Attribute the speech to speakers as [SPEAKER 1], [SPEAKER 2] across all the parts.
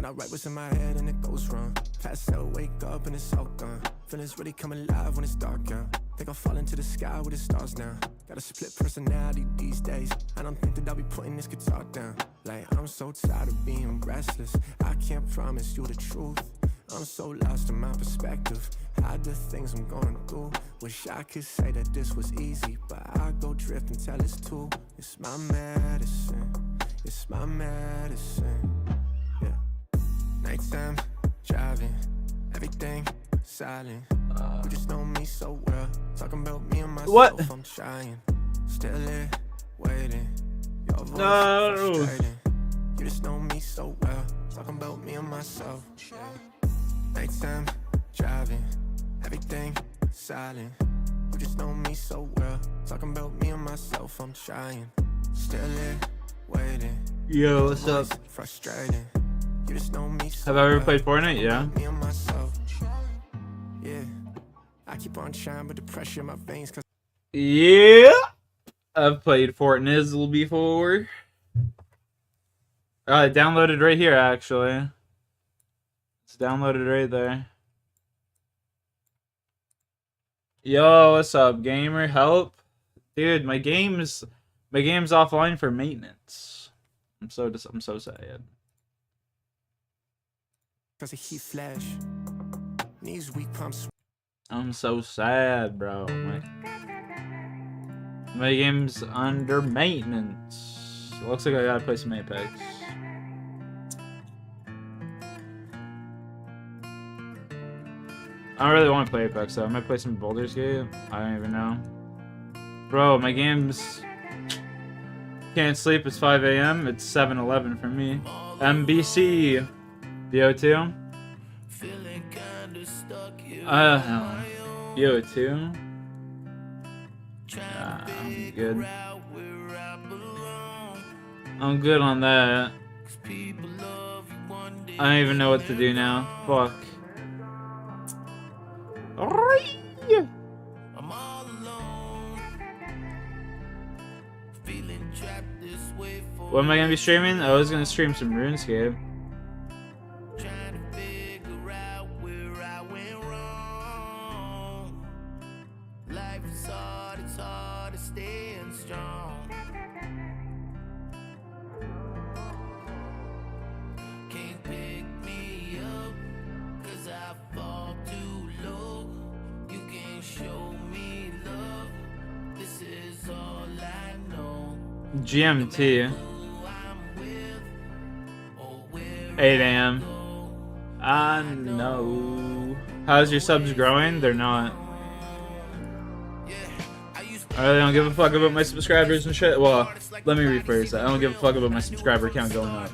[SPEAKER 1] When I write what's in my head and it goes wrong. Pass out, wake up and it's all gone. Feelings really come alive when it's dark, yeah. Think I'll fall into the sky with the stars now. Got a split personality these days. I don't think that I'll be putting this guitar down. Like, I'm so tired of being restless. I can't promise you the truth. I'm so lost in my perspective. Hide the things I'm going through. Wish I could say that this was easy, but I go drift until it's too. It's my medicine. It's my medicine. Yeah. Nighttime, driving, everything silent. You just know me so well. Talking about me and myself.
[SPEAKER 2] What?
[SPEAKER 1] I'm trying. Still here, waiting. Your voice
[SPEAKER 2] No.
[SPEAKER 1] frustrating. You just know me so well. Talking about me and myself. Yeah. Nighttime, driving, everything silent. You just know me so well. Talking about me and myself. I'm trying. Still here, waiting.
[SPEAKER 2] Yo, what's up?
[SPEAKER 1] Frustrating. You just know me so
[SPEAKER 2] Have I ever
[SPEAKER 1] well.
[SPEAKER 2] played Fortnite? Yeah.
[SPEAKER 1] Me and myself. Yeah. I keep on trying, but the pressure in my veins. Cause
[SPEAKER 2] Yeah. I've played Fortnite before. I downloaded right here, actually. It's downloaded right there. Yo, what's up, gamer? Help, dude. My game's offline for maintenance. I'm so sad.
[SPEAKER 1] Cause of heat flash. Knees weak pumps.
[SPEAKER 2] I'm so sad, bro. My game's under maintenance. Looks like I gotta play some Apex. I don't really want to play Apex though. I might play some Baldur's Gate. I don't even know. Bro, my game's... Can't sleep, it's 5 a.m. It's 7:11 for me. MBC. BO2. BO2. I'm good. I'm good on that. I don't even know what to do now. Fuck. What am I gonna be streaming? I was gonna stream some RuneScape. GMT. 8 a.m. I know. How's your subs growing? They're not. I really don't give a fuck about my subscribers and shit. Well, let me rephrase that. I don't give a fuck about my subscriber count going up.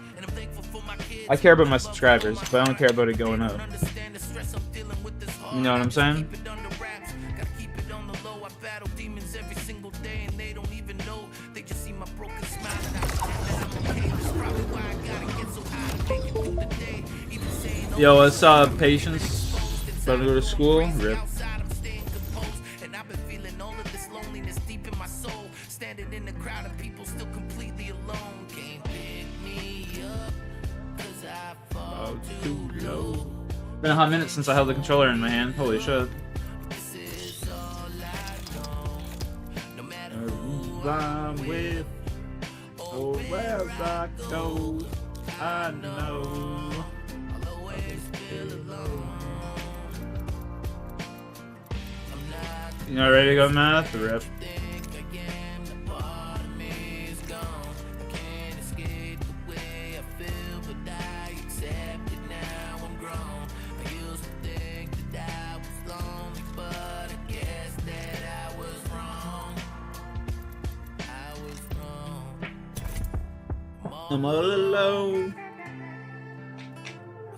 [SPEAKER 2] I care about my subscribers, but I don't care about it going up. You know what I'm saying? Yo, what's up, Patience? About to go to school? Rip. Oh, too low. Been a hot minute since I held the controller in my hand. Holy shit. I'm with, oh, where I go, I know. You not ready to go math? Rip. I'm all alone. I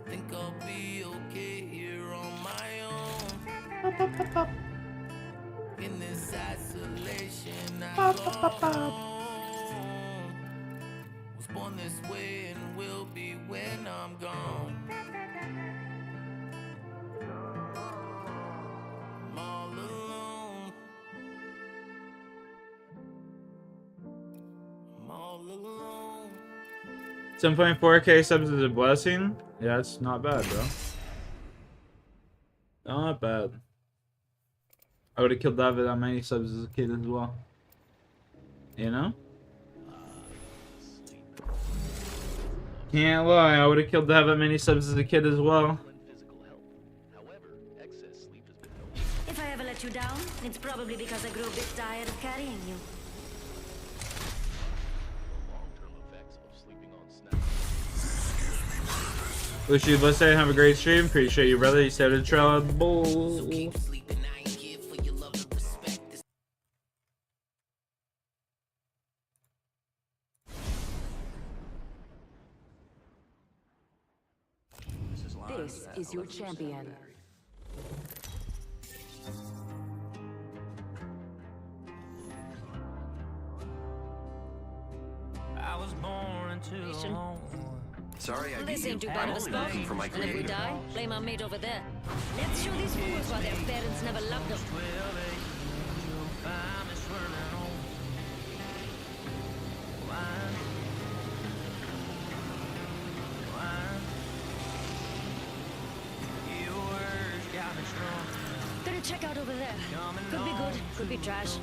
[SPEAKER 2] think I'll be okay here on my own. In this isolation, I was born this way and will be when I'm gone. I'm all alone. I'm all alone. 7.4K subs is a blessing. Yeah, it's not bad, bro. Not bad. I would have killed that with that many subs as a kid as well. You know? Can't lie, I would have killed to have that many subs as a kid as well.
[SPEAKER 3] If I ever let you down, it's probably because I grew a bit tired of carrying you.
[SPEAKER 2] Wish you the best day, have a great stream. Appreciate you, brother. You started trouble.
[SPEAKER 4] This is your champion.
[SPEAKER 1] I was born into a home. Sorry, I
[SPEAKER 3] This ain't too bad of a spot. And if we die, blame our mate over there. Let's show these fools why their parents never loved them. Gonna check out over there. Could be good, could be trash.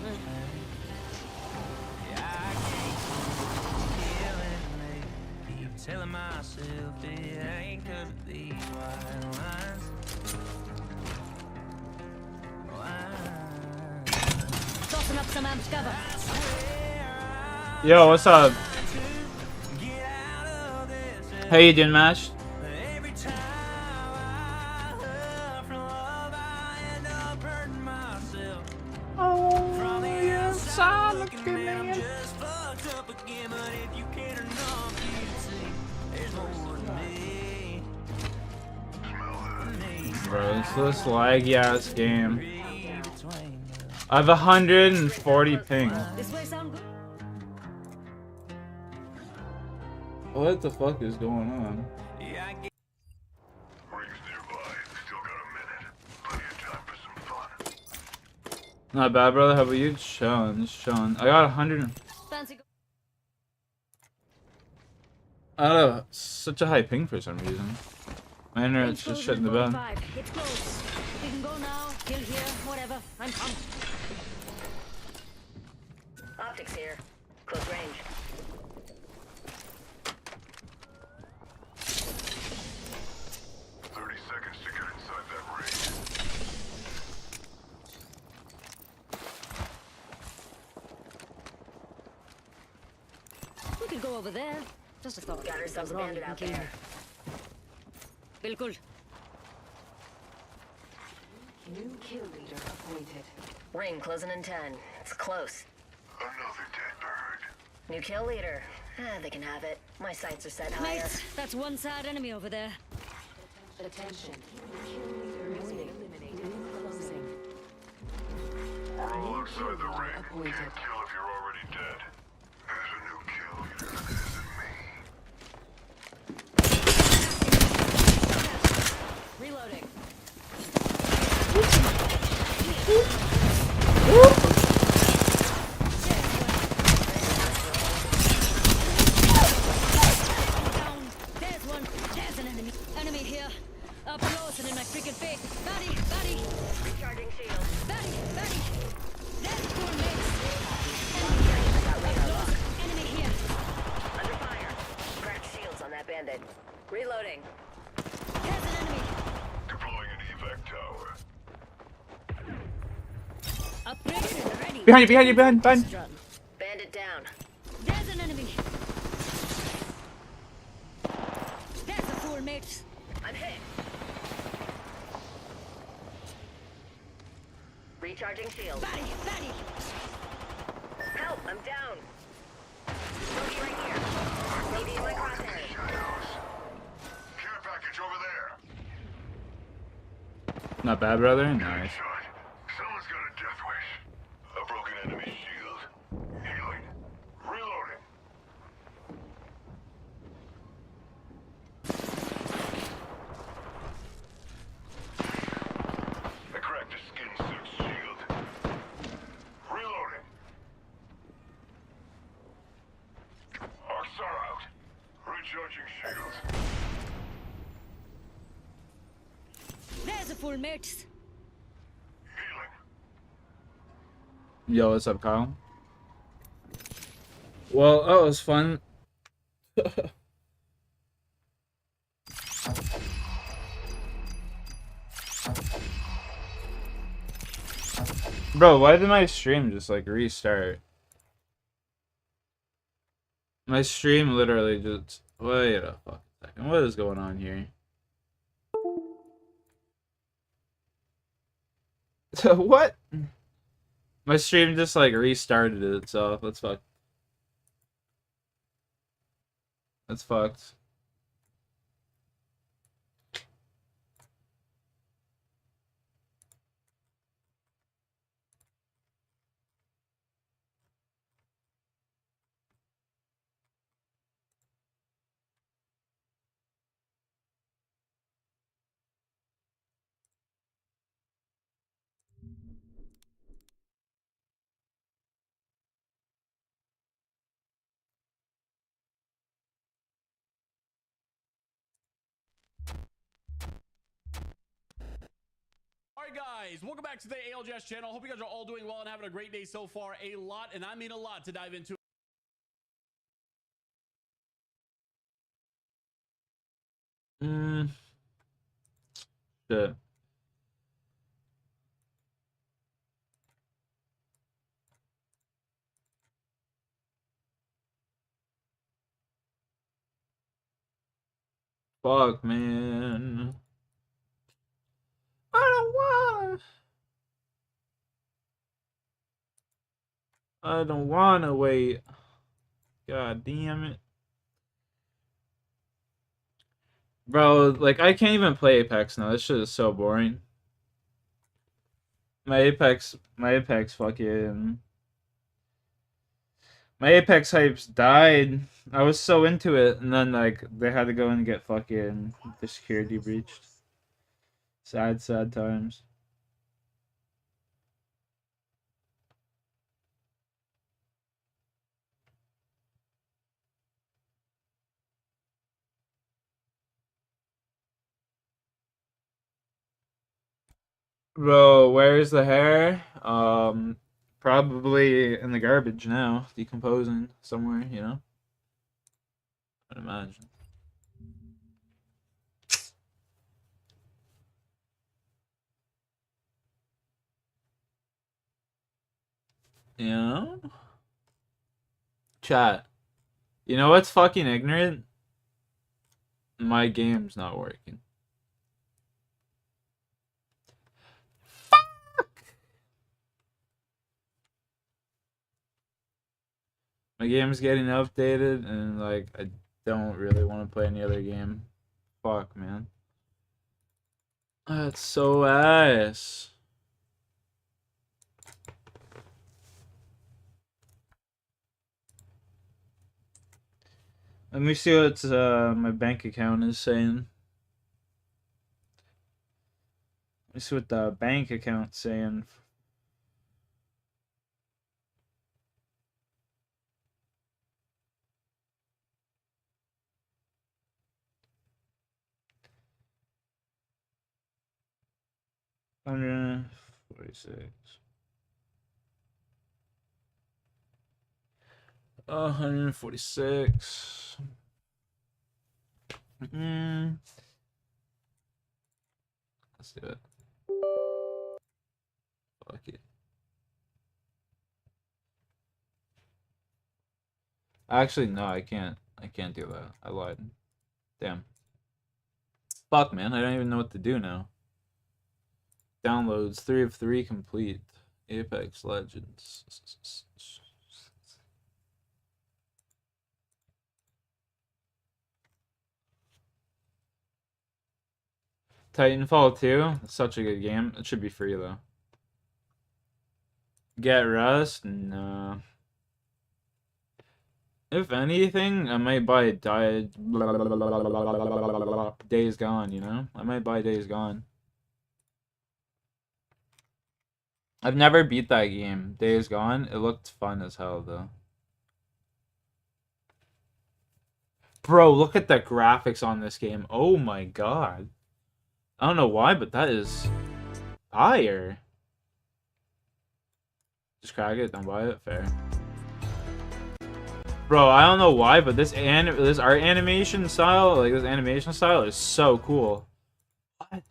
[SPEAKER 1] Telling myself it ain't 'cause of these white lines.
[SPEAKER 3] Tossing up some amped cover.
[SPEAKER 2] Yo, what's up? How you doing, Mash?
[SPEAKER 1] Every time I hurt from love, I end up hurting myself. From the outside looking in, I'm just fucked up again. But if you care enough, you'd see there's more to me.
[SPEAKER 2] Bro, it's this laggy ass game. I have 140 ping.
[SPEAKER 3] This way sound good?
[SPEAKER 2] What the fuck is going on?
[SPEAKER 1] Yeah, I get
[SPEAKER 5] Rings nearby. Still got a minute. Plenty of time for some fun.
[SPEAKER 2] Not bad, brother. How about you? Sean. I got 100.
[SPEAKER 3] Fancy go-
[SPEAKER 2] I don't know. Such a high ping for some reason. My internet's just shit in the bed.
[SPEAKER 3] 45. It's close. We can go now, kill here, whatever. I'm pumped. Optics here. Close range.
[SPEAKER 5] Seconds to get inside that ring.
[SPEAKER 3] We could go over there. Just a thought.
[SPEAKER 4] Got ourselves a
[SPEAKER 3] Wrong,
[SPEAKER 4] bandit
[SPEAKER 3] you
[SPEAKER 4] out
[SPEAKER 3] can kill
[SPEAKER 4] there.
[SPEAKER 3] me. Bilkul.
[SPEAKER 4] New kill leader appointed.
[SPEAKER 3] Ring closing in 10. It's close.
[SPEAKER 5] Another dead bird.
[SPEAKER 3] New kill leader. They can have it. My sights are set higher. Mates, that's one sad enemy over there.
[SPEAKER 4] Attention. Kill leader has been eliminated. Closing.
[SPEAKER 5] We're all outside the ring.
[SPEAKER 4] Appointed.
[SPEAKER 5] Can't kill if you're already dead. There's a new kill leader. That isn't me.
[SPEAKER 3] Reloading. Down. There's one. There's an enemy. Enemy here. Up close and in my freaking face. Buddy. Recharging shield. Buddy. There's poor mates. Enemy here. Up close. Enemy here. Under fire. Cracked shields on that bandit. Reloading. There's an enemy.
[SPEAKER 5] Deploying an evac tower.
[SPEAKER 3] Upgraded and ready.
[SPEAKER 2] Behind you.
[SPEAKER 3] Run. Bandit down. There's an enemy. There's a fool, mates. I'm hit. Recharging shield. Buddy. Help, I'm down. Bogey right here. Maybe in my crosshairs.
[SPEAKER 5] Shadows. Care package over there.
[SPEAKER 2] Not bad, brother. Nice.
[SPEAKER 5] Shot. Someone's got a death wish. A broken enemy shield. Healing. Reloading. I cracked a skin suit shield. Reloading. Arcs are out. Recharging shields.
[SPEAKER 3] a full mates.
[SPEAKER 2] Yo, what's up, Kyle? Well, oh, it was fun. Bro, why did my stream just like restart? My stream literally just... Wait a fucking second. What is going on here? What? My stream just like restarted itself. That's fucked. That's fucked.
[SPEAKER 6] Alright guys, welcome back to the ALGS channel. Hope you guys are all doing well and having a great day so far. A lot, and I mean a lot, to dive into.
[SPEAKER 2] Shit. Fuck, man. I don't want. I don't want to wait. God damn it. Bro, like, I can't even play Apex now. This shit is so boring. My Apex fucking... My Apex hypes died. I was so into it, and then, like, they had to go and get fucking the security breached. Sad, sad times. Bro, where's the hair? Probably in the garbage now, decomposing somewhere, you know? I'd imagine. You know? Chat. You know what's fucking ignorant? My game's not working. My game's getting updated, and like I don't really want to play any other game. Fuck, man. That's so ass. Let me see what my bank account is saying. Let me see what the bank account's saying. $146. 146. Let's do it. Fuck it. Actually, no, I can't. I can't do that. I lied. Damn. Fuck, man. I don't even know what to do now. Downloads 3 of 3 complete. Apex Legends. Titanfall 2. Such a good game. It should be free though. Get Rust? No. If anything, I might buy Days Gone, you know? I might buy Days Gone. I've never beat that game, Days Gone. It looked fun as hell, though. Bro, look at the graphics on this game. Oh my god. I don't know why, but that is fire. Just crack it, don't buy it. Fair. Bro, I don't know why, but this art animation style, like this animation style is so cool. What?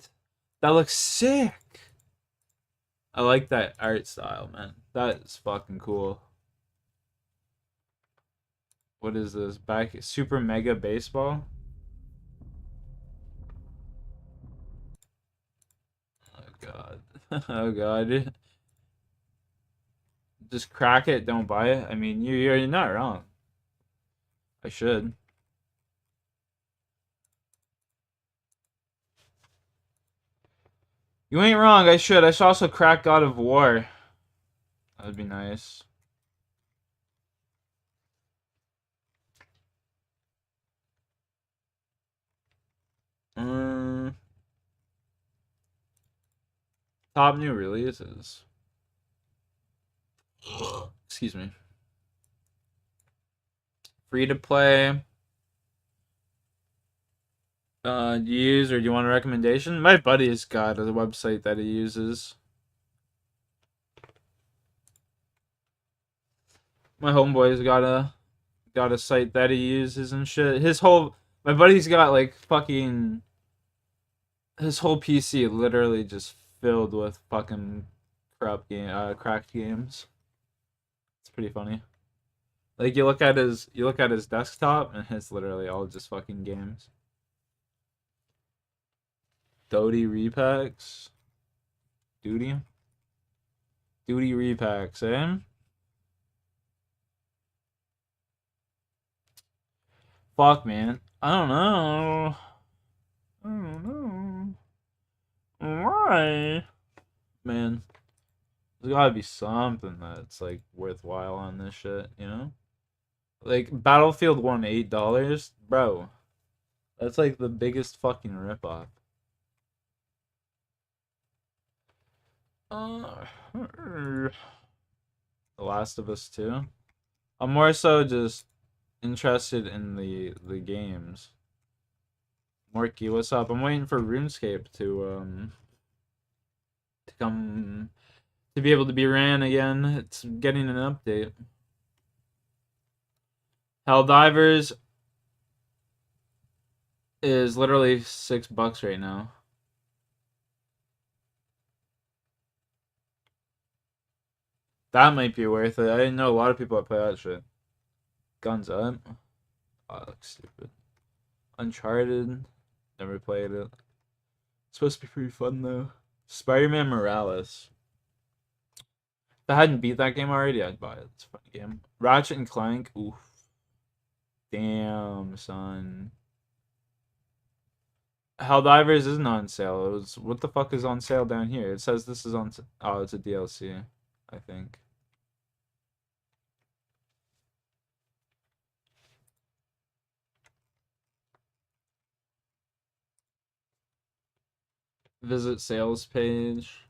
[SPEAKER 2] That looks sick. I like that art style, man. That is fucking cool. What is this? Back Super Mega Baseball? Oh god. Oh god. Just crack it, don't buy it. I mean, you're not wrong. I should. You ain't wrong, I should. I should also crack God of War. That'd be nice. Top new releases. Excuse me. Free to play. Do you use, or do you want a recommendation? My buddy's got a website that he uses. My homeboy's got a site that he uses and shit. My buddy's got like fucking his whole PC literally just filled with fucking cracked games. It's pretty funny. Like you look at his desktop and it's literally all just fucking games. Duty repacks. Duty repacks, eh? Fuck, man. I don't know. Why? Man, there's gotta be something that's like worthwhile on this shit, you know? Like Battlefield 1 $8, bro. That's like the biggest fucking ripoff. The Last of Us 2. I'm more so just interested in the games. Morky, what's up? I'm waiting for RuneScape to come to be able to be ran again. It's getting an update. Helldivers is literally $6 right now. That might be worth it. I didn't know a lot of people that play that shit. Guns Up. Oh, that looks stupid. Uncharted. Never played it. It's supposed to be pretty fun though. Spider-Man Morales. If I hadn't beat that game already, I'd buy it. It's a fun game. Ratchet and Clank. Oof. Damn, son. Helldivers isn't on sale. What the fuck is on sale down here? It says this is on. Oh, it's a DLC, I think. Visit sales page.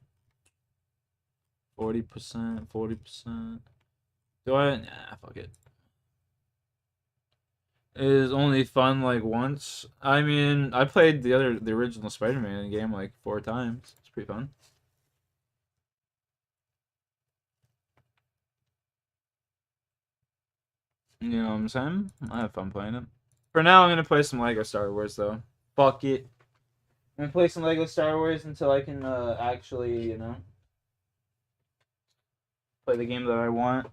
[SPEAKER 2] 40%, 40%. Do I? Nah, fuck it. It is only fun like once. I mean, I played the original Spider-Man game like 4 times. It's pretty fun. You know what I'm saying? I have fun playing it. For now, I'm gonna play some Lego Star Wars though. Fuck it. I'm gonna play some Lego Star Wars until I can actually, you know, play the game that I want.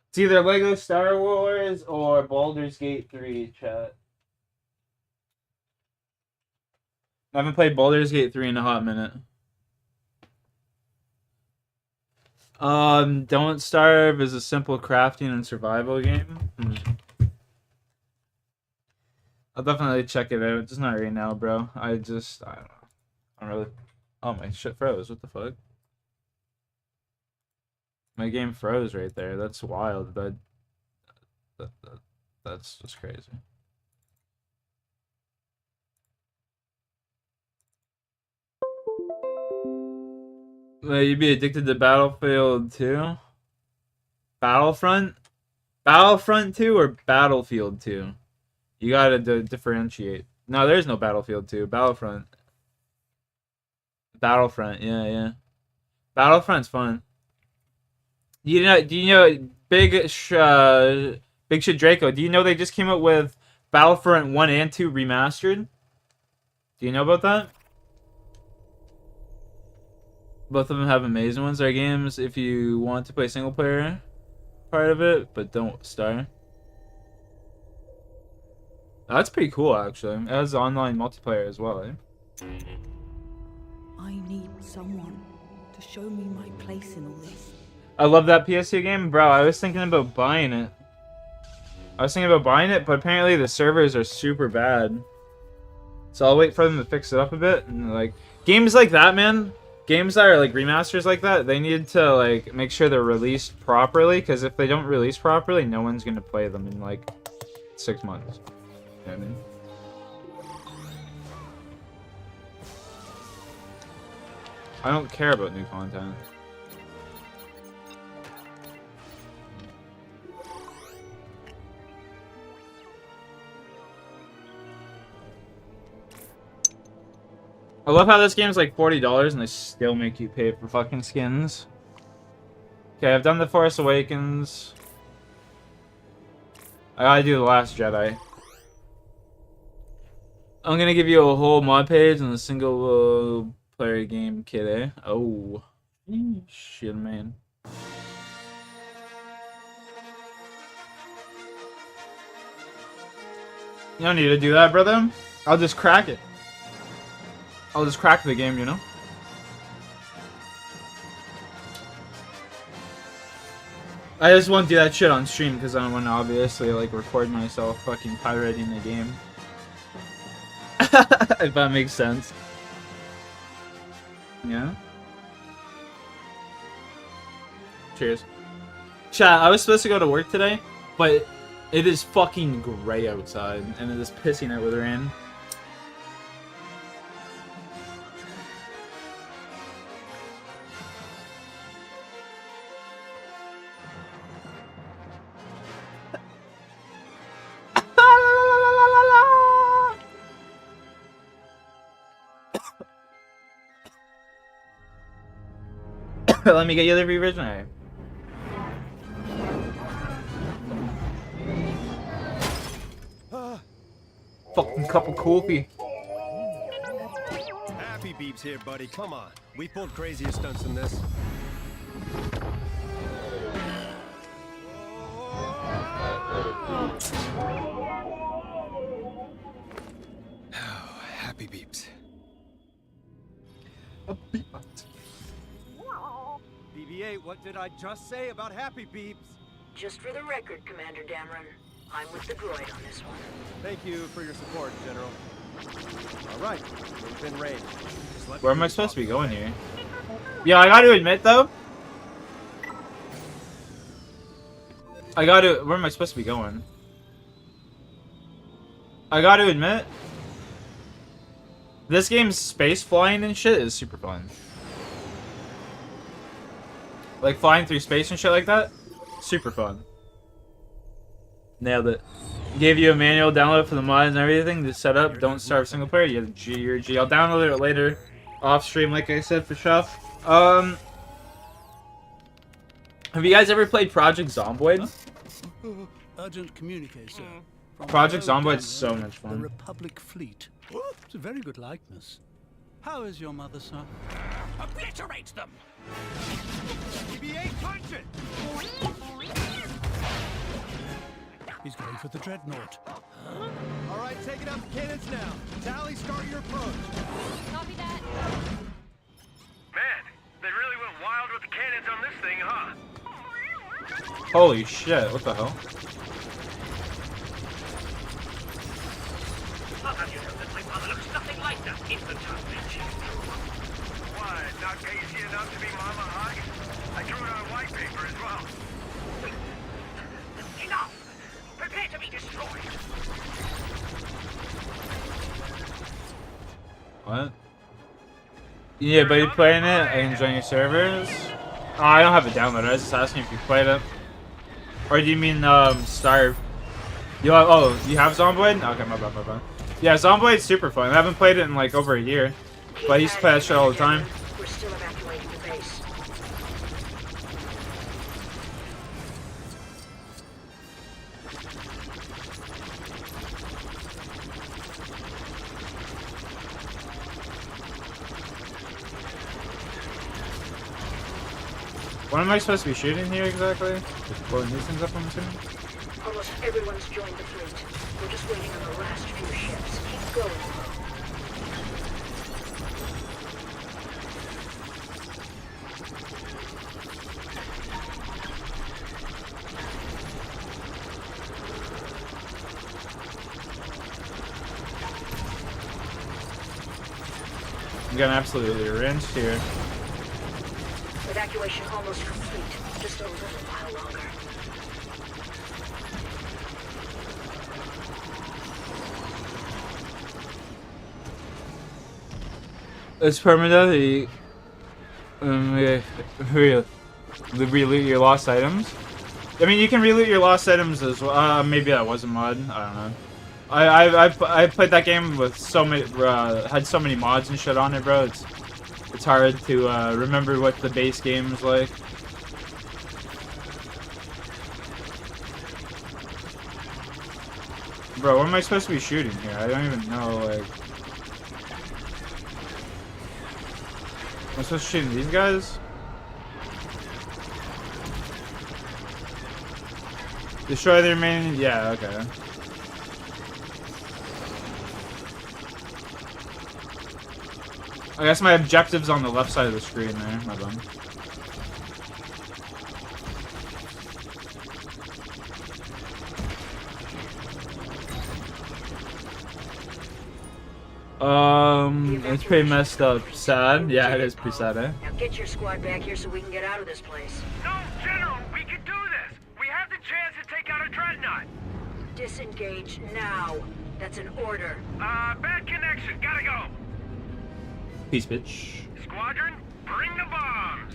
[SPEAKER 2] It's either Lego Star Wars or Baldur's Gate 3, chat. I haven't played Baldur's Gate 3 in a hot minute. Don't Starve is a simple crafting and survival game. I'll definitely check it out. Just not right now, bro. I don't know. I don't really. Oh, my shit froze. What the fuck? My game froze right there. That's wild. That's just crazy. You'd be addicted to Battlefield 2? Battlefront? Battlefront 2 or Battlefield 2? You gotta differentiate. No, there's no Battlefield 2. Battlefront. Battlefront, yeah. Battlefront's fun. Do you know Big Shit Draco, do you know they just came out with Battlefront 1 and 2 remastered? Do you know about that? Both of them have amazing ones. They're games if you want to play single player part of it, but don't start. That's pretty cool, actually. It has online multiplayer as well, eh?
[SPEAKER 7] I need someone to show me my place in all this.
[SPEAKER 2] I love that PS2 game. Bro, I was thinking about buying it. But apparently the servers are super bad. So I'll wait for them to fix it up a bit. And like games like that, man. Games that are like remasters like that, they need to like make sure they're released properly. Because if they don't release properly, no one's gonna play them in like 6 months. You know what I mean? I don't care about new content. I love how this game's like $40 and they still make you pay for fucking skins. Okay, I've done The Force Awakens. I gotta do The Last Jedi. I'm gonna give you a whole mod page and a single player game kit, eh? Oh. Shit, man. You don't need to do that, brother. I'll just crack it. I'll just crack the game, you know? I just won't do that shit on stream because I don't want to obviously like record myself fucking pirating the game. If that makes sense. Yeah? Cheers. Chat, I was supposed to go to work today, but it is fucking gray outside and it is pissing out with rain. Let me get you the revision. Fucking cup of coffee.
[SPEAKER 8] Happy Beeps here, buddy. Come on. We pulled crazier stunts than this. Oh, Happy Beeps. BB-8, what did I just say about Happy Beeps?
[SPEAKER 9] Just for the record, Commander Dameron, I'm with the droid on this one.
[SPEAKER 8] Thank you for your support, General. All right, within range.
[SPEAKER 2] Where am I supposed to be going here? Yeah, I gotta admit though. Where am I supposed to be going? I gotta admit, this game's space flying and shit is super fun. Like flying through space and shit like that, super fun. Nailed it. Gave you a manual download for the mods and everything to set up. Don't start single player. You have G or G. I'll download it later, off stream, like I said for sure. Have you guys ever played Project Zomboid?
[SPEAKER 10] Urgent communique, sir.
[SPEAKER 2] Project Zomboid's so much
[SPEAKER 10] The
[SPEAKER 2] fun.
[SPEAKER 10] Republic fleet. It's a very good likeness. How is your mother, sir?
[SPEAKER 9] Obliterate them!
[SPEAKER 8] BB-8, punch it!
[SPEAKER 10] He's going for the dreadnought.
[SPEAKER 8] All right, taking out the cannons now. Tally, start your approach.
[SPEAKER 3] Copy that.
[SPEAKER 5] Man, they really went wild with the cannons on this thing, huh?
[SPEAKER 2] Holy shit, what the hell?
[SPEAKER 9] How have you know that my mother looks nothing like that infant bitch?
[SPEAKER 5] Why, not pasty enough to be Mama Hug? I drew it on white paper as well.
[SPEAKER 9] Enough! Prepare to be destroyed!
[SPEAKER 2] What? Yeah, but you playing it and join your servers? Oh, I don't have it downloaded. I was just asking if you played it. Or do you mean Starve? You have, oh, you have Zomboid? Okay, my bad. Yeah, Zomboid's super fun. I haven't played it in like over a year, but I used to play that shit all the time.
[SPEAKER 9] We're still evacuating the base.
[SPEAKER 2] What am I supposed to be shooting here exactly? Just blowing these things up, I'm assuming?
[SPEAKER 9] Almost everyone's joined the fleet. We're just waiting on the last few ships. Keep going.
[SPEAKER 2] I'm getting absolutely rinsed here.
[SPEAKER 9] Evacuation almost complete. Just a little while longer.
[SPEAKER 2] It's permanently reloot your lost items. I mean, you can reloot your lost items as well. Maybe that was a mod. I don't know. I played that game with so many had so many mods and shit on it, bro. It's hard to remember what the base game is like. Bro, what am I supposed to be shooting here? I don't even know, like... Am I supposed to shoot these guys? Destroy the remaining... Yeah, okay. I guess my objective's on the left side of the screen there. My bad. It's pretty messed up. Sad? Yeah, it is pretty sad, eh?
[SPEAKER 9] Now get your squad back here so we can get out of this place.
[SPEAKER 5] No, General, we can do this. We have the chance to take out a dreadnought.
[SPEAKER 9] Disengage now. That's an order.
[SPEAKER 5] Bad connection. Gotta go.
[SPEAKER 2] Peace, bitch.
[SPEAKER 5] Squadron, bring the bombs.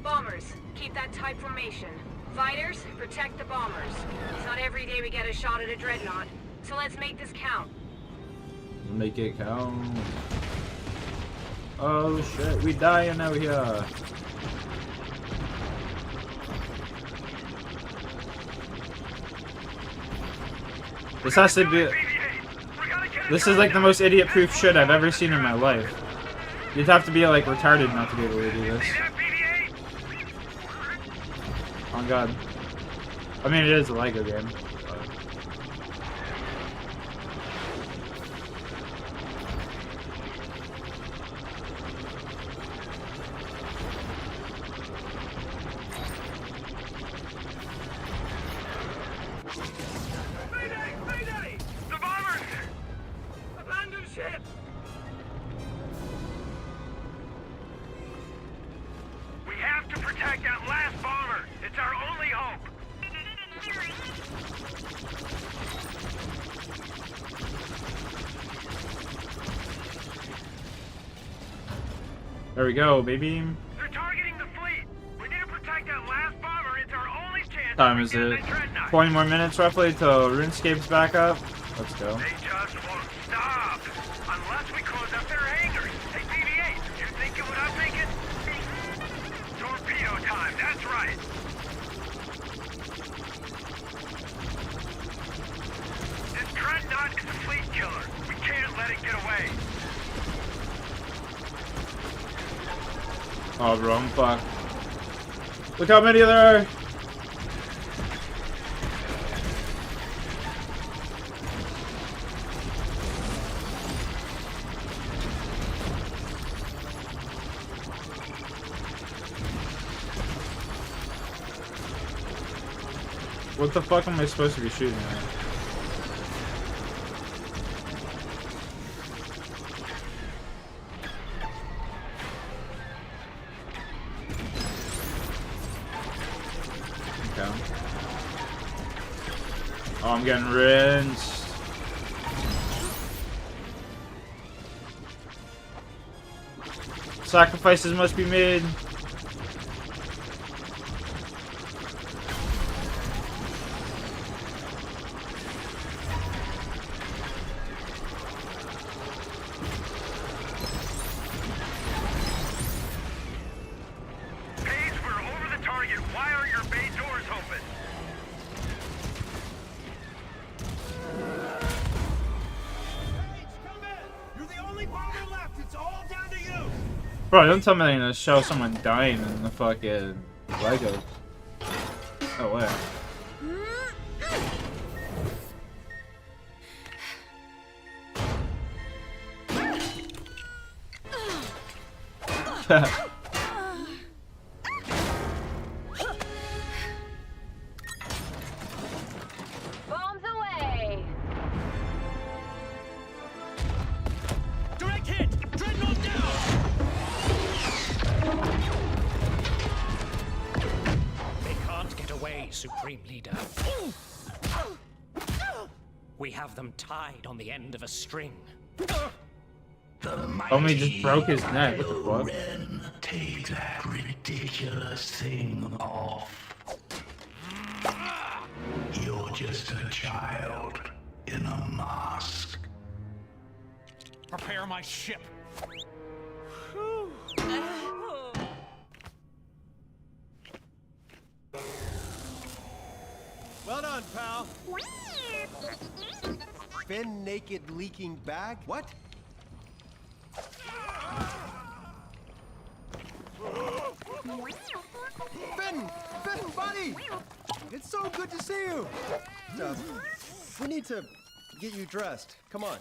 [SPEAKER 9] Bombers, keep that tight formation. Fighters, protect the bombers. It's not every day we get a shot at a dreadnought, so let's make this count.
[SPEAKER 2] Make it count. Oh shit, we dying out here. This has to be... This is like the most idiot-proof shit I've ever seen in my life. You'd have to be like retarded not to be able to do this. Oh god. I mean, it is a Lego game.
[SPEAKER 5] Mayday! The bombers! Abandon ship! We have to protect that last bomber. It's our only hope.
[SPEAKER 2] There we go, baby.
[SPEAKER 5] They're targeting the fleet. We need to protect that last bomber. It's our only chance.
[SPEAKER 2] Time is it? 20 more minutes roughly till Runescape's back up. Let's go.
[SPEAKER 5] They just won't stop unless we close up their hangars. Hey, BB-8, you thinking what I'm thinking? Torpedo time. That's right. This dreadnought is a fleet killer. We can't let it get away.
[SPEAKER 2] Oh, bro, I'm fucked. Look how many there are. What the fuck am I supposed to be shooting at? Okay. Oh, I'm getting rinsed. Sacrifices must be made.
[SPEAKER 5] Paige, we're over the target. Why are your bay doors open?
[SPEAKER 11] You're the only bomber left. It's all down to you.
[SPEAKER 2] Bro, don't tell me they're gonna show someone dying in the fucking Lego. No way.
[SPEAKER 9] Bombs away!
[SPEAKER 11] Direct hit. Dreadnought down.
[SPEAKER 12] They can't get away, Supreme Leader. We have them tied on the end of a string.
[SPEAKER 2] Homie just broke his neck. What the fuck?
[SPEAKER 5] Take that ridiculous thing off. You're just a child in a mask.
[SPEAKER 11] Prepare my ship.
[SPEAKER 8] Well done, pal. Fin naked leaking bag? What? Finn! Finn, buddy! It's so good to see you! We need to get you dressed. Come on.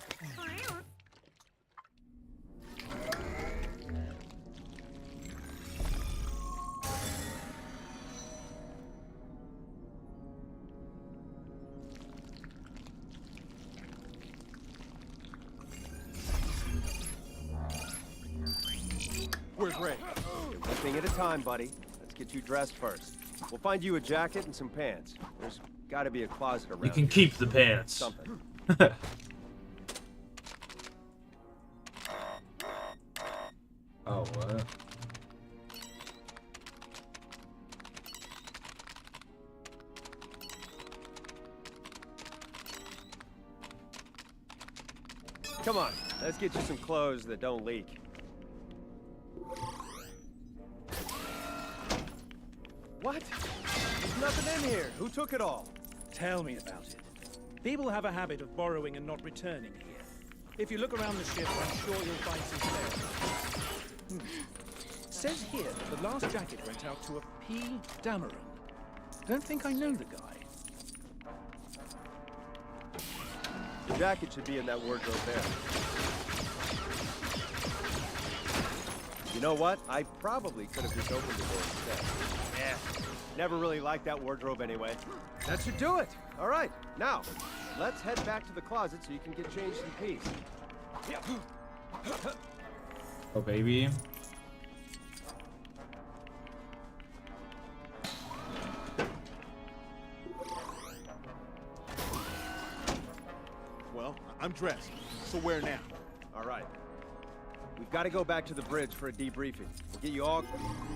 [SPEAKER 8] We're great. One thing at a time, buddy. Let's get you dressed first. We'll find you a jacket and some pants. There's got to be a closet around.
[SPEAKER 2] You can
[SPEAKER 8] here.
[SPEAKER 2] keep the pants.
[SPEAKER 8] Something.
[SPEAKER 2] Oh, what?
[SPEAKER 8] Come on, let's get you some clothes that don't leak. What? There's nothing in here. Who took it all?
[SPEAKER 11] Tell me about it. People have a habit of borrowing and not returning here. If you look around the ship, I'm sure you'll find some spare. Says here that the last jacket went out to a P. Dameron. Don't think I know the guy.
[SPEAKER 8] The jacket should be in that wardrobe there. You know what? I probably could have just opened the door instead. Yeah. Never really liked that wardrobe anyway. That should do it. All right. Now, let's head back to the closet so you can get changed in peace.
[SPEAKER 2] Oh, baby.
[SPEAKER 11] Well, I'm dressed. So where now?
[SPEAKER 8] All right. We've got to go back to the bridge for a debriefing. We'll get you all...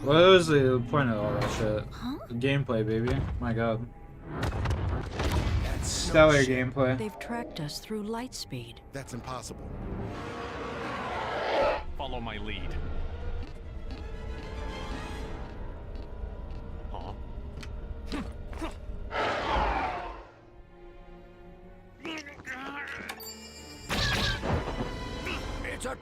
[SPEAKER 2] What was the point of all that shit? The gameplay, baby. My god.
[SPEAKER 11] That's
[SPEAKER 2] Stellar gameplay.
[SPEAKER 7] They've tracked us through light speed.
[SPEAKER 11] That's impossible. Follow my lead. Huh? It's a...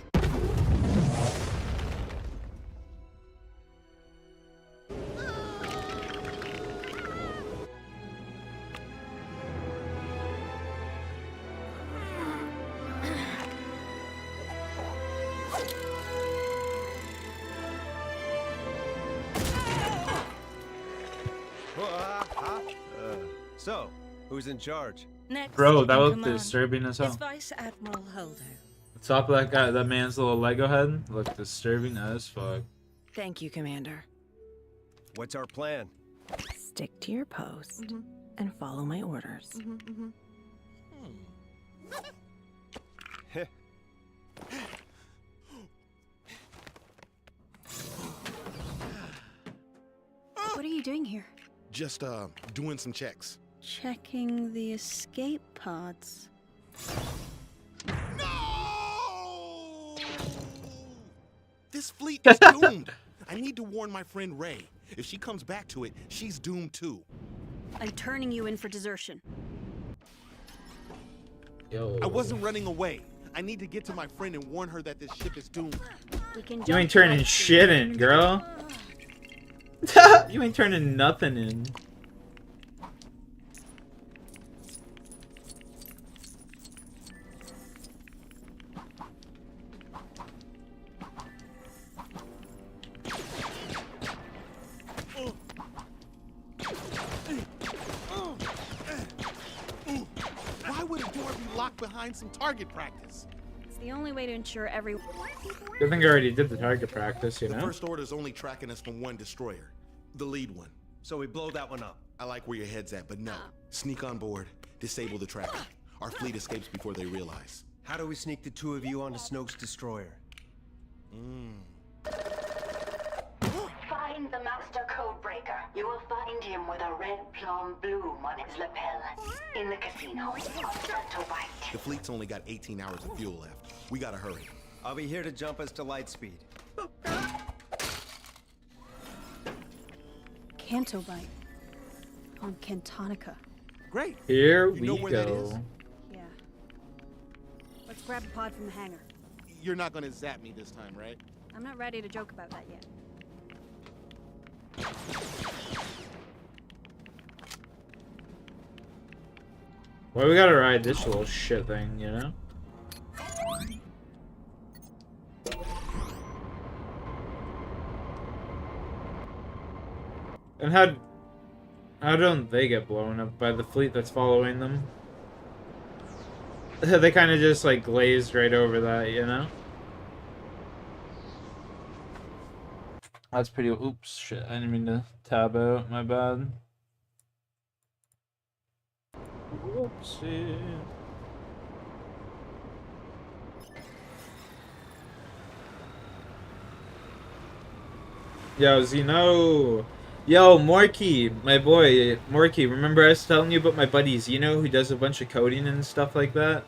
[SPEAKER 8] So, who's in charge?
[SPEAKER 7] Next
[SPEAKER 2] Bro, that
[SPEAKER 7] in
[SPEAKER 2] looked
[SPEAKER 7] command
[SPEAKER 2] disturbing as hell.
[SPEAKER 7] is Vice Admiral Holder.
[SPEAKER 2] The top of that man's little Lego head looked disturbing as fuck.
[SPEAKER 7] Thank you, Commander.
[SPEAKER 8] What's our plan?
[SPEAKER 7] Stick to your post and follow my orders. What are you doing here?
[SPEAKER 13] Just, doing some checks.
[SPEAKER 7] Checking the escape pods.
[SPEAKER 13] No! This fleet is doomed. I need to warn my friend Ray. If she comes back to it, she's doomed too.
[SPEAKER 7] I'm turning you in for desertion.
[SPEAKER 2] Yo.
[SPEAKER 13] I wasn't running away. I need to get to my friend and warn her that this ship is doomed.
[SPEAKER 2] You ain't turning shit in, girl. You ain't turning nothing in.
[SPEAKER 13] Why would a door be locked behind some target practice?
[SPEAKER 7] It's the only way to ensure every.
[SPEAKER 2] I think I already did the target practice, you know?
[SPEAKER 13] The First Order's only tracking us from one destroyer. The lead one.
[SPEAKER 8] So we blow that one up.
[SPEAKER 13] I like where your head's at, but no. Sneak on board. Disable the tracker. Our fleet escapes before they realize.
[SPEAKER 8] How do we sneak the two of you onto Snoke's destroyer?
[SPEAKER 4] Find the Master Codebreaker. You will find him with a red plum bloom on his lapel. In the casino on Tokes.
[SPEAKER 13] The fleet's only got 18 hours of fuel left. We gotta hurry.
[SPEAKER 8] I'll be here to jump us to light speed.
[SPEAKER 7] Canto Bite. On Cantonica.
[SPEAKER 13] Great.
[SPEAKER 2] Here
[SPEAKER 13] You know
[SPEAKER 2] we
[SPEAKER 13] where that is?
[SPEAKER 2] go.
[SPEAKER 7] Yeah. Let's grab a pod from the hangar.
[SPEAKER 13] You're not gonna zap me this time, right?
[SPEAKER 7] I'm not ready to joke about that yet.
[SPEAKER 2] Why we gotta ride this little shit thing, you know? And how don't they get blown up by the fleet that's following them? They kind of just like glazed right over that, you know? That's pretty. Oops, shit. I didn't mean to tab out. My bad. Whoopsie. Yo, Zeno. Yo, Morky, my boy, Morky. Remember I was telling you about my buddy Zeno who does a bunch of coding and stuff like that?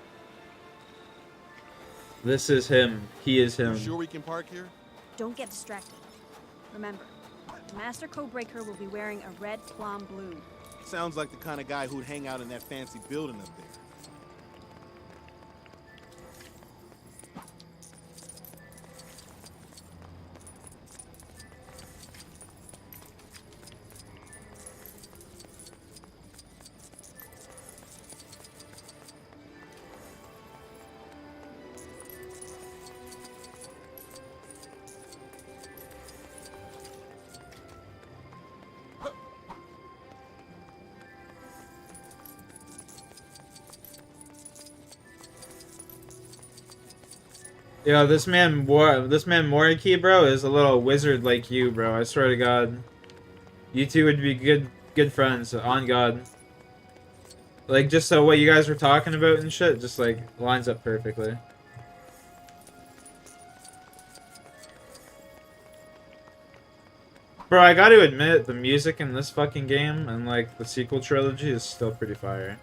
[SPEAKER 2] This is him. He is him.
[SPEAKER 13] You sure we can park here?
[SPEAKER 7] Don't get distracted. Remember, the Master Codebreaker will be wearing a red plum bloom.
[SPEAKER 13] Sounds like the kind of guy who'd hang out in that fancy building up there.
[SPEAKER 2] Yo, this man Moriki, bro, is a little wizard like you, bro. I swear to God. You two would be good friends, on God. Like, just so what you guys were talking about and shit, just like, lines up perfectly. Bro, I gotta admit, the music in this fucking game and like the sequel trilogy is still pretty fire.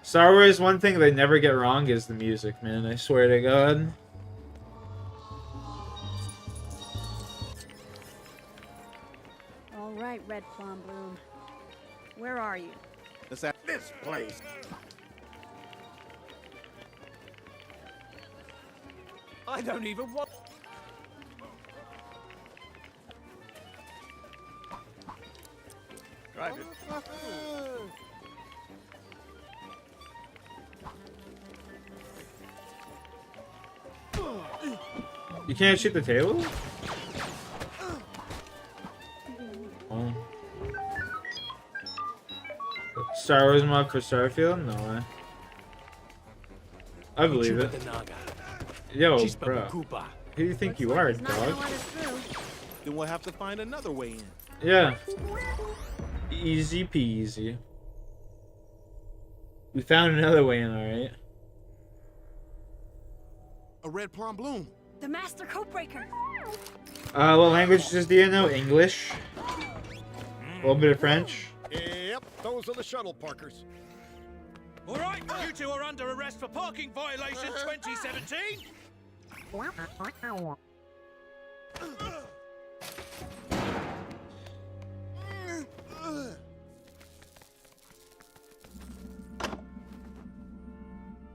[SPEAKER 2] Star Wars, one thing they never get wrong is the music, man. I swear to God.
[SPEAKER 7] All right, red plum bloom. Where are you?
[SPEAKER 13] It's at this place.
[SPEAKER 11] I don't even want. Drive it.
[SPEAKER 2] You can't shoot the table? Oh. Star Wars mod for Starfield? No way. I believe it. Yo, bro. Who do you think you are, dog?
[SPEAKER 13] Then we'll have to find another way in.
[SPEAKER 2] Yeah. Easy peasy. We found another way in, alright.
[SPEAKER 13] A red plum bloom.
[SPEAKER 7] The Master Codebreaker!
[SPEAKER 2] What languages do you know? English. A little bit of French.
[SPEAKER 8] Yep, those are the shuttle parkers.
[SPEAKER 11] All right, you two are under arrest for parking violation 2017.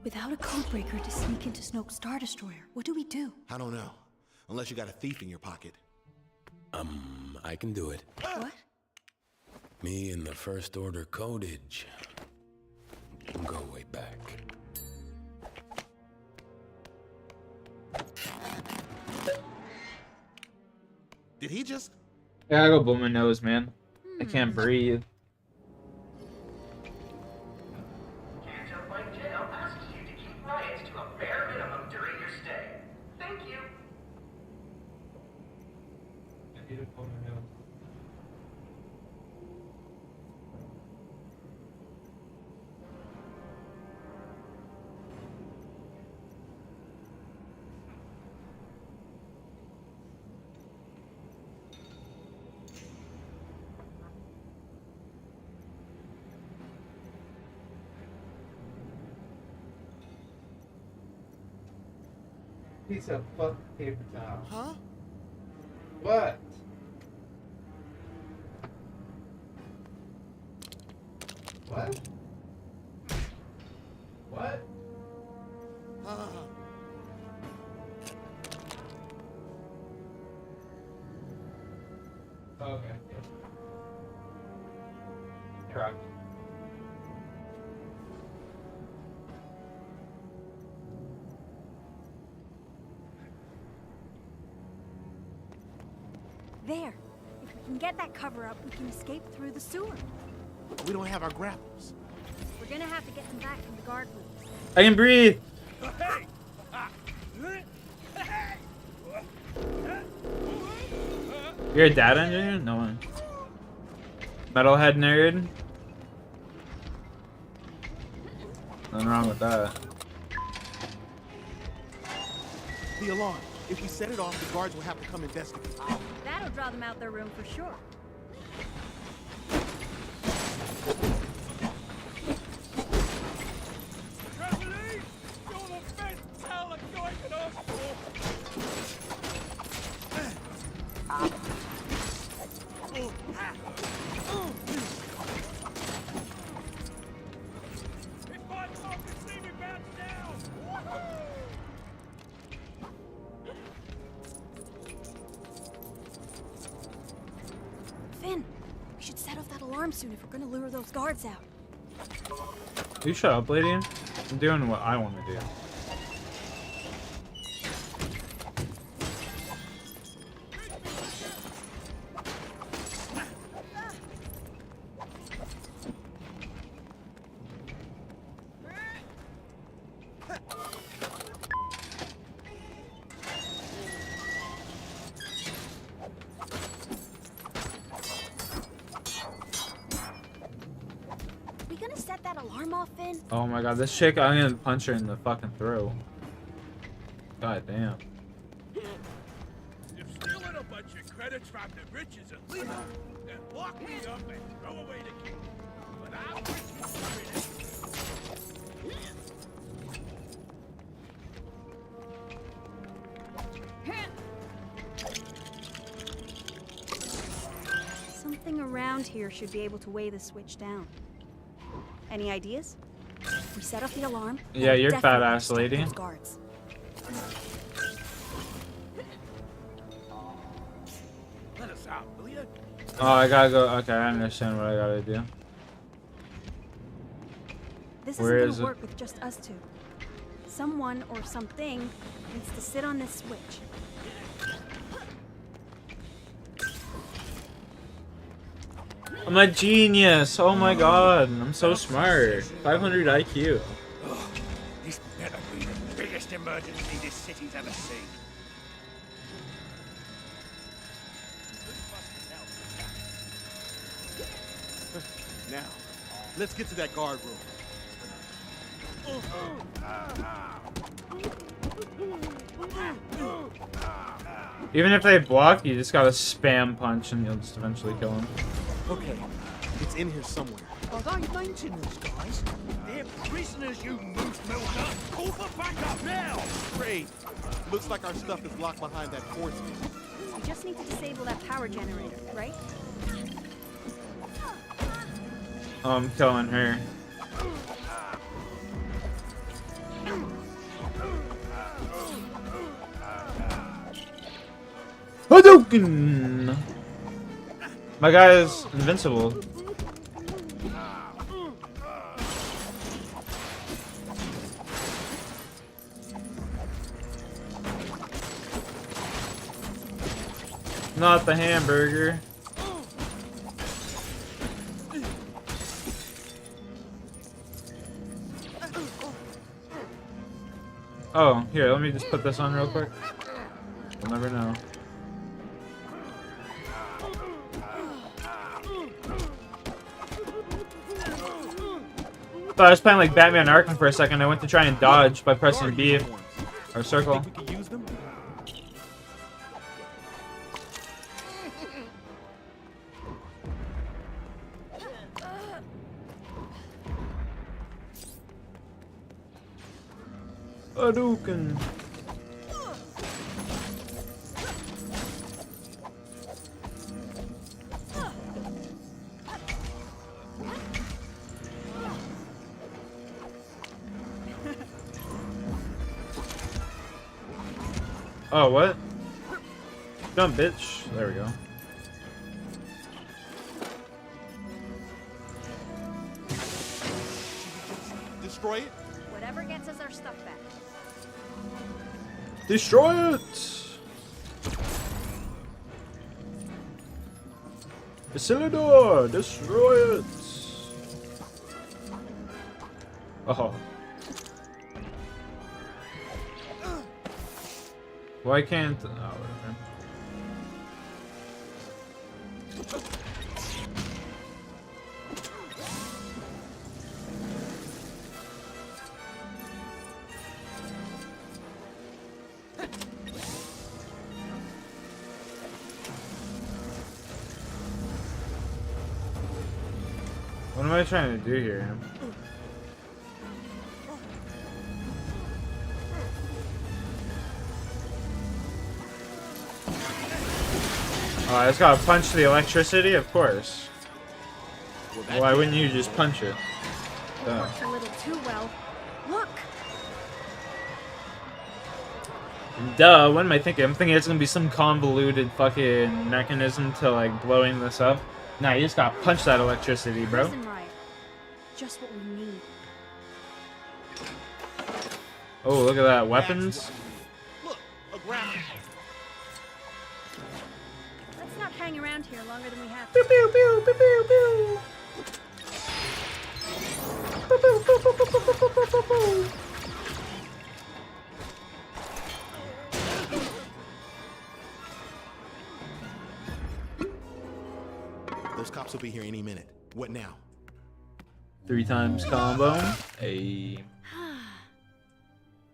[SPEAKER 7] Without a codebreaker to sneak into Snoke's Star Destroyer, what do we do?
[SPEAKER 13] I don't know. Unless you got a thief in your pocket.
[SPEAKER 14] I can do it.
[SPEAKER 7] What?
[SPEAKER 14] Me and the First Order codage. Go way back.
[SPEAKER 13] Did he just?
[SPEAKER 2] Yeah, I go blow my nose, man. I can't breathe.
[SPEAKER 15] Jail asks you to keep riots to a bare minimum during your stay. Thank you.
[SPEAKER 2] I need to blow my nose. Piece of fucking paper towel.
[SPEAKER 13] Huh?
[SPEAKER 2] What? What? What? Okay. Truck.
[SPEAKER 16] There. If we can get that cover up, we can escape through the sewer.
[SPEAKER 13] We don't have our grapples.
[SPEAKER 16] We're gonna have to get them back from the guard rooms.
[SPEAKER 2] I can breathe. You're a data engineer? No one. Metalhead nerd? Nothing wrong with that.
[SPEAKER 13] The alarm. If we set it off, the guards will have to come investigate.
[SPEAKER 16] That'll draw them out their room for sure. Finn, we should set off that alarm soon if we're gonna lure those guards out.
[SPEAKER 2] You shut up, lady. I'm doing what I want to do.
[SPEAKER 16] We gonna set that alarm off, Finn?
[SPEAKER 2] Oh my god, this chick, I'm gonna punch her in the fucking throat. God damn.
[SPEAKER 11] You're stealing a bunch of credits from the riches and leave them, then lock me up and throw away the key. But I'll quit
[SPEAKER 16] Something around here should be able to weigh the switch down. Any ideas? We set off the alarm.
[SPEAKER 2] Yeah, you're fat ass lady.
[SPEAKER 16] Those guards.
[SPEAKER 11] Let us out, will you?
[SPEAKER 2] Oh, I gotta go. Okay, I understand what I gotta do.
[SPEAKER 16] This
[SPEAKER 2] Where
[SPEAKER 16] isn't
[SPEAKER 2] is
[SPEAKER 16] gonna
[SPEAKER 2] it?
[SPEAKER 16] work with just us two. Someone or something needs to sit on this switch.
[SPEAKER 2] I'm a genius. Oh my god, I'm so smart. 500 IQ.
[SPEAKER 11] This better be the biggest emergency this city's ever seen.
[SPEAKER 8] Now, let's get to that guard room.
[SPEAKER 2] Even if they block, you just gotta spam punch and you'll just eventually kill them.
[SPEAKER 13] Okay, it's in here somewhere.
[SPEAKER 11] Are they maintenance guys? They're prisoners, you moose milker! Call for backup now!
[SPEAKER 13] Great. Looks like our stuff is locked behind that force field.
[SPEAKER 16] We just need to disable that power generator, right?
[SPEAKER 2] Oh, I'm killing her. Hadouken! My guy is invincible. Not the hamburger. Oh, here, let me just put this on real quick. We'll never know. Thought I was playing like Batman Arkham for a second. I went to try and dodge by pressing B or circle.
[SPEAKER 13] We could use them?
[SPEAKER 2] Hadouken. Oh, what? Jump, bitch. There we go.
[SPEAKER 13] Destroy it?
[SPEAKER 16] Whatever gets us our stuff back.
[SPEAKER 2] Destroy it! Isilidor, destroy it! Oh. Why can't... Oh, whatever. What am I trying to do here? Oh, I just gotta punch the electricity? Of course. Why wouldn't you just punch it?
[SPEAKER 16] Worked a little too well. Look!
[SPEAKER 2] Duh, what am I thinking? I'm thinking it's gonna be some convoluted fucking mechanism to like blowing this up. Nah, you just gotta punch that electricity, bro.
[SPEAKER 16] Prison riot. Just what we need.
[SPEAKER 2] Oh, look at that. Weapons?
[SPEAKER 13] Look, a grapple.
[SPEAKER 16] Let's not hang around here longer than we have
[SPEAKER 2] Pew
[SPEAKER 16] to.
[SPEAKER 2] pew pew pew pew pew. Pew, pew, pew, pew, pew, pew, pew, pew, pew.
[SPEAKER 13] Those cops will be here any minute. What now?
[SPEAKER 2] 3 times combo. Hey.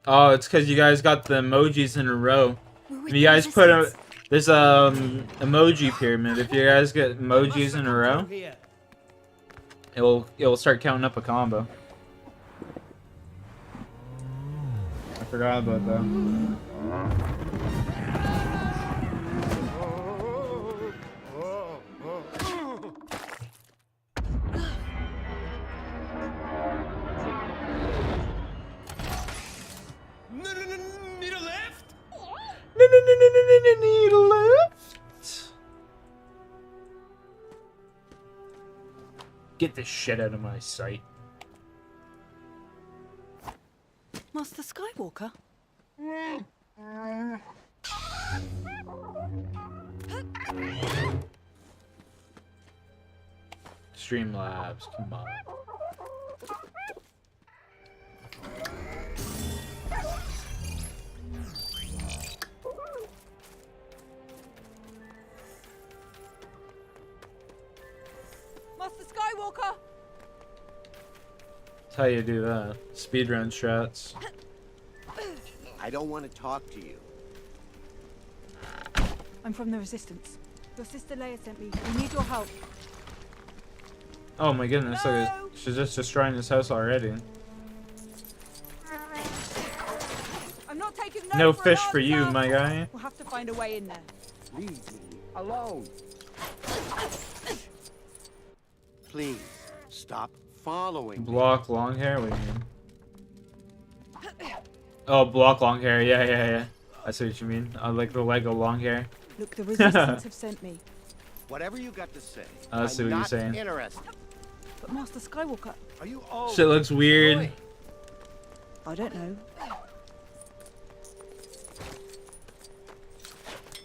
[SPEAKER 2] Oh, it's because you guys got the emojis in a row. If you guys put a... There's emoji pyramid. If you guys get emojis in a row, it'll start counting up a combo. I forgot about that.
[SPEAKER 11] Need a lift?
[SPEAKER 2] Need a lift? Get this shit out of my sight.
[SPEAKER 7] Master Skywalker?
[SPEAKER 2] Streamlabs, come on.
[SPEAKER 7] Master Skywalker!
[SPEAKER 2] That's how you do that. Speedrun strats.
[SPEAKER 8] I don't want to talk to you.
[SPEAKER 7] I'm from the Resistance. Your sister Leia sent me. We need your help.
[SPEAKER 2] Oh my goodness, look at, she's just destroying this house already.
[SPEAKER 7] I'm not taking
[SPEAKER 2] No
[SPEAKER 7] for
[SPEAKER 2] fish
[SPEAKER 7] an
[SPEAKER 2] for you,
[SPEAKER 7] answer.
[SPEAKER 2] my guy.
[SPEAKER 7] We'll have to find a way in there.
[SPEAKER 8] Leave me alone. Please, stop following me.
[SPEAKER 2] Block long hair? What do you mean? Oh, block long hair. Yeah, yeah, yeah. I see what you mean. I like the Lego long hair.
[SPEAKER 7] Look, the Resistance have sent me.
[SPEAKER 8] Whatever you got to say.
[SPEAKER 2] I see what you're saying.
[SPEAKER 8] Interested.
[SPEAKER 7] But Master Skywalker...
[SPEAKER 8] Are you old?
[SPEAKER 2] Shit looks weird.
[SPEAKER 7] I don't know.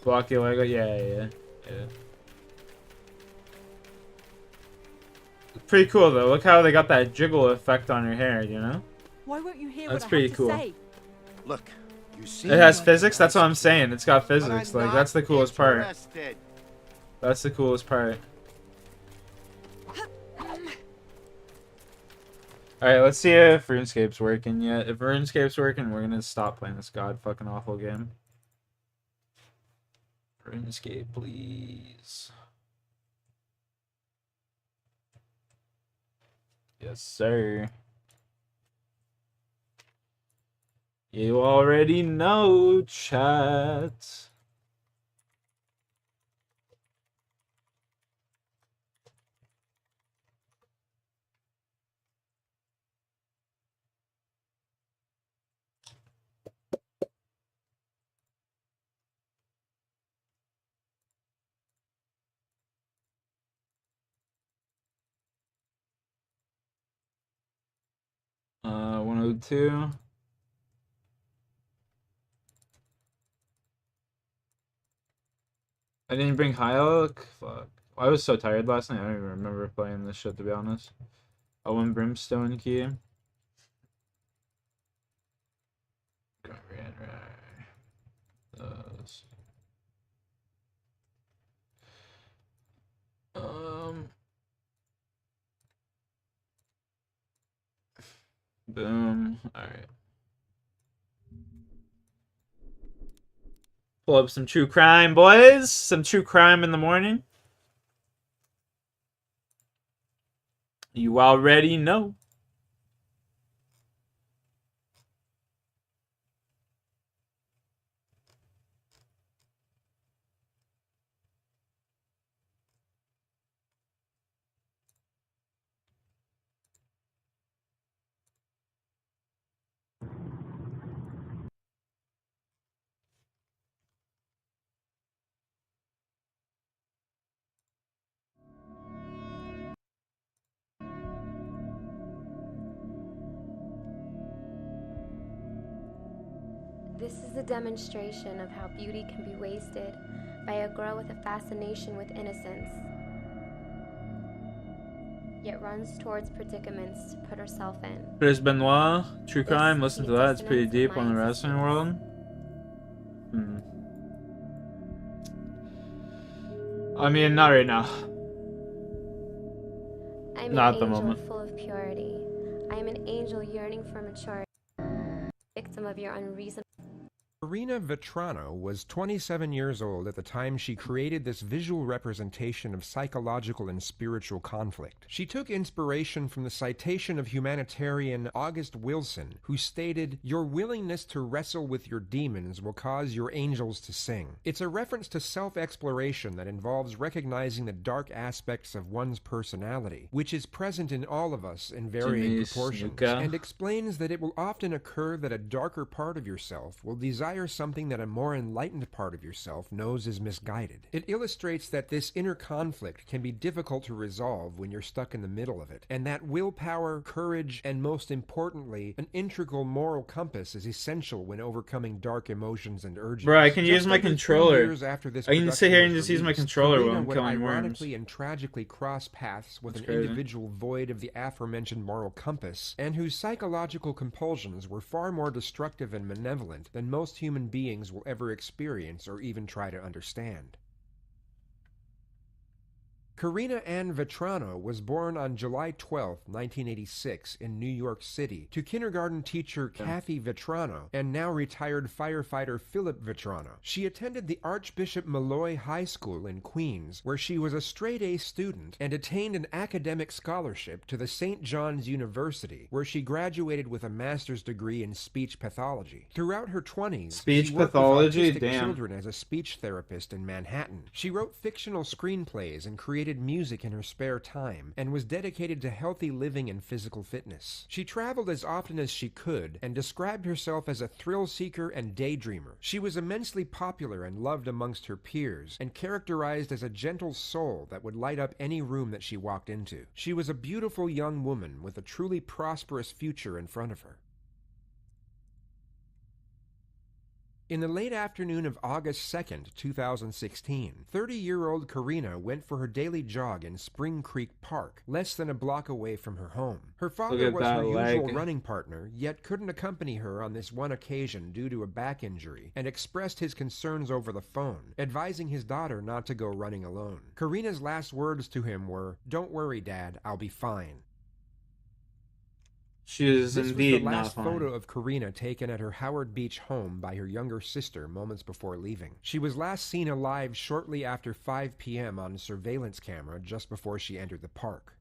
[SPEAKER 2] Blocky Lego? Yeah, yeah, yeah. Pretty cool though. Look how they got that jiggle effect on your hair, you know?
[SPEAKER 7] Why won't you hear
[SPEAKER 2] That's
[SPEAKER 7] what
[SPEAKER 2] pretty
[SPEAKER 7] I have
[SPEAKER 2] cool.
[SPEAKER 7] to say?
[SPEAKER 8] Look, you see.
[SPEAKER 2] It has physics? That's what I'm saying. It's got physics. Like, that's the coolest part.
[SPEAKER 8] Interested.
[SPEAKER 2] That's the coolest part. Alright, let's see if RuneScape's working yet. If RuneScape's working, we're gonna stop playing this god fucking awful game. RuneScape, please. Yes, sir. You already know, chat. Uh, 102. I didn't bring Hyok? Fuck. I was so tired last night, I don't even remember playing this shit, to be honest. Owen Brimstone key. Boom. Alright. Pull up some true crime, boys. Some true crime in the morning. You already know.
[SPEAKER 17] This is a demonstration of how beauty can be wasted by a girl with a fascination with innocence, yet runs towards predicaments to put herself in.
[SPEAKER 2] Chris Benoit, true crime.
[SPEAKER 17] This
[SPEAKER 2] Listen
[SPEAKER 17] is
[SPEAKER 2] to
[SPEAKER 17] the
[SPEAKER 2] that. It's pretty
[SPEAKER 17] dissonance of
[SPEAKER 2] deep
[SPEAKER 17] my
[SPEAKER 2] on the wrestling world. I mean, not right now.
[SPEAKER 17] I'm
[SPEAKER 2] Not
[SPEAKER 17] an
[SPEAKER 2] at the
[SPEAKER 17] angel
[SPEAKER 2] moment.
[SPEAKER 17] full of purity. I am an angel yearning for maturity. Victim of your unreasonable.
[SPEAKER 18] Marina Vetrano was 27 years old at the time she created this visual representation of psychological and spiritual conflict. She took inspiration from the citation of humanitarian August Wilson, who stated, "Your willingness to wrestle with your demons will cause your angels to sing." It's a reference to self-exploration that involves recognizing the dark aspects of one's personality, which is present in all of us in varying
[SPEAKER 2] Jimmy
[SPEAKER 18] proportions,
[SPEAKER 2] Snuka.
[SPEAKER 18] and explains that it will often occur that a darker part of yourself will desire something that a more enlightened part of yourself knows is misguided. It illustrates that this inner conflict can be difficult to resolve when you're stuck in the middle of it, and that willpower, courage, and most importantly, an integral moral compass is essential when overcoming dark emotions and urges.
[SPEAKER 2] Bro, I can use my
[SPEAKER 18] under 3
[SPEAKER 2] controller.
[SPEAKER 18] years after this
[SPEAKER 2] I can sit
[SPEAKER 18] production
[SPEAKER 2] here
[SPEAKER 18] was
[SPEAKER 2] and just use my
[SPEAKER 18] released,
[SPEAKER 2] controller while
[SPEAKER 18] Karina
[SPEAKER 2] I'm
[SPEAKER 18] would
[SPEAKER 2] killing
[SPEAKER 18] ironically
[SPEAKER 2] worms.
[SPEAKER 18] and tragically cross paths with
[SPEAKER 2] That's
[SPEAKER 18] an
[SPEAKER 2] crazy.
[SPEAKER 18] individual void of the aforementioned moral compass, and whose psychological compulsions were far more destructive and malevolent than most human beings will ever experience or even try to understand. Karina Ann Vetrano was born on July 12, 1986 in New York City to kindergarten teacher Kathy Vetrano and now retired firefighter Philip Vetrano. She attended the Archbishop Malloy High School in Queens, where she was a straight-A student and attained an academic scholarship to the St. John's University, where she graduated with a master's degree in speech pathology. Throughout her 20s,
[SPEAKER 2] Speech
[SPEAKER 18] she worked
[SPEAKER 2] pathology?
[SPEAKER 18] with autistic
[SPEAKER 2] Damn.
[SPEAKER 18] children as a speech therapist in Manhattan. She wrote fictional screenplays and created music in her spare time, and was dedicated to healthy living and physical fitness. She traveled as often as she could, and described herself as a thrill-seeker and daydreamer. She was immensely popular and loved amongst her peers, and characterized as a gentle soul that would light up any room that she walked into. She was a beautiful young woman with a truly prosperous future in front of her. In the late afternoon of August 2nd, 2016, 30-year-old Karina went for her daily jog in Spring Creek Park, less than a block away from her home. Her father was her usual running partner, yet couldn't accompany her on this one occasion due to a back injury, and expressed his concerns over the phone, advising his daughter not to go running alone. Karina's last words to him were, "Don't worry, Dad, I'll be fine."
[SPEAKER 2] She is
[SPEAKER 18] This
[SPEAKER 2] indeed
[SPEAKER 18] was the
[SPEAKER 2] not
[SPEAKER 18] last
[SPEAKER 2] fine.
[SPEAKER 18] photo of Karina taken at her Howard Beach home by her younger sister moments before leaving. She was last seen alive shortly after 5 p.m. on surveillance camera just before she entered the park.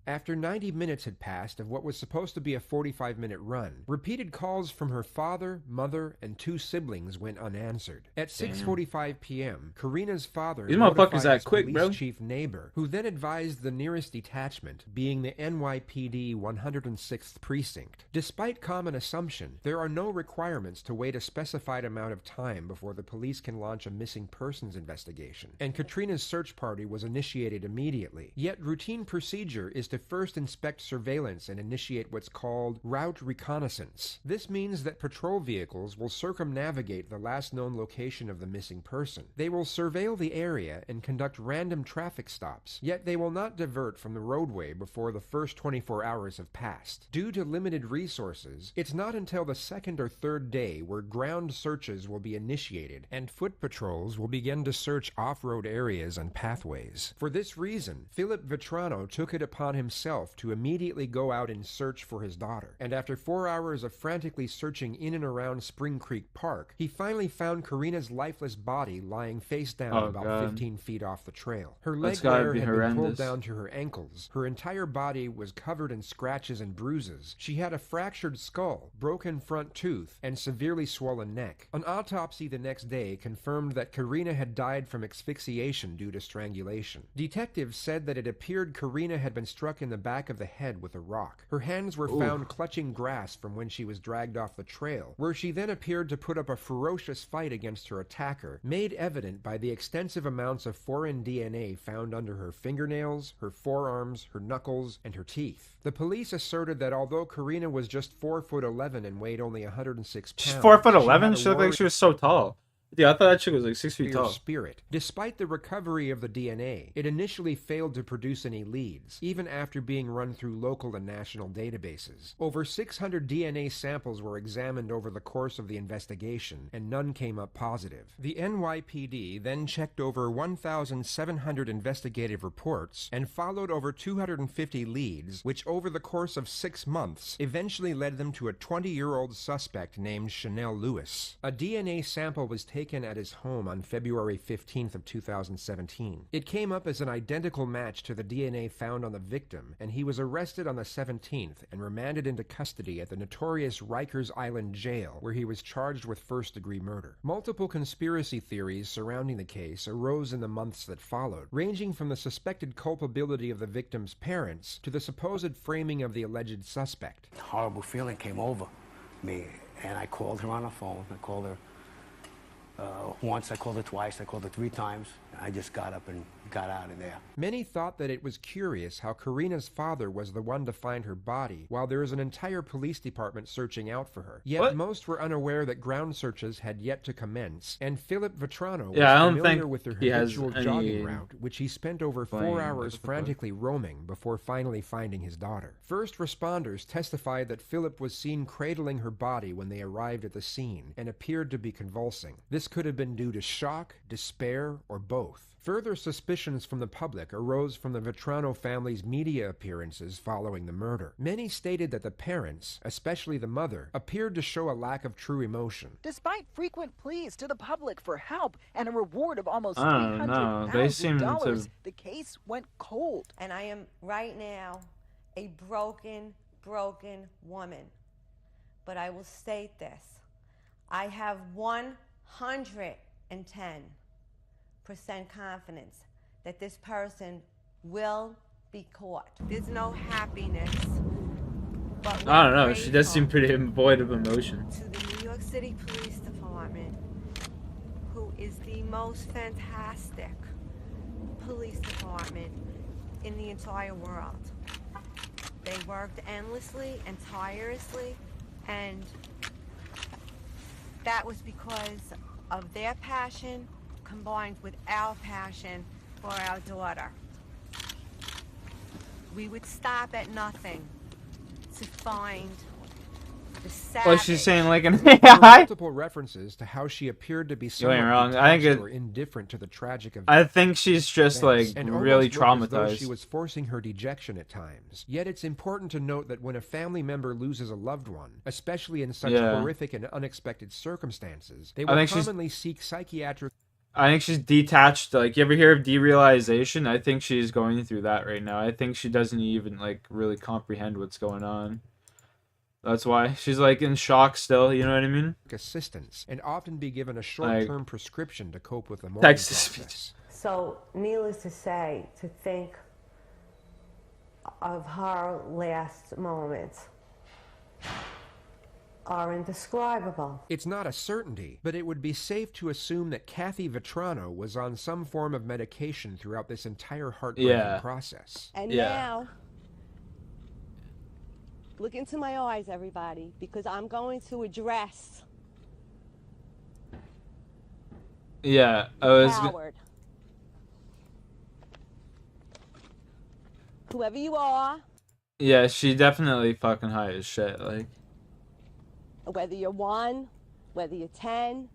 [SPEAKER 18] After 90 minutes had passed of what was supposed to be a 45-minute run, repeated calls from her father, mother, and 2 siblings went unanswered. At 6:45 p.m., Karina's father
[SPEAKER 2] These
[SPEAKER 18] notified
[SPEAKER 2] motherfuckers act
[SPEAKER 18] his
[SPEAKER 2] quick,
[SPEAKER 18] police
[SPEAKER 2] bro.
[SPEAKER 18] chief neighbor, who then advised the nearest detachment, being the NYPD 106th Precinct. Despite common assumption, there are no requirements to wait a specified amount of time before the police can launch a missing persons investigation, and Katrina's search party was initiated immediately. Yet routine procedure is to first inspect surveillance and initiate what's called route reconnaissance. This means that patrol vehicles will circumnavigate the last known location of the missing person. They will surveil the area and conduct random traffic stops, yet they will not divert from the roadway before the first 24 hours have passed. Due to limited resources, it's not until the 2nd or 3rd day where ground searches will be initiated and foot patrols will begin to search off-road areas and pathways. For this reason, Philip Vetrano took it upon himself to immediately go out in search for his daughter, and after 4 hours of frantically searching in and around Spring Creek Park, he finally found Karina's lifeless body lying face down about 15 feet off the trail. Her leg wear had been pulled down to her ankles, her entire body was covered in scratches and bruises, she had a fractured skull, broken front tooth, and severely swollen neck. An autopsy the next day confirmed that Karina had died from asphyxiation due to strangulation. Detectives said that it appeared Karina had been struck in the back of the head with a rock. Her hands were found clutching grass from when she was dragged off the trail, where she then appeared to put up a ferocious fight against her attacker, made evident by the extensive amounts of foreign DNA found under her fingernails, her forearms, her knuckles, and her teeth. The police asserted that although Karina was just 4'11" and weighed only 106 pounds,
[SPEAKER 2] She's 4'11"? She looked like she was so tall. Yeah, I thought that chick was like 6 feet tall.
[SPEAKER 18] Spirit. Despite the recovery of the DNA, it initially failed to produce any leads, even after being run through local and national databases. Over 600 DNA samples were examined over the course of the investigation, and none came up positive. The NYPD then checked over 1,700 investigative reports and followed over 250 leads, which over the course of 6 months eventually led them to a 20-year-old suspect named Chanel Lewis. A DNA sample was taken at his home on February 15th of 2017. It came up as an identical match to the DNA found on the victim, and he was arrested on the 17th and remanded into custody at the notorious Rikers Island jail, where he was charged with first-degree murder. Multiple conspiracy theories surrounding the case arose in the months that followed, ranging from the suspected culpability of the victim's parents to the supposed framing of the alleged suspect.
[SPEAKER 19] A horrible feeling came over me, and I called her on the phone. I called her once, I called her twice, I called her 3 times. I just got up and got out of there.
[SPEAKER 18] Many thought that it was curious how Karina's father was the one to find her body, while there is an entire police department searching out for her. Yet most were unaware that ground searches had yet to commence, and Philip Vetrano was familiar with their habitual jogging route, which he spent over 4 hours frantically roaming before finally finding his daughter. First responders testified that Philip was seen cradling her body when they arrived at the scene, and appeared to be convulsing. This could have been been due to shock, despair, or both. Further suspicions from the public arose from the Vetrano family's media appearances following the murder. Many stated that the parents, especially the mother, appeared to show a lack of true emotion.
[SPEAKER 20] Despite frequent pleas to the public for help and a reward of almost
[SPEAKER 2] I don't know. They seem
[SPEAKER 20] $300,000,
[SPEAKER 2] to...
[SPEAKER 20] the case went cold.
[SPEAKER 21] And I am right now a broken woman. But I will state this. I have 110% confidence that this person will be caught. There's no happiness. But
[SPEAKER 2] I don't know. She does seem pretty void of emotion.
[SPEAKER 21] To the New York City Police Department, who is the most fantastic police department in the entire world. They worked endlessly and tirelessly, and that was because of their passion combined with our passion for our daughter. We would stop at nothing to find the savage.
[SPEAKER 2] Well, she's saying like an
[SPEAKER 18] There were
[SPEAKER 2] AI?
[SPEAKER 18] multiple references to how she appeared to be
[SPEAKER 2] You ain't
[SPEAKER 18] somewhat
[SPEAKER 2] wrong. I think
[SPEAKER 18] detached
[SPEAKER 2] it-
[SPEAKER 18] or indifferent to the tragic events.
[SPEAKER 2] I think she's just like
[SPEAKER 18] And almost
[SPEAKER 2] really
[SPEAKER 18] looked as though
[SPEAKER 2] traumatized.
[SPEAKER 18] she was forcing her dejection at times. Yet it's important to note that when a family member loses a loved one, especially in such
[SPEAKER 2] Yeah.
[SPEAKER 18] horrific and unexpected circumstances, they
[SPEAKER 2] I
[SPEAKER 18] will
[SPEAKER 2] think she's-
[SPEAKER 18] commonly seek psychiatric.
[SPEAKER 2] I think she's detached. Like, you ever hear of derealization? I think she's going through that right now. I think she doesn't even like really comprehend what's going on. That's why she's like in shock still. You know what I mean?
[SPEAKER 18] Assistance and often be given a short-term prescription to cope with the mourning
[SPEAKER 2] Text-to-speech.
[SPEAKER 18] process.
[SPEAKER 21] So, needless to say, to think of her last moments are indescribable.
[SPEAKER 18] It's not a certainty, but it would be safe to assume that Kathy Vetrano was on some form of medication throughout this entire heartbreaking process.
[SPEAKER 21] And now, look into my eyes, everybody, because I'm going to address
[SPEAKER 2] Yeah, I was.
[SPEAKER 21] Howard. Whoever you are,
[SPEAKER 2] Yeah, she definitely fucking high as shit. Like,
[SPEAKER 21] whether you're 1, whether you're 10,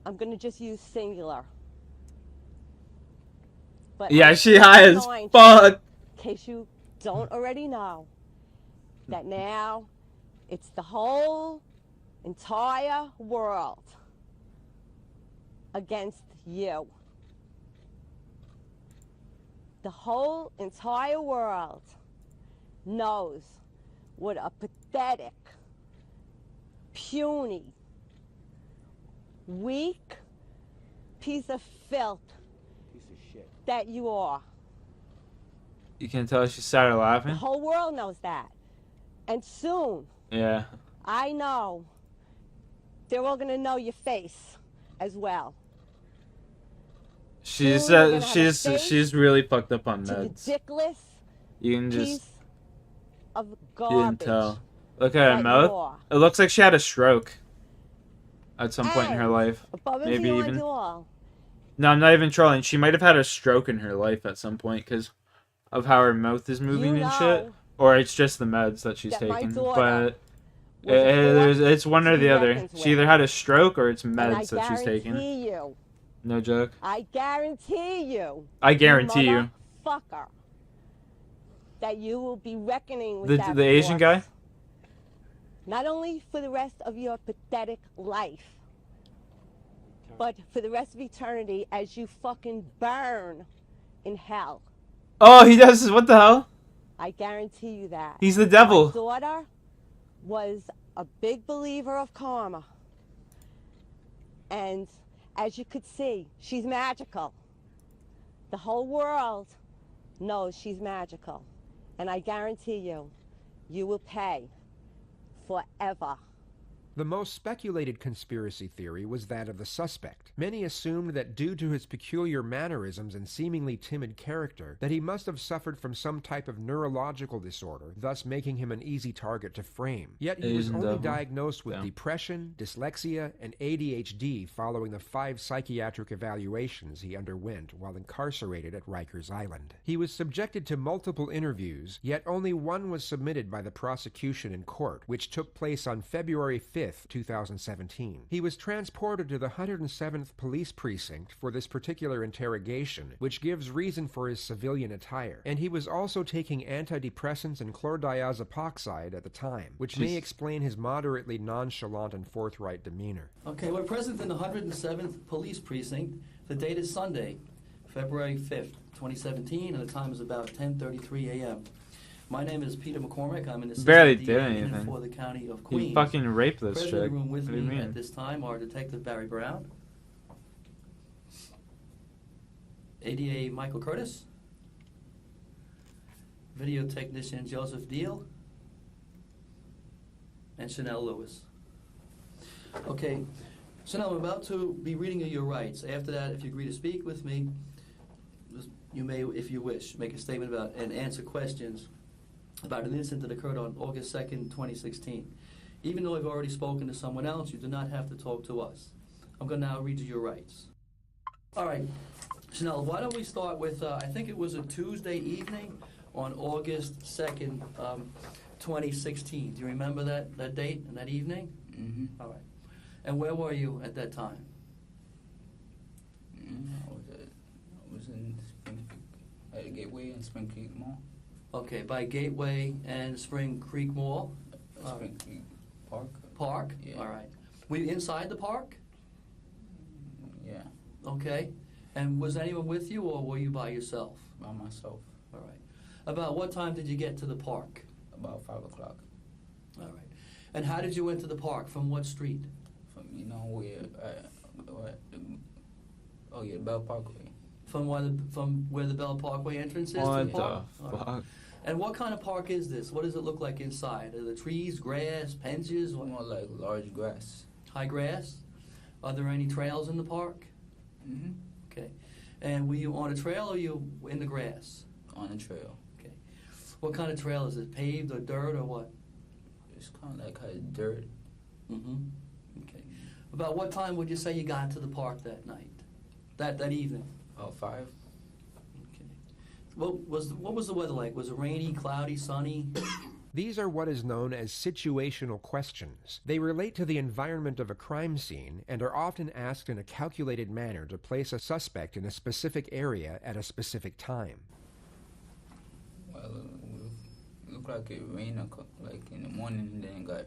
[SPEAKER 21] I'm going to just use singular. But
[SPEAKER 2] yeah,
[SPEAKER 21] I'm
[SPEAKER 2] she high as
[SPEAKER 21] going to-
[SPEAKER 2] fuck.
[SPEAKER 21] In case you don't already know, that now it's the whole entire world against you. The whole entire world knows what a pathetic, puny, weak piece of filth that you are.
[SPEAKER 2] You can tell she started
[SPEAKER 21] The
[SPEAKER 2] laughing.
[SPEAKER 21] whole world knows that. And soon,
[SPEAKER 2] Yeah.
[SPEAKER 21] I know, they're all gonna know your face as well.
[SPEAKER 2] She's
[SPEAKER 21] Soon you're gonna have a face
[SPEAKER 2] she's really fucked up on
[SPEAKER 21] to the
[SPEAKER 2] meds.
[SPEAKER 21] dickless
[SPEAKER 2] You can just
[SPEAKER 21] piece of
[SPEAKER 2] you can
[SPEAKER 21] garbage.
[SPEAKER 2] tell. Look at
[SPEAKER 21] that
[SPEAKER 2] her
[SPEAKER 21] you
[SPEAKER 2] mouth.
[SPEAKER 21] are.
[SPEAKER 2] It looks like she had a stroke at some point in her
[SPEAKER 21] And
[SPEAKER 2] life.
[SPEAKER 21] above and
[SPEAKER 2] Maybe
[SPEAKER 21] beyond
[SPEAKER 2] even.
[SPEAKER 21] all,
[SPEAKER 2] No, I'm not even trolling. She might have had a stroke in her life at some point because of how her mouth is moving
[SPEAKER 21] You
[SPEAKER 2] and shit.
[SPEAKER 21] know
[SPEAKER 2] Or it's just the meds that she's
[SPEAKER 21] that my
[SPEAKER 2] taking.
[SPEAKER 21] daughter
[SPEAKER 2] But
[SPEAKER 21] was a force
[SPEAKER 2] it's one
[SPEAKER 21] to
[SPEAKER 2] or
[SPEAKER 21] be
[SPEAKER 2] the other.
[SPEAKER 21] reckoned
[SPEAKER 2] She either
[SPEAKER 21] with.
[SPEAKER 2] had a stroke or it's
[SPEAKER 21] and I
[SPEAKER 2] meds that she's taking.
[SPEAKER 21] guarantee you,
[SPEAKER 2] No joke.
[SPEAKER 21] I guarantee you,
[SPEAKER 2] I guarantee you.
[SPEAKER 21] motherfucker, that you will be reckoning with
[SPEAKER 2] The
[SPEAKER 21] that
[SPEAKER 2] the Asian
[SPEAKER 21] force.
[SPEAKER 2] guy?
[SPEAKER 21] Not only for the rest of your pathetic life, but for the rest of eternity as you fucking burn in hell.
[SPEAKER 2] Oh, he does. What the hell?
[SPEAKER 21] I guarantee you that.
[SPEAKER 2] He's the devil.
[SPEAKER 21] My daughter was a big believer of karma. And as you could see, she's magical. The whole world knows she's magical. And I guarantee you, you will pay forever.
[SPEAKER 18] The most speculated conspiracy theory was that of the suspect. Many assumed that due to his peculiar mannerisms and seemingly timid character, that he must have suffered from some type of neurological disorder, thus making him an easy target to frame. Yet he was
[SPEAKER 2] Asian
[SPEAKER 18] only
[SPEAKER 2] devil.
[SPEAKER 18] diagnosed with depression, dyslexia, and ADHD following the 5 psychiatric evaluations he underwent while incarcerated at Rikers Island. He was subjected to multiple interviews, yet only one was submitted by the prosecution in court, which took place on February 5th, 5th, 2017. He was transported to the 107th Police Precinct for this particular interrogation, which gives reason for his civilian attire. And he was also taking antidepressants and chlordiazepoxide at the time, which may explain his moderately nonchalant and forthright demeanor.
[SPEAKER 1] Okay, we're present in the 107th Police Precinct. The date is Sunday, February 5th, 2017, and the time is about 10:33 a.m. My name is Peter McCormick. I'm an assistant
[SPEAKER 2] Barely
[SPEAKER 1] DA
[SPEAKER 2] did
[SPEAKER 1] in and
[SPEAKER 2] anything.
[SPEAKER 1] for the County of Queens.
[SPEAKER 2] He fucking raped this
[SPEAKER 1] Present
[SPEAKER 2] chick.
[SPEAKER 1] in the room with
[SPEAKER 2] What do you
[SPEAKER 1] me
[SPEAKER 2] mean?
[SPEAKER 1] at this time are Detective Barry Brown, ADA Michael Curtis, Video Technician Joseph Deal, and Chanel Lewis. Okay, Chanel, I'm about to be reading you your rights. After that, if you agree to speak with me, you may, if you wish, make a statement about and answer questions about an incident that occurred on August 2nd, 2016. Even though I've already spoken to someone else, you do not have to talk to us. I'm going to now read you your rights. All right, Chanel, why don't we start with, I think it was a Tuesday evening on August 2nd, 2016. Do you remember that date and that evening?
[SPEAKER 22] Mm-hmm.
[SPEAKER 1] All right. And where were you at that time?
[SPEAKER 22] I was in Spring Creek, at the Gateway and Spring Creek Mall.
[SPEAKER 1] Okay, by Gateway and Spring Creek Mall?
[SPEAKER 22] Spring Creek Park.
[SPEAKER 1] Park?
[SPEAKER 22] Yeah.
[SPEAKER 1] All right. Were you inside the park?
[SPEAKER 22] Yeah,
[SPEAKER 1] Okay. And was anyone with you, or were you by yourself?
[SPEAKER 22] by myself.
[SPEAKER 1] All right. About what time did you get to the park?
[SPEAKER 22] About 5 o'clock.
[SPEAKER 1] All right. And how did you enter the park? From what street?
[SPEAKER 22] From, where, the Bell Parkway.
[SPEAKER 1] From where the Bell Parkway entrance is to
[SPEAKER 2] What
[SPEAKER 1] the park?
[SPEAKER 2] the
[SPEAKER 1] All right.
[SPEAKER 2] fuck?
[SPEAKER 1] And what kind of park is this? What does it look like inside? Are the trees, grass, benches? What?
[SPEAKER 22] More like large grass.
[SPEAKER 1] High grass? Are there any trails in the park?
[SPEAKER 22] Mm-hmm.
[SPEAKER 1] Okay. And were you on a trail or you in the grass?
[SPEAKER 22] On a trail.
[SPEAKER 1] Okay. What kind of trail is it? Paved or dirt or what?
[SPEAKER 22] It's kind of like dirt.
[SPEAKER 1] Mm-hmm. Okay. About what time would you say you got to the park that night? That evening?
[SPEAKER 22] About 5.
[SPEAKER 1] Okay. What was the weather like? Was it rainy, cloudy, sunny?
[SPEAKER 18] These are what is known as situational questions. They relate to the environment of a crime scene and are often asked in a calculated manner to place a suspect in a specific area at a specific time.
[SPEAKER 22] Well, it looked like it rained like in the morning and then got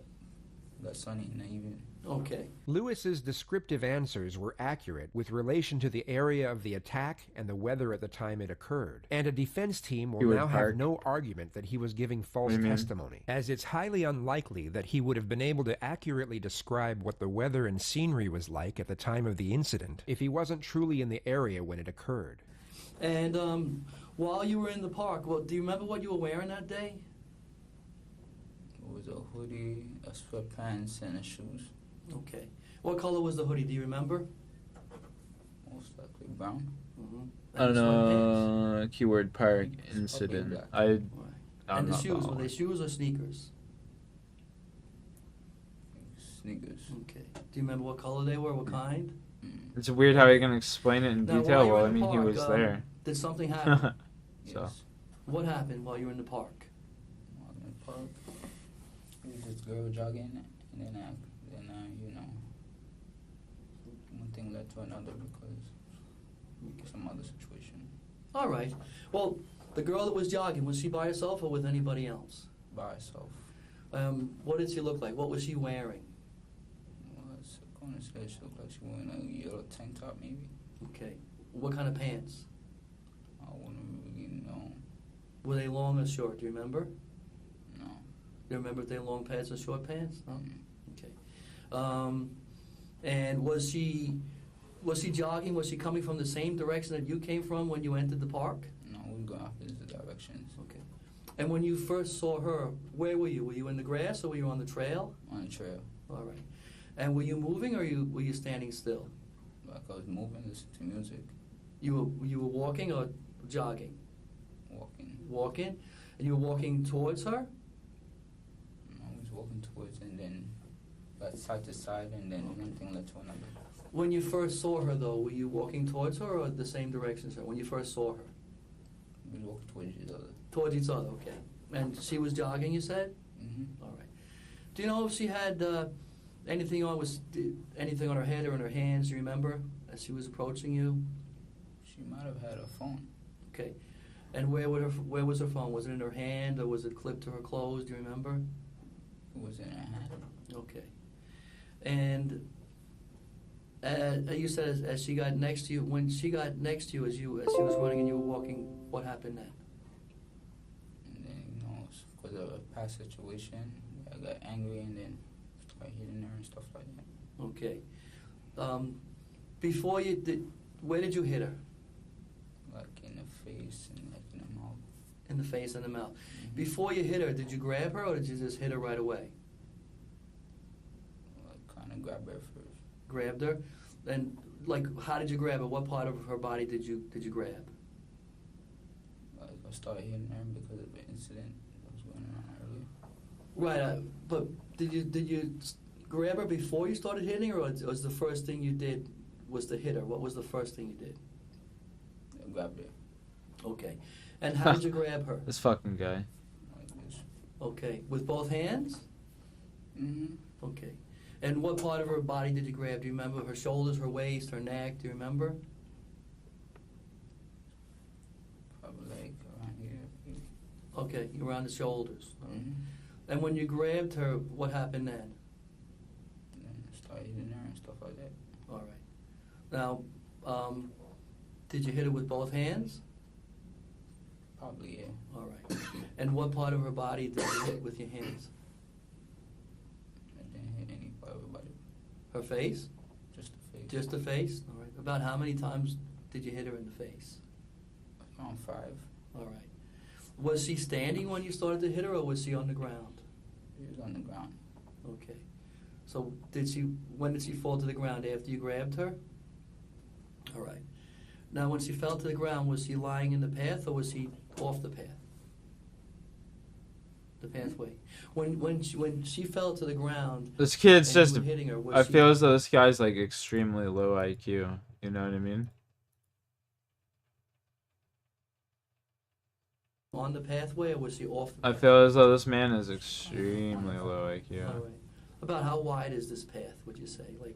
[SPEAKER 22] sunny in the evening.
[SPEAKER 1] Okay.
[SPEAKER 18] Lewis's descriptive answers were accurate with relation to the area of the attack and the weather at the time it occurred, and a defense team will
[SPEAKER 2] Keyword
[SPEAKER 18] now
[SPEAKER 2] park.
[SPEAKER 18] have no argument that he was giving false
[SPEAKER 2] What do you mean?
[SPEAKER 18] testimony, as it's highly unlikely that he would have been able to accurately describe what the weather and scenery was like at the time of the incident if he wasn't truly in the area when it occurred.
[SPEAKER 1] And while you were in the park, do you remember what you were wearing that day?
[SPEAKER 22] It was a hoodie, a sweatpants, and a shoes.
[SPEAKER 1] Okay. What color was the hoodie? Do you remember?
[SPEAKER 22] Most likely brown.
[SPEAKER 1] Mm-hmm.
[SPEAKER 2] I don't know. Keyword park incident.
[SPEAKER 22] Okay,
[SPEAKER 2] I'm
[SPEAKER 1] And the
[SPEAKER 2] not
[SPEAKER 1] shoes, were
[SPEAKER 2] following.
[SPEAKER 1] they shoes or sneakers?
[SPEAKER 22] Sneakers.
[SPEAKER 1] Okay. Do you remember what color they were? What kind?
[SPEAKER 2] It's weird how you can explain it in
[SPEAKER 1] Now,
[SPEAKER 2] detail.
[SPEAKER 1] while you were
[SPEAKER 2] Well, I
[SPEAKER 1] in the
[SPEAKER 2] mean, he
[SPEAKER 1] park,
[SPEAKER 2] was there.
[SPEAKER 1] Did something happen?
[SPEAKER 2] So.
[SPEAKER 22] Yes.
[SPEAKER 1] What happened while you were in the park?
[SPEAKER 22] While in the park, there was this girl jogging, and then one thing led to another because some other situation.
[SPEAKER 1] All right. Well, the girl that was jogging, was she by herself or with anybody else?
[SPEAKER 22] By herself.
[SPEAKER 1] What did she look like? What was she wearing?
[SPEAKER 22] Well, I was going to say she looked like she was wearing a yellow tank top, maybe.
[SPEAKER 1] Okay. What kind of pants?
[SPEAKER 22] I wouldn't really know.
[SPEAKER 1] Were they long or short? Do you remember?
[SPEAKER 22] No.
[SPEAKER 1] You remember if they were long pants or short pants? No? Okay. And was she jogging? Was she coming from the same direction that you came from when you entered the park?
[SPEAKER 22] No, we were going opposite directions.
[SPEAKER 1] Okay. And when you first saw her, where were you? Were you in the grass or were you on the trail?
[SPEAKER 22] On the trail.
[SPEAKER 1] All right. And were you moving or were you standing still?
[SPEAKER 22] Like I was moving, listening to music.
[SPEAKER 1] You were walking or jogging?
[SPEAKER 22] Walking.
[SPEAKER 1] Walking? And you were walking towards her?
[SPEAKER 22] I was walking towards and then got side to side and then one thing led to another.
[SPEAKER 1] When you first saw her, though, were you walking towards her or the same direction as her? When you first saw her?
[SPEAKER 22] We were walking towards each other.
[SPEAKER 1] Towards each other, okay. And she was jogging, you said?
[SPEAKER 22] Mm-hmm.
[SPEAKER 1] All right. Do you know if she had anything anything on her head or in her hands? Do you remember as she was approaching you?
[SPEAKER 22] She might have had a phone.
[SPEAKER 1] Okay. And where was her phone? Was it in her hand or was it clipped to her clothes? Do you remember?
[SPEAKER 22] It was in her hand.
[SPEAKER 1] Okay. And you said as she got next to you, when she got next to you as she was running and you were walking, what happened then?
[SPEAKER 22] And then, because of a past situation, I got angry and then started hitting her and stuff like that.
[SPEAKER 1] Okay. Before you did, where did you hit her?
[SPEAKER 22] Like in the face and like in the mouth.
[SPEAKER 1] In the face and the mouth. Before you hit her, did you grab her or did you just hit her right away?
[SPEAKER 22] Like kind of grabbed her first.
[SPEAKER 1] Grabbed her? And like, how did you grab her? What part of her body did you grab?
[SPEAKER 22] Like I started hitting her because of the incident that was going on earlier.
[SPEAKER 1] Right, but did you grab her before you started hitting her, or was the first thing you did was to hit her? What was the first thing you did?
[SPEAKER 22] I grabbed her.
[SPEAKER 1] Okay. And how did you grab her?
[SPEAKER 2] This fucking guy.
[SPEAKER 22] Like this.
[SPEAKER 1] Okay. With both hands?
[SPEAKER 22] Mm-hmm.
[SPEAKER 1] Okay. And what part of her body did you grab? Do you remember her shoulders, her waist, her neck? Do you remember?
[SPEAKER 22] Probably like around here.
[SPEAKER 1] Okay, around the shoulders.
[SPEAKER 22] Mm-hmm.
[SPEAKER 1] And when you grabbed her, what happened then?
[SPEAKER 22] And then I started hitting her and stuff like that.
[SPEAKER 1] All right. Now, did you hit her with both hands?
[SPEAKER 22] Probably, yeah.
[SPEAKER 1] All right. And what part of her body did you hit with your hands?
[SPEAKER 22] I didn't hit any part of her body.
[SPEAKER 1] Her face?
[SPEAKER 22] Just the face.
[SPEAKER 1] Just the face? All right. About how many times did you hit her in the face?
[SPEAKER 22] Around 5.
[SPEAKER 1] All right. Was she standing when you started to hit her, or was she on the ground?
[SPEAKER 22] She was on the ground.
[SPEAKER 1] Okay. So when did she fall to the ground? After you grabbed her? All right. Now, when she fell to the ground, was she lying in the path, or was she off the path? The pathway. When she fell to the ground,
[SPEAKER 2] This kid's
[SPEAKER 1] and you
[SPEAKER 2] just.
[SPEAKER 1] were hitting her, was
[SPEAKER 2] I
[SPEAKER 1] she
[SPEAKER 2] feel as though this guy's like extremely low IQ. You know what I mean?
[SPEAKER 1] on the pathway, or was she off the
[SPEAKER 2] I
[SPEAKER 1] pathway?
[SPEAKER 2] feel as though this man is extremely low IQ.
[SPEAKER 1] All right. About how wide is this path, would you say? Like,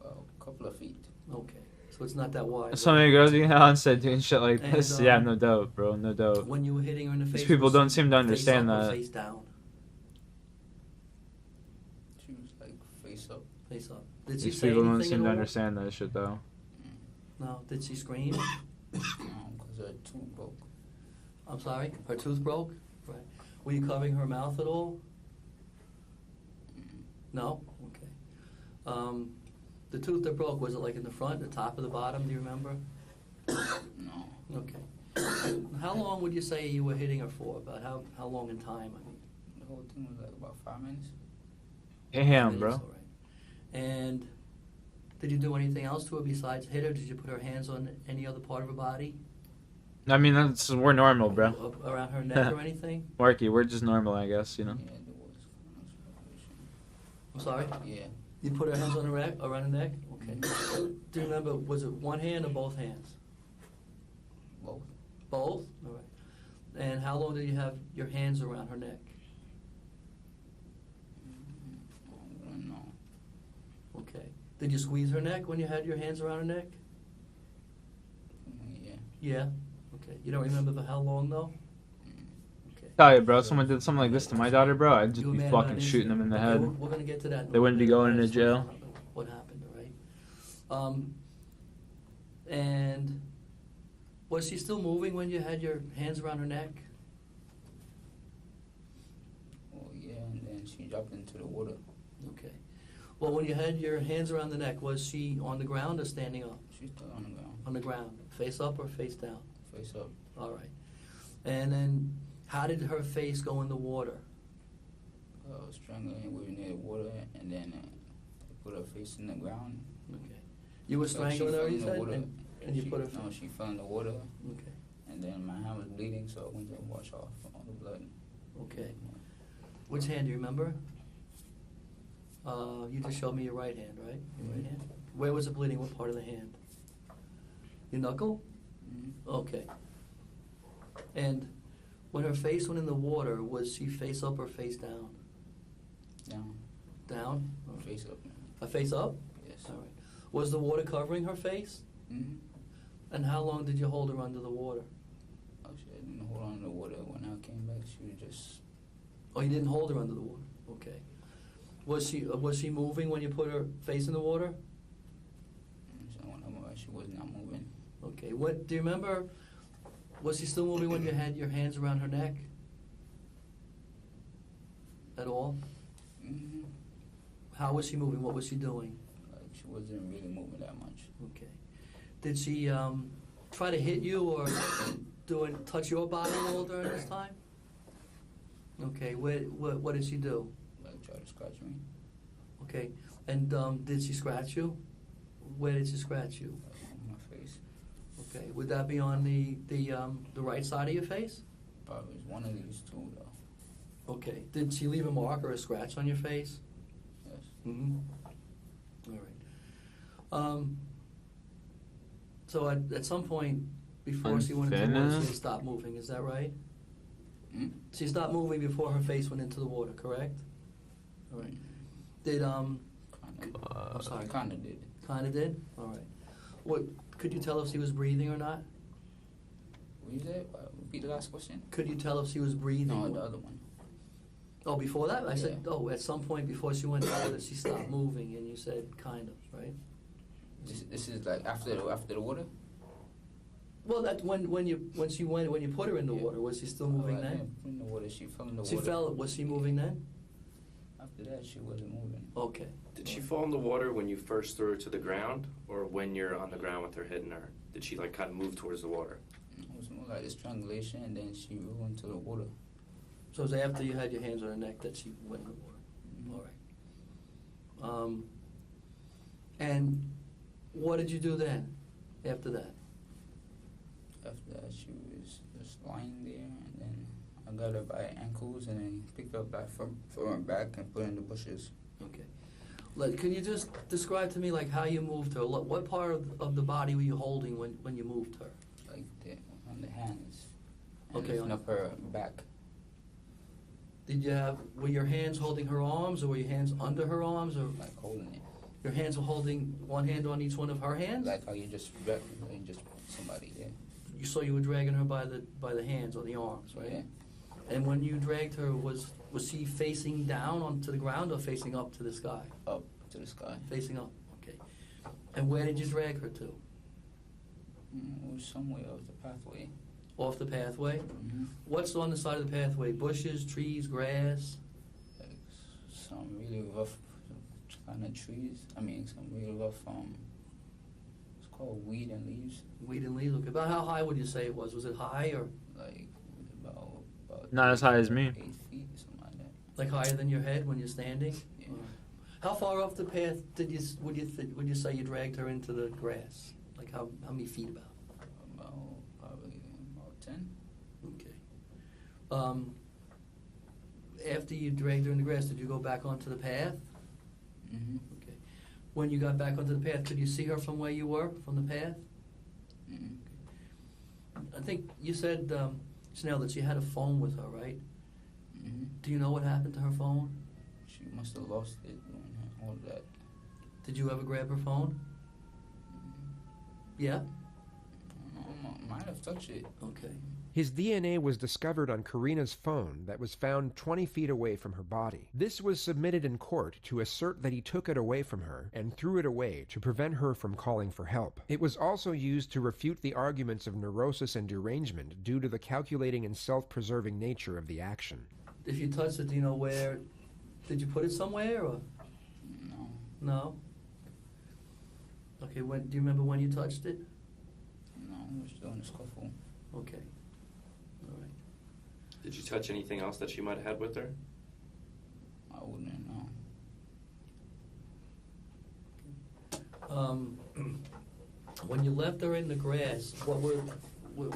[SPEAKER 22] a couple of feet.
[SPEAKER 1] okay. So it's not that wide.
[SPEAKER 2] So many girls you get on set doing shit like
[SPEAKER 1] And,
[SPEAKER 2] this. Yeah, no doubt, bro. No doubt.
[SPEAKER 1] When you were hitting her in the face,
[SPEAKER 2] These people
[SPEAKER 1] was
[SPEAKER 2] don't
[SPEAKER 1] she
[SPEAKER 2] seem to
[SPEAKER 1] face
[SPEAKER 2] understand
[SPEAKER 1] up or
[SPEAKER 2] that.
[SPEAKER 1] Face down.
[SPEAKER 22] She was like face up.
[SPEAKER 1] Face up. Did she
[SPEAKER 2] These
[SPEAKER 1] say
[SPEAKER 2] people don't
[SPEAKER 1] anything
[SPEAKER 2] seem
[SPEAKER 1] at
[SPEAKER 2] to
[SPEAKER 1] all?
[SPEAKER 2] understand that shit though.
[SPEAKER 1] No. Did she scream?
[SPEAKER 22] No, because her tooth broke.
[SPEAKER 1] I'm sorry? Her tooth broke? Right. Were you covering her mouth at all? No? Okay. The tooth that broke, was it like in the front, the top, or the bottom? Do you remember?
[SPEAKER 22] No.
[SPEAKER 1] Okay. How long would you say you were hitting her for? About how long in time? I mean,
[SPEAKER 22] The whole thing was like about 5 minutes.
[SPEAKER 2] Damn, bro.
[SPEAKER 1] all right. And did you do anything else to her besides hit her? Did you put her hands on any other part of her body?
[SPEAKER 2] I mean, we're normal, bro.
[SPEAKER 1] Around her neck or anything?
[SPEAKER 2] Marky, we're just normal, I guess, you know.
[SPEAKER 22] Yeah, there was kind of
[SPEAKER 1] I'm sorry?
[SPEAKER 22] Yeah.
[SPEAKER 1] You put her hands on her neck, around her neck? Okay. Do you remember, was it one hand or both hands?
[SPEAKER 22] Both.
[SPEAKER 1] Both? All right. And how long did you have your hands around her neck?
[SPEAKER 22] I don't know.
[SPEAKER 1] Okay. Did you squeeze her neck when you had your hands around her neck?
[SPEAKER 22] Yeah.
[SPEAKER 1] Yeah? Okay. You don't remember for how long, though?
[SPEAKER 2] Tell you, bro, if someone did something like this to my daughter, bro, I'd just
[SPEAKER 1] You were
[SPEAKER 2] be
[SPEAKER 1] mad
[SPEAKER 2] fucking
[SPEAKER 1] about
[SPEAKER 2] shooting them in the
[SPEAKER 1] Okay,
[SPEAKER 2] head.
[SPEAKER 1] We're going to get to that. in a
[SPEAKER 2] They wouldn't be
[SPEAKER 1] little bit.
[SPEAKER 2] going
[SPEAKER 1] I
[SPEAKER 2] to
[SPEAKER 1] just wanna
[SPEAKER 2] jail.
[SPEAKER 1] find out what happened, all right? And was she still moving when you had your hands around her neck?
[SPEAKER 22] Oh, yeah, and then she dropped into the water.
[SPEAKER 1] Okay. Well, when you had your hands around the neck, was she on the ground or standing up?
[SPEAKER 22] She's still on the ground.
[SPEAKER 1] On the ground. Face up or face down?
[SPEAKER 22] Face up.
[SPEAKER 1] All right. And then how did her face go in the water?
[SPEAKER 22] I was strangling with near the water, and then I put her face in the ground.
[SPEAKER 1] Okay. You were
[SPEAKER 22] So
[SPEAKER 1] strangling
[SPEAKER 22] she
[SPEAKER 1] her,
[SPEAKER 22] fell
[SPEAKER 1] you
[SPEAKER 22] in the
[SPEAKER 1] said?
[SPEAKER 22] water.
[SPEAKER 1] And you put her...
[SPEAKER 22] No, she fell in the water.
[SPEAKER 1] Okay.
[SPEAKER 22] And then my hand was bleeding, so I went to wash off all the blood.
[SPEAKER 1] Okay. Which hand do you remember? You just showed me your right hand, right? Your right hand. Where was it bleeding? What part of the hand? Your knuckle? Okay. And when her face went in the water, was she face up or face down?
[SPEAKER 22] Down.
[SPEAKER 1] Down?
[SPEAKER 22] Face up.
[SPEAKER 1] A face up?
[SPEAKER 22] Yes.
[SPEAKER 1] All right. Was the water covering her face?
[SPEAKER 22] Mm-hmm.
[SPEAKER 1] And how long did you hold her under the water?
[SPEAKER 22] Actually, I didn't hold on to the water. When I came back, she was just...
[SPEAKER 1] Oh, you didn't hold her under the water? Okay. Was she moving when you put her face in the water?
[SPEAKER 22] She was not moving.
[SPEAKER 1] Okay. What do you remember? Was she still moving when you had your hands around her neck? At all?
[SPEAKER 22] Mm-hmm.
[SPEAKER 1] How was she moving? What was she doing?
[SPEAKER 22] Like, she wasn't really moving that much.
[SPEAKER 1] Okay. Did she try to hit you or touch your body all during this time? Okay. What did she do?
[SPEAKER 22] Like, try to scratch me.
[SPEAKER 1] Okay. And did she scratch you? Where did she scratch you?
[SPEAKER 22] On my face.
[SPEAKER 1] Okay. Would that be on the right side of your face?
[SPEAKER 22] Probably one of these two, though.
[SPEAKER 1] Okay. Did she leave a mark or a scratch on your face?
[SPEAKER 22] Yes.
[SPEAKER 1] Mm-hmm. All right. So at some point before she went into the water, she stopped moving. Is that right?
[SPEAKER 22] Mm?
[SPEAKER 1] She stopped moving before her face went into the water. Correct. All right. Did I'm sorry.
[SPEAKER 22] Kinda did.
[SPEAKER 1] Kinda did. All right. What could you tell if she was breathing or not?
[SPEAKER 22] What you said? Repeat the last question.
[SPEAKER 1] Could you tell if she was breathing?
[SPEAKER 22] No, the other one.
[SPEAKER 1] Oh, before that? I said,
[SPEAKER 22] Yeah.
[SPEAKER 1] oh, at some point before she went into the water, she stopped moving, and you said kind of, right?
[SPEAKER 22] This is like after the water.
[SPEAKER 1] Well, that when you put her in the water, was she still moving then?
[SPEAKER 22] In the water, she fell in the
[SPEAKER 1] She
[SPEAKER 22] water.
[SPEAKER 1] fell. Was she moving then?
[SPEAKER 22] After that, she wasn't moving.
[SPEAKER 1] Okay.
[SPEAKER 6] Did she fall in the water when you first threw her to the ground, or when you're on the ground with her hitting her? Did she like kind of move towards the water?
[SPEAKER 22] It was more like a strangulation, and then she rolled into the water.
[SPEAKER 1] So it was after you had your hands on her neck that she went in the water.
[SPEAKER 22] Mm-hmm.
[SPEAKER 1] All right. And what did you do then? After that?
[SPEAKER 22] After that, she was just lying there, and then I got her by her ankles, and then picked her up from her back and put her in the bushes.
[SPEAKER 1] Okay. Can you just describe to me like how you moved her? What part of the body were you holding when you moved her?
[SPEAKER 22] Like on the hands. And
[SPEAKER 1] Okay.
[SPEAKER 22] lifting up her back.
[SPEAKER 1] Were your hands holding her arms, or were your hands under her arms, or
[SPEAKER 22] like holding it?
[SPEAKER 1] Your hands were holding one hand on each one of her hands?
[SPEAKER 22] Like how you just somebody, yeah.
[SPEAKER 1] You were dragging her by the hands or the arms, right?
[SPEAKER 22] Yeah.
[SPEAKER 1] And when you dragged her, was she facing down onto the ground or facing up to the sky?
[SPEAKER 22] Up to the sky.
[SPEAKER 1] Facing up, okay. And where did you drag her to?
[SPEAKER 22] It was somewhere off the pathway.
[SPEAKER 1] Off the pathway?
[SPEAKER 22] Mm-hmm.
[SPEAKER 1] What's on the side of the pathway? Bushes, trees, grass?
[SPEAKER 22] Like some really rough kind of trees. I mean, some really rough, it's called weed and leaves.
[SPEAKER 1] Weed and leaves, okay. About how high would you say it was? Was it high or?
[SPEAKER 22] Like, about
[SPEAKER 2] Not as high as me.
[SPEAKER 22] 8 feet, something like that.
[SPEAKER 1] Like higher than your head when you're standing?
[SPEAKER 22] Yeah.
[SPEAKER 1] How far off the path would you say you dragged her into the grass? Like how many feet about?
[SPEAKER 22] Probably about 10.
[SPEAKER 1] Okay. After you dragged her in the grass, did you go back onto the path?
[SPEAKER 22] Mm-hmm.
[SPEAKER 1] Okay. When you got back onto the path, could you see her from where you were, from the path?
[SPEAKER 22] Mm-hmm.
[SPEAKER 1] I think you said, Chanel, that she had a phone with her, right?
[SPEAKER 22] Mm-hmm.
[SPEAKER 1] Do you know what happened to her phone?
[SPEAKER 22] She must have lost it doing all that.
[SPEAKER 1] Did you ever grab her phone? Yeah?
[SPEAKER 22] I might have touched it.
[SPEAKER 1] Okay.
[SPEAKER 18] His DNA was discovered on Karina's phone that was found 20 feet away from her body. This was submitted in court to assert that he took it away from her and threw it away to prevent her from calling for help. It was also used to refute the arguments of neurosis and derangement due to the calculating and self-preserving nature of the action.
[SPEAKER 1] If you touched it, do you know where? Did you put it somewhere or?
[SPEAKER 22] No.
[SPEAKER 1] No? Okay, do you remember when you touched it?
[SPEAKER 22] No, I was doing a scuffle.
[SPEAKER 1] Okay. All right.
[SPEAKER 6] Did you touch anything else that she might have had with her?
[SPEAKER 22] I wouldn't know.
[SPEAKER 1] When you left her in the grass, what were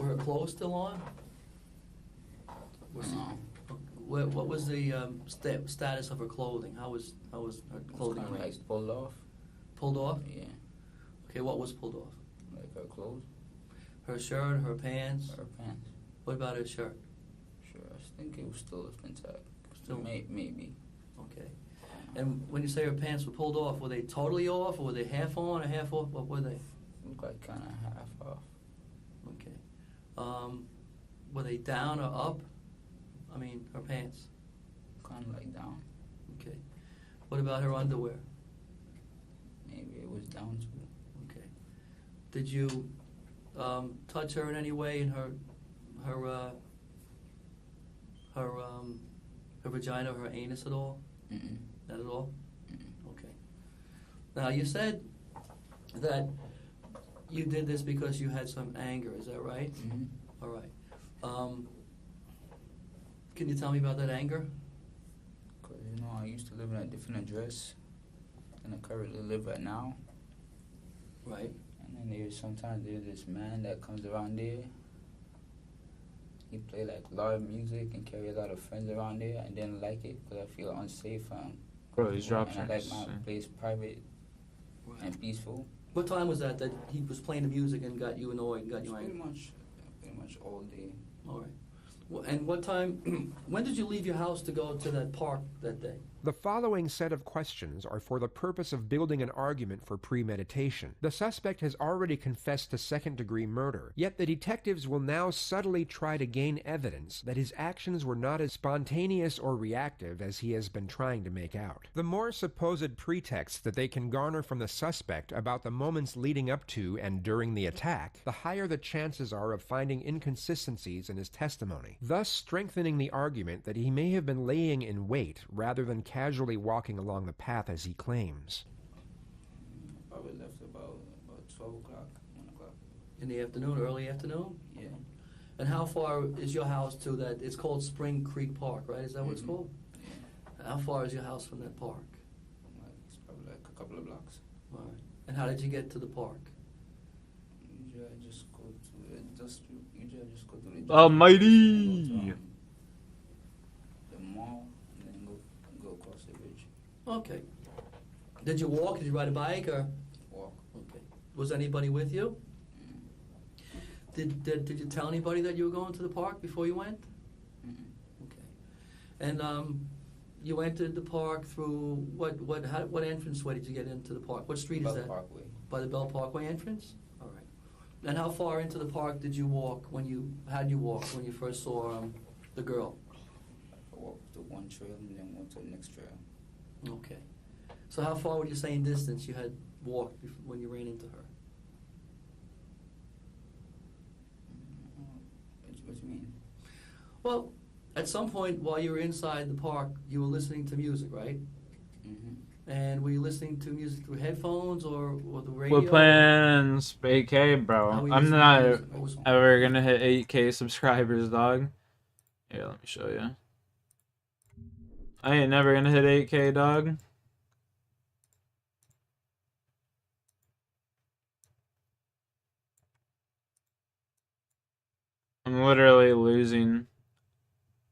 [SPEAKER 1] her clothes still on?
[SPEAKER 22] No.
[SPEAKER 1] What was the status of her clothing? How was her clothing
[SPEAKER 22] Kind of
[SPEAKER 1] arranged?
[SPEAKER 22] like pulled off.
[SPEAKER 1] Pulled off?
[SPEAKER 22] Yeah.
[SPEAKER 1] Okay, what was pulled off?
[SPEAKER 22] Like her clothes.
[SPEAKER 1] Her shirt, her pants?
[SPEAKER 22] Her pants.
[SPEAKER 1] What about her shirt?
[SPEAKER 22] Sure, I think it was still intact.
[SPEAKER 1] Still?
[SPEAKER 22] Maybe.
[SPEAKER 1] Okay. And when you say her pants were pulled off, were they totally off, or were they half on or half off? What were they?
[SPEAKER 22] Look like kind of half off.
[SPEAKER 1] Okay. Were they down or up? I mean, her pants.
[SPEAKER 22] Kind of like down.
[SPEAKER 1] Okay. What about her underwear?
[SPEAKER 22] Maybe it was down too.
[SPEAKER 1] Okay. Did you touch her in any way in her vagina or her anus at all?
[SPEAKER 22] Mm-mm.
[SPEAKER 1] Not at all? Mm-mm. Okay. Now, you said that you did this because you had some anger, is that right?
[SPEAKER 22] Mm-hmm.
[SPEAKER 1] All right. Can you tell me about that anger?
[SPEAKER 22] Because, you know, I used to live in a different address than I currently live right now.
[SPEAKER 1] Right.
[SPEAKER 22] And then sometimes there's this man that comes around there. He play like loud music and carry a lot of friends around there. I didn't like it because I feel unsafe.
[SPEAKER 2] Bro, he's dropping.
[SPEAKER 22] And I like my place private and peaceful.
[SPEAKER 1] What time was that he was playing the music and got you annoyed and got you angry?
[SPEAKER 22] Pretty much all day.
[SPEAKER 1] All right. Well, and what time, when did you leave your house to go to that park that day?
[SPEAKER 18] The following set of questions are for the purpose of building an argument for premeditation. The suspect has already confessed to second-degree murder, yet the detectives will now subtly try to gain evidence that his actions were not as spontaneous or reactive as he has been trying to make out. The more supposed pretexts that they can garner from the suspect about the moments leading up to and during the attack, the higher the chances are of finding inconsistencies in his testimony, thus strengthening the argument that he may have been laying in wait rather than casually walking along the path as he claims.
[SPEAKER 22] Probably left about 12 o'clock, 1 o'clock.
[SPEAKER 1] In the afternoon, early afternoon?
[SPEAKER 22] Yeah.
[SPEAKER 1] And how far is your house to that? It's called Spring Creek Park, right? Is that what it's called? Yeah. How far is your house from that park?
[SPEAKER 22] It's probably like a couple of blocks.
[SPEAKER 1] All right. And how did you get to the park?
[SPEAKER 22] Usually I just go to the industrial. Usually I just go to the
[SPEAKER 2] Almighty!
[SPEAKER 22] The mall and then go across the bridge.
[SPEAKER 1] Okay. Did you walk? Did you ride a bike or?
[SPEAKER 22] Walk.
[SPEAKER 1] Okay. Was anybody with you? Did you tell anybody that you were going to the park before you went? Okay. And you entered the park through what entrance way did you get into the park? What street is that?
[SPEAKER 22] Bell Parkway.
[SPEAKER 1] By the Bell Parkway entrance? All right. And how far into the park did you walk how did you walk when you first saw the girl?
[SPEAKER 22] I walked to one trail and then went to the next trail.
[SPEAKER 1] Okay. So how far would you say in distance you had walked when you ran into her?
[SPEAKER 22] What do you mean?
[SPEAKER 1] Well, at some point while you were inside the park, you were listening to music, right?
[SPEAKER 22] Mm-hmm.
[SPEAKER 1] And were you listening to music through headphones or the radio?
[SPEAKER 2] We're playing 8K, bro. I'm not ever gonna hit 8K subscribers, dog. Here, let me show you. I ain't never gonna hit 8K, dog. I'm literally losing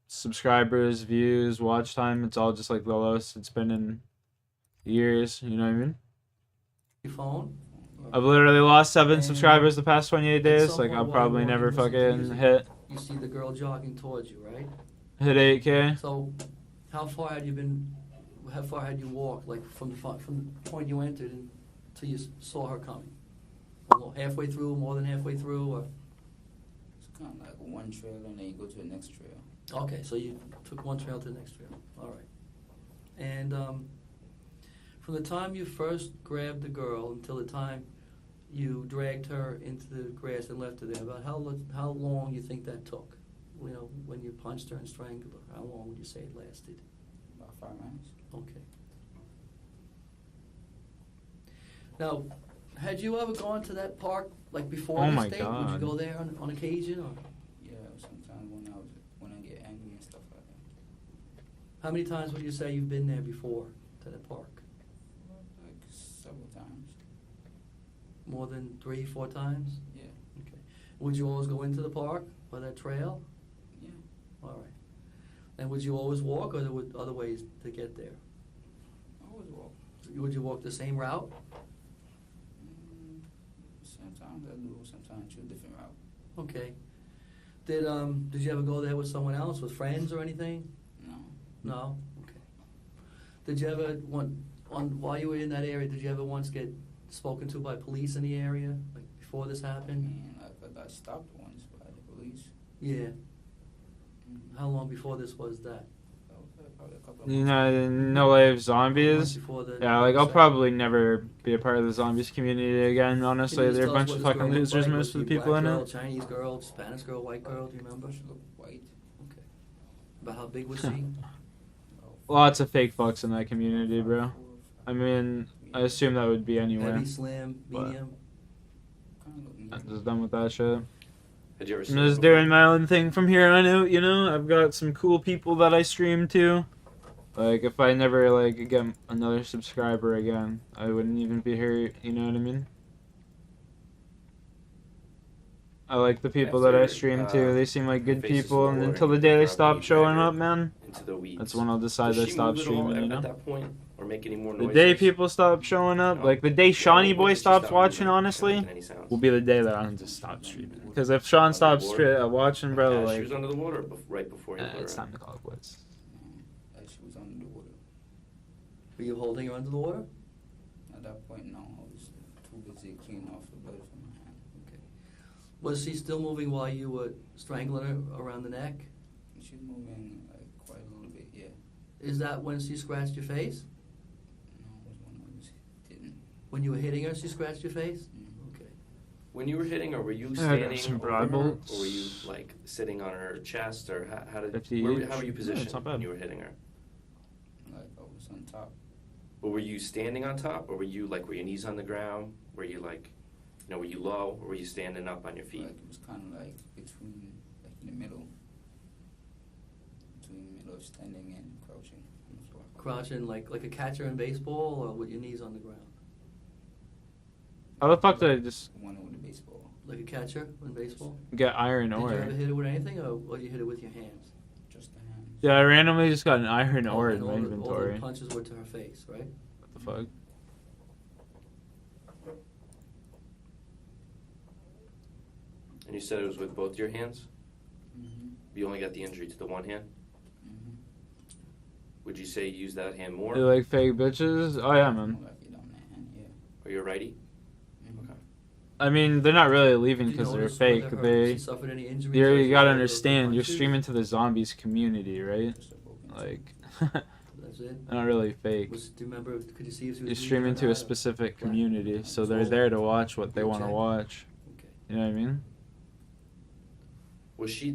[SPEAKER 2] subscribers, views, watch time. It's all just like the lowest it's been in years. You know what I mean?
[SPEAKER 1] Your phone?
[SPEAKER 2] I've literally lost 7 subscribers the past 28 days. Like, I'll probably never fucking hit.
[SPEAKER 1] You see the girl jogging towards you, right?
[SPEAKER 2] Hit 8K.
[SPEAKER 1] So, how far had you walked, like from the point you entered until you saw her coming? Halfway through, more than halfway through, or?
[SPEAKER 22] It's kind of like one trail and then you go to the next trail.
[SPEAKER 1] Okay, so you took one trail to the next trail. All right. And from the time you first grabbed the girl until the time you dragged her into the grass and left her there, about how long you think that took? You know, when you punched her and strangled her, how long would you say it lasted?
[SPEAKER 22] About 5 minutes.
[SPEAKER 1] Okay. Now, had you ever gone to that park like before
[SPEAKER 2] Oh
[SPEAKER 1] this
[SPEAKER 2] my
[SPEAKER 1] date?
[SPEAKER 2] God.
[SPEAKER 1] Would you go there on occasion? Or?
[SPEAKER 22] Yeah, sometimes when I get angry and stuff like that.
[SPEAKER 1] How many times would you say you've been there before to that park?
[SPEAKER 22] Like several times.
[SPEAKER 1] More than 3, 4 times?
[SPEAKER 22] Yeah.
[SPEAKER 1] Okay. Would you always go into the park by that trail?
[SPEAKER 22] Yeah.
[SPEAKER 1] All right. And would you always walk, or there were other ways to get there?
[SPEAKER 22] I always walk.
[SPEAKER 1] Would you walk the same route?
[SPEAKER 22] Sometimes I do, sometimes I choose a different route.
[SPEAKER 1] Okay. Did you ever go there with someone else, with friends or anything?
[SPEAKER 22] No.
[SPEAKER 1] No? Okay. Did you ever while you were in that area? Did you ever once get spoken to by police in the area, like before this happened?
[SPEAKER 22] I got stopped once by the police.
[SPEAKER 1] Yeah. How long before this was that?
[SPEAKER 22] Probably a couple of
[SPEAKER 2] You
[SPEAKER 22] months.
[SPEAKER 2] know, Wave Zombies.
[SPEAKER 1] Before the-
[SPEAKER 2] Yeah, like I'll probably never be a part of the zombies community again. Honestly,
[SPEAKER 1] Can you
[SPEAKER 2] they're a
[SPEAKER 1] tell us
[SPEAKER 2] bunch
[SPEAKER 1] what
[SPEAKER 2] of
[SPEAKER 1] this
[SPEAKER 2] fucking
[SPEAKER 1] girl looked
[SPEAKER 2] losers.
[SPEAKER 1] like?
[SPEAKER 2] Most
[SPEAKER 1] Was
[SPEAKER 2] of the
[SPEAKER 1] she a
[SPEAKER 2] people
[SPEAKER 1] black
[SPEAKER 2] in
[SPEAKER 1] girl,
[SPEAKER 2] it.
[SPEAKER 1] Chinese girl, Spanish girl, white girl. Do you remember?
[SPEAKER 22] She looked white.
[SPEAKER 1] Okay. About how big was she?
[SPEAKER 2] Lots of fake fucks in that community, bro. I mean, I assume that would be anywhere.
[SPEAKER 1] Heavy, slim,
[SPEAKER 2] but
[SPEAKER 1] medium.
[SPEAKER 2] I'm just done with that shit.
[SPEAKER 6] Had you ever
[SPEAKER 2] I'm
[SPEAKER 6] seen
[SPEAKER 2] just doing my own thing from here on out, you know? I've got some cool people that I stream to. Like, if I never, like, get another subscriber again, I wouldn't even be here, you know what I mean? I like the people that I stream to. They seem like good
[SPEAKER 6] faces
[SPEAKER 2] people, and
[SPEAKER 6] more
[SPEAKER 2] until the
[SPEAKER 6] and
[SPEAKER 2] day they
[SPEAKER 6] grab
[SPEAKER 2] stop
[SPEAKER 6] meat
[SPEAKER 2] showing
[SPEAKER 6] dagger
[SPEAKER 2] up, man,
[SPEAKER 6] into the weeds.
[SPEAKER 2] that's when I'll decide
[SPEAKER 6] Does
[SPEAKER 2] to
[SPEAKER 6] she
[SPEAKER 2] stop
[SPEAKER 6] move at all
[SPEAKER 2] streaming, you
[SPEAKER 6] at
[SPEAKER 2] know?
[SPEAKER 6] that point, or make any more
[SPEAKER 2] The
[SPEAKER 6] noises?
[SPEAKER 2] day people stop showing up, like the day Shawnee Boy stops watching, honestly, will be the day that I'm just stop streaming. Because if Sean stops watching, bro,
[SPEAKER 6] Yeah,
[SPEAKER 2] like,
[SPEAKER 6] she was under the water right before you put her
[SPEAKER 2] it's
[SPEAKER 6] in.
[SPEAKER 2] time to call it quits.
[SPEAKER 22] She was under the water.
[SPEAKER 1] Were you holding her under the water?
[SPEAKER 22] At that point, no. I was too busy cleaning off the blood from my hand.
[SPEAKER 1] Okay. Was she still moving while you were strangling her around the neck?
[SPEAKER 22] She's moving like quite a little bit, yeah.
[SPEAKER 1] Is that when she scratched your face?
[SPEAKER 22] No, it was when I was hitting.
[SPEAKER 1] When you were hitting her, she scratched your face?
[SPEAKER 22] Mm-hmm.
[SPEAKER 1] Okay.
[SPEAKER 6] When you were hitting her, were you
[SPEAKER 2] Yeah, I got
[SPEAKER 6] standing
[SPEAKER 2] some
[SPEAKER 6] over
[SPEAKER 2] broad
[SPEAKER 6] her,
[SPEAKER 2] bolts.
[SPEAKER 6] or were you like sitting on her chest, or how did
[SPEAKER 2] 50
[SPEAKER 6] how were
[SPEAKER 2] each.
[SPEAKER 6] you
[SPEAKER 2] Yeah, it's
[SPEAKER 6] positioned
[SPEAKER 2] not bad.
[SPEAKER 6] when you were hitting her?
[SPEAKER 22] Like I was on top.
[SPEAKER 6] But were you standing on top, or were you like, were your knees on the ground? Were you like, you know, were you low, or were you standing up on your feet?
[SPEAKER 22] Like it was kind of like between, like in the middle. Between the middle of standing and crouching on the floor.
[SPEAKER 1] Crouching like a catcher in baseball, or with your knees on the ground?
[SPEAKER 2] How the fuck did I just
[SPEAKER 22] One with the baseball.
[SPEAKER 1] Like a catcher in baseball?
[SPEAKER 2] get iron
[SPEAKER 1] Did you
[SPEAKER 2] ore?
[SPEAKER 1] ever hit it with anything, or you hit it with your hands?
[SPEAKER 22] Just the hands.
[SPEAKER 2] Yeah, I randomly just got an iron ore in
[SPEAKER 1] And
[SPEAKER 2] my
[SPEAKER 1] all
[SPEAKER 2] inventory.
[SPEAKER 1] the punches were to her face, right?
[SPEAKER 2] What the fuck?
[SPEAKER 6] And you said it was with both your hands?
[SPEAKER 22] Mm-hmm.
[SPEAKER 6] You only got the injury to the one hand?
[SPEAKER 22] Mm-hmm.
[SPEAKER 6] Would you say you use that hand more?
[SPEAKER 2] You like fake bitches? Oh yeah, man.
[SPEAKER 22] Like it on that hand, yeah.
[SPEAKER 6] Or you're righty?
[SPEAKER 22] Mm-hmm.
[SPEAKER 6] Okay.
[SPEAKER 2] I mean, they're not really leaving
[SPEAKER 1] Did you
[SPEAKER 2] because they're
[SPEAKER 1] notice
[SPEAKER 2] fake.
[SPEAKER 1] whether
[SPEAKER 2] They,
[SPEAKER 1] she suffered any injuries?
[SPEAKER 2] you
[SPEAKER 1] or
[SPEAKER 2] you
[SPEAKER 1] she
[SPEAKER 2] gotta
[SPEAKER 1] got those
[SPEAKER 2] understand. You're
[SPEAKER 1] punches?
[SPEAKER 2] streaming to the zombies community, right? Like,
[SPEAKER 1] That's it?
[SPEAKER 2] they're not really fake.
[SPEAKER 1] Do you remember, could you see if she was
[SPEAKER 2] You're
[SPEAKER 1] bleeding
[SPEAKER 2] streaming
[SPEAKER 1] or
[SPEAKER 2] to a
[SPEAKER 1] not?
[SPEAKER 2] specific community, so they're there to watch what they
[SPEAKER 1] Good
[SPEAKER 2] want to
[SPEAKER 1] check.
[SPEAKER 2] watch.
[SPEAKER 1] Okay.
[SPEAKER 2] You know what I mean?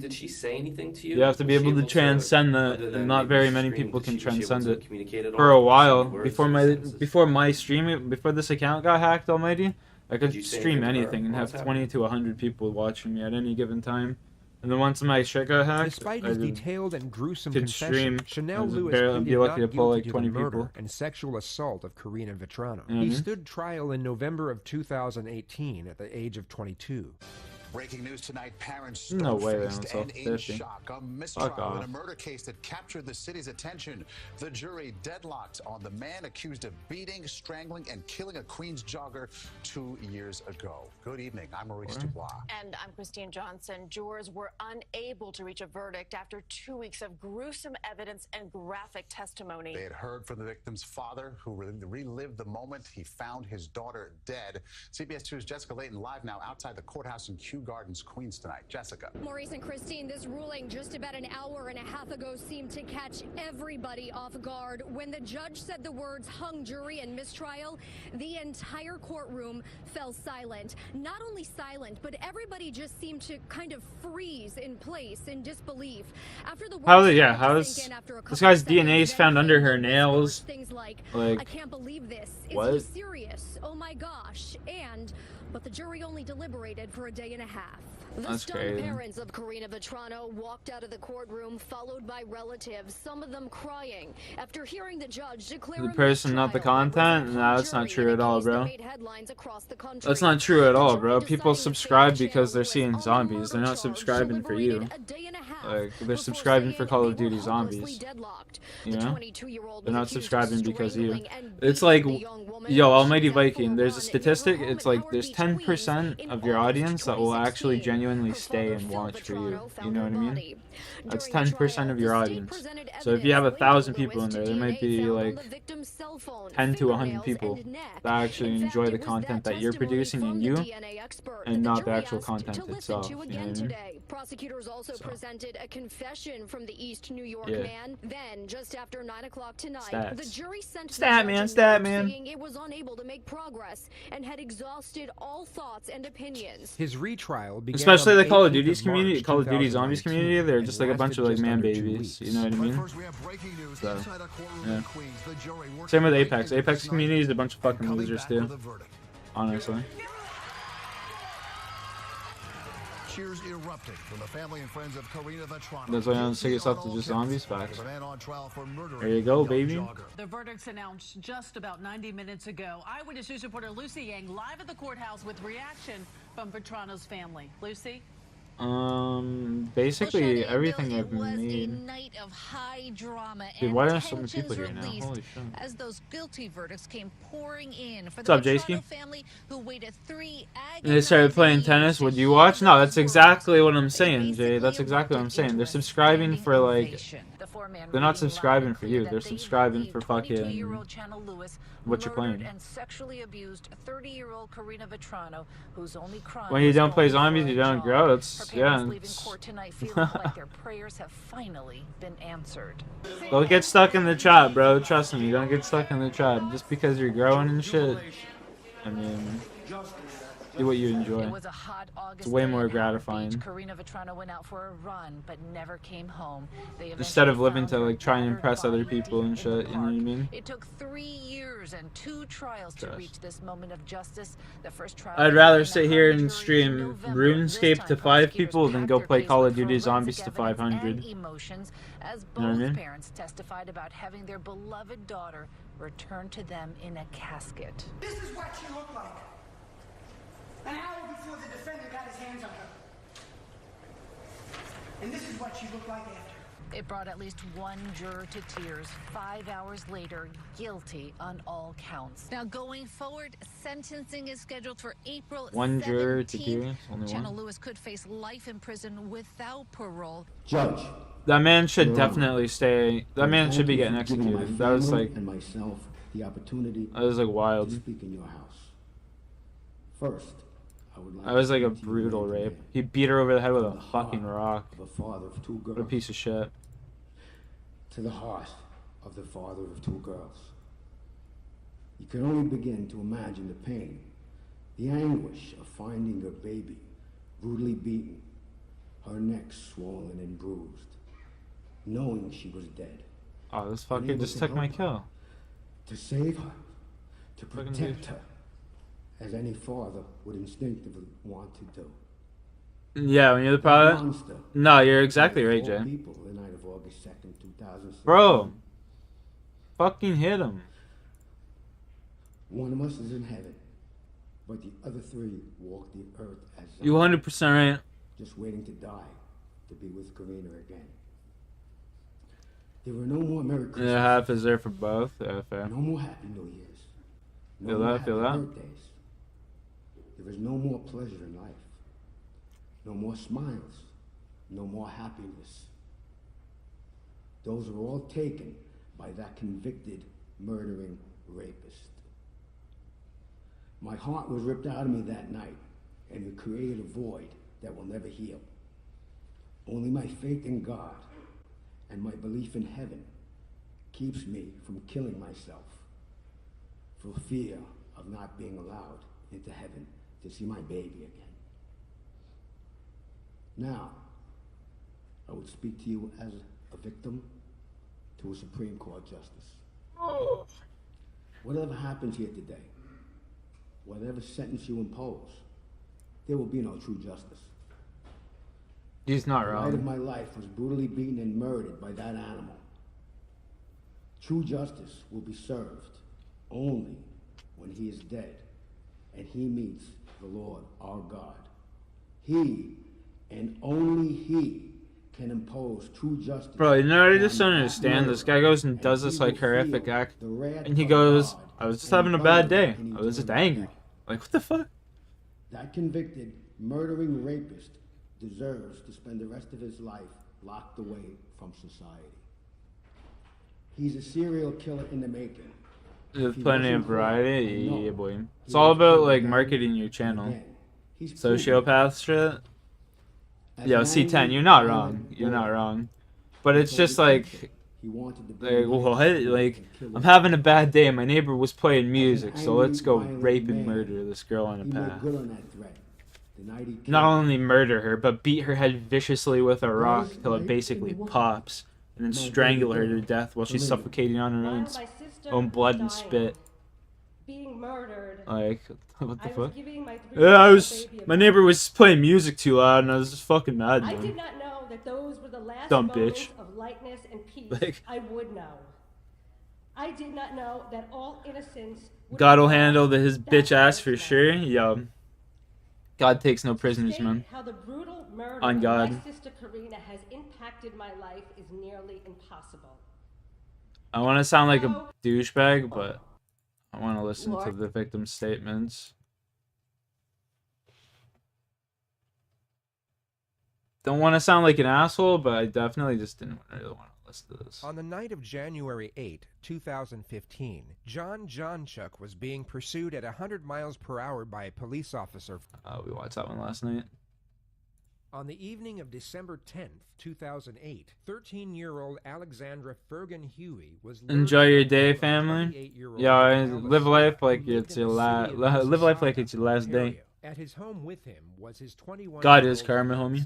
[SPEAKER 6] Did she say anything to you?
[SPEAKER 2] You have to be
[SPEAKER 6] Was she
[SPEAKER 2] able to transcend
[SPEAKER 6] other
[SPEAKER 2] that,
[SPEAKER 6] than
[SPEAKER 2] and not
[SPEAKER 6] maybe
[SPEAKER 2] very many
[SPEAKER 6] stream,
[SPEAKER 2] people
[SPEAKER 6] was
[SPEAKER 2] can
[SPEAKER 6] she able
[SPEAKER 2] transcend
[SPEAKER 6] to
[SPEAKER 2] it.
[SPEAKER 6] communicate at
[SPEAKER 2] For
[SPEAKER 6] all?
[SPEAKER 2] a while,
[SPEAKER 6] Words
[SPEAKER 2] before
[SPEAKER 6] or
[SPEAKER 2] my
[SPEAKER 6] sentences?
[SPEAKER 2] before my stream, before this account got hacked, Almighty, I could
[SPEAKER 6] Did you say
[SPEAKER 2] stream
[SPEAKER 6] anything to her
[SPEAKER 2] anything and
[SPEAKER 6] while
[SPEAKER 2] have
[SPEAKER 6] it's
[SPEAKER 2] 20 to 100 people watching me at any given time. And then once my shit got hacked,
[SPEAKER 18] Despite
[SPEAKER 2] I
[SPEAKER 18] his
[SPEAKER 2] did-
[SPEAKER 18] detailed and gruesome
[SPEAKER 2] could
[SPEAKER 18] confession,
[SPEAKER 2] stream.
[SPEAKER 18] Chanel
[SPEAKER 2] I was
[SPEAKER 18] Lewis
[SPEAKER 2] barely- I'd
[SPEAKER 18] pleaded
[SPEAKER 2] be lucky
[SPEAKER 18] not
[SPEAKER 2] to pull like
[SPEAKER 18] guilty to
[SPEAKER 2] 20
[SPEAKER 18] the murder
[SPEAKER 2] people.
[SPEAKER 18] and sexual assault of Karina Vetrano.
[SPEAKER 2] You know what I
[SPEAKER 18] He
[SPEAKER 2] mean?
[SPEAKER 18] stood trial in November of 2018 at the age of 22.
[SPEAKER 3] Breaking news tonight, parents
[SPEAKER 2] No way they
[SPEAKER 3] stone-faced
[SPEAKER 2] don't
[SPEAKER 3] and
[SPEAKER 2] sell
[SPEAKER 3] in
[SPEAKER 2] 50.
[SPEAKER 3] shock. A
[SPEAKER 2] Fuck
[SPEAKER 3] mistrial in
[SPEAKER 2] off.
[SPEAKER 3] a murder case that captured the city's attention. The jury deadlocked on the man accused of beating, strangling, and killing a Queens jogger 2 years ago. Good evening. I'm Maurice Dubois.
[SPEAKER 10] And I'm Christine Johnson. Jurors were unable to reach a verdict after 2 weeks of gruesome evidence and graphic testimony.
[SPEAKER 3] They had heard from the victim's father, who relived the moment he found his daughter dead. CBS 2's Jessica Layton live now outside the courthouse in Kew Gardens, Queens tonight. Jessica.
[SPEAKER 23] Maurice and Christine, this ruling just about an hour and a half ago seemed to catch everybody off guard. When the judge said the words hung jury and mistrial, the entire courtroom fell silent. Not only silent, but everybody just seemed to kind of freeze in place in disbelief. After the
[SPEAKER 2] How?
[SPEAKER 23] words
[SPEAKER 2] Yeah.
[SPEAKER 23] started to
[SPEAKER 2] How's
[SPEAKER 23] sink in after a
[SPEAKER 2] this
[SPEAKER 23] couple
[SPEAKER 2] guy's
[SPEAKER 23] of seconds,
[SPEAKER 2] DNA is
[SPEAKER 23] then
[SPEAKER 2] found under
[SPEAKER 23] came
[SPEAKER 2] her nails?
[SPEAKER 23] things like,
[SPEAKER 2] Like,
[SPEAKER 23] I can't believe this. Is
[SPEAKER 2] what?
[SPEAKER 23] he serious? Oh my gosh. But the jury only deliberated for a day and a half. The
[SPEAKER 2] That's
[SPEAKER 23] stunned
[SPEAKER 2] crazy.
[SPEAKER 23] parents of Karina Vetrano walked out of the courtroom, followed by relatives, some of them crying, after hearing the judge declare
[SPEAKER 2] The
[SPEAKER 23] a
[SPEAKER 2] person, not the
[SPEAKER 23] mistrial that
[SPEAKER 2] content?
[SPEAKER 23] was a
[SPEAKER 2] Nah,
[SPEAKER 23] hung
[SPEAKER 2] that's not
[SPEAKER 23] jury
[SPEAKER 2] true
[SPEAKER 23] in
[SPEAKER 2] at
[SPEAKER 23] a
[SPEAKER 2] all,
[SPEAKER 23] case that
[SPEAKER 2] bro.
[SPEAKER 23] made headlines across the country.
[SPEAKER 2] That's not true at all,
[SPEAKER 23] The
[SPEAKER 2] bro.
[SPEAKER 23] jury
[SPEAKER 2] People
[SPEAKER 23] deciding to
[SPEAKER 2] subscribe
[SPEAKER 23] face
[SPEAKER 2] because they're
[SPEAKER 23] jail
[SPEAKER 2] seeing
[SPEAKER 23] on the
[SPEAKER 2] zombies. They're
[SPEAKER 23] murder
[SPEAKER 2] not
[SPEAKER 23] charge
[SPEAKER 2] subscribing for you.
[SPEAKER 23] deliberated a day and a half
[SPEAKER 2] Like, they're
[SPEAKER 23] before
[SPEAKER 2] subscribing for
[SPEAKER 23] saying
[SPEAKER 2] Call
[SPEAKER 23] they
[SPEAKER 2] of Duty
[SPEAKER 23] were
[SPEAKER 2] Zombies.
[SPEAKER 23] hopelessly deadlocked.
[SPEAKER 2] You
[SPEAKER 23] The
[SPEAKER 2] know?
[SPEAKER 23] 22-year-old
[SPEAKER 2] They're
[SPEAKER 23] was
[SPEAKER 2] not
[SPEAKER 23] accused of
[SPEAKER 2] subscribing because of you.
[SPEAKER 23] strangling and
[SPEAKER 2] It's
[SPEAKER 23] beating
[SPEAKER 2] like,
[SPEAKER 23] the young woman
[SPEAKER 2] yo,
[SPEAKER 23] when she
[SPEAKER 2] Almighty
[SPEAKER 23] was at
[SPEAKER 2] Viking, there's a
[SPEAKER 23] full run near her
[SPEAKER 2] statistic.
[SPEAKER 23] home
[SPEAKER 2] It's
[SPEAKER 23] in
[SPEAKER 2] like
[SPEAKER 23] Howard
[SPEAKER 2] there's
[SPEAKER 23] Beach,
[SPEAKER 2] 10%
[SPEAKER 23] Queens,
[SPEAKER 2] of
[SPEAKER 23] in
[SPEAKER 2] your
[SPEAKER 23] August
[SPEAKER 2] audience that will actually
[SPEAKER 23] 2016.
[SPEAKER 2] genuinely stay and watch for you. You know what I mean? That's 10% of your audience. So if you have 1,000 people in there, there might be like 10 to 100 people that actually enjoy the content that you're producing and not the actual content itself. You know what I mean?
[SPEAKER 23] Prosecutors also presented a confession from the East New York man. Then, just after 9 o'clock tonight, the jury sent the judge a note saying it was unable to make progress and had exhausted all thoughts and opinions.
[SPEAKER 18] His retrial began
[SPEAKER 2] Especially
[SPEAKER 18] on
[SPEAKER 2] the Call of
[SPEAKER 18] 18th
[SPEAKER 2] Duty's
[SPEAKER 18] of
[SPEAKER 2] community,
[SPEAKER 18] March,
[SPEAKER 2] Call of Duty Zombies
[SPEAKER 18] 2019,
[SPEAKER 2] community. They're
[SPEAKER 18] and
[SPEAKER 2] just like a bunch of like
[SPEAKER 18] lasted
[SPEAKER 2] man
[SPEAKER 18] just under 2
[SPEAKER 2] babies.
[SPEAKER 18] weeks.
[SPEAKER 2] You know what I mean?
[SPEAKER 3] First, we have breaking news
[SPEAKER 2] So,
[SPEAKER 3] inside a courtroom
[SPEAKER 2] yeah.
[SPEAKER 3] in Queens. The jury working
[SPEAKER 2] Same with
[SPEAKER 3] late
[SPEAKER 2] Apex.
[SPEAKER 3] into
[SPEAKER 2] Apex
[SPEAKER 3] this
[SPEAKER 2] community
[SPEAKER 3] night
[SPEAKER 2] is a bunch of fucking
[SPEAKER 3] coming
[SPEAKER 2] losers
[SPEAKER 3] back
[SPEAKER 2] too.
[SPEAKER 3] with a verdict.
[SPEAKER 2] Honestly.
[SPEAKER 3] Cheers erupted from the family and friends of Karina Vetrano.
[SPEAKER 2] That's why I don't take yourself to just zombies facts.
[SPEAKER 3] The man on trial for murdering
[SPEAKER 2] There you go,
[SPEAKER 3] a young
[SPEAKER 2] baby.
[SPEAKER 3] jogger.
[SPEAKER 5] The verdict's announced just about 90 minutes ago. Eyewitness News reporter Lucy Yang live at the courthouse with reaction from Vetrano's family. Lucy?
[SPEAKER 2] Basically everything I've
[SPEAKER 9] A
[SPEAKER 2] made.
[SPEAKER 9] night of high drama
[SPEAKER 2] Dude,
[SPEAKER 9] and
[SPEAKER 2] why are there so many
[SPEAKER 9] tensions
[SPEAKER 2] people here now?
[SPEAKER 9] released
[SPEAKER 2] Holy shit.
[SPEAKER 9] as those guilty verdicts came pouring in for
[SPEAKER 2] What's
[SPEAKER 9] the
[SPEAKER 2] up, J-Ski?
[SPEAKER 9] Vetrano family who waited 3
[SPEAKER 2] And they started playing tennis. Would you watch? No, that's exactly what I'm saying, Jay. That's exactly what I'm saying. They're subscribing for like. They're not subscribing for you. They're subscribing for fucking what you're playing.
[SPEAKER 9] and sexually abused 30-year-old Karina Vetrano, whose only crime
[SPEAKER 2] When you
[SPEAKER 9] was
[SPEAKER 2] don't play
[SPEAKER 9] falling
[SPEAKER 2] zombies,
[SPEAKER 9] for
[SPEAKER 2] you
[SPEAKER 9] a
[SPEAKER 2] don't
[SPEAKER 9] job.
[SPEAKER 2] grow.
[SPEAKER 9] Her
[SPEAKER 2] It's
[SPEAKER 9] parents
[SPEAKER 2] yeah.
[SPEAKER 9] leaving court tonight feeling like their prayers have finally been answered.
[SPEAKER 2] Don't get stuck in the trap, bro. Trust me, don't get stuck in the trap. Just because you're growing and shit. I mean, do what you enjoy. It's way more gratifying.
[SPEAKER 9] Karina Vetrano went out for a run, but never came home.
[SPEAKER 2] Instead of living to like try and impress other people and shit, you know what I mean?
[SPEAKER 9] It took 3 years and 2 trials to reach this moment of justice. The first trial.
[SPEAKER 2] I'd rather sit here and stream RuneScape to 5 people than go play Call of Duty Zombies to 500.
[SPEAKER 9] Emotions as
[SPEAKER 2] You know what I
[SPEAKER 9] both
[SPEAKER 2] mean?
[SPEAKER 9] parents testified about having their beloved daughter returned to them in a casket.
[SPEAKER 12] This is what she looked like. An hour before the defendant got his hands on her. And this is what she looked like after.
[SPEAKER 9] It brought at least one juror to tears. 5 hours later, guilty on all counts. Now, going forward, sentencing is scheduled for April 17th.
[SPEAKER 2] One juror to tears? Only
[SPEAKER 9] Channel
[SPEAKER 2] one?
[SPEAKER 9] Lewis could face life in prison without parole.
[SPEAKER 24] Judge.
[SPEAKER 2] That man should
[SPEAKER 24] Your
[SPEAKER 2] definitely stay. That man should be getting executed. That was like.
[SPEAKER 24] And myself the opportunity
[SPEAKER 2] That was like wild.
[SPEAKER 24] to speak in your house. First, I would like
[SPEAKER 2] That was
[SPEAKER 24] to
[SPEAKER 2] like a
[SPEAKER 24] speak to you
[SPEAKER 2] brutal
[SPEAKER 24] today
[SPEAKER 2] rape. He beat her over the head with a
[SPEAKER 24] from the heart
[SPEAKER 2] fucking rock.
[SPEAKER 24] of a father of 2 girls.
[SPEAKER 2] What a piece of shit.
[SPEAKER 24] To the heart of the father of 2 girls. You can only begin to imagine the pain, the anguish of finding a baby brutally beaten, her neck swollen and bruised, knowing she was dead.
[SPEAKER 2] Oh, this fucker
[SPEAKER 24] Unable
[SPEAKER 2] just
[SPEAKER 24] to
[SPEAKER 2] took
[SPEAKER 24] help
[SPEAKER 2] my
[SPEAKER 24] her,
[SPEAKER 2] kill.
[SPEAKER 24] To save her, to
[SPEAKER 2] Fucking
[SPEAKER 24] protect
[SPEAKER 2] douche.
[SPEAKER 24] her, as any father would instinctively want to do.
[SPEAKER 2] Yeah, when you're the product.
[SPEAKER 24] monster.
[SPEAKER 2] No, you're exactly right,
[SPEAKER 24] 4
[SPEAKER 2] Jay.
[SPEAKER 24] people the night of August 2nd, 2006.
[SPEAKER 2] Bro, fucking hit him.
[SPEAKER 24] One of us is in heaven, but the other 3 walk the earth as
[SPEAKER 2] You 100% right.
[SPEAKER 24] just waiting to die to be with Karina again. There were no more Merry Christmas.
[SPEAKER 2] Yeah, half is there for both. Yeah, fair.
[SPEAKER 24] No more Happy New Year's. No
[SPEAKER 2] Feel
[SPEAKER 24] more
[SPEAKER 2] that, feel
[SPEAKER 24] happy
[SPEAKER 2] that.
[SPEAKER 24] birthdays. There is no more pleasure in life. No more smiles. No more happiness. Those are all taken by that convicted, murdering rapist. My heart was ripped out of me that night, and it created a void that will never heal. Only my faith in God and my belief in heaven keeps me from killing myself for fear of not being allowed into heaven to see my baby again. Now, I would speak to you as a victim to a Supreme Court justice. Whatever happens here today, whatever sentence you impose, there will be no true justice.
[SPEAKER 2] He's not
[SPEAKER 24] The light of
[SPEAKER 2] wrong.
[SPEAKER 24] my life was brutally beaten and murdered by that animal. True justice will be served only when he is dead and he meets the Lord our God. He and only he can impose true justice.
[SPEAKER 2] Bro, you know what I just don't
[SPEAKER 24] on that
[SPEAKER 2] understand? This guy
[SPEAKER 24] murderer,
[SPEAKER 2] goes and does this
[SPEAKER 24] he
[SPEAKER 2] like
[SPEAKER 24] will
[SPEAKER 2] horrific
[SPEAKER 24] feel
[SPEAKER 2] act,
[SPEAKER 24] the wrath
[SPEAKER 2] and he
[SPEAKER 24] of
[SPEAKER 2] goes,
[SPEAKER 24] God
[SPEAKER 2] "I was just
[SPEAKER 24] and
[SPEAKER 2] having a bad day.
[SPEAKER 24] burn in
[SPEAKER 2] I was just
[SPEAKER 24] eternal
[SPEAKER 2] angry."
[SPEAKER 24] hell.
[SPEAKER 2] Like, what the fuck?
[SPEAKER 24] That convicted, murdering rapist deserves to spend the rest of his life locked away from society. He's a serial killer in the making.
[SPEAKER 2] There's plenty of variety, yeah, boy. It's all about like marketing your channel. Sociopath shit. Yo, C10, you're not wrong. You're not wrong. But it's just like what? Like, I'm having a bad day. My neighbor was playing music, so let's go rape and murder this girl on a path. Not only murder her, but beat her head viciously with a rock till it basically pops, and then strangle her to death while she's suffocating on her own blood and spit.
[SPEAKER 4] Being murdered.
[SPEAKER 2] Like, what the fuck?
[SPEAKER 4] Yeah,
[SPEAKER 2] my neighbor was playing music too loud, and I was just fucking mad,
[SPEAKER 4] I
[SPEAKER 2] man.
[SPEAKER 4] did not know that those were the last
[SPEAKER 2] Dumb
[SPEAKER 4] moments
[SPEAKER 2] bitch.
[SPEAKER 4] of lightness and peace.
[SPEAKER 2] Like-
[SPEAKER 4] I would know. I did not know that all innocence would
[SPEAKER 2] God'll
[SPEAKER 4] be
[SPEAKER 2] handle
[SPEAKER 4] lost.
[SPEAKER 2] his bitch ass for sure. Yo. God takes no prisoners, man.
[SPEAKER 4] How the brutal murder
[SPEAKER 2] On
[SPEAKER 4] of
[SPEAKER 2] God.
[SPEAKER 4] my sister Karina has impacted my life is nearly impossible.
[SPEAKER 2] I want to sound like a douchebag, but I want to listen to the victim's statements. Don't want to sound like an asshole, but I definitely just didn't really want to listen to this.
[SPEAKER 18] On the night of January 8, 2015, John Johnchuk was being pursued at 100 miles per hour by a police officer.
[SPEAKER 2] We watched that one last night.
[SPEAKER 18] On the evening of December 10th, 2008, 13-year-old Alexandra Fergan Huey was
[SPEAKER 2] Enjoy your day, family. Yeah, live life like it's your last. Live life like it's your last day.
[SPEAKER 18] At his home with him was his 21
[SPEAKER 2] God is karma, homie.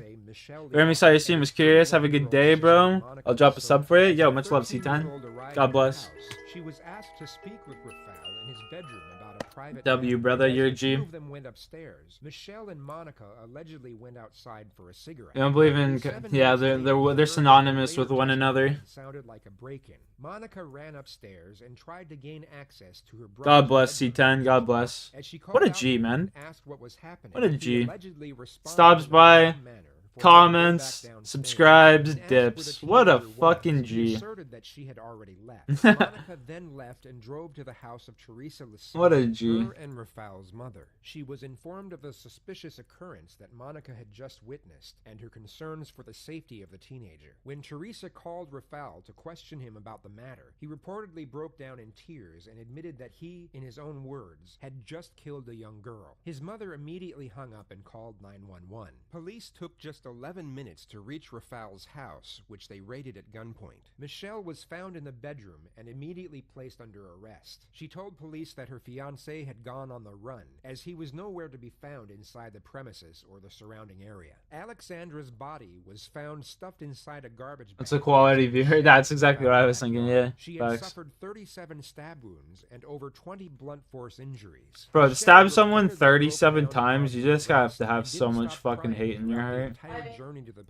[SPEAKER 2] Jeremy saw your stream, was curious. Have a good day, bro. I'll drop a sub for you. Yo, much love, C10. God bless.
[SPEAKER 18] She was asked to speak with Rafael in his bedroom about a private
[SPEAKER 2] W, brother, you're a G.
[SPEAKER 18] Two of them went upstairs. Michelle and Monica allegedly went outside for a cigarette.
[SPEAKER 2] I don't believe in. Yeah, they're synonymous with one another.
[SPEAKER 18] Sounded like a break-in. Monica ran upstairs and tried to gain access to her brother's
[SPEAKER 2] God bless,
[SPEAKER 18] bedroom.
[SPEAKER 2] C10. God bless.
[SPEAKER 18] As she
[SPEAKER 2] What a
[SPEAKER 18] called out
[SPEAKER 2] G, man.
[SPEAKER 18] and asked what was happening,
[SPEAKER 2] What a
[SPEAKER 18] he
[SPEAKER 2] G.
[SPEAKER 18] allegedly responded
[SPEAKER 2] Stops
[SPEAKER 18] in a
[SPEAKER 2] by,
[SPEAKER 18] calm manner for her to go
[SPEAKER 2] comments,
[SPEAKER 18] back downstairs
[SPEAKER 2] subscribes,
[SPEAKER 18] and asked where the
[SPEAKER 2] dips. What a
[SPEAKER 18] teenager was.
[SPEAKER 2] fucking
[SPEAKER 18] He
[SPEAKER 2] G.
[SPEAKER 18] asserted that she had already left. Monica then left and drove to the house of Teresa Lassie,
[SPEAKER 2] What a G.
[SPEAKER 18] her and Rafael's mother. She was informed of the suspicious occurrence that Monica had just witnessed and her concerns for the safety of the teenager. When Teresa called Rafael to question him about the matter, he reportedly broke down in tears and admitted that he, in his own words, had just killed a young girl. His mother immediately hung up and called 911. Police took just 11 minutes to reach Rafael's house, which they raided at gunpoint. Michelle was found in the bedroom and immediately placed under arrest. She told police that her fiancé had gone on the run, as he was nowhere to be found inside the premises or the surrounding area. Alexandra's body was found stuffed inside a garbage bag.
[SPEAKER 2] That's a quality view. That's exactly what I was thinking, yeah.
[SPEAKER 18] She had
[SPEAKER 2] Facts.
[SPEAKER 18] suffered 37 stab wounds and over 20 blunt force injuries.
[SPEAKER 2] Bro, to stab someone 37 times, you just have to have so much fucking hate in your heart.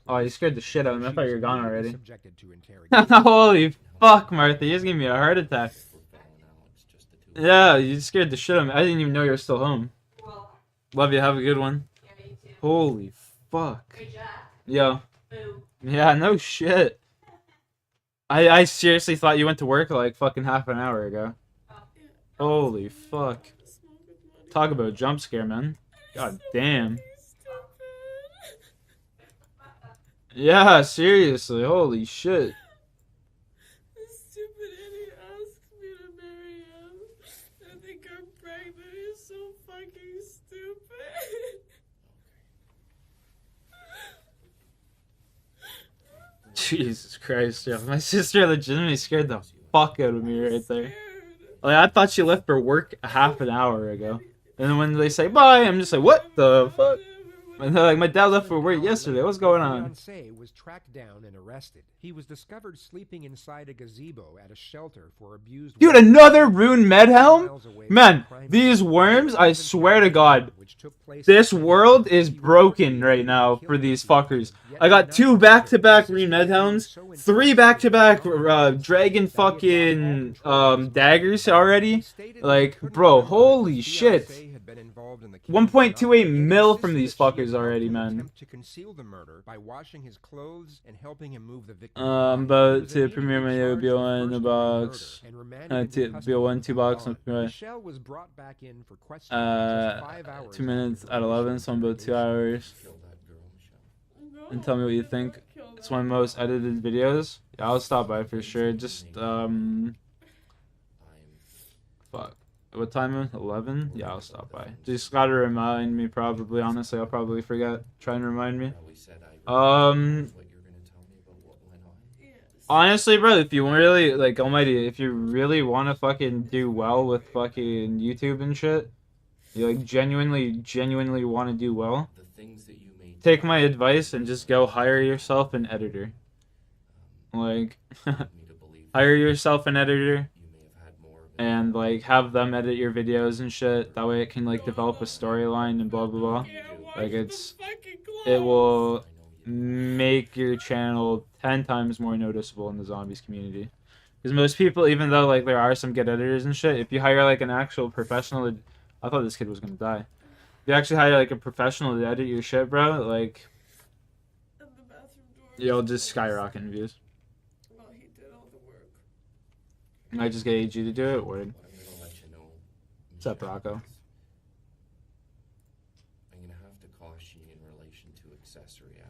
[SPEAKER 2] Oh, you scared the shit out of me. I thought you were gone already. Holy fuck, Martha. You just gave me a heart attack. Yeah, you scared the shit out of me. I didn't even know you were still home. Love you. Have a good one. Holy fuck. Yo. Yeah, no shit. I seriously thought you went to work like fucking half an hour ago. Holy fuck. Talk about a jump scare, man. God damn. Yeah, seriously. Holy shit.
[SPEAKER 14] This stupid idiot asked me to marry him. I think I'm pregnant. He's so fucking stupid.
[SPEAKER 2] Jesus Christ, yeah. My sister legitimately scared the fuck out of me right there. Like, I thought she left for work a half an hour ago. And then when they say bye, I'm just like, what the fuck? And they're like, my dad left for work yesterday. What's going on?
[SPEAKER 18] Fiancé was tracked down and arrested. He was discovered sleeping inside a gazebo at a shelter for abused
[SPEAKER 2] Dude,
[SPEAKER 18] women.
[SPEAKER 2] another rune med helm? Man, these worms, I swear to God, this world is broken right now for these fuckers. I got 2 back-to-back rune med helms, 3 back-to-back dragon fucking daggers already. Like, bro, holy shit. 1.28 mil from these fuckers already, man.
[SPEAKER 18] To conceal the murder by washing his clothes and helping him move the victim.
[SPEAKER 2] I'm about to premiere my new BO1 in the box. BO1 2 box.
[SPEAKER 18] Michelle was brought back in for questioning for just 5 hours.
[SPEAKER 2] 2 minutes at 11, so I'm about 2 hours. and tell me what you think. It's one of my most edited videos. Yeah, I'll stop by for sure. Just fuck. What time is it? 11? Yeah, I'll stop by. Just gotta remind me probably. Honestly, I'll probably forget. Try and remind me. Honestly, bro, if you really, like, almighty, if you really want to fucking do well with fucking YouTube and shit, you, like, genuinely want to do well, take my advice and just go hire yourself an editor. Like, hire yourself an editor and, like, have them edit your videos and shit. That way it can, like, develop a storyline and blah, blah, blah. Like, it will make your channel 10 times more noticeable in the zombies community. Because most people, even though, like, there are some good editors and shit, if you hire, like, an actual professional... I thought this kid was gonna die. If you actually hire, like, a professional to edit your shit, bro, like... You'll just skyrocket in views. I just get AG to do it, word. What's up, Rocco?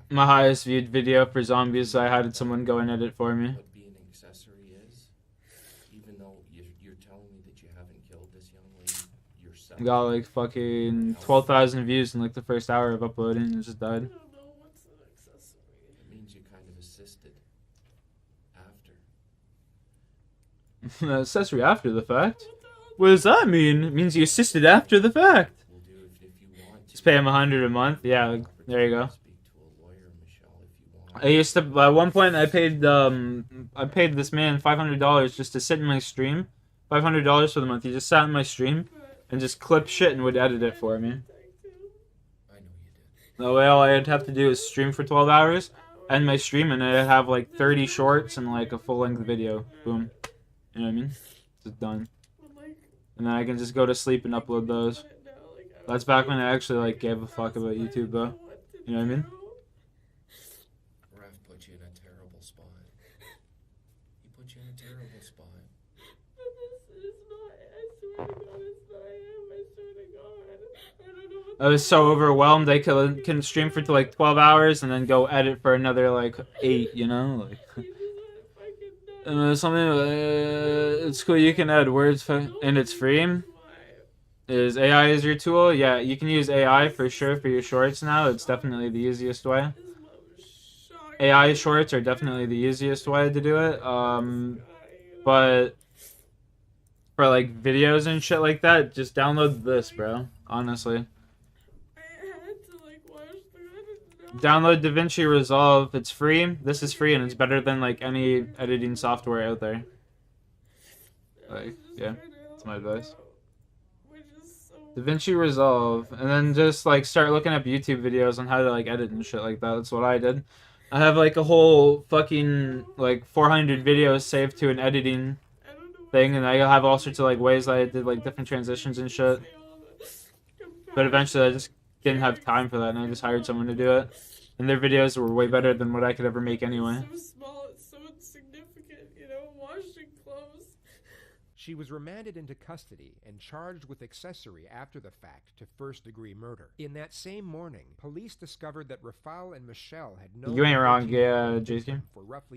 [SPEAKER 2] My highest viewed video for zombies, I had someone go and edit for me.
[SPEAKER 11] What being an accessory is, even though you're telling me that you haven't killed this young lady yourself.
[SPEAKER 2] Got like fucking 12,000 views in like the first hour of uploading and just died.
[SPEAKER 11] It means you kind of assisted after.
[SPEAKER 2] Accessory after the fact? What does that mean? It means you assisted after the fact. Just pay him 100 a month. Yeah, there you go. I used to at one point I paid this man $500 just to sit in my stream. $500 for the month. He just sat in my stream and just clipped shit and would edit it for me. That way all I'd have to do is stream for 12 hours, end my stream, and I'd have like 30 shorts and like a full-length video. Boom. You know what I mean? It's done. And then I can just go to sleep and upload those. That's back when I actually like gave a fuck about YouTube though. You know what I mean?
[SPEAKER 11] Raph put you in a terrible spot. He put you in a terrible spot.
[SPEAKER 2] I was so overwhelmed I couldn't stream for like 12 hours and then go edit for another like 8, you know? Like, and something it's cool you can add words and it's free. Is AI is your tool? Yeah, you can use AI for sure for your shorts now. It's definitely the easiest way. AI shorts are definitely the easiest way to do it. But for like videos and shit like that, just download this, bro. Honestly. Download DaVinci Resolve. It's free. This is free and it's better than like any editing software out there. Like, yeah, that's my advice. DaVinci Resolve, and then just like start looking up YouTube videos on how to like edit and shit like that. That's what I did. I have like a whole fucking like 400 videos saved to an editing thing, and I have all sorts of like ways I did like different transitions and shit. But eventually I just didn't have time for that, and I just hired someone to do it. And their videos were way better than what I could ever make anyway.
[SPEAKER 14] So small, it's so insignificant, you know, washing clothes.
[SPEAKER 18] She was remanded into custody and charged with accessory after the fact to first-degree murder. In that same morning, police discovered that Rafal and Michelle had known...
[SPEAKER 2] You ain't wrong, yeah, JC.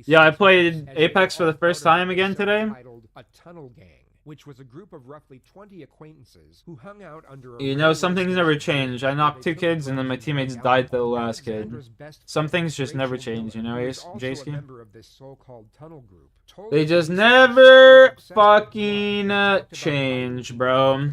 [SPEAKER 2] Yeah, I played Apex for the first time again today.
[SPEAKER 18] A Tunnel Gang, which was a group of roughly 20 acquaintances who hung out under a...
[SPEAKER 2] You know, some things never change. I knocked 2 kids and then my teammates died to the last kid. Some things just never change, you know, J-Ski? They just never fucking change, bro.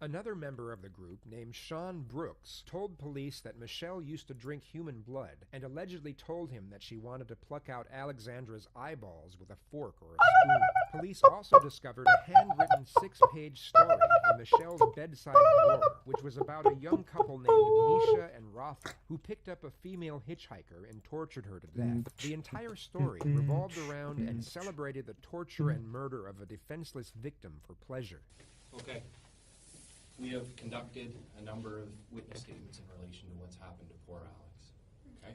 [SPEAKER 18] Another member of the group, named Sean Brooks, told police that Michelle used to drink human blood and allegedly told him that she wanted to pluck out Alexandra's eyeballs with a fork or a spoon. Police also discovered a handwritten 6-page story in Michelle's bedside drawer, which was about a young couple named Misha and Rafa, who picked up a female hitchhiker and tortured her to death. The entire story revolved around and celebrated the torture and murder of a defenseless victim for pleasure.
[SPEAKER 13] Okay. We have conducted a number of witness statements in relation to what's happened to poor Alex. Okay?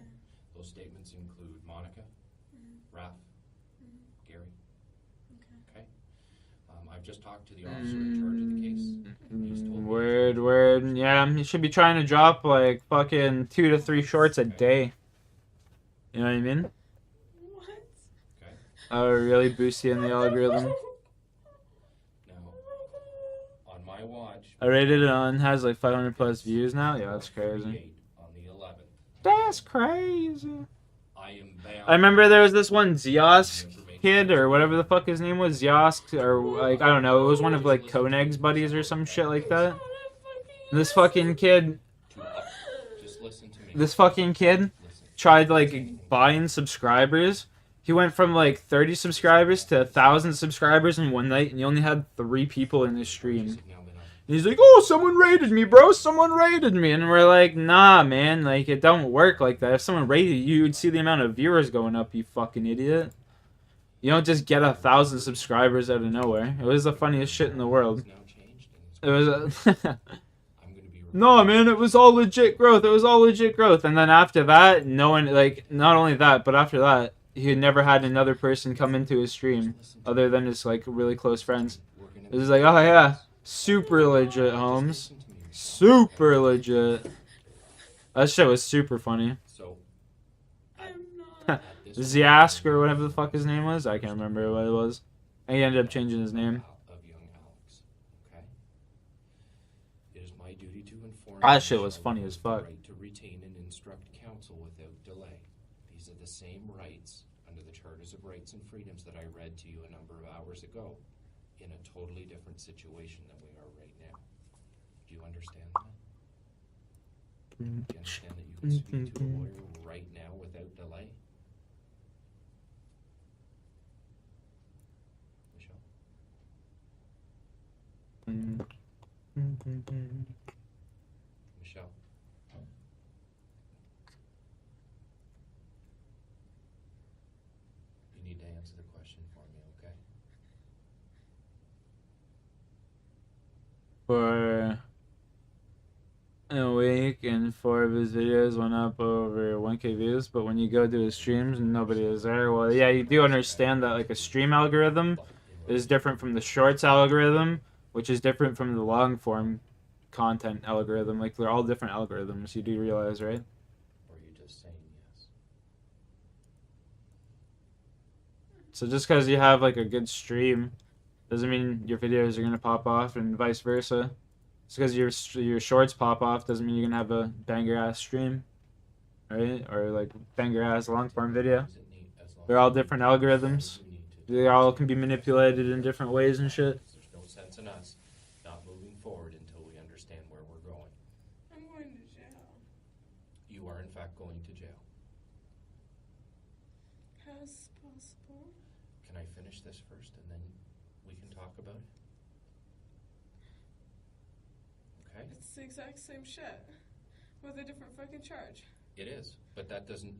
[SPEAKER 13] Those statements include Monica, Raph, Gary. Okay? I've just talked to the officer in charge of the case. He's told me
[SPEAKER 2] Word. Yeah, you should be trying to drop like fucking 2 to 3 shorts a day. You know what I mean?
[SPEAKER 14] What?
[SPEAKER 13] Okay.
[SPEAKER 2] I would really boost you in the algorithm.
[SPEAKER 13] Now, on my watch,
[SPEAKER 2] I rated it on, has like 500 plus views now. Yeah, that's crazy.
[SPEAKER 13] 38 on the 11th.
[SPEAKER 2] That's crazy.
[SPEAKER 13] I am bound.
[SPEAKER 2] I remember there was this one Ziosk kid or whatever the fuck his name was, Ziosk, or like I don't know, it was one of like Koenig's buddies or some shit like that. This fucking kid,
[SPEAKER 13] Just listen to me.
[SPEAKER 2] this fucking kid tried like buying subscribers. He went from like 30 subscribers to 1,000 subscribers in one night, and he only had 3 people in his stream. And he's like, "Oh, someone raided me, bro. Someone raided me." And we're like, "Nah, man. Like, it don't work like that. If someone raided you, you'd see the amount of viewers going up, you fucking idiot. You don't just get 1,000 subscribers out of nowhere." It was the funniest shit in the world. It was no, man, it was all legit growth. It was all legit growth. And then after that, no one, like, not only that, but after that, he had never had another person come into his stream other than his, like, really close friends. It was like, oh, yeah, super legit, Holmes. Super legit. That shit was super funny. Ziask or whatever the fuck his name was. I can't remember what it was. And he ended up changing his name. That shit was funny as fuck.
[SPEAKER 13] Right to retain and instruct counsel without delay. These are the same rights under the Charters of Rights and Freedoms that I read to you a number of hours ago, in a totally different situation than we are right now. Do you understand that? Do you understand that you can speak to a lawyer right now without delay? Michelle? Michelle? You need to answer the question for me, okay?
[SPEAKER 2] For a week, and 4 of his videos went up over 1K views, but when you go to his streams, nobody is there. Well, yeah, you do understand that like a stream algorithm is different from the shorts algorithm, which is different from the long form content algorithm. Like, they're all different algorithms. You do realize, right?
[SPEAKER 13] Or are you just saying yes?
[SPEAKER 2] So just because you have like a good stream doesn't mean your videos are gonna pop off, and vice versa. Just because your shorts pop off doesn't mean you're gonna have a banger ass stream, right? Or like banger ass long form video. They're all different algorithms. They all can be manipulated in different ways and shit.
[SPEAKER 13] There's no sense in us not moving forward until we understand where we're going.
[SPEAKER 14] I'm going to jail.
[SPEAKER 13] You are in fact going to jail.
[SPEAKER 14] How is this possible?
[SPEAKER 13] Can I finish this first and then we can talk about it? Okay?
[SPEAKER 14] It's the exact same shit with a different fucking charge.
[SPEAKER 13] It is, but that doesn't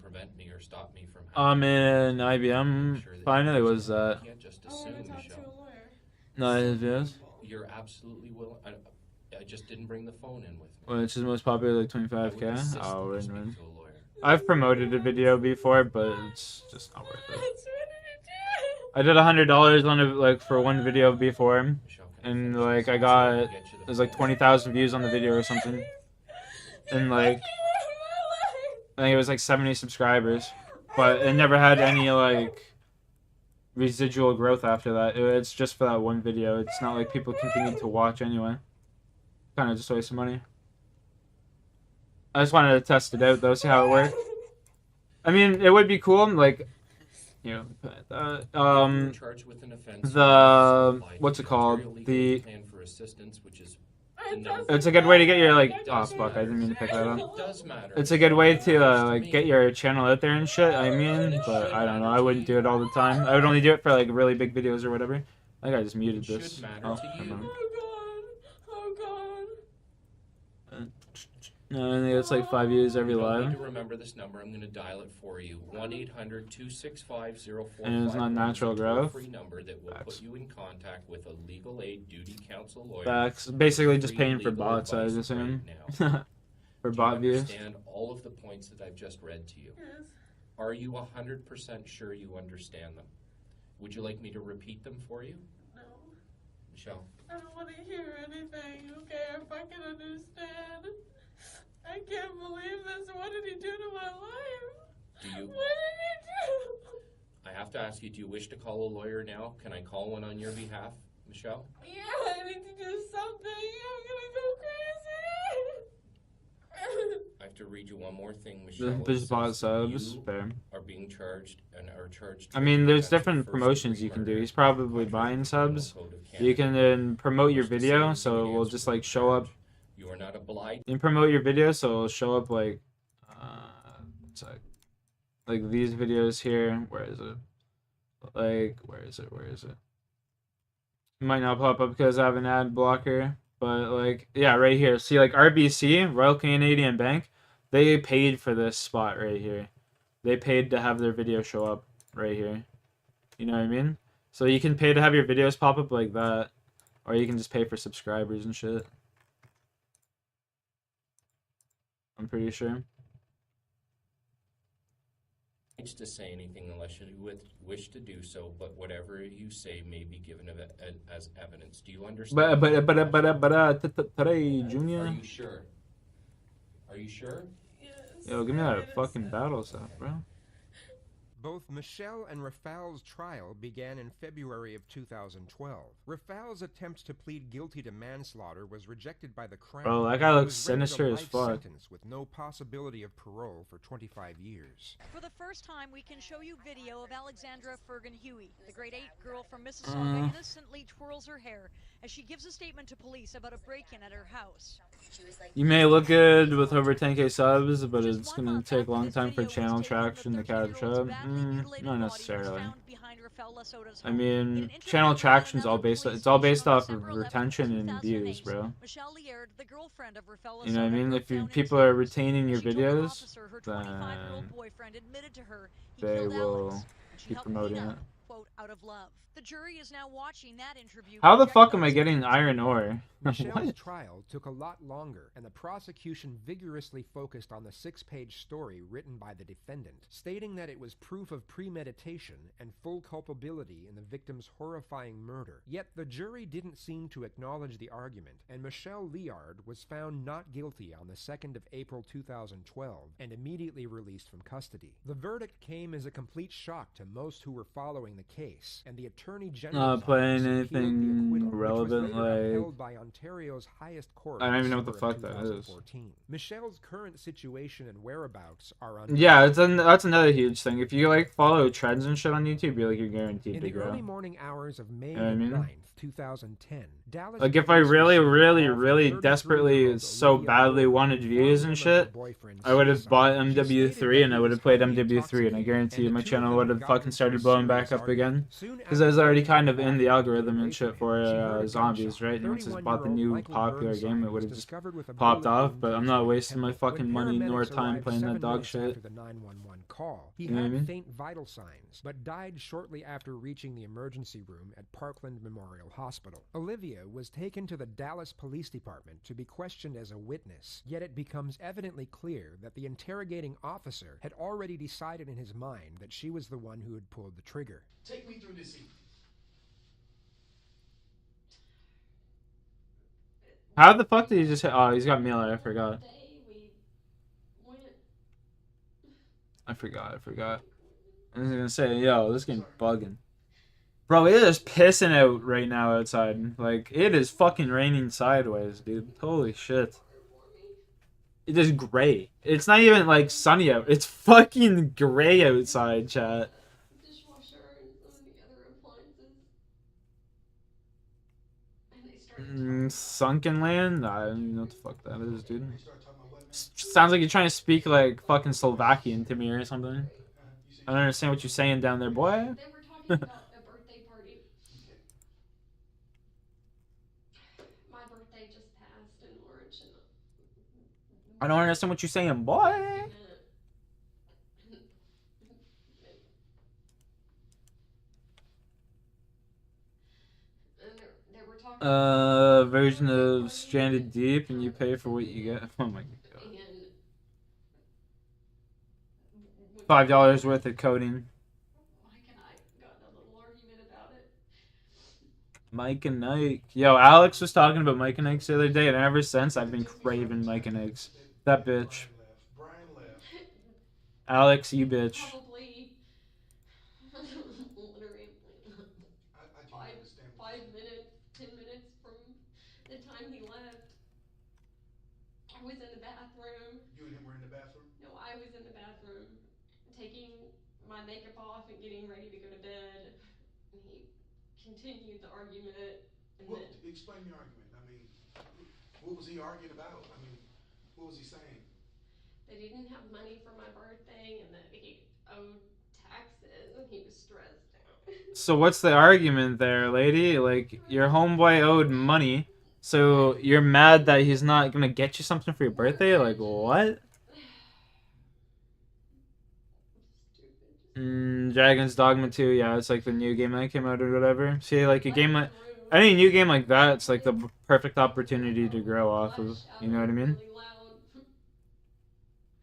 [SPEAKER 13] prevent me or stop me from
[SPEAKER 2] I'm in IBM. Finally was that.
[SPEAKER 13] You can't just
[SPEAKER 14] I want
[SPEAKER 13] assume,
[SPEAKER 14] to talk
[SPEAKER 13] Michelle.
[SPEAKER 14] to a lawyer.
[SPEAKER 2] No, it is.
[SPEAKER 13] You're absolutely willing. I just didn't bring the phone in with me.
[SPEAKER 2] Which is most popular, like
[SPEAKER 13] I would
[SPEAKER 2] 25K.
[SPEAKER 13] insist
[SPEAKER 2] Oh,
[SPEAKER 13] that you
[SPEAKER 2] win-win.
[SPEAKER 13] speak to a lawyer.
[SPEAKER 2] I've promoted a video before, but it's just not worth it.
[SPEAKER 14] What did you do?
[SPEAKER 2] I did $100 on it, like, for one video before, and like I got it was like 20,000 views on the video or something, and like I think it was like 70 subscribers, but it never had any like residual growth after that. It's just for that one video. It's not like people continue to watch anyway. Kind of just waste of money. I just wanted to test it out though, see how it worked. I mean, it would be cool, like, you know,
[SPEAKER 13] Charged with an offense.
[SPEAKER 2] the what's it called? The
[SPEAKER 13] Plan for assistance, which is
[SPEAKER 2] it's a good way to get your like oh fuck, I didn't mean to pick that up.
[SPEAKER 13] It does matter.
[SPEAKER 2] It's a good way to like get your channel out there and shit. I mean, but I don't know. I wouldn't do it all the time. I would only do it for like really big videos or whatever. I think I just muted
[SPEAKER 13] It
[SPEAKER 2] this.
[SPEAKER 13] should matter
[SPEAKER 2] Oh,
[SPEAKER 13] to
[SPEAKER 2] never
[SPEAKER 13] you.
[SPEAKER 2] mind.
[SPEAKER 14] Oh god.
[SPEAKER 2] No, I think it's like 5 views every
[SPEAKER 13] You don't need
[SPEAKER 2] live.
[SPEAKER 13] to remember this number. I'm going to dial it for you. 1-800-265-0455.
[SPEAKER 2] And it's not natural
[SPEAKER 13] It's a
[SPEAKER 2] growth.
[SPEAKER 13] toll-free number that will put you in contact with a legal aid duty counsel lawyer.
[SPEAKER 2] Facts. Basically just
[SPEAKER 13] Free
[SPEAKER 2] paying for
[SPEAKER 13] legal
[SPEAKER 2] bots, I
[SPEAKER 13] advice
[SPEAKER 2] assume.
[SPEAKER 13] right now.
[SPEAKER 2] For
[SPEAKER 13] Do
[SPEAKER 2] bot
[SPEAKER 13] you
[SPEAKER 2] views.
[SPEAKER 13] understand all of the points that I've just read to you?
[SPEAKER 14] Yes.
[SPEAKER 13] Are you 100% sure you understand them? Would you like me to repeat them for you?
[SPEAKER 14] No.
[SPEAKER 13] Michelle?
[SPEAKER 14] I don't want to hear anything, okay? I fucking understand. I can't believe this. What did he do to my life?
[SPEAKER 11] ask you, do you wish to call a lawyer now? Can I call one on your behalf, Michelle?
[SPEAKER 14] Yeah, I need to do something. I'm gonna go crazy.
[SPEAKER 11] I have to read you one more thing, Michelle. It
[SPEAKER 2] Just bought
[SPEAKER 11] says that
[SPEAKER 2] subs.
[SPEAKER 11] you
[SPEAKER 2] Fair.
[SPEAKER 11] are being charged and are charged.
[SPEAKER 2] I mean, there's
[SPEAKER 11] that's a
[SPEAKER 2] different promotions you can do. He's probably buying subs.
[SPEAKER 11] Code of
[SPEAKER 2] You
[SPEAKER 11] Canada.
[SPEAKER 2] can then promote your
[SPEAKER 11] Wish to
[SPEAKER 2] video,
[SPEAKER 11] say
[SPEAKER 2] so it will
[SPEAKER 11] answer
[SPEAKER 2] just
[SPEAKER 11] to
[SPEAKER 2] like
[SPEAKER 11] the
[SPEAKER 2] show up.
[SPEAKER 11] charge. You are not obliged.
[SPEAKER 2] You can promote your video, so it'll show up like, it's like these videos here. Where is it? Like, where is it? Where is it? It might not pop up because I have an ad blocker, but like, yeah, right here. See, like RBC, Royal Canadian Bank, they paid for this spot right here. They paid to have their video show up right here. You know what I mean? So you can pay to have your videos pop up like that, or you can just pay for subscribers and shit. I'm pretty sure.
[SPEAKER 11] To say anything unless you wish to do so, but whatever you say may be given as evidence. Do you understand?
[SPEAKER 2] Today, Junior.
[SPEAKER 11] Are you sure? Are you sure?
[SPEAKER 14] Yes.
[SPEAKER 2] Yo, give me that fucking battle stuff, bro.
[SPEAKER 18] Both Michelle and Rafal's trial began in February of 2012. Rafal's attempt to plead guilty to manslaughter was rejected by the Crown.
[SPEAKER 2] Bro, that guy
[SPEAKER 18] He
[SPEAKER 2] looks
[SPEAKER 18] was rendered a
[SPEAKER 2] sinister as
[SPEAKER 18] life
[SPEAKER 2] fuck.
[SPEAKER 18] sentence with no possibility of parole for 25 years.
[SPEAKER 7] For the first time, we can show you video of Alexandra Fergan-Huey. The grade 8 girl from Mississauga innocently twirls her hair as she gives a statement to police about a break-in at her house.
[SPEAKER 2] You may look good with over 10k subs, but it's gonna take a long time for channel traction to catch up. Not necessarily. I mean, channel traction's all based. It's all based off of retention and views, bro. You know what I mean? If people are retaining your videos, then they will keep promoting it.
[SPEAKER 7] Out of love. The jury is now watching that interview.
[SPEAKER 2] How the fuck am I getting iron ore?
[SPEAKER 18] Michelle's
[SPEAKER 2] What?
[SPEAKER 18] trial took a lot longer, and the prosecution vigorously focused on the 6-page story written by the defendant, stating that it was proof of premeditation and full culpability in the victim's horrifying murder. Yet the jury didn't seem to acknowledge the argument, and Michelle Liard was found not guilty on the 2nd of April 2012 and immediately released from custody. The verdict came as a complete shock to most who were following the case, and the Attorney General's
[SPEAKER 2] Not playing
[SPEAKER 18] office appealed the
[SPEAKER 2] anything
[SPEAKER 18] acquittal, which was
[SPEAKER 2] relevant,
[SPEAKER 18] later
[SPEAKER 2] like
[SPEAKER 18] upheld by Ontario's highest court.
[SPEAKER 2] I don't even know
[SPEAKER 18] in
[SPEAKER 2] what the
[SPEAKER 18] December
[SPEAKER 2] fuck
[SPEAKER 18] of
[SPEAKER 2] that is.
[SPEAKER 18] 2014. Michelle's current situation and whereabouts are unknown.
[SPEAKER 2] Yeah, that's another huge thing. If you like follow trends and shit on YouTube, you're guaranteed
[SPEAKER 18] In
[SPEAKER 2] to
[SPEAKER 18] the early
[SPEAKER 2] grow.
[SPEAKER 18] morning hours of May
[SPEAKER 2] You know what I mean?
[SPEAKER 18] 9th, 2010, Dallas
[SPEAKER 2] Like if I
[SPEAKER 18] police
[SPEAKER 2] really,
[SPEAKER 18] received a
[SPEAKER 2] really,
[SPEAKER 18] call from
[SPEAKER 2] really
[SPEAKER 18] 33-year-old
[SPEAKER 2] desperately, so
[SPEAKER 18] Olivia
[SPEAKER 2] badly
[SPEAKER 18] Wood,
[SPEAKER 2] wanted views and shit, I would have bought MW3 and I would have played MW3, and I guarantee you my channel would have fucking started blowing back up again. Because I was already kind of in the algorithm and shit for zombies, right? And once I bought the new popular game, it would have just popped off. But I'm not wasting my fucking money nor time playing that dog shit.
[SPEAKER 18] The 911 call. He
[SPEAKER 2] You know what I
[SPEAKER 18] had
[SPEAKER 2] mean?
[SPEAKER 18] faint vital signs, but died shortly after reaching the emergency room at Parkland Memorial Hospital. Olivia was taken to the Dallas Police Department to be questioned as a witness, yet it becomes evidently clear that the interrogating officer had already decided in his mind that she was the one who had pulled the trigger.
[SPEAKER 12] Take me through this evening.
[SPEAKER 2] How the fuck did he just hit? Oh, he's got Miller. I forgot. I forgot. I was gonna say, yo, this game's bugging. Bro, it is pissing out right now outside. Like, it is fucking raining sideways, dude. Holy shit. It is gray. It's not even, like, sunny out. It's fucking gray outside, chat.
[SPEAKER 14] Dishwasher and some of the other appliances. And they started
[SPEAKER 2] Sunken land? I don't even know what the fuck that is, dude. Sounds like you're trying to speak, like, fucking Slovakian to me or something. I don't understand what you're saying down there, boy.
[SPEAKER 14] They were talking about a birthday party. My birthday just passed in March, and
[SPEAKER 2] I don't understand what you're saying, boy.
[SPEAKER 14] they were talking
[SPEAKER 2] Version of Stranded Deep, and you pay for what you get. Oh my god. $5 worth of coding.
[SPEAKER 14] Mike and I got in a little argument about it.
[SPEAKER 2] Mike and Ike. Yo, Alex was talking about Mike and Ike's the other day, and ever since I've been craving Mike and Ike's. That bitch.
[SPEAKER 12] Brian left.
[SPEAKER 2] Alex, you bitch.
[SPEAKER 14] Probably taking my makeup off and getting ready to go to bed, and he continued the argument. And
[SPEAKER 8] Well,
[SPEAKER 14] then
[SPEAKER 8] explain the argument. I mean, what was he arguing about? I mean, what was he saying?
[SPEAKER 14] that he didn't have money for my birthday and that he owed taxes and he was stressed out.
[SPEAKER 2] So what's the argument there, lady? Like, your homeboy owed money, so you're mad that he's not gonna get you something for your birthday? Like, what? Dragon's Dogma 2, yeah, it's like the new game that came out or whatever. See, like a game like any new game like that, it's like the perfect opportunity to grow off of. You know what I mean?
[SPEAKER 14] Really loud.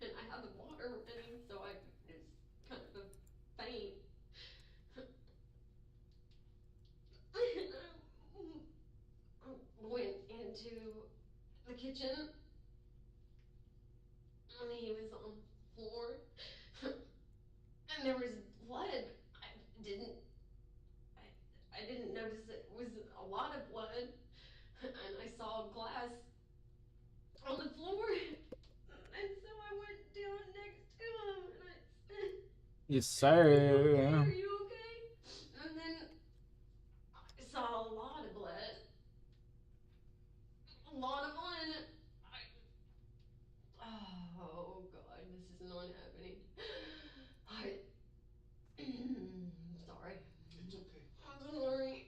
[SPEAKER 14] And I had the water running, so it was kind of a faint. I went into the kitchen and he was on the floor and there was blood. I didn't notice it was a lot of blood, and I saw glass on the floor, and so I went down next to him and I said,
[SPEAKER 2] Yes,
[SPEAKER 14] "Are you
[SPEAKER 2] sir.
[SPEAKER 14] okay?
[SPEAKER 2] Yeah.
[SPEAKER 14] Are you okay?" And then I saw a lot of blood. A lot of blood. Oh God, this is not happening. Sorry.
[SPEAKER 8] It's okay.
[SPEAKER 14] I'm sorry.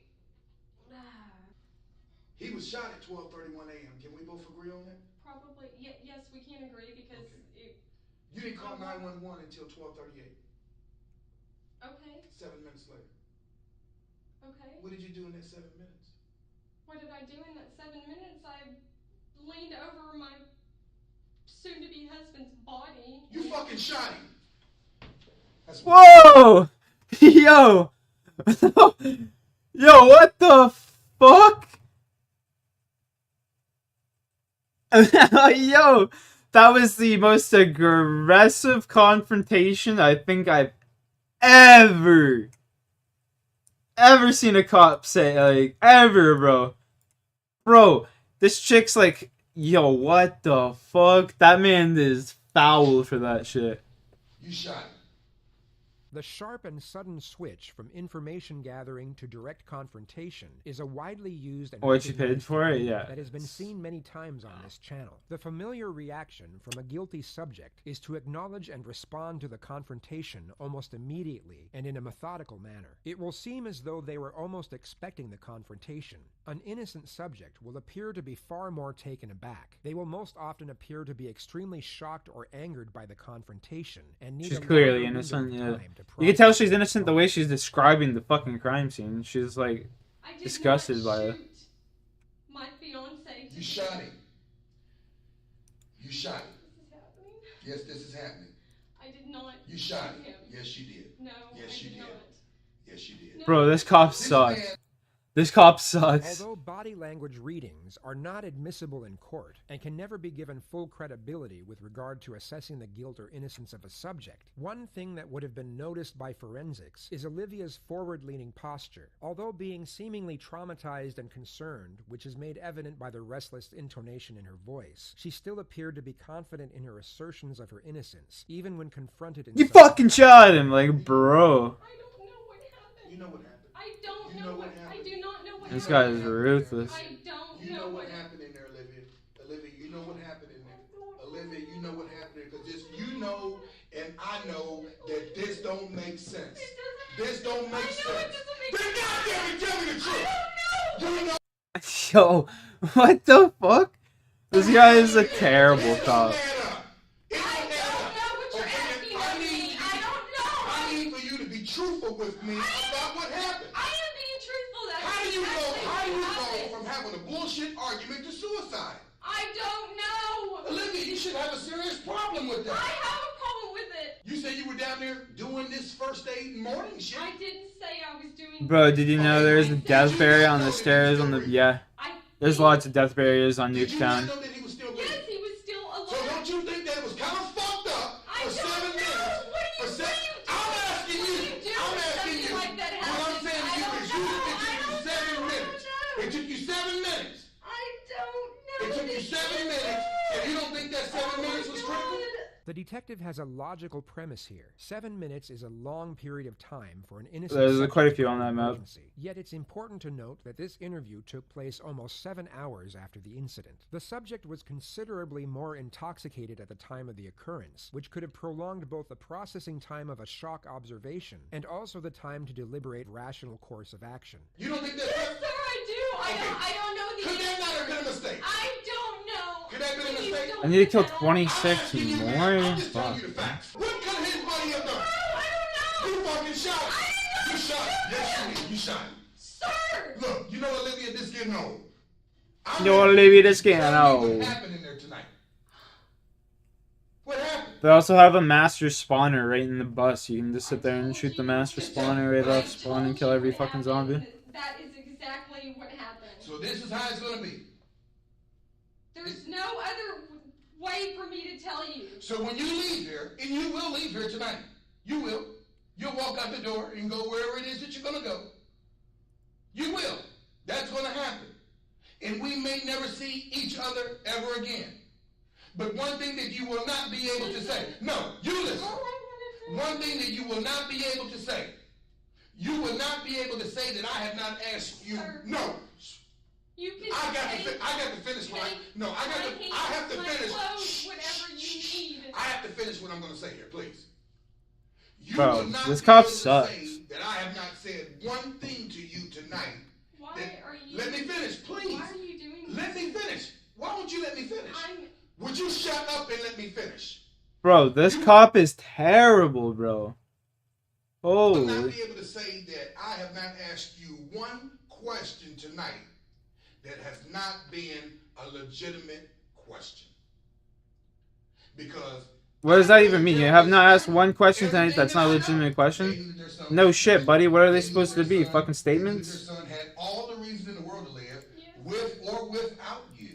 [SPEAKER 8] He was shot at 12:31 a.m. Can we both agree on that?
[SPEAKER 14] Probably. Yes, we can agree because
[SPEAKER 8] You didn't call 911 until 12:38.
[SPEAKER 14] Okay.
[SPEAKER 8] 7 minutes later.
[SPEAKER 14] Okay.
[SPEAKER 8] What did you do in that 7 minutes?
[SPEAKER 14] What did I do in that 7 minutes? I leaned over my soon-to-be husband's body.
[SPEAKER 8] You fucking shot him.
[SPEAKER 2] Whoa! Yo! Yo, what the fuck? Yo! That was the most aggressive confrontation I think I've ever seen a cop say, like, ever, bro. Bro, this chick's like, yo, what the fuck? That man is foul for that shit.
[SPEAKER 8] You shot him.
[SPEAKER 18] The sharp and sudden switch from information gathering to direct confrontation is a widely used and
[SPEAKER 2] What you paid for it? Yeah.
[SPEAKER 18] that has been seen many times on this channel. The familiar reaction from a guilty subject is to acknowledge and respond to the confrontation almost immediately and in a methodical manner. It will seem as though they were almost expecting the confrontation. An innocent subject will appear to be far more taken aback. They will most often appear to be extremely shocked or angered by the confrontation and need
[SPEAKER 2] She's
[SPEAKER 18] a
[SPEAKER 2] clearly
[SPEAKER 18] longer window
[SPEAKER 2] innocent,
[SPEAKER 18] of
[SPEAKER 2] yeah.
[SPEAKER 18] time to
[SPEAKER 2] You can tell
[SPEAKER 18] process
[SPEAKER 2] she's
[SPEAKER 18] the
[SPEAKER 2] innocent the way she's describing the fucking crime scene. She's like disgusted by it.
[SPEAKER 14] My fiance.
[SPEAKER 8] You shot him. You shot him.
[SPEAKER 14] This is happening.
[SPEAKER 8] Yes, this is happening.
[SPEAKER 14] I did not.
[SPEAKER 8] You shot
[SPEAKER 14] shoot
[SPEAKER 8] him. Yes, you did.
[SPEAKER 14] No,
[SPEAKER 8] yes,
[SPEAKER 14] I
[SPEAKER 8] you
[SPEAKER 14] did not.
[SPEAKER 8] Yes, you did.
[SPEAKER 2] Bro, this cop sucks. This cop sucks.
[SPEAKER 18] Although body language readings are not admissible in court and can never be given full credibility with regard to assessing the guilt or innocence of a subject, one thing that would have been noticed by forensics is Olivia's forward-leaning posture. Although being seemingly traumatized and concerned, which is made evident by the restless intonation in her voice, she still appeared to be confident in her assertions of her innocence, even when confronted in
[SPEAKER 2] You fucking shot him, like, bro.
[SPEAKER 8] You know what happened.
[SPEAKER 14] I don't know what happened. I do not know what
[SPEAKER 2] This
[SPEAKER 14] happened.
[SPEAKER 2] guy is ruthless.
[SPEAKER 14] I don't
[SPEAKER 8] You know what happened in there, Olivia. Olivia, you know what happened in there. Olivia, you know what happened there. Because you know and I know that this don't make sense. This don't make sense. Then goddamn it, tell me the truth. You know.
[SPEAKER 2] Yo, what the fuck? This guy is a terrible cop.
[SPEAKER 8] I need for you to be truthful with me about what happened.
[SPEAKER 14] I am being truthful.
[SPEAKER 8] How do you go from having a bullshit argument to suicide?
[SPEAKER 14] I don't know.
[SPEAKER 8] Olivia, you should have a serious problem with that.
[SPEAKER 14] I have a problem with it.
[SPEAKER 8] You said you were down there doing this first aid morning shit.
[SPEAKER 14] I didn't say I was doing.
[SPEAKER 2] Bro, did you know there's a death barrier on the stairs on the... Yeah. There's lots of death barriers on Nuketown.
[SPEAKER 14] Yes, he was still alive.
[SPEAKER 8] So don't you think that was kind of fucked up for 7 minutes? I'm asking you. What I'm saying to you is it took you 7 minutes. It took you 7 minutes.
[SPEAKER 14] I don't know.
[SPEAKER 8] It took you 7 minutes, and you don't think that 7 minutes was critical?
[SPEAKER 18] The detective has a logical premise here. 7 minutes is a long period of time for an innocent
[SPEAKER 2] There's
[SPEAKER 18] subject
[SPEAKER 2] quite a
[SPEAKER 18] to
[SPEAKER 2] few
[SPEAKER 18] call
[SPEAKER 2] on
[SPEAKER 18] an
[SPEAKER 2] that map.
[SPEAKER 18] emergency. Yet it's important to note that this interview took place almost 7 hours after the incident. The subject was considerably more intoxicated at the time of the occurrence, which could have prolonged both the processing time of a shock observation and also the time to deliberate rational course of action.
[SPEAKER 8] You don't think that's
[SPEAKER 14] Yes, sir, I do. I don't know the
[SPEAKER 8] Could that not have been a
[SPEAKER 14] answer.
[SPEAKER 8] mistake?
[SPEAKER 14] I don't know.
[SPEAKER 8] Could that have been a
[SPEAKER 14] Please
[SPEAKER 8] mistake?
[SPEAKER 14] don't
[SPEAKER 2] I need to
[SPEAKER 14] put
[SPEAKER 2] kill
[SPEAKER 14] that on.
[SPEAKER 2] 26 more.
[SPEAKER 8] I'm just telling
[SPEAKER 2] Fuck.
[SPEAKER 8] you the facts. What could his buddy have done?
[SPEAKER 14] I don't know.
[SPEAKER 8] You fucking shot. You shot. Yes, you did. You shot.
[SPEAKER 14] Sir.
[SPEAKER 8] Look, you know what, Olivia, this getting old.
[SPEAKER 2] Yo, Olivia, this getting
[SPEAKER 8] Tell me
[SPEAKER 2] old.
[SPEAKER 8] what happened in there tonight. What happened?
[SPEAKER 2] They also have a master spawner right in the bus. You can just sit there and shoot the master spawner right off spawn and kill every fucking zombie.
[SPEAKER 14] That is exactly what happened.
[SPEAKER 8] So this is how it's gonna be.
[SPEAKER 14] There's no other way for me to tell you.
[SPEAKER 8] So when you leave here, and you will leave here tonight, you will. You'll walk out the door and go wherever it is that you're gonna go. You will. That's gonna happen. And we may never see each other ever again. But one thing that you will not be able to say, no, you listen. One thing that you will not be able to say, you will not be able to say that I have not asked you.
[SPEAKER 14] Sir,
[SPEAKER 8] no.
[SPEAKER 14] You can
[SPEAKER 8] I got to finish what I have to finish.
[SPEAKER 14] Clothes, whatever you need.
[SPEAKER 8] I have to finish what I'm going to say here, please. You
[SPEAKER 2] Bro,
[SPEAKER 8] will not
[SPEAKER 2] this
[SPEAKER 8] be
[SPEAKER 2] cop
[SPEAKER 8] able to
[SPEAKER 2] sucks.
[SPEAKER 8] say that I have not said one thing to you tonight.
[SPEAKER 14] Why are you?
[SPEAKER 8] Let me finish, please.
[SPEAKER 14] Why are you doing this?
[SPEAKER 8] Let me finish. Why won't you let me finish? Would you shut up and let me finish?
[SPEAKER 2] Bro, this cop is terrible, bro.
[SPEAKER 8] I will not
[SPEAKER 2] Holy.
[SPEAKER 8] be able to say that I have not asked you one question tonight that has not been a legitimate question. Because
[SPEAKER 2] What does that even mean? You have not asked one question tonight that's not a legitimate question? No shit, buddy. What are they supposed to be? Fucking
[SPEAKER 8] their
[SPEAKER 2] statements?
[SPEAKER 8] son had all the reason in the world to live, with or without you.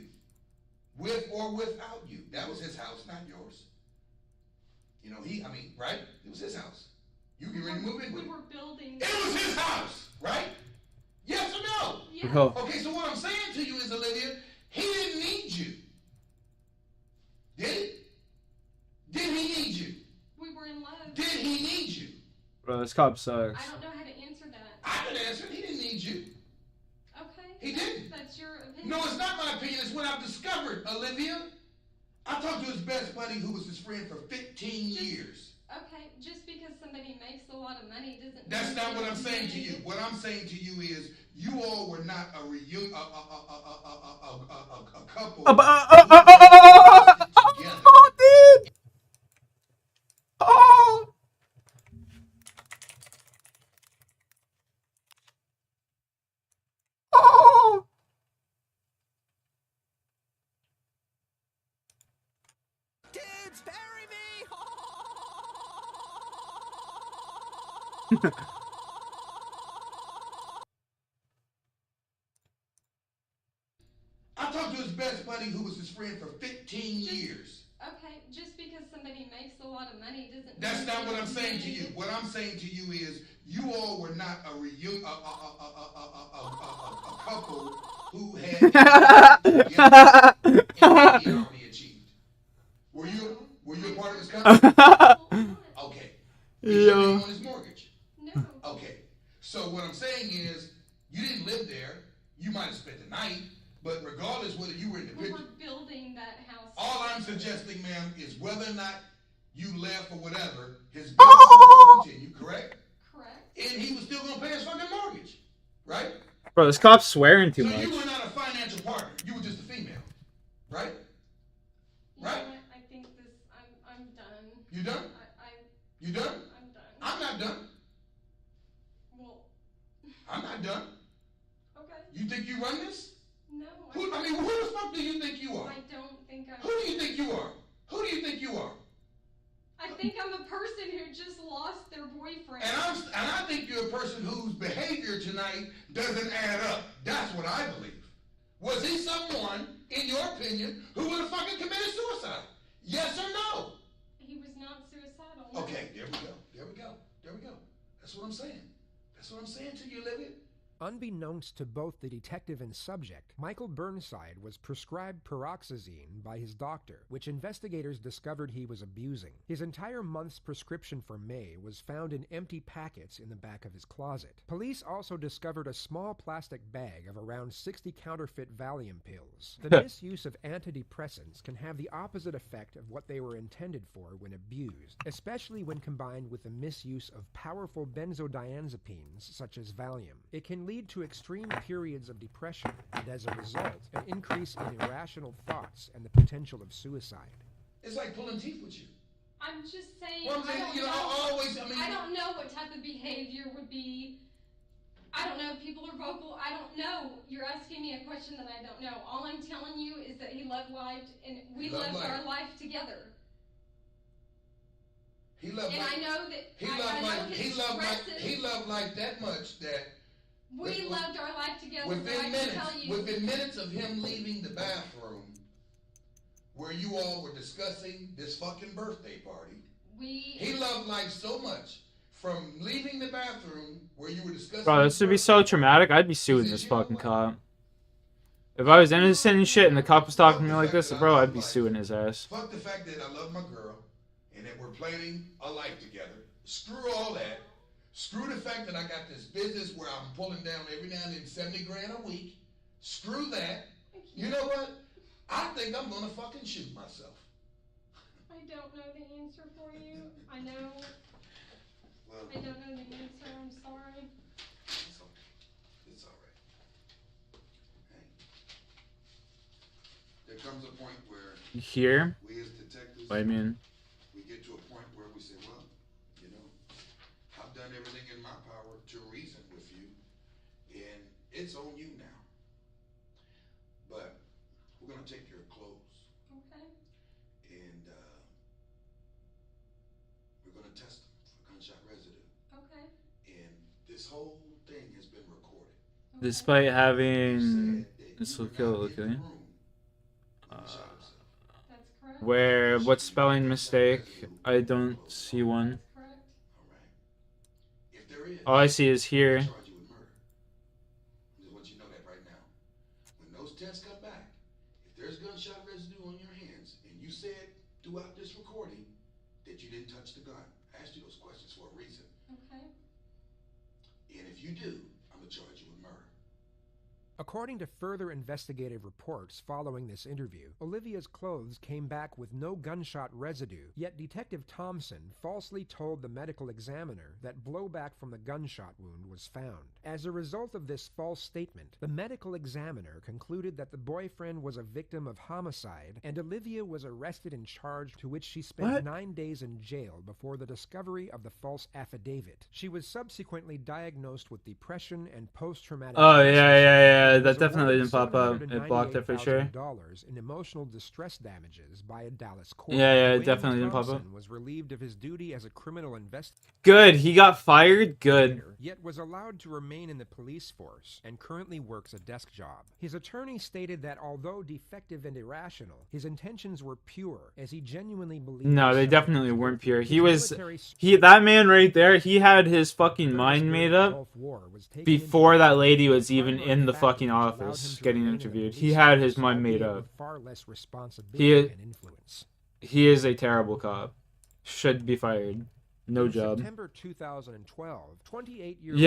[SPEAKER 8] With or without you. That was his house, not yours. You know, right? It was his house. You get ready to move in with him.
[SPEAKER 14] We were building.
[SPEAKER 8] It was his house, right? Yes or no?
[SPEAKER 14] Yeah.
[SPEAKER 2] Bro.
[SPEAKER 8] Okay, so what I'm saying to you is, Olivia, he didn't need you. Did he? Did he need you?
[SPEAKER 14] We were in love.
[SPEAKER 8] Did he need you?
[SPEAKER 2] Bro, this cop sucks.
[SPEAKER 14] I don't know how to answer that.
[SPEAKER 8] I can answer it. He didn't need you.
[SPEAKER 14] Okay.
[SPEAKER 8] He didn't.
[SPEAKER 14] That's your opinion.
[SPEAKER 8] No, it's not my opinion. It's what I've discovered, Olivia. I talked to his best buddy who was his friend for 15 years.
[SPEAKER 14] Okay, just because somebody makes a lot of money doesn't.
[SPEAKER 8] That's
[SPEAKER 14] mean
[SPEAKER 8] not what
[SPEAKER 14] they
[SPEAKER 8] I'm saying to
[SPEAKER 14] need
[SPEAKER 8] you. What I'm saying to you is, you all were not a couple.
[SPEAKER 2] Oh, dude! Oh! Oh!
[SPEAKER 12] Kids, bury me!
[SPEAKER 8] I talked to his best buddy who was his friend for 15 years.
[SPEAKER 14] Okay, just because somebody makes a lot of money doesn't.
[SPEAKER 8] That's
[SPEAKER 14] mean
[SPEAKER 8] not
[SPEAKER 14] they
[SPEAKER 8] what I'm saying to
[SPEAKER 14] need
[SPEAKER 8] you. What I'm saying to you is, you all were not a couple who had already achieved. Were you a part of his company? Okay. Is your name on his mortgage?
[SPEAKER 14] No.
[SPEAKER 8] Okay. So what I'm saying is, you didn't live there. You might have spent the night, but regardless whether you were in the
[SPEAKER 14] We
[SPEAKER 8] picture,
[SPEAKER 14] were building that house.
[SPEAKER 8] all I'm suggesting, ma'am, is whether or not you left or whatever, his business was going to continue, correct?
[SPEAKER 14] Correct.
[SPEAKER 8] And he was still going to pay his fucking mortgage, right?
[SPEAKER 2] Bro, this cop's swearing too
[SPEAKER 8] So
[SPEAKER 2] much.
[SPEAKER 8] you were not a financial partner. You were just a female, right?
[SPEAKER 14] You
[SPEAKER 8] Right?
[SPEAKER 14] know what? I think this. I'm done.
[SPEAKER 8] You done? You done?
[SPEAKER 14] I'm done.
[SPEAKER 8] I'm not done.
[SPEAKER 14] Well.
[SPEAKER 8] I'm not done.
[SPEAKER 14] Okay.
[SPEAKER 8] You think you run this?
[SPEAKER 14] No.
[SPEAKER 8] Who the fuck do you think you are?
[SPEAKER 14] I don't think I'm.
[SPEAKER 8] Who do you think you are? Who do you think you are?
[SPEAKER 14] I think I'm a person who just lost their boyfriend.
[SPEAKER 8] And I think you're a person whose behavior tonight doesn't add up. That's what I believe. Was he someone, in your opinion, who would have fucking committed suicide? Yes or no?
[SPEAKER 14] He was not suicidal. No.
[SPEAKER 8] Okay, there we go. There we go. There we go. That's what I'm saying. That's what I'm saying to you, Olivia.
[SPEAKER 18] Unbeknownst to both the detective and subject, Michael Burnside was prescribed paroxetine by his doctor, which investigators discovered he was abusing. His entire month's prescription for May was found in empty packets in the back of his closet. Police also discovered a small plastic bag of around 60 counterfeit Valium pills. The misuse of antidepressants can have the opposite effect of what they were intended for when abused, especially when combined with the misuse of powerful benzodiazepines such as Valium. It can lead to extreme periods of depression and, as a result, an increase in irrational thoughts and the potential of suicide.
[SPEAKER 8] It's like pulling teeth with you.
[SPEAKER 14] I'm just saying,
[SPEAKER 8] Well, I'm saying,
[SPEAKER 14] I
[SPEAKER 8] I
[SPEAKER 14] don't know what type of behavior would be. I don't know if people are vocal. I don't know. You're asking me a question that I don't know. All I'm telling you is that he loved life, and we lived our life together.
[SPEAKER 8] He loved
[SPEAKER 14] and
[SPEAKER 8] life.
[SPEAKER 14] I know that
[SPEAKER 8] He loved life that much that
[SPEAKER 14] we loved our life together.
[SPEAKER 8] Within minutes of him leaving the bathroom, where you all were discussing this fucking birthday party, he loved life so much. From leaving the bathroom where you were discussing.
[SPEAKER 2] Bro, this would be so traumatic. I'd be suing this fucking cop. If I was innocent and shit and the cop was talking to me like this, bro, I'd be suing his ass.
[SPEAKER 8] Fuck the fact that I love my girl and that we're planning a life together. Screw all that. Screw the fact that I got this business where I'm pulling down every now and then 70 grand a week. Screw that. You know what? I think I'm gonna fucking shoot myself.
[SPEAKER 14] I don't know the answer for you. I know. I don't know the answer. I'm sorry.
[SPEAKER 8] It's all right. Hey. There comes a point where
[SPEAKER 2] Here?
[SPEAKER 8] we as detectives,
[SPEAKER 2] I mean,
[SPEAKER 8] we get to a point where we say, well, you know, I've done everything in my power to reason with you, and it's on you now. But we're gonna take your clothes.
[SPEAKER 14] Okay.
[SPEAKER 8] And we're gonna test them for gunshot residue.
[SPEAKER 14] Okay.
[SPEAKER 8] And this whole thing has been recorded.
[SPEAKER 2] despite having this will kill it, okay.
[SPEAKER 14] That's correct.
[SPEAKER 2] Where what spelling mistake? I don't see one.
[SPEAKER 14] That's correct.
[SPEAKER 8] If there is,
[SPEAKER 2] All I see is here.
[SPEAKER 8] I'll charge you with murder. I just want you to know that right now. When those tests come back, if there's gunshot residue on your hands, and you said throughout this recording that you didn't touch the gun, I asked you those questions for a reason.
[SPEAKER 14] Okay.
[SPEAKER 8] And if you do, I'm gonna charge you with murder.
[SPEAKER 18] According to further investigative reports following this interview, Olivia's clothes came back with no gunshot residue, yet Detective Thompson falsely told the medical examiner that blowback from the gunshot wound was found. As a result of this false statement, the medical examiner concluded that the boyfriend was a victim of homicide, and Olivia was arrested and charged, to which she spent 9 days in jail before the discovery of the false affidavit. She was subsequently diagnosed with depression and post-traumatic stress
[SPEAKER 2] Yeah, that definitely didn't pop up. It blocked it for sure.
[SPEAKER 18] In emotional distress damages by a Dallas court.
[SPEAKER 2] Yeah, it definitely didn't pop up.
[SPEAKER 18] Thompson was relieved of his duty as a criminal investigator.
[SPEAKER 2] Good, he got fired. Good.
[SPEAKER 18] Yet was allowed to remain in the police force and currently works a desk job. His attorney stated that although defective and irrational, his intentions were pure, as he genuinely believed.
[SPEAKER 2] No, they definitely weren't pure. That man right there, he had his fucking mind made up before that lady was even in the fucking office getting interviewed. He had his mind made up. He is a terrible cop. Should be fired. No job.
[SPEAKER 18] September 2012, 28-year-old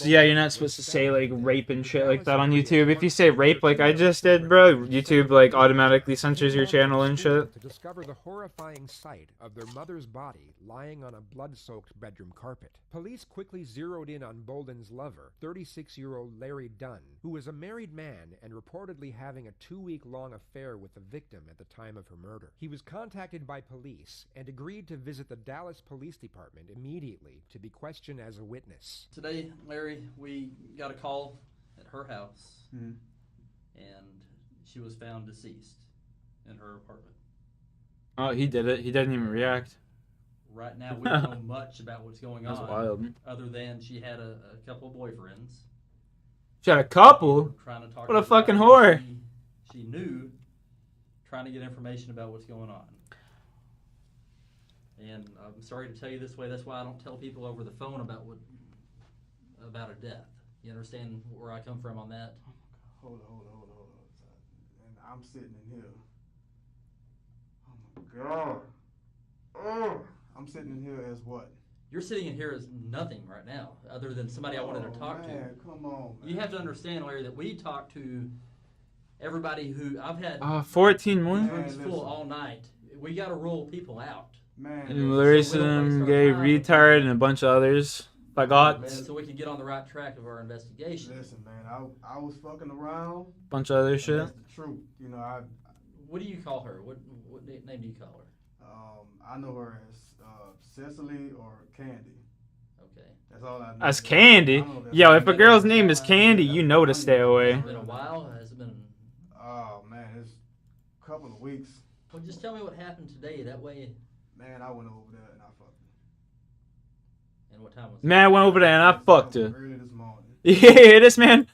[SPEAKER 2] you're not supposed to say like rape and shit like that on YouTube. If you say rape like I just did, bro, YouTube like automatically censors your channel and shit.
[SPEAKER 18] To discover the horrifying sight of their mother's body lying on a blood-soaked bedroom carpet. Police quickly zeroed in on Bolden's lover, 36-year-old Larry Dunn, who was a married man and reportedly having a 2-week-long affair with the victim at the time of her murder. He was contacted by police and agreed to visit the Dallas Police Department immediately to be questioned as a witness.
[SPEAKER 1] Today, Larry, we got a call at her house, and she was found deceased in her apartment.
[SPEAKER 2] Oh, he did it. He didn't even react.
[SPEAKER 1] Right now, we don't know much about what's going on.
[SPEAKER 2] That's wild.
[SPEAKER 1] Other than she had a couple of boyfriends.
[SPEAKER 2] She had a couple? What a fucking whore.
[SPEAKER 1] She knew, trying to get information about what's going on. And I'm sorry to tell you this way, that's why I don't tell people over the phone about a death.
[SPEAKER 15] You understand where I come from on that?
[SPEAKER 16] Hold on. And I'm sitting in here. Oh my God. Oh, I'm sitting in here as what?
[SPEAKER 15] You're sitting in here as nothing right now, other than somebody I wanted to talk
[SPEAKER 16] man,
[SPEAKER 15] to.
[SPEAKER 16] Come on, man.
[SPEAKER 15] You have to understand, Larry, that we talk to everybody who I've had
[SPEAKER 2] 14 more?
[SPEAKER 15] rooms full all night. We got to rule people out.
[SPEAKER 16] Man,
[SPEAKER 2] Racism, gay, retard, and a bunch of others.
[SPEAKER 15] Man, so we can get on the right track of our investigation.
[SPEAKER 16] Listen, man, I was fucking around.
[SPEAKER 2] Bunch of other shit.
[SPEAKER 16] That's the truth. You know,
[SPEAKER 15] What do you call her? What name do you call her?
[SPEAKER 16] I know her as Cecily or Candy.
[SPEAKER 15] Okay.
[SPEAKER 16] That's all I know.
[SPEAKER 2] As Candy? Yo, if a girl's name is Candy, you know to stay away.
[SPEAKER 15] Has it been a while? Has it been...
[SPEAKER 16] Oh, man, it's a couple of weeks.
[SPEAKER 15] Well, just tell me what happened today. That way...
[SPEAKER 16] Man, I went over there and I fucked her.
[SPEAKER 15] And what time was
[SPEAKER 2] Man, I went over there and I fucked her.
[SPEAKER 16] Early this morning.
[SPEAKER 2] You hear this, man?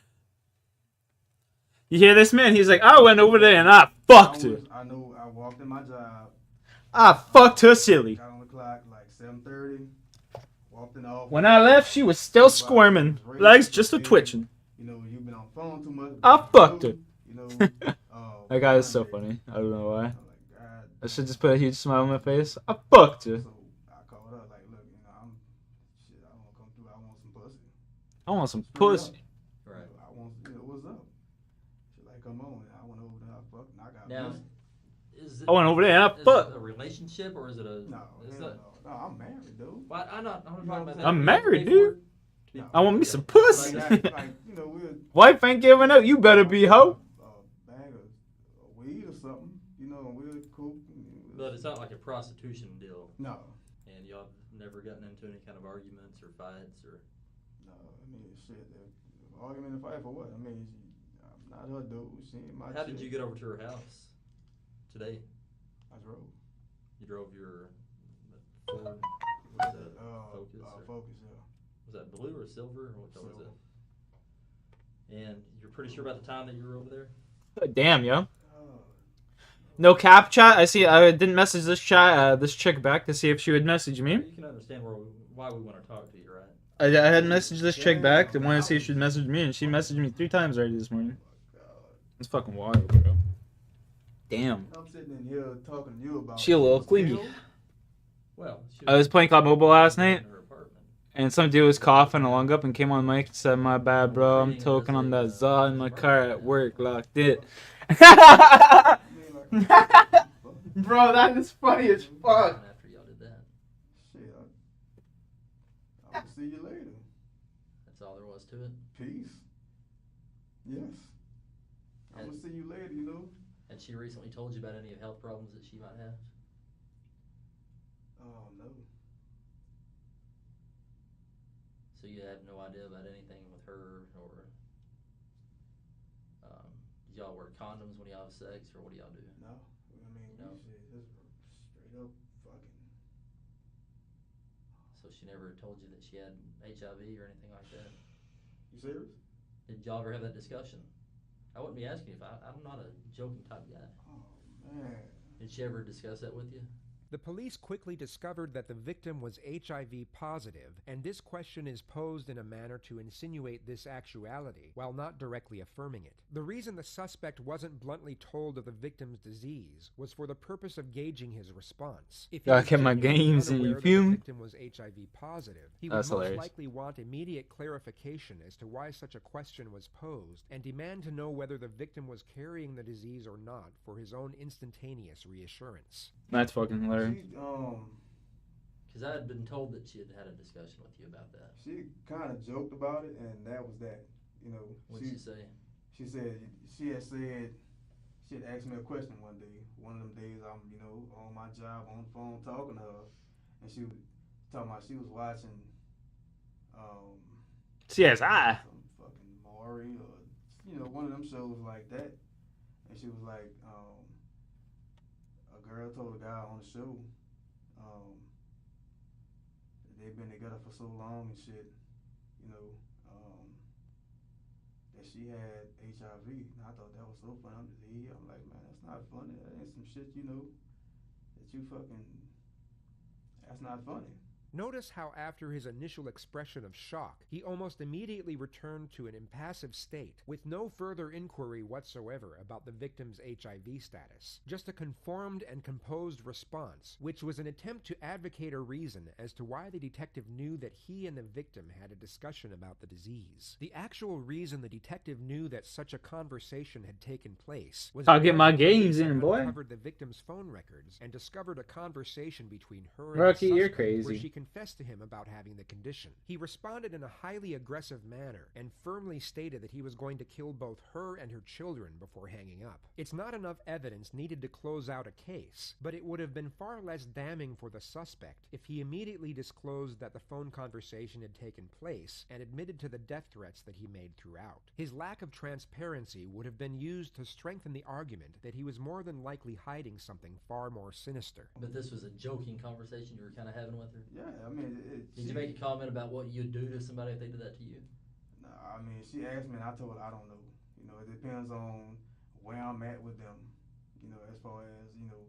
[SPEAKER 2] You hear this, man? He's like, I went over there and I fucked her.
[SPEAKER 16] I know I walked in my job.
[SPEAKER 2] I fucked her silly.
[SPEAKER 16] Got on the clock like 7:30. Walked in the office.
[SPEAKER 2] When I left, she was still squirming. Legs just a twitching.
[SPEAKER 16] You know, you've been on the phone too much.
[SPEAKER 2] I fucked her.
[SPEAKER 16] You know,
[SPEAKER 2] that guy is so funny. I don't know why. I should just put a huge smile on my face. I fucked her.
[SPEAKER 16] So I called her like, look, you know, I want to come through. I want some pussy.
[SPEAKER 2] I want some pussy.
[SPEAKER 16] Right. I want, you know, what's up? She's like, come on. I went over there. I fucked. And I got
[SPEAKER 15] now,
[SPEAKER 16] pussy.
[SPEAKER 2] I went over there and I fucked.
[SPEAKER 15] Is it a relationship or is it a...
[SPEAKER 16] No, no, I'm married, dude.
[SPEAKER 15] Well, I'm not talking about that.
[SPEAKER 2] I'm married, dude.
[SPEAKER 16] No.
[SPEAKER 2] I want me some pussy.
[SPEAKER 16] Like, you know,
[SPEAKER 2] Wife ain't giving up. You better be hoe.
[SPEAKER 16] A bag of weed or something. You know, we're cool.
[SPEAKER 15] But it's not like a prostitution deal.
[SPEAKER 16] No.
[SPEAKER 15] And y'all never gotten into any kind of arguments or fights or...
[SPEAKER 16] No, I mean, shit. Argument and fight for what? I mean, I'm not her dude. She ain't my
[SPEAKER 15] How
[SPEAKER 16] chick.
[SPEAKER 15] did you get over to her house today?
[SPEAKER 16] I drove.
[SPEAKER 15] You drove your Ford? What was that? Focus?
[SPEAKER 16] Focus, yeah.
[SPEAKER 15] Was that blue or silver? Or what color was it? And you're pretty sure about the time that you were over there?
[SPEAKER 2] Damn, yo. No cap chat. I see. I didn't message this chick back to see if she would message me.
[SPEAKER 15] You can understand why we want to talk to you, right?
[SPEAKER 2] I had messaged this chick back to want to see if she'd message me, and she messaged me 3 times already this morning. It's fucking wild, bro. Damn.
[SPEAKER 16] I'm sitting in here talking to you about.
[SPEAKER 2] She a little clingy.
[SPEAKER 15] Well,
[SPEAKER 2] I was playing COD Mobile last night, and some dude was coughing along up and came on mic and said, "My bad, bro. I'm toking on that za in my car at work. Locked it." Bro, that is funny as fuck.
[SPEAKER 15] After y'all did that.
[SPEAKER 16] Shit, I'll see you later.
[SPEAKER 15] That's all there was to it?
[SPEAKER 16] Peace. Yes. I'm gonna see you later, you know.
[SPEAKER 15] And she recently told you about any health problems that she might have?
[SPEAKER 16] Oh, no.
[SPEAKER 15] So you have no idea about anything with her, or do y'all wear condoms when y'all have sex, or what do y'all do?
[SPEAKER 16] No. I mean,
[SPEAKER 15] No.
[SPEAKER 16] Just straight up fucking.
[SPEAKER 15] So she never told you that she had HIV or anything like that?
[SPEAKER 16] You serious?
[SPEAKER 15] Did y'all ever have that discussion? I wouldn't be asking if I'm not a joking type guy.
[SPEAKER 16] Oh, man.
[SPEAKER 15] Did she ever discuss that with you?
[SPEAKER 18] The police quickly discovered that the victim was HIV positive, and this question is posed in a manner to insinuate this actuality, while not directly affirming it. The reason the suspect wasn't bluntly told of the victim's disease was for the purpose of gauging his response. If he
[SPEAKER 2] Gotta
[SPEAKER 18] was
[SPEAKER 2] get my
[SPEAKER 18] genuinely
[SPEAKER 2] games in,
[SPEAKER 18] unaware
[SPEAKER 2] you
[SPEAKER 18] that
[SPEAKER 2] feel
[SPEAKER 18] the
[SPEAKER 2] me?
[SPEAKER 18] victim was HIV positive, he
[SPEAKER 2] That's
[SPEAKER 18] would most
[SPEAKER 2] hilarious.
[SPEAKER 18] likely want immediate clarification as to why such a question was posed, and demand to know whether the victim was carrying the disease or not for his own instantaneous reassurance.
[SPEAKER 2] That's fucking hilarious.
[SPEAKER 15] Because I had been told that she had had a discussion with you about that.
[SPEAKER 16] She kind of joked about it, and that was that. You know.
[SPEAKER 15] What did she say?
[SPEAKER 16] She said she had asked me a question one day. One of them days I'm, you know, on my job on the phone talking to her, and she was talking about she was watching
[SPEAKER 2] CSI.
[SPEAKER 16] some fucking Maury or, you know, one of them shows like that, and she was like, a girl told a guy on the show they've been together for so long and shit, you know, that she had HIV. And I thought that was so funny. I'm like, man, that's not funny. That ain't some shit, you know, that you fucking, that's not funny.
[SPEAKER 18] Notice how after his initial expression of shock, he almost immediately returned to an impassive state, with no further inquiry whatsoever about the victim's HIV status. Just a conformed and composed response, which was an attempt to advocate a reason as to why the detective knew that he and the victim had a discussion about the disease. The actual reason the detective knew that such a conversation had taken place was
[SPEAKER 2] I'll get my
[SPEAKER 18] because the police
[SPEAKER 2] gains
[SPEAKER 18] had
[SPEAKER 2] in, boy.
[SPEAKER 18] uncovered the victim's phone records and discovered a conversation between her and
[SPEAKER 2] Rocky,
[SPEAKER 18] the
[SPEAKER 2] you're
[SPEAKER 18] suspect where
[SPEAKER 2] crazy.
[SPEAKER 18] she confessed to him about having the condition. He responded in a highly aggressive manner and firmly stated that he was going to kill both her and her children before hanging up. It's not enough evidence needed to close out a case, but it would have been far less damning for the suspect if he immediately disclosed that the phone conversation had taken place and admitted to the death threats that he made throughout. His lack of transparency would have been used to strengthen the argument that he was more than likely hiding something far more sinister.
[SPEAKER 15] But this was a joking conversation you were kind of having with her?
[SPEAKER 16] Yeah, I mean,
[SPEAKER 15] Did you make a comment about what you'd do to somebody if they did that to you?
[SPEAKER 16] No, I mean, she asked me and I told her I don't know. You know, it depends on where I'm at with them, you know, as far as, you know,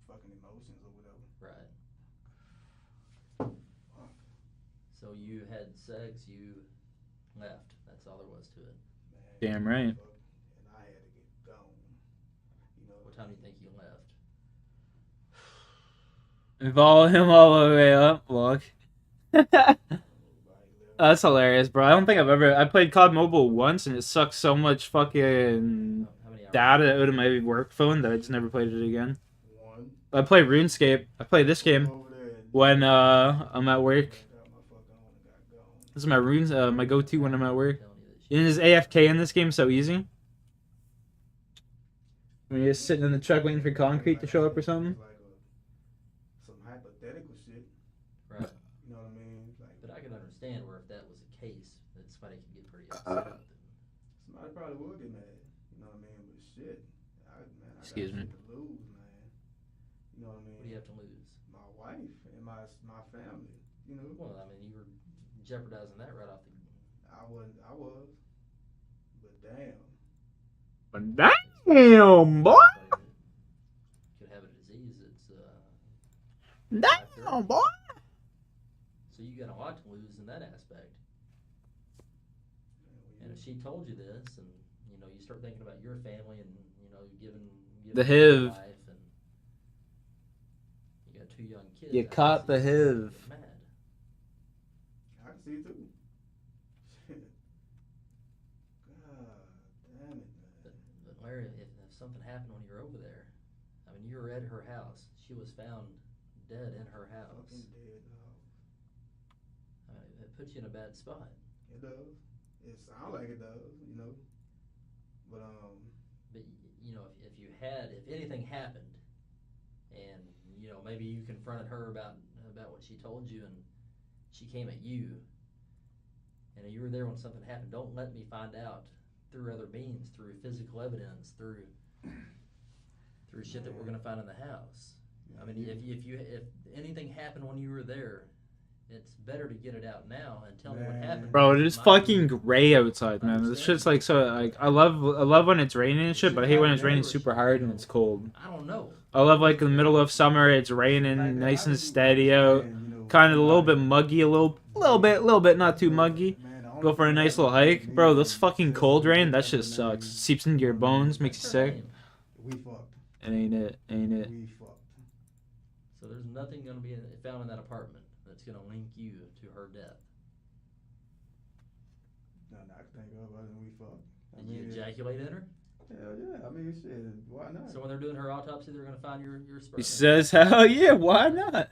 [SPEAKER 16] fucking emotions or whatever.
[SPEAKER 15] Right. So you had sex, you left. That's all there was to it.
[SPEAKER 2] Damn right.
[SPEAKER 16] And I had to get gone. You know,
[SPEAKER 15] What time do you think you left?
[SPEAKER 2] Follow him all the way up. Look. That's hilarious, bro. I don't think I played COD Mobile once, and it sucks so much fucking data out of my work phone that I just never played it again. I play RuneScape. I play this game when I'm at work. This is my my go-to when I'm at work. And is AFK in this game so easy? When you're just sitting in the truck waiting for concrete to show up or something.
[SPEAKER 16] some hypothetical shit.
[SPEAKER 15] Right.
[SPEAKER 16] You know what I mean? Like,
[SPEAKER 15] But I can understand where if that was the case, that somebody could get pretty upset with it.
[SPEAKER 16] somebody probably would get mad. You know what I mean? But shit, I got
[SPEAKER 2] Excuse me.
[SPEAKER 16] shit to lose, man. You know what I mean?
[SPEAKER 15] What do you have to lose?
[SPEAKER 16] My wife and my family. You know.
[SPEAKER 15] Well, I mean, you were jeopardizing that right off the.
[SPEAKER 16] I was. But damn.
[SPEAKER 2] But damn, boy.
[SPEAKER 15] Could have a disease that's
[SPEAKER 2] Damn, boy.
[SPEAKER 15] So you got a lot to lose in that aspect. And if she told you this, and you know, you start thinking about your family, and you know, giving
[SPEAKER 2] The
[SPEAKER 15] your
[SPEAKER 2] HIV.
[SPEAKER 15] life, and you got 2 young kids.
[SPEAKER 2] You
[SPEAKER 15] I can
[SPEAKER 2] caught
[SPEAKER 15] see
[SPEAKER 2] the
[SPEAKER 15] you
[SPEAKER 2] HIV.
[SPEAKER 15] get mad.
[SPEAKER 16] I can see it too. Shit. God damn it, man.
[SPEAKER 15] But Larry, if something happened when you were over there, I mean, you were at her house. She was found dead in her house.
[SPEAKER 16] Fucking dead, dog.
[SPEAKER 15] It puts you in a bad spot.
[SPEAKER 16] It does. It sounds like it does, you know. But
[SPEAKER 15] But you know, if anything happened, and you know, maybe you confronted her about what she told you, and she came at you, and you were there when something happened. Don't let me find out through other means, through physical evidence, through shit that we're gonna find in the house. I mean, if anything happened when you were there, it's better to get it out now and tell me what happened.
[SPEAKER 2] Bro, it is fucking gray outside, man. This shit's like so like I love when it's raining and shit, but I hate when it's raining super hard and it's cold.
[SPEAKER 15] I don't know.
[SPEAKER 2] I love like in the middle of summer, it's raining, nice and steady out, kind of a little bit muggy, a little bit, not too muggy. Go for a nice little hike, bro. This fucking cold rain, that shit sucks. Seeps into your bones, makes you sick.
[SPEAKER 16] we fucked.
[SPEAKER 2] Ain't it?
[SPEAKER 16] We fucked.
[SPEAKER 15] So there's nothing gonna be found in that apartment that's gonna link you to her death.
[SPEAKER 16] Nothing I can think of other than we fucked.
[SPEAKER 15] Did you ejaculate in her?
[SPEAKER 16] Hell yeah. I mean, shit. Why not?
[SPEAKER 15] So when they're doing her autopsy, they're gonna find your sperm.
[SPEAKER 2] He says, hell yeah, why not?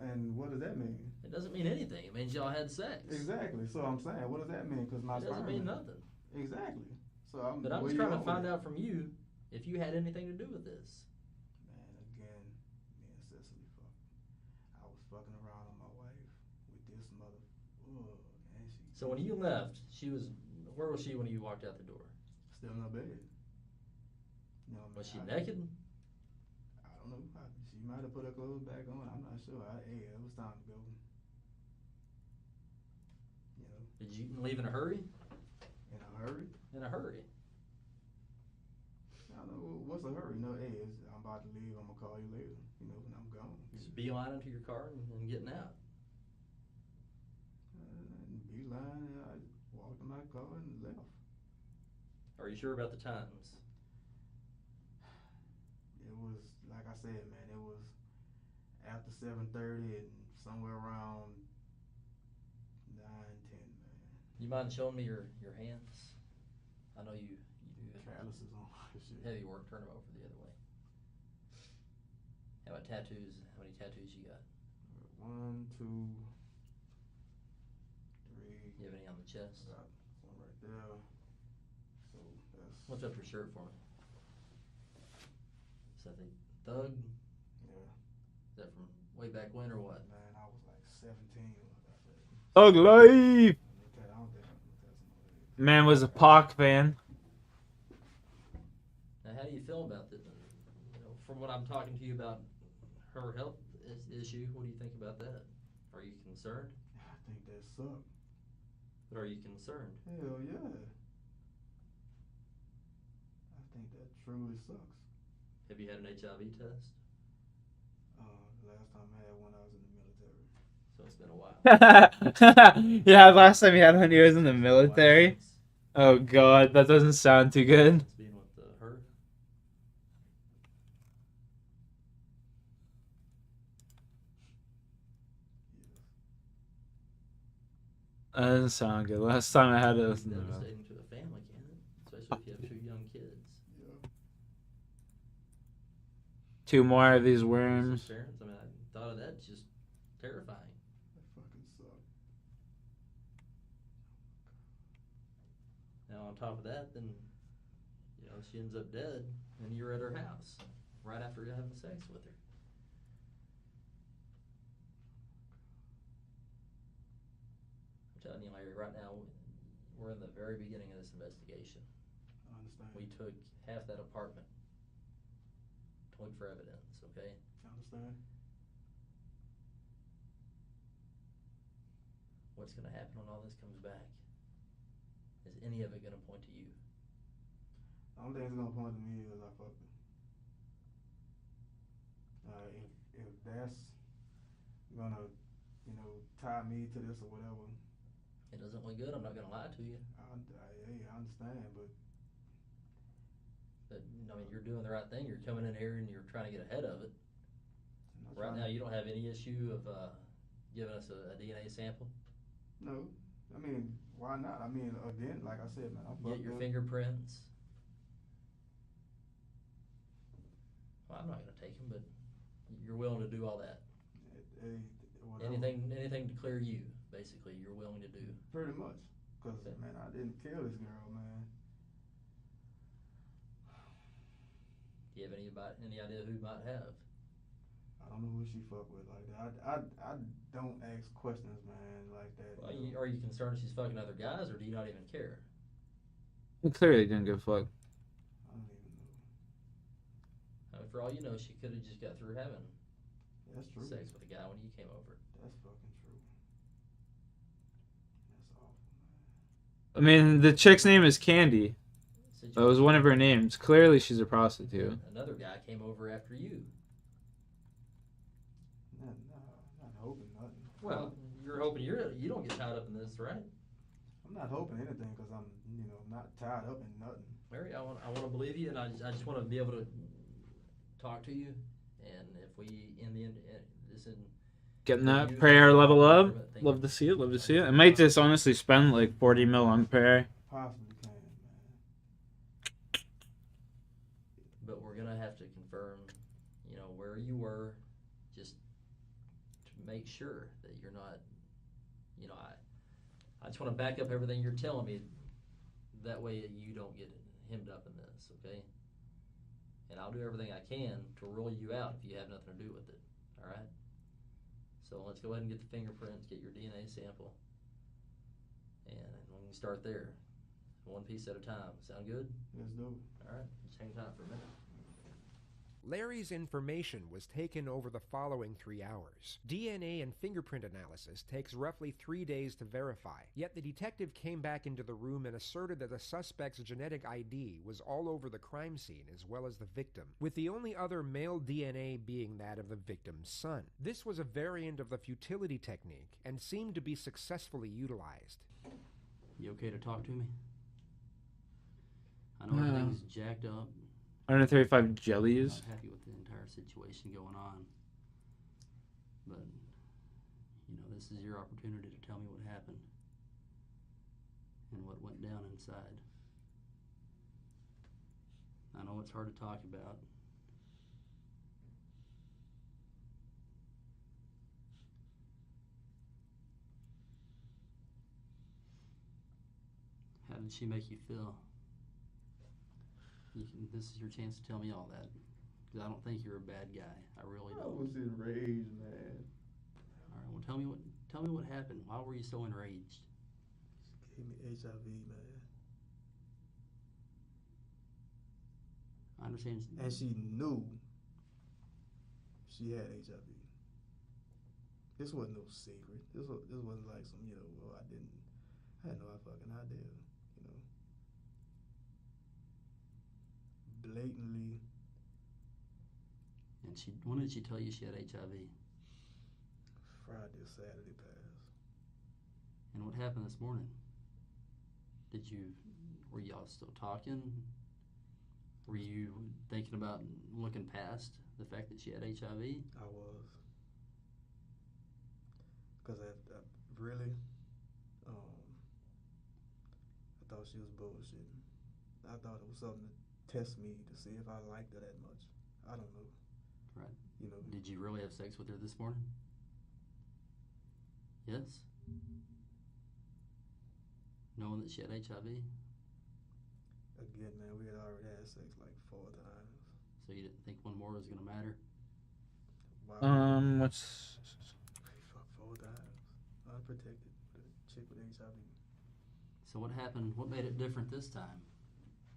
[SPEAKER 16] And what does that mean?
[SPEAKER 15] It doesn't mean anything. It means y'all had sex.
[SPEAKER 16] Exactly. So I'm saying, what does that mean? Because my
[SPEAKER 15] It doesn't
[SPEAKER 16] sperm-
[SPEAKER 15] mean nothing.
[SPEAKER 16] Exactly. So I'm.
[SPEAKER 15] But I'm
[SPEAKER 16] where
[SPEAKER 15] just
[SPEAKER 16] you
[SPEAKER 15] trying to
[SPEAKER 16] going
[SPEAKER 15] find
[SPEAKER 16] with
[SPEAKER 15] out from you if you had anything to do with this.
[SPEAKER 16] Man, again, me and Cecily fucked. I was fucking around on my wife with this mother. Ugh, and she
[SPEAKER 15] So when you left, where was she when you walked out the door?
[SPEAKER 16] still in her bed. You know,
[SPEAKER 15] Was she
[SPEAKER 16] I-
[SPEAKER 15] naked?
[SPEAKER 16] I don't know. She might have put her clothes back on. I'm not sure. It was time to go. You know,
[SPEAKER 15] Did you leave in a hurry?
[SPEAKER 16] in a hurry.
[SPEAKER 15] In a hurry.
[SPEAKER 16] I don't know what's a hurry. No, hey, I'm about to leave. I'm gonna call you later. You know, when I'm gone.
[SPEAKER 15] beelining to your car and getting out.
[SPEAKER 16] Beeline, and I walked in my car and left.
[SPEAKER 15] Are you sure about the times?
[SPEAKER 16] It was, like I said, man, it was after 7:30 and somewhere around 9:10, man.
[SPEAKER 15] You mind showing me your hands? I know you do
[SPEAKER 16] calluses on this shit.
[SPEAKER 15] heavy work. Turn them over the other way. How about tattoos? How many tattoos you got?
[SPEAKER 16] 1, 2, 3.
[SPEAKER 15] You have any on the chest?
[SPEAKER 16] Got one right there. So that's.
[SPEAKER 15] Lift up your shirt for me. Is that the Thug?
[SPEAKER 16] Yeah.
[SPEAKER 15] Is that from way back when or what?
[SPEAKER 16] Man, I was like 17 when I got that.
[SPEAKER 2] Thug life.
[SPEAKER 16] I don't think I can tell somebody.
[SPEAKER 2] Man was a Pac fan.
[SPEAKER 15] Now, how do you feel about this? You know, from what I'm talking to you about her health issue, what do you think about that? Are you concerned?
[SPEAKER 16] I think that sucked.
[SPEAKER 15] But are you concerned?
[SPEAKER 16] Hell yeah. I think that truly sucks.
[SPEAKER 15] Have you had an HIV test?
[SPEAKER 16] The last time I had one, I was in the military.
[SPEAKER 15] So it's been a while.
[SPEAKER 2] Yeah, last time you had one, he was in the military. Oh god, that doesn't sound too good.
[SPEAKER 15] It's being with her.
[SPEAKER 2] That doesn't sound good. Last time I had it was
[SPEAKER 15] It's devastating to a family, can't it? Especially if you have 2 young kids.
[SPEAKER 16] Yeah.
[SPEAKER 2] 2 more of these worms.
[SPEAKER 15] Parents, I mean, I thought of that, it's just terrifying.
[SPEAKER 16] That fucking sucked.
[SPEAKER 15] Now on top of that, then, you know, she ends up dead, and you're at her house right after you're having sex with her. I'm telling you, Larry, right now, we're in the very beginning of this investigation.
[SPEAKER 16] I understand.
[SPEAKER 15] We took half that apartment to look for evidence, okay?
[SPEAKER 16] I understand.
[SPEAKER 15] What's going to happen when all this comes back? Is any of it going to point to you?
[SPEAKER 16] The only thing that's gonna point to me is I fucked her. If that's gonna, you know, tie me to this or whatever.
[SPEAKER 15] It doesn't look good. I'm not going to lie to you.
[SPEAKER 16] I understand, but
[SPEAKER 15] But, I mean, you're doing the right thing. You're coming in here and you're trying to get ahead of it. Right now, you don't have any issue of giving us a DNA sample?
[SPEAKER 16] no. I mean, why not? I mean, again, like I said, man, I fucked
[SPEAKER 15] Get your
[SPEAKER 16] her.
[SPEAKER 15] fingerprints? Well, I'm not going to take them, but you're willing to do all that.
[SPEAKER 16] Hey, whatever.
[SPEAKER 15] Anything to clear you, basically, you're willing to do.
[SPEAKER 16] Pretty much, cause man, I didn't kill this girl, man.
[SPEAKER 15] Do you have any idea who might have?
[SPEAKER 16] I don't know who she fucked with like that. I don't ask questions, man, like that.
[SPEAKER 15] Well, are you concerned she's fucking other guys, or do you not even care?
[SPEAKER 2] He clearly didn't give a fuck.
[SPEAKER 16] I don't even know.
[SPEAKER 15] I mean, for all you know, she could have just got through having
[SPEAKER 16] That's true.
[SPEAKER 15] sex with a guy when you came over.
[SPEAKER 16] That's fucking true. That's awful, man.
[SPEAKER 2] I mean, the chick's name is Candy. That was one of her names. Clearly, she's a prostitute.
[SPEAKER 15] Another guy came over after you.
[SPEAKER 16] Not hoping nothing.
[SPEAKER 15] Well, you're hoping you don't get tied up in this, right?
[SPEAKER 16] I'm not hoping anything because I'm, you know, not tied up in nothing.
[SPEAKER 15] Mary, I want to believe you, and I just want to be able to talk to you. And if we, in the end, this in
[SPEAKER 2] Getting that prayer level up. Love to see it. Love to see it. I might just honestly spend like 40 mil on prayer.
[SPEAKER 16] Possibly can, man.
[SPEAKER 15] But we're gonna have to confirm, you know, where you were, just to make sure that you're not, you know, I just want to back up everything you're telling me. That way you don't get hemmed up in this, okay? And I'll do everything I can to rule you out if you have nothing to do with it, all right? So let's go ahead and get the fingerprints, get your DNA sample, and we can start there, one piece at a time. Sound good?
[SPEAKER 16] Let's do it.
[SPEAKER 15] All right, just hang tight for a minute.
[SPEAKER 18] Larry's information was taken over the following 3 hours. DNA and fingerprint analysis takes roughly 3 days to verify, yet the detective came back into the room and asserted that the suspect's genetic ID was all over the crime scene as well as the victim, with the only other male DNA being that of the victim's son. This was a variant of the futility technique and seemed to be successfully utilized.
[SPEAKER 15] You okay to talk to me? I know everything's jacked up.
[SPEAKER 2] 135 jellies.
[SPEAKER 15] I'm not happy with the entire situation going on. But, you know, this is your opportunity to tell me what happened and what went down inside. I know it's hard to talk about. How did she make you feel? This is your chance to tell me all that. Because I don't think you're a bad guy. I really don't.
[SPEAKER 16] I was enraged, man.
[SPEAKER 15] All right, well, tell me what happened. Why were you so enraged?
[SPEAKER 16] She gave me HIV, man.
[SPEAKER 15] I understand.
[SPEAKER 16] And she knew she had HIV. This wasn't no secret. This wasn't like some, well, I had no fucking idea, Blatantly.
[SPEAKER 15] And when did she tell you she had HIV?
[SPEAKER 16] Friday or Saturday passed.
[SPEAKER 15] And what happened this morning? Were y'all still talking? Were you thinking about looking past the fact that she had HIV?
[SPEAKER 16] I was. Because I really, I thought she was bullshitting. I thought it was something to test me to see if I liked her that much. I don't know.
[SPEAKER 15] Right. Did you really have sex with her this morning? Yes? Knowing that she had HIV?
[SPEAKER 16] Again, man, we had already had sex like 4 times.
[SPEAKER 15] So you didn't think one more was going to matter?
[SPEAKER 16] Wow.
[SPEAKER 2] What's...
[SPEAKER 16] We fucked 4 times. Unprotected with a chick with HIV.
[SPEAKER 15] So what happened? What made it different this time?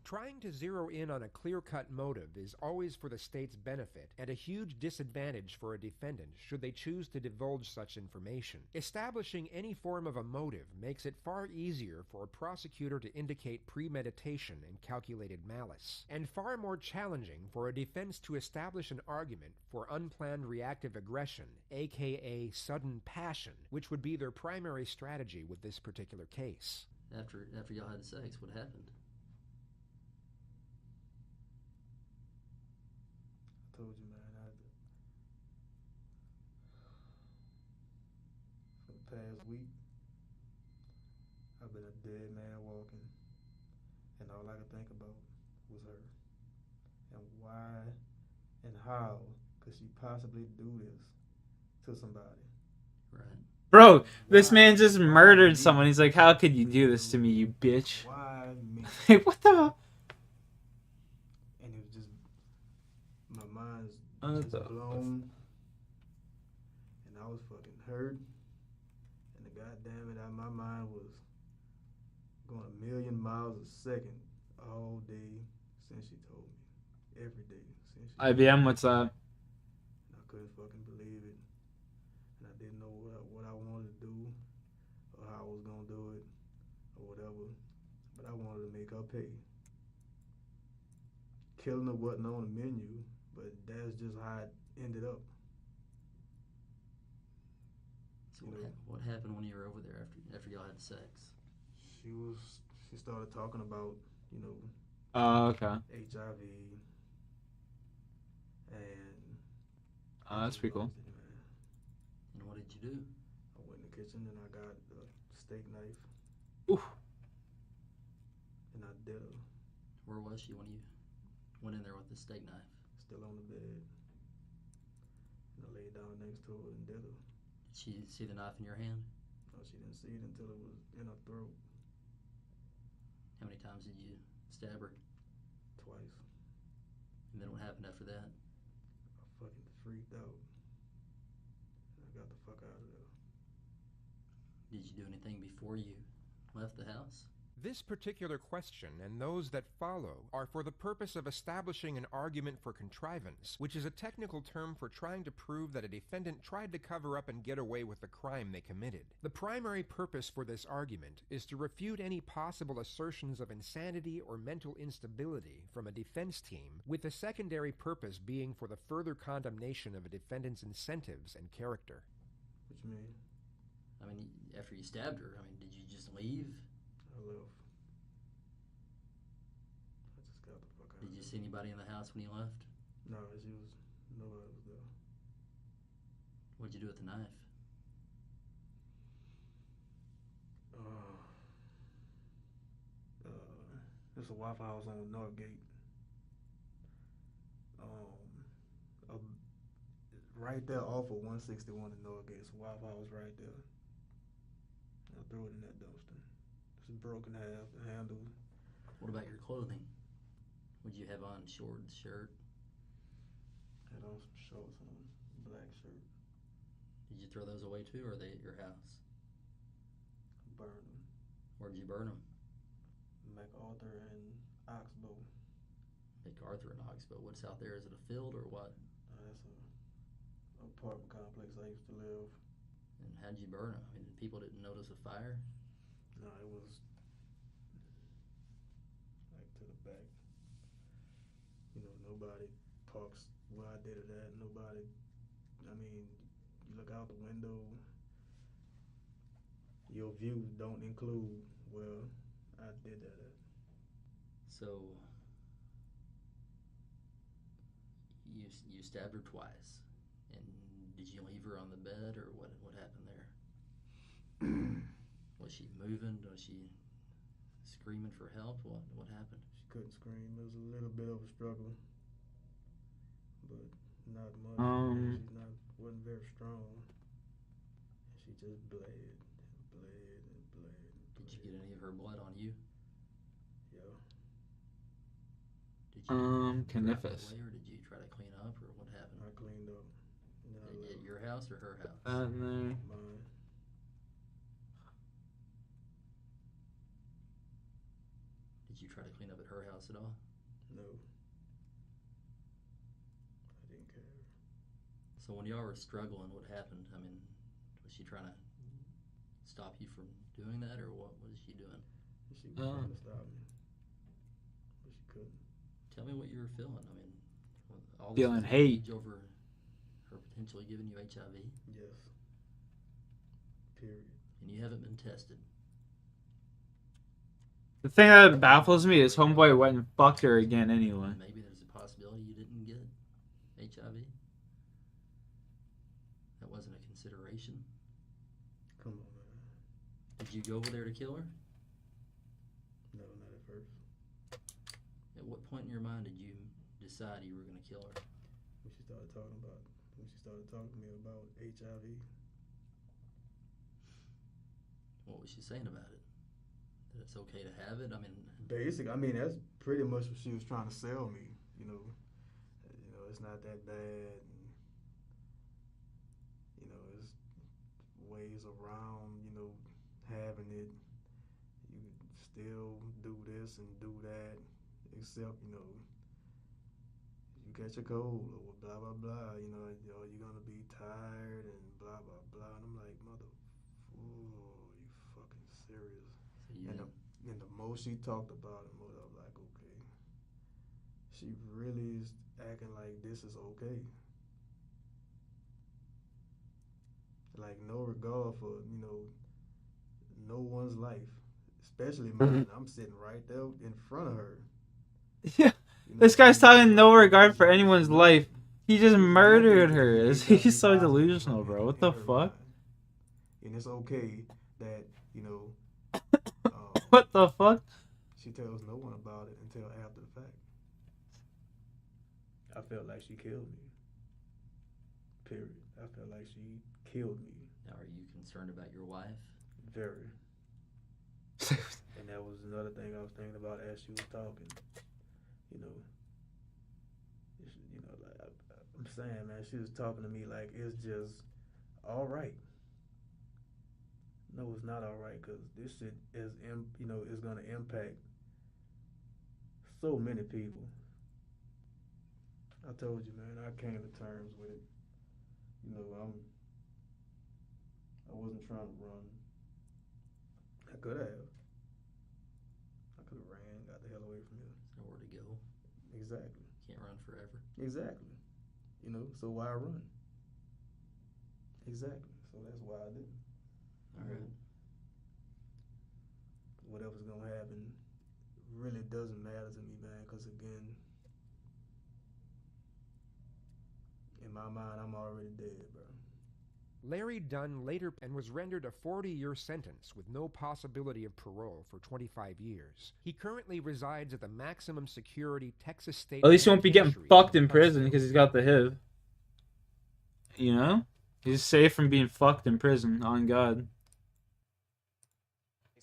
[SPEAKER 18] Trying to zero in on a clear-cut motive is always for the state's benefit and a huge disadvantage for a defendant should they choose to divulge such information. Establishing any form of a motive makes it far easier for a prosecutor to indicate premeditation and calculated malice, and far more challenging for a defense to establish an argument for unplanned reactive aggression, aka sudden passion, which would be their primary strategy with this particular case.
[SPEAKER 15] After y'all had sex, what happened?
[SPEAKER 16] I told you, man, for the past week, I've been a dead man walking, and all I could think about was her. And why and how could she possibly do this to somebody?
[SPEAKER 15] Right.
[SPEAKER 2] Bro, this man just murdered someone. He's like, how could you do this to me, you bitch?
[SPEAKER 16] Why me?
[SPEAKER 2] What the...
[SPEAKER 16] And it was just, my mind's just blown, and I was fucking hurt, and the goddamn it, my mind was going 1,000,000 miles a second all day since she told me. Every day since she
[SPEAKER 2] IBM, what's up?
[SPEAKER 16] And I couldn't fucking believe it, and I didn't know what I wanted to do, or how I was gonna do it, or whatever, but I wanted to make her pay. Killing her wasn't on the menu, but that's just how it ended up.
[SPEAKER 15] So what happened when you were over there after y'all had sex?
[SPEAKER 16] She started talking about,
[SPEAKER 2] okay.
[SPEAKER 16] HIV, and
[SPEAKER 2] that's pretty cool.
[SPEAKER 15] And what did you do?
[SPEAKER 16] I went in the kitchen and I got a steak knife.
[SPEAKER 2] Oof.
[SPEAKER 16] And I did her.
[SPEAKER 15] Where was she when you went in there with the steak knife?
[SPEAKER 16] Still on the bed. And I laid down next to her and did her.
[SPEAKER 15] Did she see the knife in your hand?
[SPEAKER 16] No, she didn't see it until it was in her throat.
[SPEAKER 15] How many times did you stab her?
[SPEAKER 16] Twice.
[SPEAKER 15] And then what happened after that?
[SPEAKER 16] I fucking freaked out. And I got the fuck out of there.
[SPEAKER 15] Did you do anything before you left the house?
[SPEAKER 18] This particular question and those that follow are for the purpose of establishing an argument for contrivance, which is a technical term for trying to prove that a defendant tried to cover up and get away with the crime they committed. The primary purpose for this argument is to refute any possible assertions of insanity or mental instability from a defense team, with the secondary purpose being for the further condemnation of a defendant's incentives and character.
[SPEAKER 16] What you mean?
[SPEAKER 15] I mean, after you stabbed her, I mean, did you just leave?
[SPEAKER 16] I left. I just got the fuck out.
[SPEAKER 15] Did you see anybody in the house when you left?
[SPEAKER 16] No, nobody was there.
[SPEAKER 15] What'd you do with the knife?
[SPEAKER 16] It's a Waffle House on Northgate. Right there off of 161 in Northgate. It's a Waffle House right there. I threw it in that dumpster. It's broken half, the handle.
[SPEAKER 15] What about your clothing? What'd you have on? Shorts, shirt?
[SPEAKER 16] Had on some shorts and a black shirt.
[SPEAKER 15] Did you throw those away too, or are they at your house?
[SPEAKER 16] Burned them.
[SPEAKER 15] Where'd you burn them?
[SPEAKER 16] MacArthur and Oxbow.
[SPEAKER 15] MacArthur and Oxbow. What's out there? Is it a field or what?
[SPEAKER 16] That's a apartment complex I used to live.
[SPEAKER 15] And how'd you burn them? I mean, people didn't notice a fire?
[SPEAKER 16] No, it was like to the back. You know, nobody parks where I did it at. Nobody, I mean, you look out the window, your view don't include where I did that at.
[SPEAKER 15] So, you stabbed her twice. And did you leave her on the bed, or what happened there? Was she moving? Was she screaming for help? What happened?
[SPEAKER 16] She couldn't scream. It was a little bit of a struggle, but not much. She wasn't very strong. She just bled and bled and bled.
[SPEAKER 15] Did you get any of her blood on you?
[SPEAKER 16] Yeah.
[SPEAKER 15] Did you
[SPEAKER 2] Caniphus.
[SPEAKER 15] away, or did you try to clean up, or what happened?
[SPEAKER 16] I cleaned up.
[SPEAKER 15] At your house or her house?
[SPEAKER 16] Mine.
[SPEAKER 15] Did you try to clean up at her house at all?
[SPEAKER 16] No. I didn't care.
[SPEAKER 15] So when y'all were struggling, what happened? I mean, was she trying to stop you from doing that, or what was she doing?
[SPEAKER 16] She was trying to stop me, but she couldn't.
[SPEAKER 15] Tell me what you were feeling. I mean, all
[SPEAKER 2] Feeling
[SPEAKER 15] this
[SPEAKER 2] hate.
[SPEAKER 15] rage over her potentially giving you HIV.
[SPEAKER 16] Yes. Period.
[SPEAKER 15] And you haven't been tested.
[SPEAKER 2] The thing that baffles me is homeboy went and fucked her again anyway.
[SPEAKER 15] Maybe there's a possibility you didn't get HIV. That wasn't a consideration.
[SPEAKER 16] Come on, man.
[SPEAKER 15] Did you go over there to kill her?
[SPEAKER 16] No, not at first.
[SPEAKER 15] At what point in your mind did you decide you were going to kill her?
[SPEAKER 16] When she started talking to me about HIV.
[SPEAKER 15] What was she saying about it? That it's okay to have it? I
[SPEAKER 16] mean, that's pretty much what she was trying to sell me. You know, it's not that bad. And, you know, it's ways around. You know, having it. You can still do this and do that, except you know, you catch a cold or blah blah blah. You know, you're gonna be tired and blah blah blah. And I'm like, you fucking serious? So and the more she talked about it, more I was like, okay, she really is acting like this is okay. Like no regard for no one's life, especially mine. I'm sitting right there in front of her.
[SPEAKER 2] Yeah, this guy's talking no regard for anyone's life. He just murdered her. He's so delusional, bro. What the fuck?
[SPEAKER 16] And it's okay that
[SPEAKER 2] what the fuck?
[SPEAKER 16] She tells no one about it until after the fact. I felt like she killed me. Period. I felt like she killed me.
[SPEAKER 15] Now, are you concerned about your wife?
[SPEAKER 16] Very. And that was another thing I was thinking about as she was talking. Like I'm saying, man, she was talking to me like it's just all right. No, it's not all right because this shit is, is gonna impact so many people. I told you, man, I came to terms with it. You know, I wasn't trying to run. I could have. I could have ran, got the hell away from here.
[SPEAKER 15] Nowhere to go.
[SPEAKER 16] Exactly.
[SPEAKER 15] Can't run forever.
[SPEAKER 16] Exactly. You know, so why run? Exactly. So that's why I didn't.
[SPEAKER 15] All right.
[SPEAKER 16] Whatever's gonna happen really doesn't matter to me, man. Because again, in my mind, I'm already dead, bro.
[SPEAKER 18] Larry Dunn later and was rendered a 40-year sentence with no possibility of parole for 25 years. He currently resides at the maximum security Texas State.
[SPEAKER 2] At least he won't be getting
[SPEAKER 18] Penitentiary
[SPEAKER 2] fucked in prison because he's got the HIV. You know? He's safe from being fucked in prison, on God.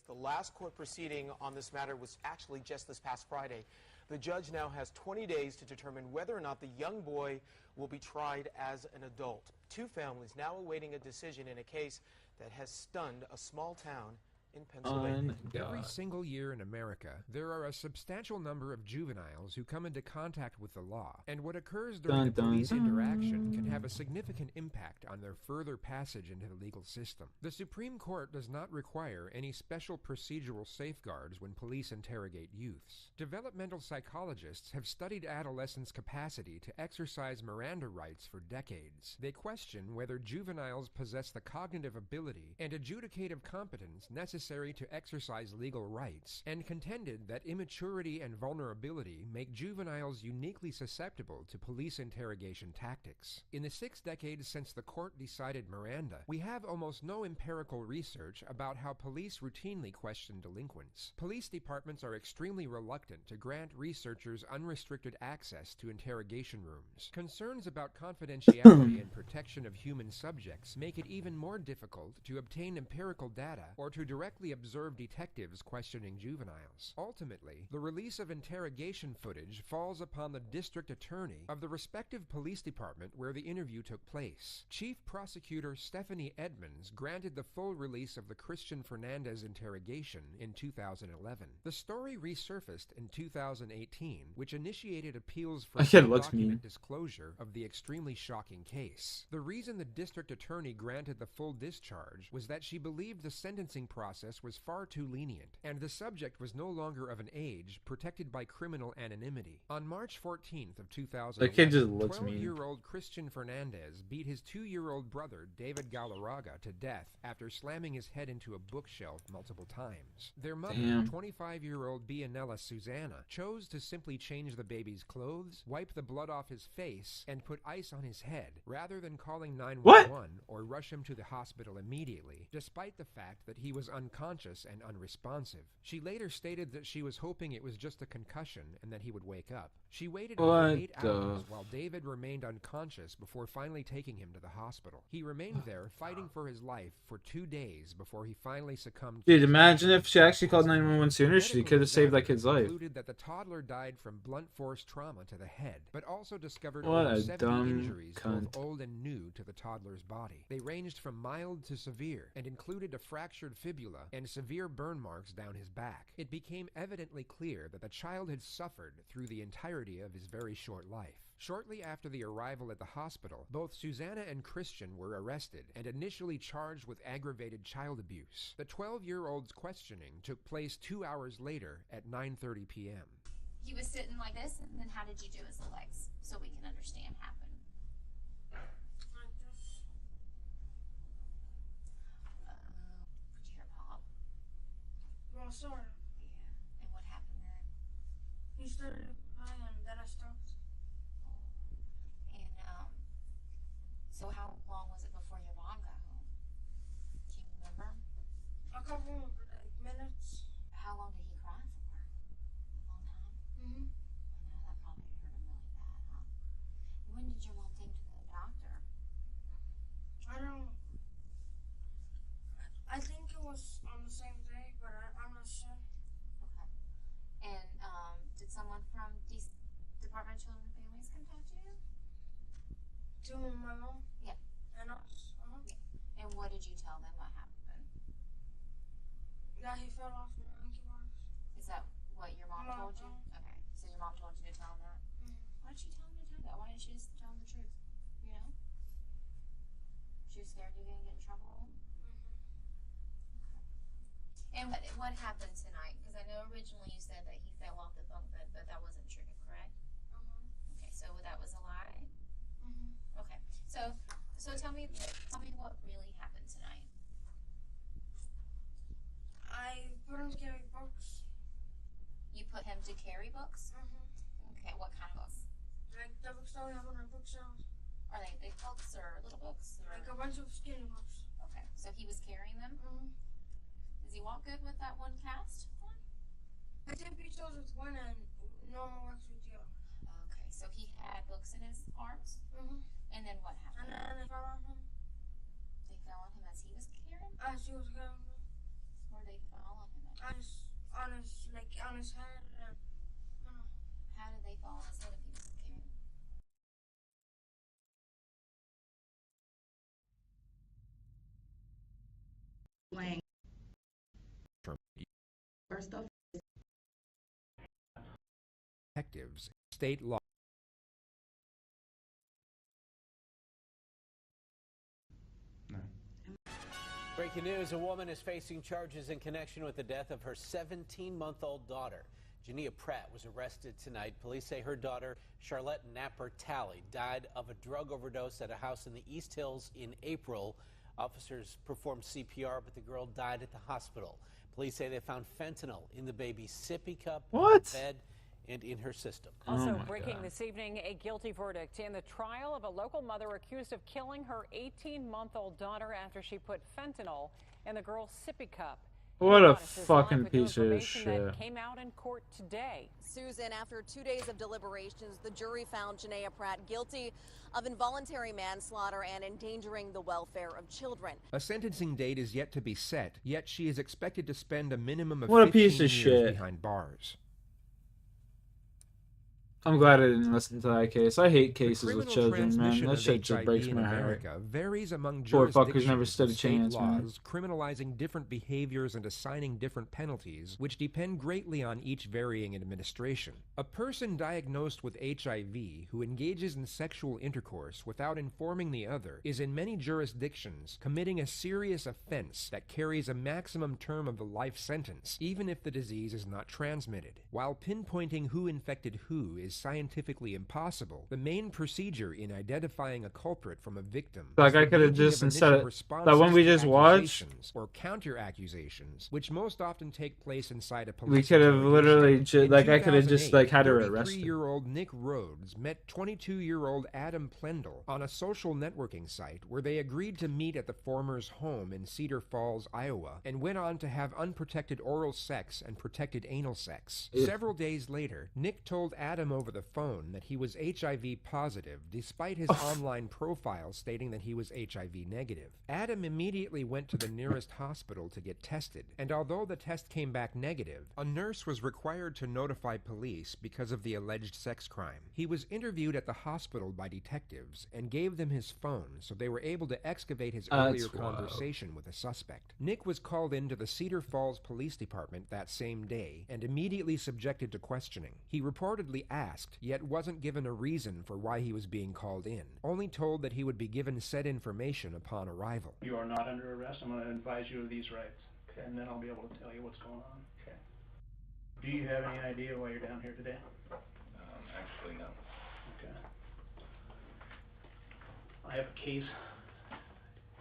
[SPEAKER 17] The last court proceeding on this matter was actually just this past Friday. The judge now has 20 days to determine whether or not the young boy will be tried as an adult. Two families now awaiting a decision in a case that has stunned a small town in Pennsylvania.
[SPEAKER 18] Every single year in America, there are a substantial number of juveniles who come into contact with the law, and what occurs during a police interaction can have a significant impact on their further passage into the legal system. The Supreme Court does not require any special procedural safeguards when police interrogate youths. Developmental psychologists have studied adolescents' capacity to exercise Miranda rights for decades. They question whether juveniles possess the cognitive ability and adjudicative competence necessary to exercise legal rights, and contended that immaturity and vulnerability make juveniles uniquely susceptible to police interrogation tactics. In the 6 decades since the court decided Miranda, we have almost no empirical research about how police routinely question delinquents. Police departments are extremely reluctant to grant researchers unrestricted access to interrogation rooms. Concerns about confidentiality and protection of human subjects make it even more difficult to obtain empirical data or to directly observe detectives questioning juveniles. Ultimately, the release of interrogation footage falls upon the district attorney of the respective police department where the interview took place. Chief Prosecutor Stephanie Edmonds granted the full release of the Christian Fernandez interrogation in 2011. The story resurfaced in 2018, which initiated appeals for document disclosure of the extremely shocking case. The reason the district attorney granted the full discharge was that she believed the sentencing process was far too lenient, and the subject was no longer of an age protected by criminal anonymity. On March 14th of 2011,
[SPEAKER 2] That kid just looks mean.
[SPEAKER 18] 12-year-old Christian Fernandez beat his 2-year-old brother, David Galarraga, to death after slamming his head into a bookshelf multiple times. Their mother, 25-year-old Bianella Susanna, chose to simply change the baby's clothes, wipe the blood off his face, and put ice on his head, rather than calling 911 or rush him to the hospital immediately, despite the fact that he was unconscious and unresponsive. She later stated that she was hoping it was just a concussion and that he would wake up. She waited for 8 hours while David remained unconscious before finally taking him to the hospital. He remained there fighting for his life for 2 days before he finally succumbed.
[SPEAKER 2] Dude, imagine if she actually called 911 sooner, she could have saved that kid's life.
[SPEAKER 18] Concluded that the toddler died from blunt force trauma to the head, but also discovered
[SPEAKER 2] What
[SPEAKER 18] over
[SPEAKER 2] a
[SPEAKER 18] 70
[SPEAKER 2] dumb
[SPEAKER 18] injuries,
[SPEAKER 2] cunt.
[SPEAKER 18] both old and new, to the toddler's body. They ranged from mild to severe and included a fractured fibula and severe burn marks down his back. It became evidently clear that the child had suffered through the entirety of his very short life. Shortly after the arrival at the hospital, both Susanna and Christian were arrested and initially charged with aggravated child abuse. The 12-year-old's questioning took place 2 hours later at 9:30 p.m.
[SPEAKER 19] He was sitting like this, and then how did you do his legs so we can understand happened? Did you hear Pop?
[SPEAKER 12] Well, sort of.
[SPEAKER 19] Yeah. And what happened then?
[SPEAKER 12] He started crying, and then I stopped.
[SPEAKER 19] And, so how long was it before your mom got home? Do you remember?
[SPEAKER 12] A couple of minutes.
[SPEAKER 19] How long did he cry for? A long time?
[SPEAKER 12] Mm-hmm.
[SPEAKER 19] I know, that probably hurt him really bad, huh? When did your mom take to the doctor?
[SPEAKER 12] I think it was on the same day, but I'm not sure.
[SPEAKER 19] Okay. And, did someone from Department of Children and Families come talk to you?
[SPEAKER 12] To my mom?
[SPEAKER 19] Yeah.
[SPEAKER 12] And us.
[SPEAKER 19] Yeah. And what did you tell them what happened?
[SPEAKER 6] Yeah, he fell off the monkey bars.
[SPEAKER 19] Is that what your mom told you? Okay, so your mom told you to tell him that? Why did she tell him to do that? Why didn't she just tell him the truth? You know? She was scared you were gonna get in trouble? And what happened tonight? Because I know originally you said that he fell off the bunk bed, but that wasn't true, correct? Okay, so that was a lie? Okay, so tell me what really happened tonight.
[SPEAKER 6] I put him to carry books.
[SPEAKER 19] You put him to carry books? Okay, what kind of books?
[SPEAKER 6] Like the books that we have on our bookshelves.
[SPEAKER 19] Are they big books or little books? Or?
[SPEAKER 6] Like a bunch of skinny books.
[SPEAKER 19] Okay, so he was carrying them? Does he walk good with that one cast on?
[SPEAKER 6] I did beach those with one and normal works with the other.
[SPEAKER 19] Okay, so he had books in his arms? And then what happened?
[SPEAKER 6] And then they fell on him.
[SPEAKER 19] They fell on him as he was carrying them?
[SPEAKER 6] As he was carrying them.
[SPEAKER 19] Where did they fall on him at?
[SPEAKER 6] On his head. And,
[SPEAKER 19] how did they fall on his head if he was carrying them?
[SPEAKER 20] First off,
[SPEAKER 18] Detectives, state law.
[SPEAKER 21] Breaking news, a woman is facing charges in connection with the death of her 17-month-old daughter. Jania Pratt was arrested tonight. Police say her daughter, Charlotte Napper Talley, died of a drug overdose at a house in the East Hills in April. Officers performed CPR, but the girl died at the hospital. Police say they found fentanyl in the baby's sippy cup, bed, and in her system.
[SPEAKER 22] Also breaking this evening, a guilty verdict in the trial of a local mother accused of killing her 18-month-old daughter after she put fentanyl in the girl's sippy cup.
[SPEAKER 2] What a fucking piece of shit.
[SPEAKER 22] That came out in court today.
[SPEAKER 25] Susan, after 2 days of deliberations, the jury found Jania Pratt guilty of involuntary manslaughter and endangering the welfare of children.
[SPEAKER 18] A sentencing date is yet to be set, yet she is expected to spend a minimum of
[SPEAKER 2] What a
[SPEAKER 18] 15
[SPEAKER 2] piece of
[SPEAKER 18] years
[SPEAKER 2] shit.
[SPEAKER 18] behind bars.
[SPEAKER 2] I'm glad I didn't listen to that case. I hate cases with
[SPEAKER 18] Criminal
[SPEAKER 2] children, man.
[SPEAKER 18] transmission
[SPEAKER 2] That
[SPEAKER 18] of
[SPEAKER 2] shit just
[SPEAKER 18] HIV
[SPEAKER 2] breaks
[SPEAKER 18] in
[SPEAKER 2] my heart.
[SPEAKER 18] America varies among
[SPEAKER 2] Poor fuckers
[SPEAKER 18] jurisdictions
[SPEAKER 2] never stood a
[SPEAKER 18] with state
[SPEAKER 2] chance, man.
[SPEAKER 18] laws criminalizing different behaviors and assigning different penalties, which depend greatly on each varying administration. A person diagnosed with HIV who engages in sexual intercourse without informing the other is in many jurisdictions committing a serious offense that carries a maximum term of a life sentence, even if the disease is not transmitted. While pinpointing who infected who is scientifically impossible, the main procedure in identifying a culprit from a victim
[SPEAKER 2] Like
[SPEAKER 18] is
[SPEAKER 2] I
[SPEAKER 18] the
[SPEAKER 2] could have
[SPEAKER 18] making
[SPEAKER 2] just
[SPEAKER 18] of
[SPEAKER 2] instead
[SPEAKER 18] initial
[SPEAKER 2] of
[SPEAKER 18] responses
[SPEAKER 2] that one we
[SPEAKER 18] to
[SPEAKER 2] just watched,
[SPEAKER 18] accusations or counter accusations, which most often take place inside a
[SPEAKER 2] we
[SPEAKER 18] police
[SPEAKER 2] could have
[SPEAKER 18] interrogation.
[SPEAKER 2] literally
[SPEAKER 18] In
[SPEAKER 2] like I could have just
[SPEAKER 18] 2008,
[SPEAKER 2] like had her arrested.
[SPEAKER 18] 33-year-old Nick Rhodes met 22-year-old Adam Plendle on a social networking site where they agreed to meet at the former's home in Cedar Falls, Iowa, and went on to have unprotected oral sex and protected anal sex.
[SPEAKER 2] Ugh.
[SPEAKER 18] Several days later, Nick told Adam over the phone that he was HIV positive, despite his online profile stating that he was HIV negative. Adam immediately went to the nearest hospital to get tested, and although the test came back negative, a nurse was required to notify police because of the alleged sex crime. He was interviewed at the hospital by detectives and gave them his phone so they were able to excavate his earlier
[SPEAKER 2] That's wild.
[SPEAKER 18] conversation with the suspect. Nick was called into the Cedar Falls Police Department that same day and immediately subjected to questioning. He reportedly asked, yet wasn't given a reason for why he was being called in, only told that he would be given said information upon arrival.
[SPEAKER 26] You are not under arrest. I'm going to advise you of these rights, and then I'll be able to tell you what's going on. Okay. Do you have any idea why you're down here today?
[SPEAKER 27] Actually, no.
[SPEAKER 26] Okay. I have a case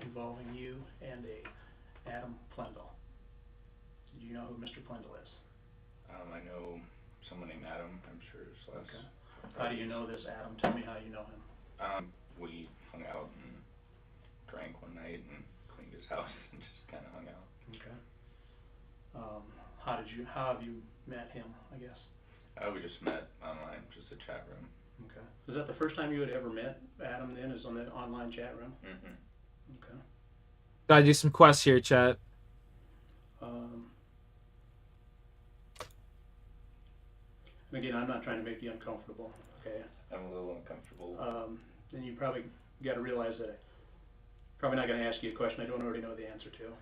[SPEAKER 26] involving you and a Adam Plendle. Do you know who Mr. Plendle is?
[SPEAKER 27] I know someone named Adam, I'm sure it's less.
[SPEAKER 26] Okay. How do you know this Adam? Tell me how you know him.
[SPEAKER 27] We hung out and drank one night and cleaned his house and just kind of hung out.
[SPEAKER 26] Okay. How have you met him, I guess?
[SPEAKER 27] We just met online, just a chat room.
[SPEAKER 26] Okay. Is that the first time you had ever met Adam then, is on the online chat room?
[SPEAKER 27] Mm-hmm.
[SPEAKER 26] Okay.
[SPEAKER 2] Gotta do some quests here, chat.
[SPEAKER 26] And again, I'm not trying to make you uncomfortable, okay?
[SPEAKER 27] I'm a little uncomfortable.
[SPEAKER 26] And you probably got to realize that I'm probably not going to ask you a question I don't already know the answer to.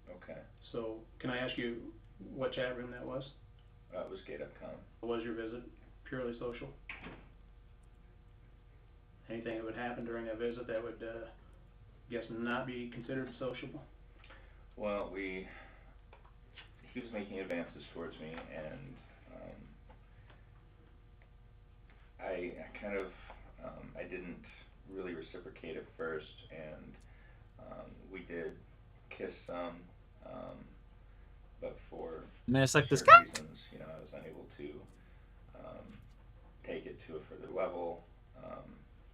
[SPEAKER 27] Okay.
[SPEAKER 26] So, can I ask you what chat room that was?
[SPEAKER 27] It was gay.com.
[SPEAKER 26] Was your visit purely social? Anything that would happen during that visit that would, guess, not be considered sociable?
[SPEAKER 27] Well, he was making advances towards me, and I kind of, I didn't really reciprocate at first, and we did kiss some, but for
[SPEAKER 2] Man, it's like this
[SPEAKER 27] certain
[SPEAKER 2] guy.
[SPEAKER 27] reasons, I was unable to take it to a further level.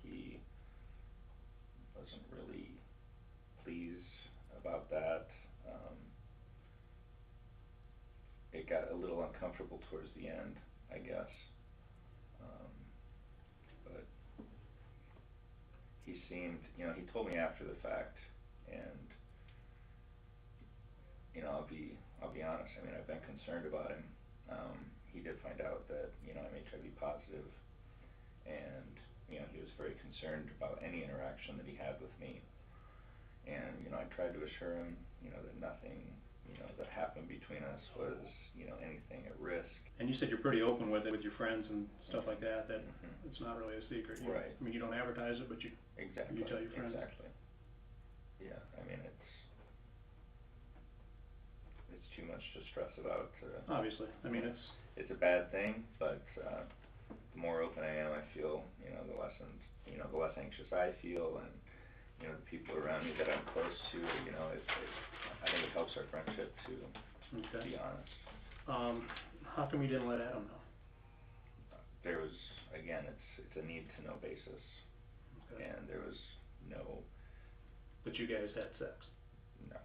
[SPEAKER 27] He wasn't really pleased about that. It got a little uncomfortable towards the end, I guess. But he seemed, he told me after the fact, and I'll be honest. I mean, I've been concerned about him. He did find out that I'm HIV positive, and he was very concerned about any interaction that he had with me. And I tried to assure him, that nothing, that happened between us was, anything at risk.
[SPEAKER 26] And you said you're pretty open with it with your friends and stuff like that. That it's not really a secret.
[SPEAKER 27] Right.
[SPEAKER 26] I mean, you don't advertise it, but you
[SPEAKER 27] Exactly.
[SPEAKER 26] you tell your friends.
[SPEAKER 27] Exactly. Yeah. I mean, it's too much to stress about.
[SPEAKER 26] Obviously, I mean
[SPEAKER 27] it's a bad thing, but the more open I am, I feel, the less anxious I feel, and the people around me that I'm close to, I think it helps our friendship to be honest.
[SPEAKER 26] How come you didn't let Adam know?
[SPEAKER 27] There was, again, it's a need to know basis, and there was no.
[SPEAKER 26] But you guys had sex?
[SPEAKER 27] No.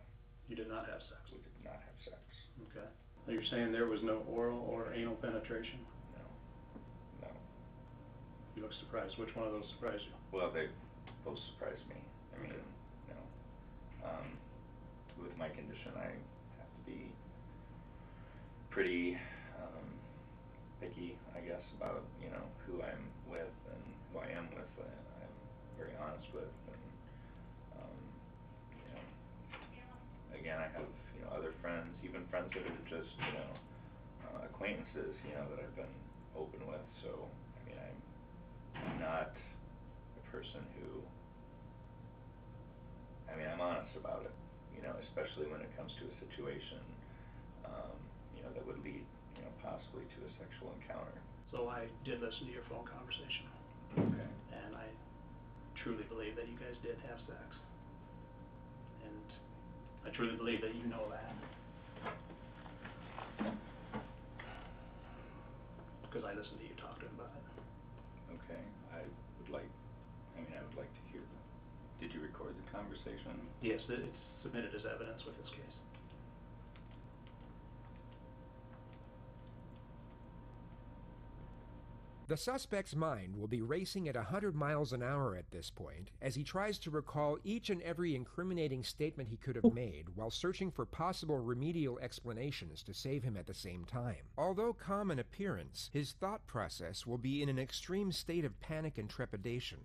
[SPEAKER 26] You did not have sex?
[SPEAKER 27] We did not have sex.
[SPEAKER 26] Okay. So you're saying there was no oral or anal penetration?
[SPEAKER 27] No.
[SPEAKER 26] You look surprised. Which one of those surprised you?
[SPEAKER 27] Well, they both surprised me. I mean, with my condition, I have to be pretty picky, I guess, about who I'm with and who I am with. I'm very honest with, and again, I have other friends, even friends that are just acquaintances, that I've been open with. So I mean, I'm not a person who. I mean, I'm honest about it, especially when it comes to a situation, that would lead, possibly to a sexual encounter.
[SPEAKER 26] So I did listen to your phone conversation.
[SPEAKER 27] Okay.
[SPEAKER 26] And I truly believe that you guys did have sex. And I truly believe that you know that. Because I listened to you talk to him about it.
[SPEAKER 27] Okay. I would like to hear. Did you record the conversation?
[SPEAKER 26] Yes, it's submitted as evidence with this case.
[SPEAKER 18] The suspect's mind will be racing at 100 miles an hour at this point as he tries to recall each and every incriminating statement he could have made while searching for possible remedial explanations to save him at the same time. Although calm in appearance, his thought process will be in an extreme state of panic and trepidation.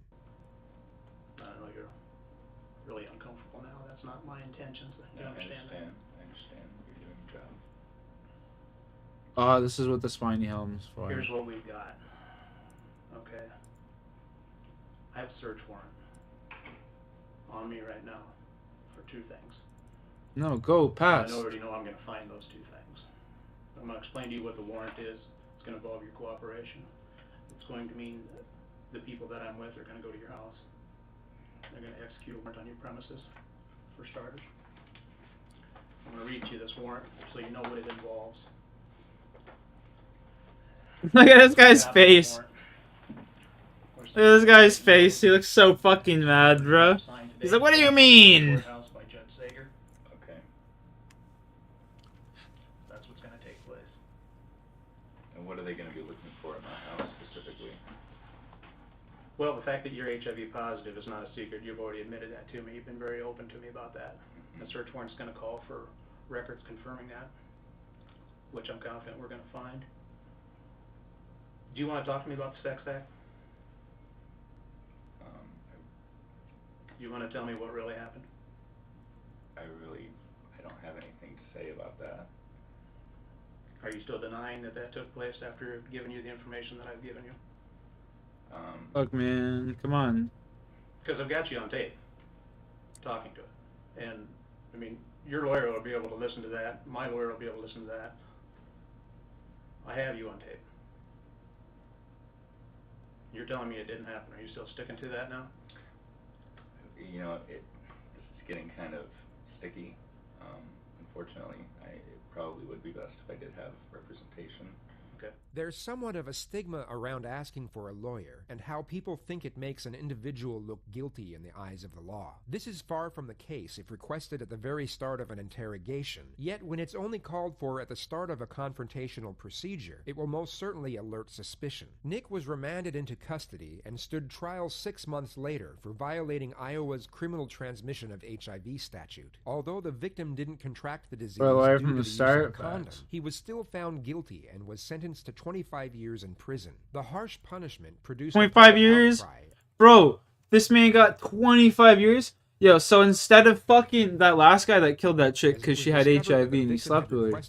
[SPEAKER 26] I know you're really uncomfortable now. That's not my intentions. You understand that?
[SPEAKER 27] I understand. You're doing your job.
[SPEAKER 2] This is what the spiny helm is for.
[SPEAKER 26] Here's what we've got. Okay. I have a search warrant on me right now for two things.
[SPEAKER 2] No, go, pass.
[SPEAKER 26] I already know I'm going to find those two things. I'm going to explain to you what the warrant is. It's going to involve your cooperation. It's going to mean that the people that I'm with are going to go to your house. They're going to execute a warrant on your premises, for starters. I'm going to read you this warrant so you know what it involves.
[SPEAKER 2] Look at this guy's face. Look at this guy's face. He looks so fucking mad, bro. He's like, what do you mean?
[SPEAKER 26] By Judge Sager.
[SPEAKER 27] Okay.
[SPEAKER 26] That's what's going to take place.
[SPEAKER 27] And what are they going to be looking for in my house specifically?
[SPEAKER 26] Well, the fact that you're HIV positive is not a secret. You've already admitted that to me. You've been very open to me about that. The search warrant's going to call for records confirming that, which I'm confident we're going to find. Do you want to talk to me about the sex act? Do you want to tell me what really happened?
[SPEAKER 27] I don't have anything about that.
[SPEAKER 26] Are you still denying that that took place after giving you the information that I've given you?
[SPEAKER 2] Fuck, man. Come on.
[SPEAKER 26] Because I've got you on tape, talking to it. And, I mean, your lawyer will be able to listen to that. My lawyer will be able to listen to that. I have you on tape. You're telling me it didn't happen. Are you still sticking to that now?
[SPEAKER 27] You know, this is getting kind of sticky. Unfortunately, it probably would be best if I did have representation.
[SPEAKER 26] Okay.
[SPEAKER 18] There's somewhat of a stigma around asking for a lawyer and how people think it makes an individual look guilty in the eyes of the law. This is far from the case if requested at the very start of an interrogation, yet when it's only called for at the start of a confrontational procedure, it will most certainly alert suspicion. Nick was remanded into custody and stood trial 6 months later for violating Iowa's criminal transmission of HIV statute. Although the victim didn't contract the disease
[SPEAKER 2] Bro, right
[SPEAKER 18] due
[SPEAKER 2] from
[SPEAKER 18] to
[SPEAKER 2] the
[SPEAKER 18] the use
[SPEAKER 2] start,
[SPEAKER 18] of a condom,
[SPEAKER 2] facts.
[SPEAKER 18] he was still found guilty and was sentenced to 25 years in prison. The harsh punishment produced
[SPEAKER 2] 25 years?
[SPEAKER 18] outcry.
[SPEAKER 2] Bro, this man got 25 years? Yo, so instead of fucking that last guy that killed that chick because she had HIV and he slept with her,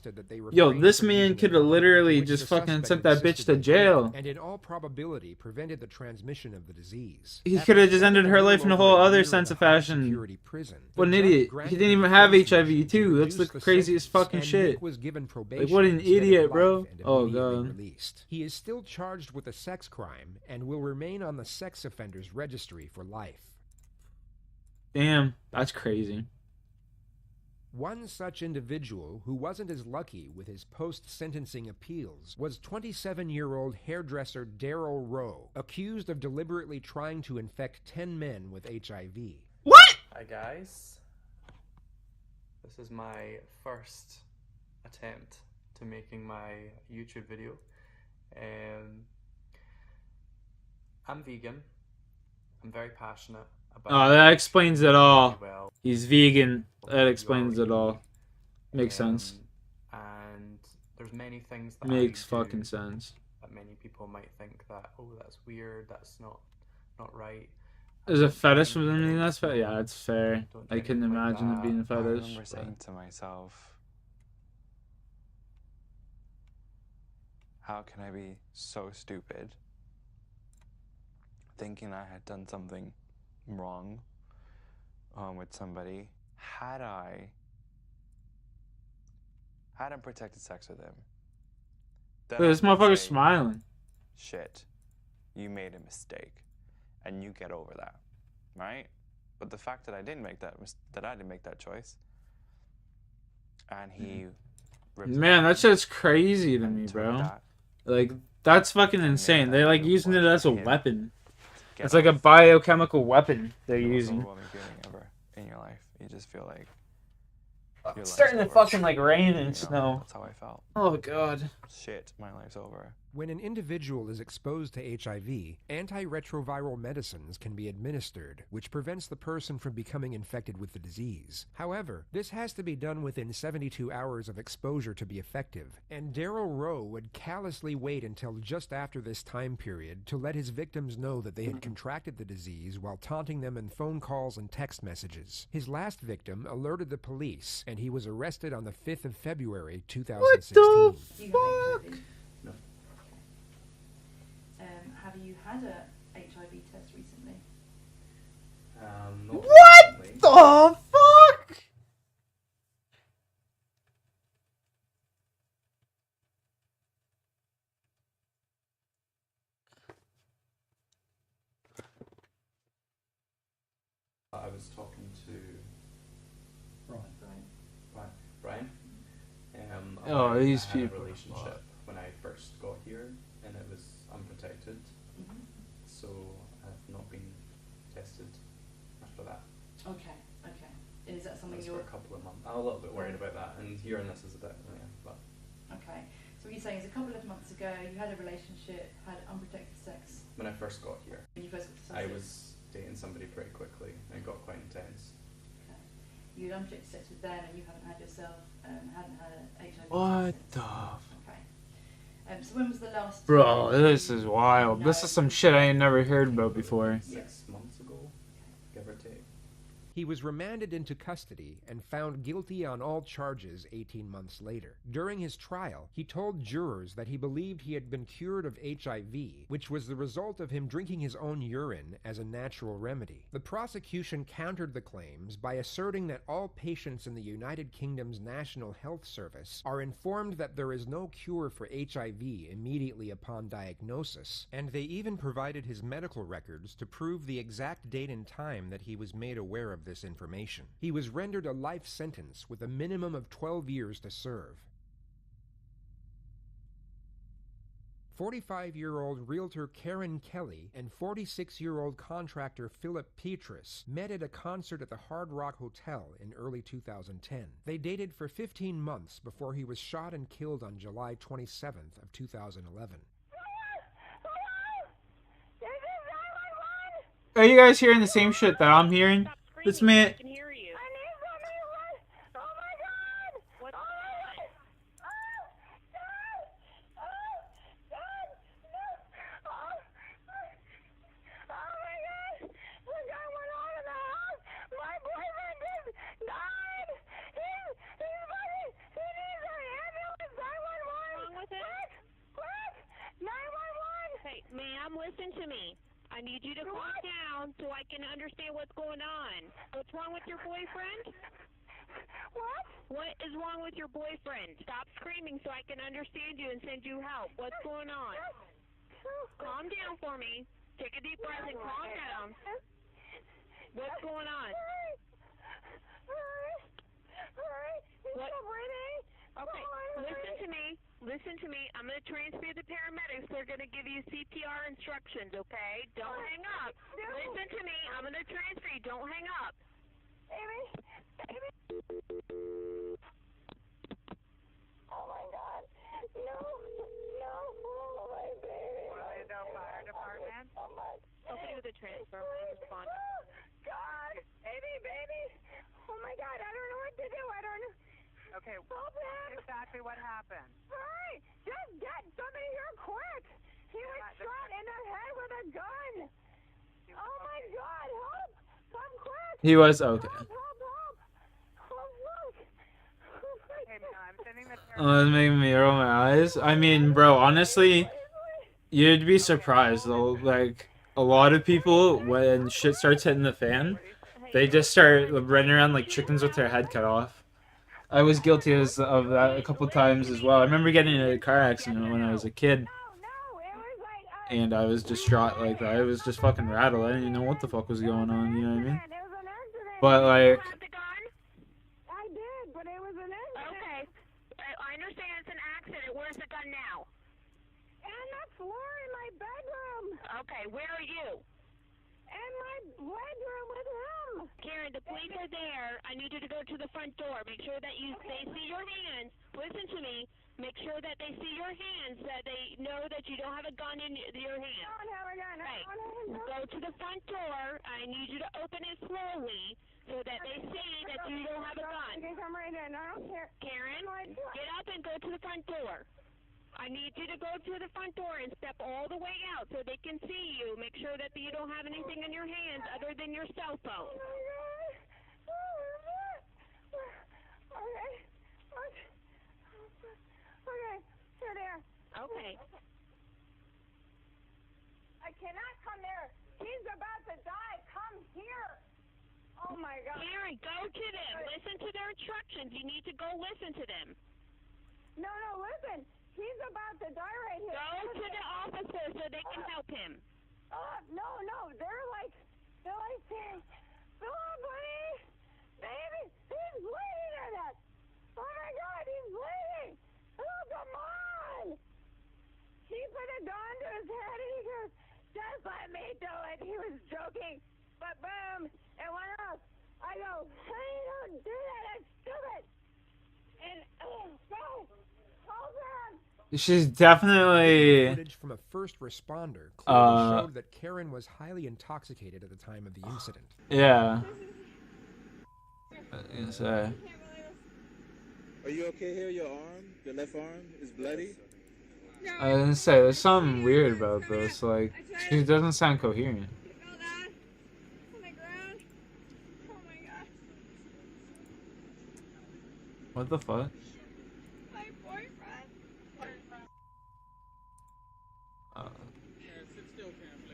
[SPEAKER 2] yo, this man could have literally just fucking sent that bitch to jail.
[SPEAKER 18] And in all probability prevented the transmission of the disease.
[SPEAKER 2] He could have just ended her life in a whole other sense of fashion. What an idiot. He didn't even have HIV too. That's the craziest fucking shit. Like, what an idiot, bro. Oh, God.
[SPEAKER 18] He is still charged with a sex crime and will remain on the sex offenders registry for life.
[SPEAKER 2] Damn, that's crazy.
[SPEAKER 18] One such individual who wasn't as lucky with his post-sentencing appeals was 27-year-old hairdresser Daryl Rowe, accused of deliberately trying to infect 10 men with HIV.
[SPEAKER 2] What?
[SPEAKER 3] Hi guys. This is my first attempt to making my YouTube video. I'm vegan. I'm very passionate about
[SPEAKER 2] Oh, that explains it all.
[SPEAKER 3] well.
[SPEAKER 2] He's vegan. That explains it all. Makes sense.
[SPEAKER 3] And there's many things that
[SPEAKER 2] Makes
[SPEAKER 3] I do
[SPEAKER 2] fucking sense.
[SPEAKER 3] that many people might think that, oh, that's weird, that's not right.
[SPEAKER 2] Is a fetish with anything that's fair? Yeah, it's fair. I couldn't imagine it being a
[SPEAKER 3] I
[SPEAKER 2] fetish.
[SPEAKER 3] remember saying to myself, how can I be so stupid thinking I had done something wrong with somebody? Had I hadn't protected sex with him, then
[SPEAKER 2] Look, this
[SPEAKER 3] I could
[SPEAKER 2] motherfucker's
[SPEAKER 3] say,
[SPEAKER 2] smiling.
[SPEAKER 3] shit, you made a mistake, and you get over that, right? But the fact that I didn't make that choice, and he ripped it
[SPEAKER 2] Man,
[SPEAKER 3] out
[SPEAKER 2] that shit's crazy to me, bro. Like, that's fucking insane. They're like using it as a weapon. It's like a biochemical weapon they're using.
[SPEAKER 3] overwhelming feeling ever in your life. You just feel like your
[SPEAKER 2] It's
[SPEAKER 3] life's
[SPEAKER 2] starting to
[SPEAKER 3] over.
[SPEAKER 2] fucking like rain
[SPEAKER 3] You know,
[SPEAKER 2] and snow.
[SPEAKER 3] That's how I felt.
[SPEAKER 2] Oh, God.
[SPEAKER 3] Shit, my life's over.
[SPEAKER 18] When an individual is exposed to HIV, antiretroviral medicines can be administered, which prevents the person from becoming infected with the disease. However, this has to be done within 72 hours of exposure to be effective, and Daryl Rowe would callously wait until just after this time period to let his victims know that they had contracted the disease while taunting them in phone calls and text messages. His last victim alerted the police, and he was arrested on the 5th of February, 2016.
[SPEAKER 2] What the fuck?
[SPEAKER 3] No.
[SPEAKER 20] Have you had a HIV test recently?
[SPEAKER 3] Not
[SPEAKER 2] What
[SPEAKER 3] recently.
[SPEAKER 2] the fuck?
[SPEAKER 3] I was talking to Brian.
[SPEAKER 2] Oh, these
[SPEAKER 3] I had
[SPEAKER 2] people.
[SPEAKER 3] a relationship when I first got here, and it was unprotected. So I've not been tested after that.
[SPEAKER 20] Okay. Is that something
[SPEAKER 3] That's
[SPEAKER 20] you're...
[SPEAKER 3] for a couple of months. I'm a little bit worried about that, and hearing this is a bit, but
[SPEAKER 20] Okay. So what you're saying is a couple of months ago you had a relationship, had unprotected sex.
[SPEAKER 3] when I first got here,
[SPEAKER 20] When you first got to
[SPEAKER 3] I
[SPEAKER 20] Sussex.
[SPEAKER 3] was dating somebody pretty quickly, and it got quite intense.
[SPEAKER 20] Okay. You had unprotected sex with them and you haven't had yourself, hadn't had a HIV
[SPEAKER 2] What
[SPEAKER 20] test
[SPEAKER 2] the
[SPEAKER 20] since. Okay. So when was the last
[SPEAKER 2] Bro,
[SPEAKER 20] time
[SPEAKER 2] this
[SPEAKER 20] you
[SPEAKER 2] is wild. This is some shit I ain't never heard about before.
[SPEAKER 3] 6 months ago, give or take.
[SPEAKER 18] He was remanded into custody and found guilty on all charges 18 months later. During his trial, he told jurors that he believed he had been cured of HIV, which was the result of him drinking his own urine as a natural remedy. The prosecution countered the claims by asserting that all patients in the United Kingdom's National Health Service are informed that there is no cure for HIV immediately upon diagnosis, and they even provided his medical records to prove the exact date and time that he was made aware of this information. He was rendered a life sentence with a minimum of 12 years to serve. 45-year-old realtor Karen Kelly and 46-year-old contractor Philip Petrus met at a concert at the Hard Rock Hotel in early 2010. They dated for 15 months before he was shot and killed on July 27th of 2011.
[SPEAKER 2] Are you guys hearing the same shit that I'm hearing? This man...
[SPEAKER 4] Ma'am, listen to me. I need you to calm down so I can understand what's going on. What's wrong with your boyfriend? What? What is wrong with your boyfriend? Stop screaming so I can understand you and send you help. What's going on? Calm down for me. Take a deep breath and calm down. What's going on? What? Okay, listen to me. Listen to me. I'm going to transfer the paramedics. They're going to give you CPR instructions, okay? Don't hang up. Listen to me. I'm going to transfer you. Don't hang up. Amy. Oh, my God. No. Oh, my baby. Orlando Fire Department. Okay, with the transfer. Respond. God. Amy, baby. Oh, my God. I don't know what to do. I don't know. Okay, exactly what happened. Hurry! Just get somebody here quick! He was shot in the head with a gun! Oh my God, help! Come quick!
[SPEAKER 2] He was okay.
[SPEAKER 4] Help! Oh, look! Okay, no, I'm sending the
[SPEAKER 2] Oh, that's making me roll my eyes. I mean, bro, honestly, you'd be surprised though. Like, a lot of people, when shit starts hitting the fan, they just start running around like chickens with their head cut off. I was guilty of that a couple times as well. I remember getting in a car accident when I was a kid. And I was distraught like that. I was just fucking rattled. I didn't even know what the fuck was going on, you know what I mean? But like...
[SPEAKER 4] I did, but it was an accident. Okay. I understand it's an accident. Where's the gun now? On the floor in my bedroom. Okay, where are you? In my bedroom with him. Karen, the police are there. I need you to go to the front door. Make sure that they see your hands. Listen to me. Make sure that they see your hands, that they know that you don't have a gun in your hand. I don't have a gun. Right. Go to the front door. I need you to open it slowly so that they see that you don't have a gun. You can come right in. I don't care. Karen, get up and go to the front door. I need you to go to the front door and step all the way out so they can see you. Make sure that you don't have anything in your hands other than your cell phone. Okay, here they are. Okay. I cannot come there. He's about to die. Come here. Oh my God. Karen, go to them. Listen to their instructions. You need to go listen to them. No, listen. He's about to die right here. Go to the officer so they can help him. No. They're like saying, Philip, buddy, baby, he's bleeding in it. Oh my God, he's bleeding. Oh, come on. He put a gun to his head and he goes, just let me do it. He was joking, but boom, it went off. I go, hey, don't do that. That's stupid. And go. Hold on.
[SPEAKER 2] She's definitely
[SPEAKER 18] Footage from a first responder clearly showed that Karen was highly intoxicated at the time of the incident.
[SPEAKER 2] Yeah. Say.
[SPEAKER 5] Are you okay here? Your arm, your left arm is bloody?
[SPEAKER 2] I was gonna say, there's something weird about this. Like, she doesn't sound coherent. What the fuck?
[SPEAKER 4] My boyfriend.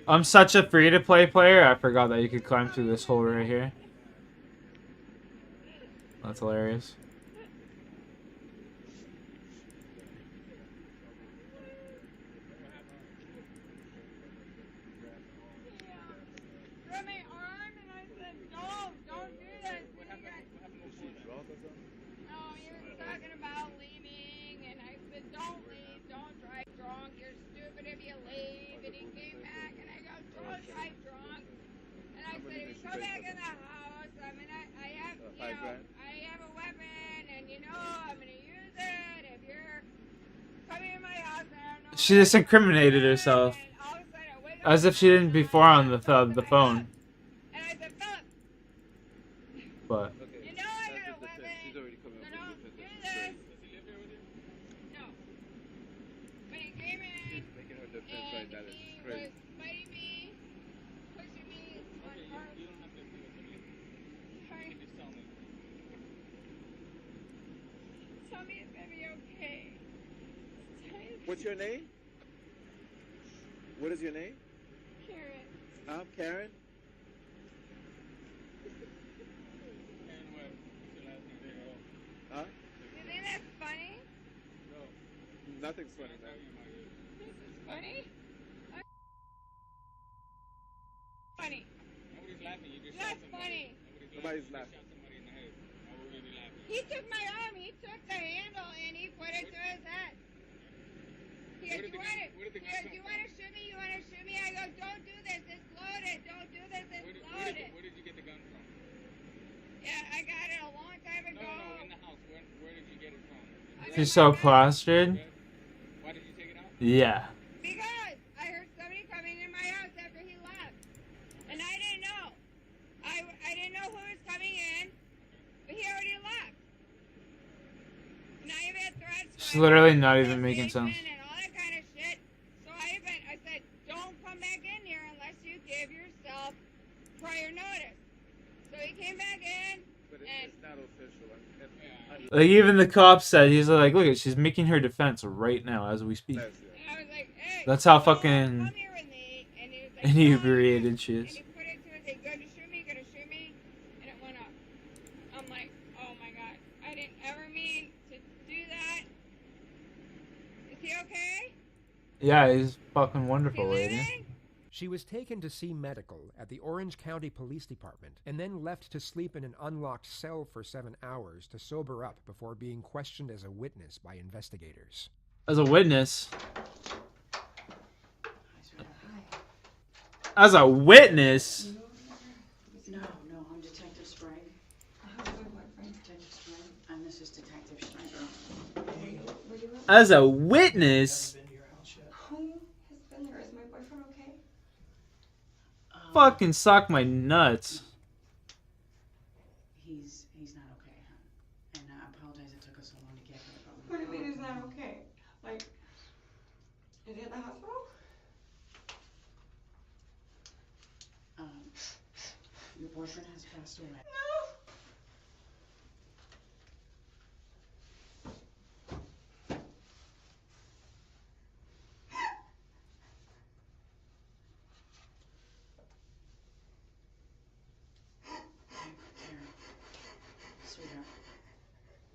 [SPEAKER 2] I'm such a free-to-play player. I forgot that you could climb through this hole right here. That's hilarious.
[SPEAKER 4] Grabbed my arm and I said, don't do this. No, he was talking about leaving and I said, don't leave, don't drive drunk. You're stupid if you leave. And he came back and I go, don't drive drunk. And I said, if you come back in the house, I mean, I have, I have a weapon and I'm going to use it. If you're coming in my house, I don't know.
[SPEAKER 2] She just incriminated herself. As if she didn't before on the phone.
[SPEAKER 4] And I said, Philip,
[SPEAKER 2] But
[SPEAKER 4] I got a weapon. So don't do this. No. But he came in and he was fighting me, pushing me on her. Tell me it's gonna be okay.
[SPEAKER 5] What's your name? What is your name?
[SPEAKER 4] Karen.
[SPEAKER 5] I'm Karen. Huh?
[SPEAKER 4] You think that's funny?
[SPEAKER 5] No. Nothing's funny now.
[SPEAKER 4] This is funny? Funny.
[SPEAKER 7] Nobody's laughing. You just
[SPEAKER 4] That's funny.
[SPEAKER 5] Nobody's laughing.
[SPEAKER 4] He took my arm, he took the handle and he put it to his head. He goes, you want to shoot me? You want to shoot me? I go, don't do this, it's loaded. Don't do this, it's loaded.
[SPEAKER 7] Where did you get the gun from?
[SPEAKER 4] Yeah, I got it a long time ago.
[SPEAKER 7] No, in the house. Where did you get it from?
[SPEAKER 2] she's so plastered.
[SPEAKER 7] Why did you take it out?
[SPEAKER 2] Yeah.
[SPEAKER 4] Because I heard somebody coming in my house after he left. And I didn't know. I didn't know who was coming in, but he already left. And I have had threats.
[SPEAKER 2] She's literally not even making sense.
[SPEAKER 4] And all that kind of shit. So I said, don't come back in here unless you give yourself prior notice. So he came back in.
[SPEAKER 5] But it's not official.
[SPEAKER 2] Like even the cop said, he's like, look, she's making her defense right now as we speak.
[SPEAKER 4] And I was like, hey,
[SPEAKER 2] That's how fucking
[SPEAKER 4] come here with me. And he was like,
[SPEAKER 2] inebriated she is.
[SPEAKER 4] And he put it to his head, gonna shoot me, gonna shoot me. And it went up. I'm like, oh my god. I didn't ever mean to do that. Is he okay?
[SPEAKER 2] Yeah, he's fucking wonderful, lady.
[SPEAKER 18] She was taken to see medical at the Orange County Police Department and then left to sleep in an unlocked cell for 7 hours to sober up before being questioned as a witness by investigators.
[SPEAKER 2] As a witness? As a witness?
[SPEAKER 12] No, I'm Detective Sprague. How's my boyfriend? Detective Sprague. And this is Detective Sprague.
[SPEAKER 2] As a witness?
[SPEAKER 12] Who has been there? Is my boyfriend okay?
[SPEAKER 2] Fucking suck my nuts.
[SPEAKER 12] He's not okay, hon. And I apologize it took us so long to get here.
[SPEAKER 6] What do you mean he's not okay? Like, is he at the hospital?
[SPEAKER 12] Your boyfriend has passed away.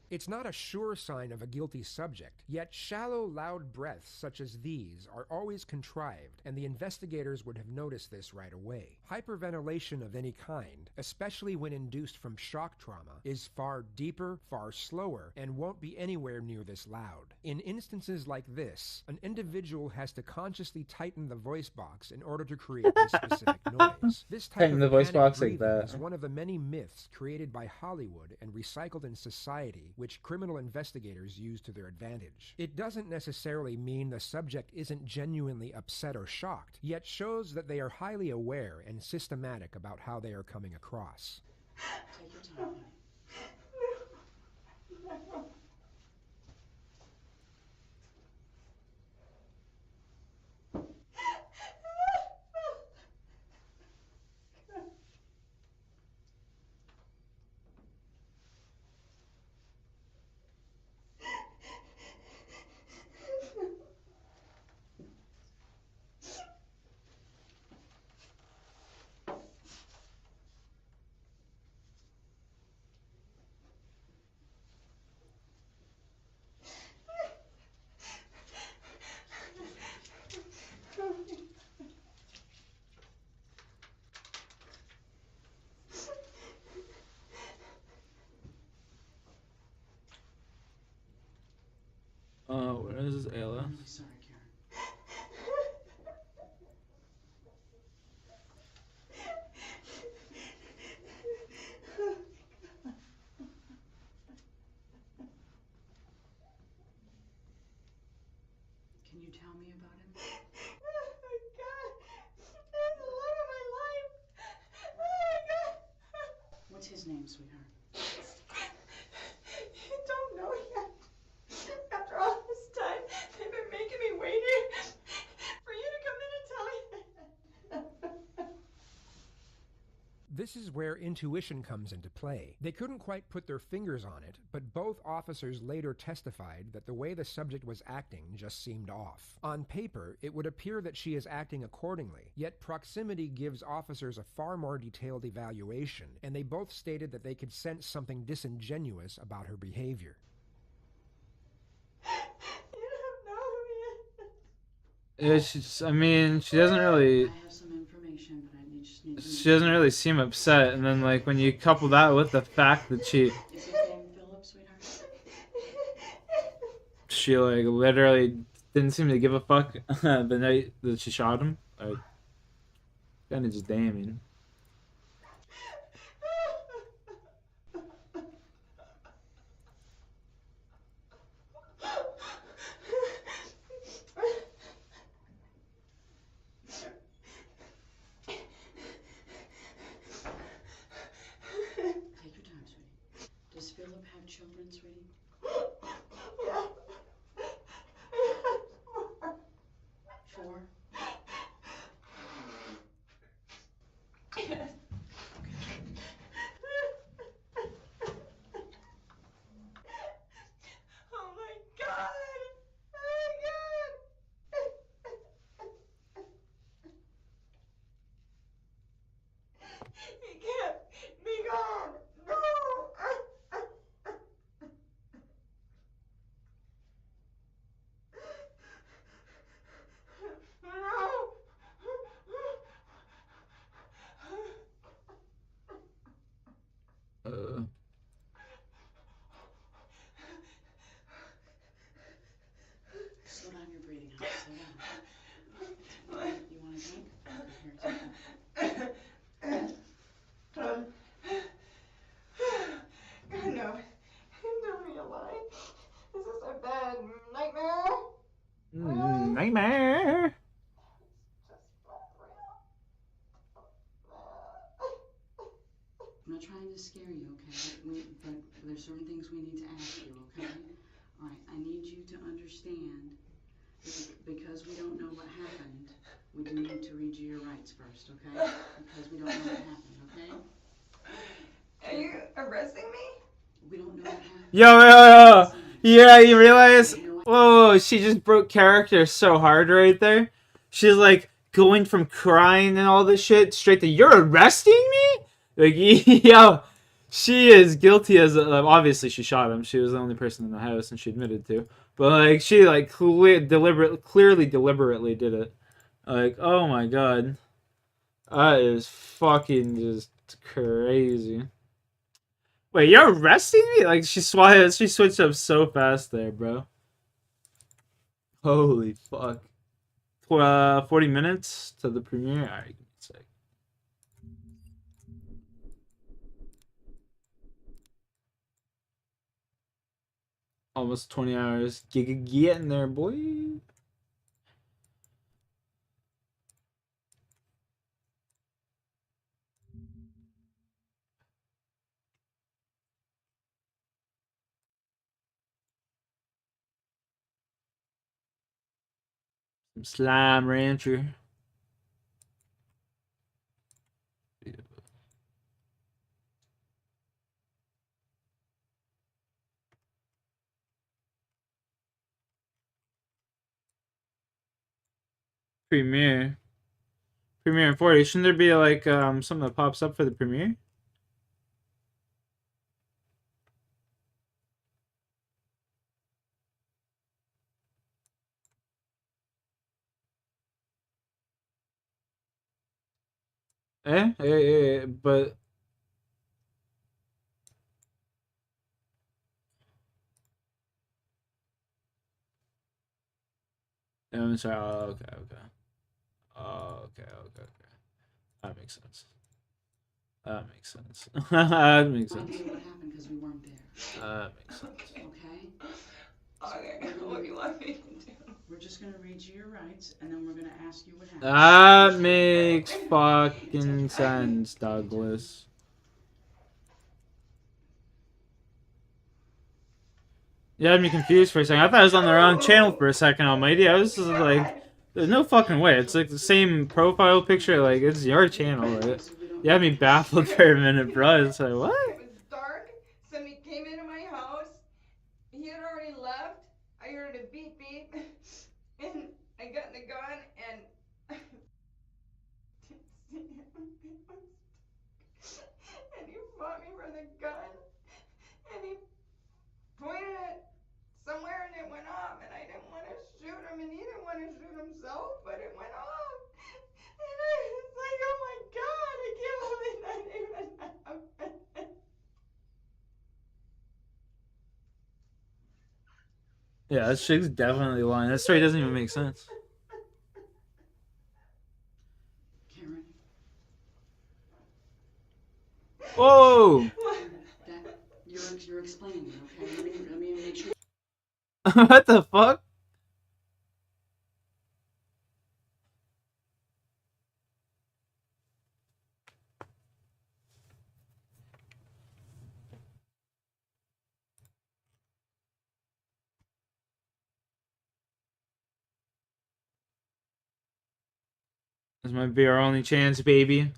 [SPEAKER 18] It's not a sure sign of a guilty subject, yet shallow, loud breaths such as these are always contrived, and the investigators would have noticed this right away. Hyperventilation of any kind, especially when induced from shock trauma, is far deeper, far slower, and won't be anywhere near this loud. In instances like this, an individual has to consciously tighten the voice box in order to create this specific noise. This type
[SPEAKER 2] Tighten
[SPEAKER 18] of
[SPEAKER 2] the voice
[SPEAKER 18] panic
[SPEAKER 2] box like
[SPEAKER 18] breathing
[SPEAKER 2] that.
[SPEAKER 18] is one of the many myths created by Hollywood and recycled in society, which criminal investigators use to their advantage. It doesn't necessarily mean the subject isn't genuinely upset or shocked, yet shows that they are highly aware and systematic about how they are coming across.
[SPEAKER 12] Take your time, honey. really sorry, Karen. Can you tell me about him?
[SPEAKER 6] Oh my God. That's the love of my life. Oh my God.
[SPEAKER 12] What's his name, sweetheart?
[SPEAKER 6] You don't know yet. After all this time, they've been making me wait here for you to come in and tell me that.
[SPEAKER 18] This is where intuition comes into play. They couldn't quite put their fingers on it, but both officers later testified that the way the subject was acting just seemed off. On paper, it would appear that she is acting accordingly, yet proximity gives officers a far more detailed evaluation, and they both stated that they could sense something disingenuous about her behavior.
[SPEAKER 2] Yeah, I mean, she doesn't really.
[SPEAKER 12] I have some information, but I just need to.
[SPEAKER 2] She doesn't really seem upset, and then like when you couple that with the fact that she
[SPEAKER 12] Is his name Philip, sweetheart?
[SPEAKER 2] like literally didn't seem to give a fuck the night that she shot him, like kind of just damning.
[SPEAKER 12] Take your time, sweetie. Does Philip have children, sweetie?
[SPEAKER 6] Yeah.
[SPEAKER 12] 4?
[SPEAKER 6] Yes. Oh my God. Oh my God. He can't be gone. No. No.
[SPEAKER 12] Slow down your breathing, honey. Slow down. You want a drink? Okay, here, take
[SPEAKER 6] God, no. You're telling me a lie. This is a bad nightmare.
[SPEAKER 2] Nightmare.
[SPEAKER 12] I'm not trying to scare you, okay? But there's certain things we need to ask you, okay? All right, I need you to understand that because we don't know what happened, we do need to read you your rights first, okay? Because we don't know what happened, okay?
[SPEAKER 6] Are you arresting me?
[SPEAKER 12] We don't know what happened.
[SPEAKER 2] Yo. Yeah, you realize? Whoa, she just broke character so hard right there. She's like going from crying and all this shit straight to "You're arresting me." Like, yo, she is guilty as obviously she shot him. She was the only person in the house, and she admitted to. But like, she like clearly deliberately did it. Like, oh my god, that is fucking just crazy. Wait, you're arresting me? Like, she switched up so fast there, bro. Holy fuck. 40 minutes to the premiere? Alright, give me a sec. Almost 20 hours. Getting there, boy. Some Slime Rancher. Premiere in 40. Shouldn't there be like something that pops up for the premiere? But I'm sorry. Oh, okay. That makes sense. That makes sense. That makes sense.
[SPEAKER 12] Idea what happened because we weren't there.
[SPEAKER 2] That makes sense.
[SPEAKER 12] Okay?
[SPEAKER 6] Okay, what do you want me to do?
[SPEAKER 12] We're just gonna read you your rights, and then we're gonna ask you what happened.
[SPEAKER 2] That makes fucking sense, Douglas. You had me confused for a second. I thought I was on the wrong channel for a second, Almighty. I was just like, there's no fucking way. It's like the same profile picture. Like, it's your channel, right? You had me baffled for a minute, bro. It's like, what?
[SPEAKER 6] It was dark. Somebody came into my house. He had already left. I heard a beep beep. And I got in the gun and and he fought me for the gun. And he pointed it somewhere and it went off. And I didn't want to shoot him and he didn't want to shoot himself, but it went off. And I was like, oh my God, I can't believe that even happened.
[SPEAKER 2] Yeah, that chick's definitely lying. That story doesn't even make sense.
[SPEAKER 12] Karen.
[SPEAKER 2] Whoa!
[SPEAKER 12] That you're explaining it, okay? Let me make sure.
[SPEAKER 2] What the fuck? This might be our only chance, baby.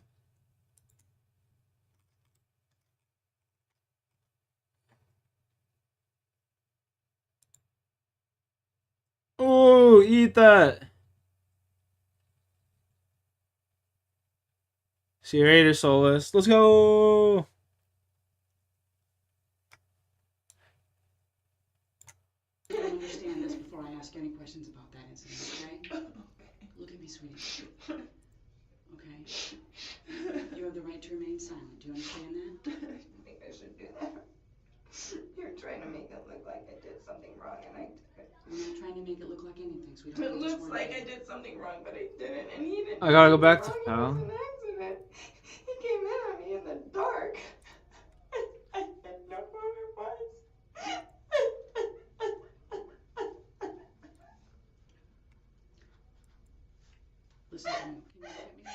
[SPEAKER 2] Oh, eat that. See you later, Solus. Let's go.
[SPEAKER 12] I don't understand this before I ask any questions about that incident, okay? Look at me, sweetie. Okay? You have the right to remain silent. Do you understand that?
[SPEAKER 6] I think I should do that. You're trying to make it look like I did something wrong and I did.
[SPEAKER 12] I'm not trying to make it look like anything, sweetheart.
[SPEAKER 6] It looks like I did something wrong, but I didn't, and he didn't.
[SPEAKER 2] I gotta go
[SPEAKER 6] do
[SPEAKER 2] back to
[SPEAKER 6] something
[SPEAKER 2] town.
[SPEAKER 6] wrong. It was an accident. He came in on me in the dark. I didn't know who it was.
[SPEAKER 12] Listen to me. Can you look at me?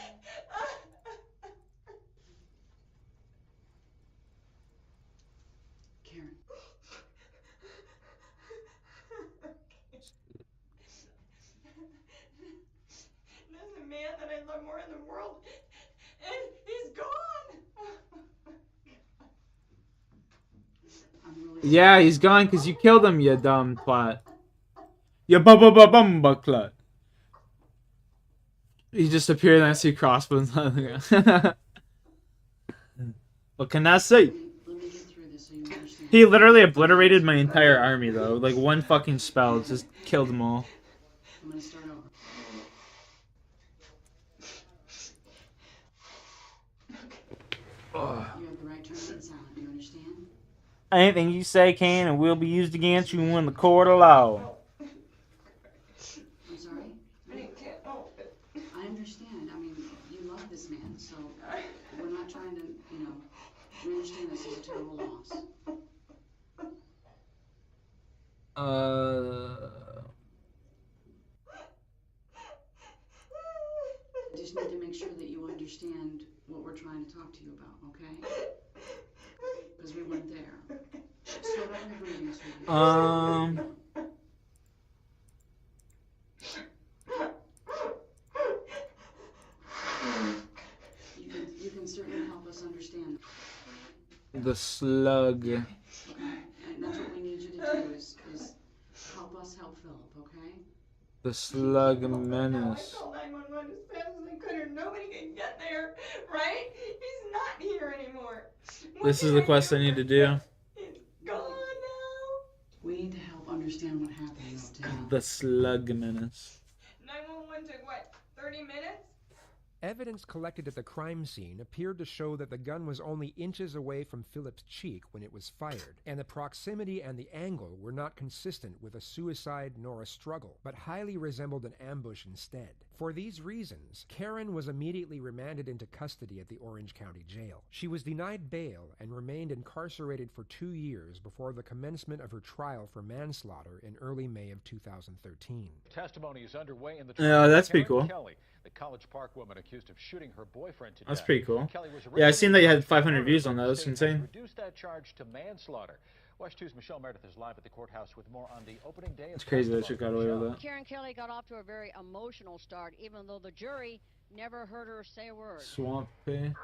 [SPEAKER 12] Karen.
[SPEAKER 6] There's a man that I love more in the world, and he's gone.
[SPEAKER 2] Yeah, he's gone because you killed him, you dumb twat. You bumba clut. He just appeared and I see crossbones on the ground. What can I say? He literally obliterated my entire army, though. Like, one fucking spell just killed them all.
[SPEAKER 12] I'm gonna start over. You have the right to remain silent. Do you understand?
[SPEAKER 2] Anything you say can and will be used against you in the court of law.
[SPEAKER 12] I'm sorry?
[SPEAKER 6] I can't help it.
[SPEAKER 12] I understand. I mean, you love this man, so we're not trying to, you know, we understand this is a terrible loss. I just need to make sure that you understand what we're trying to talk to you about, okay? Because we weren't there. Slow down your breathing, sweetie. You can certainly help us understand.
[SPEAKER 2] The slug.
[SPEAKER 12] Okay, and that's what we need you to do is help us help Philip, okay?
[SPEAKER 2] The slug
[SPEAKER 6] I
[SPEAKER 2] menace.
[SPEAKER 6] called 911 as fast as I could, or nobody could get there, right? He's not here anymore.
[SPEAKER 2] This is the quest I need to do.
[SPEAKER 6] He's gone now.
[SPEAKER 12] We need to help understand what happened.
[SPEAKER 2] The slug menace.
[SPEAKER 6] 911 took what, 30 minutes?
[SPEAKER 18] Evidence collected at the crime scene appeared to show that the gun was only inches away from Philip's cheek when it was fired, and the proximity and the angle were not consistent with a suicide nor a struggle, but highly resembled an ambush instead. For these reasons, Karen was immediately remanded into custody at the Orange County Jail. She was denied bail and remained incarcerated for 2 years before the commencement of her trial for manslaughter in early May of 2013.
[SPEAKER 9] Testimony is underway in the
[SPEAKER 2] Yeah,
[SPEAKER 9] trial of
[SPEAKER 2] that's pretty
[SPEAKER 9] Karen
[SPEAKER 2] cool.
[SPEAKER 9] Kelly, the College Park woman accused of shooting her boyfriend to
[SPEAKER 2] That's
[SPEAKER 9] death.
[SPEAKER 2] pretty cool.
[SPEAKER 9] Kelly was
[SPEAKER 2] Yeah, I seen that you had
[SPEAKER 9] originally
[SPEAKER 2] 500
[SPEAKER 9] murdered,
[SPEAKER 2] views on
[SPEAKER 9] but
[SPEAKER 2] that.
[SPEAKER 9] the
[SPEAKER 2] That's
[SPEAKER 9] state has
[SPEAKER 2] insane.
[SPEAKER 9] reduced that charge to manslaughter. Watch 2's Michelle Meredith is live at the courthouse with more on the opening day.
[SPEAKER 2] It's crazy that she got away with that.
[SPEAKER 10] Karen Kelly got off to a very emotional start, even though the jury never heard her say a word.
[SPEAKER 2] Swampy.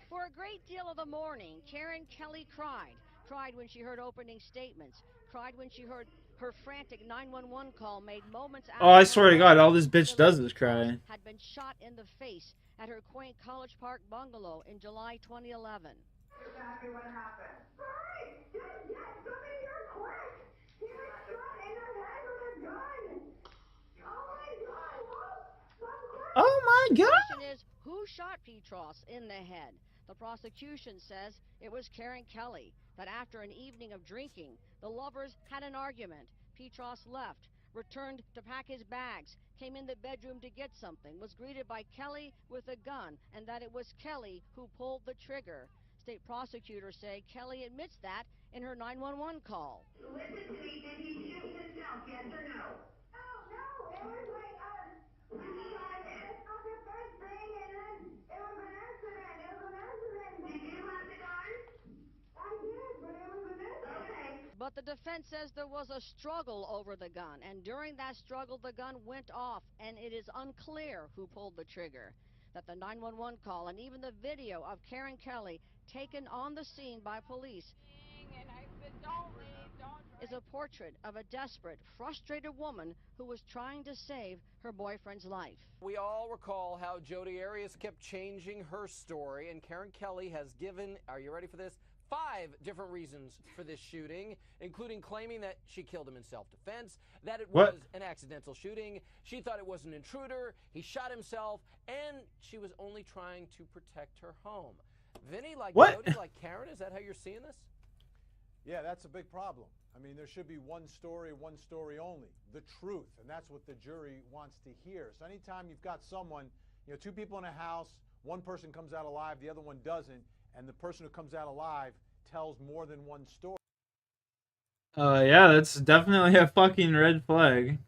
[SPEAKER 10] For a great deal of the morning, Karen Kelly cried. Cried when she heard opening statements. Cried when she heard her frantic 911 call made moments after
[SPEAKER 2] Oh, I swear to God, all this bitch does is cry.
[SPEAKER 10] had been shot in the face at her quaint College Park bungalow in July 2011.
[SPEAKER 4] Exactly what happened. Hurry! Get somebody here quick! He was shot in the head with a gun! Oh my God! Whoa!
[SPEAKER 2] Oh my
[SPEAKER 10] The
[SPEAKER 2] God!
[SPEAKER 10] question is, who shot Petros in the head? The prosecution says it was Karen Kelly, that after an evening of drinking, the lovers had an argument. Petros left, returned to pack his bags, came in the bedroom to get something, was greeted by Kelly with a gun, and that it was Kelly who pulled the trigger. State prosecutors say Kelly admits that in her 911 call.
[SPEAKER 4] Listen to me, did he shoot himself, yes or no? No, it was like, on the first thing, and then it was an accident. Did you have the gun? I did, but it was an accident. Okay.
[SPEAKER 10] But the defense says there was a struggle over the gun, and during that struggle, the gun went off, and it is unclear who pulled the trigger. That the 911 call and even the video of Karen Kelly taken on the scene by police is a portrait of a desperate, frustrated woman who was trying to save her boyfriend's life.
[SPEAKER 17] We all recall how Jodi Arias kept changing her story, and Karen Kelly has given, are you ready for this? 5 different reasons for this shooting, including claiming that she killed him in self-defense, that it was an accidental shooting, she thought it was an intruder, he shot himself, and she was only trying to protect her home. Vinny, like Jodi, like Karen, is that how you're seeing this?
[SPEAKER 11] Yeah, that's a big problem. I mean, there should be one story only, the truth, and that's what the jury wants to hear. So anytime you've got someone, 2 people in a house, one person comes out alive, the other one doesn't, and the person who comes out alive tells more than one story.
[SPEAKER 2] Yeah, that's definitely a fucking red flag.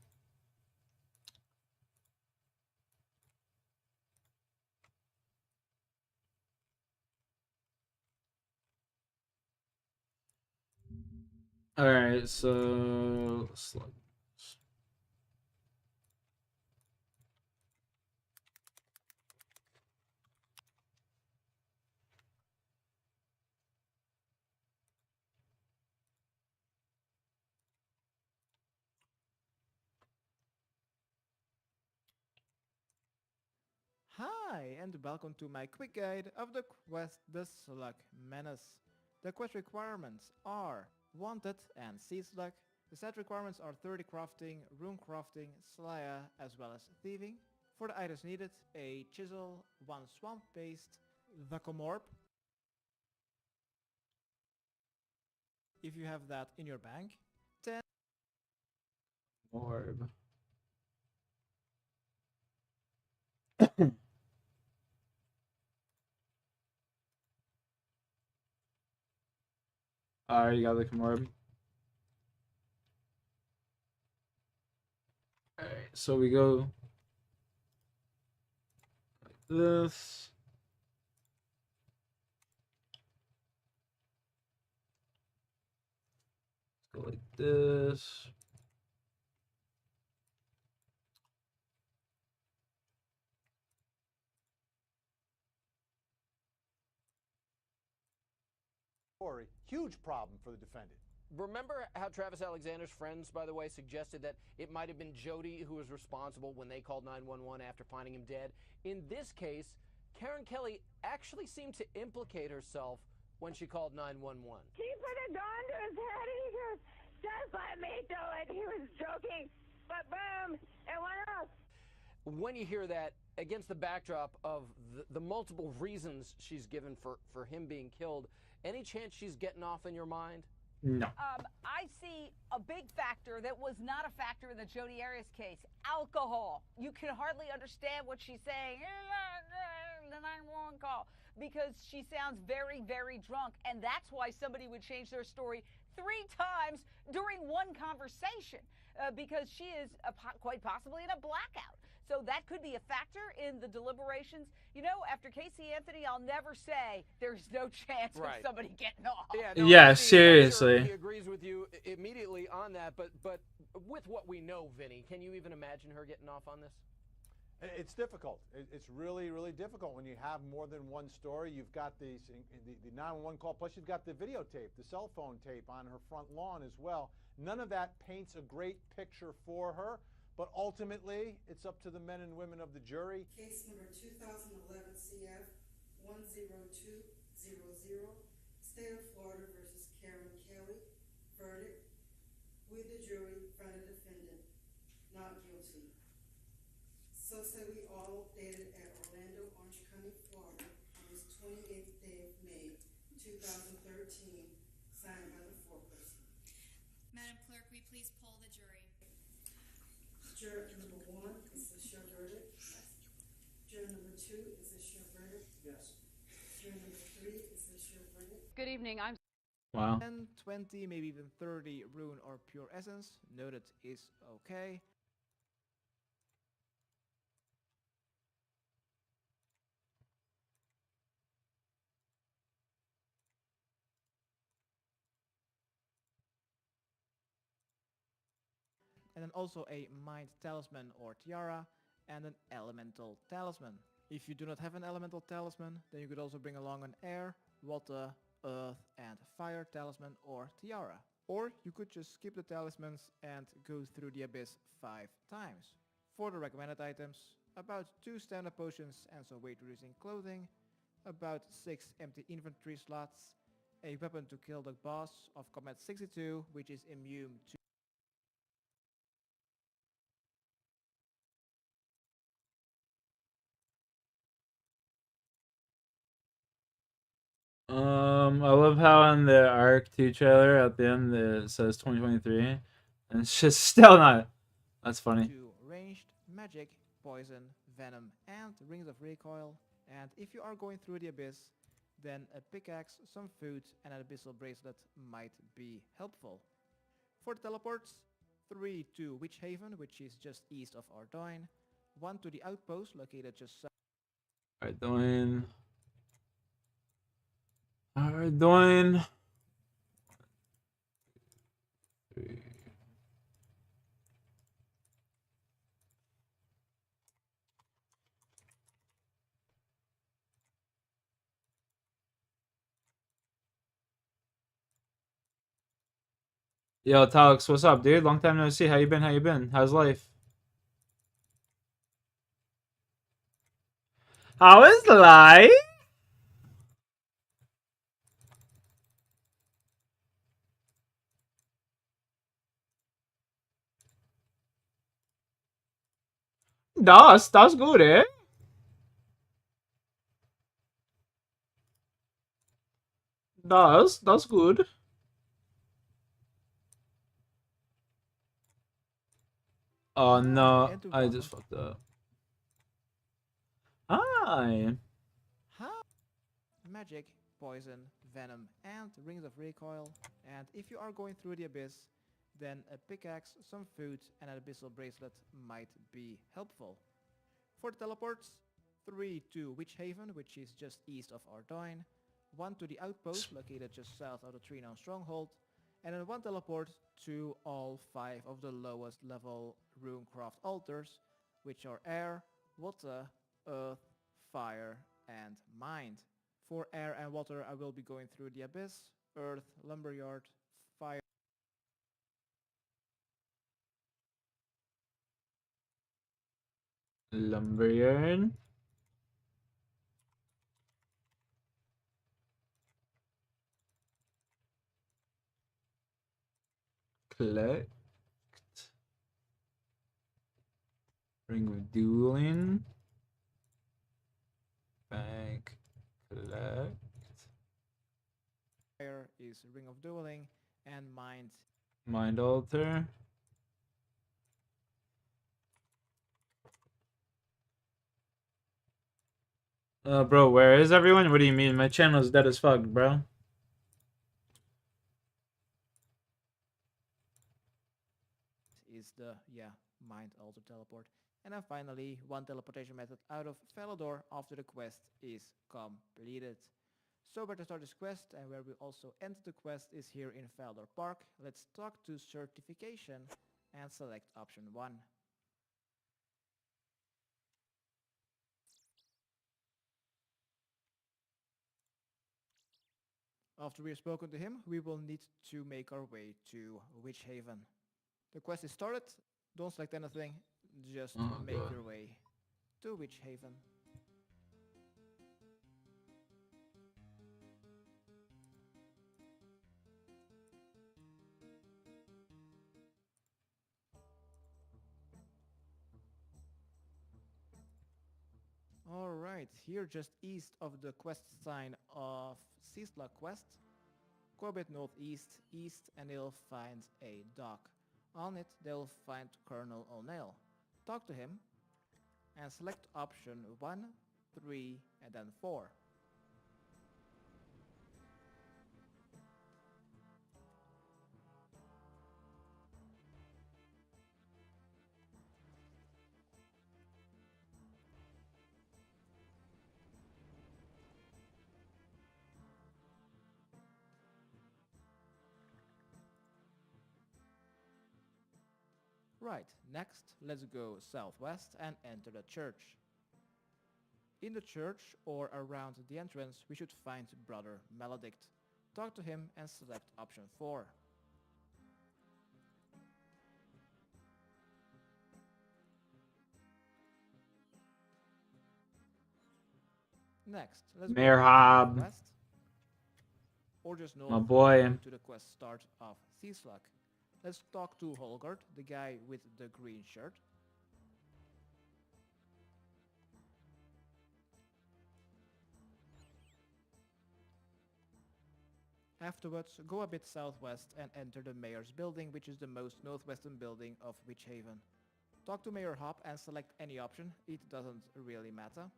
[SPEAKER 2] Alright, so let's look.
[SPEAKER 13] Hi, and welcome to my quick guide of the quest The Slug Menace. The quest requirements are Wanted and Sea Slug. The set requirements are 30 crafting, rune crafting, slayer, as well as thieving. For the items needed, a chisel, 1 swamp paste, the comorb. If you have that in your bank, 10
[SPEAKER 2] Orb. Alright, you got the comorb. Alright, so we go like this. Go like this.
[SPEAKER 11] Huge problem for the defendant.
[SPEAKER 17] Remember how Travis Alexander's friends, by the way, suggested that it might have been Jodi who was responsible when they called 911 after finding him dead? In this case, Karen Kelly actually seemed to implicate herself when she called 911.
[SPEAKER 4] He put a gun to his head and he goes, just let me do it. He was joking, but boom, it went off.
[SPEAKER 1] when you hear that, against the backdrop of the multiple reasons she's given for him being killed, any chance she's getting off in your mind?
[SPEAKER 2] No.
[SPEAKER 8] I see a big factor that was not a factor in the Jodi Arias case: alcohol. You can hardly understand what she's saying. The 911 call, because she sounds very, very drunk, and that's why somebody would change their story 3 times during one conversation, because she is quite possibly in a blackout. So that could be a factor in the deliberations. You know, after Casey Anthony, I'll never say there's no chance of somebody getting off.
[SPEAKER 2] Yeah, seriously.
[SPEAKER 1] He agrees with you immediately on that, but with what we know, Vinny, can you even imagine her getting off on this?
[SPEAKER 11] It's difficult. It's really, really difficult when you have more than one story. You've got the 911 call, plus you've got the videotape, the cell phone tape on her front lawn as well. None of that paints a great picture for her, but ultimately, it's up to the men and women of the jury.
[SPEAKER 14] Case number 2011 CF 10200, State of Florida versus Karen Kelly. Verdict: we, the jury, find the defendant not guilty. So say we all dated at Orlando, Orange County, Florida, on this 28th day of May, 2013, signed by the foreperson.
[SPEAKER 15] Madam Clerk, will you please poll the jury?
[SPEAKER 14] Juror number 1, is this your verdict? Yes. Juror number 2, is this your verdict? Yes. Juror number 3, is this your verdict?
[SPEAKER 10] Good evening. I'm
[SPEAKER 2] Wow.
[SPEAKER 13] 10, 20, maybe even 30 rune or pure essence. Noted is okay. And then also a mind talisman or tiara, and an elemental talisman. If you do not have an elemental talisman, then you could also bring along an air, water, earth, and fire talisman or tiara. Or you could just skip the talismans and go through the abyss 5 times. For the recommended items, about 2 standard potions and some weight reducing clothing, about 6 empty inventory slots, a weapon to kill the boss of combat 62, which is immune to
[SPEAKER 2] I love how in the Arc 2 trailer at the end it says 2023, and it's just still not. That's funny.
[SPEAKER 13] to ranged, magic, poison, venom, and rings of recoil. And if you are going through the abyss, then a pickaxe, some food, and an abyssal bracelet might be helpful. For the teleports, 3 to Witch Haven, which is just east of Ardoin, 1 to the outpost located just south.
[SPEAKER 2] Ardoin. Ardoin. Yo, Tokes, what's up, dude? Long time no see. How you been? How you been? How's life? How is life? Das gut, eh? Das gut. Oh no, I just fucked up. Hi.
[SPEAKER 13] Magic, poison, venom, and rings of recoil. And if you are going through the abyss, then a pickaxe, some food, and an abyssal bracelet might be helpful. For the teleports, 3 to Witch Haven, which is just east of Ardoin, 1 to the outpost located just south of the Tree-Known Stronghold, and then 1 teleport to all 5 of the lowest level Runecraft altars, which are air, water, earth, fire, and mind. For air and water, I will be going through the abyss, earth, lumberyard, fire.
[SPEAKER 2] Lumberyard. Collect. Ring of Dueling. Bank. Collect.
[SPEAKER 13] Here is Ring of Dueling and Mind.
[SPEAKER 2] Mind Alter. Bro, where is everyone? What do you mean? My channel is dead as fuck, bro.
[SPEAKER 13] Is the Mind Alter teleport. And then finally, one teleportation method out of Falador after the quest is completed. So where to start this quest and where we also end the quest is here in Falador Park. Let's talk to certification and select option 1. After we have spoken to him, we will need to make our way to Witch Haven. The quest is started, don't select anything, just make your way to Witch Haven. Alright, here just east of the quest sign of Sisla Quest, go a bit northeast, east, and you'll find a dock. On it, they'll find Colonel O'Neill. Talk to him, and select option 1, 3, and then 4. Right, next let's go southwest and enter the church. In the church or around the entrance we should find Brother Maledict. Talk to him and select option 4. Next, let's
[SPEAKER 2] Mayor
[SPEAKER 13] go
[SPEAKER 2] Hobb.
[SPEAKER 13] northwest, or just north
[SPEAKER 2] My boy.
[SPEAKER 13] to the quest start of Seaslug. Let's talk to Holgard, the guy with the green shirt. Afterwards, go a bit southwest and enter the mayor's building, which is the most northwestern building of Witch Haven. Talk to Mayor Hobb and select any option, it doesn't really matter.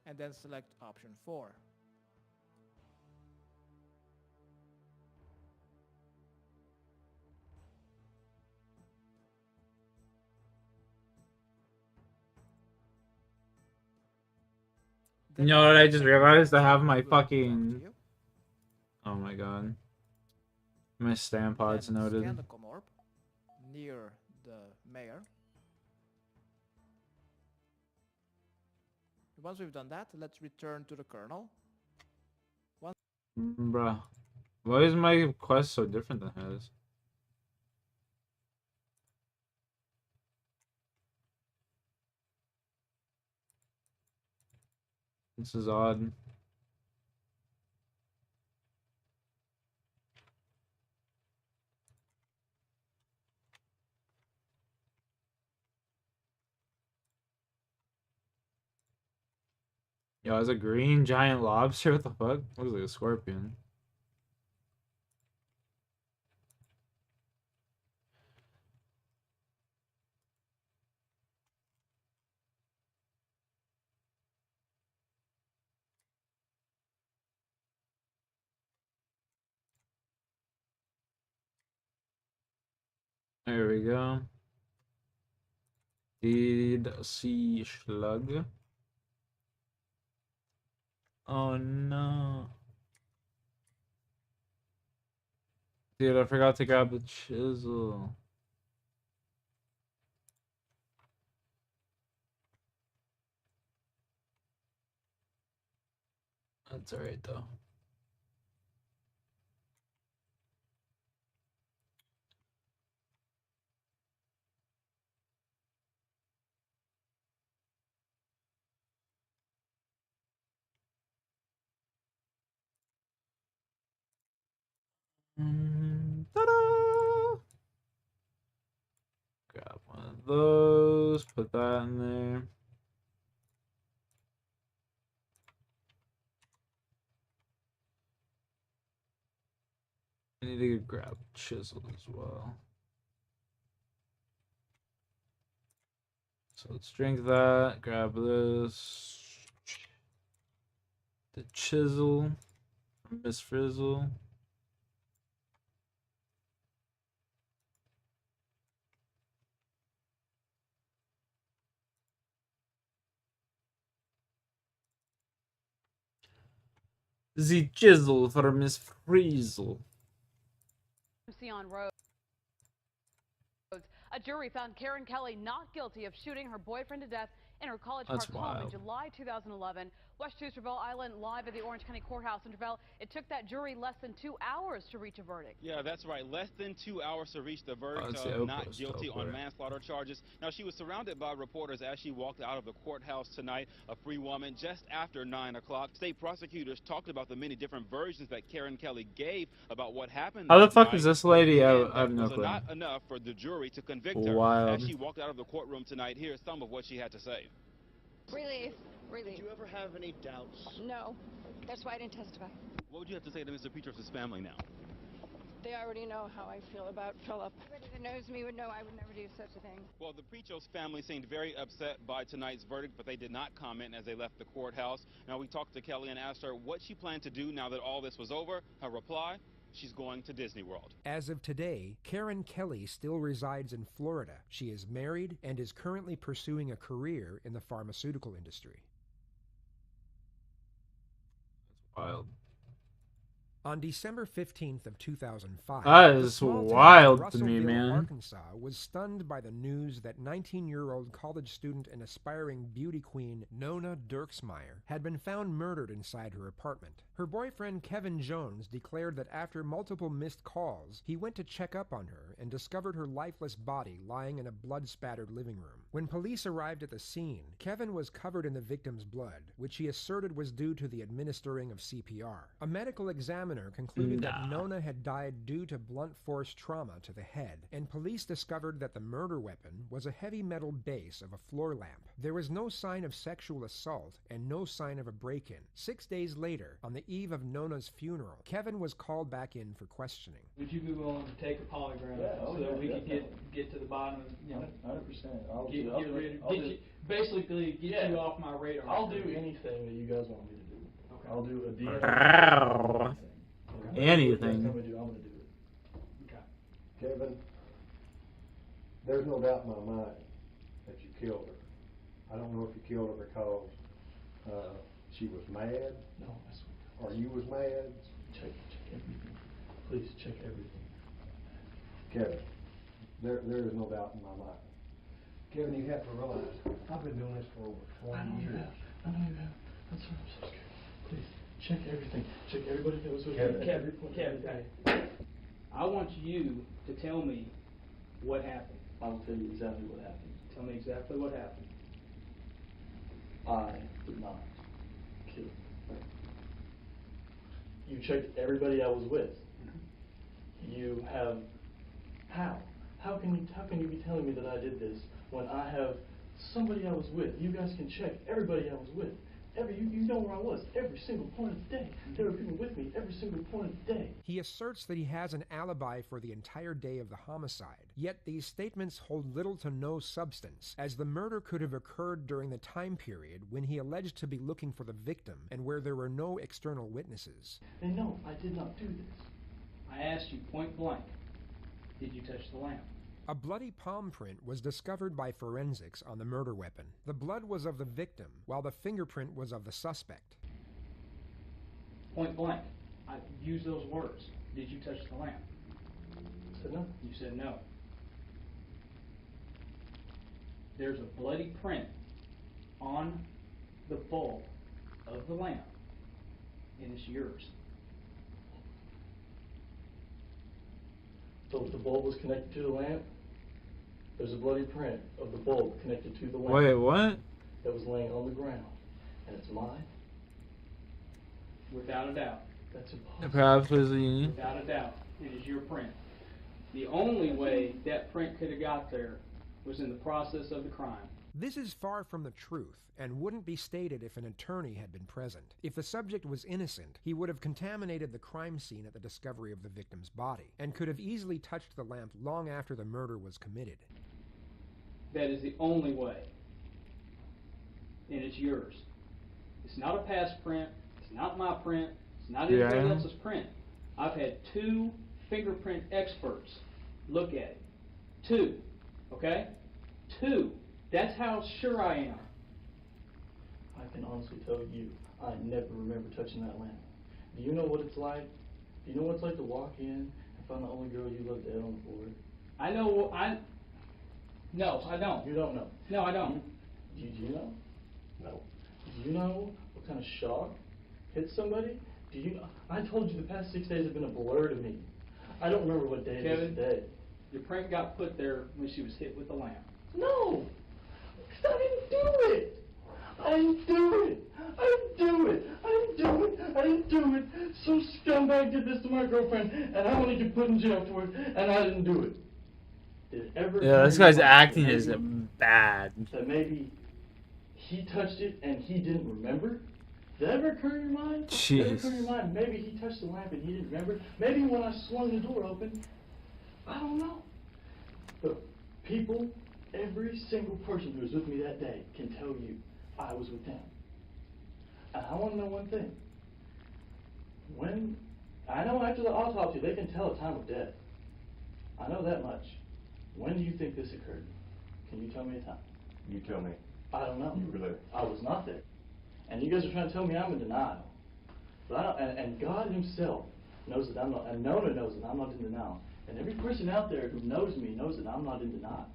[SPEAKER 13] And then select option 4.
[SPEAKER 2] You know what I just realized? I have my fucking... Oh my god. My stamp pods noted.
[SPEAKER 13] Scan the Comorb near the mayor. Once we've done that, let's return to the Colonel.
[SPEAKER 2] Bruh. Why is my quest so different than his? This is odd. Yo, it's a green giant lobster? What the fuck? Looks like a scorpion. There we go. Did see Schlug. Oh no. Dude, I forgot to grab the chisel. That's alright though. Ta-da! Grab one of those. those. Put that in there. I need to grab chisel as well. So let's drink that. Grab this. The chisel from Miss Frizzle. The chisel for Miss Frizzle.
[SPEAKER 16] On roads. A jury found Karen Kelly not guilty of shooting her boyfriend to death in her College Park home in July 2011. West 2 Trevelle Island live at the Orange County Courthouse in Trevelle. It took that jury less than 2 hours to reach a verdict.
[SPEAKER 19] Yeah, that's right. Less than 2 hours to reach the verdict of not guilty on manslaughter charges. Now, she was surrounded by reporters as she walked out of the courthouse tonight, a free woman, just after 9 o'clock. State prosecutors talked about the many different versions that Karen Kelly gave about what happened.
[SPEAKER 2] How the fuck is this lady? I have no clue.
[SPEAKER 19] Not enough for the jury to convict her.
[SPEAKER 2] Wild.
[SPEAKER 19] As she walked out of the courtroom tonight, here's some of what she had to say.
[SPEAKER 10] Relief. Relief.
[SPEAKER 19] Did you ever have any doubts?
[SPEAKER 10] No. That's why I didn't testify.
[SPEAKER 19] What would you have to say to Mr. Petros' family now?
[SPEAKER 10] They already know how I feel about Philip. Everybody that knows me would know I would never do such a thing.
[SPEAKER 19] Well, the Petros family seemed very upset by tonight's verdict, but they did not comment as they left the courthouse. Now, we talked to Kelly and asked her what she planned to do now that all this was over. Her reply: she's going to Disney World.
[SPEAKER 18] As of today, Karen Kelly still resides in Florida. She is married and is currently pursuing a career in the pharmaceutical industry.
[SPEAKER 2] Wild.
[SPEAKER 18] On December 15th of 2005,
[SPEAKER 2] that is wild to me, man.
[SPEAKER 18] Arkansas was stunned by the news that 19-year-old college student and aspiring beauty queen Nona Dirksmeyer had been found murdered inside her apartment. Her boyfriend Kevin Jones declared that after multiple missed calls, he went to check up on her and discovered her lifeless body lying in a blood-spattered living room. When police arrived at the scene, Kevin was covered in the victim's blood, which he asserted was due to the administering of CPR. A medical examiner concluded that Nona had died due to blunt force trauma to the head, and police discovered that the murder weapon was a heavy metal base of a floor lamp. There was no sign of sexual assault and no sign of a break-in. 6 days later, on the eve of Nona's funeral, Kevin was called back in for questioning.
[SPEAKER 21] Would you be willing to take a polygraph so that we could get to the bottom of, you know, 100%. Basically get you off my radar.
[SPEAKER 22] I'll do anything that you guys want me to do. Okay. I'll do a DNA.
[SPEAKER 2] Anything.
[SPEAKER 22] I'm gonna do it.
[SPEAKER 21] Okay.
[SPEAKER 23] Kevin, there's no doubt in my mind that you killed her. I don't know if you killed her because she was mad.
[SPEAKER 22] No, that's
[SPEAKER 23] or you was mad.
[SPEAKER 22] Check everything. Please check everything.
[SPEAKER 23] Kevin, there is no doubt in my mind. Kevin, you have to realize I've been doing this for over 20 years.
[SPEAKER 22] I know you have. That's why I'm so scared. Please check everything. Check everybody that was with you.
[SPEAKER 21] Kevin, I want you to tell me what happened.
[SPEAKER 22] I will tell you exactly what happened.
[SPEAKER 21] Tell me exactly what happened.
[SPEAKER 22] I did not kill her. You checked everybody I was with. You have how? How can you be telling me that I did this when I have somebody I was with? You guys can check everybody I was with. You know where I was every single point of the day. There were people with me every single point of the day.
[SPEAKER 18] He asserts that he has an alibi for the entire day of the homicide, yet these statements hold little to no substance, as the murder could have occurred during the time period when he alleged to be looking for the victim and where there were no external witnesses.
[SPEAKER 22] They know I did not do this.
[SPEAKER 21] I asked you point blank, did you touch the lamp?
[SPEAKER 18] A bloody palm print was discovered by forensics on the murder weapon. The blood was of the victim, while the fingerprint was of the suspect.
[SPEAKER 21] Point blank. I used those words. Did you touch the lamp?
[SPEAKER 22] I said no.
[SPEAKER 21] You said no. There's a bloody print on the bulb of the lamp, and it's yours.
[SPEAKER 22] So if the bulb was connected to the lamp, there's a bloody print of the bulb connected to the lamp.
[SPEAKER 2] Wait, what?
[SPEAKER 22] That was laying on the ground. And it's mine?
[SPEAKER 21] Without a doubt.
[SPEAKER 22] That's impossible.
[SPEAKER 2] Perhaps was the...
[SPEAKER 21] Without a doubt. It is your print. The only way that print could have got there was in the process of the crime.
[SPEAKER 18] This is far from the truth, and wouldn't be stated if an attorney had been present. If the subject was innocent, he would have contaminated the crime scene at the discovery of the victim's body, and could have easily touched the lamp long after the murder was committed.
[SPEAKER 21] That is the only way. And it's yours. It's not a past print. It's not my print. It's not anybody else's print. I've had 2 fingerprint experts look at it. 2. Okay? 2. That's how sure I am.
[SPEAKER 22] I can honestly tell you, I never remember touching that lamp. Do you know what it's like? Do you know what it's like to walk in and find the only girl you love dead on the floor?
[SPEAKER 21] I know. No, I don't.
[SPEAKER 22] You don't know?
[SPEAKER 21] No, I don't.
[SPEAKER 22] Do you know? No. Do you know what kind of shock hits somebody? Do you know? I told you the past 6 days have been a blur to me. I don't remember what day it is today.
[SPEAKER 21] Your print got put there when she was hit with the lamp.
[SPEAKER 22] No! Because I didn't do it! I didn't do it! I didn't do it! I didn't do it! I didn't do it! Some scumbag did this to my girlfriend, and I want to get put in jail for it, and I didn't do it. Did it ever
[SPEAKER 2] this guy's acting is bad.
[SPEAKER 22] That maybe he touched it and he didn't remember? Did that ever occur in your mind?
[SPEAKER 2] Jeez.
[SPEAKER 22] Did it occur in your mind? Maybe he touched the lamp and he didn't remember? Maybe when I swung the door open, I don't know. But people, every single person who was with me that day can tell you I was with them. And I want to know one thing. When, I know after the autopsy they can tell a time of death. I know that much. When do you think this occurred? Can you tell me a time?
[SPEAKER 23] You tell me.
[SPEAKER 22] I don't know.
[SPEAKER 23] You were there.
[SPEAKER 22] I was not there. And you guys are trying to tell me I'm in denial. But I don't, and God himself knows that I'm not, and Nona knows that I'm not in denial. And every person out there who knows me knows that I'm not in denial.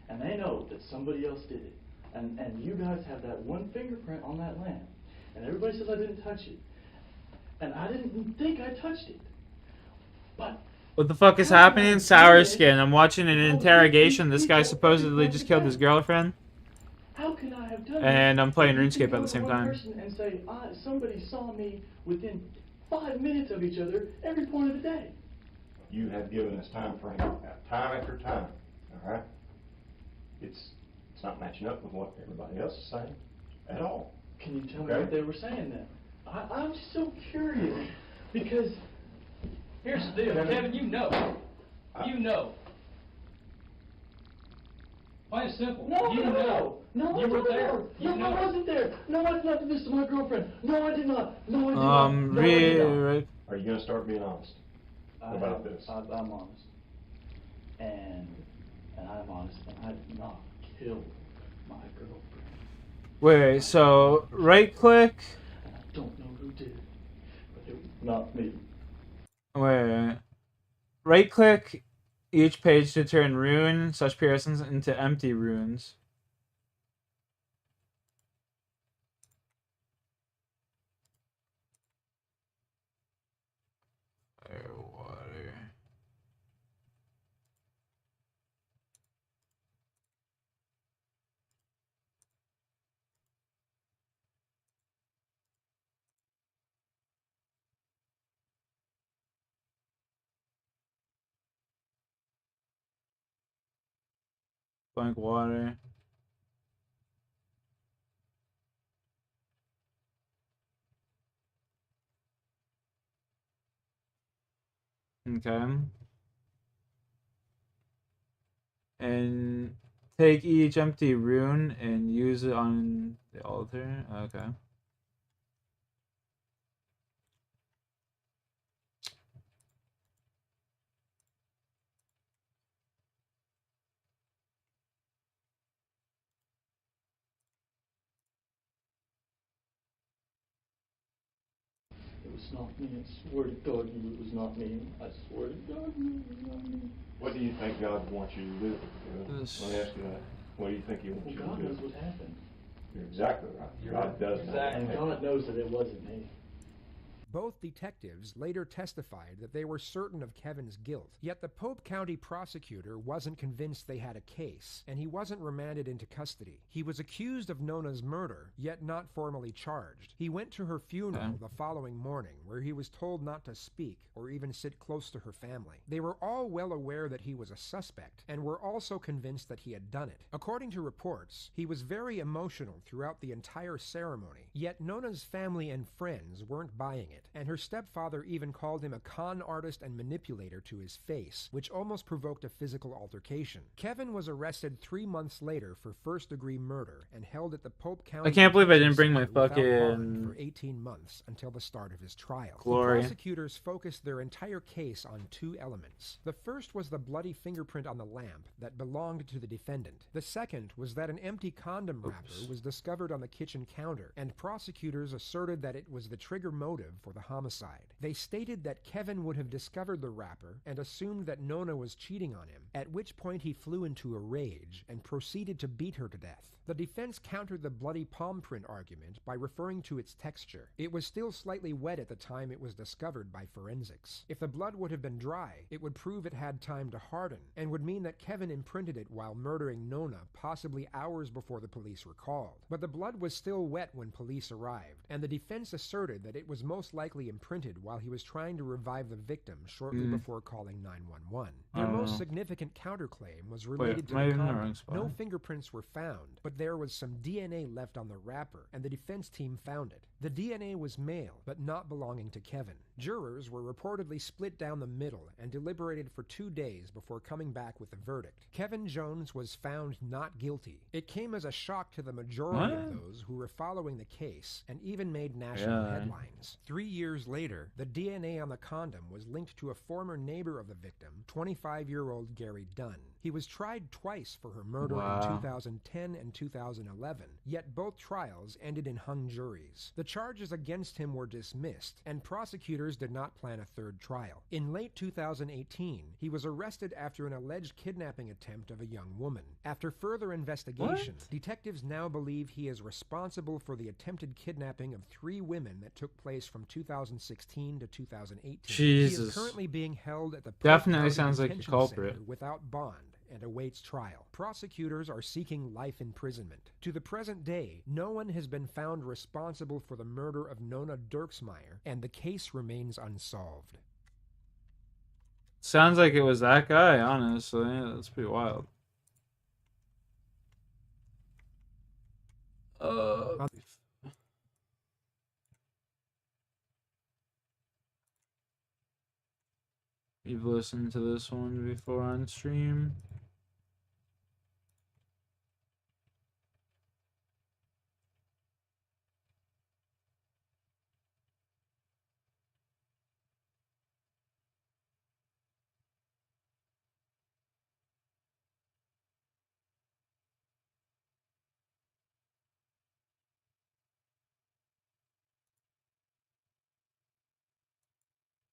[SPEAKER 22] And they know that somebody else did it. And you guys have that one fingerprint on that lamp. And everybody says I didn't touch it. And I didn't think I touched it. But
[SPEAKER 2] What the fuck is happening? Sour Skin. I'm watching an interrogation. This guy supposedly just killed his girlfriend.
[SPEAKER 22] how could I have done
[SPEAKER 2] And I'm playing
[SPEAKER 22] You can
[SPEAKER 2] RuneScape
[SPEAKER 22] go
[SPEAKER 2] at the
[SPEAKER 22] to
[SPEAKER 2] same
[SPEAKER 22] one
[SPEAKER 2] time.
[SPEAKER 22] person and say, somebody saw me within 5 minutes of each other every point of the day.
[SPEAKER 23] You have given us time frame, time after time, all right? It's not matching up with what everybody else is saying at all.
[SPEAKER 22] Can you tell me what they were saying then? I'm just so curious because
[SPEAKER 21] Here's the deal, Kevin, you know. You know. Plain and simple.
[SPEAKER 22] No,
[SPEAKER 21] you know.
[SPEAKER 22] No,
[SPEAKER 21] you were there.
[SPEAKER 22] No,
[SPEAKER 21] You know.
[SPEAKER 22] I wasn't there. No, I did not do this to my girlfriend. No, I did not. No, I did not. No, I did not.
[SPEAKER 23] Are you going to start being honest about this?
[SPEAKER 22] I'm honest. And I'm honest. And I did not kill my girlfriend.
[SPEAKER 2] Wait, so right click.
[SPEAKER 22] And I don't know who did it, but it was not me.
[SPEAKER 2] Wait. Right click each page to turn rune such piercings into empty runes. Water. Blank water. Okay. And take each empty rune and use it on the altar. Okay.
[SPEAKER 22] It was not me. I swear to God, it was not me. I swear to God, it was not me.
[SPEAKER 23] What do you think God wants you to do? Let me ask you that. What do you think He wants you to do?
[SPEAKER 22] God knows what happened.
[SPEAKER 23] You're exactly right. God does know.
[SPEAKER 22] And God knows that it wasn't me.
[SPEAKER 18] Both detectives later testified that they were certain of Kevin's guilt, yet the Pope County prosecutor wasn't convinced they had a case, and he wasn't remanded into custody. He was accused of Nona's murder, yet not formally charged. He went to her funeral the following morning, where he was told not to speak or even sit close to her family. They were all well aware that he was a suspect, and were also convinced that he had done it. According to reports, he was very emotional throughout the entire ceremony, yet Nona's family and friends weren't buying it, and her stepfather even called him a con artist and manipulator to his face, which almost provoked a physical altercation. Kevin was arrested 3 months later for first-degree murder and held at the Pope County.
[SPEAKER 2] I can't believe I didn't bring my
[SPEAKER 18] without bond
[SPEAKER 2] fucking
[SPEAKER 18] for 18 months until the start of his trial.
[SPEAKER 2] glory.
[SPEAKER 18] The prosecutors focused their entire case on 2 elements. The first was the bloody fingerprint on the lamp that belonged to the defendant. The second was that an empty condom wrapper was discovered on the kitchen counter, and prosecutors asserted that it was the trigger motive for the homicide. They stated that Kevin would have discovered the wrapper and assumed that Nona was cheating on him, at which point he flew into a rage and proceeded to beat her to death. The defense countered the bloody palm print argument by referring to its texture. It was still slightly wet at the time it was discovered by forensics. If the blood would have been dry, it would prove it had time to harden, and would mean that Kevin imprinted it while murdering Nona, possibly hours before the police were called. But the blood was still wet when police arrived, and the defense asserted that it was most likely imprinted while he was trying to revive the victim shortly before calling 911. Their most significant counterclaim was related to the condom. No fingerprints were found, but there was some DNA left on the wrapper, and the defense team found it. The DNA was male, but not belonging to Kevin. Jurors were reportedly split down the middle and deliberated for 2 days before coming back with a verdict. Kevin Jones was found not guilty. It came as a shock to the majority of those who were following the case, and even made national headlines. 3 years later, the DNA on the condom was linked to a former neighbor of the victim, 25-year-old Gary Dunn. He was tried twice for her murder in 2010 and 2011, yet both trials ended in hung juries. The charges against him were dismissed, and prosecutors did not plan a third trial. In late 2018, he was arrested after an alleged kidnapping attempt of a young woman. After further investigation, detectives now believe he is responsible for the attempted kidnapping of 3 women that took place from 2016 to 2018.
[SPEAKER 2] Jesus.
[SPEAKER 18] He is currently being held at the
[SPEAKER 2] Definitely
[SPEAKER 18] Pope
[SPEAKER 2] sounds like a
[SPEAKER 18] Detention
[SPEAKER 2] culprit.
[SPEAKER 18] Center without bond and awaits trial. Prosecutors are seeking life imprisonment. To the present day, no one has been found responsible for the murder of Nona Dirksmeyer, and the case remains unsolved.
[SPEAKER 2] Sounds like it was that guy, honestly. That's pretty wild. You've listened to this one before on stream.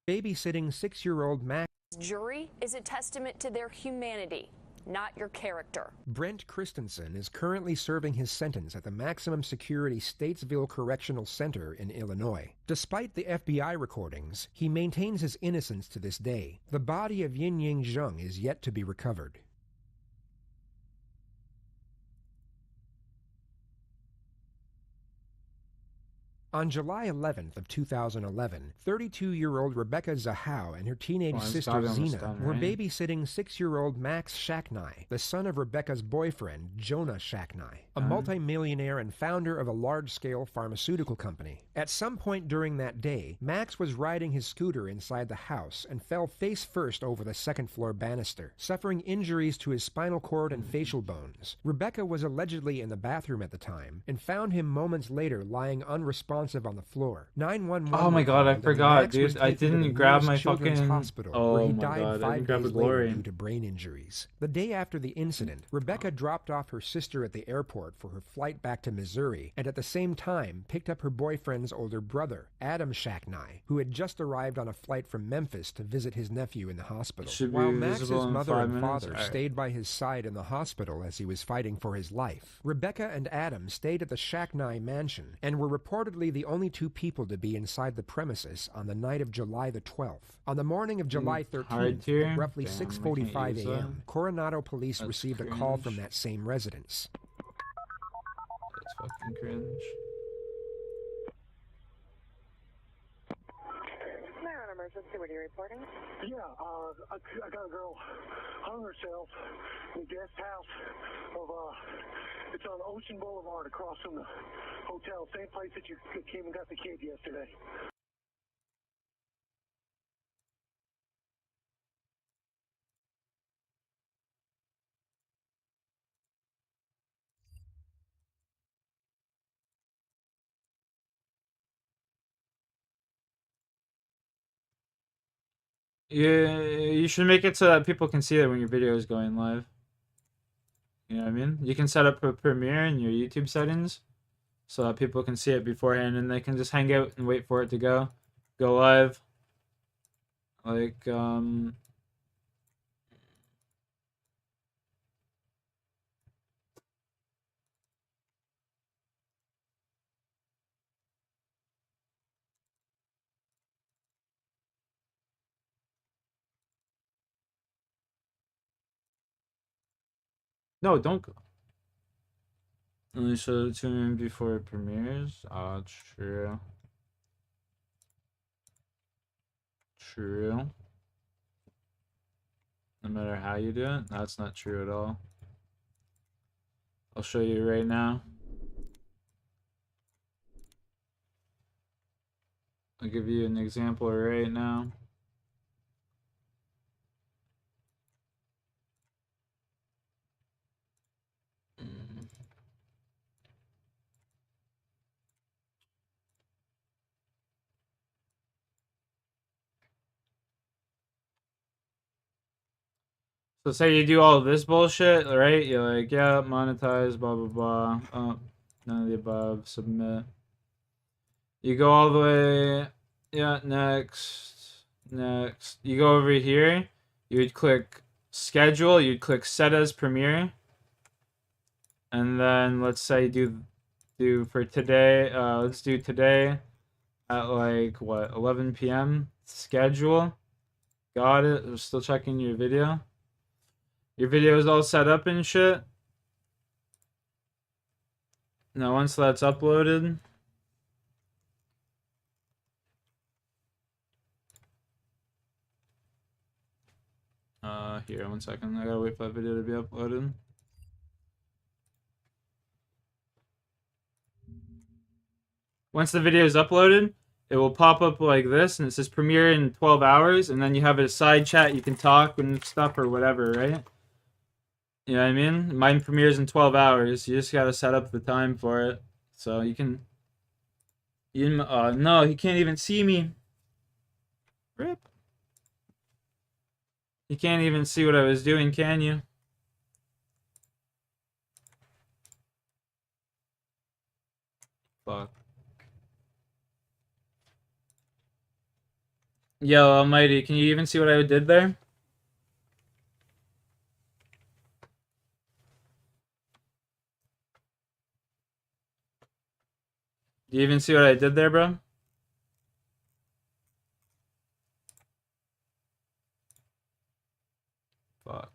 [SPEAKER 18] Babysitting 6-year-old Max
[SPEAKER 3] Jury is a testament to their humanity, not your character.
[SPEAKER 18] Brent Christensen is currently serving his sentence at the maximum security Statesville Correctional Center in Illinois. Despite the FBI recordings, he maintains his innocence to this day. The body of Yin Ying Zheng is yet to be recovered. On July 11th of 2011, 32-year-old Rebecca Zahau and her teenage sister Zena were babysitting 6-year-old Max Shacknai, the son of Rebecca's boyfriend, Jonah Shacknai, a multimillionaire and founder of a large-scale pharmaceutical company. At some point during that day, Max was riding his scooter inside the house and fell face-first over the second-floor banister, suffering injuries to his spinal cord and facial bones. Rebecca was allegedly in the bathroom at the time and found him moments later lying unresponsive on the floor. 911.
[SPEAKER 2] Oh my god, I forgot, dude. I didn't grab my fucking
[SPEAKER 18] hospital,
[SPEAKER 2] oh
[SPEAKER 18] where he
[SPEAKER 2] my
[SPEAKER 18] died
[SPEAKER 2] god,
[SPEAKER 18] 5
[SPEAKER 2] I didn't grab the
[SPEAKER 18] days later
[SPEAKER 2] glory.
[SPEAKER 18] due to brain injuries. The day after the incident, Rebecca dropped off her sister at the airport for her flight back to Missouri, and at the same time picked up her boyfriend's older brother, Adam Shacknai, who had just arrived on a flight from Memphis to visit his nephew in the hospital. While Max's mother and father stayed by his side in the hospital as he was fighting for his life, Rebecca and Adam stayed at the Shacknai mansion and were reportedly reportedly the only two people to be inside the premises on the night of July the 12th. On the morning of July 13th, at roughly 6:45 a.m., Coronado police received a call from that same residence.
[SPEAKER 2] That's fucking cringe.
[SPEAKER 4] Emergency, what are you reporting?
[SPEAKER 5] Yeah, I got a girl hung herself in the guest house of, it's on Ocean Boulevard across from the hotel, same place that you came and got the kid yesterday.
[SPEAKER 2] Yeah, you should make it so that people can see it when your video is going live. You know what I mean? You can set up a premiere in your YouTube settings so that people can see it beforehand and they can just hang out and wait for it to go live. Like, no, don't go. Only show it to me before it premieres? Oh, true. True. No matter how you do it, that's not true at all. I'll show you right now. I'll give you an example right now. So say you do all of this bullshit, right? You're like, yeah, monetize, blah, blah, blah. Oh, none of the above, submit. You go all the way, yeah, next. You go over here, you would click schedule, you'd click set as premiere. And then let's say do for today, let's do today at like, what, 11 p.m. Schedule. Got it. We're still checking your video. Your video is all set up and shit. Now once that's uploaded, here, 1 second. I gotta wait for that video to be uploaded. Once the video is uploaded, it will pop up like this, and it says premiere in 12 hours, and then you have a side chat, you can talk and stuff or whatever, right? You know what I mean? Mine premieres in 12 hours. You just gotta set up the time for it. So you can... no, he can't even see me. Rip. You can't even see what I was doing, can you? Fuck. Yo, Almighty, can you even see what I did there? Do you even see what I did there, bro? Fuck.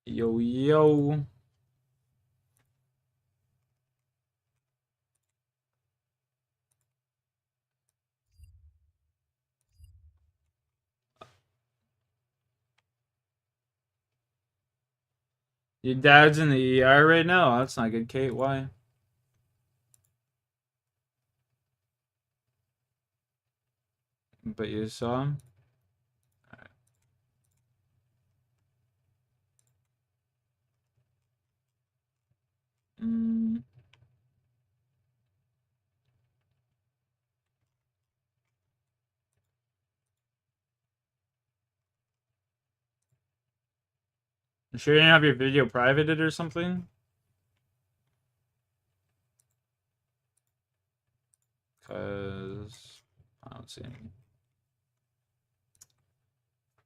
[SPEAKER 2] Yo, yo. Your dad's in the ER right now? Oh, that's not good, Kate. Why? But you saw him? Alright. You sure you didn't have your video privated or something? Cause I don't see any.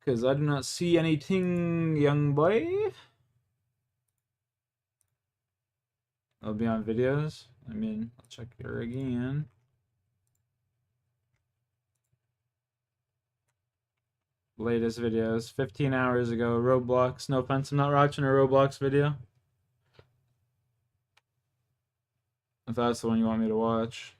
[SPEAKER 2] Because I do not see anything, young boy. I'll be on videos. I mean, I'll check here again. Latest videos, 15 hours ago. Roblox. No offense, I'm not watching a Roblox video. If that's the one you want me to watch.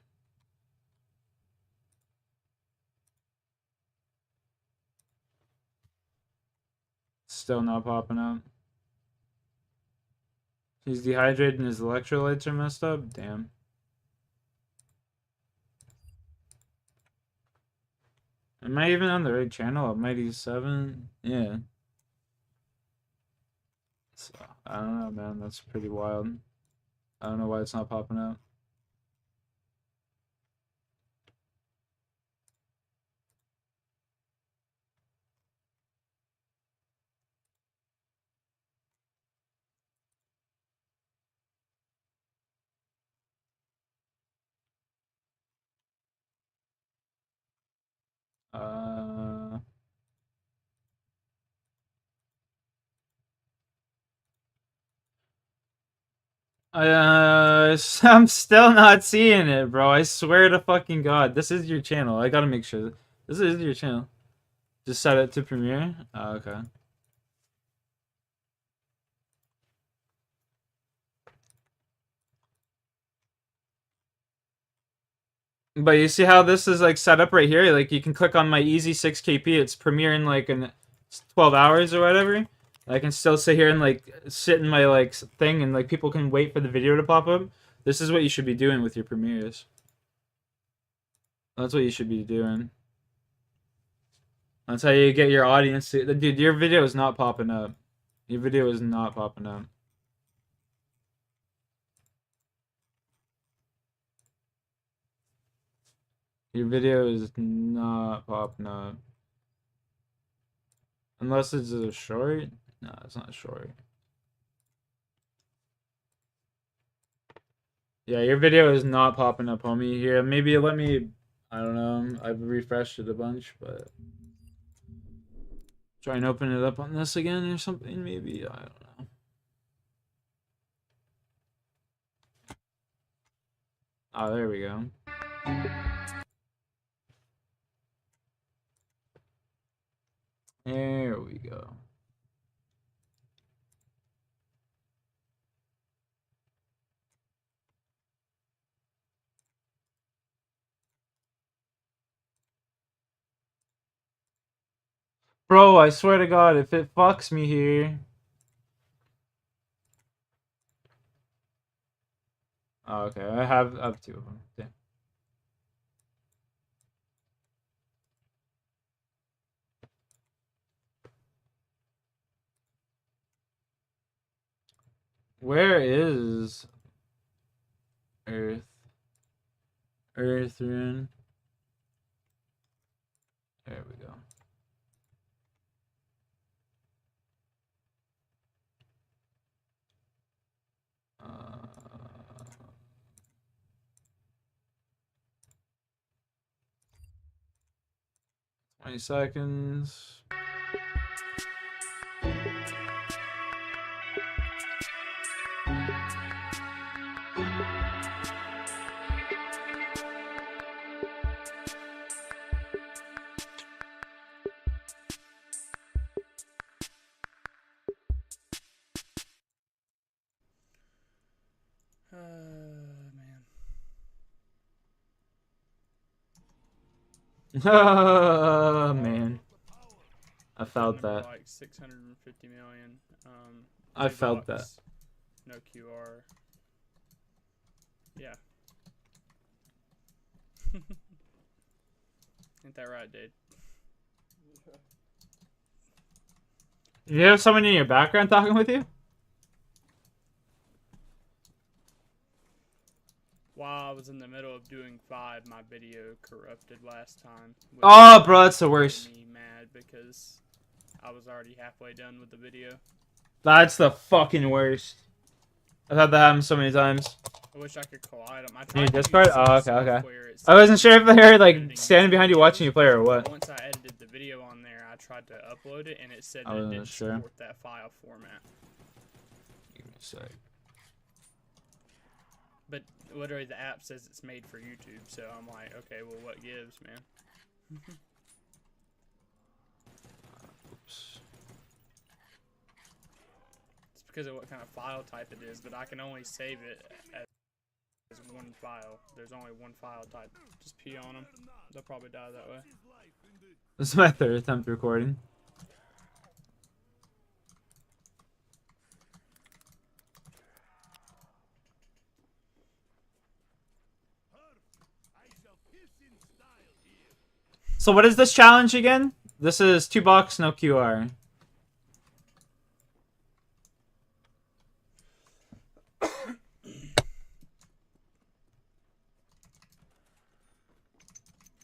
[SPEAKER 2] Still not popping up. He's dehydrated and his electrolytes are messed up? Damn. Am I even on the right channel? Mighty 7? Yeah. So, I don't know, man. That's pretty wild. I don't know why it's not popping up. I'm still not seeing it, bro. I swear to fucking God. This is your channel. I gotta make sure. This is your channel. Just set it to premiere? Oh, okay. But you see how this is like set up right here? Like you can click on my easy 6KP. It's premiering like in 12 hours or whatever. I can still sit here and like sit in my like thing and like people can wait for the video to pop up. This is what you should be doing with your premieres. That's what you should be doing. That's how you get your audience to... Dude, your video is not popping up. Your video is not popping up. Your video is not popping up. Unless it's a short? No, it's not short. Yeah, your video is not popping up, homie. Here, maybe let me... I don't know. I've refreshed it a bunch, but... Try and open it up on this again or something, maybe? I don't know. Oh, there we go. There we go. Bro, I swear to God, if it fucks me here... Oh, okay, I have two of them. Yeah. Where is Earth? Earth rune. There we go. Uh, 20 seconds.
[SPEAKER 7] Man.
[SPEAKER 2] Oh, man. I felt that.
[SPEAKER 7] Like 650 million.
[SPEAKER 2] I felt that.
[SPEAKER 7] No QR. Yeah. Ain't that right, dude?
[SPEAKER 2] You have someone in your background talking with you?
[SPEAKER 7] While I was in the middle of doing 5, my video corrupted last time.
[SPEAKER 2] Oh, bro, that's the worst.
[SPEAKER 7] Me mad because I was already halfway done with the video.
[SPEAKER 2] That's the fucking worst. I've had that happen so many times.
[SPEAKER 7] I wish I could collide them. I
[SPEAKER 2] Can you
[SPEAKER 7] tried
[SPEAKER 2] Discord?
[SPEAKER 7] to use
[SPEAKER 2] Oh, okay, okay.
[SPEAKER 7] software.
[SPEAKER 2] I wasn't sure if they were like standing behind you watching you play or what.
[SPEAKER 7] Once I edited the video on there, I tried to upload it, and it said
[SPEAKER 2] I
[SPEAKER 7] that it
[SPEAKER 2] wasn't
[SPEAKER 7] didn't
[SPEAKER 2] sure.
[SPEAKER 7] support that file format.
[SPEAKER 2] Give me a sec.
[SPEAKER 7] But literally, the app says it's made for YouTube, so I'm like, okay, well, what gives, man?
[SPEAKER 2] Oops.
[SPEAKER 7] It's because of what kind of file type it is, but I can only save it as one file. There's only one file type. Just pee on them. They'll probably die that way.
[SPEAKER 2] This is my third attempt recording. So what is this challenge again? This is $2, no QR.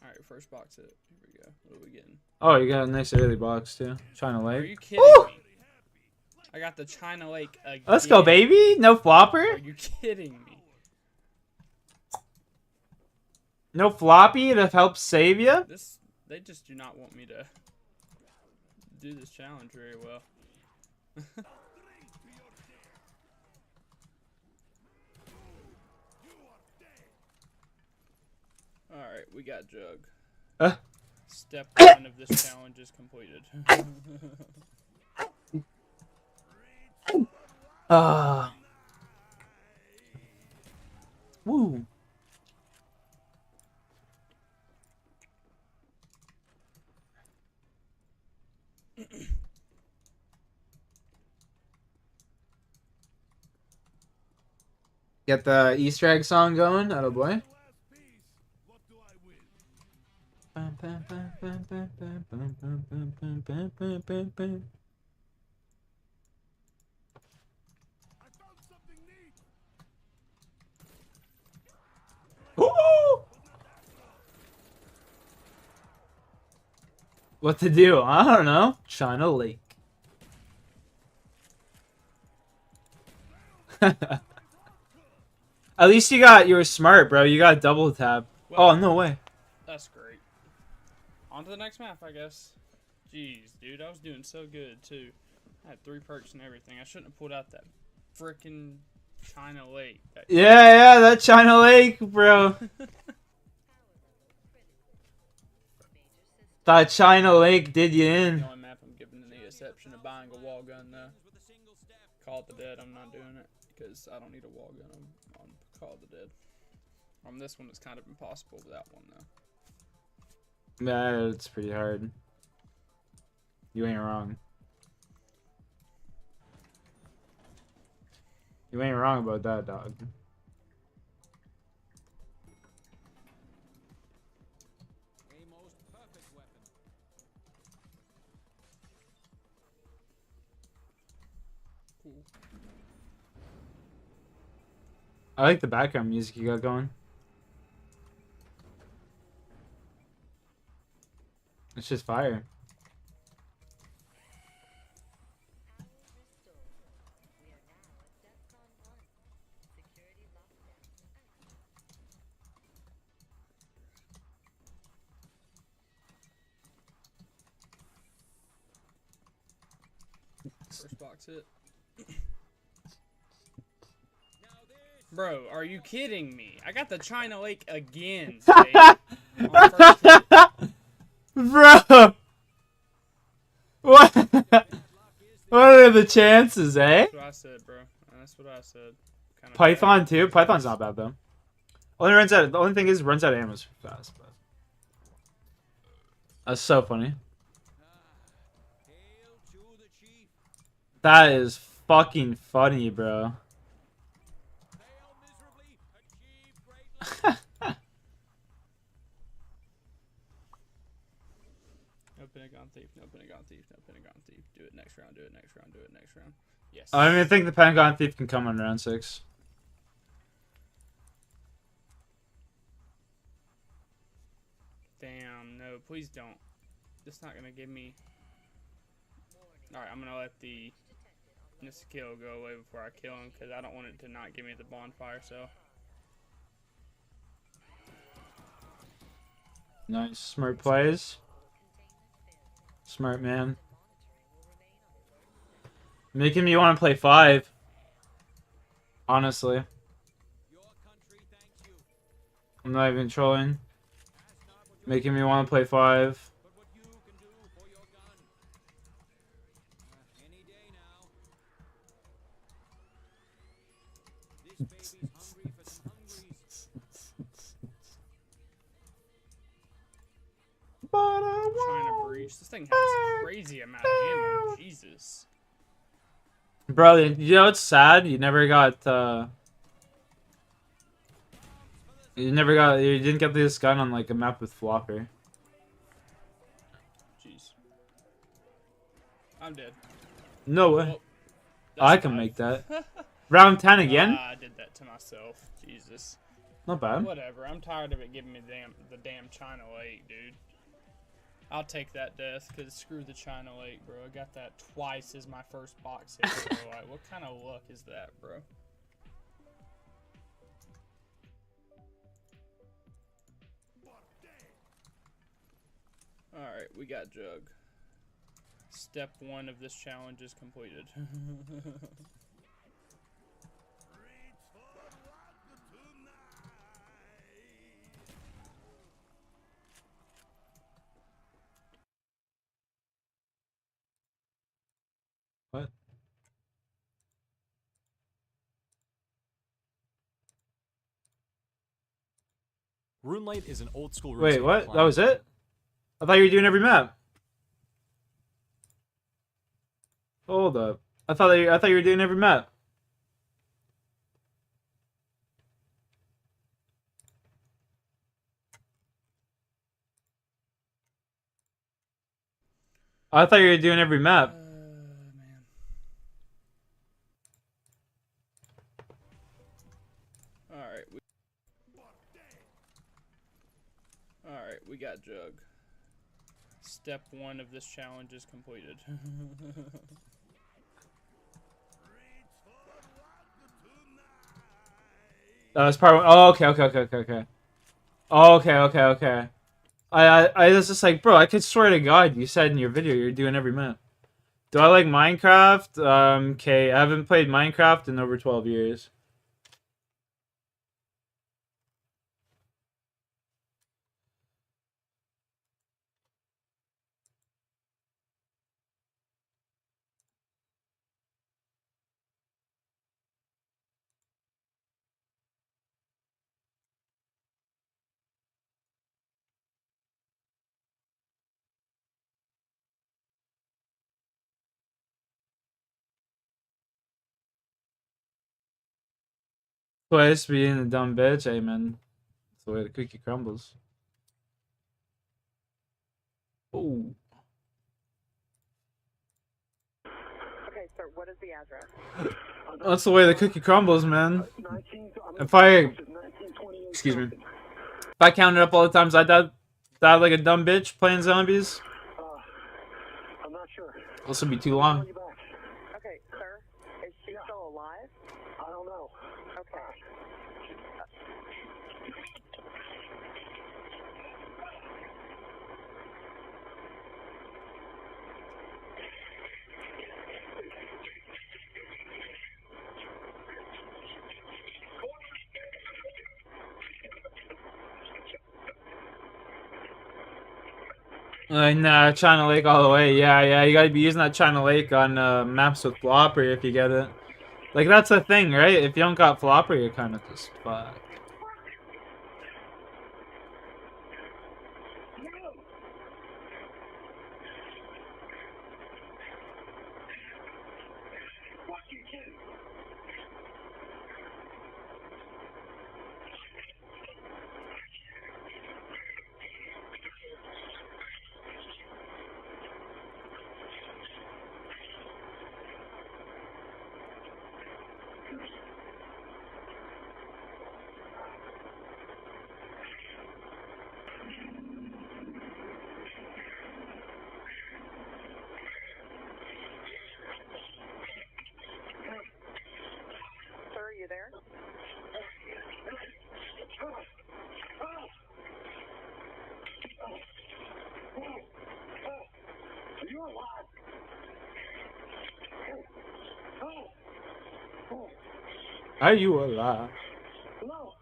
[SPEAKER 7] Alright, first box hit. Here we go. What are we getting?
[SPEAKER 2] Oh, you got a nice early box too. China Lake.
[SPEAKER 7] Are you kidding me? I got the China Lake again.
[SPEAKER 2] Let's go, baby. No flopper.
[SPEAKER 7] Are you kidding me?
[SPEAKER 2] No floppy that helps save you.
[SPEAKER 7] They just do not want me to do this challenge very well. Alright, we got Jug. Step 1 of this challenge is completed.
[SPEAKER 2] Woo. Get the Easter egg song going, oh boy. What to do? I don't know. China Lake. At least you were smart, bro. You got double tap.
[SPEAKER 7] Well,
[SPEAKER 2] oh, no way.
[SPEAKER 7] That's great. On to the next map, I guess. Jeez, dude, I was doing so good, too. I had 3 perks and everything. I shouldn't have pulled out that frickin' China Lake.
[SPEAKER 2] Yeah, that China Lake, bro. That China Lake did you in.
[SPEAKER 7] The only map I'm giving the exception of buying a wall gun, though. Call it the Dead, I'm not doing it. Because I don't need a wall gun on Call of the Dead. On this one, it's kind of impossible without one, though.
[SPEAKER 2] Nah, it's pretty hard. You ain't wrong. You ain't wrong about that, dog. I like the background music you got going. It's just fire.
[SPEAKER 7] First box hit. Bro, are you kidding me? I got the China Lake again.
[SPEAKER 2] Bro! What? What are the chances, eh?
[SPEAKER 7] That's what I said, bro. That's what I said. Kind of
[SPEAKER 2] Python
[SPEAKER 7] bad.
[SPEAKER 2] too? Python's not bad, though. The only thing is it runs out of ammo fast, but... That's so funny. That is fucking funny, bro.
[SPEAKER 7] No Pentagon Thief, no Pentagon Thief, no Pentagon Thief. Do it next round, do it next round, do it next round. Yes.
[SPEAKER 2] I don't even think the Pentagon Thief can come on round 6.
[SPEAKER 7] Damn, no, please don't. It's not gonna give me... Alright, I'm gonna let the skill go away before I kill him, because I don't want it to not give me the bonfire, so...
[SPEAKER 2] Nice. Smart plays. Smart man. Making me want to play 5. Honestly. I'm not even trolling. Making me want to play 5.
[SPEAKER 7] Trying to breach. This thing has crazy amount of ammo. Jesus.
[SPEAKER 2] Bro, you know it's sad? You never got, you didn't get this gun on, like, a map with flopper.
[SPEAKER 7] Jeez. I'm dead.
[SPEAKER 2] No way.
[SPEAKER 7] Well,
[SPEAKER 2] I can make that. Round 10 again?
[SPEAKER 7] I did that to myself. Jesus.
[SPEAKER 2] Not bad.
[SPEAKER 7] Whatever. I'm tired of it giving me the damn China Lake, dude. I'll take that death, because screw the China Lake, bro. I got that twice as my first box hit, bro. Like, what kind of luck is that, bro? Alright, we got Jug. Step 1 of this challenge is completed.
[SPEAKER 2] What?
[SPEAKER 6] RuneLight is an old school.
[SPEAKER 2] Wait,
[SPEAKER 6] Runescape
[SPEAKER 2] what?
[SPEAKER 6] client.
[SPEAKER 2] That was it? I thought you were doing every map. Hold up. I thought you were doing every map. I thought you were doing every map.
[SPEAKER 7] Alright, we got Jug. Step 1 of this challenge is completed.
[SPEAKER 2] That was part 1. Oh, okay. Okay. I was just like, bro, I could swear to God you said in your video you're doing every map. Do I like Minecraft? Okay, I haven't played Minecraft in over 12 years. Twice being a dumb bitch, amen. That's the way the cookie crumbles. Ooh.
[SPEAKER 12] Okay, sir, what is the address?
[SPEAKER 2] That's the way the cookie crumbles, man. Excuse me. If I counted up all the times I died like a dumb bitch playing zombies,
[SPEAKER 5] I'm not sure.
[SPEAKER 2] this would be too long.
[SPEAKER 12] Okay, sir, is she still alive?
[SPEAKER 5] I don't know.
[SPEAKER 12] Okay.
[SPEAKER 2] Nah, China Lake all the way. Yeah, you gotta be using that China Lake on maps with flopper if you get it. Like, that's a thing, right? If you don't got flopper, you're kind of just fucked. Are you alive?
[SPEAKER 5] Hello?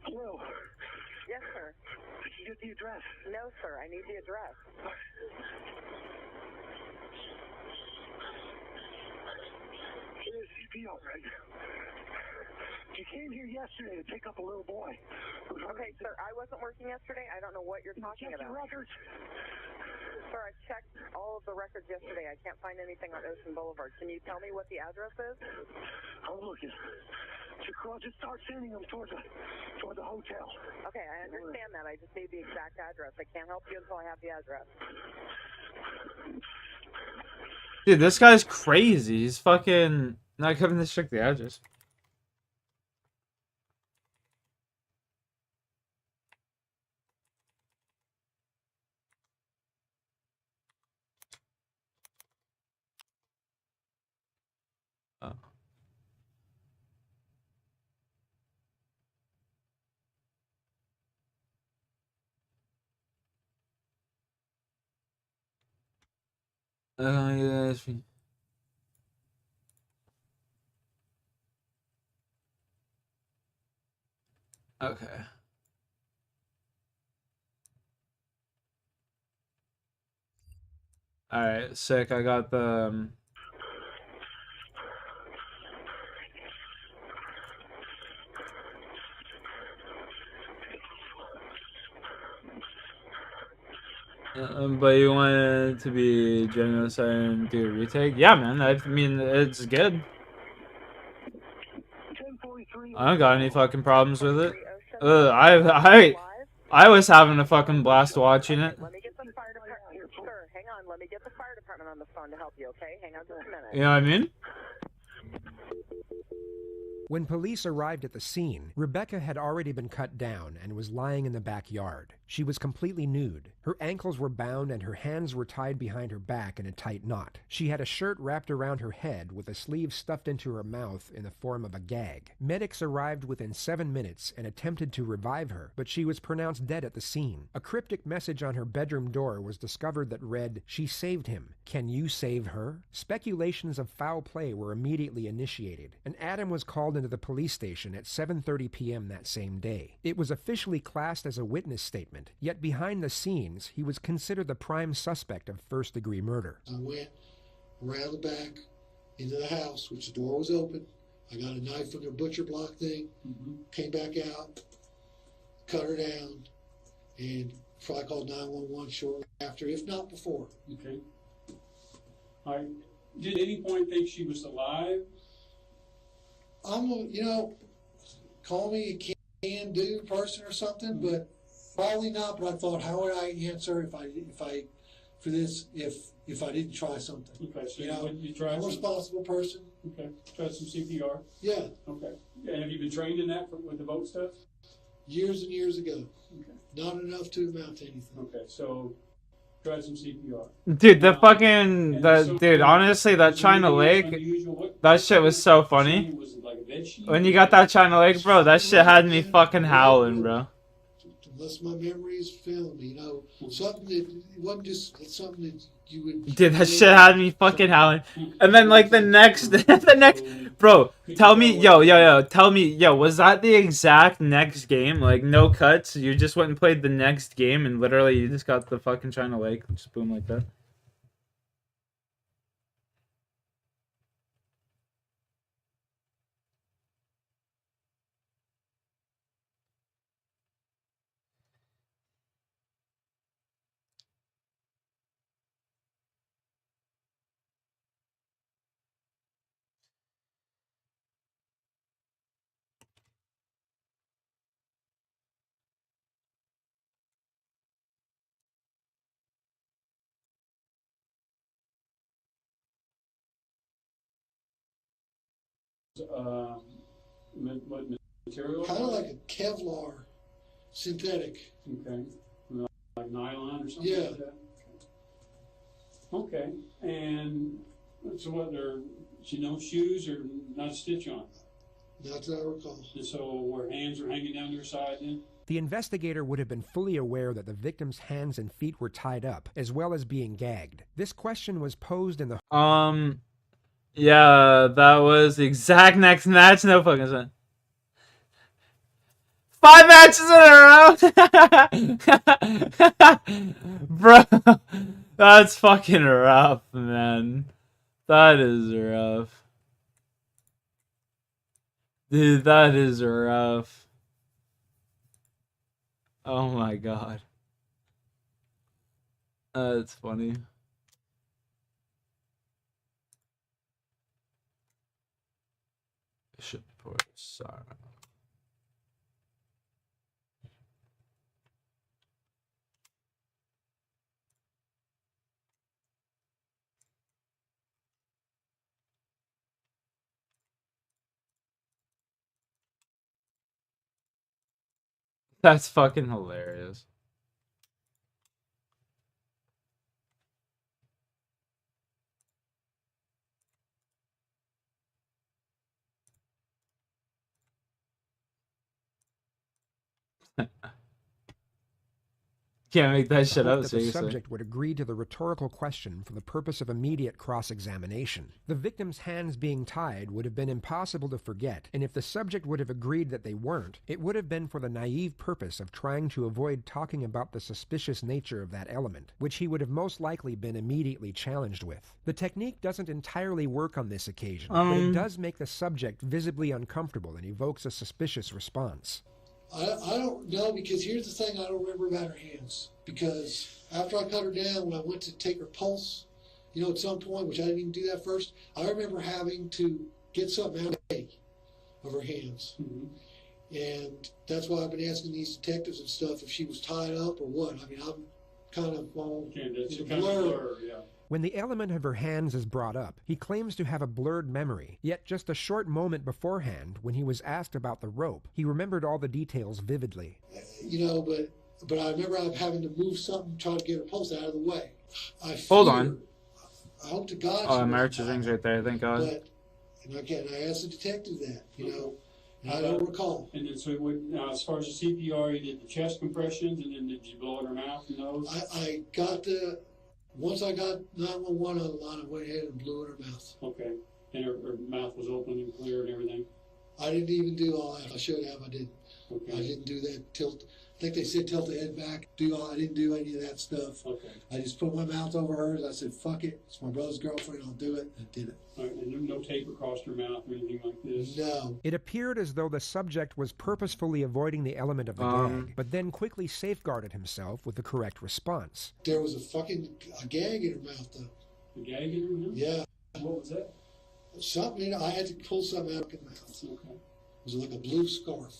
[SPEAKER 5] Hello?
[SPEAKER 12] Yes, sir.
[SPEAKER 5] Did you get the address?
[SPEAKER 12] No, sir. I need the address.
[SPEAKER 5] It is CPO, right? You came here yesterday to pick up a little boy.
[SPEAKER 12] Okay, sir. I wasn't working yesterday. I don't know what you're talking
[SPEAKER 5] Check
[SPEAKER 12] about.
[SPEAKER 5] your records.
[SPEAKER 12] Sir, I checked all of the records yesterday. I can't find anything on Ocean Boulevard. Can you tell me what the address is?
[SPEAKER 5] I'm looking. Just start sending them toward the hotel.
[SPEAKER 12] Okay, I understand that. I just need the exact address. I can't help you until I have the address.
[SPEAKER 2] Dude, this guy's crazy. He's fucking not coming to check the address. Oh. Yes. Okay. Alright, sick. I got the... but you wanted to be generous and do a retake? Yeah, man. I mean, it's good. I don't got any fucking problems with it. I was having a fucking blast watching it.
[SPEAKER 12] Let me get the fire department. Sir, hang on. Let me get the fire department on the phone to help you, okay? Hang on just a minute.
[SPEAKER 2] You know what I mean?
[SPEAKER 18] When police arrived at the scene, Rebecca had already been cut down and was lying in the backyard. She was completely nude. Her ankles were bound and her hands were tied behind her back in a tight knot. She had a shirt wrapped around her head with a sleeve stuffed into her mouth in the form of a gag. Medics arrived within 7 minutes and attempted to revive her, but she was pronounced dead at the scene. A cryptic message on her bedroom door was discovered that read, "She saved him. Can you save her?" Speculations of foul play were immediately initiated, and Adam was called into the police station at 7:30 p.m. that same day. It was officially classed as a witness statement, yet behind the scenes, he was considered the prime suspect of first-degree murder.
[SPEAKER 23] I went around the back into the house, which the door was open. I got a knife from the butcher block thing, came back out, cut her down, and probably called 911 shortly after, if not before.
[SPEAKER 9] Okay. All right. Did at any point think she was alive?
[SPEAKER 23] Call me a can-do person or something, but probably not. But I thought, how would I answer if I didn't try something?
[SPEAKER 9] Okay, so you tried.
[SPEAKER 23] I'm a responsible person.
[SPEAKER 9] Okay, tried some CPR.
[SPEAKER 23] Yeah.
[SPEAKER 9] Okay. And have you been trained in that with the boat stuff?
[SPEAKER 23] Years and years ago.
[SPEAKER 9] Okay.
[SPEAKER 23] Not enough to amount to anything.
[SPEAKER 9] Okay, so tried some CPR.
[SPEAKER 2] Dude, dude, honestly, that China Lake, that shit was so funny. When you got that China Lake, bro, that shit had me fucking howling, bro.
[SPEAKER 23] Unless my memories fail me, something that it wasn't just something that you would.
[SPEAKER 2] Dude, that shit had me fucking howling. And then like the next, bro, tell me, tell me, was that the exact next game? Like no cuts, you just went and played the next game, and literally you just got the fucking China Lake, just boom like that.
[SPEAKER 9] What material?
[SPEAKER 23] Kind of like a Kevlar, synthetic.
[SPEAKER 9] Okay. Like nylon or something
[SPEAKER 23] Yeah.
[SPEAKER 9] like that? Okay. And so what, she no shoes or not a stitch on?
[SPEAKER 23] Not that I recall.
[SPEAKER 9] And so her hands are hanging down to her side then?
[SPEAKER 18] The investigator would have been fully aware that the victim's hands and feet were tied up, as well as being gagged. This question was posed in the...
[SPEAKER 2] Yeah, that was the exact next match. No fucking sense. 5 matches in a row! Bro, that's fucking rough, man. That is rough. Dude, that is rough. Oh my god. That's funny. Bishop for Sarah. That's fucking hilarious. Can't make that shit up,
[SPEAKER 18] that the subject would agree to the rhetorical question for the purpose of immediate cross-examination. The victim's hands being tied would have been impossible to forget, and if the subject would have agreed that they weren't, it would have been for the naive purpose of trying to avoid talking about the suspicious nature of that element, which he would have most likely been immediately challenged with. The technique doesn't entirely work on this occasion, but it does make the subject visibly uncomfortable and evokes a suspicious response.
[SPEAKER 23] I don't know, because here's the thing I don't remember about her hands. Because after I cut her down, when I went to take her pulse, you know, at some point, which I didn't even do that first, I remember having to get something out of her hands. And that's why I've been asking these detectives and stuff if she was tied up or what. I mean, I'm kind of all in a blur.
[SPEAKER 18] When the element of her hands is brought up, he claims to have a blurred memory, yet just a short moment beforehand, when he was asked about the rope, he remembered all the details vividly.
[SPEAKER 23] You know, but I remember having to move something, trying to get her pulse out of the way.
[SPEAKER 2] Hold on.
[SPEAKER 23] I hope to God.
[SPEAKER 2] Oh, marriage ring's right there, thank God.
[SPEAKER 23] But, and again, I asked the detective that, you know, and I don't recall.
[SPEAKER 9] And then, so now, as far as the CPR, you did the chest compressions, and then did you blow in her mouth and nose?
[SPEAKER 23] I got the... Once I got 911 on the line, I went ahead and blew in her mouth.
[SPEAKER 9] Okay. And her mouth was open and clear and everything?
[SPEAKER 23] I didn't even do all that. I should have. I didn't.
[SPEAKER 9] Okay.
[SPEAKER 23] I didn't do that. I think they said tilt the head back. I didn't do any of that stuff.
[SPEAKER 9] Okay.
[SPEAKER 23] I just put my mouth over hers. I said, fuck it. It's my brother's girlfriend. I'll do it. I did it.
[SPEAKER 9] All right. And no tape across her mouth or anything like this?
[SPEAKER 23] No.
[SPEAKER 18] It appeared as though the subject was purposefully avoiding the element of the gag, but then quickly safeguarded himself with the correct response.
[SPEAKER 23] There was a gag in her mouth, though.
[SPEAKER 9] A gag in her mouth?
[SPEAKER 23] Yeah.
[SPEAKER 9] What was that?
[SPEAKER 23] Something, I had to pull something out of her mouth.
[SPEAKER 9] Okay.
[SPEAKER 23] It was like a blue scarf.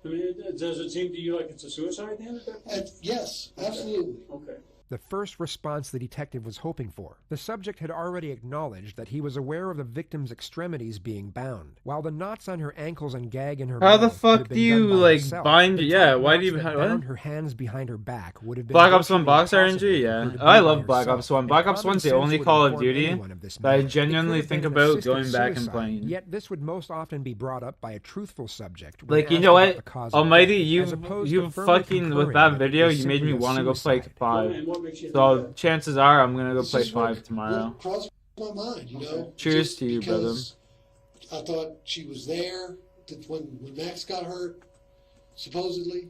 [SPEAKER 9] I mean, does it seem to you like it's a suicide then at that point?
[SPEAKER 23] Yes, absolutely.
[SPEAKER 9] Okay.
[SPEAKER 18] The first response the detective was hoping for. The subject had already acknowledged that he was aware of the victim's extremities being bound, while the knots on her ankles and gag in her
[SPEAKER 2] How the
[SPEAKER 18] mouth could have
[SPEAKER 2] fuck
[SPEAKER 18] been
[SPEAKER 2] do you,
[SPEAKER 18] done by
[SPEAKER 2] like,
[SPEAKER 18] herself.
[SPEAKER 2] bind...
[SPEAKER 18] The
[SPEAKER 2] Yeah,
[SPEAKER 18] tight
[SPEAKER 2] why do
[SPEAKER 18] knots
[SPEAKER 2] you...
[SPEAKER 18] that
[SPEAKER 2] What?
[SPEAKER 18] bound her hands behind her back would have been
[SPEAKER 2] Black Ops 1
[SPEAKER 18] virtually
[SPEAKER 2] Box
[SPEAKER 18] impossible
[SPEAKER 2] RNG,
[SPEAKER 18] for
[SPEAKER 2] yeah.
[SPEAKER 18] her to do
[SPEAKER 2] I
[SPEAKER 18] by
[SPEAKER 2] love Black
[SPEAKER 18] herself,
[SPEAKER 2] Ops 1.
[SPEAKER 18] and
[SPEAKER 2] Black Ops
[SPEAKER 18] common
[SPEAKER 2] 1's the
[SPEAKER 18] sense
[SPEAKER 2] only
[SPEAKER 18] would
[SPEAKER 2] Call of
[SPEAKER 18] inform
[SPEAKER 2] Duty
[SPEAKER 18] anyone of this
[SPEAKER 2] that I
[SPEAKER 18] matter. It
[SPEAKER 2] genuinely
[SPEAKER 18] could have
[SPEAKER 2] think
[SPEAKER 18] been an
[SPEAKER 2] about
[SPEAKER 18] assisted
[SPEAKER 2] going back and
[SPEAKER 18] suicide,
[SPEAKER 2] playing.
[SPEAKER 18] Yet this would most often be brought up by a truthful subject. when
[SPEAKER 2] Like, you
[SPEAKER 18] asked
[SPEAKER 2] know
[SPEAKER 18] about
[SPEAKER 2] what?
[SPEAKER 18] the cause of
[SPEAKER 2] Almighty,
[SPEAKER 18] death, as opposed to
[SPEAKER 2] you
[SPEAKER 18] firmly
[SPEAKER 2] fucking, with
[SPEAKER 18] concurring
[SPEAKER 2] that
[SPEAKER 18] that it
[SPEAKER 2] video,
[SPEAKER 18] was
[SPEAKER 2] you made me
[SPEAKER 18] simply a
[SPEAKER 2] want to go play
[SPEAKER 18] suicide.
[SPEAKER 2] 5.
[SPEAKER 9] And what makes you
[SPEAKER 2] So,
[SPEAKER 9] do that?
[SPEAKER 2] chances are I'm gonna go play
[SPEAKER 23] This is what
[SPEAKER 2] 5 tomorrow.
[SPEAKER 23] crossed my mind, you know.
[SPEAKER 2] Cheers
[SPEAKER 23] just
[SPEAKER 2] to you, brother.
[SPEAKER 23] because I thought she was there when Max got hurt, supposedly.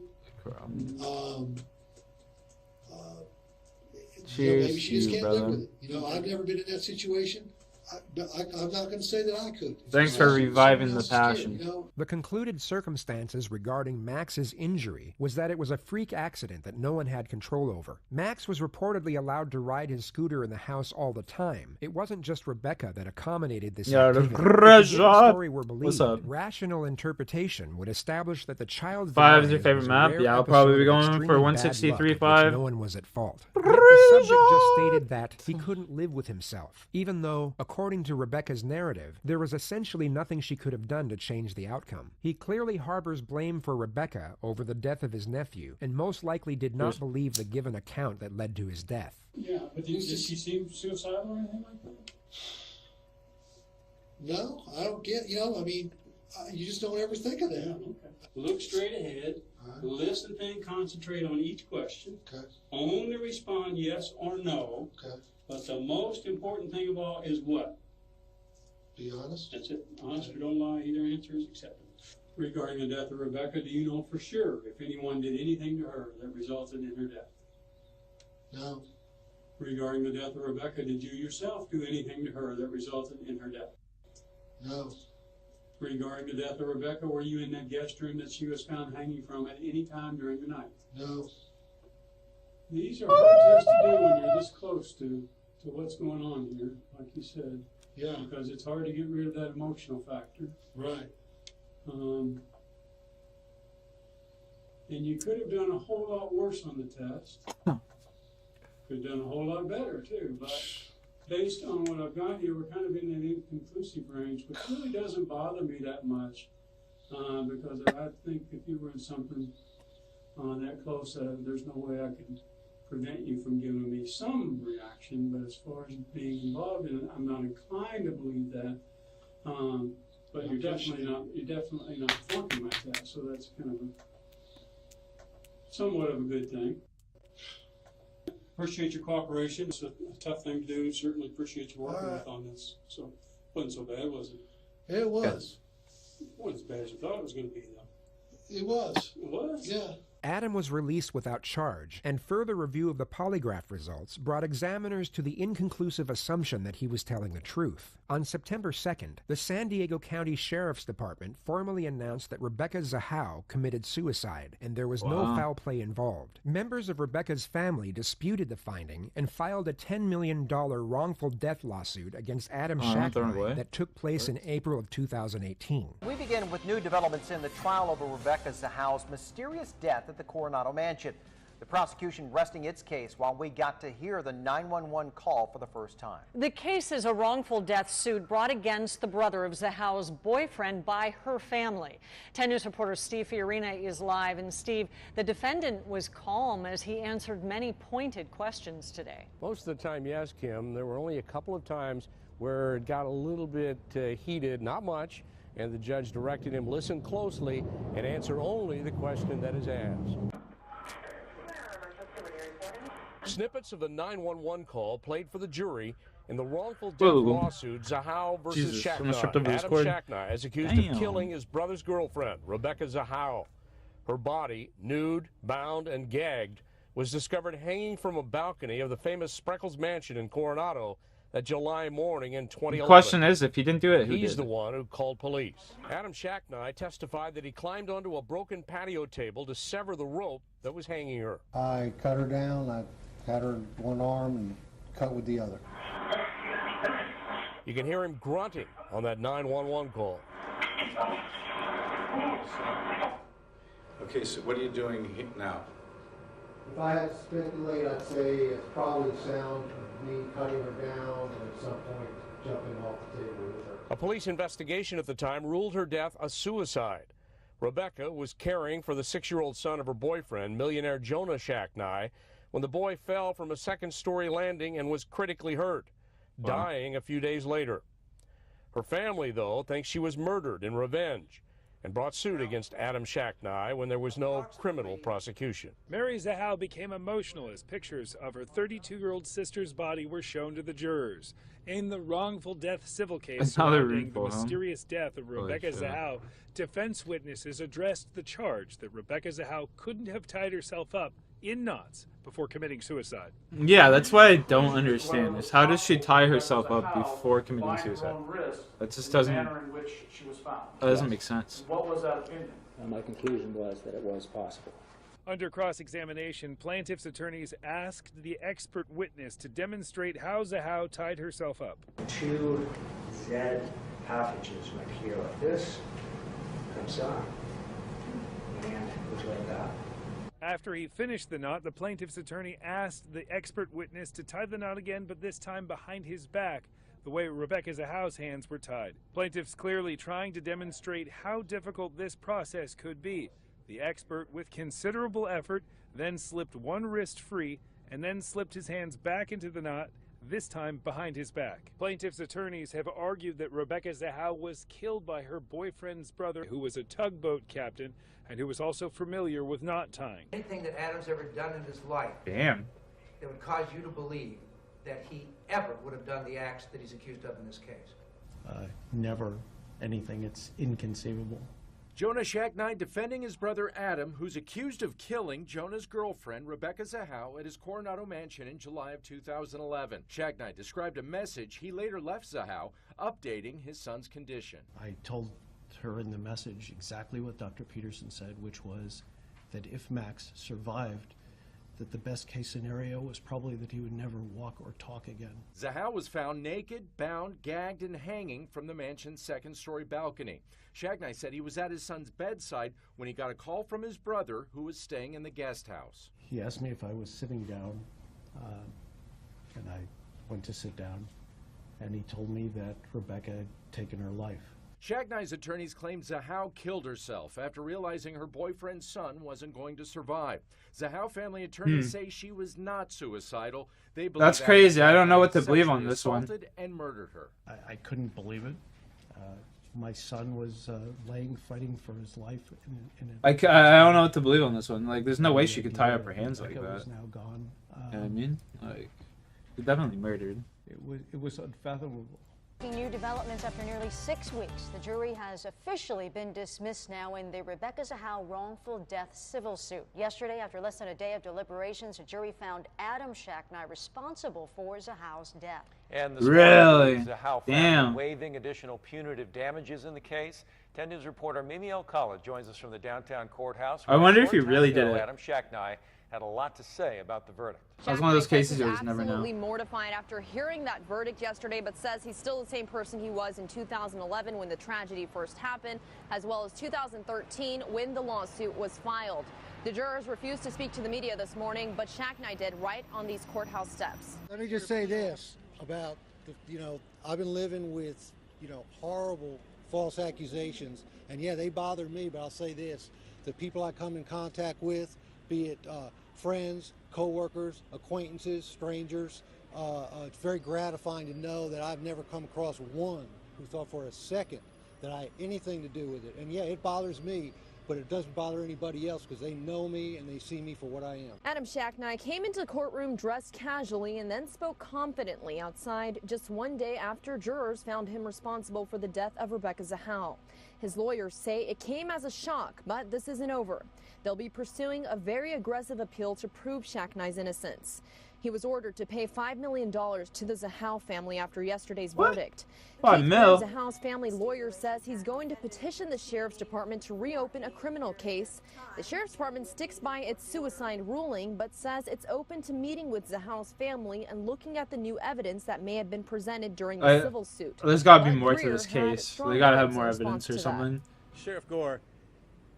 [SPEAKER 2] Cheers
[SPEAKER 23] maybe she
[SPEAKER 2] to
[SPEAKER 23] just
[SPEAKER 2] you,
[SPEAKER 23] can't live
[SPEAKER 2] brother.
[SPEAKER 23] with it. You know, I've never been in that situation. I'm not going to say that I could.
[SPEAKER 2] Thanks for reviving the passion.
[SPEAKER 23] You know?
[SPEAKER 18] The concluded circumstances regarding Max's injury was that it was a freak accident that no one had control over. Max was reportedly allowed to ride his scooter in the house all the time. It wasn't just Rebecca that accommodated this activity. If the story were believed,
[SPEAKER 2] What's up?
[SPEAKER 18] rational interpretation would establish that the child
[SPEAKER 2] 5 is your
[SPEAKER 18] Valiant
[SPEAKER 2] favorite
[SPEAKER 18] was a
[SPEAKER 2] map?
[SPEAKER 18] rare
[SPEAKER 2] Yeah, I'll probably be
[SPEAKER 18] episode of
[SPEAKER 2] going
[SPEAKER 18] extremely
[SPEAKER 2] for
[SPEAKER 18] bad
[SPEAKER 2] 163.5.
[SPEAKER 18] luck in which no one was at fault. Yet the subject just stated that he couldn't live with himself, even though, according to Rebecca's narrative, there was essentially nothing she could have done to change the outcome. He clearly harbors blame for Rebecca over the death of his nephew, and most likely did not believe the given account that led to his death.
[SPEAKER 9] Yeah, but did she seem suicidal or anything like that?
[SPEAKER 23] No, I don't get, you know, I mean, you just don't ever think of that.
[SPEAKER 9] Yeah, okay. Look straight ahead. Listen and concentrate on each question. Only respond yes or no. But the most important thing of all is what?
[SPEAKER 23] Be honest.
[SPEAKER 9] That's it. Honest or don't lie. Either answer is acceptable. Regarding the death of Rebecca, do you know for sure if anyone did anything to her that resulted in her death?
[SPEAKER 23] No.
[SPEAKER 9] Regarding the death of Rebecca, did you yourself do anything to her that resulted in her death?
[SPEAKER 23] No.
[SPEAKER 9] Regarding the death of Rebecca, were you in that guest room that she was found hanging from at any time during the night?
[SPEAKER 23] No.
[SPEAKER 9] These are hard tests to do when you're this close to what's going on here, like you said.
[SPEAKER 23] Yeah.
[SPEAKER 9] Because it's hard to get rid of that emotional factor.
[SPEAKER 23] Right.
[SPEAKER 9] And you could have done a whole lot worse on the test. Could have done a whole lot better too, but based on what I've got here, we're kind of in that inconclusive range, which really doesn't bother me that much, because I think if you were in something that close, there's no way I could prevent you from giving me some reaction. But as far as being involved in it, I'm not inclined to believe that. But you're definitely not flunking like that, so that's kind of somewhat of a good thing. Appreciate your cooperation. It's a tough thing to do. Certainly appreciate you working with on this. So it wasn't so bad, was it?
[SPEAKER 23] It was.
[SPEAKER 9] It wasn't as bad as I thought it was going to be, though.
[SPEAKER 23] It was.
[SPEAKER 9] It was?
[SPEAKER 23] Yeah.
[SPEAKER 18] Adam was released without charge, and further review of the polygraph results brought examiners to the inconclusive assumption that he was telling the truth. On September 2nd, the San Diego County Sheriff's Department formally announced that Rebecca Zahau committed suicide, and there was no foul play involved. Members of Rebecca's family disputed the finding and filed a $10 million wrongful death lawsuit against Adam Shacknai that took place in April of 2018.
[SPEAKER 8] We begin with new developments in the trial over Rebecca Zahau's mysterious death at the Coronado Mansion. The prosecution resting its case while we got to hear the 911 call for the first time.
[SPEAKER 17] The case is a wrongful death suit brought against the brother of Zahau's boyfriend by her family. 10 News reporter Steve Fiorina is live. And Steve, the defendant was calm as he answered many pointed questions today.
[SPEAKER 20] Most of the time, yes, Kim. There were only a couple of times where it got a little bit heated, not much, and the judge directed him listen closely and answer only the question that is asked. Snippets of the 911 call played for the jury in the wrongful death lawsuit Zahau versus Shacknai. Adam Shacknai is accused of killing his brother's girlfriend, Rebecca Zahau. Her body, nude, bound, and gagged, was discovered hanging from a balcony of the famous Spreckles Mansion in Coronado that July morning in 2011.
[SPEAKER 2] The question is, if he didn't do it, who did?
[SPEAKER 20] He's the one who called police. Adam Shacknai testified that he climbed onto a broken patio table to sever the rope that was hanging her.
[SPEAKER 23] I cut her down. I had her one arm and cut with the other.
[SPEAKER 20] You can hear him grunting on that 911 call.
[SPEAKER 24] Okay, so what are you doing now?
[SPEAKER 23] If I had to speculate, I'd say it's probably the sound of me cutting her down and at some point jumping off the table with her.
[SPEAKER 20] A police investigation at the time ruled her death a suicide. Rebecca was caring for the 6-year-old son of her boyfriend, millionaire Jonah Shacknai, when the boy fell from a second-story landing and was critically hurt, dying a few days later. Her family, though, thinks she was murdered in revenge and brought suit against Adam Shacknai when there was no criminal prosecution.
[SPEAKER 25] Mary Zahau became emotional as pictures of her 32-year-old sister's body were shown to the jurors. In the wrongful death civil case surrounding the mysterious death of Rebecca Zahau, defense witnesses addressed the charge that Rebecca Zahau couldn't have tied herself up in knots before committing suicide.
[SPEAKER 2] Yeah, that's what I don't understand is how does she tie herself up before committing suicide? That just doesn't make sense.
[SPEAKER 26] What was that opinion? My conclusion was that it was possible.
[SPEAKER 25] Under cross-examination, plaintiff's attorneys asked the expert witness to demonstrate how Zahau tied herself up.
[SPEAKER 26] 2 Z passages right here like this, comes on, and goes like that.
[SPEAKER 25] After he finished the knot, the plaintiff's attorney asked the expert witness to tie the knot again, but this time behind his back, the way Rebecca Zahau's hands were tied. Plaintiff's clearly trying to demonstrate how difficult this process could be. The expert, with considerable effort, then slipped one wrist free and then slipped his hands back into the knot, this time behind his back. Plaintiff's attorneys have argued that Rebecca Zahau was killed by her boyfriend's brother, who was a tugboat captain and who was also familiar with knot tying.
[SPEAKER 1] Anything that Adam's ever done in his life
[SPEAKER 2] Damn.
[SPEAKER 1] that would cause you to believe that he ever would have done the acts that he's accused of in this case?
[SPEAKER 11] Never anything. It's inconceivable.
[SPEAKER 20] Jonah Shacknai defending his brother Adam, who's accused of killing Jonah's girlfriend, Rebecca Zahau, at his Coronado mansion in July of 2011. Shacknai described a message he later left Zahau, updating his son's condition.
[SPEAKER 11] I told her in the message exactly what Dr. Peterson said, which was that if Max survived, that the best case scenario was probably that he would never walk or talk again.
[SPEAKER 20] Zahau was found naked, bound, gagged, and hanging from the mansion's second-story balcony. Shacknai said he was at his son's bedside when he got a call from his brother, who was staying in the guest house.
[SPEAKER 11] He asked me if I was sitting down, and I went to sit down, and he told me that Rebecca had taken her life.
[SPEAKER 20] Shacknai's attorneys claim Zahau killed herself after realizing her boyfriend's son wasn't going to survive. Zahau family attorneys say she was not suicidal. They believe
[SPEAKER 2] That's crazy. I don't know what to believe on this one.
[SPEAKER 20] Assaulted and murdered her.
[SPEAKER 11] I couldn't believe it. My son was fighting for his life.
[SPEAKER 2] I don't know what to believe on this one. Like, there's no way she could tie up her hands like that.
[SPEAKER 11] Was now gone.
[SPEAKER 2] You know what I mean? Like, definitely murdered.
[SPEAKER 11] It was unfathomable.
[SPEAKER 13] New developments after nearly 6 weeks. The jury has officially been dismissed now in the Rebecca Zahau wrongful death civil suit. Yesterday, after less than a day of deliberations, a jury found Adam Shacknai responsible for Zahau's death.
[SPEAKER 14] And the
[SPEAKER 2] really?
[SPEAKER 14] Zahau
[SPEAKER 2] Damn.
[SPEAKER 14] waiving additional punitive damages in the case. 10 News reporter Mimi Alcala joins us from the downtown courthouse.
[SPEAKER 2] I wonder if he really did it.
[SPEAKER 14] Adam Shacknai had a lot to say about the verdict.
[SPEAKER 2] That's one of those cases you just never know.
[SPEAKER 15] Absolutely mortified after hearing that verdict yesterday, but says he's still the same person he was in 2011 when the tragedy first happened, as well as 2013 when the lawsuit was filed. The jurors refused to speak to the media this morning, but Shacknai did right on these courthouse steps.
[SPEAKER 23] Let me just say this about, I've been living with, horrible false accusations, and yeah, they bother me, but I'll say this, the people I come in contact with, be it friends, co-workers, acquaintances, strangers. It's very gratifying to know that I've never come across one who thought for a second that I had anything to do with it. And yeah, it bothers me, but it doesn't bother anybody else because they know me and they see me for what I am.
[SPEAKER 15] Adam Shacknai came into the courtroom dressed casually and then spoke confidently outside just one day after jurors found him responsible for the death of Rebecca Zahau. His lawyers say it came as a shock, but this isn't over. They'll be pursuing a very aggressive appeal to prove Shacknai's innocence. He was ordered to pay $5 million to the Zahau family after yesterday's verdict.
[SPEAKER 2] $5 million?
[SPEAKER 15] Zahau's family lawyer says he's going to petition the sheriff's department to reopen a criminal case. The sheriff's department sticks by its suicide ruling, but says it's open to meeting with Zahau's family and looking at the new evidence that may have been presented during the civil suit.
[SPEAKER 2] There's got to be more to this case. They got to have more evidence or something.
[SPEAKER 16] Sheriff Gore,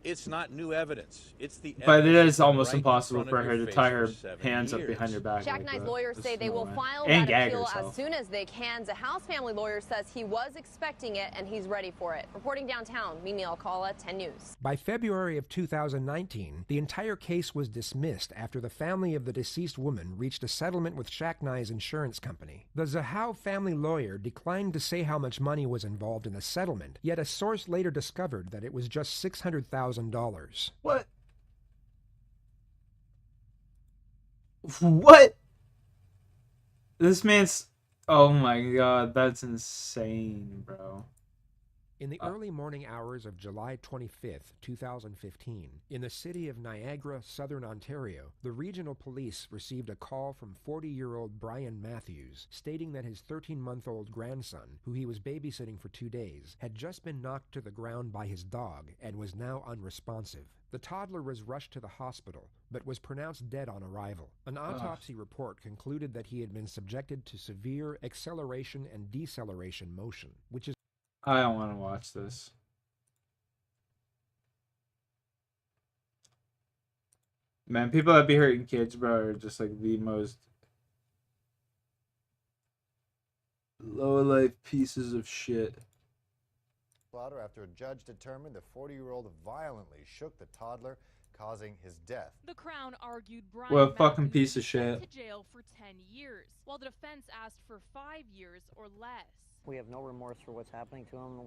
[SPEAKER 16] it's not new evidence. It's the
[SPEAKER 2] But it is almost
[SPEAKER 16] right
[SPEAKER 2] impossible for her to tie her hands up behind her back.
[SPEAKER 15] Shacknai's lawyers say they will file
[SPEAKER 2] and
[SPEAKER 15] that appeal
[SPEAKER 2] herself.
[SPEAKER 15] as soon as they can. Zahau's family lawyer says he was expecting it and he's ready for it. Reporting downtown, Mimi Alcala, 10 News.
[SPEAKER 18] By February of 2019, the entire case was dismissed after the family of the deceased woman reached a settlement with Shacknai's insurance company. The Zahau family lawyer declined to say how much money was involved in the settlement, yet a source later discovered that it was just $600,000.
[SPEAKER 2] What? What? This man's... Oh my god, that's insane, bro.
[SPEAKER 18] In the early morning hours of July 25th, 2015, in the city of Niagara, southern Ontario, the regional police received a call from 40-year-old Brian Matthews stating that his 13-month-old grandson, who he was babysitting for 2 days, had just been knocked to the ground by his dog and was now unresponsive. The toddler was rushed to the hospital, but was pronounced dead on arrival. An autopsy report concluded that he had been subjected to severe acceleration and deceleration motion, which is...
[SPEAKER 2] I don't want to watch this. Man, people that be hurting kids, bro, are just like the most low-life pieces of shit.
[SPEAKER 27] After a judge determined the 40-year-old violently shook the toddler
[SPEAKER 3] causing his death.
[SPEAKER 15] The Crown argued Brian
[SPEAKER 2] What a fucking
[SPEAKER 15] Matthews
[SPEAKER 2] piece
[SPEAKER 15] be
[SPEAKER 2] of
[SPEAKER 15] sent
[SPEAKER 2] shit.
[SPEAKER 15] to jail for 10 years, while the defense asked for 5 years or less.
[SPEAKER 4] We have no remorse for what's happening to him.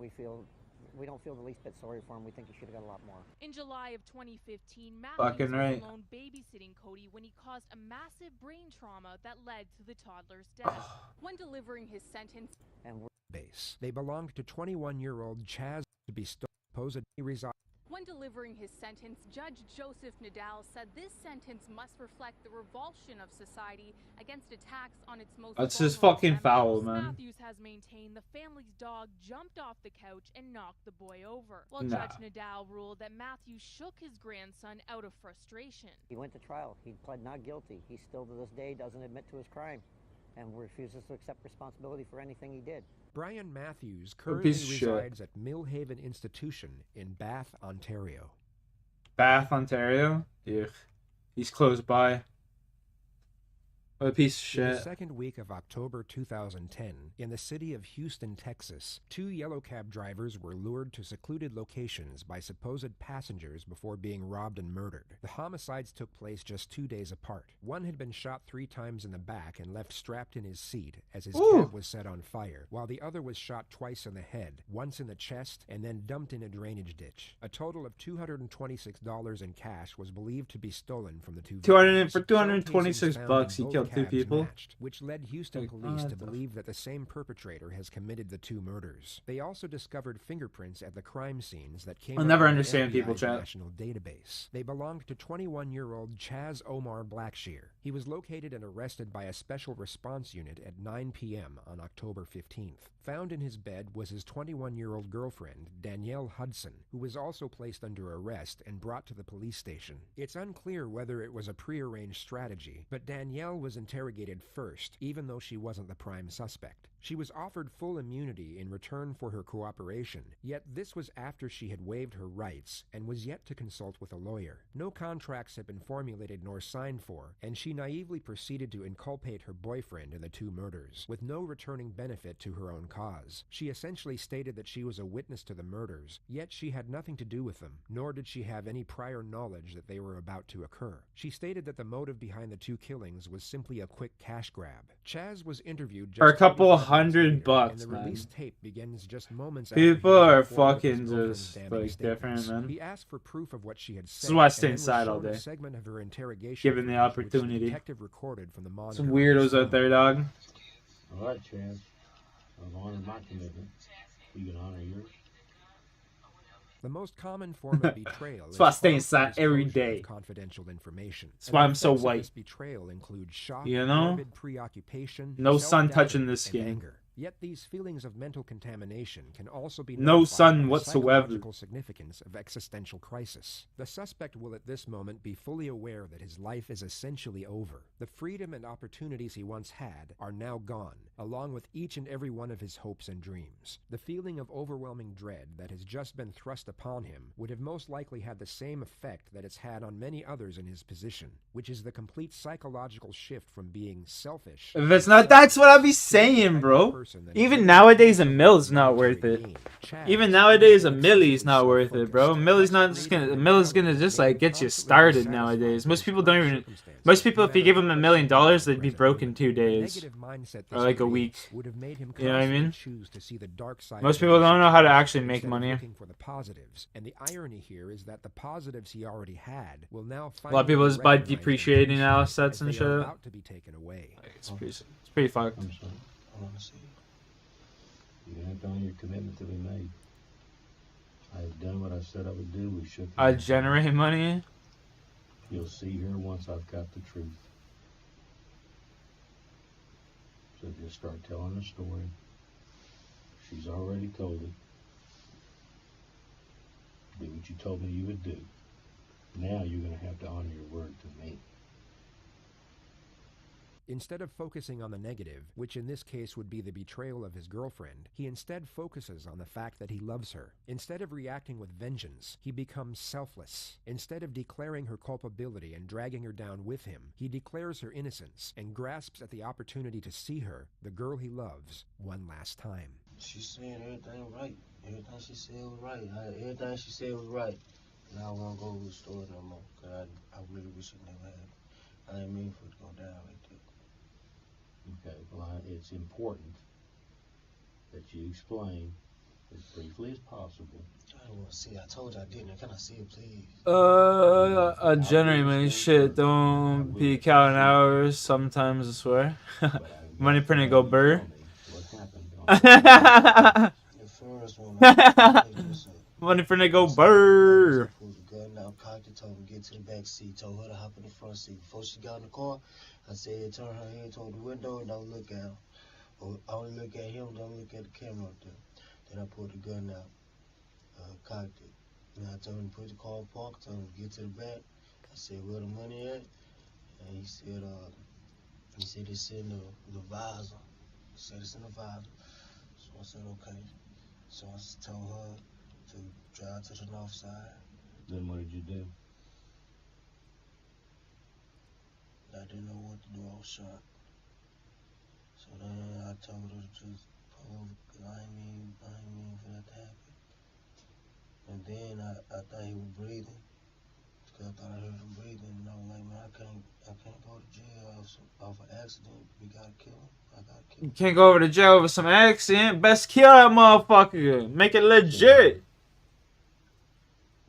[SPEAKER 4] We don't feel the least bit sorry for him. We think he should have got a lot more.
[SPEAKER 15] In July of 2015,
[SPEAKER 2] Fucking
[SPEAKER 15] Matthews
[SPEAKER 2] right.
[SPEAKER 15] was alone babysitting Cody when he caused a massive brain trauma that led to the toddler's death. When delivering his sentence,
[SPEAKER 18] Base. They belonged to 21-year-old Chaz to be supposedly residing.
[SPEAKER 15] When delivering his sentence, Judge Joseph Nadal said this sentence must reflect the revulsion of society against attacks on its most
[SPEAKER 2] That's just
[SPEAKER 15] vulnerable
[SPEAKER 2] fucking
[SPEAKER 15] members.
[SPEAKER 2] foul, man.
[SPEAKER 15] Matthews has maintained the family's dog jumped off the couch and knocked the boy over, while
[SPEAKER 2] Nah.
[SPEAKER 15] Judge Nadal ruled that Matthews shook his grandson out of frustration.
[SPEAKER 4] He went to trial. He pled not guilty. He still to this day doesn't admit to his crime and refuses to accept responsibility for anything he did.
[SPEAKER 18] Brian Matthews
[SPEAKER 2] A
[SPEAKER 18] currently
[SPEAKER 2] piece of shit.
[SPEAKER 18] resides at Millhaven Institution in Bath, Ontario.
[SPEAKER 2] Bath, Ontario? Ugh. He's close by. What a piece of
[SPEAKER 18] In the
[SPEAKER 2] shit.
[SPEAKER 18] second week of October 2010, in the city of Houston, Texas, 2 yellow cab drivers were lured to secluded locations by supposed passengers before being robbed and murdered. The homicides took place just 2 days apart. One had been shot 3 times in the back and left strapped in his seat as his
[SPEAKER 2] Ooh.
[SPEAKER 18] cab was set on fire, while the other was shot twice in the head, once in the chest, and then dumped in a drainage ditch. A total of $226 in cash was believed to be stolen from the two victims.
[SPEAKER 2] For 226
[SPEAKER 18] Found
[SPEAKER 2] bucks, he
[SPEAKER 18] both
[SPEAKER 2] killed 2
[SPEAKER 18] cabs
[SPEAKER 2] people.
[SPEAKER 18] matched, which led Houston
[SPEAKER 2] Like,
[SPEAKER 18] police to
[SPEAKER 2] what the
[SPEAKER 18] believe that the same perpetrator has committed the 2 murders. They also discovered fingerprints at the crime scenes that came
[SPEAKER 2] I'll
[SPEAKER 18] up
[SPEAKER 2] never
[SPEAKER 18] in the
[SPEAKER 2] understand people,
[SPEAKER 18] FBI's
[SPEAKER 2] chat.
[SPEAKER 18] national database. They belonged to 21-year-old Chaz Omar Blackshear. He was located and arrested by a special response unit at 9 p.m. on October 15th. Found in his bed was his 21-year-old girlfriend, Danielle Hudson, who was also placed under arrest and brought to the police station. It's unclear whether it was a prearranged strategy, but Danielle was interrogated first, even though she wasn't the prime suspect. She was offered full immunity in return for her cooperation, yet this was after she had waived her rights and was yet to consult with a lawyer. No contracts had been formulated nor signed for, and she naively proceeded to inculpate her boyfriend in the 2 murders, with no returning benefit to her own cause. She essentially stated that she was a witness to the murders, yet she had nothing to do with them, nor did she have any prior knowledge that they were about to occur. She stated that the motive behind the 2 killings was simply a quick cash grab. Chaz was interviewed
[SPEAKER 2] For a
[SPEAKER 18] just
[SPEAKER 2] couple
[SPEAKER 18] 84
[SPEAKER 2] $100
[SPEAKER 18] and
[SPEAKER 2] bucks,
[SPEAKER 18] the
[SPEAKER 2] man.
[SPEAKER 18] release tape begins just moments
[SPEAKER 2] People
[SPEAKER 18] after he
[SPEAKER 2] are
[SPEAKER 18] came forward with his
[SPEAKER 2] fucking
[SPEAKER 18] girlfriend's
[SPEAKER 2] just,
[SPEAKER 18] damning
[SPEAKER 2] like, different,
[SPEAKER 18] statements.
[SPEAKER 2] man.
[SPEAKER 18] He asked for proof of what she had said.
[SPEAKER 2] This is why I stay
[SPEAKER 18] and then was
[SPEAKER 2] inside all
[SPEAKER 18] shown a
[SPEAKER 2] day.
[SPEAKER 18] segment of her interrogation
[SPEAKER 2] Given the
[SPEAKER 18] footage, which the
[SPEAKER 2] opportunity.
[SPEAKER 18] detective recorded from the monitor
[SPEAKER 2] Some
[SPEAKER 18] on his
[SPEAKER 2] weirdos
[SPEAKER 18] phone.
[SPEAKER 2] out there, dog.
[SPEAKER 10] All right, Chaz. I've honored my commitment. You can honor yours.
[SPEAKER 18] The most common form of betrayal
[SPEAKER 2] That's why I
[SPEAKER 18] is
[SPEAKER 2] stay
[SPEAKER 18] false
[SPEAKER 2] inside every
[SPEAKER 18] disclosure of
[SPEAKER 2] day.
[SPEAKER 18] confidential information.
[SPEAKER 2] That's
[SPEAKER 18] And
[SPEAKER 2] why
[SPEAKER 18] the
[SPEAKER 2] I'm so
[SPEAKER 18] effects of
[SPEAKER 2] white.
[SPEAKER 18] This betrayal include shock,
[SPEAKER 2] You know?
[SPEAKER 18] morbid preoccupation,
[SPEAKER 2] No sun
[SPEAKER 18] self-doubt,
[SPEAKER 2] touching this
[SPEAKER 18] and
[SPEAKER 2] skin.
[SPEAKER 18] anger. Yet these feelings of mental contamination can also be
[SPEAKER 2] No
[SPEAKER 18] nullified
[SPEAKER 2] sun
[SPEAKER 18] by the
[SPEAKER 2] whatsoever.
[SPEAKER 18] psychological significance of existential crisis. The suspect will at this moment be fully aware that his life is essentially over. The freedom and opportunities he once had are now gone, along with each and every one of his hopes and dreams. The feeling of overwhelming dread that has just been thrust upon him would have most likely had the same effect that it's had on many others in his position, which is the complete psychological shift from being selfish.
[SPEAKER 2] If it's not, that's what I be saying, bro. Even nowadays, a mill's not worth it. Even nowadays, a millie's not worth it, bro. A millie's not just gonna. A millie's gonna just like get you started nowadays. Most people don't even. Most people, if you give them $1 million, they'd be broke in 2 days or like a week. You know what I mean? Most people don't know how to actually make money.
[SPEAKER 18] For the positives, and the irony here is that the positives he already had will now
[SPEAKER 2] A lot of people just buy
[SPEAKER 18] recognize
[SPEAKER 2] depreciating
[SPEAKER 18] as
[SPEAKER 2] assets
[SPEAKER 18] they
[SPEAKER 2] and
[SPEAKER 18] are
[SPEAKER 2] shit.
[SPEAKER 18] about to be taken away.
[SPEAKER 2] It's pretty fucked.
[SPEAKER 10] I'm sorry. I want to see you. You have to honor your commitment that we made. I have done what I said I would do. We shook
[SPEAKER 2] I
[SPEAKER 10] hands.
[SPEAKER 2] generate money.
[SPEAKER 10] You'll see her once I've got the truth. So just start telling her story. She's already told it. Do what you told me you would do. Now you're going to have to honor your word to me.
[SPEAKER 18] Instead of focusing on the negative, which in this case would be the betrayal of his girlfriend, he instead focuses on the fact that he loves her. Instead of reacting with vengeance, he becomes selfless. Instead of declaring her culpability and dragging her down with him, he declares her innocence and grasps at the opportunity to see her, the girl he loves, one last time.
[SPEAKER 10] She's saying everything right. Everything she said was right. Everything she said was right. Now I won't go to the store no more, because I really wish it never happened. I didn't mean for it to go down like that.
[SPEAKER 24] Okay, well, it's important that you explain as briefly as possible.
[SPEAKER 10] I don't want to see it. I told you I didn't. Can I see it, please?
[SPEAKER 2] Genuinely, shit, don't be counting hours sometimes, I swear. Money printing go burr. Money printing go burr.
[SPEAKER 10] Pulled the gun out, cocked it, told him to get to the back seat, told her to hop in the front seat. Before she got in the car, I said, turn her head toward the window and don't look at him. Or only look at him, don't look at the camera up there. Then I pulled the gun out, cocked it. And I told him to put the car in park, told him to get to the back. I said, where the money at? And he said it's in the visor. He said it's in the visor. So I said, okay. So I told her to drive to the north side.
[SPEAKER 24] Then what did you do?
[SPEAKER 10] I didn't know what to do. I was shot. So then I told her to just pull over, because I ain't mean for that to happen. And then I thought he was breathing, because I thought I heard him breathing, and I was like, man, I can't go to jail off an accident. We gotta kill him. I gotta kill him.
[SPEAKER 2] You can't go over to jail over some accident. Best kill that motherfucker. Make it legit.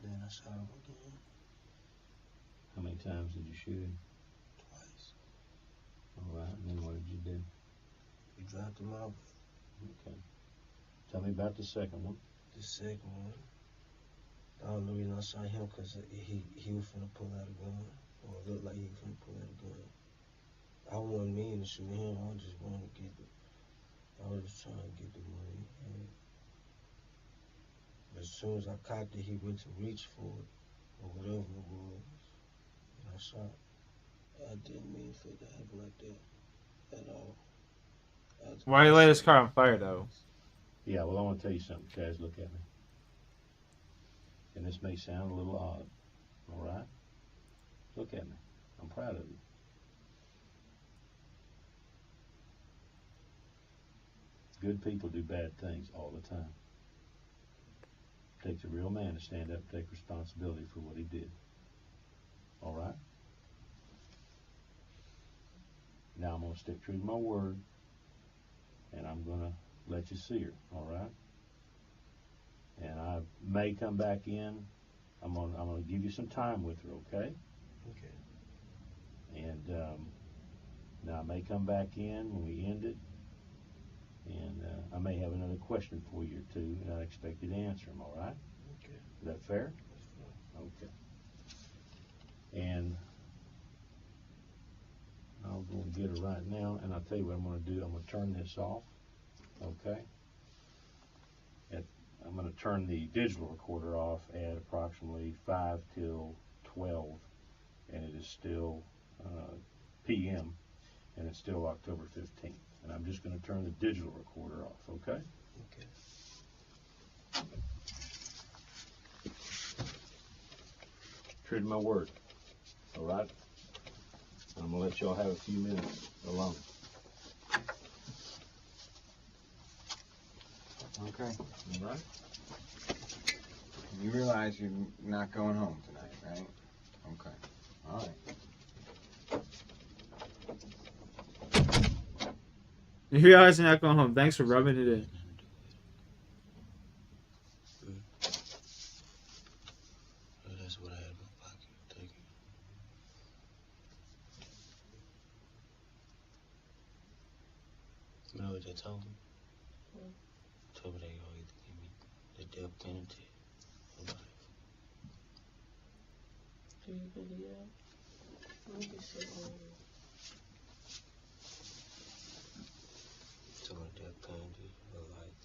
[SPEAKER 10] Then I shot him again.
[SPEAKER 24] How many times did you shoot him?
[SPEAKER 10] Twice.
[SPEAKER 24] All right, and then what did you do?
[SPEAKER 10] We dropped him off.
[SPEAKER 24] Okay. Tell me about the second one.
[SPEAKER 10] The second one, the only reason I shot him because he was finna pull out a gun, or it looked like he was finna pull out a gun. I wasn't meaning to shoot him. I just wanted to I was just trying to get the money. But as soon as I cocked it, he went to reach for it, or whatever it was, and I shot. I didn't mean for it to happen like that at all.
[SPEAKER 2] Why you light his car on fire, though?
[SPEAKER 24] Yeah, well, I want to tell you something, Chaz. Look at me. And this may sound a little odd, all right? Look at me. I'm proud of you. Good people do bad things all the time. It takes a real man to stand up and take responsibility for what he did. All right? Now I'm going to stick true to my word, and I'm going to let you see her, all right? And I may come back in. I'm gonna give you some time with her, okay?
[SPEAKER 10] Okay.
[SPEAKER 24] And now I may come back in when we end it, and I may have another question for you or two, and I expect you to answer them, all right?
[SPEAKER 10] Okay.
[SPEAKER 24] Is that fair? Okay. And I'll go and get her right now, and I'll tell you what I'm going to do. I'm going to turn this off, okay? I'm going to turn the digital recorder off at approximately 5 till 12, and it is still p.m., and it's still October 15th. And I'm just going to turn the digital recorder off, okay?
[SPEAKER 10] Okay.
[SPEAKER 24] True to my word, all right? I'm going to let y'all have a few minutes alone.
[SPEAKER 3] Okay.
[SPEAKER 24] All right?
[SPEAKER 3] You realize you're not going home tonight, right? Okay. All right.
[SPEAKER 2] You realize you're not going home. Thanks for rubbing it in.
[SPEAKER 10] That's what I had in my pocket. Take it. You know what they told me? Told me they gonna either give me the death penalty or life.
[SPEAKER 6] Do you believe that? Let me see.
[SPEAKER 10] Told me death penalty or life.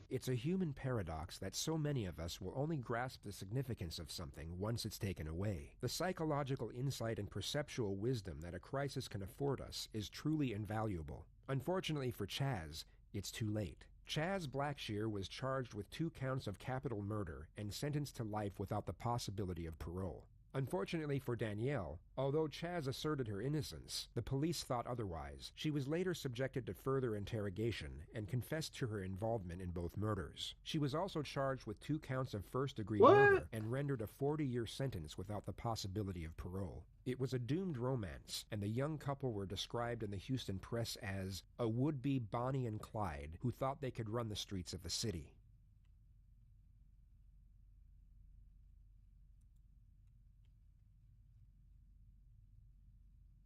[SPEAKER 18] It's a human paradox that so many of us will only grasp the significance of something once it's taken away. The psychological insight and perceptual wisdom that a crisis can afford us is truly invaluable. Unfortunately for Chaz, it's too late. Chaz Blackshear was charged with 2 counts of capital murder and sentenced to life without the possibility of parole. Unfortunately for Danielle, although Chaz asserted her innocence, the police thought otherwise. She was later subjected to further interrogation and confessed to her involvement in both murders. She was also charged with 2 counts of first-degree murder and rendered a 40-year sentence without the possibility of parole. It was a doomed romance, and the young couple were described in the Houston press as a would-be Bonnie and Clyde who thought they could run the streets of the city.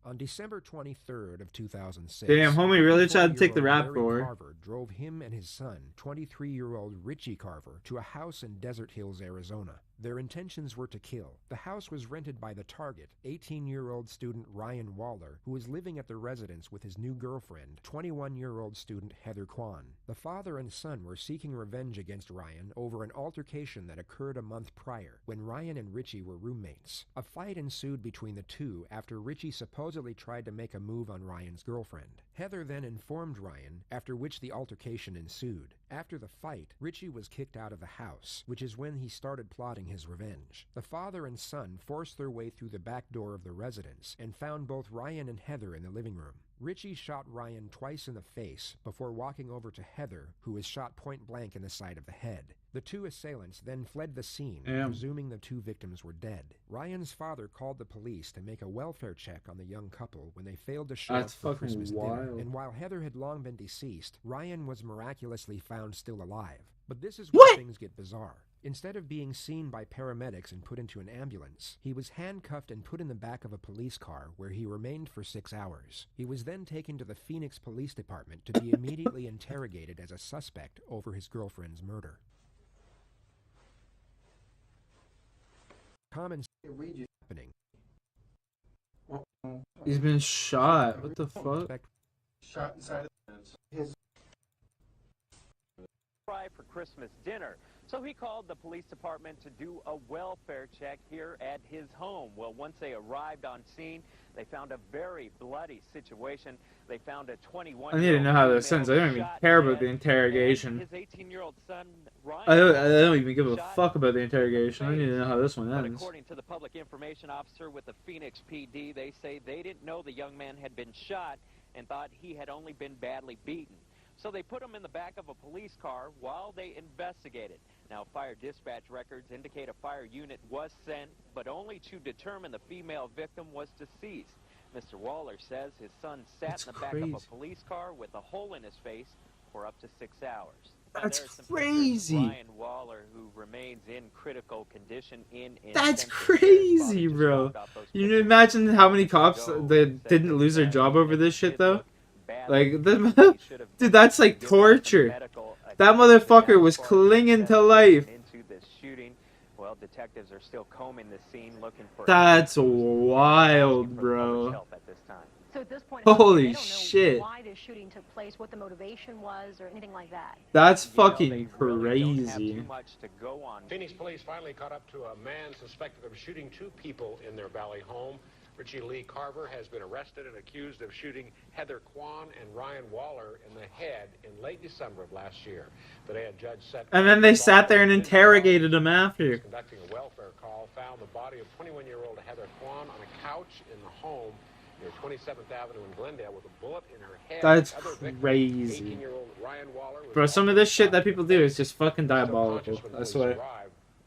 [SPEAKER 18] On December 23rd of 2006,
[SPEAKER 2] damn, homie really tried to take the
[SPEAKER 18] 54-year-old
[SPEAKER 2] rap
[SPEAKER 18] Larry
[SPEAKER 2] for her.
[SPEAKER 18] Carver drove him and his son, 23-year-old Richie Carver, to a house in Desert Hills, Arizona. Their intentions were to kill. The house was rented by the target, 18-year-old student Ryan Waller, who was living at the residence with his new girlfriend, 21-year-old student Heather Kwan. The father and son were seeking revenge against Ryan over an altercation that occurred a month prior, when Ryan and Richie were roommates. A fight ensued between the two after Richie supposedly tried to make a move on Ryan's girlfriend. Heather then informed Ryan, after which the altercation ensued. After the fight, Richie was kicked out of the house, which is when he started plotting his revenge. The father and son forced their way through the back door of the residence and found both Ryan and Heather in the living room. Richie shot Ryan twice in the face before walking over to Heather, who was shot point blank in the side of the head. The 2 assailants then fled the scene, presuming the 2 victims were dead. Ryan's father called the police to make a welfare check on the young couple when they failed to show up for Christmas dinner. And while Heather had long been deceased, Ryan was miraculously found still alive. But this is where things get bizarre. Instead of being seen by paramedics and put into an ambulance, he was handcuffed and put in the back of a police car where he remained for 6 hours. He was then taken to the Phoenix Police Department to be immediately interrogated as a suspect over his girlfriend's murder. Common happening.
[SPEAKER 2] He's been shot. What the fuck?
[SPEAKER 5] Shot inside his
[SPEAKER 7] for Christmas dinner. So he called the police department to do a welfare check here at his home. Well, once they arrived on scene, they found a very bloody situation. They found a 21-year-old
[SPEAKER 2] I need to know how this ends. I don't even care about the interrogation.
[SPEAKER 7] His 18-year-old son, Ryan,
[SPEAKER 2] I don't even give a fuck about the interrogation. I need to know how this one
[SPEAKER 7] but
[SPEAKER 2] ends.
[SPEAKER 7] according to the public information officer with the Phoenix PD, they say they didn't know the young man had been shot and thought he had only been badly beaten. So they put him in the back of a police car while they investigated. Now, fire dispatch records indicate a fire unit was sent, but only to determine the female victim was deceased. Mr. Waller says his son sat in the back of a police car with a hole in his face for up to 6 hours.
[SPEAKER 2] That's crazy.
[SPEAKER 7] Ryan Waller, who remains in critical condition in
[SPEAKER 2] That's crazy, bro. You imagine how many cops that didn't lose their job over this shit, though? Like, dude, that's like torture. That motherfucker was clinging to life.
[SPEAKER 7] Into this shooting. Well, detectives are still combing the scene looking for.
[SPEAKER 2] That's wild, bro.
[SPEAKER 12] So at this point,
[SPEAKER 2] holy
[SPEAKER 12] they don't know
[SPEAKER 2] shit.
[SPEAKER 12] why this shooting took place, what the motivation was, or anything like that.
[SPEAKER 2] That's fucking crazy.
[SPEAKER 19] Phoenix police finally caught up to a man suspected of shooting 2 people in their Valley home. Richie Lee Carver has been arrested and accused of shooting Heather Kwan and Ryan Waller in the head in late December of last year. Today, a judge set.
[SPEAKER 2] And then they sat there and interrogated him after.
[SPEAKER 19] Conducting a welfare call, found the body of 21-year-old Heather Kwan on a couch in the home near 27th Avenue in Glendale with a bullet in her head.
[SPEAKER 2] That's crazy. Bro, some of this shit that people do is just fucking diabolical. I swear.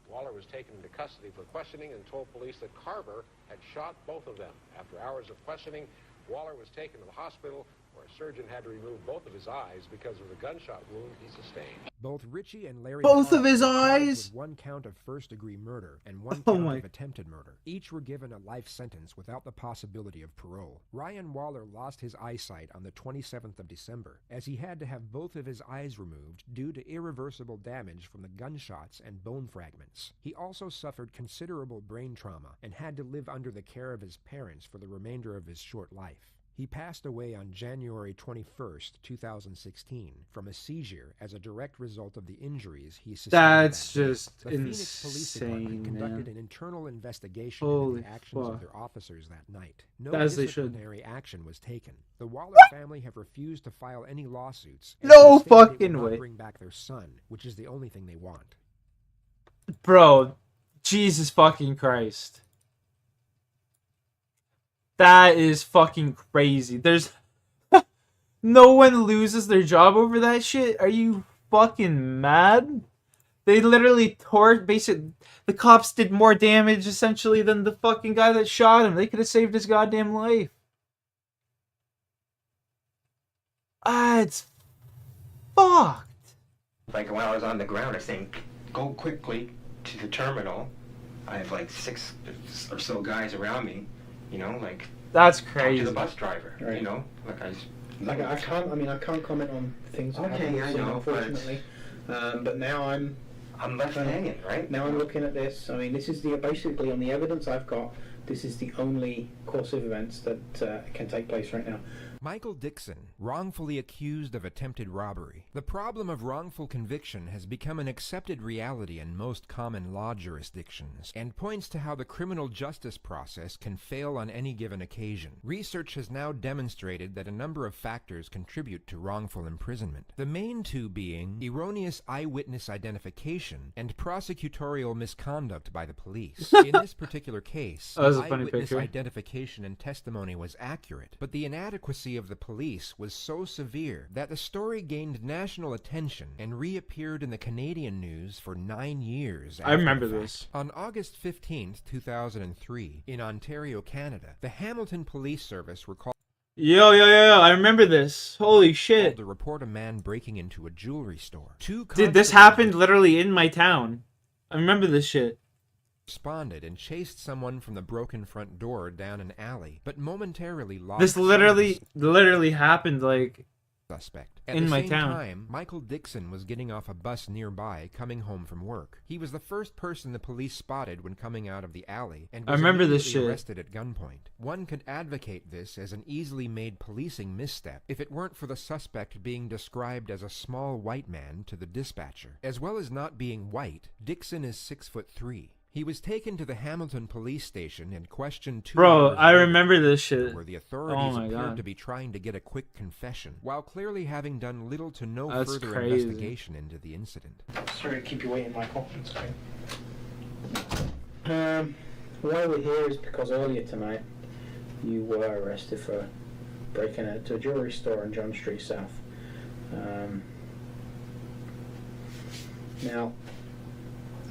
[SPEAKER 19] Waller was taken into custody for questioning and told police that Carver had shot both of them. After hours of questioning, Waller was taken to the hospital where a surgeon had to remove both of his eyes because of the gunshot wound he sustained.
[SPEAKER 18] Both Richie and Larry
[SPEAKER 2] both
[SPEAKER 18] Carver
[SPEAKER 2] of his
[SPEAKER 18] were charged
[SPEAKER 2] eyes?
[SPEAKER 18] with 1 count of first-degree murder and 1
[SPEAKER 2] Oh
[SPEAKER 18] count
[SPEAKER 2] my.
[SPEAKER 18] of attempted murder. Each were given a life sentence without the possibility of parole. Ryan Waller lost his eyesight on the 27th of December, as he had to have both of his eyes removed due to irreversible damage from the gunshots and bone fragments. He also suffered considerable brain trauma and had to live under the care of his parents for the remainder of his short life. He passed away on January 21st, 2016, from a seizure as a direct result of the injuries he sustained.
[SPEAKER 2] That's
[SPEAKER 18] that day.
[SPEAKER 2] just
[SPEAKER 18] The Phoenix Police Department
[SPEAKER 2] insane,
[SPEAKER 18] conducted
[SPEAKER 2] man.
[SPEAKER 18] an internal investigation
[SPEAKER 2] Holy
[SPEAKER 18] into the actions
[SPEAKER 2] fuck.
[SPEAKER 18] of their officers that night. No
[SPEAKER 2] As they should.
[SPEAKER 18] disciplinary action was taken. The Waller family have refused to file any lawsuits. and
[SPEAKER 2] No
[SPEAKER 18] they state they will
[SPEAKER 2] fucking
[SPEAKER 18] not
[SPEAKER 2] way.
[SPEAKER 18] bring back their son, which is the only thing they want.
[SPEAKER 2] Bro, Jesus fucking Christ. That is fucking crazy. There's no one loses their job over that shit. Are you fucking mad? They literally the cops did more damage essentially than the fucking guy that shot him. They could have saved his goddamn life. It's fucked.
[SPEAKER 8] Like when I was on the ground, I was saying, go quickly to the terminal. I have like 6 or so guys around me, you know, like.
[SPEAKER 2] That's
[SPEAKER 8] Talk
[SPEAKER 2] crazy.
[SPEAKER 8] to the bus driver, you know, like
[SPEAKER 5] I can't comment on things that haven't
[SPEAKER 8] I
[SPEAKER 5] seen,
[SPEAKER 8] know,
[SPEAKER 5] unfortunately. But now I'm
[SPEAKER 8] left hanging, right?
[SPEAKER 5] Now I'm looking at this. I mean, this is basically on the evidence I've got. This is the only course of events that can take place right now.
[SPEAKER 18] Michael Dixon, wrongfully accused of attempted robbery. The problem of wrongful conviction has become an accepted reality in most common law jurisdictions, and points to how the criminal justice process can fail on any given occasion. Research has now demonstrated that a number of factors contribute to wrongful imprisonment. The main two being erroneous eyewitness identification and prosecutorial misconduct by the police. In this particular case, eyewitness identification and testimony was accurate, but the inadequacy of the police was so severe that the story gained national attention and reappeared in the Canadian news for 9 years.
[SPEAKER 2] I remember this.
[SPEAKER 18] On August 15th, 2003, in Ontario, Canada, the Hamilton Police Service were called.
[SPEAKER 2] Yo, I remember this. Holy shit.
[SPEAKER 18] To report a man breaking into a jewelry store.
[SPEAKER 2] Dude, this happened literally in my town. I remember this shit.
[SPEAKER 18] Responded and chased someone from the broken front door down an alley, but momentarily lost.
[SPEAKER 2] This literally happened like
[SPEAKER 18] suspect.
[SPEAKER 2] in my town.
[SPEAKER 18] At the same time, Michael Dixon was getting off a bus nearby, coming home from work. He was the first person the police spotted when coming out of the alley, and was
[SPEAKER 2] I remember this shit.
[SPEAKER 18] arrested at gunpoint. One could advocate this as an easily made policing misstep if it weren't for the suspect being described as a small white man to the dispatcher. As well as not being white, Dixon is 6'3". He was taken to the Hamilton police station and questioned 2
[SPEAKER 2] Bro,
[SPEAKER 18] hours
[SPEAKER 2] I
[SPEAKER 18] later,
[SPEAKER 2] remember this shit.
[SPEAKER 18] where the authorities appeared
[SPEAKER 2] God.
[SPEAKER 18] to be trying to get a quick confession, while clearly having done little to no
[SPEAKER 2] That's
[SPEAKER 18] further
[SPEAKER 2] crazy.
[SPEAKER 18] investigation into the incident.
[SPEAKER 5] Sorry to keep you waiting, Michael. It's okay. Why we're here is because earlier tonight you were arrested for breaking into a jewelry store on John Street South. Now,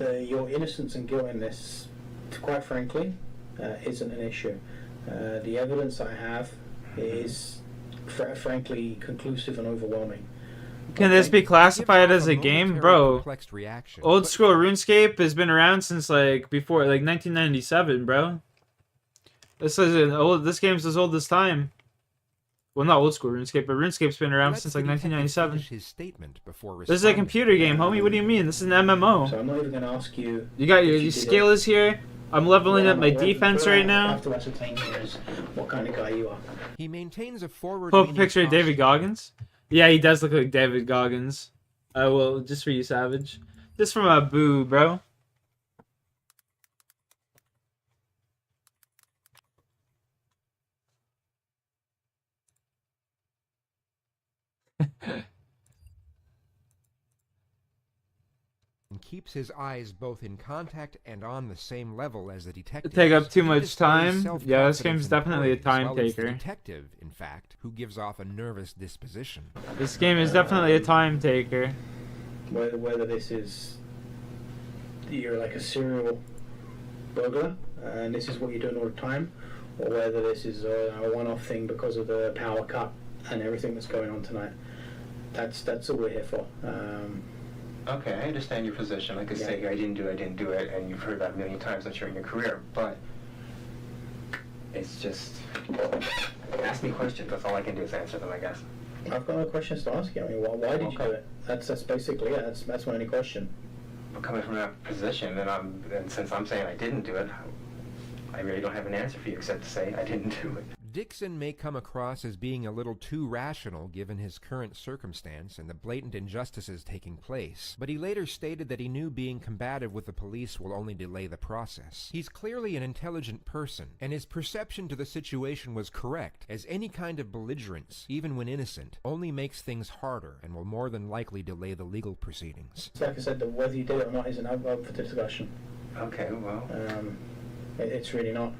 [SPEAKER 5] your innocence and guilt in this, quite frankly, isn't an issue. The evidence I have is, frankly, conclusive and overwhelming.
[SPEAKER 2] Can this be classified as a game? Bro, old school RuneScape has been around since like before, like 1997, bro. This game's as old as time. Well, not old school RuneScape, but RuneScape's been around since like 1997.
[SPEAKER 18] His statement before
[SPEAKER 2] This is a computer game, homie. What do you mean? This is an MMO.
[SPEAKER 5] So I'm not even going to ask you.
[SPEAKER 2] You got your skill is here. I'm leveling up my defense right now.
[SPEAKER 5] I have to ascertain here is what kind of guy you are.
[SPEAKER 18] He maintains a forward.
[SPEAKER 2] Pull up a picture of David Goggins. Yeah, he does look like David Goggins. Well, just for you, Savage. Just from a boo, bro.
[SPEAKER 18] And keeps his eyes both in contact and on the same level as the detective.
[SPEAKER 2] Take up too much time. Yeah, this game's definitely a time taker.
[SPEAKER 18] Detective, in fact, who gives off a nervous disposition.
[SPEAKER 2] This game is definitely a time taker.
[SPEAKER 5] Whether this is you're like a serial burglar and this is what you're doing all the time, or whether this is a one-off thing because of the power cut and everything that's going on tonight. That's all we're here for.
[SPEAKER 8] Okay, I understand your position. Like I say, I didn't do it, and you've heard that a million times, I'm sure, in your career. But it's just, ask me questions. That's all I can do is answer them, I guess.
[SPEAKER 5] I've got no questions to ask you. I mean, why did you do it? That's basically it. That's my only question.
[SPEAKER 8] I'm coming from that position, and since I'm saying I didn't do it, I really don't have an answer for you except to say I didn't do it.
[SPEAKER 18] Dixon may come across as being a little too rational given his current circumstance and the blatant injustices taking place, but he later stated that he knew being combative with the police will only delay the process. He's clearly an intelligent person, and his perception to the situation was correct, as any kind of belligerence, even when innocent, only makes things harder and will more than likely delay the legal proceedings.
[SPEAKER 5] Like I said, whether you did it or not isn't up for discussion.
[SPEAKER 8] Okay, well.
[SPEAKER 5] It's really not.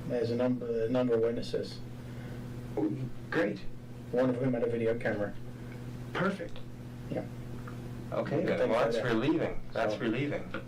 [SPEAKER 5] There's a number of witnesses.
[SPEAKER 8] Great.
[SPEAKER 5] One of whom had a video camera.
[SPEAKER 8] Perfect.
[SPEAKER 5] Yeah.
[SPEAKER 8] Okay,
[SPEAKER 5] Good
[SPEAKER 8] then,
[SPEAKER 5] thing
[SPEAKER 8] well,
[SPEAKER 5] for
[SPEAKER 8] that's
[SPEAKER 5] that.
[SPEAKER 8] relieving. That's
[SPEAKER 5] So-
[SPEAKER 8] relieving, to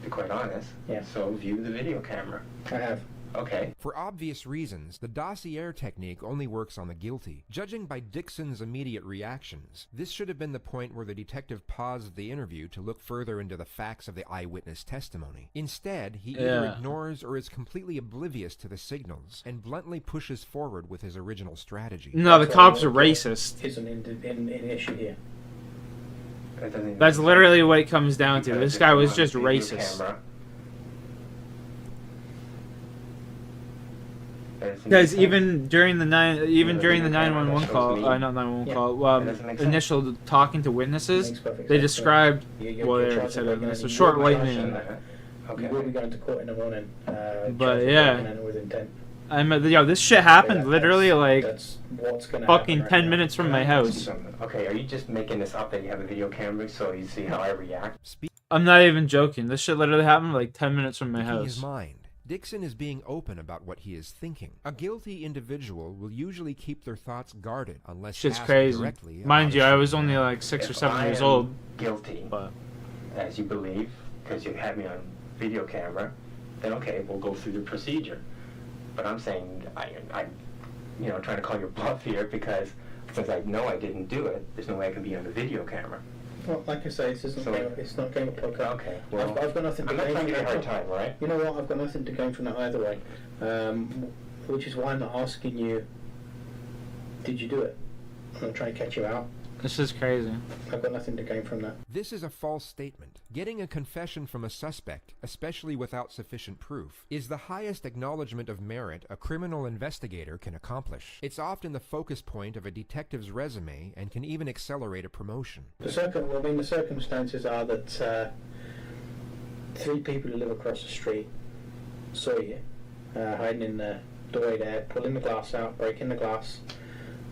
[SPEAKER 8] be quite honest.
[SPEAKER 5] Yeah.
[SPEAKER 8] So view the video camera.
[SPEAKER 5] I have.
[SPEAKER 8] Okay.
[SPEAKER 18] For obvious reasons, the dossier technique only works on the guilty. Judging by Dixon's immediate reactions, this should have been the point where the detective paused the interview to look further into the facts of the eyewitness testimony. Instead, he either
[SPEAKER 2] Yeah.
[SPEAKER 18] ignores or is completely oblivious to the signals, and bluntly pushes forward with his original strategy.
[SPEAKER 2] No, the cops are racist.
[SPEAKER 5] Isn't an issue here.
[SPEAKER 2] That's literally what it comes down to. This guy was just
[SPEAKER 8] Video
[SPEAKER 2] racist.
[SPEAKER 8] camera.
[SPEAKER 2] Because even during the 911 call, not 911 call, initial talking to witnesses, they described well, they already said it. It's a short lightning.
[SPEAKER 5] You will be going to court in the morning.
[SPEAKER 2] But yeah,
[SPEAKER 5] with intent.
[SPEAKER 2] this shit happened literally like
[SPEAKER 5] What's gonna
[SPEAKER 2] fucking
[SPEAKER 5] happen
[SPEAKER 2] 10
[SPEAKER 5] right
[SPEAKER 2] minutes from my house.
[SPEAKER 8] Okay, are you just making this up that you have a video camera so you see how I react?
[SPEAKER 2] I'm not even joking. This shit literally happened like 10 minutes from my
[SPEAKER 18] Speaking his
[SPEAKER 2] house.
[SPEAKER 18] mind. Dixon is being open about what he is thinking. A guilty individual will usually keep their thoughts guarded unless
[SPEAKER 2] Shit's
[SPEAKER 18] asked
[SPEAKER 2] crazy.
[SPEAKER 18] directly.
[SPEAKER 2] Mind you,
[SPEAKER 18] about
[SPEAKER 2] I
[SPEAKER 18] a
[SPEAKER 2] was
[SPEAKER 18] certain
[SPEAKER 2] only
[SPEAKER 18] matter.
[SPEAKER 2] like 6 or
[SPEAKER 8] If
[SPEAKER 2] 7
[SPEAKER 8] I
[SPEAKER 2] years
[SPEAKER 8] am
[SPEAKER 2] old.
[SPEAKER 8] Guilty, as you believe, because you had me on video camera, then okay, we'll go through the procedure. But I'm saying, I'm trying to call your bluff here because since I know I didn't do it, there's no way I can be on the video camera.
[SPEAKER 5] Well, like I say, it's not game of poker.
[SPEAKER 8] Okay, well,
[SPEAKER 5] I've got nothing to
[SPEAKER 8] I'm not
[SPEAKER 5] gain
[SPEAKER 8] trying to
[SPEAKER 5] from
[SPEAKER 8] give you a hard
[SPEAKER 5] that.
[SPEAKER 8] time, right?
[SPEAKER 5] You know what? I've got nothing to gain from that either way. Which is why I'm not asking you, did you do it? I'm going to try and catch you out.
[SPEAKER 2] This is crazy.
[SPEAKER 5] I've got nothing to gain from that.
[SPEAKER 18] This is a false statement. Getting a confession from a suspect, especially without sufficient proof, is the highest acknowledgement of merit a criminal investigator can accomplish. It's often the focus point of a detective's resume and can even accelerate a promotion.
[SPEAKER 5] The circumstances are that 3 people who live across the street saw you hiding in the doorway there, pulling the glass out, breaking the glass.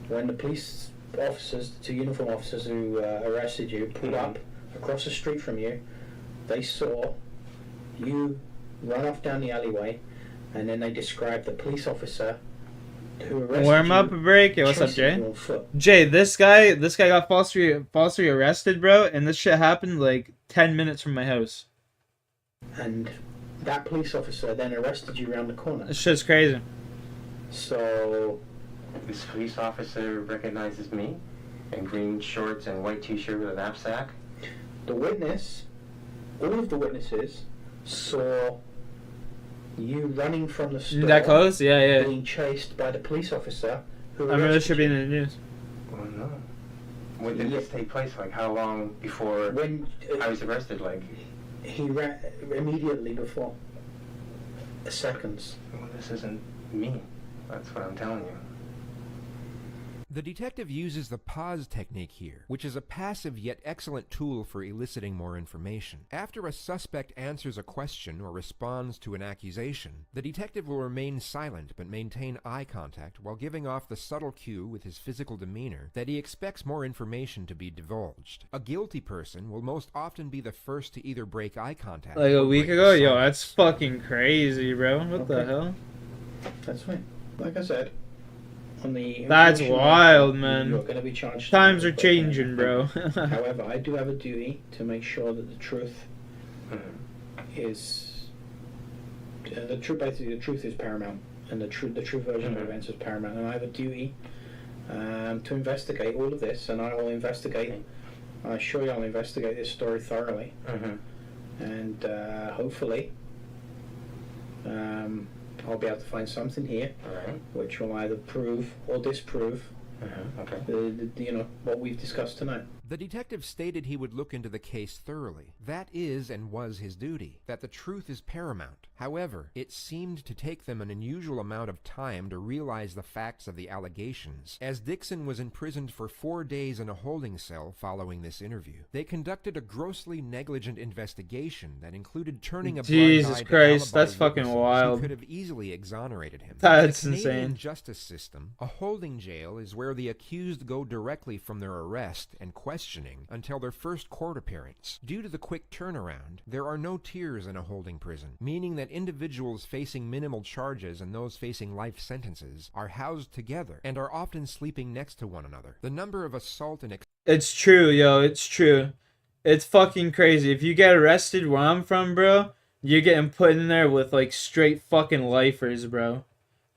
[SPEAKER 5] When the police officers, the 2 uniform officers who arrested you, pulled up across the street from you, they saw you run off down the alleyway, and then they described the police officer who arrested
[SPEAKER 2] Warm up
[SPEAKER 5] you
[SPEAKER 2] a break. Yo, what's up,
[SPEAKER 5] chasing
[SPEAKER 2] Jay?
[SPEAKER 5] you on foot.
[SPEAKER 2] Jay, this guy got falsely arrested, bro, and this shit happened like 10 minutes from my house.
[SPEAKER 5] And that police officer then arrested you around the corner.
[SPEAKER 2] This shit's crazy.
[SPEAKER 5] So
[SPEAKER 8] This police officer recognizes me in green shorts and white t-shirt with a knapsack.
[SPEAKER 5] the witness, all of the witnesses, saw you running from the store.
[SPEAKER 2] That close? Yeah, yeah.
[SPEAKER 5] Being chased by the police officer who
[SPEAKER 2] I remember this
[SPEAKER 5] arrested
[SPEAKER 2] should be
[SPEAKER 5] you.
[SPEAKER 2] in the news.
[SPEAKER 8] Well, no. When did this take place? Like, how long before I was arrested? Like,
[SPEAKER 5] He ran immediately before. Seconds.
[SPEAKER 8] well, this isn't me. That's what I'm telling you.
[SPEAKER 18] The detective uses the pause technique here, which is a passive yet excellent tool for eliciting more information. After a suspect answers a question or responds to an accusation, the detective will remain silent but maintain eye contact while giving off the subtle cue with his physical demeanor that he expects more information to be divulged. A guilty person will most often be the first to either break eye contact
[SPEAKER 2] Like a
[SPEAKER 18] or
[SPEAKER 2] week
[SPEAKER 18] break
[SPEAKER 2] ago?
[SPEAKER 18] the
[SPEAKER 2] Yo,
[SPEAKER 18] silence.
[SPEAKER 2] that's fucking crazy, bro. What the
[SPEAKER 5] Okay.
[SPEAKER 2] hell?
[SPEAKER 5] That's fine. Like I said, on the
[SPEAKER 2] That's
[SPEAKER 5] information
[SPEAKER 2] wild,
[SPEAKER 5] you're
[SPEAKER 2] man.
[SPEAKER 5] going to be charged.
[SPEAKER 2] Times are changing, bro.
[SPEAKER 5] However, I do have a duty to make sure that the truth is the truth. Basically, the truth is paramount, and the true version of events is paramount. And I have a duty to investigate all of this, and I will investigate. I assure you, I'll investigate this story thoroughly, and hopefully, I'll be able to find something here, which will either prove or disprove what we've discussed tonight.
[SPEAKER 18] The detective stated he would look into the case thoroughly. That is and was his duty, that the truth is paramount. However, it seemed to take them an unusual amount of time to realize the facts of the allegations, as Dixon was imprisoned for 4 days in a holding cell following this interview. They conducted a grossly negligent investigation that included turning a blind
[SPEAKER 2] Jesus
[SPEAKER 18] eye to
[SPEAKER 2] Christ,
[SPEAKER 18] alibi
[SPEAKER 2] that's fucking
[SPEAKER 18] witnesses
[SPEAKER 2] wild.
[SPEAKER 18] who could have easily exonerated him.
[SPEAKER 2] That's
[SPEAKER 18] In the Canadian
[SPEAKER 2] insane.
[SPEAKER 18] justice system, a holding jail is where the accused go directly from their arrest and questioning questioning until their first court appearance. Due to the quick turnaround, there are no tiers in a holding prison, meaning that individuals facing minimal charges and those facing life sentences are housed together and are often sleeping next to one another. The number of assault and
[SPEAKER 2] It's true, yo. It's true. It's fucking crazy. If you get arrested where I'm from, bro, you're getting put in there with like straight fucking lifers, bro.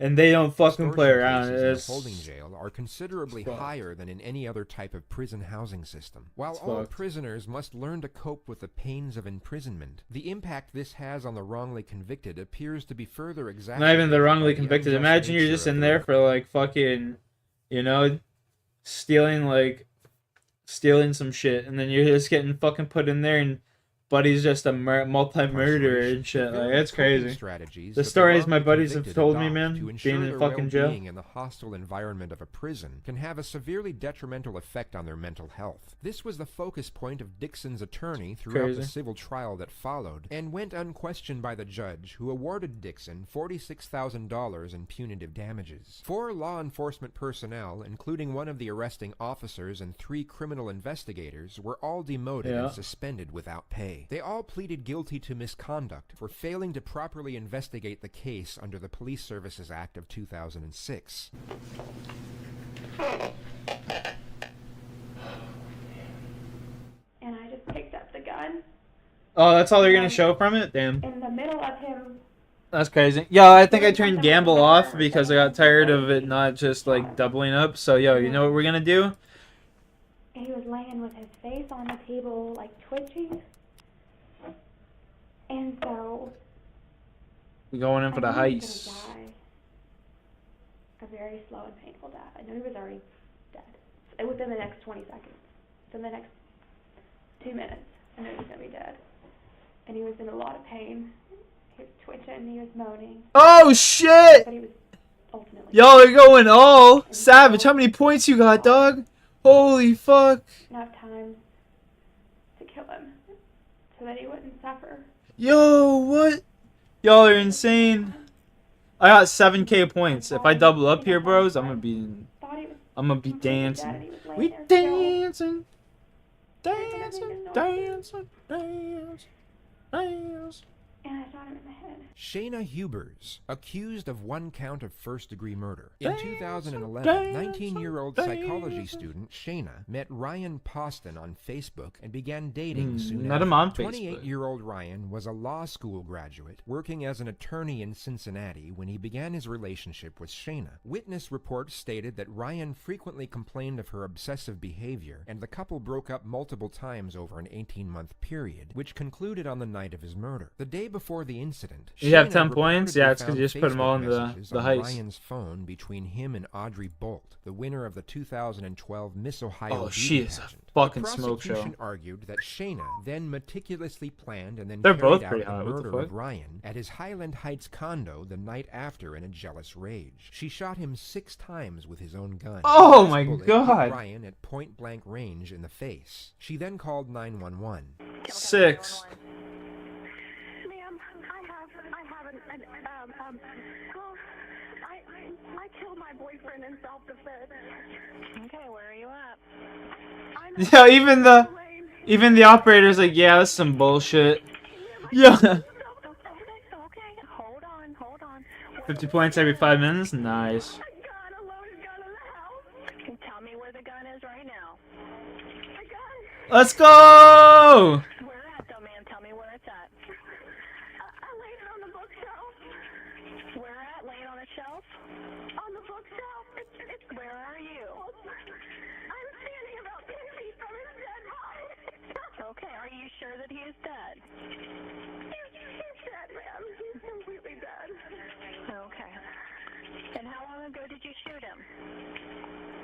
[SPEAKER 2] And they don't fucking play around.
[SPEAKER 18] cases in a
[SPEAKER 2] It's
[SPEAKER 18] holding jail are considerably
[SPEAKER 2] fucked.
[SPEAKER 18] higher than in any other type of prison housing system. While
[SPEAKER 2] It's
[SPEAKER 18] all
[SPEAKER 2] fucked.
[SPEAKER 18] prisoners must learn to cope with the pains of imprisonment, the impact this has on the wrongly convicted appears to be further exacerbated.
[SPEAKER 2] Not even the wrongly
[SPEAKER 18] by
[SPEAKER 2] convicted.
[SPEAKER 18] unjust
[SPEAKER 2] Imagine you're
[SPEAKER 18] nature
[SPEAKER 2] just
[SPEAKER 18] of
[SPEAKER 2] in
[SPEAKER 18] the
[SPEAKER 2] there for like fucking, you know, stealing some shit, and then you're just getting fucking put in there, and buddy's just a multi-murderer and shit. Like, it's crazy. The stories my buddies have told me, man, being in fucking jail.
[SPEAKER 18] Being in the hostile environment of a prison can have a severely detrimental effect on their mental health. This was the focus point of Dixon's attorney throughout the
[SPEAKER 2] Crazy.
[SPEAKER 18] civil trial that followed, and went unquestioned by the judge, who awarded Dixon $46,000 in punitive damages. 4 law enforcement personnel, including one of the arresting officers and 3 criminal investigators, were all demoted
[SPEAKER 2] Yeah.
[SPEAKER 18] and suspended without pay. They all pleaded guilty to misconduct for failing to properly investigate the case under the Police Services Act of 2006.
[SPEAKER 6] And I just picked up the gun.
[SPEAKER 2] Oh, that's all they're gonna show from it? Damn.
[SPEAKER 6] In the middle of him.
[SPEAKER 2] That's crazy. Yo, I think I turned Gamble off because I got tired of it not just like doubling up. So, yo, you know what we're gonna do?
[SPEAKER 6] He was laying with his face on the table, like twitching. And so
[SPEAKER 2] We're going in for the
[SPEAKER 6] I knew he was
[SPEAKER 2] heist.
[SPEAKER 6] gonna die. A very slow and painful death. I knew he was already dead. Within the next 20 seconds. Within the next 2 minutes, I knew he was gonna be dead. And he was in a lot of pain. He was twitching, he was moaning.
[SPEAKER 2] Oh shit!
[SPEAKER 6] But he was ultimately
[SPEAKER 2] Y'all are going all savage. How many points you got, dog? Holy fuck.
[SPEAKER 6] enough time to kill him so that he wouldn't suffer.
[SPEAKER 2] Yo, what? Y'all are insane. I got 7k points. If I double up here, bros, I'm gonna be dancing. We dancing. Dancing, dancing, dancing, dancing.
[SPEAKER 6] And I shot him in the head.
[SPEAKER 18] Shayna Hubers, accused of 1 count of first-degree murder. In 2011,
[SPEAKER 2] dance,
[SPEAKER 18] 19-year-old psychology student Shayna met Ryan Poston on Facebook and began dating soon
[SPEAKER 2] met
[SPEAKER 18] after.
[SPEAKER 2] him on Facebook.
[SPEAKER 18] 28-year-old Ryan was a law school graduate working as an attorney in Cincinnati when he began his relationship with Shayna. Witness reports stated that Ryan frequently complained of her obsessive behavior, and the couple broke up multiple times over an 18-month period, which concluded on the night of his murder. The day before the incident,
[SPEAKER 2] You have
[SPEAKER 18] Shayna
[SPEAKER 2] 10 points?
[SPEAKER 18] reportedly
[SPEAKER 2] Yeah, it's 'cause
[SPEAKER 18] found
[SPEAKER 2] you just put 'em all in
[SPEAKER 18] Facebook
[SPEAKER 2] the
[SPEAKER 18] messages on
[SPEAKER 2] heist.
[SPEAKER 18] Ryan's phone between him and Audrey Bolt, the winner of the 2012 Miss Ohio
[SPEAKER 2] Oh,
[SPEAKER 18] Beauty
[SPEAKER 2] she is a
[SPEAKER 18] pageant.
[SPEAKER 2] fucking
[SPEAKER 18] The
[SPEAKER 2] smoke show.
[SPEAKER 18] prosecution argued that Shayna then meticulously planned and then
[SPEAKER 2] They're
[SPEAKER 18] carried
[SPEAKER 2] both
[SPEAKER 18] out
[SPEAKER 2] pretty
[SPEAKER 18] the
[SPEAKER 2] hot. What the
[SPEAKER 18] murder
[SPEAKER 2] fuck?
[SPEAKER 18] of Ryan at his Highland Heights condo the night after in a jealous rage. She shot him 6 times with his own gun.
[SPEAKER 2] Oh
[SPEAKER 18] The last
[SPEAKER 2] my
[SPEAKER 18] bullet hit
[SPEAKER 2] God.
[SPEAKER 18] Ryan at point-blank range in the face. She then called 911.
[SPEAKER 2] 6.
[SPEAKER 6] I killed my boyfriend in self-defense. Okay, where are you at?
[SPEAKER 2] Yeah, even the operator's like, yeah, that's some bullshit. Yeah.
[SPEAKER 6] Hold on.
[SPEAKER 2] 50 points every 5 minutes? Nice.
[SPEAKER 6] Tell me where the gun is right now.
[SPEAKER 2] Let's go!
[SPEAKER 6] Where at, though, man? Tell me where it's at. I laid it on the bookshelf. Where at? Laying on a shelf? On the bookshelf. Where are you? I'm standing about 10 feet from his dead body. Okay, are you sure that he is dead? He's dead, ma'am. He's completely dead. Okay. And how long ago did you shoot him?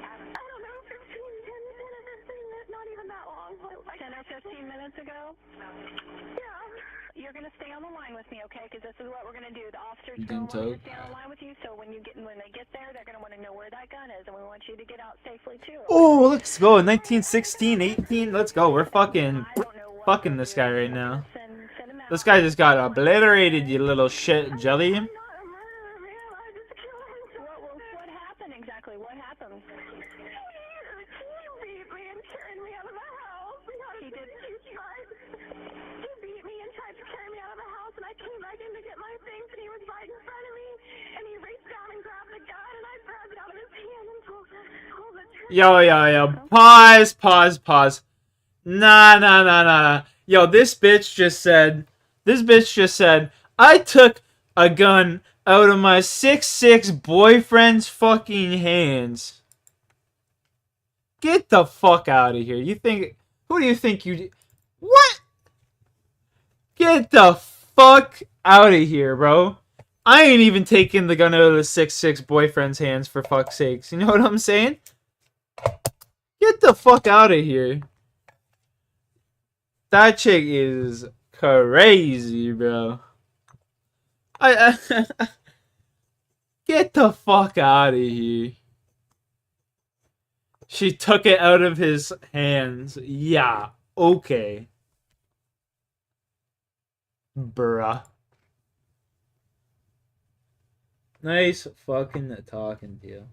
[SPEAKER 6] I don't know, 10 or 15 minutes, not even that long. 10 or 15 minutes ago? Yeah. You're going to stay on the line with me, okay? Because this is what we're going to do. The officers are going to want to stay on the line with you, so when they get there, they're going to want to know where that gun is, and we want you to get out safely, too.
[SPEAKER 2] Oh, let's go. 1916, 18. Let's go. We're fucking this guy right now. This guy just got obliterated, you little shit jelly.
[SPEAKER 6] What happened exactly? What happened? He beat me and turned me out of the
[SPEAKER 2] Yo. Pause. Nah. Yo, this bitch just said, I took a gun out of my 6'6" boyfriend's fucking hands. Get the fuck out of here. Who do you think you... What? Get the fuck out of here, bro. I ain't even taking the gun out of the 6'6" boyfriend's hands, for fuck's sakes. You know what I'm saying? Get the fuck out of here. That chick is crazy, bro. Get the fuck out of here. She took it out of his hands. Yeah, okay. Bruh. Nice fucking talking to you.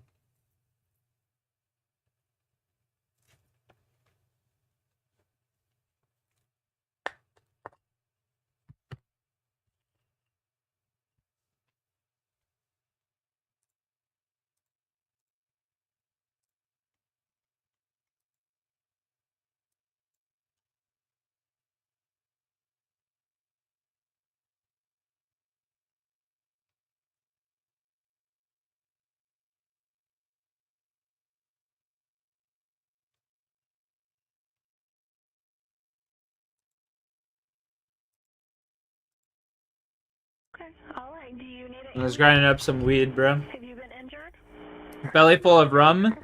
[SPEAKER 6] Okay. All right. Do you need it?
[SPEAKER 2] I was grinding up some weed, bro.
[SPEAKER 6] Have you been injured?
[SPEAKER 2] Belly full of rum.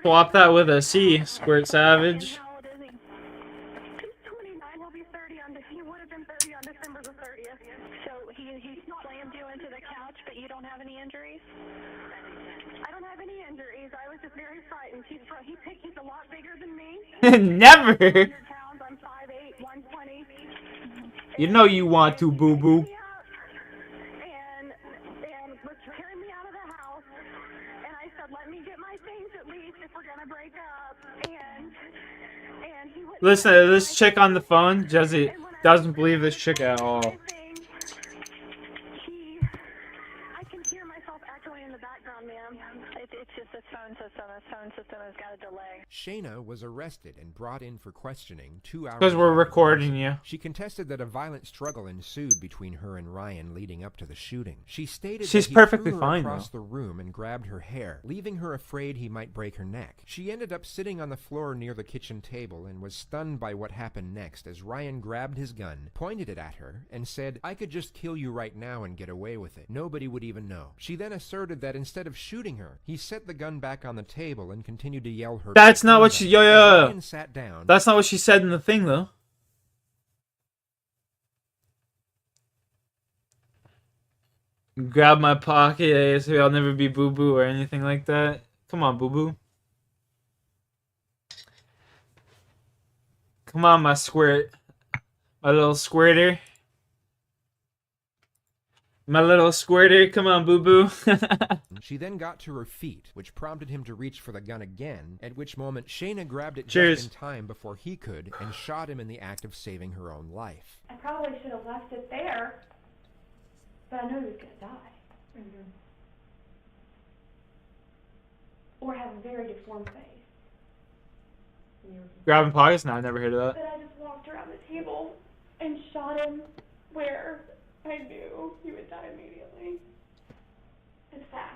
[SPEAKER 2] Swap that with a C. Squirt Savage.
[SPEAKER 6] He would have been 30 on December the 30th. So he slammed you into the couch, but you don't have any injuries? I don't have any injuries. I was just very frightened. He's a lot bigger than me.
[SPEAKER 2] Never.
[SPEAKER 6] 100 pounds. I'm 5'8", 120.
[SPEAKER 2] You know you want to, boo boo.
[SPEAKER 6] And was carrying me out of the house. And I said, let me get my things at least if we're going to break up. And he wouldn't.
[SPEAKER 2] Listen to this chick on the phone. Jesse doesn't believe this chick at all.
[SPEAKER 6] I can hear myself echoing in the background, ma'am. It's just this phone system. This phone system has got a delay.
[SPEAKER 18] Shayna was arrested and brought in for questioning 2 hours.
[SPEAKER 2] Because we're
[SPEAKER 18] after
[SPEAKER 2] recording
[SPEAKER 18] the
[SPEAKER 2] you.
[SPEAKER 18] She contested that a violent struggle ensued between her and Ryan leading up to the shooting. She stated
[SPEAKER 2] She's
[SPEAKER 18] that he
[SPEAKER 2] perfectly
[SPEAKER 18] threw her
[SPEAKER 2] fine,
[SPEAKER 18] across
[SPEAKER 2] though.
[SPEAKER 18] the room and grabbed her hair, leaving her afraid he might break her neck. She ended up sitting on the floor near the kitchen table and was stunned by what happened next as Ryan grabbed his gun, pointed it at her, and said, I could just kill you right now and get away with it. Nobody would even know. She then asserted that instead of shooting her, he set the gun back on the table and continued to yell her.
[SPEAKER 2] That's not what she... Yo.
[SPEAKER 18] Ryan sat down.
[SPEAKER 2] That's not what she said in the thing, though. Grab my pocket, so I'll never be boo-boo or anything like that. Come on, boo-boo. Come on, my squirt. My little squirter. My little squirter. Come on, boo-boo.
[SPEAKER 18] She then got to her feet, which prompted him to reach for the gun again, at which moment Shayna grabbed it
[SPEAKER 2] Cheers.
[SPEAKER 18] just in time before he could and shot him in the act of saving her own life.
[SPEAKER 9] I probably should have left it there, but I knew he was going to die. Or have a very deformed face.
[SPEAKER 2] Grabbing pockets? No, I never heard of that.
[SPEAKER 9] But I just walked around the table and shot him where I knew he would die immediately. And fast.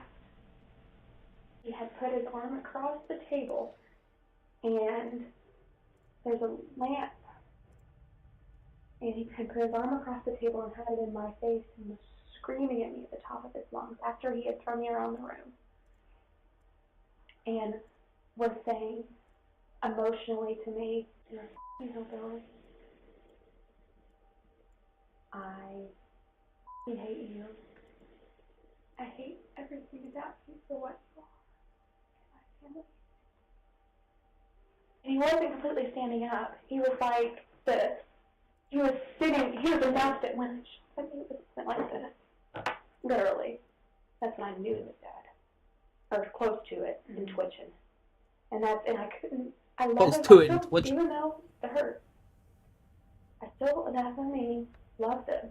[SPEAKER 9] He had put his arm across the table, and there's a lamp. And he had put his arm across the table and had it in my face and was screaming at me at the top of his lungs after he had thrown me around the room. And was saying emotionally to me, you're a f***ing hillbilly. I hate you. I hate everything about you for what you are. And he wasn't completely standing up. He was like this. He was sitting, he was announced it when he was like this. Literally. That's when I knew he was dead. Or close to it and twitching. And I couldn't, I love
[SPEAKER 2] Close
[SPEAKER 9] him.
[SPEAKER 2] to it and twitching.
[SPEAKER 9] Even though it hurt. I still, that's what I mean, loved him.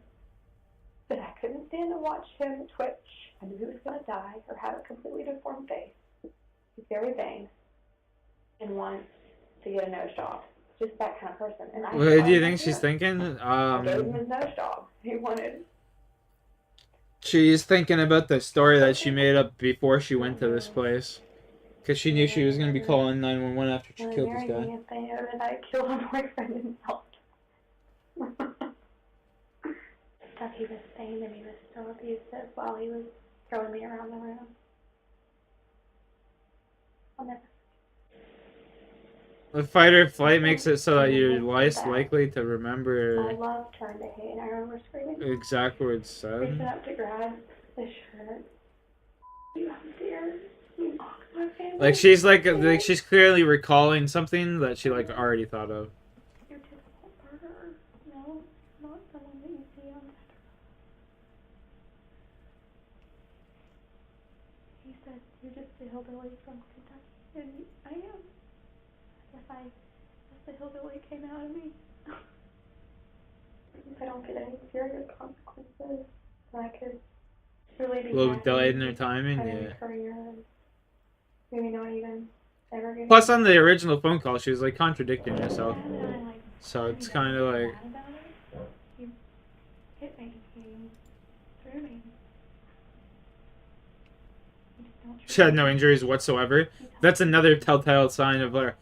[SPEAKER 9] But I couldn't stand to watch him twitch. I knew he was going to die or have a completely deformed face. He's very vain. and wants to get a nose job. Just that kind of person. And I
[SPEAKER 2] What do you
[SPEAKER 9] him
[SPEAKER 2] think she's
[SPEAKER 9] here.
[SPEAKER 2] thinking?
[SPEAKER 9] I gave him his nose job. He wanted.
[SPEAKER 2] She's thinking about the story that she made up before she went to this place. Because she knew she was going to be calling 911 after she killed this guy.
[SPEAKER 9] If they know that I killed my boyfriend and helped. Stuff he was saying to me was still abusive while he was throwing me around the room. I'll never.
[SPEAKER 2] The fight or flight makes it so that you're less likely to
[SPEAKER 9] My
[SPEAKER 2] remember
[SPEAKER 9] love turned to hate, and I remember screaming.
[SPEAKER 2] exact words
[SPEAKER 9] Reaching
[SPEAKER 2] said.
[SPEAKER 9] up to grab the shirt. You dare. You mocked my family.
[SPEAKER 2] Like she's clearly recalling something that she like already thought of.
[SPEAKER 9] You're just a murderer. No, not someone that you see on Instagram. He said, you're just a hillbilly from Kentucky. And I am. I guess the hillbilly came out of me. If I don't get any serious consequences, then I could really be
[SPEAKER 2] A little
[SPEAKER 9] happy
[SPEAKER 2] delayed in their timing,
[SPEAKER 9] having
[SPEAKER 2] yeah.
[SPEAKER 9] a career and maybe not even ever getting.
[SPEAKER 2] Plus, on the original phone call, she was like contradicting herself. So it's kind of like
[SPEAKER 9] You hit me. You threw me. You just don't
[SPEAKER 2] she had no injuries whatsoever. That's another telltale sign of her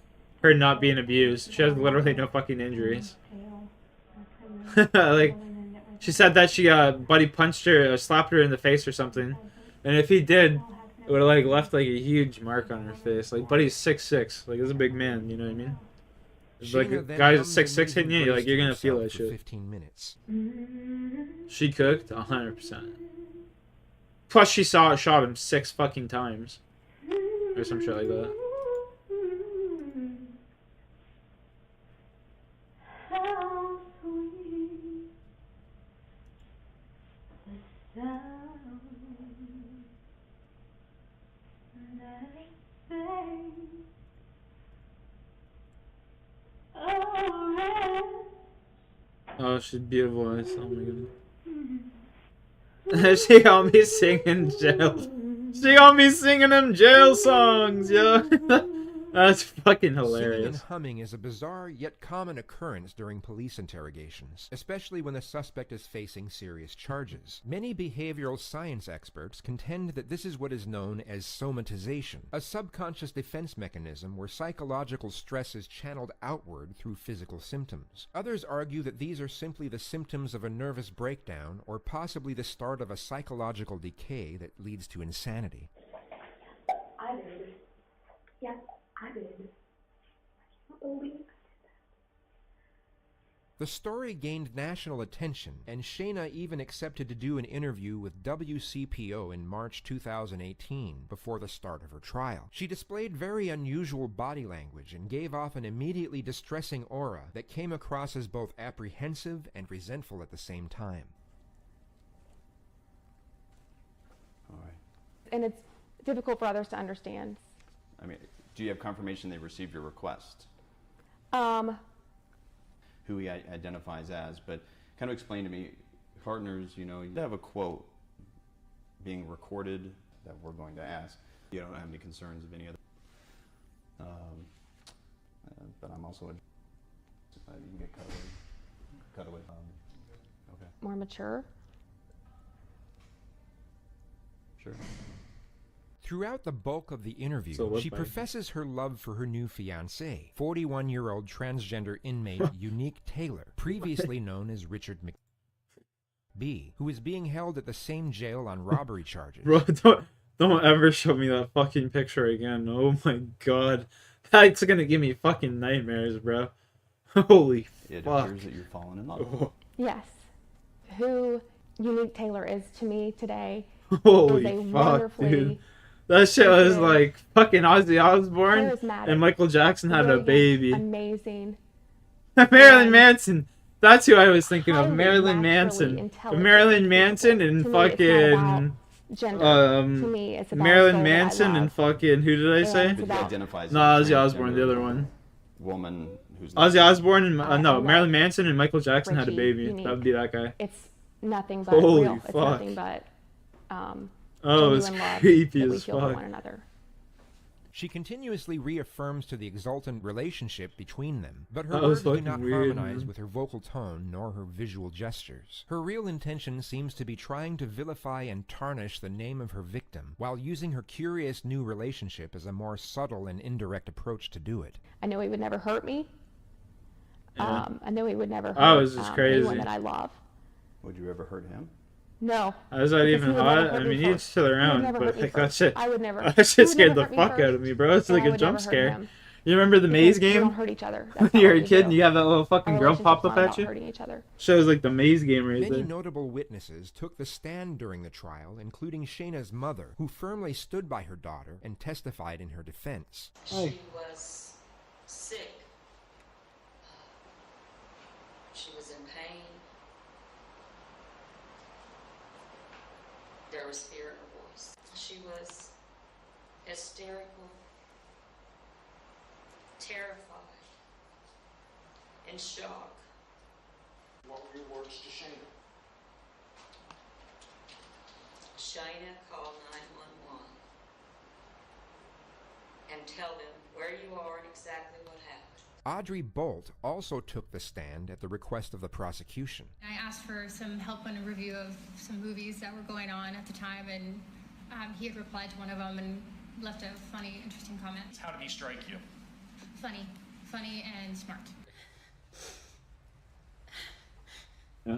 [SPEAKER 2] not being abused. She has literally no fucking injuries. Like, she said that she Buddy punched her, or slapped her in the face or something, and if he did, it would have like left like a huge mark on her face. Like Buddy's 6'6", like he's a big man, you know what I mean? It's like a
[SPEAKER 18] Sheena then
[SPEAKER 2] guy
[SPEAKER 18] hums
[SPEAKER 2] that's 6'6"
[SPEAKER 18] and
[SPEAKER 2] hitting you, like you're gonna
[SPEAKER 18] embraced
[SPEAKER 2] feel that
[SPEAKER 18] herself for
[SPEAKER 2] shit.
[SPEAKER 18] 15 minutes.
[SPEAKER 2] She cooked 100%. Plus, she shot him 6 fucking times, or some shit like that.
[SPEAKER 9] How sweet the sound that sings
[SPEAKER 2] Oh, she's beautiful voice. Oh my god. She got me singing jail. She got me singing them jail songs, yo. That's fucking
[SPEAKER 18] Singing and
[SPEAKER 2] hilarious.
[SPEAKER 18] humming is a bizarre yet common occurrence during police interrogations, especially when the suspect is facing serious charges. Many behavioral science experts contend that this is what is known as somatization, a subconscious defense mechanism where psychological stress is channeled outward through physical symptoms. Others argue that these are simply the symptoms of a nervous breakdown or possibly the start of a psychological decay that leads to insanity.
[SPEAKER 9] I did. Yeah, I did. I can't believe it.
[SPEAKER 18] The story gained national attention, and Shayna even accepted to do an interview with WCPO in March 2018, before the start of her trial. She displayed very unusual body language and gave off an immediately distressing aura that came across as both apprehensive and resentful at the same time.
[SPEAKER 1] All right.
[SPEAKER 17] And it's difficult for others to understand.
[SPEAKER 1] I mean, do you have confirmation they received your request? Who he identifies as, but kind of explain to me, partners, you know, you have a quote being recorded that we're going to ask. You don't have any concerns of any other, but I'm also, you can get cut away. Okay.
[SPEAKER 17] More mature.
[SPEAKER 1] Sure.
[SPEAKER 18] Throughout the bulk of the interview,
[SPEAKER 2] So
[SPEAKER 18] she professes her love for her new fiancé, 41-year-old transgender inmate Unique Taylor, previously known as Richard McB, who is being held at the same jail on robbery charges.
[SPEAKER 2] Bro, don't ever show me that fucking picture again. Oh my god. That's gonna give me fucking nightmares, bro. Holy
[SPEAKER 1] It
[SPEAKER 2] fuck.
[SPEAKER 1] appears that you're falling in love.
[SPEAKER 2] Oh.
[SPEAKER 17] Yes. Who Unique Taylor is to me today
[SPEAKER 2] Holy
[SPEAKER 17] is a
[SPEAKER 2] fuck,
[SPEAKER 17] wonderfully
[SPEAKER 2] dude. That shit was
[SPEAKER 17] sensitive,
[SPEAKER 2] like fucking Ozzy Osbourne
[SPEAKER 17] charismatic,
[SPEAKER 2] and Michael Jackson had a
[SPEAKER 17] brilliant,
[SPEAKER 2] baby.
[SPEAKER 17] amazing.
[SPEAKER 2] Marilyn Manson. That's who I was thinking of.
[SPEAKER 17] highly
[SPEAKER 2] Marilyn
[SPEAKER 17] naturally
[SPEAKER 2] Manson.
[SPEAKER 17] intelligent
[SPEAKER 2] Marilyn Manson and
[SPEAKER 17] To me, it's not about
[SPEAKER 2] fucking
[SPEAKER 17] gender. To me, it's about
[SPEAKER 2] Marilyn
[SPEAKER 17] soul that I
[SPEAKER 2] Manson and
[SPEAKER 17] love.
[SPEAKER 2] fucking who did I
[SPEAKER 17] And
[SPEAKER 2] say?
[SPEAKER 17] it's about-
[SPEAKER 1] He identifies
[SPEAKER 2] No,
[SPEAKER 1] as a
[SPEAKER 2] Ozzy Osbourne, the
[SPEAKER 1] transgender
[SPEAKER 2] other one.
[SPEAKER 1] woman who's
[SPEAKER 2] Ozzy Osbourne and
[SPEAKER 17] I
[SPEAKER 2] no,
[SPEAKER 17] love
[SPEAKER 2] Marilyn Manson and Michael Jackson had a
[SPEAKER 17] Richie,
[SPEAKER 2] baby.
[SPEAKER 17] Unique.
[SPEAKER 2] That would be that guy.
[SPEAKER 17] It's nothing but
[SPEAKER 2] Holy
[SPEAKER 17] real. It's
[SPEAKER 2] fuck.
[SPEAKER 17] nothing but
[SPEAKER 2] Oh, it's
[SPEAKER 17] genuine love
[SPEAKER 2] creepy
[SPEAKER 17] that we
[SPEAKER 2] as
[SPEAKER 17] feel for
[SPEAKER 2] fuck.
[SPEAKER 17] one another.
[SPEAKER 18] She continuously reaffirms to the exultant relationship between them, but her
[SPEAKER 2] That was
[SPEAKER 18] words do
[SPEAKER 2] fucking
[SPEAKER 18] not
[SPEAKER 2] weird,
[SPEAKER 18] harmonize
[SPEAKER 2] man.
[SPEAKER 18] with her vocal tone nor her visual gestures. Her real intention seems to be trying to vilify and tarnish the name of her victim, while using her curious new relationship as a more subtle and indirect approach to do it.
[SPEAKER 17] I know he would never hurt me.
[SPEAKER 2] Yeah.
[SPEAKER 17] I know he would never
[SPEAKER 2] Oh,
[SPEAKER 17] hurt
[SPEAKER 2] this is crazy.
[SPEAKER 17] anyone that I love.
[SPEAKER 1] Would you ever hurt him?
[SPEAKER 17] No.
[SPEAKER 2] Is that
[SPEAKER 17] because
[SPEAKER 2] even
[SPEAKER 17] he would never
[SPEAKER 2] hot?
[SPEAKER 17] hurt
[SPEAKER 2] I
[SPEAKER 17] me
[SPEAKER 2] mean,
[SPEAKER 17] first.
[SPEAKER 2] each to their
[SPEAKER 17] He would
[SPEAKER 2] own,
[SPEAKER 17] never
[SPEAKER 2] but
[SPEAKER 17] hurt me
[SPEAKER 2] like that
[SPEAKER 17] first.
[SPEAKER 2] shit,
[SPEAKER 17] I would never.
[SPEAKER 2] that
[SPEAKER 17] He
[SPEAKER 2] shit
[SPEAKER 17] would
[SPEAKER 2] scared
[SPEAKER 17] never
[SPEAKER 2] the
[SPEAKER 17] hurt me
[SPEAKER 2] fuck out of
[SPEAKER 17] first,
[SPEAKER 2] me, bro. It's
[SPEAKER 17] and
[SPEAKER 2] like
[SPEAKER 17] I
[SPEAKER 2] a
[SPEAKER 17] would
[SPEAKER 2] jump
[SPEAKER 17] never hurt
[SPEAKER 2] scare.
[SPEAKER 17] him.
[SPEAKER 2] You remember the maze
[SPEAKER 17] Because we
[SPEAKER 2] game?
[SPEAKER 17] don't hurt each other.
[SPEAKER 2] When
[SPEAKER 17] That's not
[SPEAKER 2] you were
[SPEAKER 17] what
[SPEAKER 2] a
[SPEAKER 17] we
[SPEAKER 2] kid
[SPEAKER 17] do.
[SPEAKER 2] and you have that little fucking
[SPEAKER 17] Our
[SPEAKER 2] grump pop
[SPEAKER 17] relationship's
[SPEAKER 2] up
[SPEAKER 17] not
[SPEAKER 2] at
[SPEAKER 17] about
[SPEAKER 2] you?
[SPEAKER 17] hurting each other.
[SPEAKER 2] Shows like the maze game right
[SPEAKER 18] Many
[SPEAKER 2] there.
[SPEAKER 18] notable witnesses took the stand during the trial, including Shayna's mother, who firmly stood by her daughter and testified in her defense.
[SPEAKER 11] She was sick. She was in pain. There was fear in her voice. She was hysterical, terrified, in shock.
[SPEAKER 23] What were your words to Shayna?
[SPEAKER 11] Shayna, call 911 and tell them where you are and exactly what happened.
[SPEAKER 18] Audrey Bolt also took the stand at the request of the prosecution.
[SPEAKER 20] I asked for some help on a review of some movies that were going on at the time, and he had replied to one of them and left a funny, interesting comment.
[SPEAKER 21] How did he strike you?
[SPEAKER 20] Funny and smart.
[SPEAKER 2] Yeah.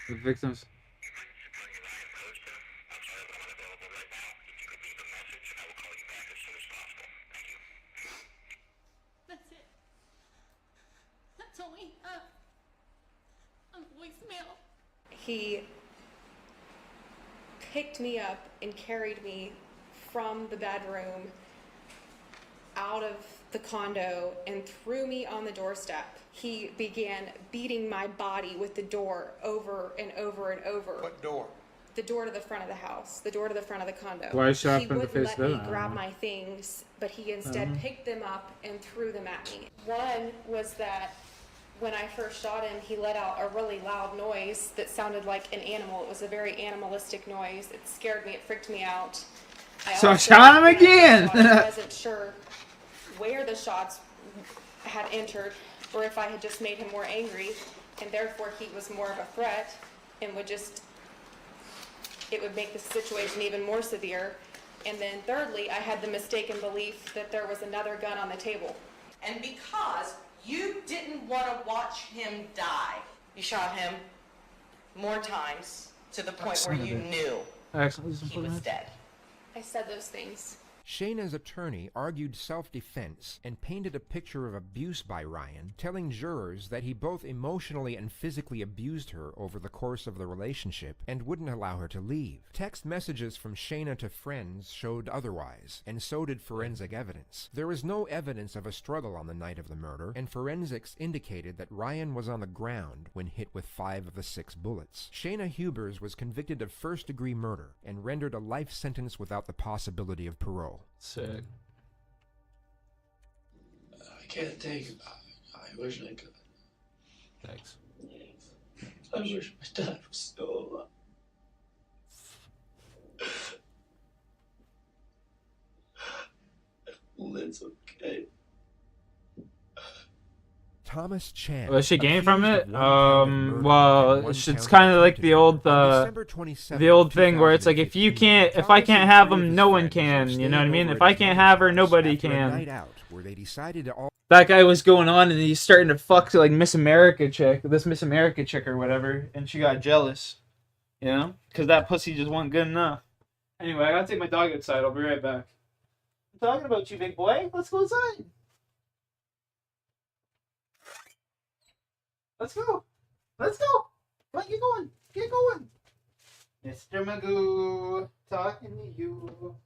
[SPEAKER 2] The victims.
[SPEAKER 20] That's it. That's only a voicemail.
[SPEAKER 9] He picked me up and carried me from the bedroom out of the condo and threw me on the doorstep. He began beating my body with the door over and over and over.
[SPEAKER 21] What door?
[SPEAKER 9] The door to the front of the house, the door to the front of the condo.
[SPEAKER 2] Why shot
[SPEAKER 9] He
[SPEAKER 2] him in the
[SPEAKER 9] wouldn't
[SPEAKER 2] face
[SPEAKER 9] let me
[SPEAKER 2] then?
[SPEAKER 9] grab my things, but he instead picked them up and threw them at me. One was that when I first shot him, he let out a really loud noise that sounded like an animal. It was a very animalistic noise. It scared me. It freaked me out.
[SPEAKER 2] So I
[SPEAKER 9] also,
[SPEAKER 2] shot him
[SPEAKER 9] when I
[SPEAKER 2] again!
[SPEAKER 9] first shot him, I wasn't sure where the shots had entered or if I had just made him more angry, and therefore he was more of a threat and it would make the situation even more severe. And then thirdly, I had the mistaken belief that there was another gun on the table.
[SPEAKER 11] And because you didn't want to watch him die, you shot him more times to the point where you knew he was dead.
[SPEAKER 9] I said those things.
[SPEAKER 18] Shayna's attorney argued self-defense and painted a picture of abuse by Ryan, telling jurors that he both emotionally and physically abused her over the course of the relationship and wouldn't allow her to leave. Text messages from Shayna to friends showed otherwise, and so did forensic evidence. There was no evidence of a struggle on the night of the murder, and forensics indicated that Ryan was on the ground when hit with 5 of the 6 bullets. Shayna Hubers was convicted of first-degree murder and rendered a life sentence without the possibility of parole.
[SPEAKER 2] Sick.
[SPEAKER 23] I can't think about it. I wish I could.
[SPEAKER 2] Thanks.
[SPEAKER 23] I wish my dad was still alive. It's okay.
[SPEAKER 18] Thomas Chan.
[SPEAKER 2] What she gained from it?
[SPEAKER 18] accused of one count of murder
[SPEAKER 2] Well,
[SPEAKER 18] and one
[SPEAKER 2] it's
[SPEAKER 18] count of
[SPEAKER 2] kind of like
[SPEAKER 18] attempted
[SPEAKER 2] the old,
[SPEAKER 18] murder. On December 27th,
[SPEAKER 2] the old thing where it's like if you can't, if I can't have them, no one can. You know what I mean? If I can't have her, nobody
[SPEAKER 18] after a night
[SPEAKER 2] can.
[SPEAKER 18] out where they decided to all
[SPEAKER 2] That guy was going on and he's starting to fuck like Miss America chick, this Miss America chick or whatever, and she got jealous. You know? Because that pussy just wasn't good enough. Anyway, I gotta take my dog outside. I'll be right back. I'm talking about you, big boy. Let's go inside. Let's go. Let's go. Come on, get going. Get going. Mr. Magoo, talking to you.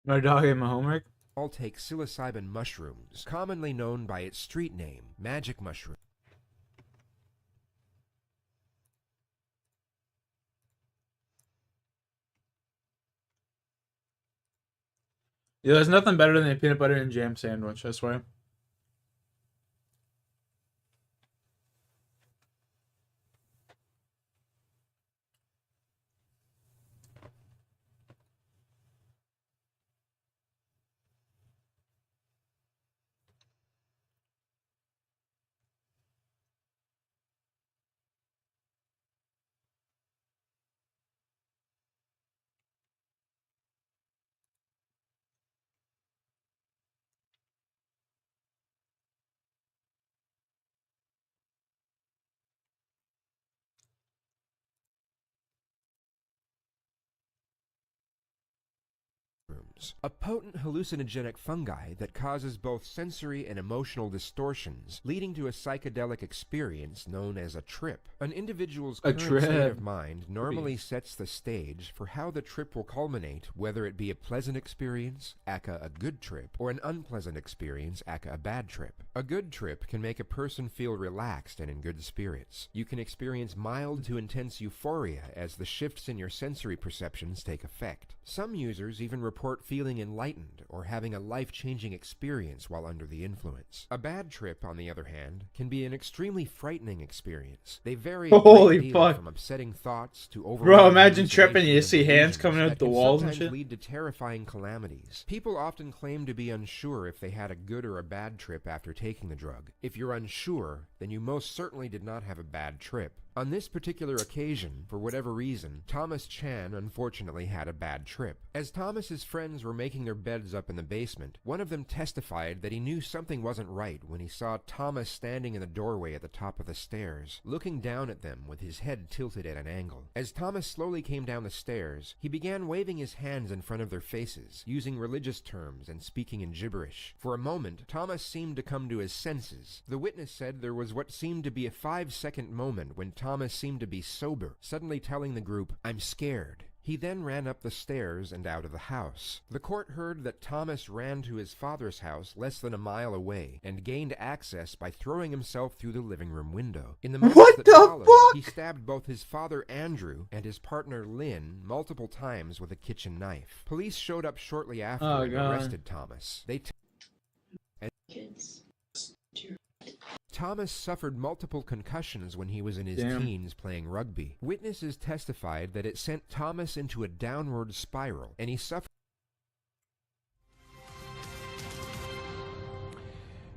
[SPEAKER 2] My dog ate my homework.
[SPEAKER 18] All take psilocybin mushrooms, commonly known by its street name, magic mushroom.
[SPEAKER 2] Yeah, there's nothing better than a peanut butter and jam sandwich, I swear.
[SPEAKER 18] A potent hallucinogenic fungi that causes both sensory and emotional distortions, leading to a psychedelic experience known as a trip. An individual's current state of mind normally sets the stage for how the trip will culminate, whether it be a pleasant experience, aka a good trip, or an unpleasant experience, aka a bad trip. A good trip can make a person feel relaxed and in good spirits. You can experience mild to intense euphoria as the shifts in your sensory perceptions take effect. Some users even report feeling enlightened or having a life-changing experience while under the influence. A bad trip, on the other hand, can be an extremely frightening experience. They vary a great deal from upsetting thoughts to overwhelming.
[SPEAKER 2] Bro, imagine tripping, you see hands coming out the walls and shit.
[SPEAKER 18] Lead to terrifying calamities. People often claim to be unsure if they had a good or a bad trip after taking the drug. If you're unsure, then you most certainly did not have a bad trip. On this particular occasion, for whatever reason, Thomas Chan unfortunately had a bad trip. As Thomas's friends were making their beds up in the basement, one of them testified that he knew something wasn't right when he saw Thomas standing in the doorway at the top of the stairs, looking down at them with his head tilted at an angle. As Thomas slowly came down the stairs, he began waving his hands in front of their faces, using religious terms and speaking in gibberish. For a moment, Thomas seemed to come to his senses. The witness said there was what seemed to be a 5-second moment when Thomas seemed to be sober, suddenly telling the group, "I'm scared." He then ran up the stairs and out of the house. The court heard that Thomas ran to his father's house less than a mile away and gained access by throwing himself through the living room window. In the moments that followed, he stabbed both his father Andrew and his partner Lynn multiple times with a kitchen knife. Police showed up shortly after and arrested Thomas. Thomas suffered multiple concussions when he was in his teens playing rugby. Witnesses testified that it sent Thomas into a downward spiral, and he suffered.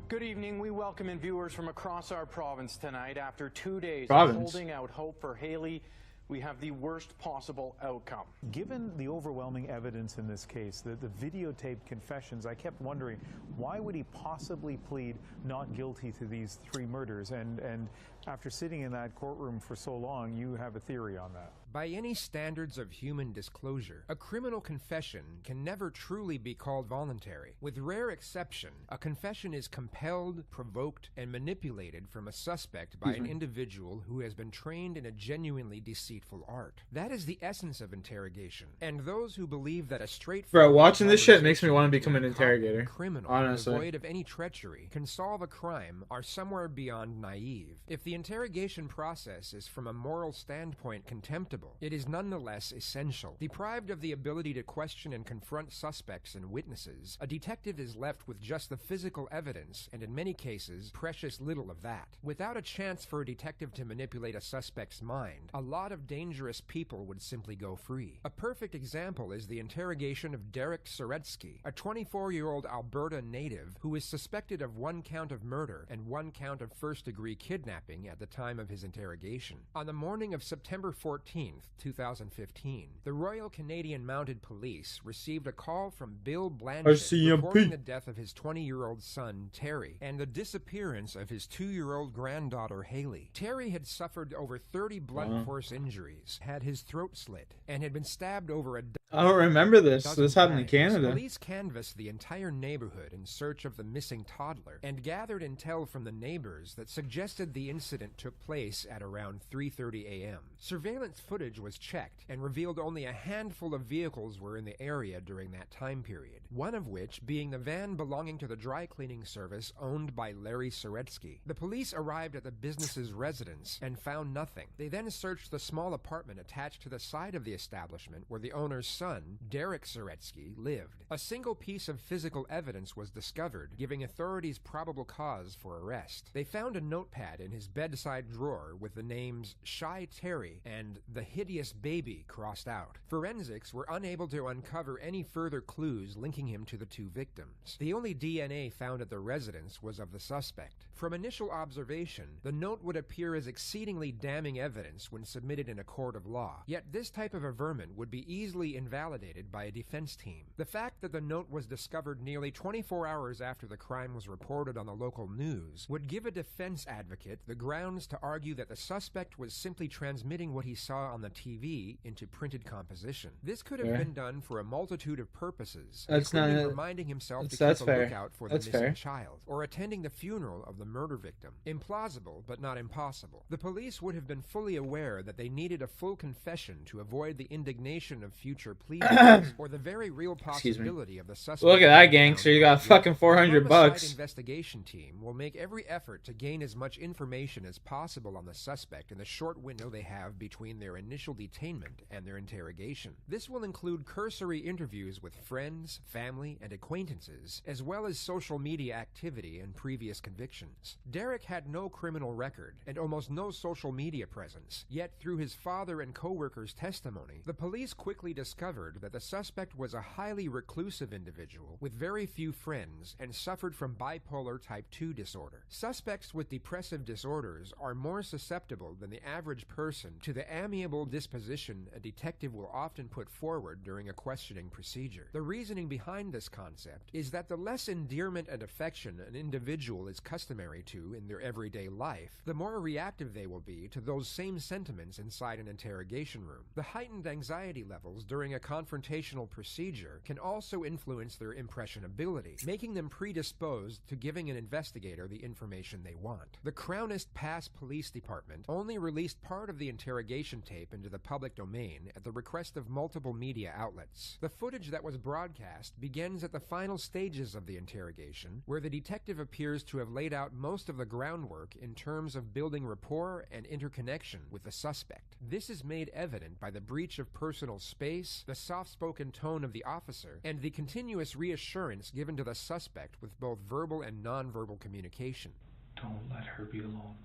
[SPEAKER 13] Good evening. We welcome in viewers from across our province tonight. After 2 days of holding out hope for Haley, we have the worst possible outcome.
[SPEAKER 14] Given the overwhelming evidence in this case, the videotaped confessions, I kept wondering, why would he possibly plead not guilty to these 3 murders? And after sitting in that courtroom for so long, you have a theory on that.
[SPEAKER 18] By any standards of human disclosure, a criminal confession can never truly be called voluntary. With rare exception, a confession is compelled, provoked, and manipulated from a suspect by an individual who has been trained in a genuinely deceitful art. That is the essence of interrogation. And those who believe that a straightforward...
[SPEAKER 2] Bro, watching this shit makes me want to become an interrogator.
[SPEAKER 18] Criminal,
[SPEAKER 2] honestly.
[SPEAKER 18] Devoid of any treachery, can solve a crime are somewhere beyond naive. If the interrogation process is from a moral standpoint contemptible, it is nonetheless essential. Deprived of the ability to question and confront suspects and witnesses, a detective is left with just the physical evidence, and in many cases, precious little of that. Without a chance for a detective to manipulate a suspect's mind, a lot of dangerous people would simply go free. A perfect example is the interrogation of Derek Soretsky, a 24-year-old Alberta native who is suspected of 1 count of murder and 1 count of first-degree kidnapping at the time of his interrogation. On the morning of September 14th, 2015, the Royal Canadian Mounted Police received a call from Bill Blanchett reporting the death of his 20-year-old son, Terry, and the disappearance of his 2-year-old granddaughter, Haley. Terry had suffered over 30 blunt force injuries, had his throat slit, and had been stabbed over a
[SPEAKER 2] I don't remember this. This happened in Canada.
[SPEAKER 18] Police canvassed the entire neighborhood in search of the missing toddler and gathered intel from the neighbors that suggested the incident took place at around 3:30 a.m. Surveillance footage footage was checked and revealed only a handful of vehicles were in the area during that time period, one of which being the van belonging to the dry cleaning service owned by Larry Soretsky. The police arrived at the business's residence and found nothing. They then searched the small apartment attached to the side of the establishment where the owner's son, Derek Soretsky, lived. A single piece of physical evidence was discovered, giving authorities probable cause for arrest. They found a notepad in his bedside drawer with the names Shy Terry and The Hideous Baby crossed out. Forensics were unable to uncover any further clues linking him to the two victims. The only DNA found at the residence was of the suspect. From initial observation, the note would appear as exceedingly damning evidence when submitted in a court of law. Yet this type of averment would be easily invalidated by a defense team. The fact that the note was discovered nearly 24 hours after the crime was reported on the local news would give a defense advocate the grounds to argue that the suspect was simply transmitting what he saw on the TV into printed composition. This could have been done for a multitude of purposes, including reminding himself to keep a lookout for the missing child, or attending the funeral of the murder victim. Implausible, but not impossible. The police would have been fully aware that they needed a full confession to avoid the indignation of future plea deals, or the very real possibility of the suspect.
[SPEAKER 2] Look at that gangster, you got fucking $400 bucks.
[SPEAKER 18] The investigation team will make every effort to gain as much information as possible on the suspect in the short window they have between their initial detainment and their interrogation. This will include cursory interviews with friends, family, and acquaintances, as well as social media activity and previous convictions. Derek had no criminal record and almost no social media presence, yet through his father and co-workers' testimony, the police quickly discovered that the suspect was a highly reclusive individual with very few friends and suffered from bipolar type 2 disorder. Suspects with depressive disorders are more susceptible than the average person to the amiable disposition a detective will often put forward during a questioning procedure. The reasoning behind this concept is that the less endearment and affection an individual is customary to in their everyday life, the more reactive they will be to those same sentiments inside an interrogation room. The heightened anxiety levels during a confrontational procedure can also influence their impressionability, making them predisposed to giving an investigator the information they want. The Crownist Pass Police Department only released part of the interrogation tape into the public domain at the request of multiple media outlets. The footage that was broadcast begins at the final stages of the interrogation, where the detective appears to have laid out most of the groundwork in terms of building rapport and interconnection with the suspect. This is made evident by the breach of personal space, the soft-spoken tone of the officer, and the continuous reassurance given to the suspect with both verbal and non-verbal communication.
[SPEAKER 15] Don't let her be alone.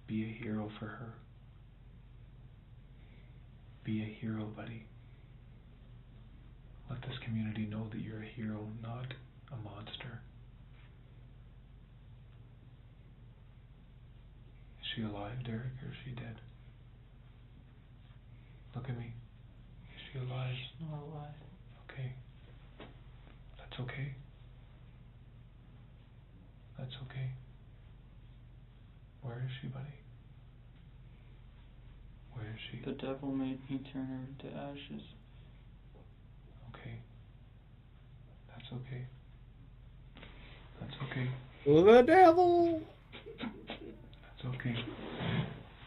[SPEAKER 15] Be a hero for her. Be a hero, buddy. Let this community know that you're a hero, not a monster. Is she alive, Derek, or is she dead? Look at me. Is she alive?
[SPEAKER 16] She's not alive.
[SPEAKER 15] Okay. That's okay. That's okay. Where is she, buddy? Where is she?
[SPEAKER 16] The devil made me turn her to ashes.
[SPEAKER 15] Okay. That's okay. That's okay.
[SPEAKER 2] The devil!
[SPEAKER 15] That's okay.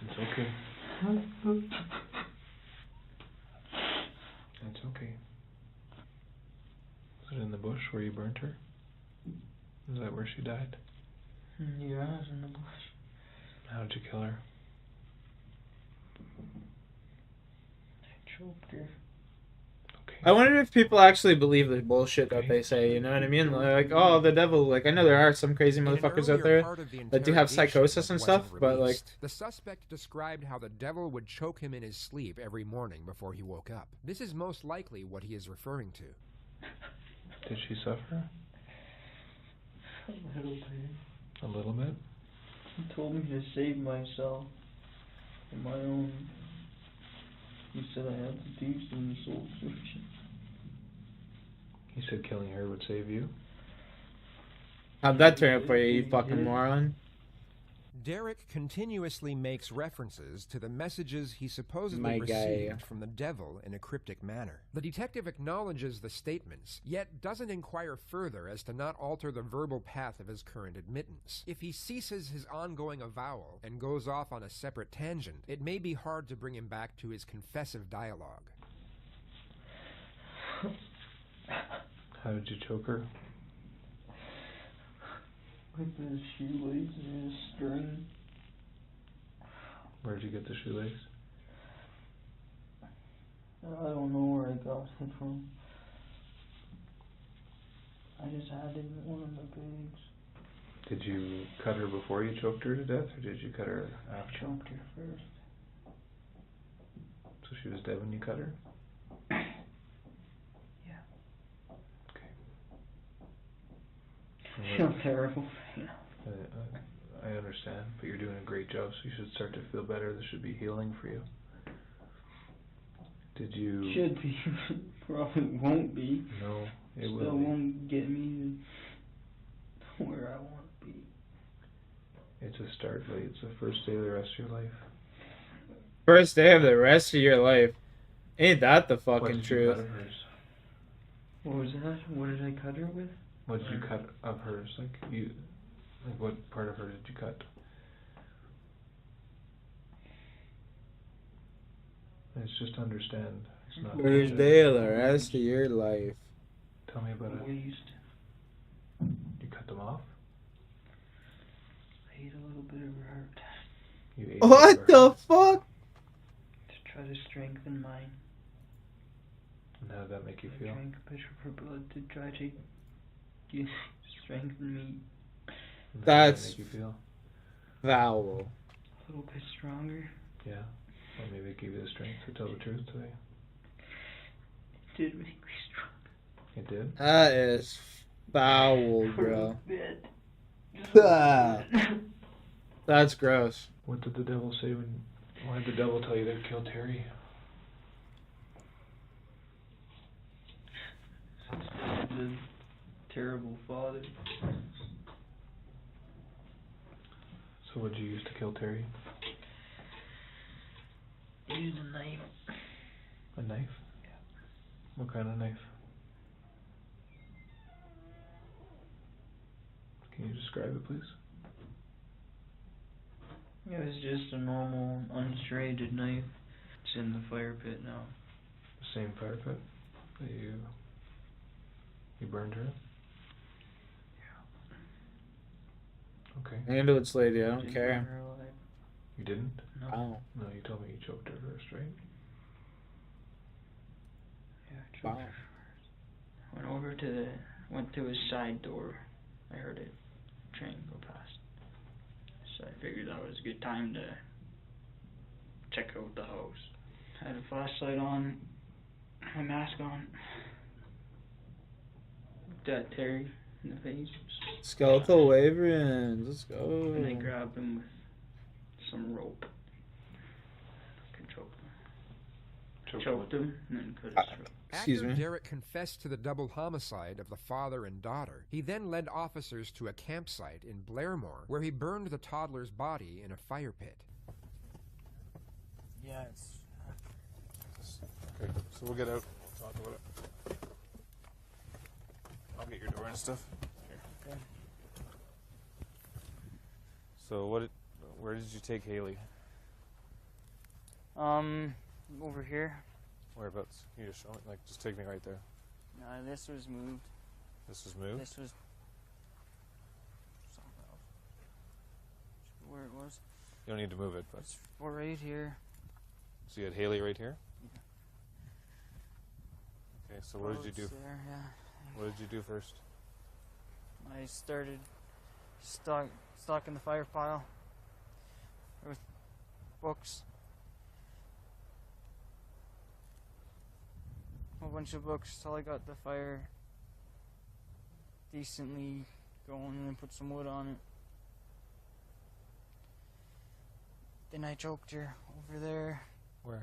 [SPEAKER 15] It's okay. That's okay. Was it in the bush where you burnt her? Is that where she died?
[SPEAKER 16] Yeah, it was in the bush.
[SPEAKER 15] How did you kill her?
[SPEAKER 16] I choked her.
[SPEAKER 2] I wonder if people actually believe the bullshit that they say, you know what I mean? Like, oh, the devil. Like, I know there are some crazy motherfuckers out there that do have psychosis and stuff, but like...
[SPEAKER 18] The suspect described how the devil would choke him in his sleep every morning before he woke up. This is most likely what he is referring to.
[SPEAKER 15] Did she suffer?
[SPEAKER 16] A little bit.
[SPEAKER 15] A little bit?
[SPEAKER 16] He told me to save myself on my own. He said I had to do some soul searching.
[SPEAKER 15] He said killing her would save you?
[SPEAKER 2] How'd that turn out for you, you fucking moron?
[SPEAKER 18] Derek continuously makes references to the messages he supposedly
[SPEAKER 2] My guy.
[SPEAKER 18] received from the devil in a cryptic manner. The detective acknowledges the statements, yet doesn't inquire further as to not alter the verbal path of his current admittance. If he ceases his ongoing avowal and goes off on a separate tangent, it may be hard to bring him back to his confessive dialogue.
[SPEAKER 16] How did you choke her? With the shoelace and a string.
[SPEAKER 15] Where'd you get the shoelace?
[SPEAKER 16] I don't know where I got it from. I just had it in one of the bags.
[SPEAKER 15] Did you cut her before you choked her to death, or did you cut her after?
[SPEAKER 16] I choked her first.
[SPEAKER 15] So she was dead when you cut her?
[SPEAKER 16] Yeah.
[SPEAKER 15] Okay.
[SPEAKER 16] I feel terrible.
[SPEAKER 15] I understand, but you're doing a great job, so you should start to feel better. This should be healing for you. Did you...
[SPEAKER 16] Should be. Probably won't be.
[SPEAKER 15] No, it will
[SPEAKER 16] Still
[SPEAKER 15] be.
[SPEAKER 16] won't get me to where I want to be.
[SPEAKER 15] It's a start, buddy. It's the first day of the rest of your life.
[SPEAKER 2] First day of the rest of your life. Ain't that the fucking truth?
[SPEAKER 16] What was that? What did I cut her with?
[SPEAKER 15] What did you cut of hers? Like what part of her did you cut? It's just to understand. It's not
[SPEAKER 2] First day of the rest of your life.
[SPEAKER 15] Tell me about it.
[SPEAKER 16] Waist.
[SPEAKER 15] You cut them off?
[SPEAKER 16] I ate a little bit of her heart.
[SPEAKER 15] You ate
[SPEAKER 2] What the fuck?
[SPEAKER 16] To try to strengthen mine.
[SPEAKER 15] And how did that make you
[SPEAKER 16] I
[SPEAKER 15] feel?
[SPEAKER 16] drank a bit of her blood to try to strengthen me.
[SPEAKER 15] And how did that
[SPEAKER 2] That's
[SPEAKER 15] make you feel?
[SPEAKER 2] foul.
[SPEAKER 16] A little bit stronger.
[SPEAKER 15] Yeah. Or maybe it gave you the strength to tell the truth today.
[SPEAKER 16] It did make me strong.
[SPEAKER 15] It did?
[SPEAKER 2] That is foul, bro.
[SPEAKER 16] Bit.
[SPEAKER 2] Ah. That's gross.
[SPEAKER 15] What did the devil say when... Why did the devil tell you to kill Terry?
[SPEAKER 16] The terrible father.
[SPEAKER 15] So what did you use to kill Terry?
[SPEAKER 16] Use a knife.
[SPEAKER 15] A knife?
[SPEAKER 16] Yeah.
[SPEAKER 15] What kind of knife? Can you describe it, please?
[SPEAKER 16] It was just a normal, unserrated knife. It's in the fire pit now.
[SPEAKER 15] The same fire pit that you burned her in? Yeah. Okay.
[SPEAKER 2] Handle it, lady. I don't
[SPEAKER 16] Didn't
[SPEAKER 2] care.
[SPEAKER 16] burn her alive.
[SPEAKER 15] You didn't?
[SPEAKER 16] No.
[SPEAKER 2] Wow.
[SPEAKER 15] No, you told me you choked her first, right?
[SPEAKER 16] Yeah, I choked
[SPEAKER 2] Wow.
[SPEAKER 16] her first. Went to his side door. I heard a train go past. So I figured that was a good time to check out the house. I had a flashlight on, my mask on. Looked at Terry in the face.
[SPEAKER 2] Skeletal Waverings. Let's go.
[SPEAKER 16] And I grabbed him with some rope. Choked him and then cut his throat.
[SPEAKER 2] Excuse me.
[SPEAKER 18] Derek confessed to the double homicide of the father and daughter. He then led officers to a campsite in Blairmore, where he burned the toddler's body in a fire pit.
[SPEAKER 2] Yeah, it's...
[SPEAKER 4] Okay, so we'll get out, talk about it. I'll get your door and stuff. Here.
[SPEAKER 2] Okay.
[SPEAKER 4] So where did you take Haley?
[SPEAKER 21] Over here.
[SPEAKER 4] Whereabouts? You just show me, just take me right there.
[SPEAKER 21] This was moved.
[SPEAKER 4] This was moved?
[SPEAKER 21] This was something else. Where it was.
[SPEAKER 4] You don't need to move it, but...
[SPEAKER 21] It's right here.
[SPEAKER 4] So you had Haley right here?
[SPEAKER 21] Yeah.
[SPEAKER 4] Okay, so what did you do?
[SPEAKER 21] There, yeah.
[SPEAKER 4] What did you do first?
[SPEAKER 21] I started stocking the fire pile with books. A bunch of books till I got the fire decently going, and then put some wood on it. Then I choked her over there.
[SPEAKER 4] Where?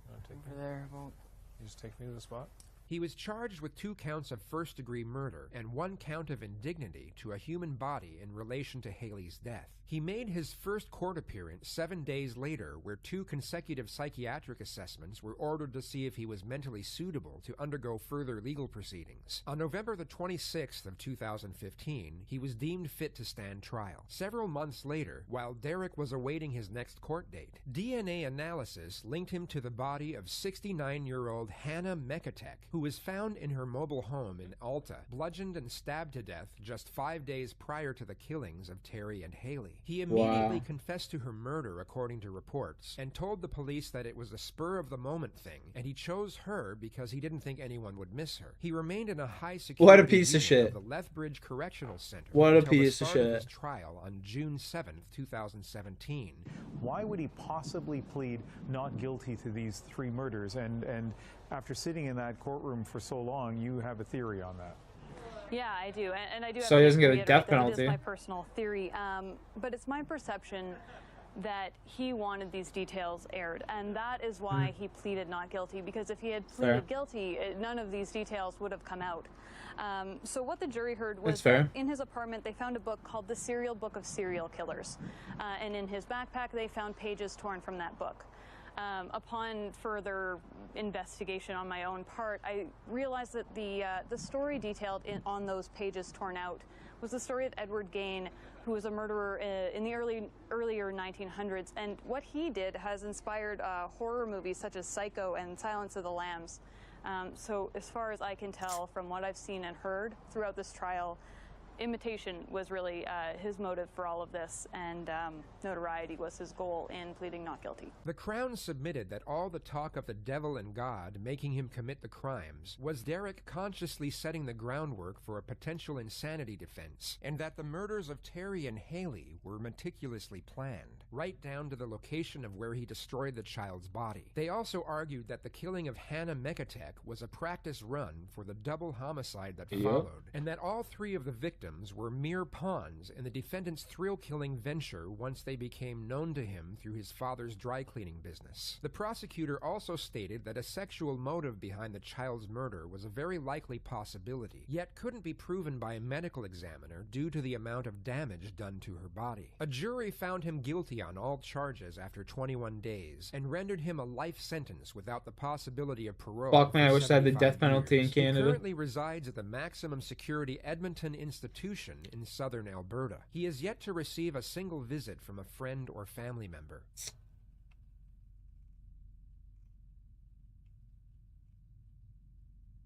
[SPEAKER 4] You want to take
[SPEAKER 21] Over
[SPEAKER 4] me?
[SPEAKER 21] there, about.
[SPEAKER 4] You just take me to the spot?
[SPEAKER 18] He was charged with 2 counts of first-degree murder and 1 count of indignity to a human body in relation to Haley's death. He made his first court appearance 7 days later, where 2 consecutive psychiatric assessments were ordered to see if he was mentally suitable to undergo further legal proceedings. On November the 26th of 2015, he was deemed fit to stand trial. Several months later, while Derek was awaiting his next court date, DNA analysis linked him to the body of 69-year-old Hannah Mekatek, who was found in her mobile home in Alta, bludgeoned and stabbed to death just 5 days prior to the killings of Terry and Haley. He immediately confessed to her murder, according to reports, and told the police that it was a spur-of-the-moment thing, and he chose her because he didn't think anyone would miss her. He remained in a high-security
[SPEAKER 2] What a piece of shit.
[SPEAKER 18] Of the Lethbridge Correctional Center
[SPEAKER 2] What a
[SPEAKER 18] until
[SPEAKER 2] piece
[SPEAKER 18] the
[SPEAKER 2] of
[SPEAKER 18] start
[SPEAKER 2] shit.
[SPEAKER 18] his trial on June 7th, 2017.
[SPEAKER 14] Why would he possibly plead not guilty to these 3 murders? And after sitting in that courtroom for so long, you have a theory on that.
[SPEAKER 3] Yeah, I do, and I do.
[SPEAKER 2] So
[SPEAKER 3] have
[SPEAKER 2] he
[SPEAKER 3] to
[SPEAKER 2] doesn't get a
[SPEAKER 3] reiterate
[SPEAKER 2] death
[SPEAKER 3] that It
[SPEAKER 2] penalty.
[SPEAKER 3] is my personal theory, but it's my perception that he wanted these details aired, and that is why he pleaded not guilty. Because if he had pleaded guilty, none of these details would have come out. So what the jury heard was that in his apartment they found a book called The Serial Book of Serial Killers, and in his backpack they found pages torn from that book. Upon further investigation on my own part, I realized that the story detailed on those pages torn out was the story of Edward Gain, who was a murderer in the earlier 1900s, and what he did has inspired horror movies such as Psycho and Silence of the Lambs. So as far as I can tell from what I've seen and heard throughout this trial, imitation was really his motive for all of this, and notoriety was his goal in pleading not guilty.
[SPEAKER 18] The Crown submitted that all the talk of the devil and God making him commit the crimes was Derek consciously setting the groundwork for a potential insanity defense, and that the murders of Terry and Haley were meticulously planned, right down to the location of where he destroyed the child's body. They also argued that the killing of Hannah Mekatek was a practice run for the double homicide that followed, and that all 3 of the victims were mere pawns in the defendant's thrill-killing venture once they became known to him through his father's dry cleaning business. The prosecutor also stated that a sexual motive behind the child's murder was a very likely possibility, yet couldn't be proven by a medical examiner due to the amount of damage done to her body. A jury found him guilty on all charges after 21 days and rendered him a life sentence without the possibility of parole.
[SPEAKER 2] Fuck man, I
[SPEAKER 18] for
[SPEAKER 2] wish I had the death
[SPEAKER 18] 75
[SPEAKER 2] penalty in
[SPEAKER 18] years.
[SPEAKER 2] Canada.
[SPEAKER 18] He currently resides at the maximum security Edmonton Institution in southern Alberta. He has yet to receive a single visit from a friend or family member.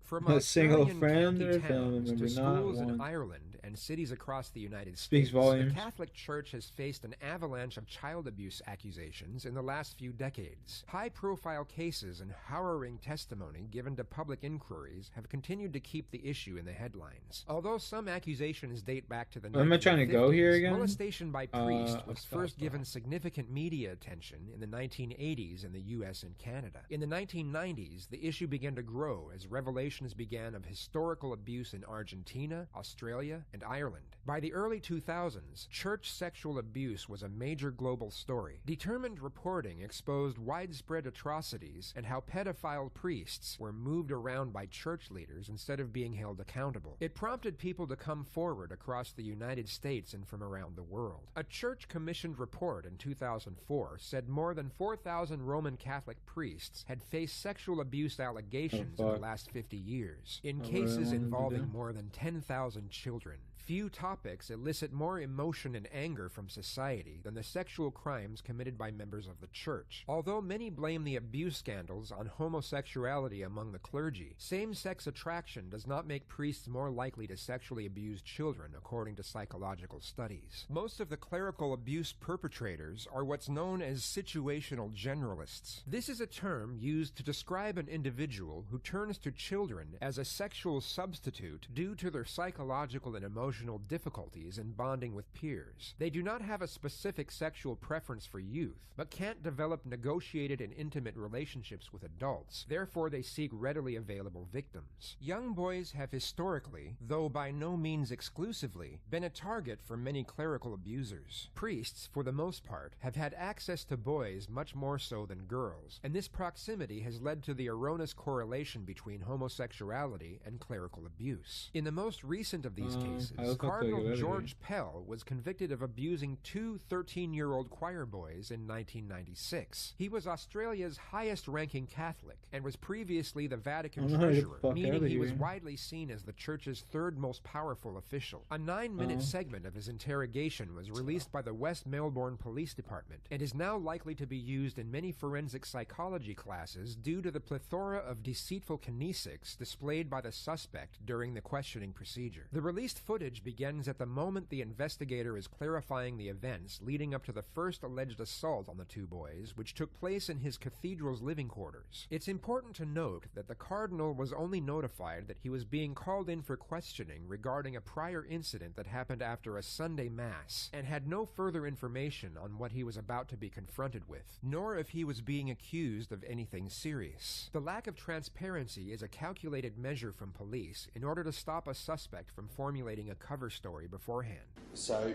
[SPEAKER 18] From
[SPEAKER 2] A single
[SPEAKER 18] Australian
[SPEAKER 2] friend
[SPEAKER 18] county
[SPEAKER 2] or family
[SPEAKER 18] towns
[SPEAKER 2] member,
[SPEAKER 18] to
[SPEAKER 2] not
[SPEAKER 18] schools in
[SPEAKER 2] one.
[SPEAKER 18] Ireland and cities across the United
[SPEAKER 2] Speaks
[SPEAKER 18] States,
[SPEAKER 2] volumes.
[SPEAKER 18] the Catholic Church has faced an avalanche of child abuse accusations in the last few decades. High-profile cases and harrowing testimony given to public inquiries have continued to keep the issue in the headlines. Although some accusations date back to the
[SPEAKER 2] Where am I trying to go
[SPEAKER 18] 1950s,
[SPEAKER 2] here again?
[SPEAKER 18] molestation by priest was
[SPEAKER 2] let's
[SPEAKER 18] first
[SPEAKER 2] stop
[SPEAKER 18] given significant media attention in the 1980s in the U.S. and Canada. In the 1990s, the issue began to grow as revelations began of historical abuse in Argentina, Australia, and Ireland. By the early 2000s, church sexual abuse was a major global story. Determined reporting exposed widespread atrocities and how pedophile priests were moved around by church leaders instead of being held accountable. It prompted people to come forward across the United States and from around the world. A church-commissioned report in 2004 said more than 4,000 Roman Catholic priests had faced sexual abuse allegations in the last 50 years, in cases involving more than 10,000 children. Few topics elicit more emotion and anger from society than the sexual crimes committed by members of the church. Although many blame the abuse scandals on homosexuality among the clergy, same-sex attraction does not make priests more likely to sexually abuse children, according to psychological studies. Most of the clerical abuse perpetrators are what's known as situational generalists. This is a term used to describe an individual who turns to children as a sexual substitute due to their psychological and emotional difficulties in bonding with peers. They do not have a specific sexual preference for youth, but can't develop negotiated and intimate relationships with adults. Therefore, they seek readily available victims. Young boys have historically, though by no means exclusively, been a target for many clerical abusers. Priests, for the most part, have had access to boys much more so than girls, and this proximity has led to the erroneous correlation between homosexuality and clerical abuse. In the most recent of these cases,
[SPEAKER 2] let's not take it out
[SPEAKER 18] Cardinal
[SPEAKER 2] of
[SPEAKER 18] George Pell was convicted of abusing two 13-year-old choir boys in 1996. He was Australia's highest-ranking Catholic and was previously the Vatican
[SPEAKER 2] I'm gonna get the
[SPEAKER 18] treasurer,
[SPEAKER 2] fuck
[SPEAKER 18] meaning
[SPEAKER 2] outta
[SPEAKER 18] he was
[SPEAKER 2] here.
[SPEAKER 18] widely seen as the church's third most powerful official. A 9-minute segment of his interrogation was released by the West Melbourne Police Department and is now likely to be used in many forensic psychology classes due to the plethora of deceitful kinesics displayed by the suspect during the questioning procedure. The released footage begins at the moment the investigator is clarifying the events leading up to the first alleged assault on the two boys, which took place in his cathedral's living quarters. It's important to note that the Cardinal was only notified that he was being called in for questioning regarding a prior incident that happened after a Sunday Mass, and had no further information on what he was about to be confronted with, nor if he was being accused of anything serious. The lack of transparency is a calculated measure from police in order to stop a suspect from formulating a cover story beforehand.
[SPEAKER 7] So,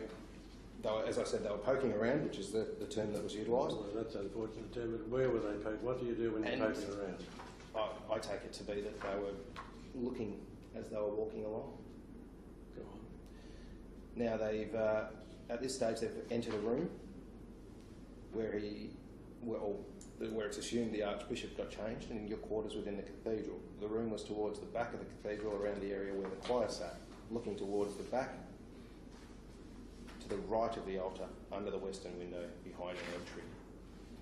[SPEAKER 7] as I said, they were poking around, which is the term that was utilised.
[SPEAKER 10] Well, that's an unfortunate term, but where were they poking? What do you do when you're poking around?
[SPEAKER 7] I take it to be that they were looking as they were walking along.
[SPEAKER 10] Go on.
[SPEAKER 7] Now they've, at this stage, they've entered a room where where it's assumed the Archbishop got changed, and in your quarters within the cathedral. The room was towards the back of the cathedral, around the area where the choir sat, looking towards the back, to the right of the altar, under the western window, behind an entry.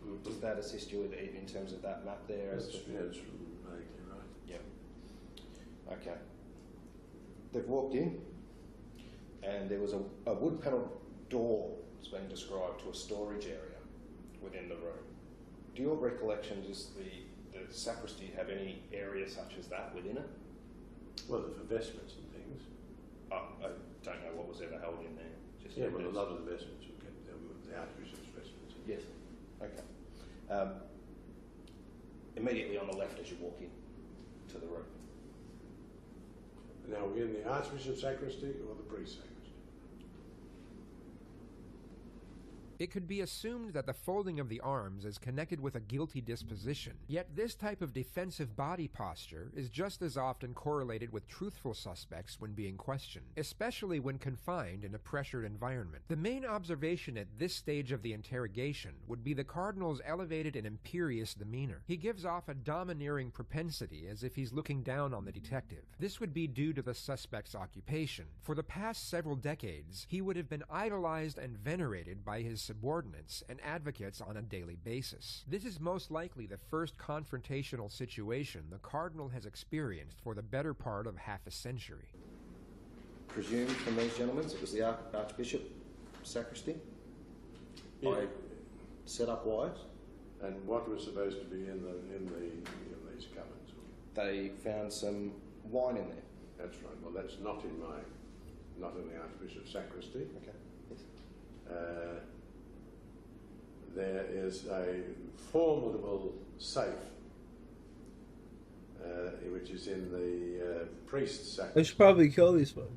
[SPEAKER 7] Mm-hmm. Does that assist you in terms of that map there?
[SPEAKER 10] That's vaguely right.
[SPEAKER 7] Yep. Okay. They've walked in, and there was a wood panelled door that's been described to a storage area within the room. Do your recollections, does the sacristy have any area such as that within it?
[SPEAKER 10] Well, for vestments and things.
[SPEAKER 7] I don't know what was ever held in there. Just
[SPEAKER 10] yeah, well, a lot of the vestments were kept there with the Archbishop's vestments.
[SPEAKER 7] Yes. Okay. Immediately on the left as you walk in to the room.
[SPEAKER 10] Now, we're in the Archbishop's sacristy or the priest's sacristy?
[SPEAKER 18] It could be assumed that the folding of the arms is connected with a guilty disposition, yet this type of defensive body posture is just as often correlated with truthful suspects when being questioned, especially when confined in a pressured environment. The main observation at this stage of the interrogation would be the Cardinal's elevated and imperious demeanor. He gives off a domineering propensity as if he's looking down on the detective. This would be due to the suspect's occupation. For the past several decades, he would have been idolized and venerated by his subordinates and advocates on a daily basis. This is most likely the first confrontational situation the Cardinal has experienced for the better part of half a century.
[SPEAKER 7] Presumed from these gentlemen it was the Archbishop sacristy?
[SPEAKER 10] Yeah.
[SPEAKER 7] I set up wires.
[SPEAKER 10] And what was supposed to be in these cupboards?
[SPEAKER 7] They found some wine in there.
[SPEAKER 10] That's right. Well, that's not in the Archbishop's sacristy.
[SPEAKER 7] Okay. Yes.
[SPEAKER 10] There is a formidable safe, which is in the priest's sacristy.
[SPEAKER 2] I should probably kill these folks.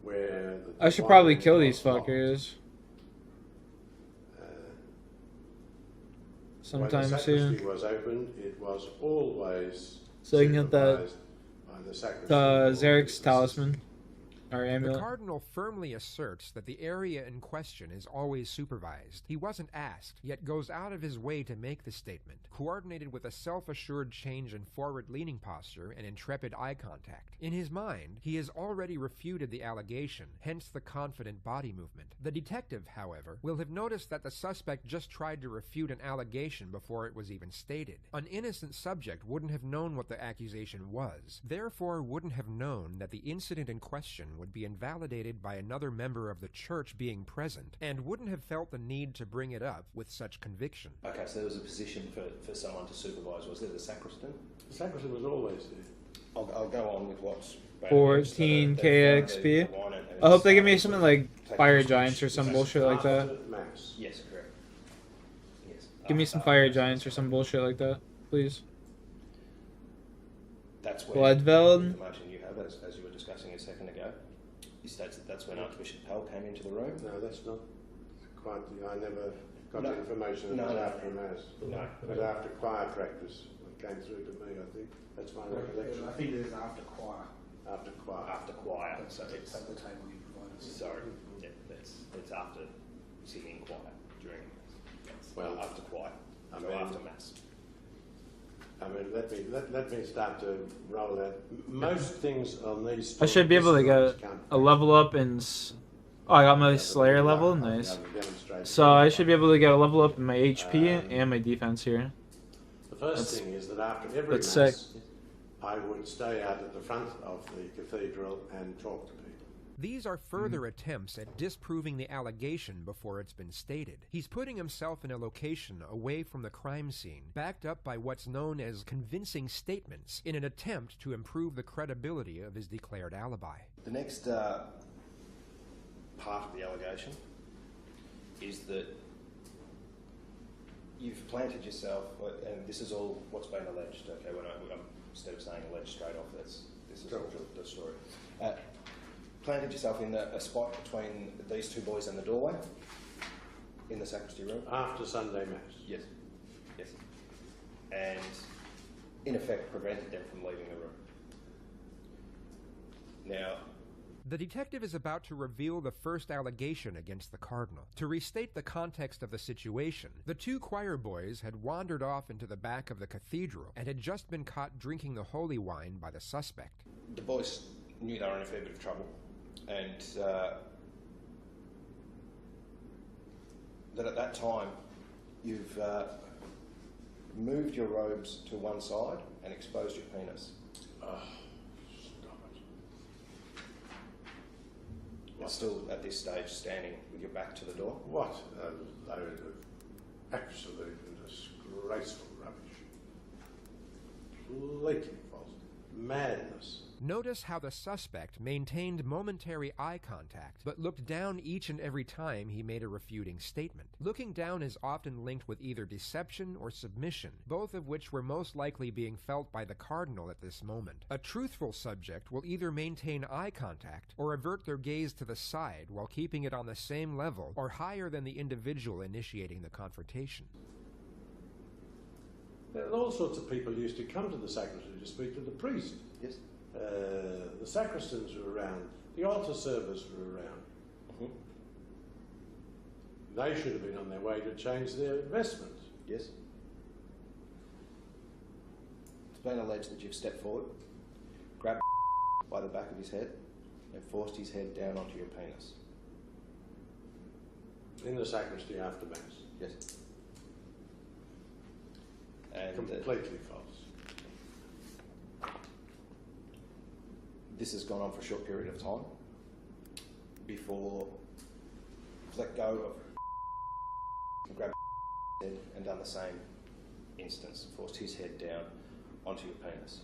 [SPEAKER 10] Where
[SPEAKER 2] I should probably kill these fuckers. Sometime
[SPEAKER 10] when the
[SPEAKER 2] soon.
[SPEAKER 10] sacristy was opened, it was always
[SPEAKER 2] So you can get that
[SPEAKER 10] by the sacristy.
[SPEAKER 2] Zarek's talisman. Our amulet.
[SPEAKER 18] The Cardinal firmly asserts that the area in question is always supervised. He wasn't asked, yet goes out of his way to make the statement, coordinated with a self-assured change in forward-leaning posture and intrepid eye contact. In his mind, he has already refuted the allegation, hence the confident body movement. The detective, however, will have noticed that the suspect just tried to refute an allegation before it was even stated. An innocent subject wouldn't have known what the accusation was, therefore wouldn't have known that the incident in question would be invalidated by another member of the church being present, and wouldn't have felt the need to bring it up with such conviction.
[SPEAKER 7] Okay, so there was a position for someone to supervise. Was there the sacristan?
[SPEAKER 10] The sacristan was always there.
[SPEAKER 7] I'll go on with what's...
[SPEAKER 2] 14 KXP. I hope they give me something like fire giants or some bullshit like that.
[SPEAKER 7] Yes, correct. Yes.
[SPEAKER 2] Give me some fire giants or some bullshit like that, please.
[SPEAKER 7] That's where
[SPEAKER 2] Bloodveld.
[SPEAKER 7] the information you have, as you were discussing a second ago, he states that that's when Archbishop Pell came into the room.
[SPEAKER 10] No, that's not quite. I never got the information that was after Mass.
[SPEAKER 7] No.
[SPEAKER 10] It was after choir practice. It came through to me, I think. That's my recollection.
[SPEAKER 5] I think it is after choir.
[SPEAKER 10] After choir.
[SPEAKER 12] After choir. So it's
[SPEAKER 19] at the table you provided.
[SPEAKER 12] So yeah, it's after singing choir during.
[SPEAKER 10] Well,
[SPEAKER 12] after choir.
[SPEAKER 10] I
[SPEAKER 12] So
[SPEAKER 10] mean,
[SPEAKER 12] after mass.
[SPEAKER 10] I mean, let me start to roll that. Most things on these.
[SPEAKER 2] I should be able to get a level up in. Oh, I got my Slayer level. Nice. So I should be able to get a level up in my HP and my defense here.
[SPEAKER 10] The first thing is that after every
[SPEAKER 2] that's
[SPEAKER 10] mass,
[SPEAKER 2] sick.
[SPEAKER 10] I would stay out at the front of the cathedral and talk to people.
[SPEAKER 18] These are further attempts at disproving the allegation before it's been stated. He's putting himself in a location away from the crime scene, backed up by what's known as convincing statements, in an attempt to improve the credibility of his declared alibi.
[SPEAKER 7] The next part of the allegation is that you've planted yourself, and this is all what's been alleged. Okay, instead of saying alleged straight off, this is the story. Planted yourself in a spot between these two boys and the doorway in the sacristy room
[SPEAKER 10] After Sunday Mass.
[SPEAKER 7] Yes, yes, and in effect prevented them from leaving the room. Now,
[SPEAKER 18] the detective is about to reveal the first allegation against the cardinal. To restate the context of the situation, the two choir boys had wandered off into the back of the cathedral and had just been caught drinking the holy wine by the suspect.
[SPEAKER 7] The boys knew they were in a fair bit of trouble, and that at that time you've moved your robes to one side and exposed your penis. You're still at this stage standing with your back to the door.
[SPEAKER 10] What a load of absolute and disgraceful rubbish. Completely false. Madness.
[SPEAKER 18] Notice how the suspect maintained momentary eye contact, but looked down each and every time he made a refuting statement. Looking down is often linked with either deception or submission, both of which were most likely being felt by the cardinal at this moment. A truthful subject will either maintain eye contact or avert their gaze to the side while keeping it on the same level or higher than the individual initiating the confrontation.
[SPEAKER 10] All sorts of people used to come to the sacristy to speak to the priest.
[SPEAKER 7] Yes.
[SPEAKER 10] The sacristans were around. The altar servers were around.
[SPEAKER 7] Mm-hmm.
[SPEAKER 10] They should have been on their way to change their vestments.
[SPEAKER 7] Yes. It's been alleged that you've stepped forward, grabbed by the back of his head, and forced his head down onto your penis.
[SPEAKER 10] In the sacristy after Mass.
[SPEAKER 7] Yes. And
[SPEAKER 10] completely false.
[SPEAKER 7] This has gone on for a short period of time before you've let go of and grabbed his head and done the same instance, forced his head down onto your penis.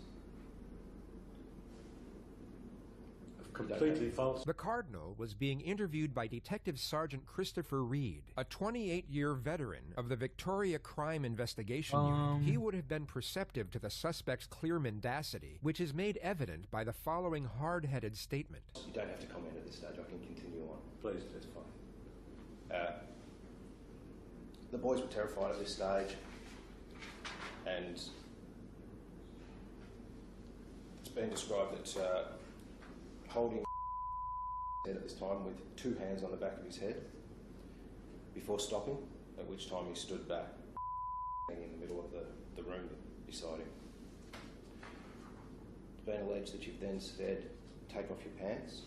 [SPEAKER 10] Completely false.
[SPEAKER 18] The cardinal was being interviewed by Detective Sergeant Christopher Reed, a 28-year veteran of the Victoria Crime Investigation Unit. He would have been perceptive to the suspect's clear mendacity, which is made evident by the following hard-headed statement.
[SPEAKER 7] You don't have to comment at this stage, I can continue on.
[SPEAKER 10] Please.
[SPEAKER 7] That's fine. The boys were terrified at this stage, and it's been described that holding his head at this time with two hands on the back of his head before stopping, at which time he stood back in the middle of the room beside him. It's been alleged that you've then said, take off your pants,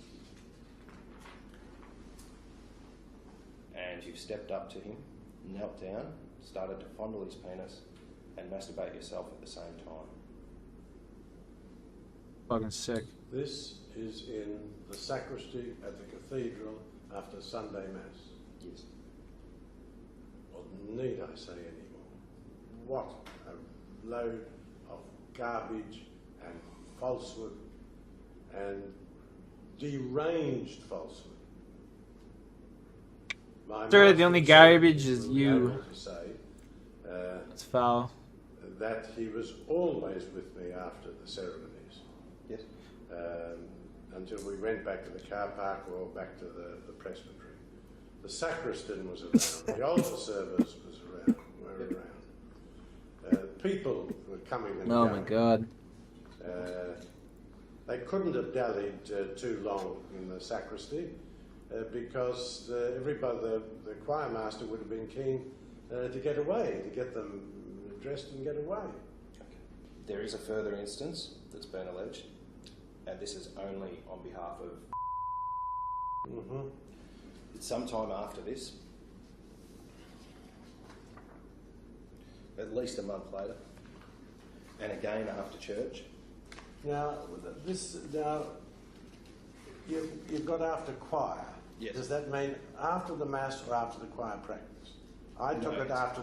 [SPEAKER 7] and you've stepped up to him, knelt down, started to fondle his penis and masturbate yourself at the same time.
[SPEAKER 2] Fucking sick.
[SPEAKER 10] This is in the sacristy at the cathedral after Sunday Mass.
[SPEAKER 7] Yes.
[SPEAKER 10] Well, need I say any more? What a load of garbage and falsehood and deranged falsehood.
[SPEAKER 2] Sir, the only garbage is you. It's foul.
[SPEAKER 10] That he was always with me after the ceremonies.
[SPEAKER 7] Yes.
[SPEAKER 10] Until we went back to the car park or back to the presbytery. The sacristan was around. The altar servers were around. People were coming and
[SPEAKER 2] oh
[SPEAKER 10] going.
[SPEAKER 2] My God.
[SPEAKER 10] They couldn't have dallied too long in the sacristy because everybody, the choir master would have been keen to get away, to get them dressed and get away.
[SPEAKER 7] Okay. There is a further instance that's been alleged, and this is only on behalf of...
[SPEAKER 10] Mm-hmm.
[SPEAKER 7] It's sometime after this, at least a month later, and again after church.
[SPEAKER 10] Now, you've got after choir.
[SPEAKER 7] Yes.
[SPEAKER 10] Does that mean after the mass or after the choir practice? I took it after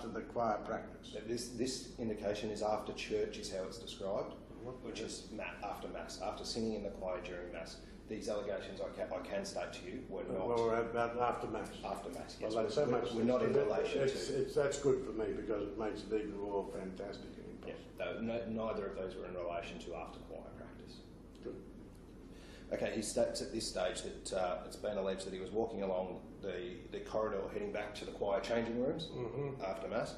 [SPEAKER 10] the choir practice.
[SPEAKER 7] This indication is after church, is how it's described, which is after mass, after singing in the choir during mass. These allegations I can state to you were not.
[SPEAKER 10] Well, about after mass.
[SPEAKER 7] After mass, yes.
[SPEAKER 10] Well, that's so much.
[SPEAKER 7] We're not in relation to.
[SPEAKER 10] That's good for me because it makes it even more fantastic and impossible.
[SPEAKER 7] Yeah, neither of those were in relation to after choir practice.
[SPEAKER 10] Good.
[SPEAKER 7] Okay, he states at this stage that it's been alleged that he was walking along the corridor heading back to the choir changing rooms after mass,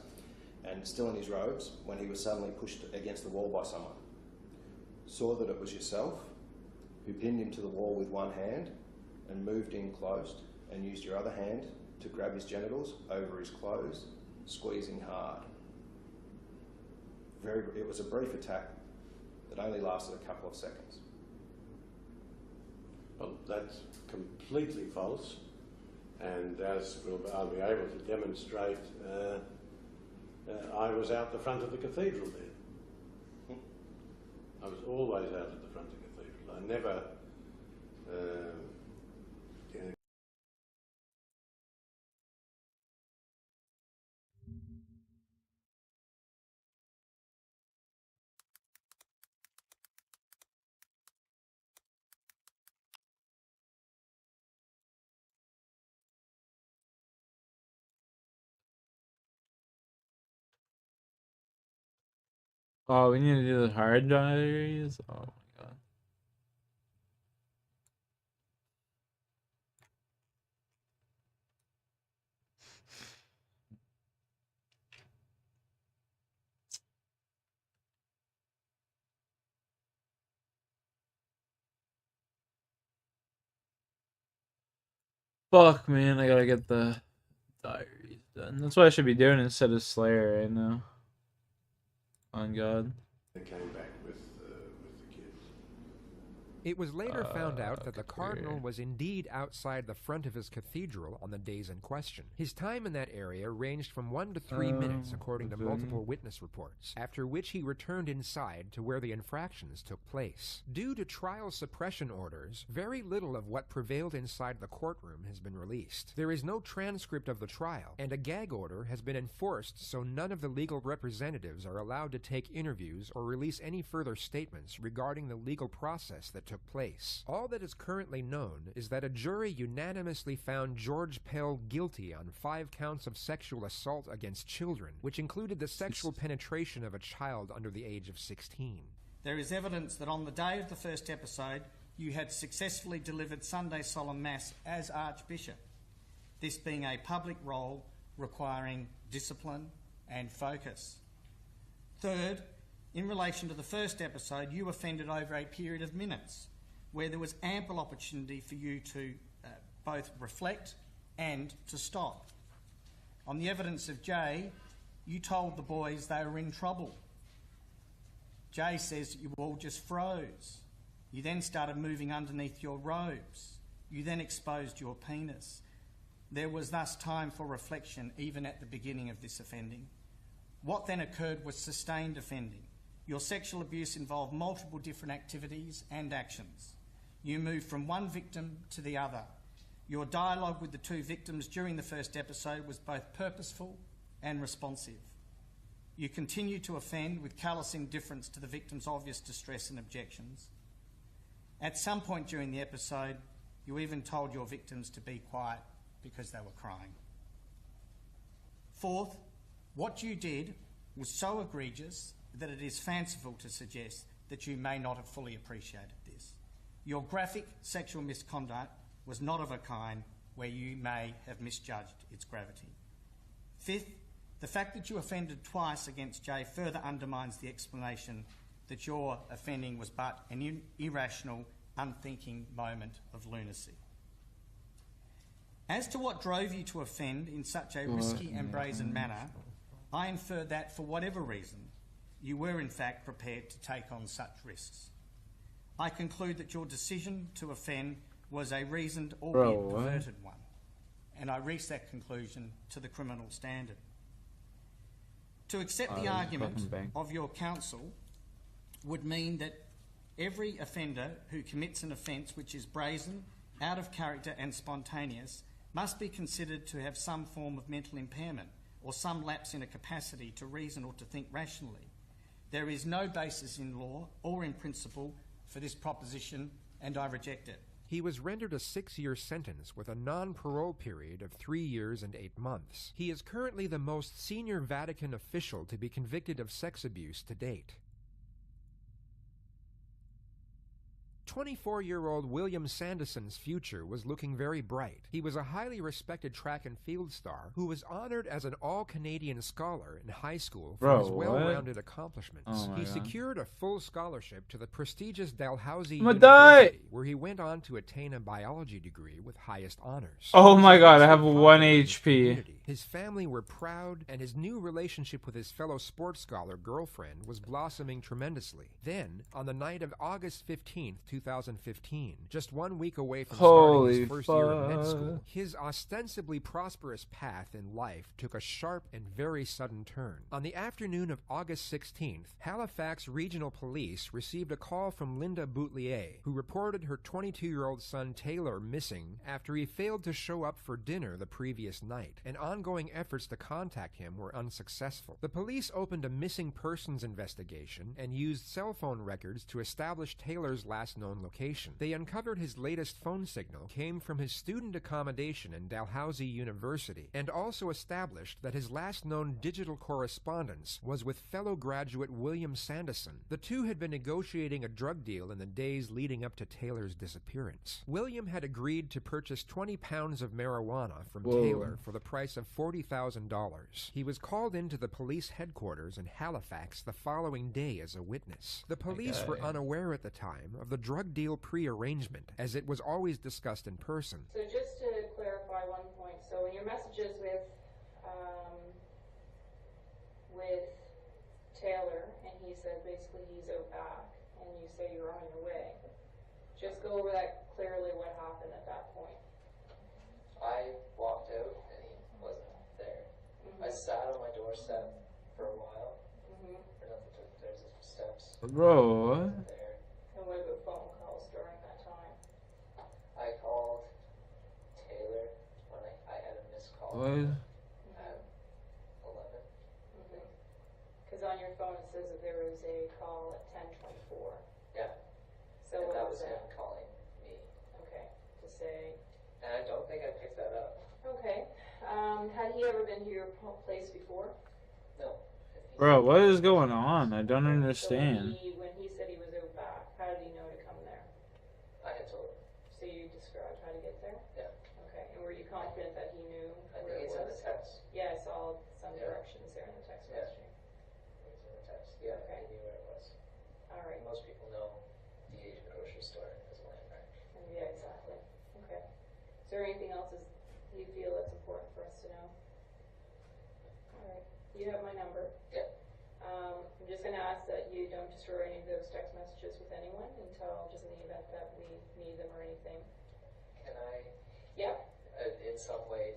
[SPEAKER 7] and still in his robes when he was suddenly pushed against the wall by someone. Saw that it was yourself, who pinned him to the wall with one hand and moved in close and used your other hand to grab his genitals over his clothes, squeezing hard. It was a brief attack that only lasted a couple of seconds.
[SPEAKER 10] Well, that's completely false, and as I'll be able to demonstrate, I was out the front of the cathedral then. I was always out at the front of the cathedral. I never...
[SPEAKER 2] Oh, we need to do the hard diaries? Oh my god. Fuck, man, I gotta get the diaries done. That's what I should be doing instead of Slayer right now. On God.
[SPEAKER 10] They came back with the kids.
[SPEAKER 18] It was later found out that the cardinal was indeed outside the front of his cathedral on the days in question. His time in that area ranged from 1 to 3 minutes, according to multiple witness reports, after which he returned inside to where the infractions took place. Due to trial suppression orders, very little of what prevailed inside the courtroom has been released. There is no transcript of the trial, and a gag order has been enforced so none of the legal representatives are allowed to take interviews or release any further statements regarding the legal process that took place. All that is currently known is that a jury unanimously found George Pell guilty on 5 counts of sexual assault against children, which included the sexual penetration of a child under the age of 16.
[SPEAKER 8] There is evidence that on the day of the first episode, you had successfully delivered Sunday Solemn Mass as Archbishop, this being a public role requiring discipline and focus. Third, in relation to the first episode, you offended over a period of minutes where there was ample opportunity for you to both reflect and to stop. On the evidence of Jay, you told the boys they were in trouble. Jay says you all just froze. You then started moving underneath your robes. You then exposed your penis. There was thus time for reflection even at the beginning of this offending. What then occurred was sustained offending. Your sexual abuse involved multiple different activities and actions. You moved from one victim to the other. Your dialogue with the 2 victims during the first episode was both purposeful and responsive. You continued to offend with callous indifference to the victim's obvious distress and objections. At some point during the episode, you even told your victims to be quiet because they were crying. Fourth, what you did was so egregious that it is fanciful to suggest that you may not have fully appreciated this. Your graphic sexual misconduct was not of a kind where you may have misjudged its gravity. Fifth, the fact that you offended twice against Jay further undermines the explanation that your offending was but an irrational, unthinking moment of lunacy. As to what drove you to offend in such a risky and brazen manner, I infer that for whatever reason, you were in fact prepared to take on such risks. I conclude that your decision to offend was a reasoned, albeit perverted one, and I reach that conclusion to the criminal standard. To accept the argument of your counsel would mean that every offender who commits an offence which is brazen, out of character and spontaneous must be considered to have some form of mental impairment or some lapse in a capacity to reason or to think rationally. There is no basis in law or in principle for this proposition, and I reject it.
[SPEAKER 18] He was rendered a 6-year sentence with a non-parole period of 3 years and 8 months. He is currently the most senior Vatican official to be convicted of sex abuse to date. 24-year-old William Sanderson's future was looking very bright. He was a highly respected track and field star who was honored as an all-Canadian scholar in high school for his well-rounded accomplishments. He secured a full scholarship to the prestigious Dalhousie University, where he went on to attain a biology degree with highest honors.
[SPEAKER 2] Oh my god, I have 1 HP.
[SPEAKER 18] His family were proud, and his new relationship with his fellow sports scholar girlfriend was blossoming tremendously. Then, on the night of August 15th, 2015, just 1 week away from starting his first year of med school, his ostensibly prosperous path in life took a sharp and very sudden turn. On the afternoon of August 16th, Halifax Regional Police received a call from Linda Boutelier, who reported her 22-year-old son Taylor missing after he failed to show up for dinner the previous night, and ongoing efforts to contact him were unsuccessful. The police opened a missing persons investigation and used cell phone records to establish Taylor's last known location. They uncovered his latest phone signal came from his student accommodation in Dalhousie University, and also established that his last known digital correspondence was with fellow graduate William Sanderson. The two had been negotiating a drug deal in the days leading up to Taylor's disappearance. William had agreed to purchase 20 pounds of marijuana from Taylor for the price of $40,000. He was called into the police headquarters in Halifax the following day as a witness. The police were unaware at the time of the drug deal pre-arrangement, as it was always discussed in person.
[SPEAKER 6] So just to clarify one point, so in your messages with Taylor, and he said basically he's out back, and you say you're on your way, just go over that clearly what happened at that point.
[SPEAKER 19] I walked out and he wasn't there. I sat on my doorstep for a while. There's the steps.
[SPEAKER 2] Bro.
[SPEAKER 6] There. And what about phone calls during that time?
[SPEAKER 19] I called Taylor when I had a missed call.
[SPEAKER 2] What?
[SPEAKER 19] At 11.
[SPEAKER 6] Because on your phone it says that there was a call at 10:24.
[SPEAKER 19] Yeah.
[SPEAKER 6] So
[SPEAKER 19] and
[SPEAKER 6] what
[SPEAKER 19] that
[SPEAKER 6] was
[SPEAKER 19] was him
[SPEAKER 6] that?
[SPEAKER 19] calling me.
[SPEAKER 6] Okay. To say.
[SPEAKER 19] And I don't think I picked that up.
[SPEAKER 6] Okay. Had he ever been to your place before?
[SPEAKER 19] No.
[SPEAKER 2] Bro, what is going on? I don't understand.
[SPEAKER 6] So when he said he was out back, how did he know to come there?
[SPEAKER 19] I had told him.
[SPEAKER 6] So you described how to get there?
[SPEAKER 19] Yeah.
[SPEAKER 6] Okay. And were you confident that he knew
[SPEAKER 19] I
[SPEAKER 6] where
[SPEAKER 19] think
[SPEAKER 6] it
[SPEAKER 19] it's in
[SPEAKER 6] was?
[SPEAKER 19] the text.
[SPEAKER 6] Yeah, I saw some directions there in the text messaging.
[SPEAKER 19] It's in the text. Yeah,
[SPEAKER 6] Okay.
[SPEAKER 19] I knew where it was.
[SPEAKER 6] All right.
[SPEAKER 19] Most people know the Asian grocery store as a landmark.
[SPEAKER 6] Yeah, exactly. Okay. Is there anything else you feel that's important for us to know? All right. You have my number.
[SPEAKER 19] Yeah.
[SPEAKER 6] I'm just going to ask that you don't destroy any of those text messages with anyone until just in the event that we need them or anything.
[SPEAKER 19] Can I?
[SPEAKER 6] Yeah.
[SPEAKER 19] In some way,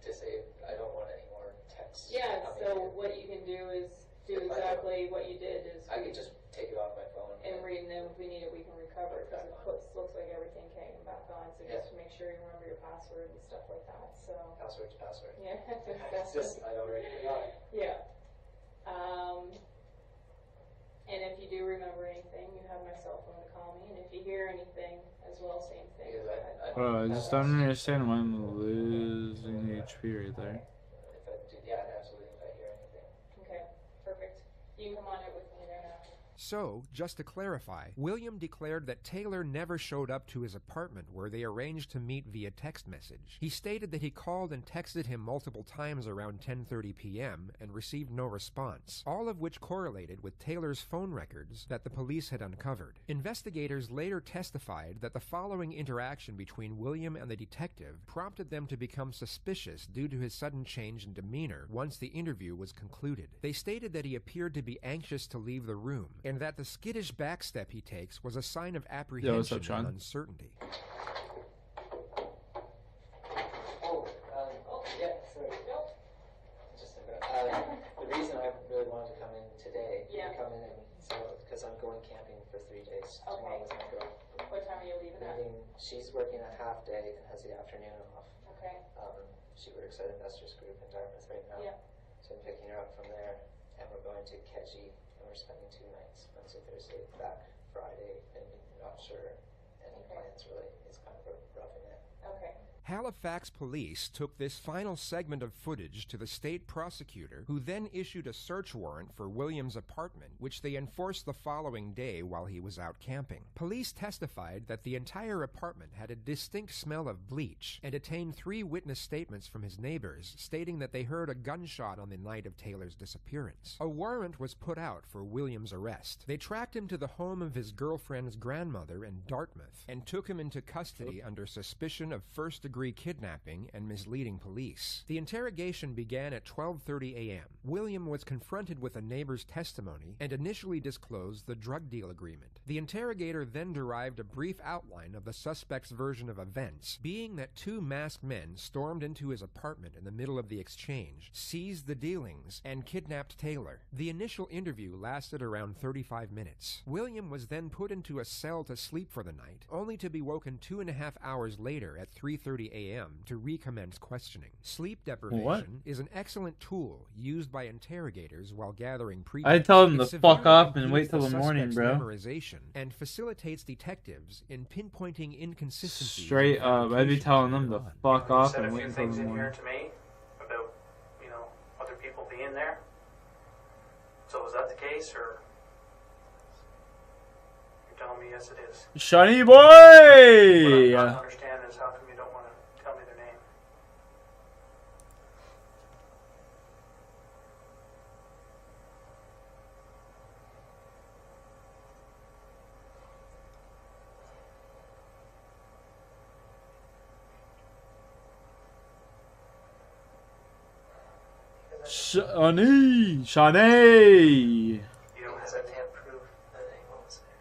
[SPEAKER 19] to say I don't want any more texts.
[SPEAKER 6] Yeah.
[SPEAKER 19] coming
[SPEAKER 6] So
[SPEAKER 19] in.
[SPEAKER 6] what you can do is do exactly what you did. Is
[SPEAKER 19] I can just take it off my phone
[SPEAKER 6] and read, and then if we need it, we can recover it because it looks like everything came back on. So just make sure you remember your password and stuff like that. So
[SPEAKER 19] Password's password.
[SPEAKER 6] yeah.
[SPEAKER 19] It's just I already forgot it.
[SPEAKER 6] Yeah. And if you do remember anything, you have my cell phone to call me. And if you hear anything as well, same thing.
[SPEAKER 2] Bro, I just don't understand why I'm losing HP right there.
[SPEAKER 19] Yeah, absolutely. If I hear anything.
[SPEAKER 6] Okay, perfect. You can come on out with me there now.
[SPEAKER 18] So, just to clarify, William declared that Taylor never showed up to his apartment where they arranged to meet via text message. He stated that he called and texted him multiple times around 10:30 p.m. and received no response, all of which correlated with Taylor's phone records that the police had uncovered. Investigators later testified that the following interaction between William and the detective prompted them to become suspicious due to his sudden change in demeanor once the interview was concluded. They stated that he appeared to be anxious to leave the room, and that the skittish backstep he takes was a sign of apprehension and uncertainty.
[SPEAKER 19] Yeah, sorry. Just the reason I really wanted to come in today, come in and because I'm going camping for 3 days. Tomorrow with my girl.
[SPEAKER 6] What time are you leaving at?
[SPEAKER 19] She's working a half day and has the afternoon off.
[SPEAKER 6] Okay.
[SPEAKER 19] She works at Investors Group in Dartmouth right now.
[SPEAKER 6] Yeah.
[SPEAKER 19] So I'm picking her up from there, and we're going to Keji, and we're spending 2 nights, Wednesday, Thursday, back Friday, and not sure any plans really. It's kind of a roughing it.
[SPEAKER 6] Okay.
[SPEAKER 18] Halifax police took this final segment of footage to the state prosecutor, who then issued a search warrant for Williams' apartment, which they enforced the following day while he was out camping. Police testified that the entire apartment had a distinct smell of bleach and obtained 3 witness statements from his neighbors stating that they heard a gunshot on the night of Taylor's disappearance. A warrant was put out for Williams' arrest. They tracked him to the home of his girlfriend's grandmother in Dartmouth and took him into custody under suspicion of first-degree kidnapping and misleading police. The interrogation began at 12:30 a.m. William was confronted with a neighbor's testimony and initially disclosed the drug deal agreement. The interrogator then derived a brief outline of the suspect's version of events, being that 2 masked men stormed into his apartment in the middle of the exchange, seized the dealings, and kidnapped Taylor. The initial interview lasted around 35 minutes. William was then put into a cell to sleep for the night, only to be woken 2.5 hours later at 3:30 a.m. to recommence questioning. Sleep deprivation is an excellent tool used by interrogators while gathering pre.
[SPEAKER 2] I tell them to fuck off and wait till the morning, bro.
[SPEAKER 18] Memorization and facilitates detectives in pinpointing inconsistencies.
[SPEAKER 2] Straight up, I'd be telling them to fuck off and wait until the morning.
[SPEAKER 1] Here to me about, you know, other people being there. So is that the case, or you're telling me yes, it is?
[SPEAKER 2] Shiny boy.
[SPEAKER 1] What I'm trying to understand is how come you don't want to tell me their name?
[SPEAKER 2] Shawnee.
[SPEAKER 1] You don't have to prove that anyone was there.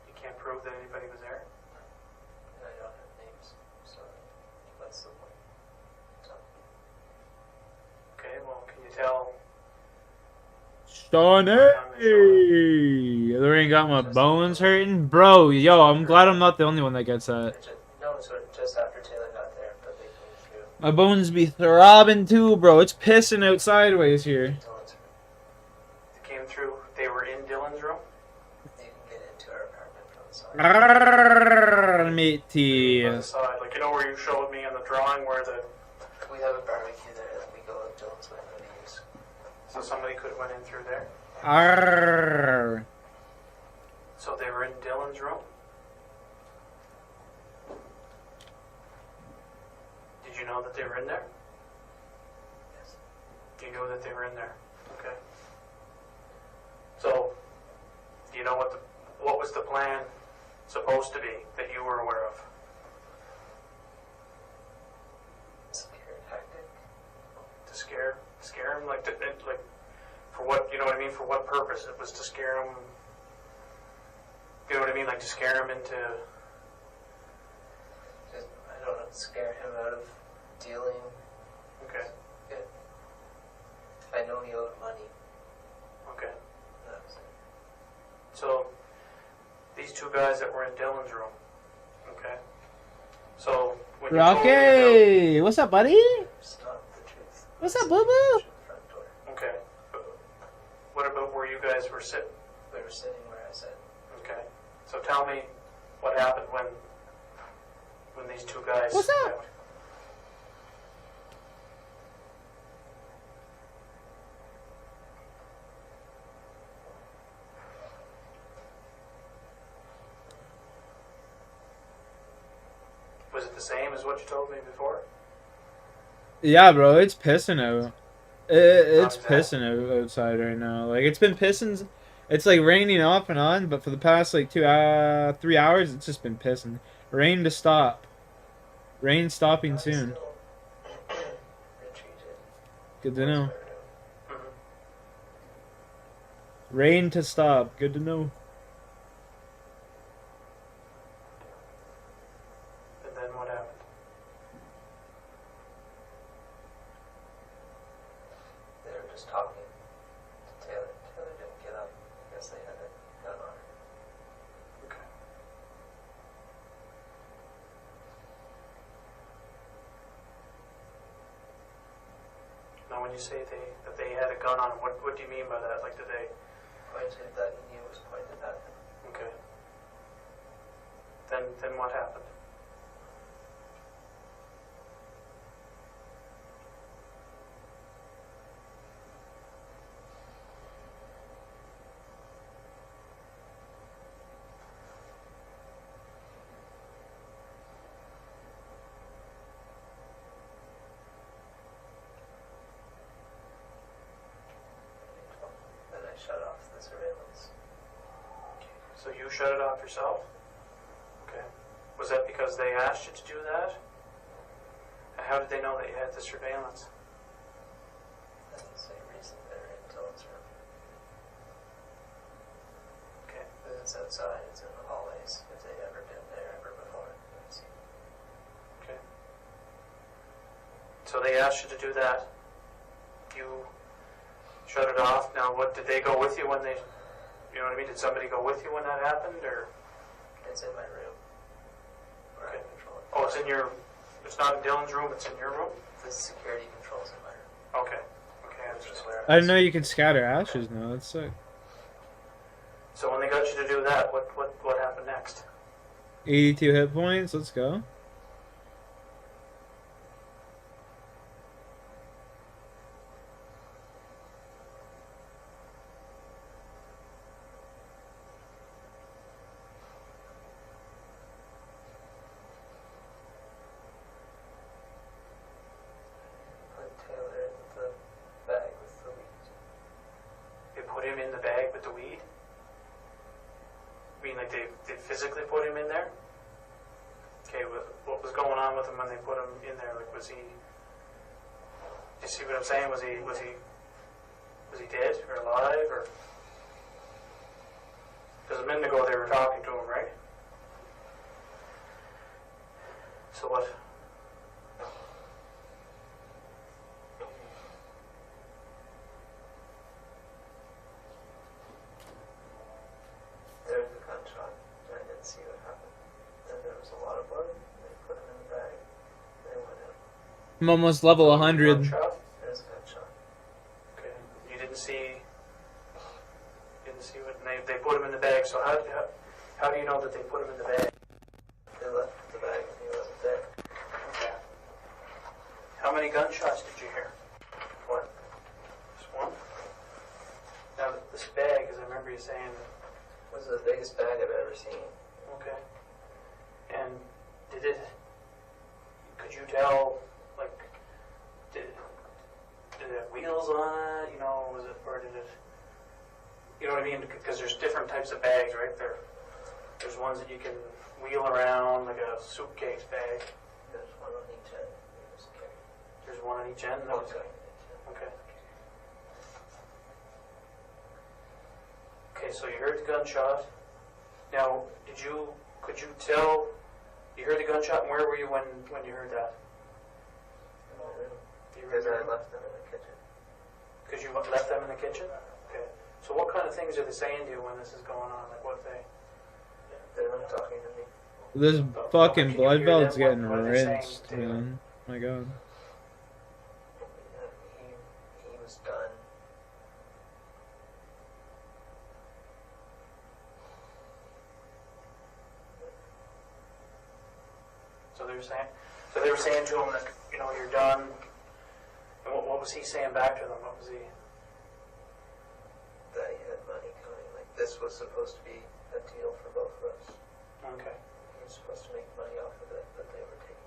[SPEAKER 1] You can't prove that anybody was there?
[SPEAKER 19] And I don't have names, so what's the point?
[SPEAKER 1] Okay, well, can you tell?
[SPEAKER 2] Shawnee. There ain't got my bones hurting, bro. Yo, I'm glad I'm not the only one that gets that.
[SPEAKER 19] No, it's just after Taylor got there, but they came through.
[SPEAKER 2] My bones be throbbing too, bro. It's pissing out sideways here.
[SPEAKER 1] They came through. They were in Dylan's room.
[SPEAKER 19] They can get into our apartment from the side.
[SPEAKER 2] Matey.
[SPEAKER 1] On the side, like you know where you showed me on the drawing where the.
[SPEAKER 19] We have a barbecue there that we go to Dylan's window to use.
[SPEAKER 1] So somebody could have went in through there.
[SPEAKER 2] Arrgh.
[SPEAKER 1] So they were in Dylan's room. Did you know that they were in there?
[SPEAKER 19] Yes.
[SPEAKER 1] You knew that they were in there. Okay. So, do you know what was the plan supposed to be that you were aware of?
[SPEAKER 19] Scare tactic.
[SPEAKER 1] To scare him, like for what? You know what I mean? For what purpose? It was to scare him. You know what I mean? Like to scare him into.
[SPEAKER 19] Just, I don't know, scare him out of dealing.
[SPEAKER 1] Okay.
[SPEAKER 19] Good. I know he owed money.
[SPEAKER 1] Okay.
[SPEAKER 19] That was it.
[SPEAKER 1] So, these 2 guys that were in Dylan's room. Okay. So when
[SPEAKER 2] Rocky, what's up, buddy?
[SPEAKER 19] It's not the truth.
[SPEAKER 2] What's up, boo boo?
[SPEAKER 1] Okay. What about where you guys were sitting?
[SPEAKER 19] We were sitting where I said.
[SPEAKER 1] Okay. So tell me what happened when these 2 guys.
[SPEAKER 2] What's up?
[SPEAKER 1] Met. Was it the same as what you told me before?
[SPEAKER 2] Yeah, bro, it's pissing out. It's pissing out outside right now. Like, it's been pissing. It's like raining off and on, but for the past like 3 hours, it's just been pissing. Rain to stop. Rain stopping soon. Good to know. Rain to stop. Good to know.
[SPEAKER 1] And then what happened?
[SPEAKER 19] They were just talking to Taylor. Taylor didn't get up. I guess they had a gun on her.
[SPEAKER 1] Okay. Now, when you say that they had a gun on them, what do you mean by that? Like, did they?
[SPEAKER 19] Pointed that he knew was pointed at him.
[SPEAKER 1] Okay. Then what happened?
[SPEAKER 19] Then I shut off the surveillance.
[SPEAKER 1] So you shut it off yourself? Okay. Was that because they asked you to do that? And how did they know that you had the surveillance?
[SPEAKER 19] That's the same reason they're in Tokes' room.
[SPEAKER 1] Okay.
[SPEAKER 19] But it's outside, it's in the hallways. If they'd ever been there ever before.
[SPEAKER 1] Okay. So they asked you to do that. You shut it off. Now, what did they go with you when they? You know what I mean? Did somebody go with you when that happened, or?
[SPEAKER 19] It's in my room. Where I control it.
[SPEAKER 1] Oh, it's in your. It's not in Dylan's room. It's in your room.
[SPEAKER 19] The security controls in my room.
[SPEAKER 1] Okay. Okay, I was just aware.
[SPEAKER 2] I didn't know you could scatter ashes now. That's sick.
[SPEAKER 1] So when they got you to do that, what happened next?
[SPEAKER 2] 82 hit points. Let's go.
[SPEAKER 19] Put Taylor in the bag with the weed.
[SPEAKER 1] They put him in the bag with the weed? You mean like they physically put him in there? Okay, what was going on with him when they put him in there? Like, was he? Do you see what I'm saying? Was he dead or alive or? Because a minute ago they were talking to him, right? So what?
[SPEAKER 19] There was a gunshot. I didn't see what happened. Then there was a lot of blood. They put him in the bag. They went in.
[SPEAKER 2] I'm almost level 100.
[SPEAKER 1] Gunshot?
[SPEAKER 19] There's a gunshot.
[SPEAKER 1] Okay. You didn't see what? And they put him in the bag. So how do you know that they put him in the bag?
[SPEAKER 19] They left the bag and he wasn't there.
[SPEAKER 1] Okay. How many gunshots did you hear?
[SPEAKER 19] One.
[SPEAKER 1] Just one? Now, this bag, as I remember you saying,
[SPEAKER 19] Was the biggest bag I've ever seen.
[SPEAKER 1] okay. And could you tell, like, did it have wheels on it? You know, or did it, you know what I mean? Because there's different types of bags, right? There's ones that you can wheel around, like a suitcase bag.
[SPEAKER 19] There's one on each end.
[SPEAKER 1] There's one on each end?
[SPEAKER 19] One guy.
[SPEAKER 1] Okay. Okay, so you heard the gunshot. Now, could you tell, you heard the gunshot, and where were you when you heard that?
[SPEAKER 19] In my room.
[SPEAKER 1] Because
[SPEAKER 19] I left them in the kitchen.
[SPEAKER 1] Because you left them in the kitchen? Okay. So what kind of things are they saying to you when this is going on? Like what
[SPEAKER 19] They weren't talking to me.
[SPEAKER 2] This fucking blood belt's getting
[SPEAKER 1] what are they saying
[SPEAKER 2] rinsed,
[SPEAKER 1] to you?
[SPEAKER 2] man. My god.
[SPEAKER 19] He was done.
[SPEAKER 1] So they were saying to him that, you know, you're done. And what was he saying back to them? What was he?
[SPEAKER 19] That he had money coming. Like this was supposed to be a deal for both of us.
[SPEAKER 1] Okay.
[SPEAKER 19] He was supposed to make money off of it, but they were taking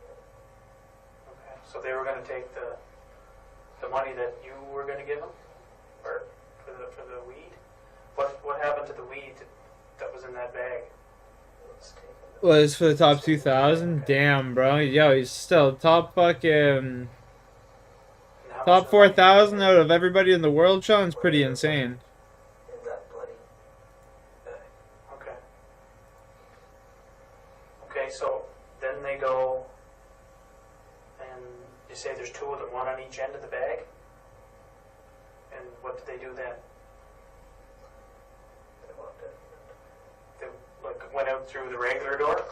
[SPEAKER 1] So they were going to take the money that you were going to give them, or for the weed. What happened to the weed that was in that bag?
[SPEAKER 2] Was for the top 2,000? Damn, bro. Yo, he's still top fucking top 4,000 out of everybody in the world. Sean's pretty insane.
[SPEAKER 19] In that bloody bag.
[SPEAKER 1] Okay. Okay, so then they go, and you say there's two of them, one on each end of the bag. And what did they do then?
[SPEAKER 19] They walked in.
[SPEAKER 1] They like went out through the regular door,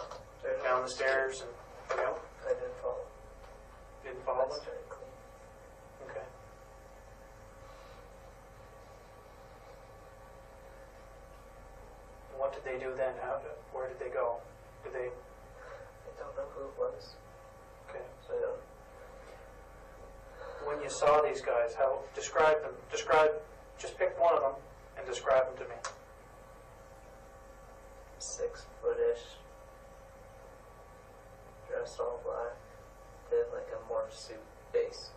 [SPEAKER 1] down the stairs, and you know?
[SPEAKER 19] I didn't follow.
[SPEAKER 1] Didn't follow
[SPEAKER 19] That's
[SPEAKER 1] them?
[SPEAKER 19] very clean.
[SPEAKER 1] Okay. What did they do then? Where did they go? Did they?
[SPEAKER 19] I don't know who it was.
[SPEAKER 1] Okay.
[SPEAKER 19] So I don't.
[SPEAKER 1] When you saw these guys, how describe them? Just pick one of them and describe them to me.
[SPEAKER 19] 6-foot-ish, dressed all black, did like a morph suit base.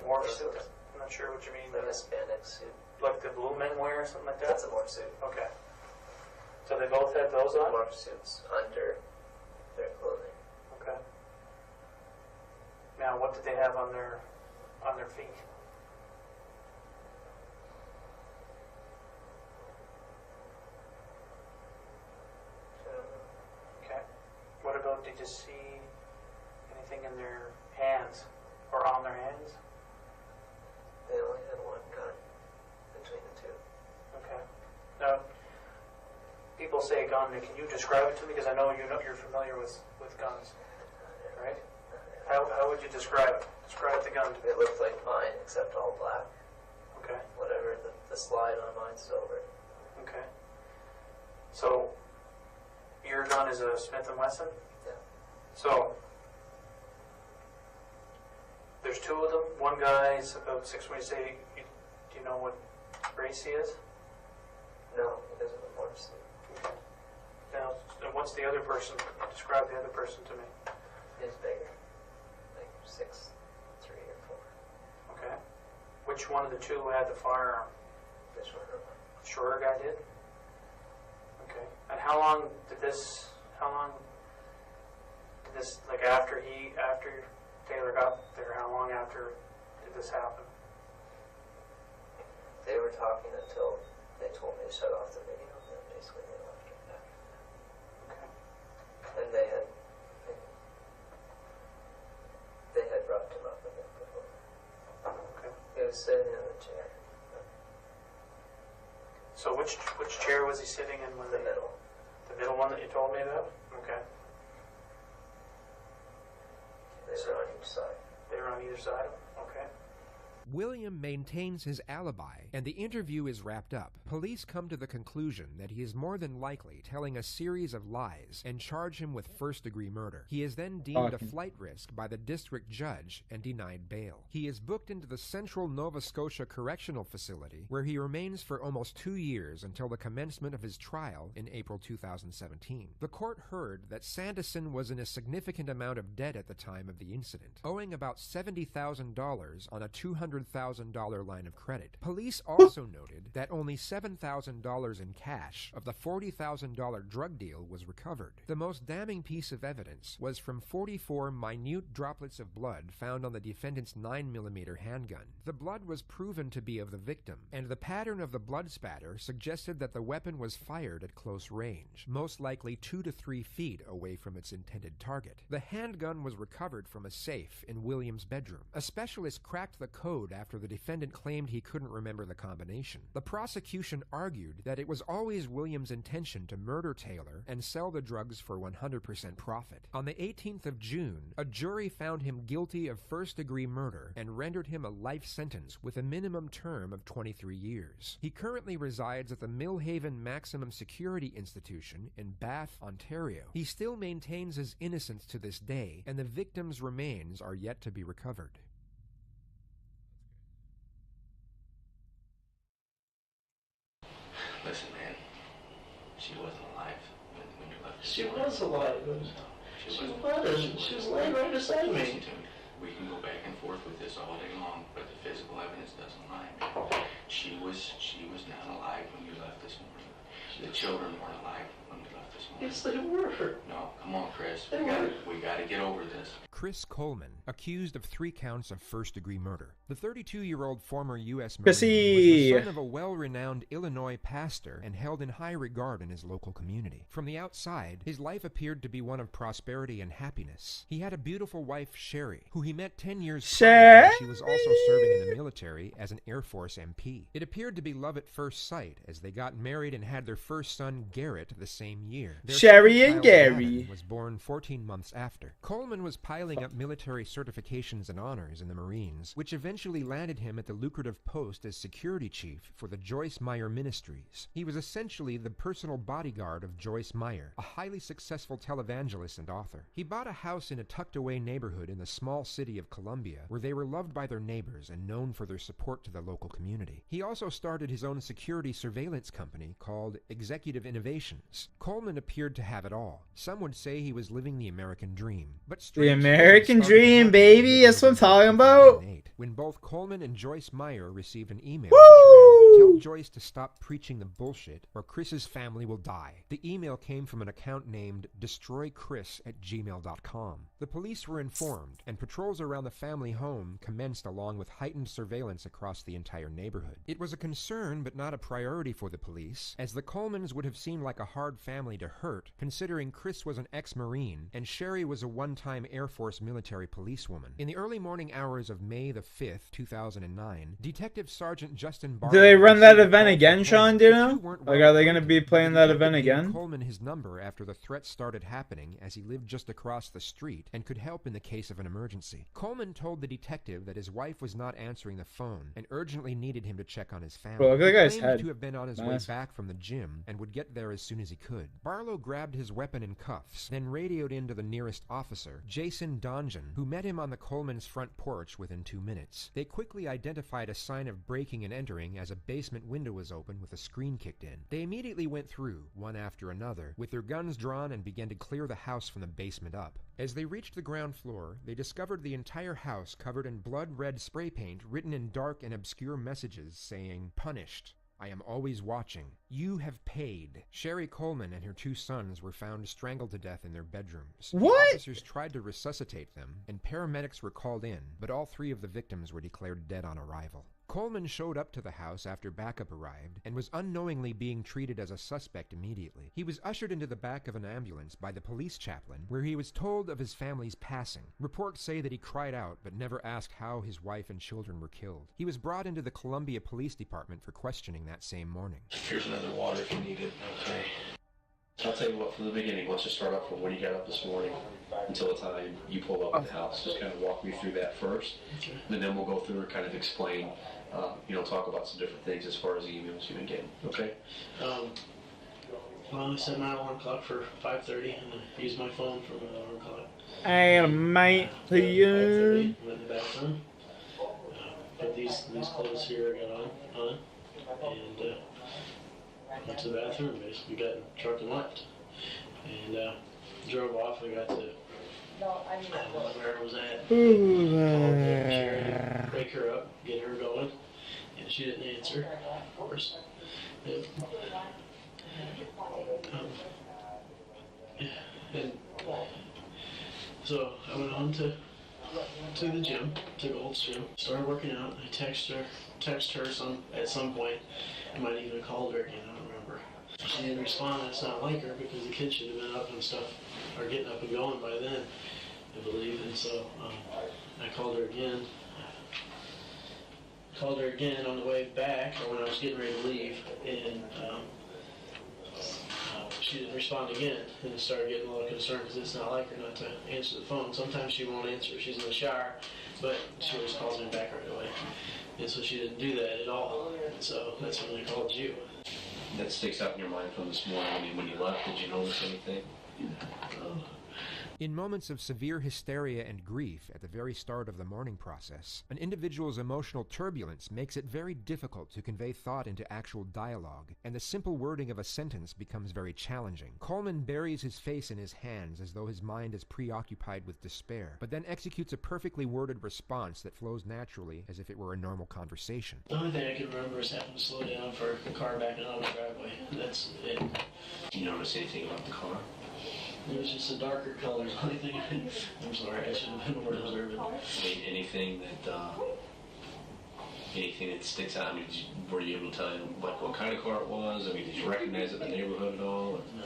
[SPEAKER 1] Morph suit? I'm not sure what you mean.
[SPEAKER 19] Like a spandex suit.
[SPEAKER 1] Like the blue men wear or something like that?
[SPEAKER 19] That's a morph suit.
[SPEAKER 1] Okay. So they both had those on?
[SPEAKER 19] Morph suits under their clothing.
[SPEAKER 1] Okay. Now, what did they have on their feet? Okay. What about, did you see anything in their hands or on their hands?
[SPEAKER 19] They only had one gun between the two.
[SPEAKER 1] Okay. Now, people say gun. Can you describe it to me? Because I know you're familiar with guns, right? How would you describe it? Describe the gun to me.
[SPEAKER 19] It looked like mine, except all black.
[SPEAKER 1] Okay.
[SPEAKER 19] Whatever, the slide on mine's silver.
[SPEAKER 1] Okay. So, your gun is a Smith & Wesson?
[SPEAKER 19] Yeah.
[SPEAKER 1] So, there's two of them. One guy is about 6 when you say, do you know what race he is?
[SPEAKER 19] No, he doesn't have a morph suit.
[SPEAKER 1] Okay. Now, what's the other person? Describe the other person to me.
[SPEAKER 19] He's bigger. Like 6'3" or 4.
[SPEAKER 1] Okay. Which one of the two had the firearm?
[SPEAKER 19] The shorter one.
[SPEAKER 1] The shorter guy did? Okay. And how long did this, like after Taylor got there, how long after did this happen?
[SPEAKER 19] They were talking until they told me to shut off the video, and then basically they left it after that.
[SPEAKER 1] Okay.
[SPEAKER 19] And they had roughed him up a bit before.
[SPEAKER 1] Okay.
[SPEAKER 19] He was sitting in the chair.
[SPEAKER 1] So which chair was he sitting in when
[SPEAKER 19] The middle.
[SPEAKER 1] The middle one that you told me about? Okay.
[SPEAKER 19] They were on each side.
[SPEAKER 1] They were on either side of him? Okay.
[SPEAKER 18] William maintains his alibi, and the interview is wrapped up. Police come to the conclusion that he is more than likely telling a series of lies and charge him with first-degree murder. He is then deemed a flight risk by the district judge and denied bail. He is booked into the Central Nova Scotia Correctional Facility, where he remains for almost 2 years until the commencement of his trial in April 2017. The court heard that Sanderson was in a significant amount of debt at the time of the incident, owing about $70,000 on a $200,000 line of credit. Police also noted that only $7,000 in cash of the $40,000 drug deal was recovered. The most damning piece of evidence was from 44 minute droplets of blood found on the defendant's 9mm handgun. The blood was proven to be of the victim, and the pattern of the blood spatter suggested that the weapon was fired at close range, most likely 2 to 3 feet away from its intended target. The handgun was recovered from a safe in Williams' bedroom. A specialist cracked the code after the defendant claimed he couldn't remember the combination. The prosecution argued that it was always Williams' intention to murder Taylor and sell the drugs for 100% profit. On the 18th of June, a jury found him guilty of first-degree murder and rendered him a life sentence with a minimum term of 23 years. He currently resides at the Millhaven Maximum Security Institution in Bath, Ontario. He still maintains his innocence to this day, and the victim's remains are yet to be recovered.
[SPEAKER 17] Listen, man, she wasn't alive when you left.
[SPEAKER 19] She was alive. She was laying right beside me.
[SPEAKER 17] Listen to me. we can go back and forth with this all day long, but the physical evidence doesn't lie, man. She was not alive when you left this morning. The children weren't alive when you left this morning.
[SPEAKER 19] Yes, they were.
[SPEAKER 17] No, come on, Chris.
[SPEAKER 19] They
[SPEAKER 17] We gotta get over this.
[SPEAKER 18] Chris Coleman, accused of 3 counts of first-degree murder. The 32-year-old former U.S. Marine
[SPEAKER 2] Chrissy.
[SPEAKER 18] was the son of a well-renowned Illinois pastor and held in high regard in his local community. From the outside, his life appeared to be one of prosperity and happiness. He had a beautiful wife, Sherry, who he met 10 years prior when she was also serving in the military as an Air Force MP. It appeared to be love at first sight, as they got married and had their first son, Garrett, the same year. Their
[SPEAKER 2] Sherry
[SPEAKER 18] second
[SPEAKER 2] and
[SPEAKER 18] child,
[SPEAKER 2] Gary
[SPEAKER 18] Gavin, was born 14 months after. Coleman was piling up military certifications and honors in the Marines, which eventually landed him at the lucrative post as security chief for the Joyce Meyer Ministries. He was essentially the personal bodyguard of Joyce Meyer, a highly successful televangelist and author. He bought a house in a tucked-away neighborhood in the small city of Columbia, where they were loved by their neighbors and known for their support to the local community. He also started his own security surveillance company called Executive Innovations. Coleman appeared to have it all. Some would say he was living the American dream, but
[SPEAKER 2] The American dream, baby. That's what I'm talking about.
[SPEAKER 18] when both Coleman and Joyce Meyer received an email which read, "Tell Joyce to stop preaching the bullshit or Chris's family will die." The email came from an account named destroychris@gmail.com. The police were informed, and patrols around the family home commenced along with heightened surveillance across the entire neighborhood. It was a concern but not a priority for the police, as the Colemans would have seemed like a hard family to hurt, considering Chris was an ex-Marine and Sherry was a one-time Air Force military policewoman. In the early morning hours of May the 5th, 2009, Detective Sergeant Justin Barlow...
[SPEAKER 2] Do they run that event again, Sean? Do you know? Like, are they going to be playing that event again?
[SPEAKER 18] Coleman his number after the threats started happening, as he lived just across the street and could help in the case of an emergency. Coleman told the detective that his wife was not answering the phone and urgently needed him to check on his family.
[SPEAKER 2] Bro, look at that guy's
[SPEAKER 18] He claimed
[SPEAKER 2] head.
[SPEAKER 18] to have been on his
[SPEAKER 2] Nice.
[SPEAKER 18] way back from the gym and would get there as soon as he could. Barlow grabbed his weapon in cuffs, then radioed in to the nearest officer, Jason Donjan, who met him on the Coleman's front porch within 2 minutes. They quickly identified a sign of breaking and entering as a basement window was open with a screen kicked in. They immediately went through, one after another, with their guns drawn and began to clear the house from the basement up. As they reached the ground floor, they discovered the entire house covered in blood-red spray paint written in dark and obscure messages saying, "Punished. I am always watching. You have paid." Sherry Coleman and her 2 sons were found strangled to death in their bedrooms.
[SPEAKER 2] What?
[SPEAKER 18] Officers tried to resuscitate them, and paramedics were called in, but all 3 of the victims were declared dead on arrival. Coleman showed up to the house after backup arrived and was unknowingly being treated as a suspect immediately. He was ushered into the back of an ambulance by the police chaplain, where he was told of his family's passing. Reports say that he cried out but never asked how his wife and children were killed. He was brought into the Columbia Police Department for questioning that same morning.
[SPEAKER 17] Here's another water if you need it. Okay.
[SPEAKER 12] I'll tell you what, from the beginning, let's just start off from when you got up this morning until the time you pull up at the house. Just kind of walk me through that first, and then we'll go through and kind of explain, talk about some different things as far as the emails you've been getting, okay?
[SPEAKER 11] Well, I set my alarm clock for 5:30, and I used my phone for my alarm clock.
[SPEAKER 2] Hey, mate, to you.
[SPEAKER 11] 5:30, went in the bathroom, put these clothes here I got on, and went to the bathroom, basically got in the truck and left. And drove off. I got to where I was at. Called Sherry to wake her up, get her going. And she didn't answer, of course. And so I went on to the gym, to Gold's gym, started working out. I text her at some point. I might even have called her again, I don't remember. She didn't respond. That's not like her, because the kids should have been up and stuff, or getting up and going by then, I believe. And so I called her again. On the way back, or when I was getting ready to leave, and she didn't respond again, and I started getting a little concerned, because it's not like her not to answer the phone. Sometimes she won't answer. She's in the shower, but she always calls me back right away. And so she didn't do that at all. And so that's when I called you.
[SPEAKER 12] That sticks out in your mind from this morning. I mean, when you left, did you notice anything?
[SPEAKER 18] In moments of severe hysteria and grief at the very start of the mourning process, an individual's emotional turbulence makes it very difficult to convey thought into actual dialogue, and the simple wording of a sentence becomes very challenging. Coleman buries his face in his hands as though his mind is preoccupied with despair, but then executes a perfectly worded response that flows naturally as if it were a normal conversation.
[SPEAKER 11] The only thing I can remember is having to slow down for a car backing out of the driveway. That's it.
[SPEAKER 12] Do you notice anything about the car?
[SPEAKER 11] It was just a darker color. The only thing I'm sorry, I should have been more observant.
[SPEAKER 12] Anything that sticks out? I mean, were you able to tell him like what kind of car it was? I mean, did you recognize it in the neighborhood at all?
[SPEAKER 11] No.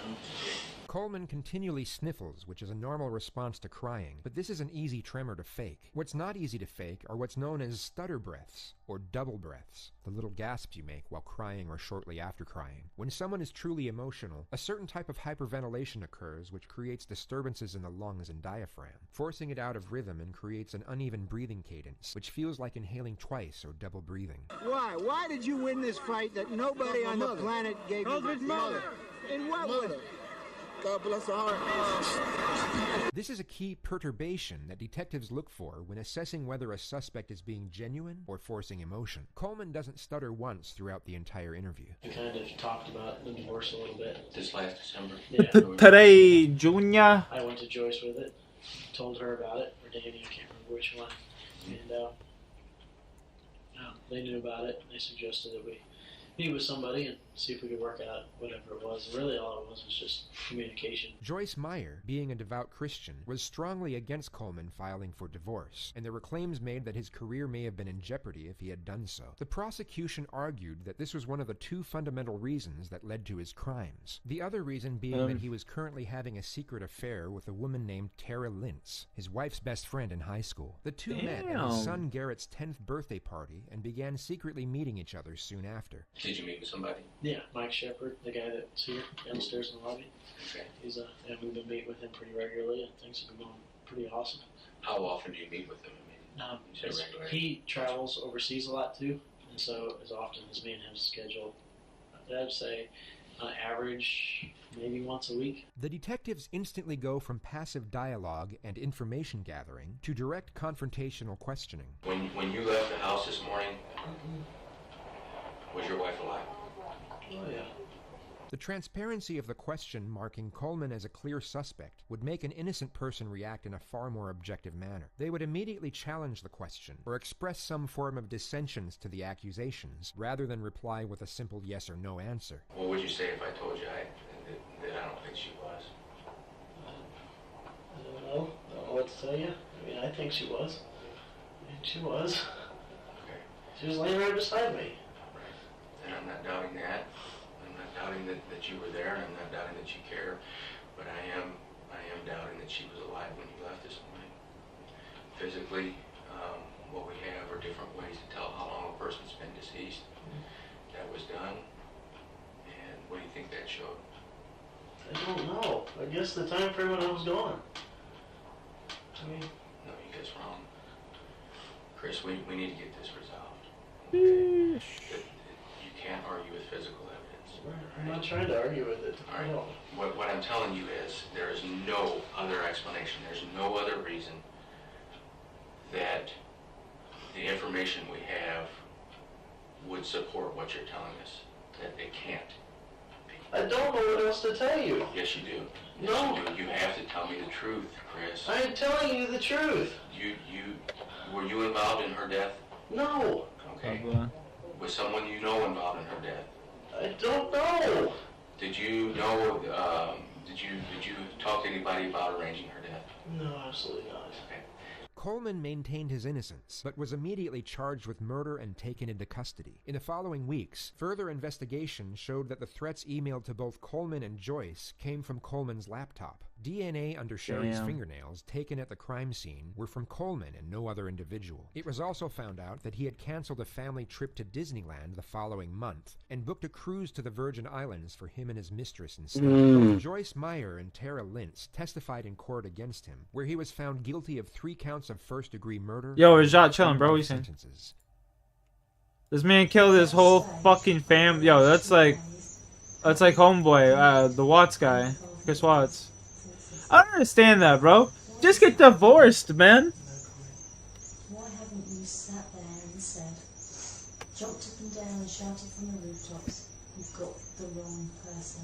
[SPEAKER 18] Coleman continually sniffles, which is a normal response to crying, but this is an easy tremor to fake. What's not easy to fake are what's known as stutter breaths, or double breaths, the little gasps you make while crying or shortly after crying. When someone is truly emotional, a certain type of hyperventilation occurs which creates disturbances in the lungs and diaphragm, forcing it out of rhythm and creates an uneven breathing cadence, which feels like inhaling twice or double breathing.
[SPEAKER 9] Why? Why did you win this fight that nobody on the planet gave you? His mother. In what way? God bless her heart.
[SPEAKER 18] This is a key perturbation that detectives look for when assessing whether a suspect is being genuine or forcing emotion. Coleman doesn't stutter once throughout the entire interview.
[SPEAKER 11] We kind of talked about the divorce a little bit.
[SPEAKER 12] This last December?
[SPEAKER 11] Yeah.
[SPEAKER 2] Today, Junior.
[SPEAKER 11] I went to Joyce with it, told her about it, or Danny, I can't remember which one. And they knew about it, and they suggested that we meet with somebody and see if we could work out whatever it was. Really all it was just communication.
[SPEAKER 18] Joyce Meyer, being a devout Christian, was strongly against Coleman filing for divorce, and there were claims made that his career may have been in jeopardy if he had done so. The prosecution argued that this was one of the two fundamental reasons that led to his crimes. The other reason being that he was currently having a secret affair with a woman named Tara Lintz, his wife's best friend in high school. The two met at his son Garrett's 10th birthday party and began secretly meeting each other soon after.
[SPEAKER 12] Did you meet with somebody?
[SPEAKER 11] Yeah, Mike Shepard, the guy that's here downstairs in the lobby.
[SPEAKER 12] Okay.
[SPEAKER 11] He's and we've been meeting with him pretty regularly, and things have been going pretty awesome.
[SPEAKER 12] How often do you meet with him? I mean,
[SPEAKER 11] he travels overseas a lot too, and so as often as me and him schedule, I'd say on average maybe once a week.
[SPEAKER 18] The detectives instantly go from passive dialogue and information gathering to direct confrontational questioning.
[SPEAKER 12] When you left the house this morning, was your wife alive?
[SPEAKER 11] Oh yeah.
[SPEAKER 18] The transparency of the question marking Coleman as a clear suspect would make an innocent person react in a far more objective manner. They would immediately challenge the question or express some form of dissensions to the accusations rather than reply with a simple yes or no answer.
[SPEAKER 12] What would you say if I told you that I don't think she was?
[SPEAKER 11] I don't know what to tell you. I mean, I think she was. She was.
[SPEAKER 12] Okay.
[SPEAKER 11] She was laying right beside me.
[SPEAKER 12] And I'm not doubting that. I'm not doubting that you were there, and I'm not doubting that you care. But I am doubting that she was alive when you left this morning. Physically, what we have are different ways to tell how long a person's been deceased. That was done. And what do you think that showed?
[SPEAKER 11] I don't know. I guess the time frame when I was gone. I mean,
[SPEAKER 12] no, you guys wrong. Chris, we need to get this resolved. Okay? You can't argue with physical evidence.
[SPEAKER 11] I'm not trying to argue with it.
[SPEAKER 12] All right. What I'm telling you is there is no other explanation. There's no other reason that the information we have would support what you're telling us. That it can't.
[SPEAKER 11] I don't know what else to tell you.
[SPEAKER 12] Yes, you do.
[SPEAKER 11] No.
[SPEAKER 12] Yes, you do. You have to tell me the truth, Chris.
[SPEAKER 11] I am telling you the truth.
[SPEAKER 12] Were you involved in her death?
[SPEAKER 11] No.
[SPEAKER 12] Okay. Was someone you know involved in her death?
[SPEAKER 11] I don't know.
[SPEAKER 12] Did you know? Did you talk to anybody about arranging her death?
[SPEAKER 11] No, absolutely not.
[SPEAKER 12] Okay.
[SPEAKER 18] Coleman maintained his innocence, but was immediately charged with murder and taken into custody. In the following weeks, further investigation showed that the threats emailed to both Coleman and Joyce came from Coleman's laptop. DNA under Sherry's fingernails taken at the crime scene were from Coleman and no other individual. It was also found out that he had canceled a family trip to Disneyland the following month and booked a cruise to the Virgin Islands for him and his mistress instead. Both Joyce Meyer and Tara Lintz testified in court against him, where he was found guilty of 3 counts of first-degree murder.
[SPEAKER 2] Yo, is Jot chilling, bro? What you saying? This man killed his whole fucking fam. Yo, that's like homeboy, the Watts guy, Chris Watts. I don't understand that, bro. Just get divorced, man.
[SPEAKER 20] Why haven't you sat there and said, jumped up and down and shouted from the rooftops, you've got the wrong person?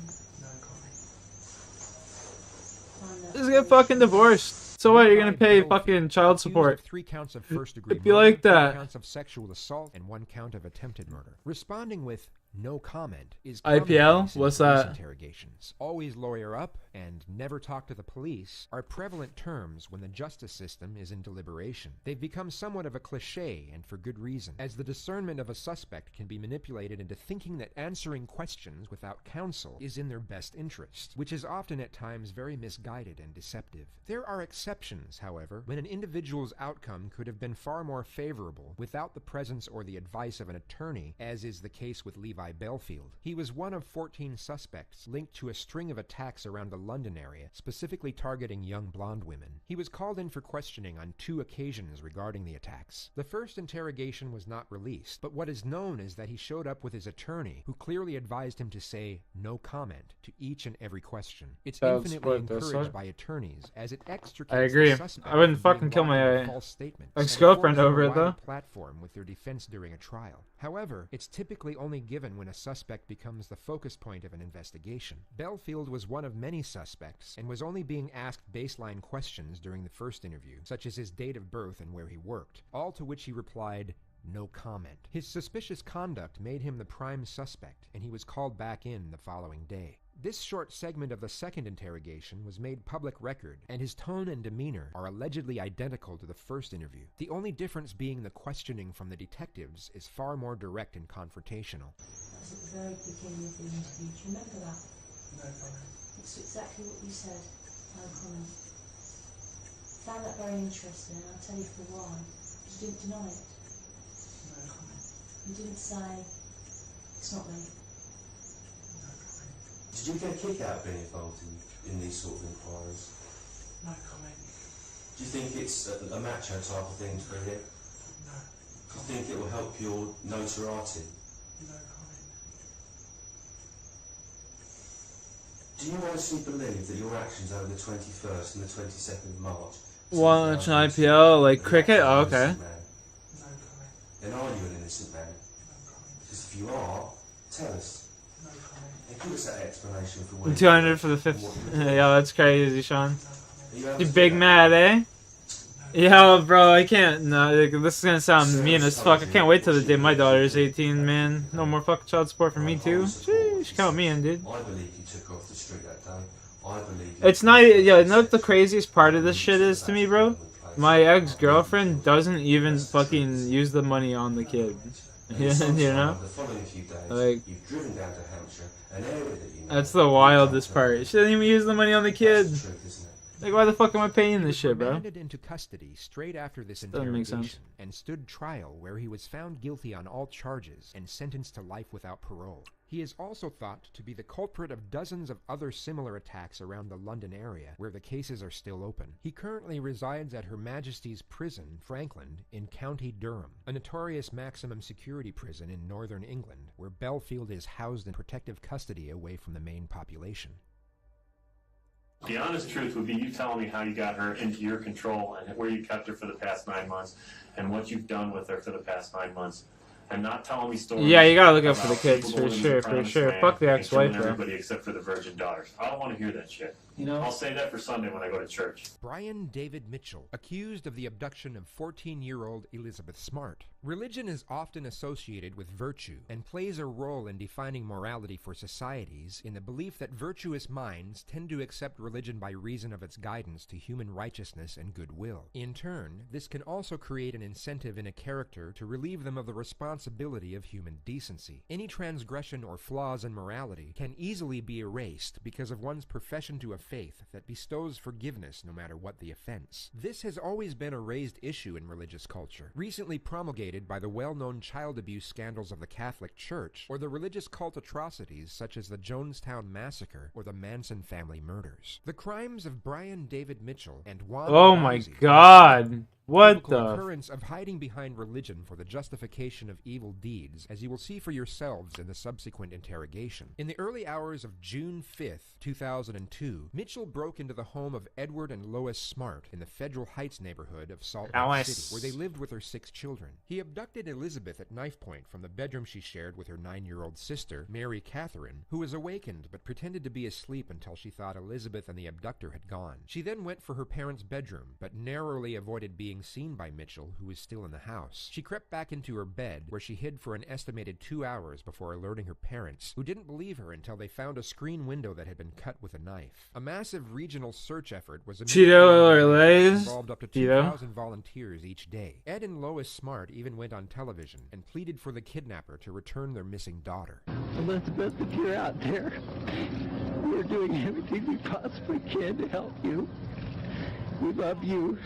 [SPEAKER 2] Just get fucking divorced. So what? You're gonna pay fucking child support.
[SPEAKER 18] 3 counts of first-degree
[SPEAKER 2] It'd be like
[SPEAKER 18] murder, 3
[SPEAKER 2] that.
[SPEAKER 18] counts of sexual assault, and 1 count of attempted murder. Responding with no comment is
[SPEAKER 2] IPL?
[SPEAKER 18] commonplace in
[SPEAKER 2] What's
[SPEAKER 18] police
[SPEAKER 2] that?
[SPEAKER 18] interrogations. Always lawyer up and never talk to the police are prevalent terms when the justice system is in deliberation. They've become somewhat of a cliche, and for good reason, as the discernment of a suspect can be manipulated into thinking that answering questions without counsel is in their best interest, which is often at times very misguided and deceptive. There are exceptions, however, when an individual's outcome could have been far more favorable without the presence or the advice of an attorney, as is the case with Levi Belfield. He was one of 14 suspects linked to a string of attacks around the London area, specifically targeting young blonde women. He was called in for questioning on 2 occasions regarding the attacks. The first interrogation was not released, but what is known is that he showed up with his attorney, who clearly advised him to say no comment to each and every question. It's infinitely encouraged by attorneys, as it extricates
[SPEAKER 2] I agree.
[SPEAKER 18] the suspect
[SPEAKER 2] I wouldn't
[SPEAKER 18] from
[SPEAKER 2] fucking
[SPEAKER 18] being
[SPEAKER 2] kill
[SPEAKER 18] liable
[SPEAKER 2] my
[SPEAKER 18] to false statements,
[SPEAKER 2] ex-girlfriend
[SPEAKER 18] and
[SPEAKER 2] over it,
[SPEAKER 18] affords them a
[SPEAKER 2] though.
[SPEAKER 18] wide platform with their defense during a trial. However, it's typically only given when a suspect becomes the focus point of an investigation. Belfield was one of many suspects and was only being asked baseline questions during the first interview, such as his date of birth and where he worked, all to which he replied, no comment. His suspicious conduct made him the prime suspect, and he was called back in the following day. This short segment of the second interrogation was made public record, and his tone and demeanor are allegedly identical to the first interview. The only difference being the questioning from the detectives is far more direct and confrontational.
[SPEAKER 20] That's at the very beginning of the interview. Do you remember that? No comment. It's exactly what you said. No comment. Found that very interesting, and I'll tell you for why. You didn't deny it. No comment. You didn't say, it's not me.
[SPEAKER 22] Did you get a kick out of being involved in these sort of inquiries?
[SPEAKER 20] No comment.
[SPEAKER 22] Do you think it's a macho type of thing for him?
[SPEAKER 20] No.
[SPEAKER 22] Do you think it will help your notoriety?
[SPEAKER 20] No comment.
[SPEAKER 22] Do you honestly believe that your actions over the 21st and the 22nd of March...
[SPEAKER 2] Watch an IPL, like cricket? Oh, okay.
[SPEAKER 22] Then are you an innocent man? Because if you are, tell us. And give us that explanation for what...
[SPEAKER 2] 200 for the 5th. Yo, that's crazy, Sean. You big mad, eh? Yo, bro, I can't. No, like, this is gonna sound mean as fuck. I can't wait till the day my daughter is 18, man. No more fucking child support for me, too. Sheesh, count me in, dude.
[SPEAKER 22] I believe you took off the street that day. I believe...
[SPEAKER 2] It's not... Yo, you know what the craziest part of this shit is to me, bro? My ex-girlfriend doesn't even fucking use the money on the kid. You know? Like... That's the wildest part. She doesn't even use the money on the kid. Like, why the fuck am I paying this shit, bro?
[SPEAKER 18] Remanded into custody straight after this
[SPEAKER 2] Doesn't make sense.
[SPEAKER 18] interrogation and stood trial where he was found guilty on all charges and sentenced to life without parole. He is also thought to be the culprit of dozens of other similar attacks around the London area, where the cases are still open. He currently resides at Her Majesty's Prison, Frankland, in County Durham, a notorious maximum security prison in northern England, where Belfield is housed in protective custody away from the main population.
[SPEAKER 23] The honest truth would be you telling me how you got her into your control and where you kept her for the past 9 months and what you've done with her for the past 9 months. And not telling me stories.
[SPEAKER 2] Yeah, you gotta look out for the
[SPEAKER 23] about
[SPEAKER 2] kids,
[SPEAKER 23] people
[SPEAKER 2] for
[SPEAKER 23] going
[SPEAKER 2] sure,
[SPEAKER 23] into
[SPEAKER 2] for
[SPEAKER 23] promised
[SPEAKER 2] sure.
[SPEAKER 23] land
[SPEAKER 2] Fuck the
[SPEAKER 23] and
[SPEAKER 2] ex-wife,
[SPEAKER 23] killing
[SPEAKER 2] though.
[SPEAKER 23] everybody except for the virgin daughters. I don't want to hear that shit.
[SPEAKER 2] You know?
[SPEAKER 23] I'll say that for Sunday when I go to church.
[SPEAKER 18] Brian David Mitchell, accused of the abduction of 14-year-old Elizabeth Smart. Religion is often associated with virtue and plays a role in defining morality for societies in the belief that virtuous minds tend to accept religion by reason of its guidance to human righteousness and goodwill. In turn, this can also create an incentive in a character to relieve them of the responsibility of human decency. Any transgression or flaws in morality can easily be erased because of one's profession to a faith that bestows forgiveness no matter what the offense. This has always been a raised issue in religious culture, recently promulgated by the well-known child abuse scandals of the Catholic Church or the religious cult atrocities such as the Jonestown Massacre or the Manson family murders. The crimes of Brian David Mitchell and Juan
[SPEAKER 2] Oh my
[SPEAKER 18] Ramsey
[SPEAKER 2] god. What
[SPEAKER 18] biblical
[SPEAKER 2] the?
[SPEAKER 18] occurrence of hiding behind religion for the justification of evil deeds, as you will see for yourselves in the subsequent interrogation. In the early hours of June 5th, 2002, Mitchell broke into the home of Edward and Lois Smart in the Federal Heights neighborhood of Salt Lake City, where they lived with their 6 children. He abducted Elizabeth at knife point from the bedroom she shared with her 9-year-old sister, Mary Catherine, who was awakened but pretended to be asleep until she thought Elizabeth and the abductor had gone. She then went for her parents' bedroom, but narrowly avoided being seen by Mitchell, who was still in the house. She crept back into her bed, where she hid for an estimated 2 hours before alerting her parents, who didn't believe her until they found a screen window that had been cut with a knife. A massive regional search effort was
[SPEAKER 2] Cheeto or Lay's?
[SPEAKER 18] involved up to 2,000 volunteers each day. Ed and Lois Smart even went on television and pleaded for the kidnapper to return their missing daughter.
[SPEAKER 13] Elizabeth, if you're out there, we're doing everything we possibly can to help you. We love you.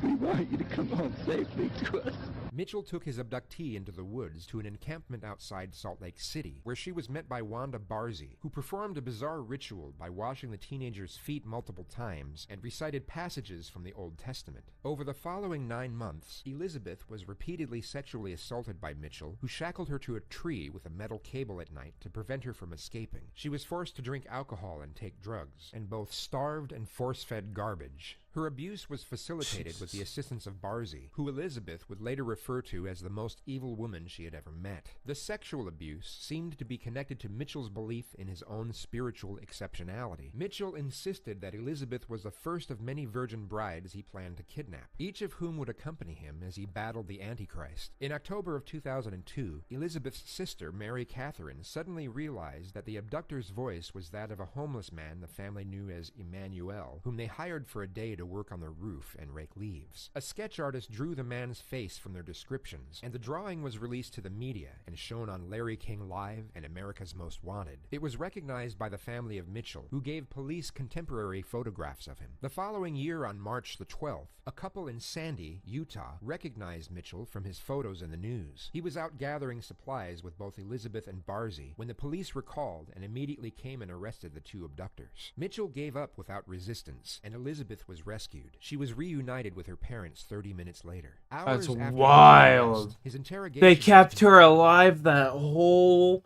[SPEAKER 13] We want you to come home safely to us.
[SPEAKER 18] Mitchell took his abductee into the woods to an encampment outside Salt Lake City, where she was met by Wanda Barzee, who performed a bizarre ritual by washing the teenager's feet multiple times and recited passages from the Old Testament. Over the following 9 months, Elizabeth was repeatedly sexually assaulted by Mitchell, who shackled her to a tree with a metal cable at night to prevent her from escaping. She was forced to drink alcohol and take drugs, and both starved and force-fed garbage. Her abuse was facilitated with the assistance of Barzee, who Elizabeth would later refer to as the most evil woman she had ever met. The sexual abuse seemed to be connected to Mitchell's belief in his own spiritual exceptionality. Mitchell insisted that Elizabeth was the first of many virgin brides he planned to kidnap, each of whom would accompany him as he battled the Antichrist. In October of 2002, Elizabeth's sister, Mary Catherine, suddenly realized that the abductor's voice was that of a homeless man the family knew as Emmanuel, whom they hired for a day to work on their roof and rake leaves. A sketch artist drew the man's face from their descriptions, and the drawing was released to the media and shown on Larry King Live and America's Most Wanted. It was recognized by the family of Mitchell, who gave police contemporary photographs of him. The following year, on March the 12th, a couple in Sandy, Utah, recognized Mitchell from his photos in the news. He was out gathering supplies with both Elizabeth and Barzee when the police recalled and immediately came and arrested the 2 abductors. Mitchell gave up without resistance, and Elizabeth was rescued. She was reunited with her parents 30 minutes later.
[SPEAKER 2] That's
[SPEAKER 18] Hours
[SPEAKER 2] wild.
[SPEAKER 18] after his interrogation,
[SPEAKER 2] They kept her alive that whole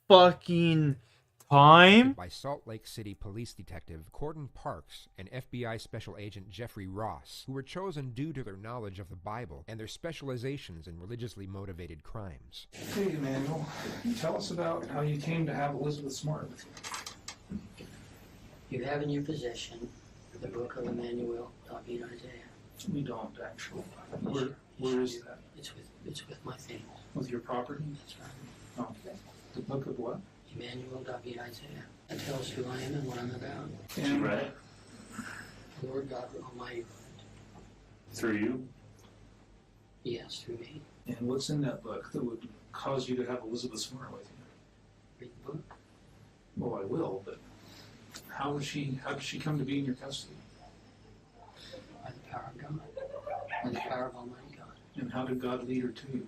[SPEAKER 2] fucking time?
[SPEAKER 18] By Salt Lake City police detective Cordon Parks and FBI special agent Jeffrey Ross, who were chosen due to their knowledge of the Bible and their specializations in religiously motivated crimes.
[SPEAKER 15] Hey, Emmanuel, tell us about how you came to have Elizabeth Smart with you.
[SPEAKER 16] You have in your possession the book of Emmanuel, David Isaiah.
[SPEAKER 15] We don't, actually. Where is that?
[SPEAKER 16] It's with my things.
[SPEAKER 15] With your property?
[SPEAKER 16] That's right.
[SPEAKER 15] Oh. The book of what?
[SPEAKER 16] Emmanuel, David Isaiah. That tells who I am and what I'm about.
[SPEAKER 15] And right.
[SPEAKER 16] Lord God Almighty.
[SPEAKER 23] Through you?
[SPEAKER 16] Yes, through me.
[SPEAKER 15] And what's in that book that would cause you to have Elizabeth Smart with you?
[SPEAKER 16] Read the book.
[SPEAKER 15] Well, I will, but how did she come to be in your custody?
[SPEAKER 16] By the power of God. By the power of Almighty God.
[SPEAKER 15] And how did God lead her to you?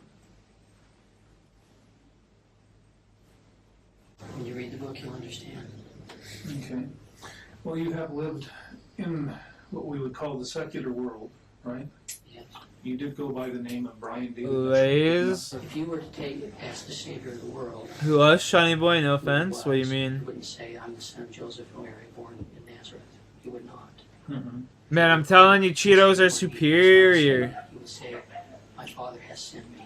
[SPEAKER 16] When you read the book, you'll understand.
[SPEAKER 15] Okay. Well, you have lived in what we would call the secular world, right?
[SPEAKER 16] Yes.
[SPEAKER 15] You did go by the name of Brian David.
[SPEAKER 2] Lays.
[SPEAKER 16] If you were to take it as the Savior of the world...
[SPEAKER 2] Who was Shiny Boy? No offense. What do you mean?
[SPEAKER 16] He wouldn't say, I'm the son of Joseph and Mary, born in Nazareth. He would not.
[SPEAKER 15] Mm-hmm.
[SPEAKER 2] Man, I'm telling you, Cheetos are superior.
[SPEAKER 16] He would say, my Father has sent me.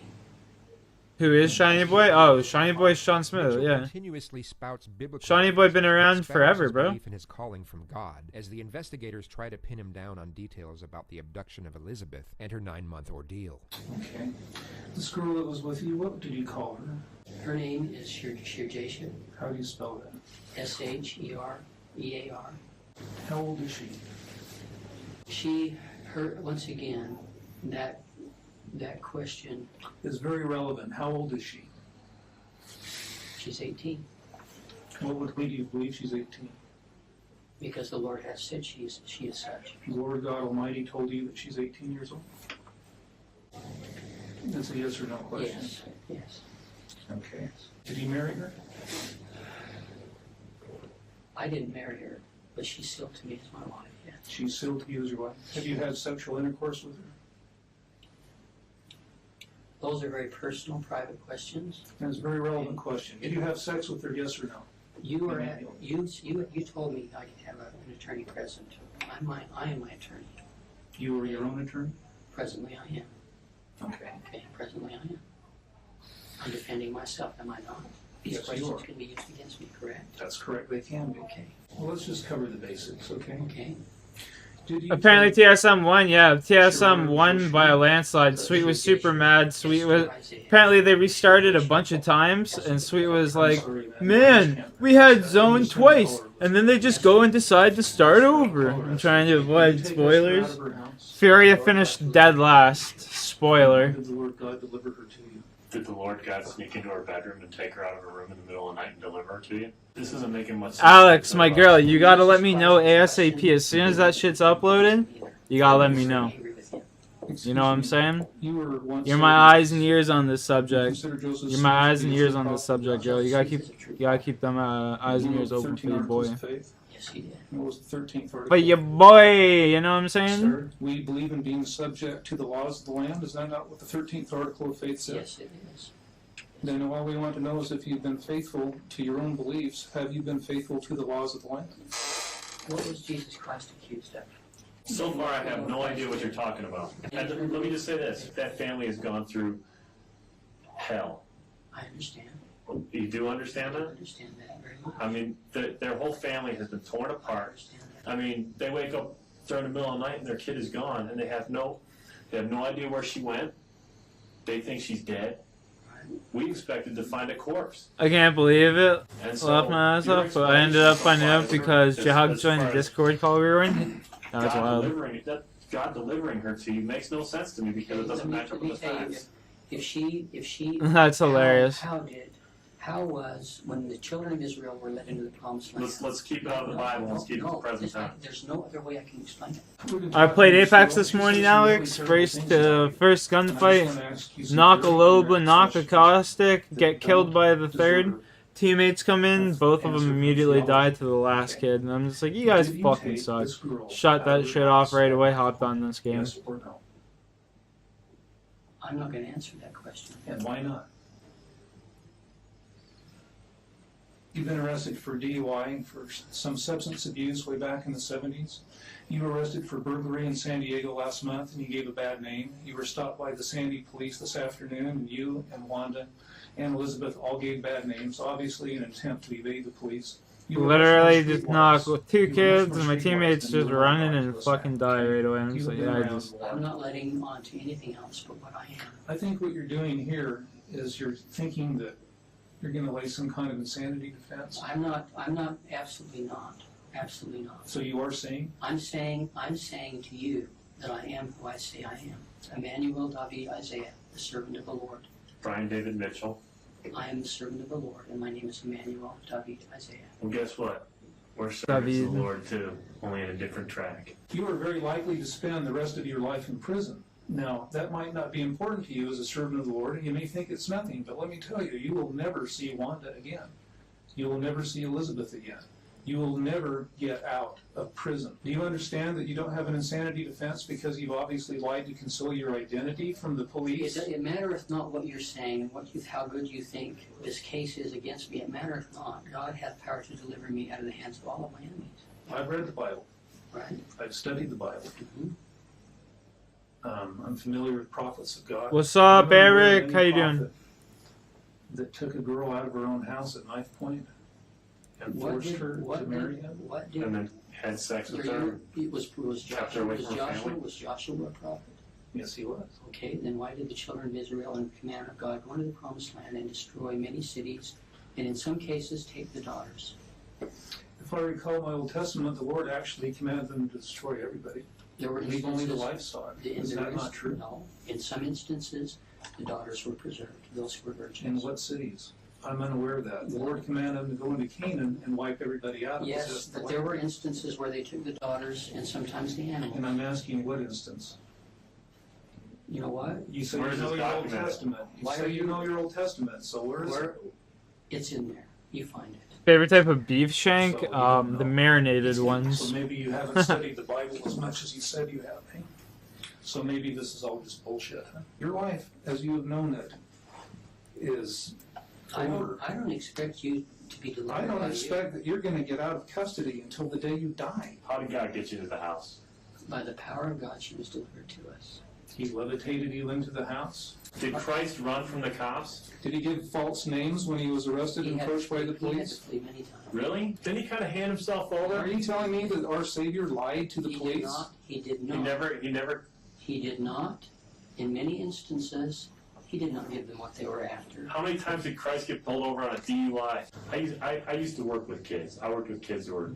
[SPEAKER 2] Who is Shiny Boy? Oh, Shiny Boy's Sean Smith, yeah.
[SPEAKER 18] Continuously spouts biblical
[SPEAKER 2] Shiny Boy been around forever, bro.
[SPEAKER 18] Belief in his calling from God, as the investigators try to pin him down on details about the abduction of Elizabeth and her 9-month ordeal.
[SPEAKER 15] Okay. This girl that was with you, what did you call her?
[SPEAKER 16] Her name is Shirjation.
[SPEAKER 15] How do you spell that?
[SPEAKER 16] Sherear.
[SPEAKER 15] How old is she?
[SPEAKER 16] Once again, that question
[SPEAKER 15] is very relevant. How old is she?
[SPEAKER 16] She's 18.
[SPEAKER 15] What would lead you to believe she's 18?
[SPEAKER 16] Because the Lord has said she is such.
[SPEAKER 15] The Lord God Almighty told you that she's 18 years old? That's a yes or no question.
[SPEAKER 16] Yes. Yes.
[SPEAKER 15] Okay. Did you marry her?
[SPEAKER 16] I didn't marry her, but she's sealed to me as my wife. Yes.
[SPEAKER 15] She's sealed to you as your wife. Have you had sexual intercourse with her?
[SPEAKER 16] Those are very personal, private questions.
[SPEAKER 15] That's a very relevant question. Did you have sex with her, yes or no?
[SPEAKER 16] You are at, you told me I could have an attorney present. I am my attorney.
[SPEAKER 15] You were your own attorney?
[SPEAKER 16] Presently I am.
[SPEAKER 15] Okay.
[SPEAKER 16] Okay, presently I am. I'm defending myself, am I not? These
[SPEAKER 15] Yes, you
[SPEAKER 16] questions
[SPEAKER 15] are.
[SPEAKER 16] can be used against me, correct?
[SPEAKER 15] That's correct, they can be.
[SPEAKER 16] Okay.
[SPEAKER 15] Well, let's just cover the basics, okay?
[SPEAKER 16] Okay.
[SPEAKER 15] Did you
[SPEAKER 2] Apparently TSM won, yeah. TSM won by a landslide. Sweet was super mad. Sweet was... Apparently they restarted a bunch of times, and Sweet was like, man, we had zone twice, and then they just go and decide to start over. I'm trying to avoid spoilers. Furia finished dead last. Spoiler.
[SPEAKER 15] Did the Lord God deliver her to you?
[SPEAKER 23] Did the Lord God sneak into her bedroom and take her out of her room in the middle of the night and deliver her to you? This isn't making much sense.
[SPEAKER 2] Alex, my girl, you gotta let me know ASAP. As soon as that shit's uploaded, you gotta let me know. You know what I'm saying? You're my eyes and ears on this subject. You're my eyes and ears on this subject, girl. You gotta keep them eyes and ears open for your boy.
[SPEAKER 16] Yes, he did.
[SPEAKER 15] It was the 13th article.
[SPEAKER 2] But your boy, you know what I'm saying?
[SPEAKER 15] Sir, we believe in being subject to the laws of the land. Is that not what the 13th article of faith says?
[SPEAKER 16] Yes, it is.
[SPEAKER 15] Then all we want to know is if you've been faithful to your own beliefs, have you been faithful to the laws of the land?
[SPEAKER 16] What was Jesus Christ accused of?
[SPEAKER 23] So far, I have no idea what you're talking about. And let me just say this. That family has gone through hell.
[SPEAKER 16] I understand.
[SPEAKER 23] You do understand
[SPEAKER 16] I
[SPEAKER 23] that?
[SPEAKER 16] understand that very much.
[SPEAKER 23] I mean, their whole family has been torn apart. I mean, they wake up during the middle of the night and their kid is gone, and they have no idea where she went. They think she's dead. We expected to find a corpse.
[SPEAKER 2] I can't believe it.
[SPEAKER 23] And so
[SPEAKER 2] Laughed my ass
[SPEAKER 23] your
[SPEAKER 2] off, but I ended up finding out because
[SPEAKER 23] as
[SPEAKER 2] Jahag
[SPEAKER 23] far
[SPEAKER 2] joined the
[SPEAKER 23] as
[SPEAKER 2] Discord call we were in. That's wild.
[SPEAKER 23] God delivering her to you makes no sense to me because it doesn't match up with the facts.
[SPEAKER 16] If she
[SPEAKER 2] That's hilarious.
[SPEAKER 16] How was when the children of Israel were led into the promised land?
[SPEAKER 23] Let's keep it out of the Bible. Let's keep it to the present time.
[SPEAKER 16] There's no other way I can explain it.
[SPEAKER 2] I played Apex this morning, Alex. First gunfight. Knock a Loba, knock a Caustic, get killed by the third. Teammates come in, both of them immediately died to the last kid. And I'm just like, you guys fucking suck. Shut that shit off right away, hopped on this game.
[SPEAKER 16] I'm not going to answer that question.
[SPEAKER 15] And why not? You've been arrested for DUI and for some substance abuse way back in the 70s. You were arrested for burglary in San Diego last month and you gave a bad name. You were stopped by the Sandy police this afternoon and you and Wanda and Elizabeth all gave bad names, obviously in an attempt to evade the police.
[SPEAKER 2] Literally just knocked with two kids and my teammates just running and fucking die right away. I'm just like, yeah,
[SPEAKER 16] I'm not letting on to anything else but what I am.
[SPEAKER 15] I think what you're doing here is you're thinking that you're going to lay some kind of insanity defense.
[SPEAKER 16] I'm not, absolutely not. Absolutely not.
[SPEAKER 15] So you are saying?
[SPEAKER 16] I'm saying to you that I am who I say I am. Emmanuel David Isaiah, the servant of the Lord.
[SPEAKER 23] Brian David Mitchell.
[SPEAKER 16] I am the servant of the Lord, and my name is Emmanuel David Isaiah.
[SPEAKER 23] Well, guess what? We're servants of the Lord too, only in a different track.
[SPEAKER 15] You are very likely to spend the rest of your life in prison. Now, that might not be important to you as a servant of the Lord, and you may think it's nothing, but let me tell you, you will never see Wanda again. You will never see Elizabeth again. You will never get out of prison. Do you understand that you don't have an insanity defense because you've obviously lied to conceal your identity from the police?
[SPEAKER 16] It mattereth not what you're saying and how good you think this case is against me. It mattereth not. God hath power to deliver me out of the hands of all of my enemies.
[SPEAKER 15] I've read the Bible.
[SPEAKER 16] Right.
[SPEAKER 15] I've studied the Bible.
[SPEAKER 16] Mm-hmm.
[SPEAKER 15] I'm familiar with prophets of God.
[SPEAKER 2] What's up, Eric? How you doing?
[SPEAKER 15] That took a girl out of her own house at knife point and forced her to marry him.
[SPEAKER 23] And then had sex with her.
[SPEAKER 16] Was Joshua a prophet?
[SPEAKER 15] Yes, he was.
[SPEAKER 16] Okay, then why did the children of Israel in the command of God go into the promised land and destroy many cities, and in some cases take the daughters?
[SPEAKER 15] If I recall my Old Testament, the Lord actually commanded them to destroy everybody.
[SPEAKER 16] There were
[SPEAKER 15] leave only the livestock. Is that not true?
[SPEAKER 16] No. In some instances, the daughters were preserved, those who were virgins.
[SPEAKER 15] In what cities? I'm unaware of that. The Lord commanded them to go into Canaan and wipe everybody out.
[SPEAKER 16] Yes, but there were instances where they took the daughters and sometimes the animals.
[SPEAKER 15] And I'm asking what instance?
[SPEAKER 16] You know what?
[SPEAKER 15] You say you know your Old Testament. You say you know your Old Testament, so where is it?
[SPEAKER 16] It's in there. You find it.
[SPEAKER 2] Favorite type of beef shank? The marinated ones.
[SPEAKER 15] So maybe you haven't studied the Bible as much as you said you have, eh? So maybe this is all just bullshit. Huh? Your life, as you have known it, is over.
[SPEAKER 16] I don't expect you to be delivered.
[SPEAKER 15] I don't expect that you're going to get out of custody until the day you die.
[SPEAKER 23] How did God get you to the house?
[SPEAKER 16] By the power of God, she was delivered to us.
[SPEAKER 15] He levitated you into the house.
[SPEAKER 23] Did Christ run from the cops?
[SPEAKER 15] Did he give false names when he was arrested and approached by the police?
[SPEAKER 16] He had to flee many times.
[SPEAKER 23] Really? Didn't he kind of hand himself over?
[SPEAKER 15] Are you telling me that our Savior lied to the police?
[SPEAKER 16] He did not.
[SPEAKER 23] He
[SPEAKER 16] did not. In many instances, he did not give them what they were after.
[SPEAKER 23] How many times did Christ get pulled over on a DUI? I used to work with kids. I worked with kids that were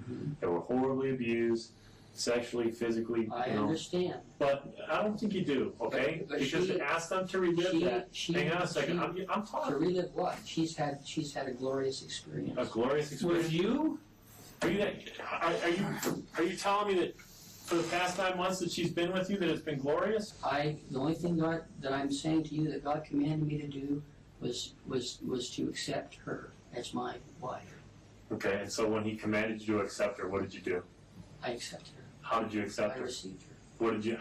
[SPEAKER 23] horribly abused, sexually, physically.
[SPEAKER 16] I understand.
[SPEAKER 23] But I don't think you do, okay?
[SPEAKER 16] But
[SPEAKER 23] because to ask them to relive that. Hang on a second. I'm talking.
[SPEAKER 16] To relive what? She's had a glorious experience.
[SPEAKER 23] A glorious experience.
[SPEAKER 15] With you?
[SPEAKER 23] Are you telling me that for the past 9 months that she's been with you that it's been glorious?
[SPEAKER 16] The only thing that I'm saying to you that God commanded me to do was to accept her as my wife.
[SPEAKER 23] Okay, and so when he commanded you to accept her, what did you do?
[SPEAKER 16] I accepted her.
[SPEAKER 23] How did you accept her?
[SPEAKER 16] I received her.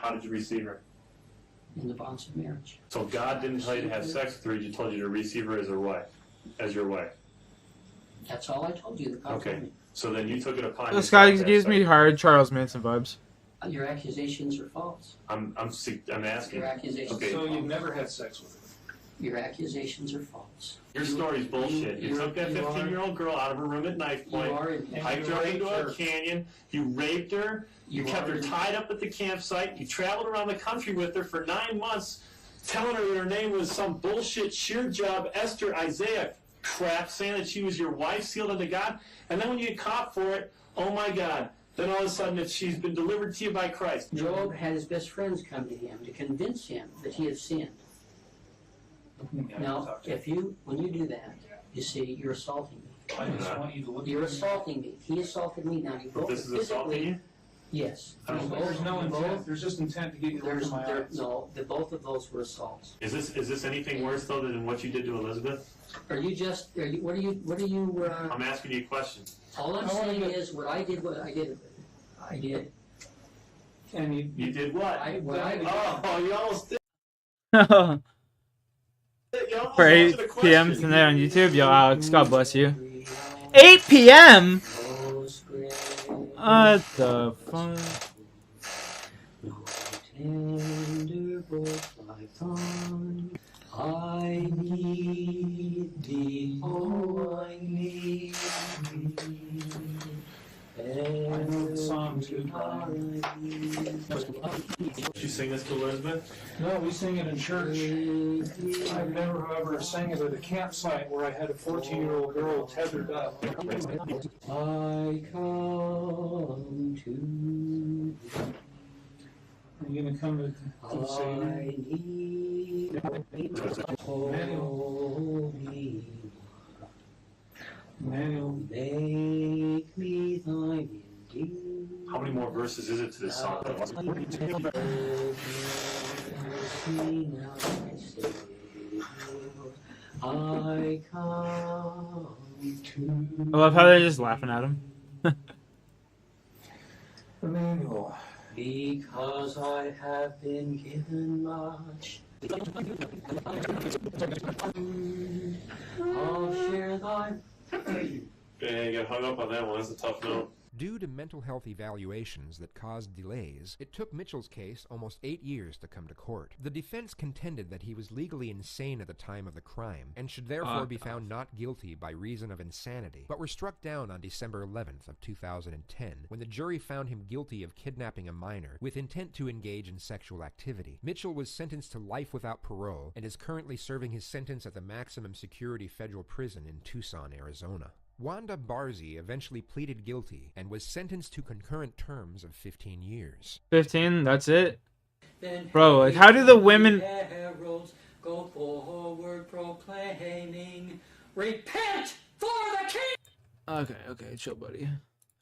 [SPEAKER 23] How did you receive her?
[SPEAKER 16] In the bonds of marriage.
[SPEAKER 23] So God didn't tell you to have sex with her, he told you to receive her as her wife, as your wife.
[SPEAKER 16] That's all I told you.
[SPEAKER 23] Okay, so then you took it upon
[SPEAKER 2] This
[SPEAKER 23] yourself.
[SPEAKER 2] guy gives me hard Charles Manson vibes.
[SPEAKER 16] Your accusations are false.
[SPEAKER 23] I'm asking.
[SPEAKER 16] Your accusations.
[SPEAKER 23] Okay.
[SPEAKER 15] So you've never had sex with her?
[SPEAKER 16] Your accusations are false.
[SPEAKER 23] Your story's bullshit. You took that 15-year-old girl out of her room at knife point, hiked her into a canyon, you raped her, you kept her tied up at the campsite, you traveled around the country with her for 9 months, telling her that her name was some bullshit shear job Esther Isaiah crap, saying that she was your wife, sealed unto God, and then when you get caught for it, oh my God, then all of a sudden she's been delivered to you by Christ.
[SPEAKER 16] Job had his best friends come to him to convince him that he had sinned. Now, when you do that, you see, you're assaulting me.
[SPEAKER 15] I just want you to look
[SPEAKER 16] You're assaulting me. He assaulted me. Now you both
[SPEAKER 23] This is assaulting you?
[SPEAKER 16] Yes.
[SPEAKER 15] There's no intent. There's just intent to get you to look in my eyes.
[SPEAKER 16] No, both of those were assaults.
[SPEAKER 23] Is this anything worse though than what you did to Elizabeth?
[SPEAKER 16] What are you?
[SPEAKER 23] I'm asking you a question.
[SPEAKER 16] All I'm saying is I did.
[SPEAKER 23] And you did what? You almost did.
[SPEAKER 2] For 8 p.m. tonight on YouTube, yo, Alex, God bless you. 8 p.m. What the fuck?
[SPEAKER 16] I need thee, oh, I need thee.
[SPEAKER 15] I know the song too.
[SPEAKER 23] Did you sing this to Elizabeth?
[SPEAKER 15] No, we sing it in church. I've never, however, sang it at a campsite where I had a 14-year-old girl tethered up.
[SPEAKER 16] I come to.
[SPEAKER 15] Are you going to come to the Savior? Manuel.
[SPEAKER 16] Make me thine indeed.
[SPEAKER 23] How many more verses is it to this song?
[SPEAKER 16] I come to.
[SPEAKER 2] I love how they're just laughing at him.
[SPEAKER 15] Emmanuel.
[SPEAKER 16] Because I have been given much. I'll share thy.
[SPEAKER 23] Yeah, you got hung up on that one. That's a tough note.
[SPEAKER 18] Due to mental health evaluations that caused delays, it took Mitchell's case almost 8 years to come to court. The defense contended that he was legally insane at the time of the crime, and should therefore be found not guilty by reason of insanity, but were struck down on December 11th of 2010, when the jury found him guilty of kidnapping a minor with intent to engage in sexual activity. Mitchell was sentenced to life without parole, and is currently serving his sentence at the maximum security federal prison in Tucson, Arizona. Wanda Barzee eventually pleaded guilty and was sentenced to concurrent terms of 15 years.
[SPEAKER 2] 15? That's it? Bro, like, how do the women...
[SPEAKER 16] Go forward proclaiming, repent for the king!
[SPEAKER 2] Okay, chill, buddy.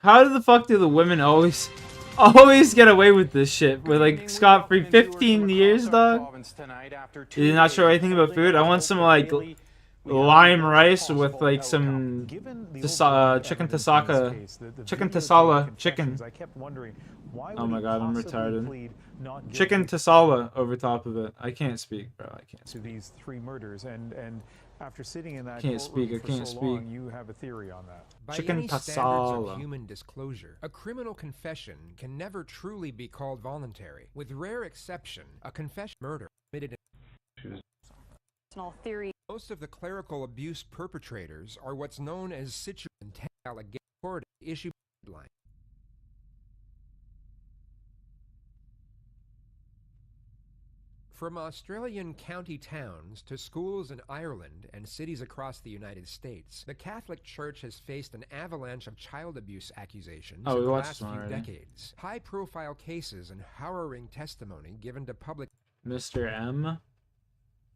[SPEAKER 2] How the fuck do the women always get away with this shit? With, like, scot-free 15 years, dog? You're not sure anything about food? I want some, like... lime rice with like some chicken tasala chicken. Oh my god, I'm retarded.
[SPEAKER 4] not guilty
[SPEAKER 2] Chicken tasala over top of it. I can't speak, bro. I can't
[SPEAKER 4] to
[SPEAKER 2] speak.
[SPEAKER 4] these 3 murders, and after sitting in that
[SPEAKER 2] Can't
[SPEAKER 4] courtroom
[SPEAKER 2] speak, I
[SPEAKER 4] for
[SPEAKER 2] can't
[SPEAKER 4] so
[SPEAKER 2] speak.
[SPEAKER 4] long, you have a theory on that.
[SPEAKER 18] By
[SPEAKER 2] Chicken
[SPEAKER 18] any standards of
[SPEAKER 2] tasala.
[SPEAKER 18] human disclosure, a criminal confession can never truly be called voluntary. With rare exception, a confession murder committed
[SPEAKER 3] theory.
[SPEAKER 18] Most of the clerical abuse perpetrators are what's known as situ and allegation issue guideline. From Australian county towns to schools in Ireland and cities across the United States, the Catholic Church has faced an avalanche of child abuse accusations in the last few decades. High-profile cases and harrowing testimony given to public.
[SPEAKER 2] Mr. M.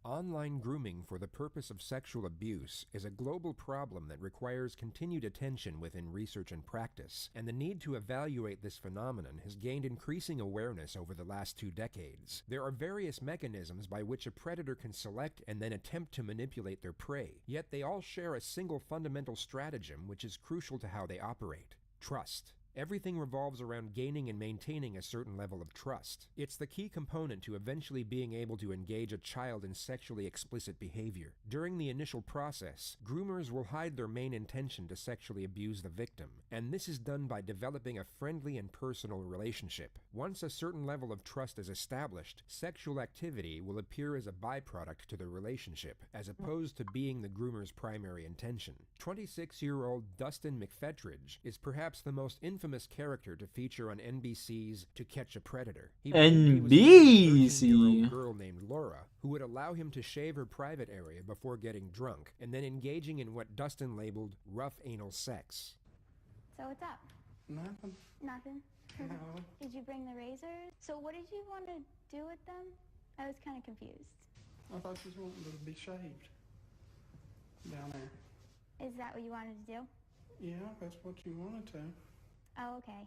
[SPEAKER 18] Online grooming for the purpose of sexual abuse is a global problem that requires continued attention within research and practice, and the need to evaluate this phenomenon has gained increasing awareness over the last 2 decades. There are various mechanisms by which a predator can select and then attempt to manipulate their prey, yet they all share a single fundamental stratagem which is crucial to how they operate: trust. Everything revolves around gaining and maintaining a certain level of trust. It's the key component to eventually being able to engage a child in sexually explicit behavior. During the initial process, groomers will hide their main intention to sexually abuse the victim, and this is done by developing a friendly and personal relationship. Once a certain level of trust is established, sexual activity will appear as a byproduct to the relationship, as opposed to being the groomer's primary intention. 26-year-old Dustin McFetridge is perhaps the most infamous character to feature on NBC's To Catch a Predator. He believed he was a 13-year-old girl named Laura who would allow him to shave her private area before getting drunk, and then engaging in what Dustin labeled rough anal sex.
[SPEAKER 14] So what's up?
[SPEAKER 21] Nothing.
[SPEAKER 14] Nothing?
[SPEAKER 21] No.
[SPEAKER 14] Did you bring the razors? So what did you want to do with them? I was kind of confused.
[SPEAKER 21] I thought you was wanting to be shaved down there.
[SPEAKER 14] Is that what you wanted to do?
[SPEAKER 21] Yeah, that's what you wanted to.
[SPEAKER 14] Oh, okay.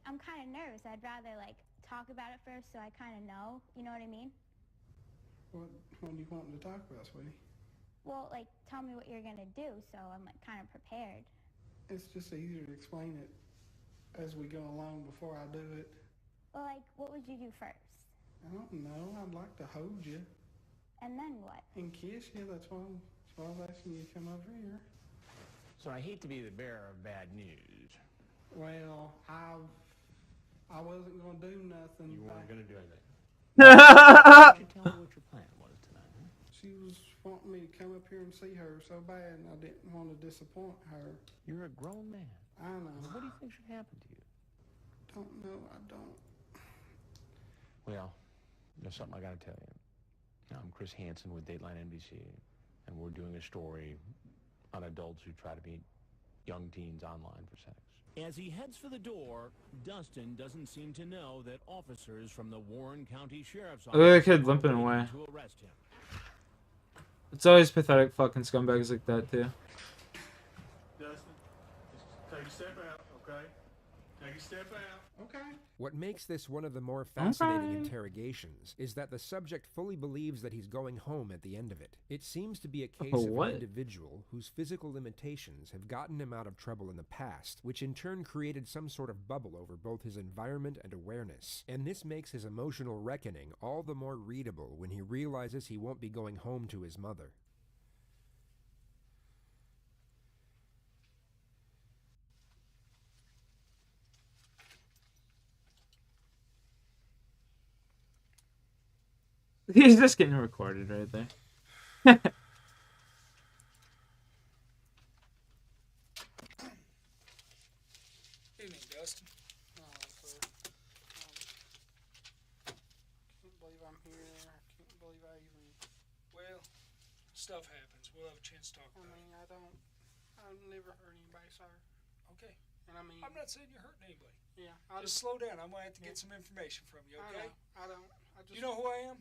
[SPEAKER 14] I'm kind of nervous. I'd rather, like, talk about it first so I kind of know. You know what I mean?
[SPEAKER 21] What do you want to talk about, sweetie?
[SPEAKER 14] Well, like, tell me what you're going to do so I'm, like, kind of prepared.
[SPEAKER 21] It's just easier to explain it as we go along before I do it.
[SPEAKER 14] Well, like, what would you do first?
[SPEAKER 21] I don't know. I'd like to hold you.
[SPEAKER 14] And then what?
[SPEAKER 21] And kiss you. That's why I was asking you to come over here.
[SPEAKER 24] So I hate to be the bearer of bad news.
[SPEAKER 21] Well, I wasn't going to do nothing.
[SPEAKER 24] You weren't going to do anything. Why don't you tell me what your plan was tonight, huh?
[SPEAKER 21] She was wanting me to come up here and see her so bad, and I didn't want to disappoint her.
[SPEAKER 24] You're a grown man.
[SPEAKER 21] I know.
[SPEAKER 24] What do you think should happen to you?
[SPEAKER 21] Don't know. I don't.
[SPEAKER 24] Well, there's something I got to tell you. I'm Chris Hansen with Dateline NBC, and we're doing a story on adults who try to meet young teens online for sex.
[SPEAKER 25] As he heads for the door, Dustin doesn't seem to know that officers from the Warren County Sheriff's Office
[SPEAKER 2] Look at the kid limping away.
[SPEAKER 25] to arrest him.
[SPEAKER 2] It's always pathetic fucking scumbags like that, too.
[SPEAKER 21] Dustin, just take a step out, okay? Take a step out. Okay.
[SPEAKER 18] What makes this one of the more fascinating interrogations is that the subject fully believes that he's going home at the end of it. It seems to be a case of an individual whose physical limitations have gotten him out of trouble in the past, which in turn created some sort of bubble over both his environment and awareness. And this makes his emotional reckoning all the more readable when he realizes he won't be going home to his mother.
[SPEAKER 2] He's just getting recorded right there.
[SPEAKER 21] Evening, Dustin. Sir. Can't believe I'm here. I can't believe I even... Well, stuff happens. We'll have a chance to talk about it. I've never hurt anybody, sir. Okay. And I mean... I'm not saying you're hurting anybody. Yeah. Just slow down. I'm going to have to get some information from you, okay? I don't. You know who I am?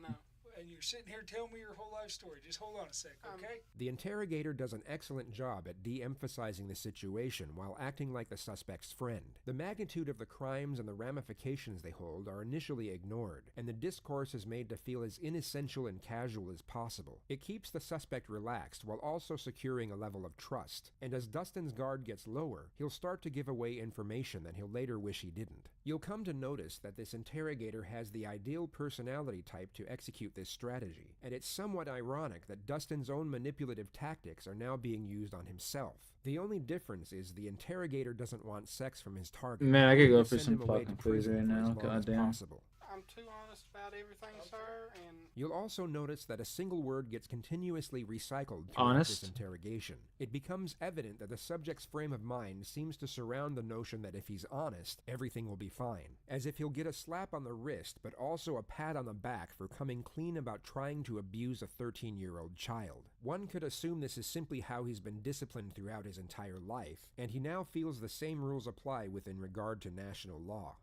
[SPEAKER 21] No. and you're sitting here telling me your whole life story. Just hold on a sec, okay?
[SPEAKER 18] The interrogator does an excellent job at de-emphasizing the situation while acting like the suspect's friend. The magnitude of the crimes and the ramifications they hold are initially ignored, and the discourse is made to feel as inessential and casual as possible. It keeps the suspect relaxed while also securing a level of trust, and as Dustin's guard gets lower, he'll start to give away information that he'll later wish he didn't. You'll come to notice that this interrogator has the ideal personality type to execute this strategy, and it's somewhat ironic that Dustin's own manipulative tactics are now being used on himself. The only difference is the interrogator doesn't want sex from his target.
[SPEAKER 2] Man, I could go
[SPEAKER 18] He'll
[SPEAKER 2] for
[SPEAKER 18] send
[SPEAKER 2] some
[SPEAKER 18] him away
[SPEAKER 2] fucking
[SPEAKER 18] to
[SPEAKER 2] food
[SPEAKER 18] prison
[SPEAKER 2] right
[SPEAKER 18] for as
[SPEAKER 2] now.
[SPEAKER 18] long as
[SPEAKER 2] Goddamn.
[SPEAKER 18] possible.
[SPEAKER 21] I'm too honest about everything, sir, and
[SPEAKER 18] You'll also notice that a single word gets continuously recycled throughout
[SPEAKER 2] Honest?
[SPEAKER 18] this interrogation. It becomes evident that the subject's frame of mind seems to surround the notion that if he's honest, everything will be fine. As if he'll get a slap on the wrist, but also a pat on the back for coming clean about trying to abuse a 13-year-old child. One could assume this is simply how he's been disciplined throughout his entire life, and he now feels the same rules apply within regard to national law.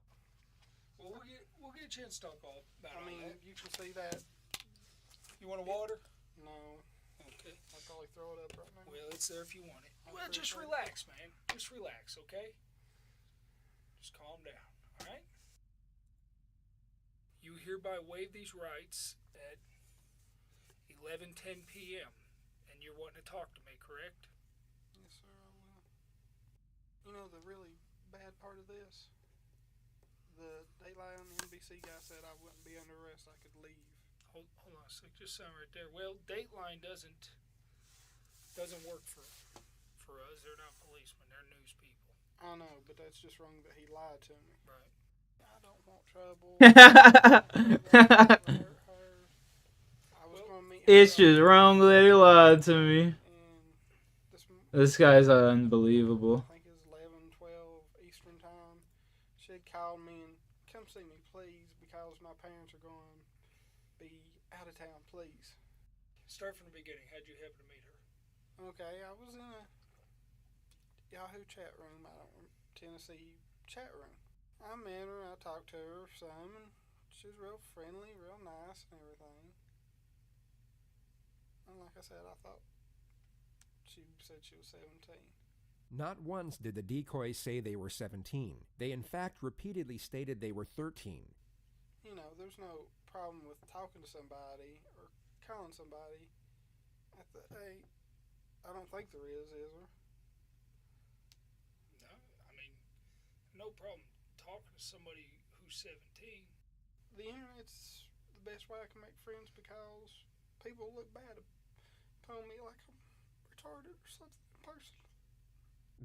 [SPEAKER 21] well, we'll get a chance to talk all about all that. You can see that. You want a water? No. Okay. I'll probably throw it up right now. Well, it's there if you want it. Well, just relax, man. Just relax, okay? Just calm down, all right? You hereby waive these rights at 11:10 p.m. and you're wanting to talk to me, correct? Yes, sir, I will. You know the really bad part of this? The Dateline on the NBC guy said I wouldn't be under arrest. I could leave. Hold on a sec. Just sign right there. Well, Dateline doesn't work for us. They're not policemen. They're news people. I know, but that's just wrong that he lied to me. Right. I don't want trouble.
[SPEAKER 2] It's just wrong that he lied to me. This guy's unbelievable.
[SPEAKER 21] I think it was 11:12 Eastern time. She had called me and come see me, please, because my parents are going to be out of town, please. Start from the beginning. How'd you happen to meet her? Okay, I was in a Yahoo chat room, Tennessee chat room. I met her, I talked to her some, and she was real friendly, real nice and everything. And like I said, I thought she said she was 17.
[SPEAKER 18] Not once did the decoys say they were 17. They in fact repeatedly stated they were 13.
[SPEAKER 21] You know, there's no problem with talking to somebody or calling somebody at the age. I don't think there is there? No, I mean, no problem talking to somebody who's 17. The internet's the best way I can make friends because people look bad upon me like I'm retarded or something in person.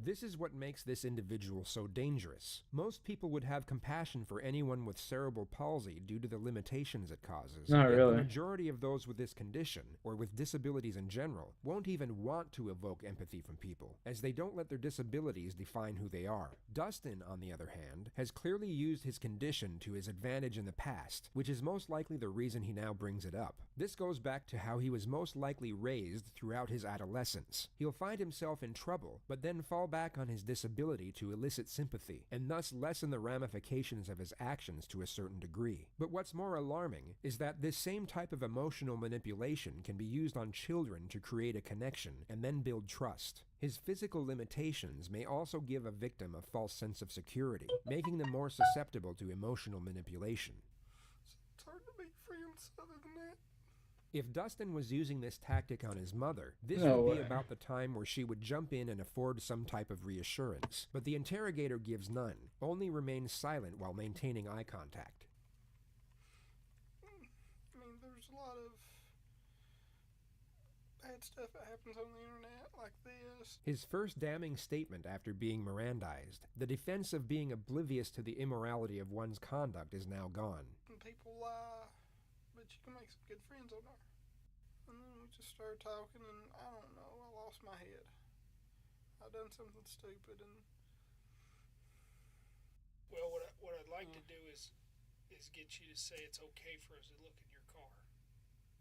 [SPEAKER 18] This is what makes this individual so dangerous. Most people would have compassion for anyone with cerebral palsy due to the limitations it causes.
[SPEAKER 2] Not
[SPEAKER 18] Yet
[SPEAKER 2] really.
[SPEAKER 18] The majority of those with this condition, or with disabilities in general, won't even want to evoke empathy from people, as they don't let their disabilities define who they are. Dustin, on the other hand, has clearly used his condition to his advantage in the past, which is most likely the reason he now brings it up. This goes back to how he was most likely raised throughout his adolescence. He'll find himself in trouble, but then fall back on his disability to elicit sympathy, and thus lessen the ramifications of his actions to a certain degree. But what's more alarming is that this same type of emotional manipulation can be used on children to create a connection and then build trust. His physical limitations may also give a victim a false sense of security, making them more susceptible to emotional manipulation.
[SPEAKER 21] It's hard to make friends other than that.
[SPEAKER 18] If Dustin was using this tactic on his mother, this
[SPEAKER 2] No
[SPEAKER 18] would be
[SPEAKER 2] way.
[SPEAKER 18] about the time where she would jump in and afford some type of reassurance. But the interrogator gives none, only remains silent while maintaining eye contact.
[SPEAKER 21] I mean, there's a lot of bad stuff that happens on the internet like this.
[SPEAKER 18] His first damning statement after being Mirandized, the defense of being oblivious to the immorality of one's conduct, is now gone.
[SPEAKER 21] And people lie, but you can make some good friends on there. And then we just started talking, and I don't know, I lost my head. I done something stupid, and well, what I'd like to do is get you to say it's okay for us to look in your car.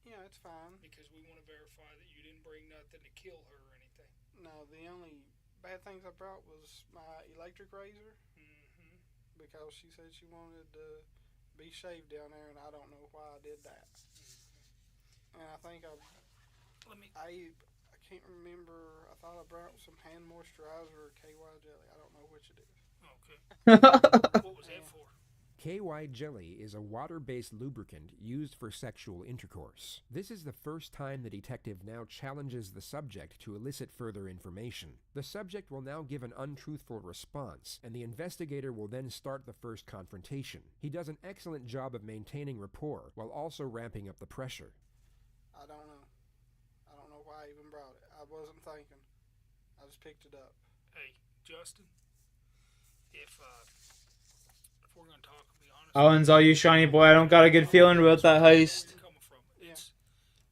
[SPEAKER 21] Yeah, it's fine. Because we want to verify that you didn't bring nothing to kill her or anything. No, the only bad things I brought was my electric razor. Mm-hmm. Because she said she wanted to be shaved down there, and I don't know why I did that. Mm-hmm. And I think I can't remember. I thought I brought some hand moisturizer or KY jelly. I don't know which it is.
[SPEAKER 2] Okay.
[SPEAKER 21] What was that for?
[SPEAKER 18] KY jelly is a water-based lubricant used for sexual intercourse. This is the first time the detective now challenges the subject to elicit further information. The subject will now give an untruthful response, and the investigator will then start the first confrontation. He does an excellent job of maintaining rapport while also ramping up the pressure.
[SPEAKER 21] I don't know. I don't know why I even brought it. I wasn't thinking. I just picked it up. Hey, Justin, if we're going to talk and be honest...
[SPEAKER 2] Owens, all you shiny boy, I don't got a good feeling about that heist.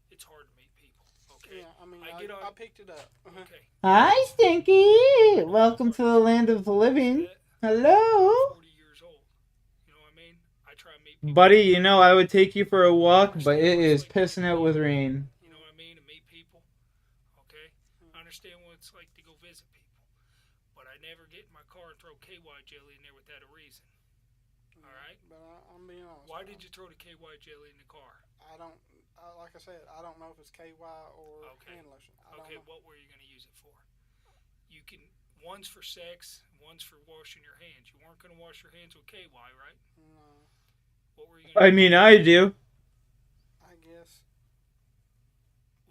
[SPEAKER 21] It's hard to meet people, okay? Yeah, I mean, I picked it up. Okay.
[SPEAKER 2] Hi, Stinky! Welcome to the land of the living. Hello?
[SPEAKER 21] 40 years old. You know what I mean? I try and meet people.
[SPEAKER 2] Buddy, you know I would take you for a walk, but it is pissing out with rain.
[SPEAKER 21] You know what I mean? To meet people, okay? I understand what it's like to go visit people, but I never get in my car and throw KY jelly in there without a reason. All right? But I'm being honest. Why did you throw the KY jelly in the car? I don't, like I said, I don't know if it's KY or hand lotion. Okay, what were you going to use it for? You can, one's for sex, one's for washing your hands. You weren't going to wash your hands with KY, right? No. What were you going to
[SPEAKER 2] I mean, I do.
[SPEAKER 21] I guess.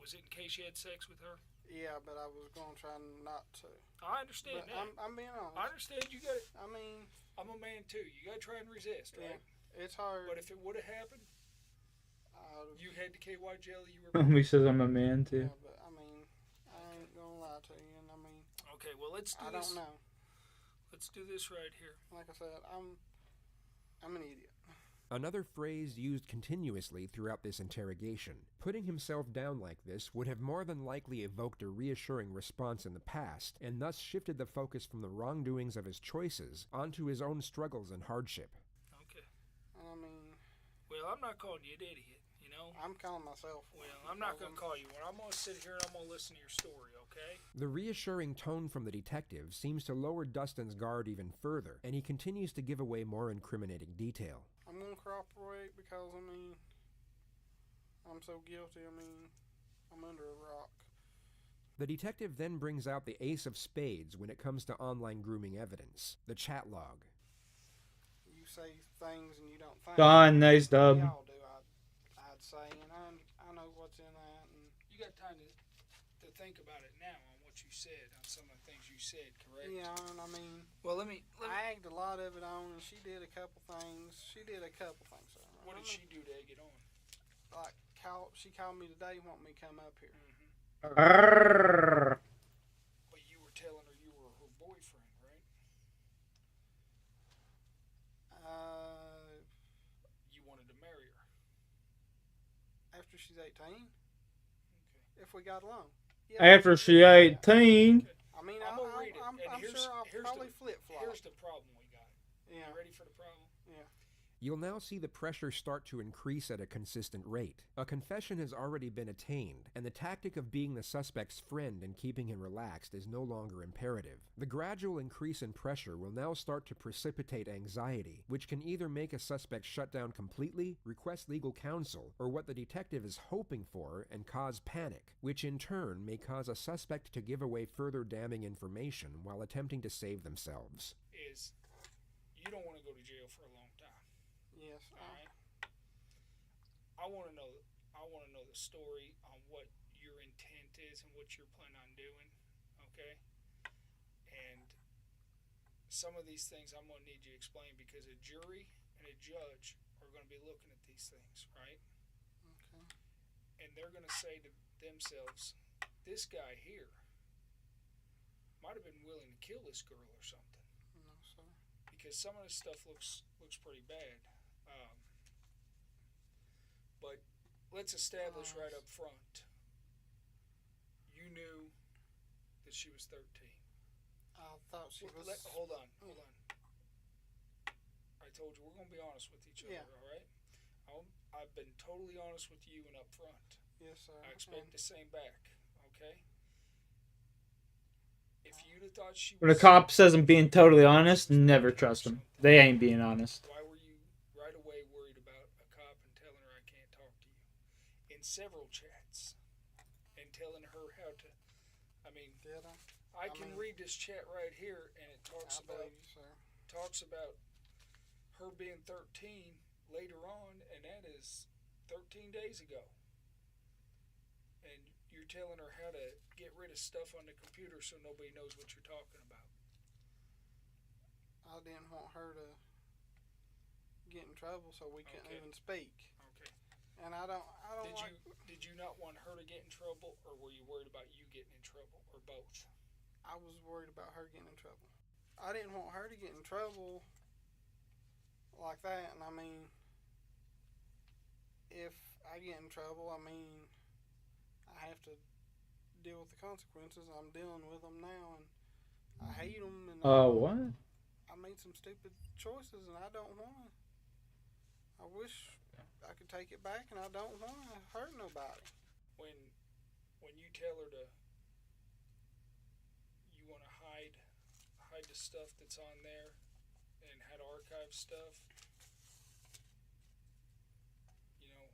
[SPEAKER 21] Was it in case you had sex with her? Yeah, but I was going to try not to. I understand that. I'm being honest. I understand you got it. I mean, I'm a man too. You got to try and resist, right? Yeah, it's hard. But if it would have happened, you had the KY jelly. You were.
[SPEAKER 2] He says I'm a man too.
[SPEAKER 21] Yeah, but I mean, I ain't gonna lie to you, and I mean. Okay, well let's do this. I don't know. Let's do this right here. Like I said, I'm an idiot.
[SPEAKER 18] Another phrase used continuously throughout this interrogation. Putting himself down like this would have more than likely evoked a reassuring response in the past, and thus shifted the focus from the wrongdoings of his choices onto his own struggles and hardship.
[SPEAKER 21] Okay. I mean, well, I'm not calling you an idiot, you know? I'm calling myself one. Well, I'm not going to call you one. I'm going to sit here and I'm going to listen to your story, okay?
[SPEAKER 18] The reassuring tone from the detective seems to lower Dustin's guard even further, and he continues to give away more incriminating detail.
[SPEAKER 21] I'm going to cooperate because, I mean, I'm so guilty. I mean, I'm under a rock.
[SPEAKER 18] The detective then brings out the ace of spades when it comes to online grooming evidence, the chat log.
[SPEAKER 21] You say things and you don't think.
[SPEAKER 2] Gone, nice dub.
[SPEAKER 21] We all do, I'd say, and I know what's in that. And you got time to think about it now on what you said, on some of the things you said, correct? Yeah, and I mean, well, I egged a lot of it on, and she did a couple things. What did she do to egg it on? Like, she called me today, wanting me to come up here. But you were telling her you were her boyfriend, right? You wanted to marry her. After she's 18? Okay. If we got along. Yeah,
[SPEAKER 2] After she's 18.
[SPEAKER 21] Okay. I mean, I'm sure I'll probably flip-flop. Here's the problem we got. Yeah. You ready for the problem? Yeah.
[SPEAKER 18] You'll now see the pressure start to increase at a consistent rate. A confession has already been attained, and the tactic of being the suspect's friend and keeping him relaxed is no longer imperative. The gradual increase in pressure will now start to precipitate anxiety, which can either make a suspect shut down completely, request legal counsel, or what the detective is hoping for, and cause panic, which in turn may cause a suspect to give away further damning information while attempting to save themselves.
[SPEAKER 21] You don't want to go to jail for a long time. Yes. All right. I want to know the story on what your intent is and what you're planning on doing. Okay. And some of these things I'm going to need you to explain because a jury and a judge are going to be looking at these things, right? Okay. And they're going to say to themselves, this guy here might have been willing to kill this girl or something. No, sir. Because some of this stuff looks pretty bad. But let's establish right up front. You knew that she was 13. I thought she was... Hold on. I told you, we're going to be honest with each other, all right? I've been totally honest with you and up front. Yes, sir. I expect the same back, okay? If you'd have thought she was...
[SPEAKER 2] When a cop says I'm being totally honest, never trust them. They ain't being honest.
[SPEAKER 21] Why were you right away worried about a cop and telling her I can't talk to you? several chats and telling her how to. I mean, Did I can read this chat right here, and it talks about her being 13 later on, and that is 13 days ago. And you're telling her how to get rid of stuff on the computer so nobody knows what you're talking about.
[SPEAKER 5] I didn't want her to get in trouble, so we couldn't even speak.
[SPEAKER 21] Okay.
[SPEAKER 5] And I don't
[SPEAKER 21] Did you not want her to get in trouble, or were you worried about you getting in trouble, or both?
[SPEAKER 5] I was worried about her getting in trouble. I didn't want her to get in trouble like that, and I mean, if I get in trouble, I mean, I have to deal with the consequences. I'm dealing with them now, and I hate them. And
[SPEAKER 2] what?
[SPEAKER 5] I made some stupid choices, and I don't want to. I wish I could take it back, and I don't want to hurt nobody.
[SPEAKER 21] When you tell her to, you want to hide the stuff that's on there, and how to archive stuff. You know,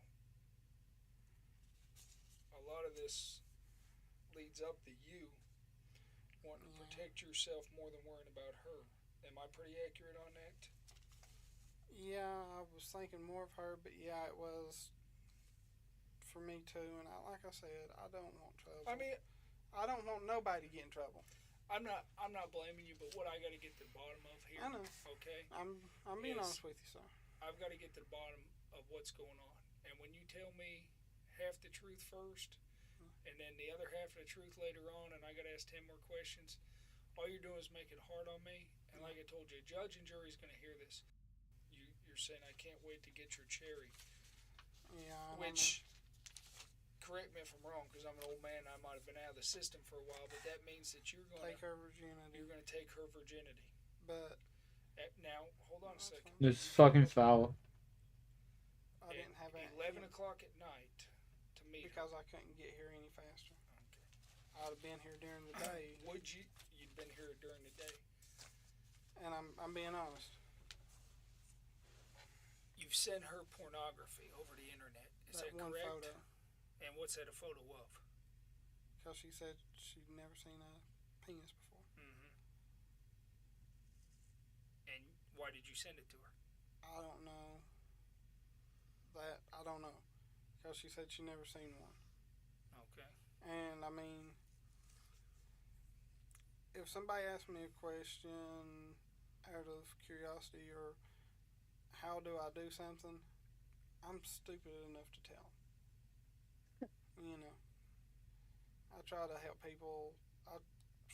[SPEAKER 21] a lot of this leads up to you wanting to protect yourself more than worrying about her. Am I pretty accurate on that?
[SPEAKER 5] Yeah, I was thinking more of her, but yeah, it was for me too. And like I said, I don't want trouble.
[SPEAKER 21] I mean,
[SPEAKER 5] I don't want nobody to get in trouble.
[SPEAKER 21] I'm not blaming you, but what I got to get to the bottom of here.
[SPEAKER 5] I know.
[SPEAKER 21] Okay.
[SPEAKER 5] I'm being honest with you, sir.
[SPEAKER 21] I've got to get to the bottom of what's going on, and when you tell me half the truth first, and then the other half of the truth later on, and I got to ask 10 more questions, all you're doing is make it hard on me. And like I told you, judge and jury's going to hear this. You're saying I can't wait to get your cherry.
[SPEAKER 5] Yeah.
[SPEAKER 21] Which, correct me if I'm wrong, because I'm an old man. I might have been out of the system for a while, but that means that you're going to
[SPEAKER 5] take her virginity.
[SPEAKER 21] You're going to take her virginity.
[SPEAKER 5] But
[SPEAKER 21] now, hold on a second.
[SPEAKER 2] This is fucking foul.
[SPEAKER 5] I didn't have
[SPEAKER 21] 11 o'clock at night to meet
[SPEAKER 5] because I couldn't get here any faster.
[SPEAKER 21] Okay.
[SPEAKER 5] I'd have been here during the day.
[SPEAKER 21] You'd been here during the day.
[SPEAKER 5] And I'm being honest.
[SPEAKER 21] You've sent her pornography over the internet. Is that
[SPEAKER 5] one
[SPEAKER 21] correct?
[SPEAKER 5] photo.
[SPEAKER 21] And what's that a photo of?
[SPEAKER 5] Because she said she'd never seen a penis before.
[SPEAKER 21] Mm-hmm. And why did you send it to her?
[SPEAKER 5] I don't know. I don't know. Because she said she never seen one.
[SPEAKER 21] Okay.
[SPEAKER 5] And I mean, if somebody asks me a question out of curiosity or how do I do something, I'm stupid enough to tell. You know, I try to help people. I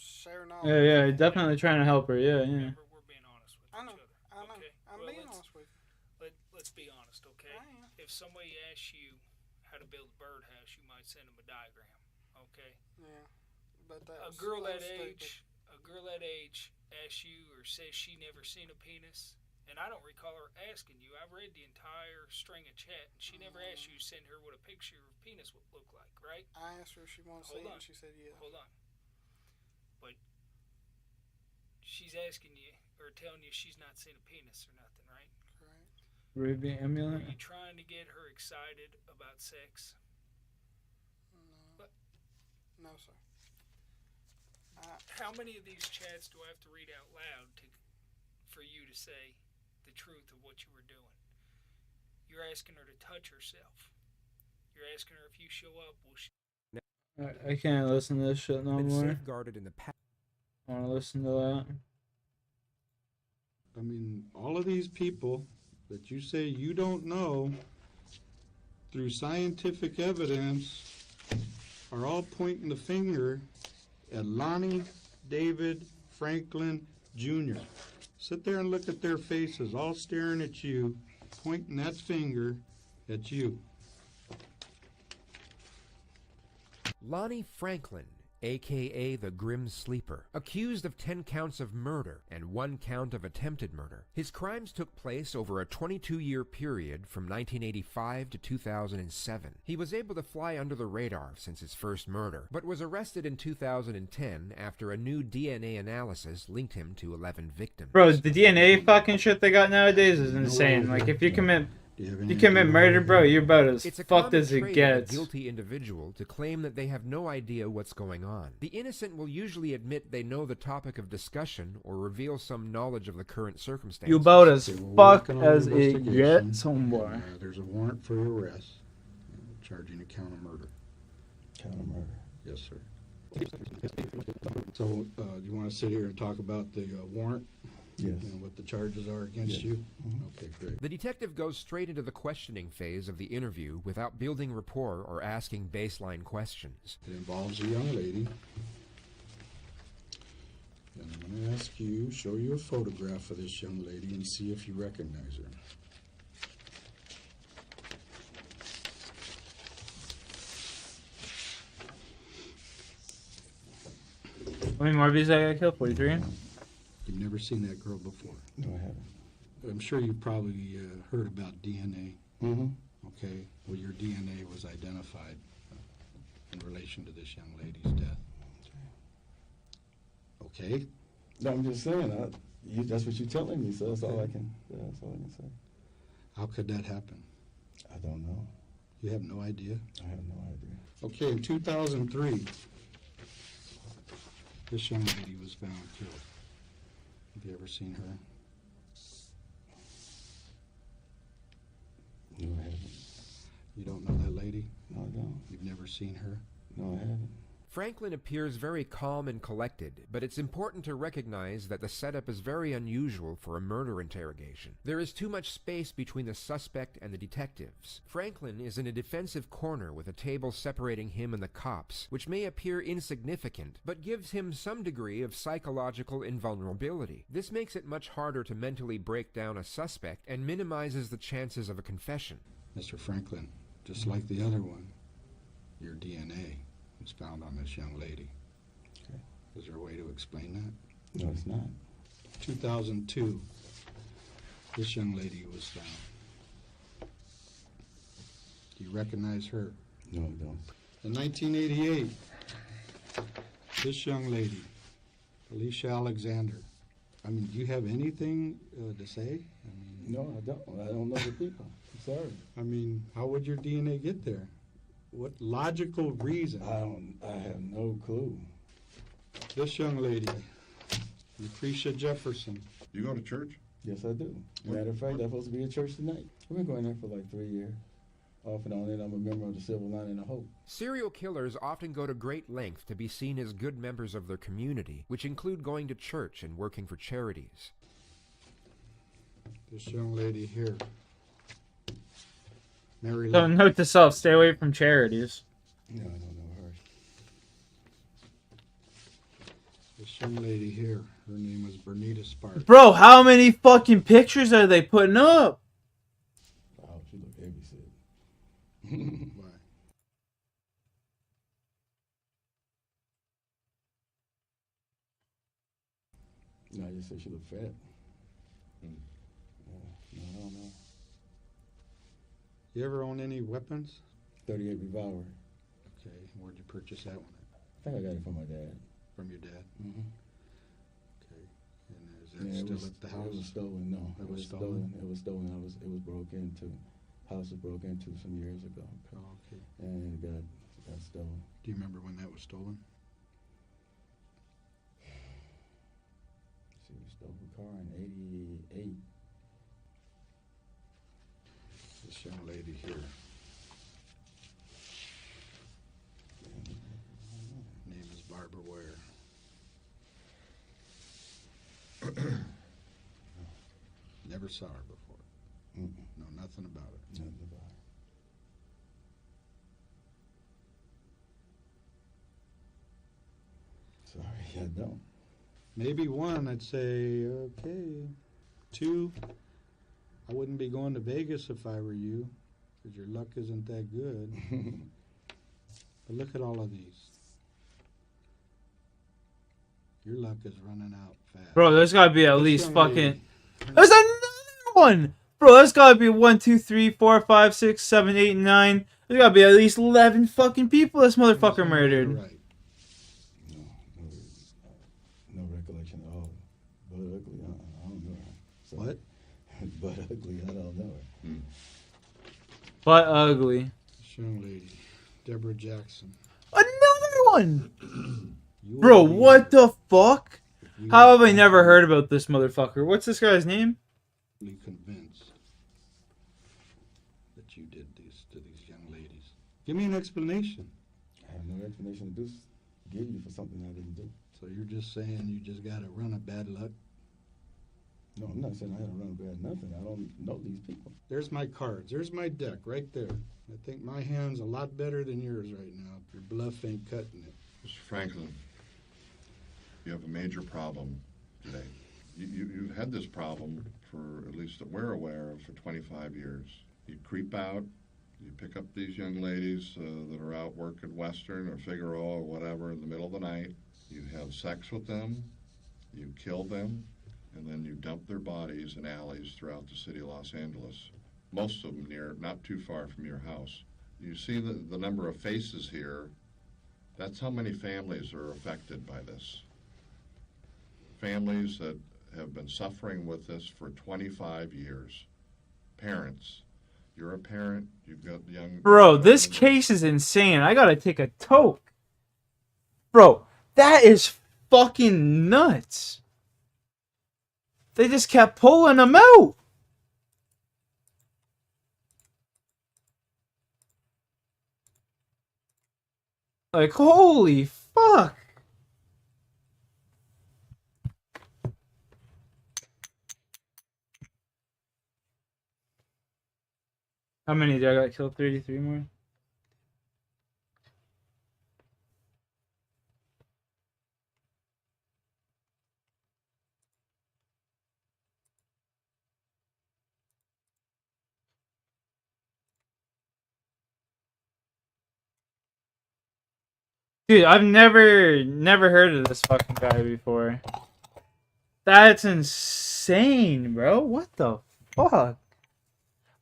[SPEAKER 5] share knowledge.
[SPEAKER 2] Yeah, definitely trying to help her. Yeah.
[SPEAKER 21] Remember, we're being honest with each other.
[SPEAKER 5] I know.
[SPEAKER 21] Okay?
[SPEAKER 5] I'm being honest with you.
[SPEAKER 21] Let's be honest, okay? If somebody asks you how to build a birdhouse, you might send them a diagram, okay?
[SPEAKER 5] Yeah, but that's
[SPEAKER 21] a girl that age asks you or says she never seen a penis, and I don't recall her asking you. I've read the entire string of chat, and she never asked you to send her what a picture of penis would look like, right?
[SPEAKER 5] I asked her if she wanted to see it, and she said yeah.
[SPEAKER 21] Hold on. But she's asking you or telling you she's not seen a penis or nothing, right?
[SPEAKER 5] Correct.
[SPEAKER 2] Ruby Amulet.
[SPEAKER 21] Are you trying to get her excited about sex?
[SPEAKER 5] No. No, sir.
[SPEAKER 21] How many of these chats do I have to read out loud for you to say the truth of what you were doing? You're asking her to touch herself. You're asking her if you show up, will she?
[SPEAKER 2] I can't listen to this shit no more.
[SPEAKER 18] Safeguarded in the past.
[SPEAKER 2] I want to listen to that.
[SPEAKER 6] I mean, all of these people that you say you don't know, through scientific evidence, are all pointing the finger at Lonnie David Franklin Jr. Sit there and look at their faces, all staring at you, pointing that finger at you.
[SPEAKER 18] Lonnie Franklin, a.k.a. the Grim Sleeper, accused of 10 counts of murder and 1 count of attempted murder. His crimes took place over a 22-year period from 1985 to 2007. He was able to fly under the radar since his first murder, but was arrested in 2010 after a new DNA analysis linked him to 11 victims.
[SPEAKER 2] Bro, the DNA fucking shit they got nowadays is insane. Like, if you commit
[SPEAKER 6] Do you have
[SPEAKER 2] You
[SPEAKER 6] any
[SPEAKER 2] commit
[SPEAKER 6] idea
[SPEAKER 2] murder,
[SPEAKER 6] why
[SPEAKER 2] bro,
[SPEAKER 6] you're
[SPEAKER 2] you're about as
[SPEAKER 18] It's a
[SPEAKER 2] fucked
[SPEAKER 18] common
[SPEAKER 2] as it
[SPEAKER 18] trait of a
[SPEAKER 2] gets.
[SPEAKER 18] guilty individual to claim that they have no idea what's going on. The innocent will usually admit they know the topic of discussion or reveal some knowledge of the current circumstances.
[SPEAKER 2] You about as
[SPEAKER 6] Okay, we're
[SPEAKER 2] fucked
[SPEAKER 6] working on the
[SPEAKER 2] as it
[SPEAKER 6] investigation,
[SPEAKER 2] gets, homeboy.
[SPEAKER 6] and, there's a warrant for your arrest, charging a count of murder.
[SPEAKER 1] Count of murder.
[SPEAKER 6] Yes, sir. So, you want to sit here and talk about the warrant?
[SPEAKER 1] Yes.
[SPEAKER 6] And what the charges are against
[SPEAKER 1] Yes.
[SPEAKER 6] you? Okay, great.
[SPEAKER 18] The detective goes straight into the questioning phase of the interview without building rapport or asking baseline questions.
[SPEAKER 6] It involves a young lady. And I'm going to ask you, show you a photograph of this young lady and see if you recognize her.
[SPEAKER 2] How many more of these I gotta kill? 43?
[SPEAKER 6] You've never seen that girl before.
[SPEAKER 1] No, I haven't.
[SPEAKER 6] I'm sure you've probably heard about DNA.
[SPEAKER 1] Mm-hmm.
[SPEAKER 6] Okay, well, your DNA was identified in relation to this young lady's death. Okay?
[SPEAKER 1] No, I'm just saying, that's what you're telling me, so that's all I can say.
[SPEAKER 6] How could that happen?
[SPEAKER 1] I don't know.
[SPEAKER 6] You have no idea?
[SPEAKER 1] I have no idea.
[SPEAKER 6] Okay, in 2003, this young lady was found killed. Have you ever seen her?
[SPEAKER 1] No, I haven't.
[SPEAKER 6] You don't know that lady?
[SPEAKER 1] No, I don't.
[SPEAKER 6] You've never seen her?
[SPEAKER 1] No, I haven't.
[SPEAKER 18] Franklin appears very calm and collected, but it's important to recognize that the setup is very unusual for a murder interrogation. There is too much space between the suspect and the detectives. Franklin is in a defensive corner with a table separating him and the cops, which may appear insignificant, but gives him some degree of psychological invulnerability. This makes it much harder to mentally break down a suspect and minimizes the chances of a confession.
[SPEAKER 6] Mr. Franklin, just like the other one, your DNA was found on this young lady.
[SPEAKER 1] Okay.
[SPEAKER 6] Is there a way to explain that?
[SPEAKER 1] No, it's not.
[SPEAKER 6] 2002, this young lady was found. Do you recognize her?
[SPEAKER 1] No, I don't.
[SPEAKER 6] In 1988, this young lady, Alicia Alexander. I mean, do you have anything to say?
[SPEAKER 1] No, I don't. I don't know the people. I'm sorry.
[SPEAKER 6] I mean, how would your DNA get there? What logical reason?
[SPEAKER 1] I have no clue.
[SPEAKER 6] This young lady, Lucretia Jefferson.
[SPEAKER 7] You go to church?
[SPEAKER 1] Yes, I do. Matter of fact, I'm supposed to be at church tonight. I've been going there for like 3 years. Off and on, and I'm a member of the Silver Lining of Hope.
[SPEAKER 18] Serial killers often go to great length to be seen as good members of their community, which include going to church and working for charities.
[SPEAKER 6] This young lady here. Mary
[SPEAKER 2] So note to self, stay away from charities.
[SPEAKER 1] No, I don't know her.
[SPEAKER 6] This young lady here, her name was Bernita Sparks.
[SPEAKER 2] Bro, how many fucking pictures are they putting up?
[SPEAKER 1] Wow, she look heavy set.
[SPEAKER 6] Why?
[SPEAKER 1] No, I just said she look fat. Yeah, no, I don't know.
[SPEAKER 6] You ever own any weapons?
[SPEAKER 1] 38 revolver.
[SPEAKER 6] Okay, where'd you purchase that one
[SPEAKER 1] I think I got it from my dad.
[SPEAKER 6] From your dad?
[SPEAKER 1] Mm-hmm.
[SPEAKER 6] Okay. And is that still at the house?
[SPEAKER 1] It was stolen. No,
[SPEAKER 6] It was stolen?
[SPEAKER 1] It was stolen. It was broke into. House was broke into some years ago.
[SPEAKER 6] Oh, okay.
[SPEAKER 1] And it got stolen.
[SPEAKER 6] Do you remember when that was stolen?
[SPEAKER 1] See, we stole the car in '88.
[SPEAKER 6] This young lady here. Name is Barbara Ware. Never saw her before. No, nothing about her.
[SPEAKER 1] Nothing about her. Sorry, I don't.
[SPEAKER 6] Maybe one, I'd say, okay. Two, I wouldn't be going to Vegas if I were you, because your luck isn't that good. But look at all of these. Your luck is running out fast.
[SPEAKER 2] Bro, there's gotta be at least
[SPEAKER 6] young
[SPEAKER 2] fucking...
[SPEAKER 6] lady.
[SPEAKER 2] There's another one! Bro, there's gotta be 1, 2, 3, 4, 5, 6, 7, 8, 9. There's gotta be at least 11 fucking people this motherfucker murdered.
[SPEAKER 6] Right.
[SPEAKER 1] No recollection at all. But ugly, I don't know her. So,
[SPEAKER 6] What?
[SPEAKER 1] But ugly, I don't know her.
[SPEAKER 2] But ugly.
[SPEAKER 6] This young lady, Deborah Jackson.
[SPEAKER 2] Another one! Bro, what the fuck? How have I never heard about this motherfucker? What's this guy's name?
[SPEAKER 6] Convinced that you did this to these young ladies. Give me an explanation.
[SPEAKER 1] I have no explanation to give you for something I didn't do.
[SPEAKER 6] So you're just saying you just got a run of bad luck?
[SPEAKER 1] No, I'm not saying I had a run of bad nothing. I don't know these people.
[SPEAKER 6] There's my cards. There's my deck right there. I think my hand's a lot better than yours right now. Your bluff ain't cutting it.
[SPEAKER 7] Mr. Franklin, you have a major problem today. You've had this problem for, at least that we're aware of, for 25 years. You creep out, you pick up these young ladies that are out working Western or Figaro or whatever in the middle of the night. You have sex with them, you kill them, and then you dump their bodies in alleys throughout the city of Los Angeles. Most of them near, not too far from your house. You see the number of faces here. That's how many families are affected by this. Families that have been suffering with this for 25 years. Parents. You're a parent, you've got young...
[SPEAKER 2] Bro, this case is insane. I gotta take a toke. Bro, that is fucking nuts. They just kept pulling them out. Like, holy fuck. How many did I got killed? 33 more? Dude, I've never heard of this fucking guy before. That's insane, bro. What the fuck?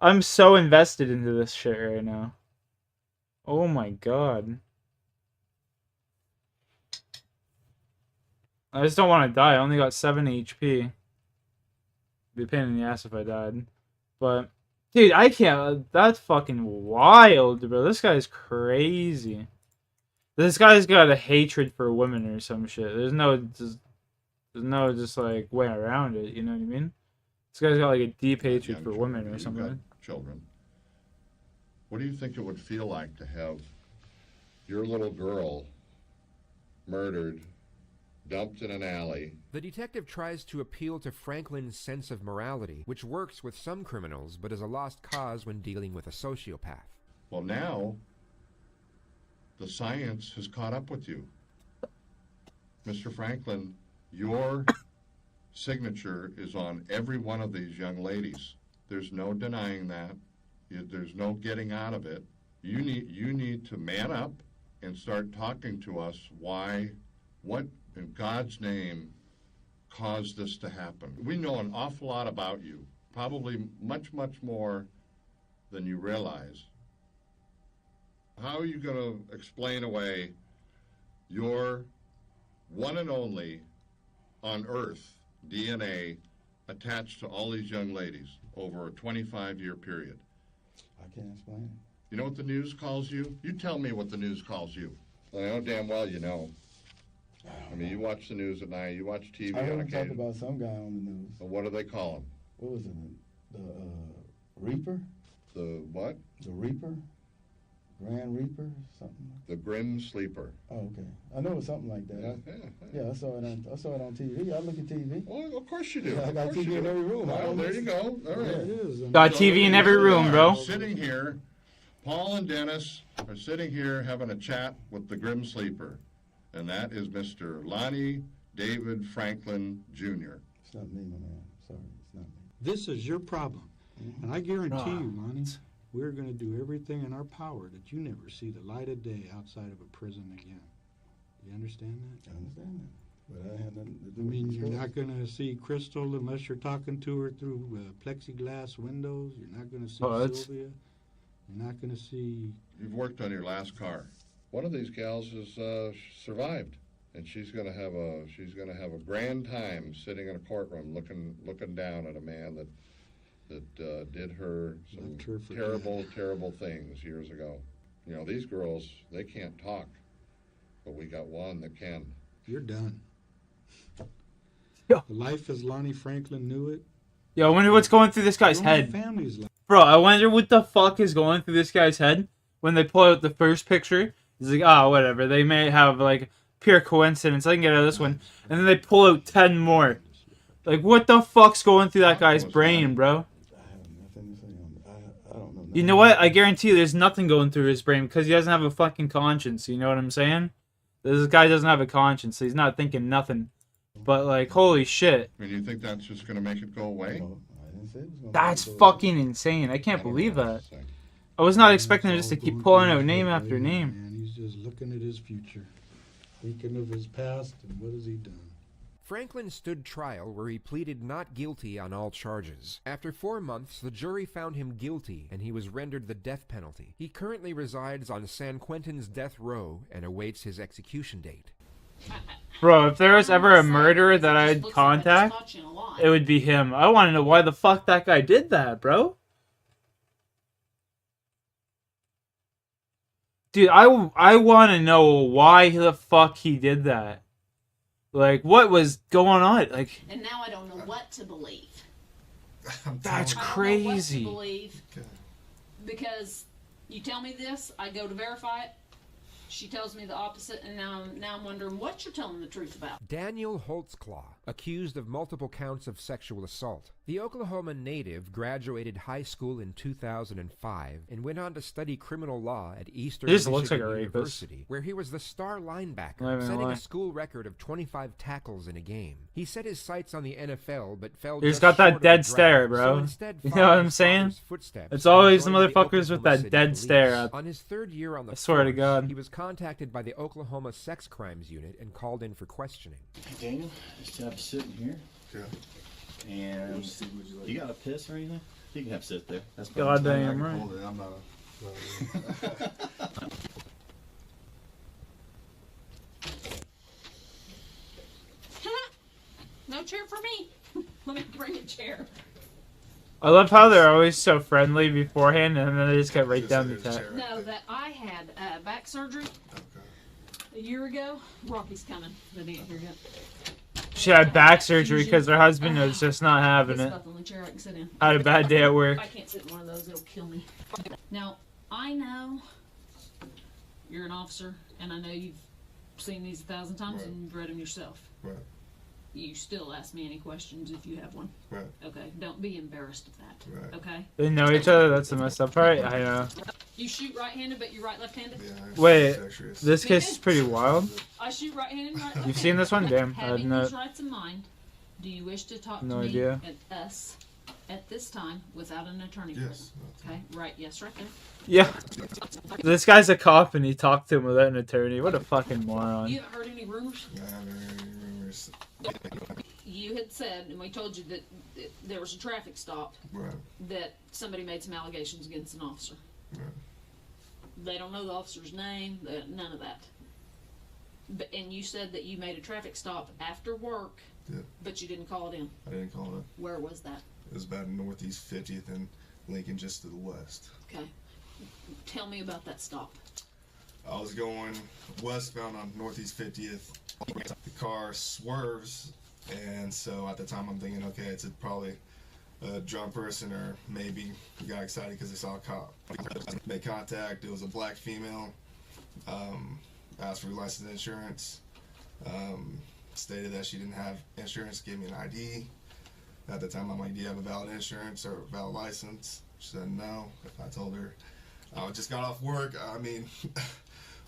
[SPEAKER 2] I'm so invested into this shit right now. Oh my god. I just don't want to die. I only got 7 HP. Be a pain in the ass if I died. But, dude, I can't. That's fucking wild, bro. This guy's crazy. This guy's got a hatred for women or some shit. There's no just like way around it. You know what I mean? This guy's got like a deep hatred for women or something.
[SPEAKER 7] You've got children. What do you think it would feel like to have your little girl murdered, dumped in an alley?
[SPEAKER 18] The detective tries to appeal to Franklin's sense of morality, which works with some criminals, but is a lost cause when dealing with a sociopath.
[SPEAKER 7] Well, now the science has caught up with you. Mr. Franklin, your signature is on every one of these young ladies. There's no denying that. There's no getting out of it. You need to man up and start talking to us why, what in God's name caused this to happen. We know an awful lot about you, probably much, much more than you realize. How are you going to explain away your one and only on Earth DNA attached to all these young ladies over a 25-year period?
[SPEAKER 1] I can't explain it.
[SPEAKER 7] You know what the news calls you? You tell me what the news calls you. I know damn well you know. I mean, you watch the news at night, you watch TV
[SPEAKER 1] I heard
[SPEAKER 7] on
[SPEAKER 1] him talk
[SPEAKER 7] occasion.
[SPEAKER 1] about some guy on the news.
[SPEAKER 7] What do they call him?
[SPEAKER 1] What was it? The Reaper?
[SPEAKER 7] The what?
[SPEAKER 1] The Reaper? Grand Reaper? Something like
[SPEAKER 7] The Grim Sleeper.
[SPEAKER 1] Oh, okay. I know it was something like that. Yeah, I saw it on TV. I look at TV.
[SPEAKER 7] Well, of course you do.
[SPEAKER 1] Yeah, I got TV in every room.
[SPEAKER 7] Well, there you go. All right.
[SPEAKER 1] There it is.
[SPEAKER 2] Got TV in every room, bro.
[SPEAKER 7] Sitting here, Paul and Dennis are sitting here having a chat with the Grim Sleeper, and that is Mr. Lonnie David Franklin Jr.
[SPEAKER 1] It's not me, my man. Sorry, it's not me.
[SPEAKER 6] This is your problem. And I guarantee you, Lonnie, we're going to do everything in our power that you never see the light of day outside of a prison again. You understand that?
[SPEAKER 1] I understand that. But I have nothing to do
[SPEAKER 6] I mean,
[SPEAKER 1] with
[SPEAKER 6] you're not going to see Crystal unless you're talking to her through plexiglass windows. You're not going to see Sylvia. You're not going to see...
[SPEAKER 7] You've worked on your last car. One of these gals has survived, and she's going to have a grand time sitting in a courtroom looking down at a man that that did her some terrible things years ago. You know, these girls, they can't talk, but we got one that can.
[SPEAKER 6] You're done.
[SPEAKER 2] Yo.
[SPEAKER 6] Life as Lonnie Franklin knew it.
[SPEAKER 2] Yo, I wonder what's going through this guy's head. Bro, I wonder what the fuck is going through this guy's head when they pull out the first picture. He's like, oh, whatever. They may have, like, pure coincidence. I can get out of this one. And then they pull out 10 more. Like, what the fuck's going through that guy's brain, bro? You know what? I guarantee you there's nothing going through his brain because he doesn't have a fucking conscience. You know what I'm saying? This guy doesn't have a conscience. So he's not thinking nothing. But, like, holy shit.
[SPEAKER 7] I mean, you think that's just going to make it go away?
[SPEAKER 2] That's fucking insane. I can't believe that. I was not expecting him just to keep pulling out name after name.
[SPEAKER 6] And he's just looking at his future, thinking of his past and what has he done.
[SPEAKER 18] Franklin stood trial where he pleaded not guilty on all charges. After 4 months, the jury found him guilty and he was rendered the death penalty. He currently resides on San Quentin's death row and awaits his execution date.
[SPEAKER 2] Bro, if there was ever a murderer that I'd contact, it would be him. I want to know why the fuck that guy did that, bro. Dude, I want to know why the fuck he did that. Like, what was going on? Like,
[SPEAKER 8] and now I don't know what to believe.
[SPEAKER 2] That's
[SPEAKER 8] I don't
[SPEAKER 2] crazy.
[SPEAKER 8] know what to believe because you tell me this, I go to verify it. She tells me the opposite, and now I'm wondering what you're telling the truth about.
[SPEAKER 18] Daniel Holtzclaw, accused of multiple counts of sexual assault. The Oklahoma native graduated high school in 2005 and went on to study criminal law at Eastern Michigan University, where he was the star linebacker, setting a school record of 25 tackles in a game. He set his sights on the NFL, but fell
[SPEAKER 2] He's
[SPEAKER 18] just
[SPEAKER 2] got that
[SPEAKER 18] short
[SPEAKER 2] dead
[SPEAKER 18] of the
[SPEAKER 2] stare,
[SPEAKER 18] draft,
[SPEAKER 2] bro.
[SPEAKER 18] so instead
[SPEAKER 2] You know what I'm saying? It's always the motherfuckers with that dead stare.
[SPEAKER 18] On his third year on the
[SPEAKER 2] I swear to
[SPEAKER 18] force,
[SPEAKER 2] God.
[SPEAKER 18] he was contacted by the Oklahoma Sex Crimes Unit and called in for questioning.
[SPEAKER 9] Daniel, just have a sit in here.
[SPEAKER 7] Yeah.
[SPEAKER 9] And you got a piss or anything? You can have a sit there. That's fine.
[SPEAKER 2] Goddamn right.
[SPEAKER 7] I'm not
[SPEAKER 8] No chair for me. Let me bring a chair.
[SPEAKER 2] I love how they're always so friendly beforehand, and then they just get right down the tap.
[SPEAKER 8] No, that I had back surgery a year ago. Rocky's coming. They didn't hear yet.
[SPEAKER 2] She had back surgery because her husband was just not having
[SPEAKER 8] It's
[SPEAKER 2] it.
[SPEAKER 8] about the only chair I can sit in.
[SPEAKER 2] Had a bad day at work.
[SPEAKER 8] I can't sit in one of those. It'll kill me. Now, I know you're an officer, and I know you've seen these 1,000 times and you've read them yourself.
[SPEAKER 7] Right.
[SPEAKER 8] You still ask me any questions if you have one.
[SPEAKER 7] Right.
[SPEAKER 8] Okay. Don't be embarrassed of that.
[SPEAKER 7] Right.
[SPEAKER 8] Okay.
[SPEAKER 2] They know each other. That's the messed up part. I know.
[SPEAKER 8] You shoot right-handed, but you're right-left-handed.
[SPEAKER 2] Wait, this case is pretty wild.
[SPEAKER 8] I shoot right-handed, and right-lefted.
[SPEAKER 2] You've seen this one, damn? I
[SPEAKER 8] Having
[SPEAKER 2] had
[SPEAKER 8] these
[SPEAKER 2] no.
[SPEAKER 8] rights in mind, do you wish to talk
[SPEAKER 2] No
[SPEAKER 8] to me
[SPEAKER 2] idea.
[SPEAKER 8] and us at this time without an attorney?
[SPEAKER 7] Yes.
[SPEAKER 8] Okay. Right. Yes. Right there.
[SPEAKER 2] Yeah. This guy's a cop, and he talked to him without an attorney. What a fucking moron.
[SPEAKER 8] You haven't heard any rumors?
[SPEAKER 7] I haven't heard any rumors.
[SPEAKER 8] You had said, and we told you that there was a traffic stop.
[SPEAKER 7] Right.
[SPEAKER 8] That somebody made some allegations against an officer.
[SPEAKER 7] Right.
[SPEAKER 8] They don't know the officer's name. None of that. But, and you said that you made a traffic stop after work.
[SPEAKER 7] Yeah.
[SPEAKER 8] But you didn't call it in.
[SPEAKER 7] I didn't call it.
[SPEAKER 8] Where was that?
[SPEAKER 7] It was about Northeast 50th and Lincoln, just to the west.
[SPEAKER 8] Okay. Tell me about that stop.
[SPEAKER 7] I was going westbound on Northeast 50th. The car swerves, and so at the time I'm thinking, okay, it's probably a drunk person, or maybe he got excited because they saw a cop. Made contact. It was a black female. Asked for license insurance. Stated that she didn't have insurance. Gave me an ID. At the time I'm like, do you have a valid insurance or a valid license? She said no. I told her I just got off work. I mean,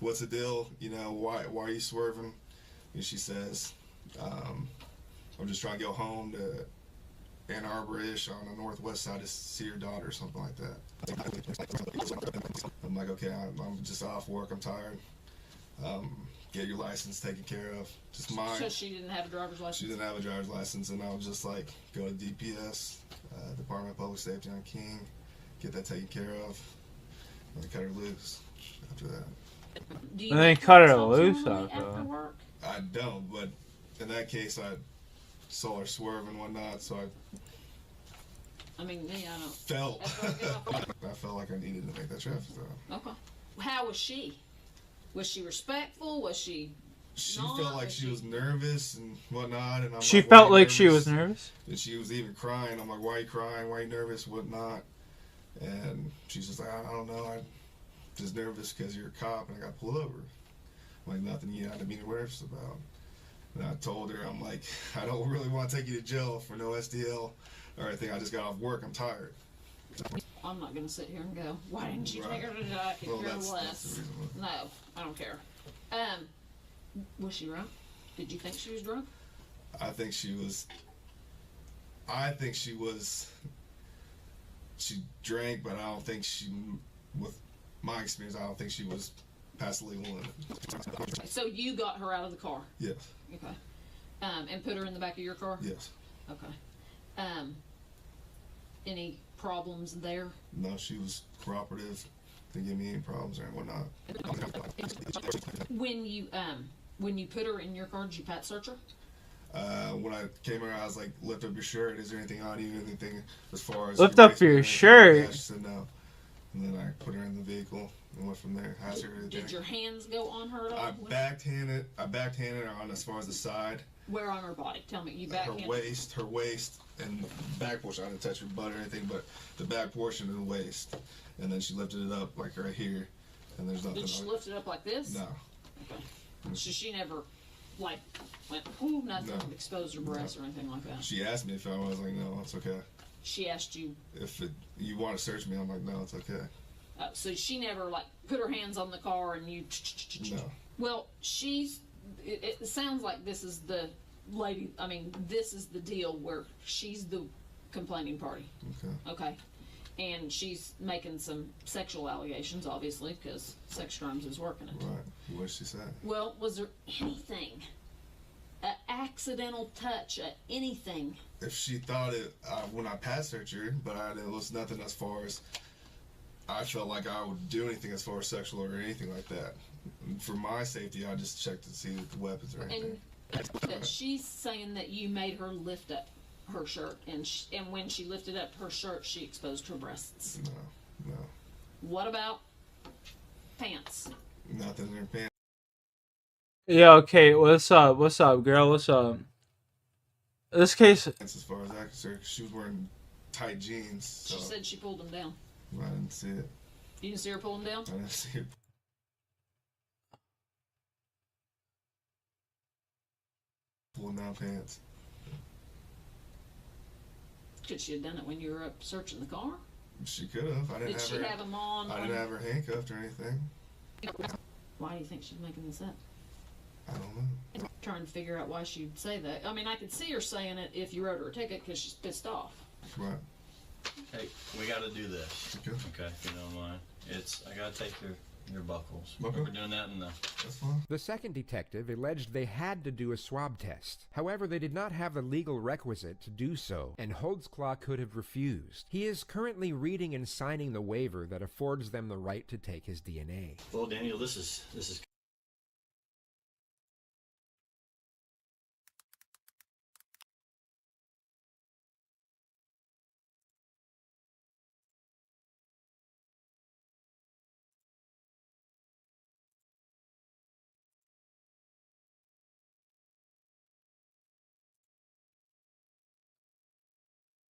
[SPEAKER 7] what's the deal? You know, why are you swerving? And she says, I'm just trying to go home to Ann Arbor-ish on the northwest side to see her daughter or something like that. I'm like, okay, I'm just off work. I'm tired. Get your license taken care of. Just mine.
[SPEAKER 8] So she didn't have a driver's license?
[SPEAKER 7] She didn't have a driver's license, and I was just like, go to DPS, Department of Public Safety on King, get that taken care of, and they cut her loose after that.
[SPEAKER 2] And they cut her loose after
[SPEAKER 8] work?
[SPEAKER 7] I don't, but in that case, I saw her swerve and whatnot, so
[SPEAKER 8] I mean, me, I don't.
[SPEAKER 10] Felt. I felt like I needed to make that traffic stop.
[SPEAKER 8] Okay. How was she? Was she respectful? Was she?
[SPEAKER 10] She felt like she was nervous and whatnot, and I'm
[SPEAKER 2] She
[SPEAKER 10] like,
[SPEAKER 2] felt
[SPEAKER 10] why you
[SPEAKER 2] like she was nervous?
[SPEAKER 10] And she was even crying. I'm like, why are you crying? Why are you nervous? Whatnot? And she's just like, I don't know. I'm just nervous because you're a cop and I got pulled over. I'm like, nothing you had to be nervous about. And I told her, I'm like, I don't really want to take you to jail for no SDL or anything. I just got off work. I'm tired.
[SPEAKER 8] I'm not going to sit here and go, why didn't you take her to jail? I could care less. No, I don't care. Was she drunk? Did you think she was drunk?
[SPEAKER 10] I think she was. She drank, but I don't think she, with my experience, I don't think she was past the legal limit.
[SPEAKER 8] So you got her out of the car?
[SPEAKER 10] Yes.
[SPEAKER 8] Okay. And put her in the back of your car?
[SPEAKER 10] Yes.
[SPEAKER 8] Okay. Any problems there?
[SPEAKER 10] No, she was cooperative. Didn't give me any problems or whatnot.
[SPEAKER 8] When you put her in your car, did you pat search her?
[SPEAKER 10] When I came around, I was like, lift up your shirt. Is there anything on you? Anything as far as...
[SPEAKER 2] Lift up your shirt?
[SPEAKER 10] Yeah, she said no. And then I put her in the vehicle and went from there. Asked her everything.
[SPEAKER 8] Did your hands go on her at all?
[SPEAKER 10] I backhanded her on as far as the side.
[SPEAKER 8] Where on her body? Tell me. You backhanded?
[SPEAKER 10] Her waist, and the back portion. I didn't touch her butt or anything, but the back portion of the waist. And then she lifted it up like right here, and there's nothing.
[SPEAKER 8] Did she lift it up like this?
[SPEAKER 10] No.
[SPEAKER 8] Okay. So she never, like, went, ooh, nothing,
[SPEAKER 10] No.
[SPEAKER 8] exposed her breasts or anything like that?
[SPEAKER 10] She asked me if I was like, no, it's okay.
[SPEAKER 8] She asked you?
[SPEAKER 10] If you want to search me, I'm like, no, it's okay.
[SPEAKER 8] So she never, like, put her hands on the car and you...
[SPEAKER 10] No.
[SPEAKER 8] Well, it sounds like this is the lady, I mean, this is the deal where she's the complaining party.
[SPEAKER 10] Okay.
[SPEAKER 8] Okay. And she's making some sexual allegations, obviously, because sex crimes is working it.
[SPEAKER 10] Right. What did she say?
[SPEAKER 8] Well, was there anything, an accidental touch, anything?
[SPEAKER 10] If she thought it, when I passed searched her, but it was nothing as far as I felt like I would do anything as far as sexual or anything like that. For my safety, I just checked to see if the weapons or anything.
[SPEAKER 8] And she's saying that you made her lift up her shirt, and when she lifted up her shirt, she exposed her breasts.
[SPEAKER 10] No.
[SPEAKER 8] What about pants?
[SPEAKER 10] Nothing in her pants.
[SPEAKER 2] Yeah, okay, what's up? What's up, girl? What's up? This case...
[SPEAKER 10] As far as I concerned, she was wearing tight jeans. So
[SPEAKER 8] She said she pulled them down.
[SPEAKER 10] I didn't see it.
[SPEAKER 8] You didn't see her pull them down?
[SPEAKER 10] I didn't see it. Pulling down pants.
[SPEAKER 8] Could she have done it when you were up searching the car?
[SPEAKER 10] She could have. I didn't
[SPEAKER 8] Did
[SPEAKER 10] have
[SPEAKER 8] she
[SPEAKER 10] her.
[SPEAKER 8] have them on?
[SPEAKER 10] I didn't have her handcuffed or anything.
[SPEAKER 8] Why do you think she's making this up?
[SPEAKER 10] I don't know.
[SPEAKER 8] I'm trying to figure out why she'd say that. I mean, I could see her saying it if you wrote her a ticket because she's pissed off.
[SPEAKER 10] Right.
[SPEAKER 9] Hey, we got to do this.
[SPEAKER 10] Okay.
[SPEAKER 9] Okay, if you don't mind. I got to take your buckles.
[SPEAKER 10] Okay.
[SPEAKER 9] We're doing that in the...
[SPEAKER 10] That's fine.
[SPEAKER 18] The second detective alleged they had to do a swab test. However, they did not have the legal requisite to do so, and Holtzclaw could have refused. He is currently reading and signing the waiver that affords them the right to take his DNA.
[SPEAKER 9] Well, Daniel, this is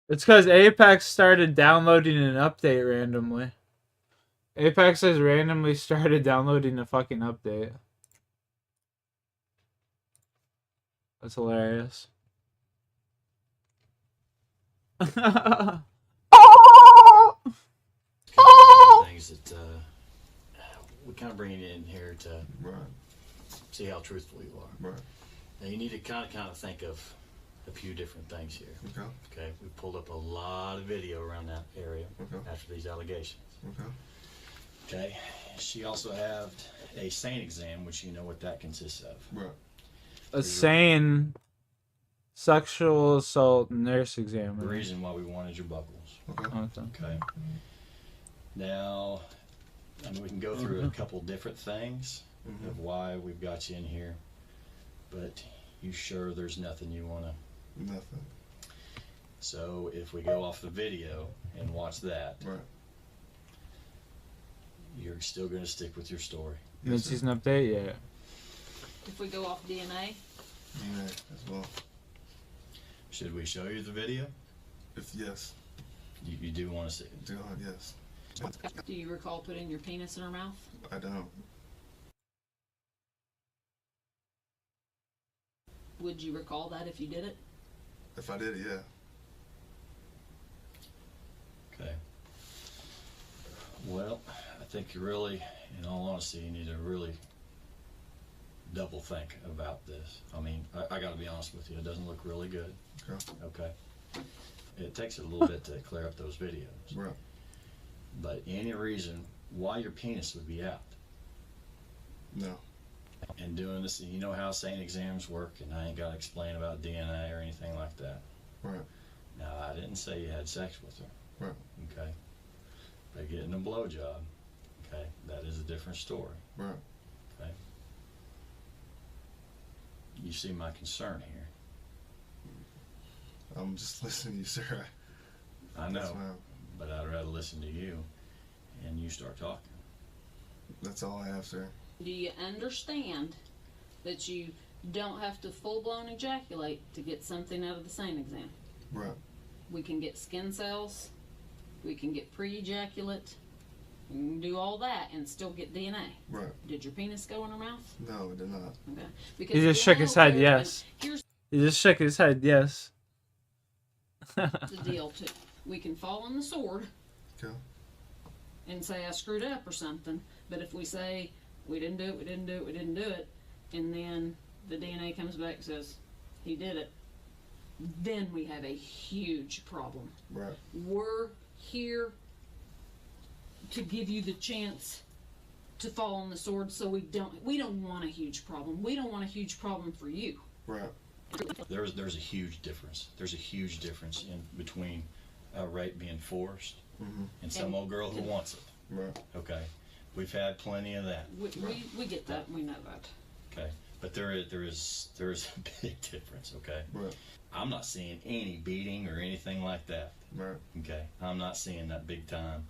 [SPEAKER 2] It's because Apex started downloading an update randomly. Apex has randomly started downloading a fucking update. That's hilarious.
[SPEAKER 9] things that we kind of bring it in here to see how truthful you are.
[SPEAKER 10] Right.
[SPEAKER 9] Now you need to kind of think of a few different things here.
[SPEAKER 10] Okay.
[SPEAKER 9] Okay. We pulled up a lot of video around that area after these allegations.
[SPEAKER 10] Okay.
[SPEAKER 9] Okay. She also had a SANE exam, which you know what that consists of.
[SPEAKER 10] Right.
[SPEAKER 2] A SANE sexual assault nurse
[SPEAKER 9] The
[SPEAKER 2] examiner.
[SPEAKER 9] reason why we wanted your buckles. Okay. Now, I mean, we can go through a couple different things of why we've got you in here, but you sure there's nothing you want to...
[SPEAKER 10] Nothing.
[SPEAKER 9] So if we go off the video and watch that,
[SPEAKER 10] right,
[SPEAKER 9] you're still going to stick with your story.
[SPEAKER 2] Mid-season update, yeah.
[SPEAKER 8] If we go off DNA,
[SPEAKER 10] DNA as well.
[SPEAKER 9] Should we show you the video?
[SPEAKER 10] If yes,
[SPEAKER 9] you do want to see it?
[SPEAKER 10] Do yes.
[SPEAKER 8] do you recall putting your penis in her mouth?
[SPEAKER 10] I don't.
[SPEAKER 8] Would you recall that if you did it?
[SPEAKER 10] If I did it, yeah.
[SPEAKER 9] Okay. Well, I think you really, in all honesty, you need to really double think about this. I mean, I got to be honest with you, it doesn't look really good. Okay. It takes a little bit to clear up those videos.
[SPEAKER 10] Right.
[SPEAKER 9] But any reason why your penis would be out?
[SPEAKER 10] No.
[SPEAKER 9] And doing this, you know how SANE exams work, and I ain't got to explain about DNA or anything like that.
[SPEAKER 10] Right.
[SPEAKER 9] Now, I didn't say you had sex with her.
[SPEAKER 10] Right.
[SPEAKER 9] Okay. But getting a blowjob, okay, that is a different story.
[SPEAKER 10] Right.
[SPEAKER 9] Okay. You see my concern here.
[SPEAKER 10] I'm just listening to you, sir.
[SPEAKER 9] I know,
[SPEAKER 10] Yes, ma'am.
[SPEAKER 9] but I'd rather listen to you and you start talking.
[SPEAKER 10] That's all I have, sir.
[SPEAKER 8] Do you understand that you don't have to full-blown ejaculate to get something out of the SANE exam?
[SPEAKER 10] Right.
[SPEAKER 8] We can get skin cells, we can get pre-ejaculate, we can do all that and still get DNA.
[SPEAKER 10] Right.
[SPEAKER 8] Did your penis go in her mouth?
[SPEAKER 10] No, it did not.
[SPEAKER 8] Okay.
[SPEAKER 2] He just shook his head yes. He just shook his head yes.
[SPEAKER 8] The deal too. We can fall on the sword
[SPEAKER 10] Okay.
[SPEAKER 8] and say I screwed up or something, but if we say we didn't do it, we didn't do it, we didn't do it, and then the DNA comes back and says he did it, then we have a huge problem.
[SPEAKER 10] Right.
[SPEAKER 8] We're here to give you the chance to fall on the sword, so we don't want a huge problem. We don't want a huge problem for you.
[SPEAKER 10] Right.
[SPEAKER 9] There's a huge difference. There's a huge difference in between rape being forced and some old girl who wants it.
[SPEAKER 10] Right.
[SPEAKER 9] Okay. We've had plenty of that.
[SPEAKER 8] We get that. We know that.
[SPEAKER 9] Okay. But there is a big difference. Okay.
[SPEAKER 10] Right.
[SPEAKER 9] I'm not seeing any beating or anything like that.
[SPEAKER 10] Right.
[SPEAKER 9] Okay. I'm not seeing that big time,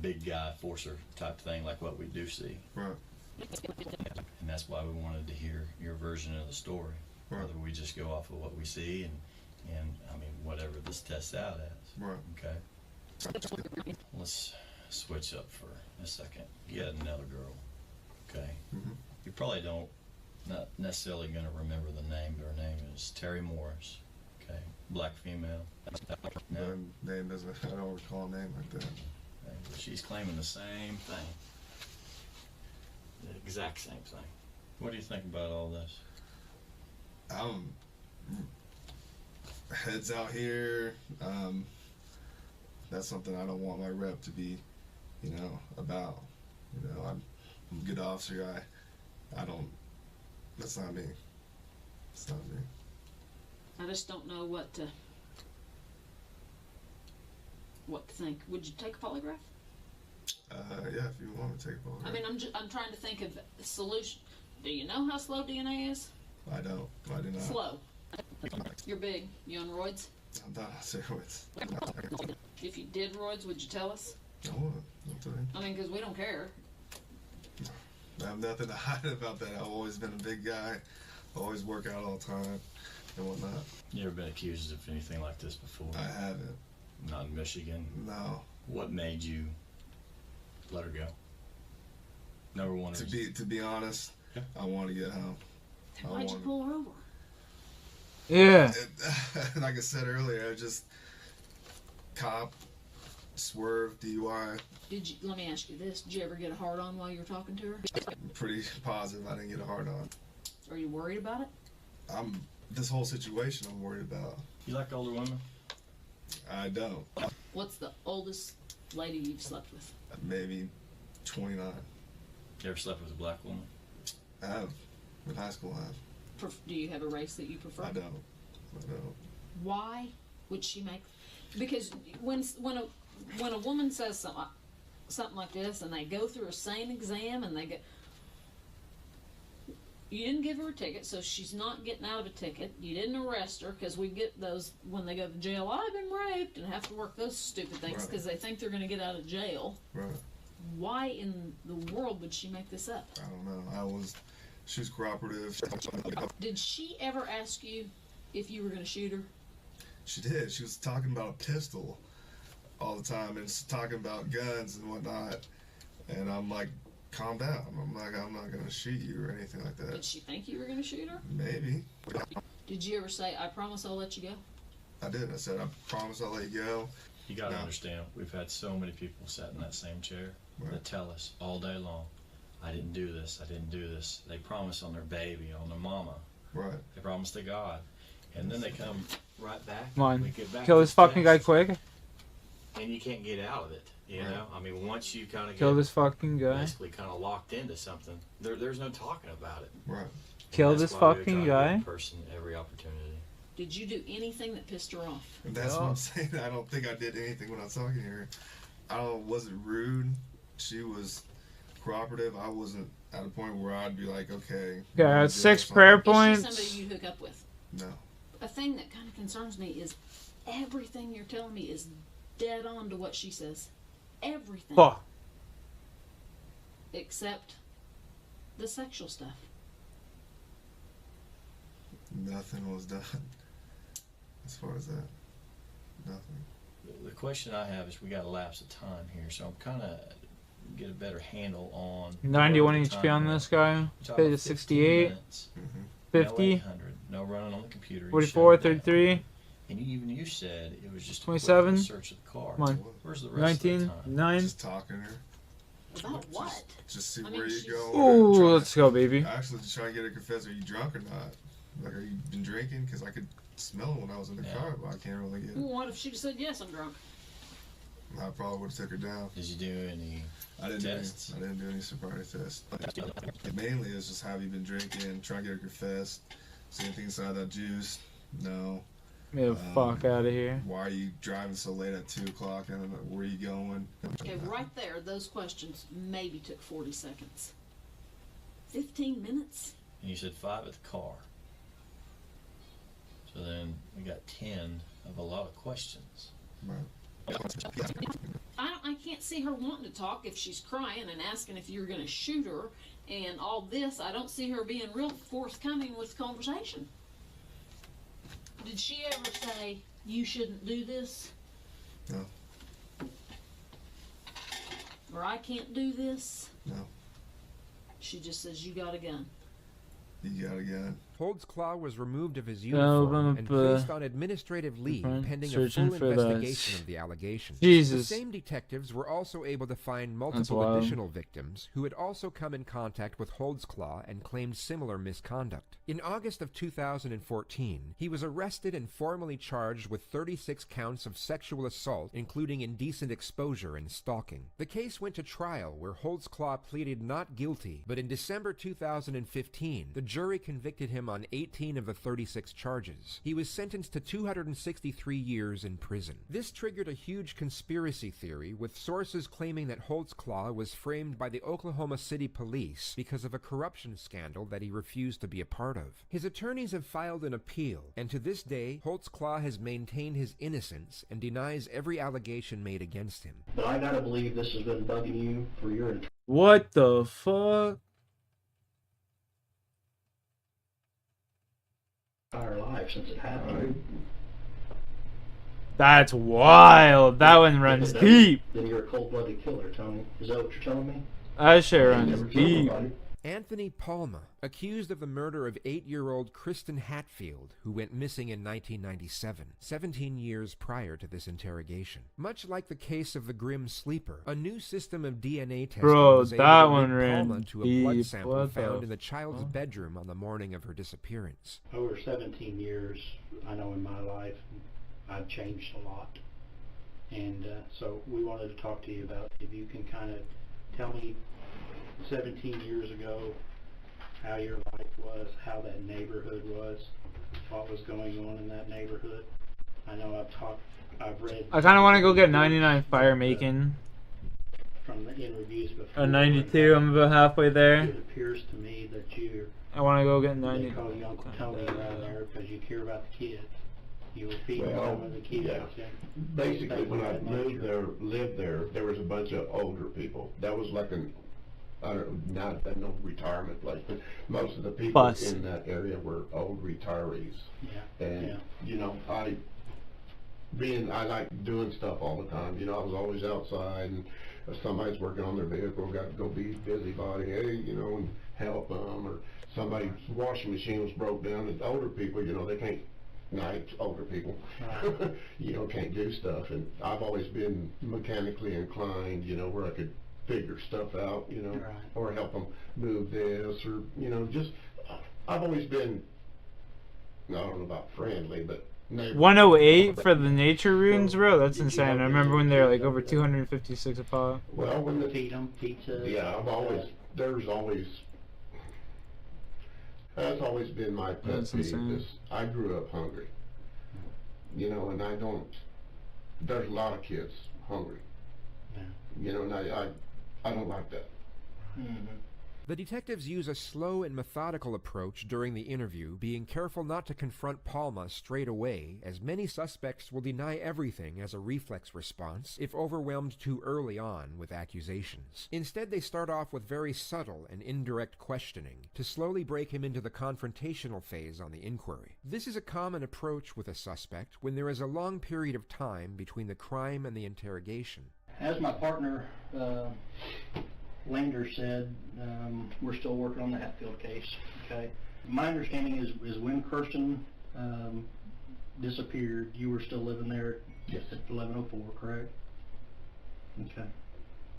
[SPEAKER 9] big guy forcer type thing like what we do see.
[SPEAKER 10] Right.
[SPEAKER 9] And that's why we wanted to hear your version of the story.
[SPEAKER 10] Right.
[SPEAKER 9] Whether we just go off of what we see and I mean whatever this tests out as.
[SPEAKER 10] Right.
[SPEAKER 9] Okay. Let's switch up for a second. You had another girl. Okay. You probably not necessarily going to remember the name, but her name is Terry Morris. Okay. Black female. No.
[SPEAKER 10] Name doesn't. I don't recall a name like that.
[SPEAKER 9] Okay. But she's claiming the same thing. The exact same thing. What do you think about all this?
[SPEAKER 10] Heads out here. That's something I don't want my rep to be, about. I'm a good officer. I don't. That's not me. It's not me.
[SPEAKER 8] I just don't know what to think. Would you take a polygraph?
[SPEAKER 10] Yeah, if you want to take a polygraph.
[SPEAKER 8] I mean, I'm trying to think of a solution. Do you know how slow DNA is?
[SPEAKER 10] I don't. I do not.
[SPEAKER 8] Slow. You're big. You on roids?
[SPEAKER 10] I'm not on steroids.
[SPEAKER 8] If you did roids, would you tell us?
[SPEAKER 10] I would. I'll tell you.
[SPEAKER 8] I mean, because we don't care.
[SPEAKER 10] I have nothing to hide about that. I've always been a big guy. Always work out all the time and whatnot.
[SPEAKER 9] You ever been accused of anything like this before?
[SPEAKER 10] I haven't.
[SPEAKER 9] Not in Michigan?
[SPEAKER 10] No.
[SPEAKER 9] What made you let her go? Number one
[SPEAKER 10] To be honest, I want to get home.
[SPEAKER 8] Then why'd you pull her over?
[SPEAKER 2] Yeah.
[SPEAKER 10] Like I said earlier, just cop, swerve, DUI.
[SPEAKER 8] Let me ask you this. Did you ever get a hard on while you were talking to her?
[SPEAKER 10] I'm pretty positive I didn't get a hard on.
[SPEAKER 8] Are you worried about it?
[SPEAKER 10] This whole situation I'm worried about.
[SPEAKER 9] You like older women?
[SPEAKER 10] I don't.
[SPEAKER 8] What's the oldest lady you've slept with?
[SPEAKER 10] Maybe 29.
[SPEAKER 9] You ever slept with a black woman?
[SPEAKER 10] I have. In high school, I have.
[SPEAKER 8] Do you have a race that you prefer?
[SPEAKER 10] I don't.
[SPEAKER 8] Why would she make? Because when a woman says something like this, and they go through a SANE exam, and they get, You didn't give her a ticket, so she's not getting out of a ticket. You didn't arrest her, because we get those when they go to jail. I've been raped, and have to work those stupid things because they think they're going to get out of jail.
[SPEAKER 10] Right.
[SPEAKER 8] Why in the world would she make this up?
[SPEAKER 10] I don't know. She was cooperative.
[SPEAKER 8] Did she ever ask you if you were going to shoot her?
[SPEAKER 10] She did. She was talking about a pistol all the time and talking about guns and whatnot. And I'm like, calm down. I'm not going to shoot you or anything like that.
[SPEAKER 8] Did she think you were going to shoot her?
[SPEAKER 10] Maybe.
[SPEAKER 8] Did you ever say, I promise I'll let you go?
[SPEAKER 10] I did. I said, I promise I'll let you go.
[SPEAKER 9] You got to understand, we've had so many people sat in that same chair that tell us all day long, I didn't do this, I didn't do this. They promise on their baby, on their mama.
[SPEAKER 10] Right.
[SPEAKER 9] They promise to God. And then they come right back.
[SPEAKER 2] Come on.
[SPEAKER 9] We get back
[SPEAKER 2] Kill
[SPEAKER 9] to
[SPEAKER 2] this
[SPEAKER 9] the
[SPEAKER 2] fucking guy
[SPEAKER 9] test,
[SPEAKER 2] quick.
[SPEAKER 9] And you can't get out of it, you know? I mean, once you kind of
[SPEAKER 2] Kill this fucking guy.
[SPEAKER 9] basically kind of locked into something, there's no talking about it.
[SPEAKER 10] Right.
[SPEAKER 2] Kill this fucking guy.
[SPEAKER 9] Person every opportunity.
[SPEAKER 8] Did you do anything that pissed her off?
[SPEAKER 10] And that's what I'm saying. I don't think I did anything when I was talking to her. Wasn't rude. She was cooperative. I wasn't at a point where I'd be like, okay.
[SPEAKER 2] Yeah, 6 prayer points.
[SPEAKER 8] Is she somebody you hook up with?
[SPEAKER 10] No.
[SPEAKER 8] A thing that kind of concerns me is everything you're telling me is dead on to what she says. Everything.
[SPEAKER 2] Oh.
[SPEAKER 8] Except the sexual stuff.
[SPEAKER 10] Nothing was done. As far as that, nothing.
[SPEAKER 9] The question I have is, we got a lapse of time here, so I'm kind of get a better handle on
[SPEAKER 2] 91
[SPEAKER 9] the
[SPEAKER 2] HP
[SPEAKER 9] time
[SPEAKER 2] on
[SPEAKER 9] here.
[SPEAKER 2] this guy.
[SPEAKER 9] We're talking about
[SPEAKER 2] 68.
[SPEAKER 9] 15 minutes,
[SPEAKER 2] 50.
[SPEAKER 9] No 800, no running on the computer. You
[SPEAKER 2] 44,
[SPEAKER 9] showed that.
[SPEAKER 2] 33.
[SPEAKER 9] And you said it was just a
[SPEAKER 2] 27.
[SPEAKER 9] quick search of the car.
[SPEAKER 2] Come on.
[SPEAKER 9] Where's the rest
[SPEAKER 2] 19.
[SPEAKER 9] of the time?
[SPEAKER 2] 9.
[SPEAKER 10] Just talking to her.
[SPEAKER 8] About what?
[SPEAKER 10] Just see
[SPEAKER 8] I mean,
[SPEAKER 10] where you
[SPEAKER 8] she's-
[SPEAKER 10] go.
[SPEAKER 2] Ooh, let's go, baby.
[SPEAKER 10] Actually, just try to get her to confess. Are you drunk or not? Like, are you been drinking? Because I could smell it when I was in the car, but I can't really get it.
[SPEAKER 8] Well, what if she said, yes, I'm drunk?
[SPEAKER 10] I probably would have took her down.
[SPEAKER 9] Did you do any tests?
[SPEAKER 10] I didn't do any sobriety tests. Mainly, it's just have you been drinking, try to get her confessed. See anything inside that juice? No.
[SPEAKER 2] Get the fuck out of here.
[SPEAKER 10] Why are you driving so late at 2 o'clock? And where are you going?
[SPEAKER 8] Okay, right there, those questions maybe took 40 seconds. 15 minutes?
[SPEAKER 9] And you said 5 at the car. So then we got 10 of a lot of questions.
[SPEAKER 8] I can't see her wanting to talk if she's crying and asking if you're going to shoot her and all this. I don't see her being real forthcoming with conversation. Did she ever say, you shouldn't do this?
[SPEAKER 10] No.
[SPEAKER 8] Or I can't do this?
[SPEAKER 10] No.
[SPEAKER 8] She just says, you got a gun.
[SPEAKER 10] You got a gun.
[SPEAKER 18] Holtzclaw was removed of his
[SPEAKER 2] No,
[SPEAKER 18] uniform and
[SPEAKER 2] but,
[SPEAKER 18] placed on administrative leave pending a
[SPEAKER 2] searching
[SPEAKER 18] full
[SPEAKER 2] for
[SPEAKER 18] investigation
[SPEAKER 2] this.
[SPEAKER 18] of the allegations.
[SPEAKER 2] Jesus.
[SPEAKER 18] The same detectives were also able to find
[SPEAKER 2] That's
[SPEAKER 18] multiple
[SPEAKER 2] wild.
[SPEAKER 18] additional victims who had also come in contact with Holtzclaw and claimed similar misconduct. In August of 2014, he was arrested and formally charged with 36 counts of sexual assault, including indecent exposure and stalking. The case went to trial where Holtzclaw pleaded not guilty, but in December 2015, the jury convicted him on 18 of the 36 charges. He was sentenced to 263 years in prison. This triggered a huge conspiracy theory, with sources claiming that Holtzclaw was framed by the Oklahoma City police because of a corruption scandal that he refused to be a part of. His attorneys have filed an appeal, and to this day, Holtzclaw has maintained his innocence and denies every allegation made against him.
[SPEAKER 11] But I gotta believe this has been bugging you for your
[SPEAKER 2] What the fuck?
[SPEAKER 11] entire life since it happened.
[SPEAKER 2] That's wild. That one runs deep.
[SPEAKER 11] Then you're a cold-blooded killer, Tony. Is that what you're telling me?
[SPEAKER 2] That shit runs deep.
[SPEAKER 18] Anthony Palma, accused of the murder of 8-year-old Kristen Hatfield, who went missing in 1997, 17 years prior to this interrogation. Much like the case of the Grim Sleeper, a new system of DNA testing was able
[SPEAKER 2] that
[SPEAKER 18] to
[SPEAKER 2] one
[SPEAKER 18] link
[SPEAKER 2] ran
[SPEAKER 18] Palma to a blood
[SPEAKER 2] deep.
[SPEAKER 18] sample
[SPEAKER 2] What the
[SPEAKER 18] found in the child's bedroom on the morning of her disappearance.
[SPEAKER 11] Over 17 years, I know in my life, I've changed a lot. And so we wanted to talk to you about if you can kind of tell me 17 years ago how your life was, how that neighborhood was, what was going on in that neighborhood. I know I've read...
[SPEAKER 2] I kind of want to go get 99 fire making.
[SPEAKER 11] from the interviews before.
[SPEAKER 2] 92. I'm about halfway there.
[SPEAKER 11] It appears to me that you're.
[SPEAKER 2] I want to go get
[SPEAKER 11] They
[SPEAKER 2] 90.
[SPEAKER 11] call you Uncle Tony around there because you care about the kids. You were feeding some of the kids.
[SPEAKER 12] Yeah. Basically, when I lived there, there was a bunch of older people. That was like not no retirement place, but most of the people in that area were old retirees.
[SPEAKER 11] Yeah.
[SPEAKER 12] And you know, I like doing stuff all the time. You know, I was always outside, and if somebody's working on their vehicle, got to go be busybody, hey, you know, and help them, or somebody's washing machine was broke down. And older people, you know, they can't. Older people, you know, can't do stuff, and I've always been mechanically inclined, you know, where I could figure stuff out, you know, or help them move this, or, you know, just, I've always been, I don't know about friendly, but
[SPEAKER 2] 108 for the nature runes, bro. That's insane. I remember when they were like over 256 a pop.
[SPEAKER 12] Well, when the
[SPEAKER 11] pizza.
[SPEAKER 12] Yeah, that's always been my pet peeve. I grew up hungry, you know, and there's a lot of kids hungry, you know, and I don't like that.
[SPEAKER 18] The detectives use a slow and methodical approach during the interview, being careful not to confront Palma straight away, as many suspects will deny everything as a reflex response if overwhelmed too early on with accusations. Instead, they start off with very subtle and indirect questioning to slowly break him into the confrontational phase on the inquiry. This is a common approach with a suspect when there is a long period of time between the crime and the interrogation.
[SPEAKER 11] As my partner Lander said, we're still working on the Hatfield case. Okay. My understanding is when Kirsten disappeared, you were still living there at 1104, correct? Okay.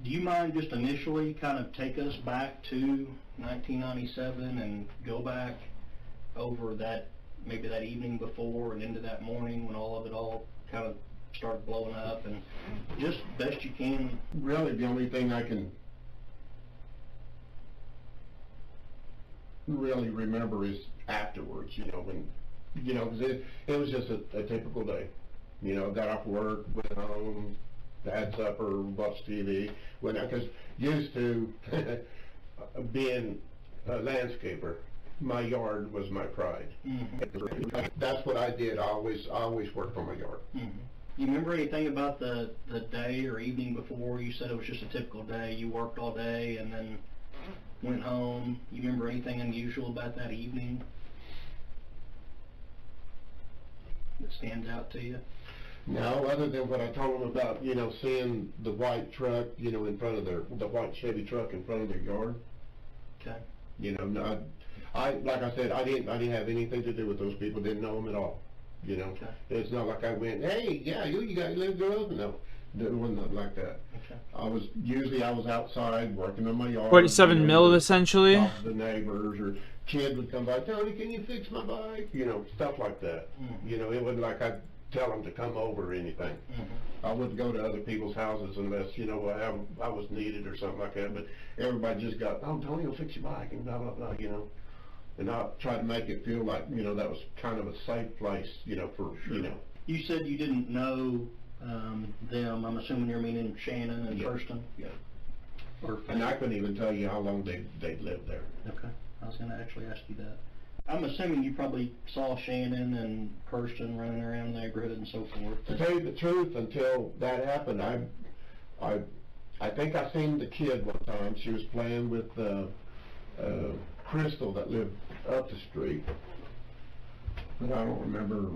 [SPEAKER 11] Do you mind just initially kind of take us back to 1997 and go back over that, maybe that evening before and into that morning when all of it kind of started blowing up, and just best you can.
[SPEAKER 12] Really, the only thing I can really remember is afterwards, you know, when, you know, because it was just a typical day. You know, got off work, went home, had supper, watched TV. Because used to being a landscaper, my yard was my pride. That's what I did. I always worked on my yard.
[SPEAKER 11] You remember anything about the day or evening before? You said it was just a typical day. You worked all day and then went home. You remember anything unusual about that evening that stands out to you?
[SPEAKER 12] No, other than what I told them about, you know, seeing the white truck, you know, in front of the white Chevy truck in front of their yard.
[SPEAKER 11] Okay.
[SPEAKER 12] You know, like I said, I didn't have anything to do with those people. Didn't know them at all. You know, it's not like I went, hey, yeah, you got live girls. No, it wasn't nothing like that. Okay. I was outside working on my yard.
[SPEAKER 2] 47 mil essentially.
[SPEAKER 12] Talk to the neighbors, or kid would come by, Tony, can you fix my bike? You know, stuff like that. You know, it wasn't like I'd tell them to come over or anything. I wouldn't go to other people's houses unless, you know, I was needed or something like that. But everybody just got, oh, Tony will fix your bike and blah blah blah. You know. And I tried to make it feel like, you know, that was kind of a safe place, you know, for, you know.
[SPEAKER 11] You said you didn't know them. I'm assuming you're meaning Shannon and Kirsten?
[SPEAKER 12] Yeah. And I couldn't even tell you how long they'd lived there.
[SPEAKER 11] Okay. I was going to actually ask you that. I'm assuming you probably saw Shannon and Kirsten running around the neighborhood and so forth.
[SPEAKER 12] To tell you the truth, until that happened, I think I seen the kid one time. She was playing with Crystal that lived up the street, but I don't remember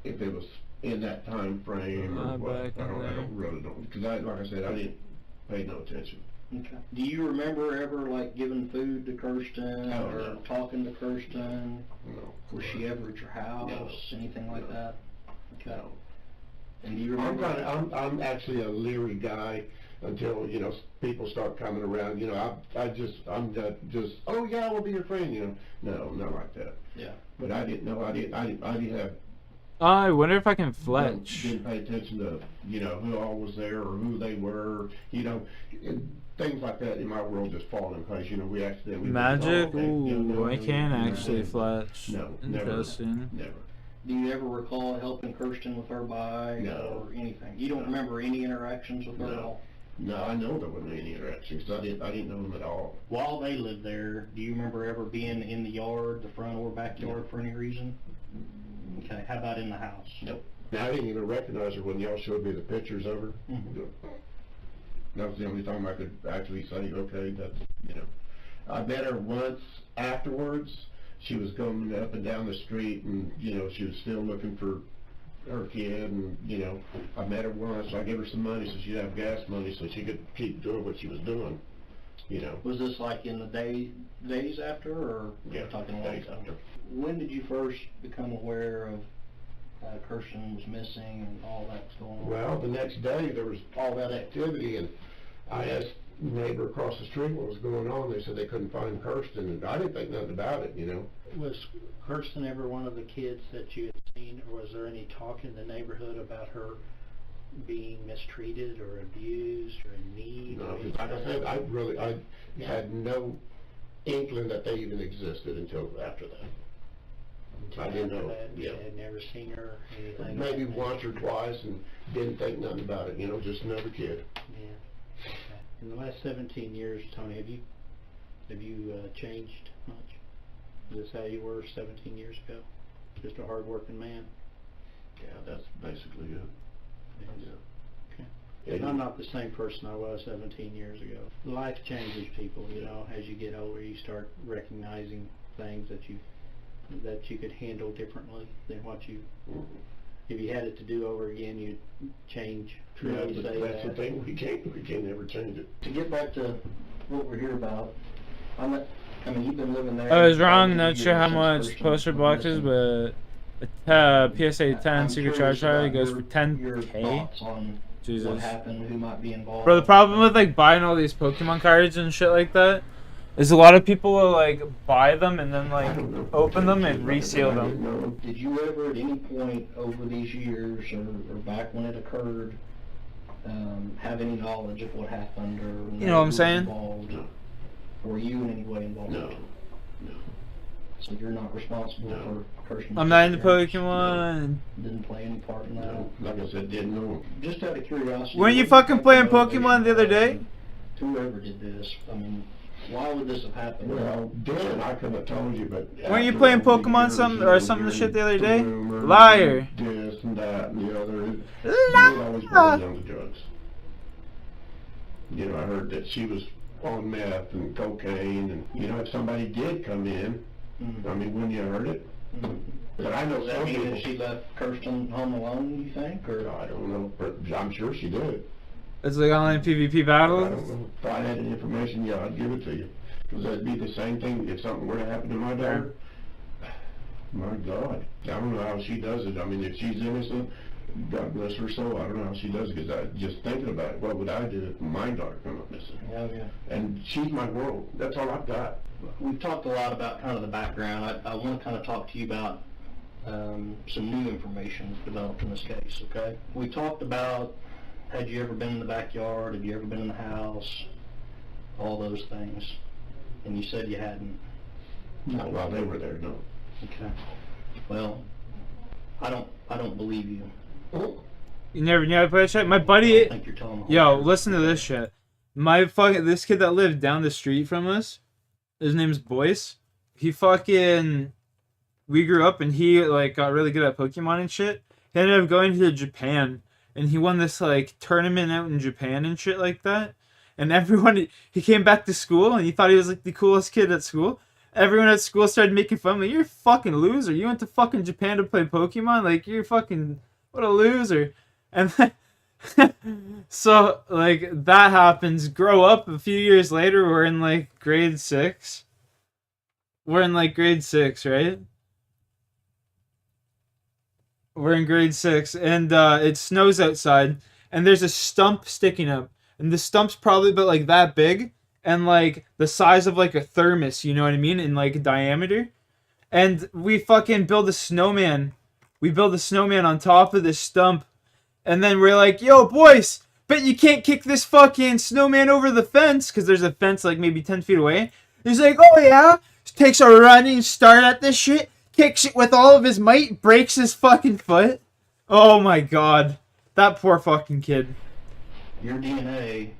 [SPEAKER 12] if it was in that time frame or what. I really don't, because like I said, I didn't pay no attention.
[SPEAKER 11] Okay. Do you remember ever like giving food to Kirsten or talking to Kirsten?
[SPEAKER 12] No.
[SPEAKER 11] Was she ever at your house? No. Anything like that? Okay.
[SPEAKER 12] No.
[SPEAKER 11] And do you remember?
[SPEAKER 12] I'm actually a leery guy until, you know, people start coming around. You know, I'm just oh yeah, I will be your friend. You know, no, not like that.
[SPEAKER 11] Yeah.
[SPEAKER 12] But I didn't know. I didn't have.
[SPEAKER 2] I wonder if I can fletch.
[SPEAKER 12] Didn't pay attention to, you know, who all was there or who they were. You know, things like that in my world just fall in place. You know, we accidentally.
[SPEAKER 2] Magic? Ooh, I can actually fletch.
[SPEAKER 12] No,
[SPEAKER 2] interesting.
[SPEAKER 12] Never.
[SPEAKER 11] Do you ever recall helping Kirsten with her bike or anything? You don't remember any interactions with her at all?
[SPEAKER 12] No, I know there wasn't any interactions, 'cause I didn't know them at all.
[SPEAKER 11] While they lived there, do you remember ever being in the yard, the front or backyard for any reason? Okay, how about in the house?
[SPEAKER 12] Nope. I didn't even recognize her when y'all showed me the pictures of her. That was the only time I could actually say, okay, that's, you know. I met her once afterwards. She was going up and down the street, and, you know, she was still looking for her kid, and, you know, I met her once. I gave her some money so she'd have gas money so she could keep doing what she was doing, you know.
[SPEAKER 11] Was this like in the days after, or
[SPEAKER 12] yeah,
[SPEAKER 11] talking
[SPEAKER 12] days after?
[SPEAKER 11] When did you first become aware of Kirsten was missing and all that was going on?
[SPEAKER 12] Well, the next day there was all that activity, and I asked the neighbor across the street what was going on. They said they couldn't find Kirsten, and I didn't think nothing about it, you know.
[SPEAKER 11] Was Kirsten ever one of the kids that you had seen, or was there any talk in the neighborhood about her being mistreated or abused or in need?
[SPEAKER 12] No, because like I said, I had no inkling that they even existed until after that. I didn't know.
[SPEAKER 11] You had never seen her, anything?
[SPEAKER 12] Maybe once or twice, and didn't think nothing about it, you know, just another kid.
[SPEAKER 11] Yeah. Okay. In the last 17 years, Tony, have you changed much? Is this how you were 17 years ago? Just a hard-working man?
[SPEAKER 12] Yeah, that's basically it.
[SPEAKER 11] Yes. Okay. And I'm not the same person I was 17 years ago. Life changes people, you know. As you get older, you start recognizing things that you could handle differently than what you. If you had it to do over again, you'd change.
[SPEAKER 12] Yeah, but that's the thing. We can't ever change it.
[SPEAKER 11] To get back to what we're here about, I mean, you've been living there.
[SPEAKER 2] I was wrong. Not sure how much poster boxes, but PSA 10 Secret Charge Charlie goes for 10K. Jesus.
[SPEAKER 11] What happened? Who might be involved?
[SPEAKER 2] Bro, the problem with like buying all these Pokemon cards and shit like that is a lot of people will like buy them and then like open them and reseal them.
[SPEAKER 11] Did you ever at any point over these years or back when it occurred have any knowledge of what happened or
[SPEAKER 2] you know what I'm saying?
[SPEAKER 11] Involved? Were you in any way involved?
[SPEAKER 12] No.
[SPEAKER 11] So you're not responsible for Kirsten's
[SPEAKER 2] I'm not into Pokemon.
[SPEAKER 11] Didn't play any part in that?
[SPEAKER 12] No, like I said, didn't know.
[SPEAKER 11] Just out of curiosity.
[SPEAKER 2] Weren't you fucking playing Pokemon the other day?
[SPEAKER 11] Whoever did this, I mean, why would this have happened?
[SPEAKER 12] Well, then I could have told you, but...
[SPEAKER 2] Weren't you playing Pokemon something shit the other day? Liar.
[SPEAKER 12] This and that and the other. Liar. Always brought down to drugs. You know, I heard that she was on meth and cocaine, and, you know, if somebody did come in, I mean, wouldn't you have heard it? But I know
[SPEAKER 11] Does that
[SPEAKER 12] some
[SPEAKER 11] mean
[SPEAKER 12] people...
[SPEAKER 11] that she left Kirsten home alone, you think? Or
[SPEAKER 12] I don't know, but I'm sure she did.
[SPEAKER 2] It's like online PvP battle?
[SPEAKER 12] I don't know. If I had the information, yeah, I'd give it to you. Because that'd be the same thing if something were to happen to my daughter. My God. I don't know how she does it. I mean, if she's innocent, God bless her soul. I don't know how she does it, because I just thinking about it. What would I do if my daughter come up missing?
[SPEAKER 11] Oh, yeah.
[SPEAKER 12] And she's my world. That's all I've got.
[SPEAKER 11] We've talked a lot about kind of the background. I want to kind of talk to you about some new information developed in this case, okay? We talked about, had you ever been in the backyard? Had you ever been in the house? All those things. And you said you hadn't.
[SPEAKER 12] Not while they were there, no.
[SPEAKER 11] Okay. Well, I don't believe you.
[SPEAKER 2] You never knew I played that shit? My buddy...
[SPEAKER 11] I think you're telling me.
[SPEAKER 2] Yo, listen to this shit. This kid that lived down the street from us, his name's Boyce. He fucking... We grew up and he, like, got really good at Pokemon and shit. He ended up going to Japan. And he won this, like, tournament out in Japan and shit like that. And everyone... He came back to school and he thought he was, like, the coolest kid at school. Everyone at school started making fun of me. You're a fucking loser. You went to fucking Japan to play Pokemon? Like, you're fucking... What a loser. And then... So, like, that happens. Grow up a few years later, we're in, like, grade 6. We're in, like, grade 6, right? We're in grade 6, and it snows outside, and there's a stump sticking up. And the stump's probably about, like, that big, and, like, the size of, like, a thermos, you know what I mean? In, like, diameter. And we fucking build a snowman. We build a snowman on top of this stump. And then we're like, yo, boys, bet you can't kick this fucking snowman over the fence, because there's a fence like maybe 10 feet away. He's like, oh yeah? Takes a running start at this shit, kicks it with all of his might, breaks his fucking foot. Oh my god. That poor fucking kid.
[SPEAKER 11] Your DNA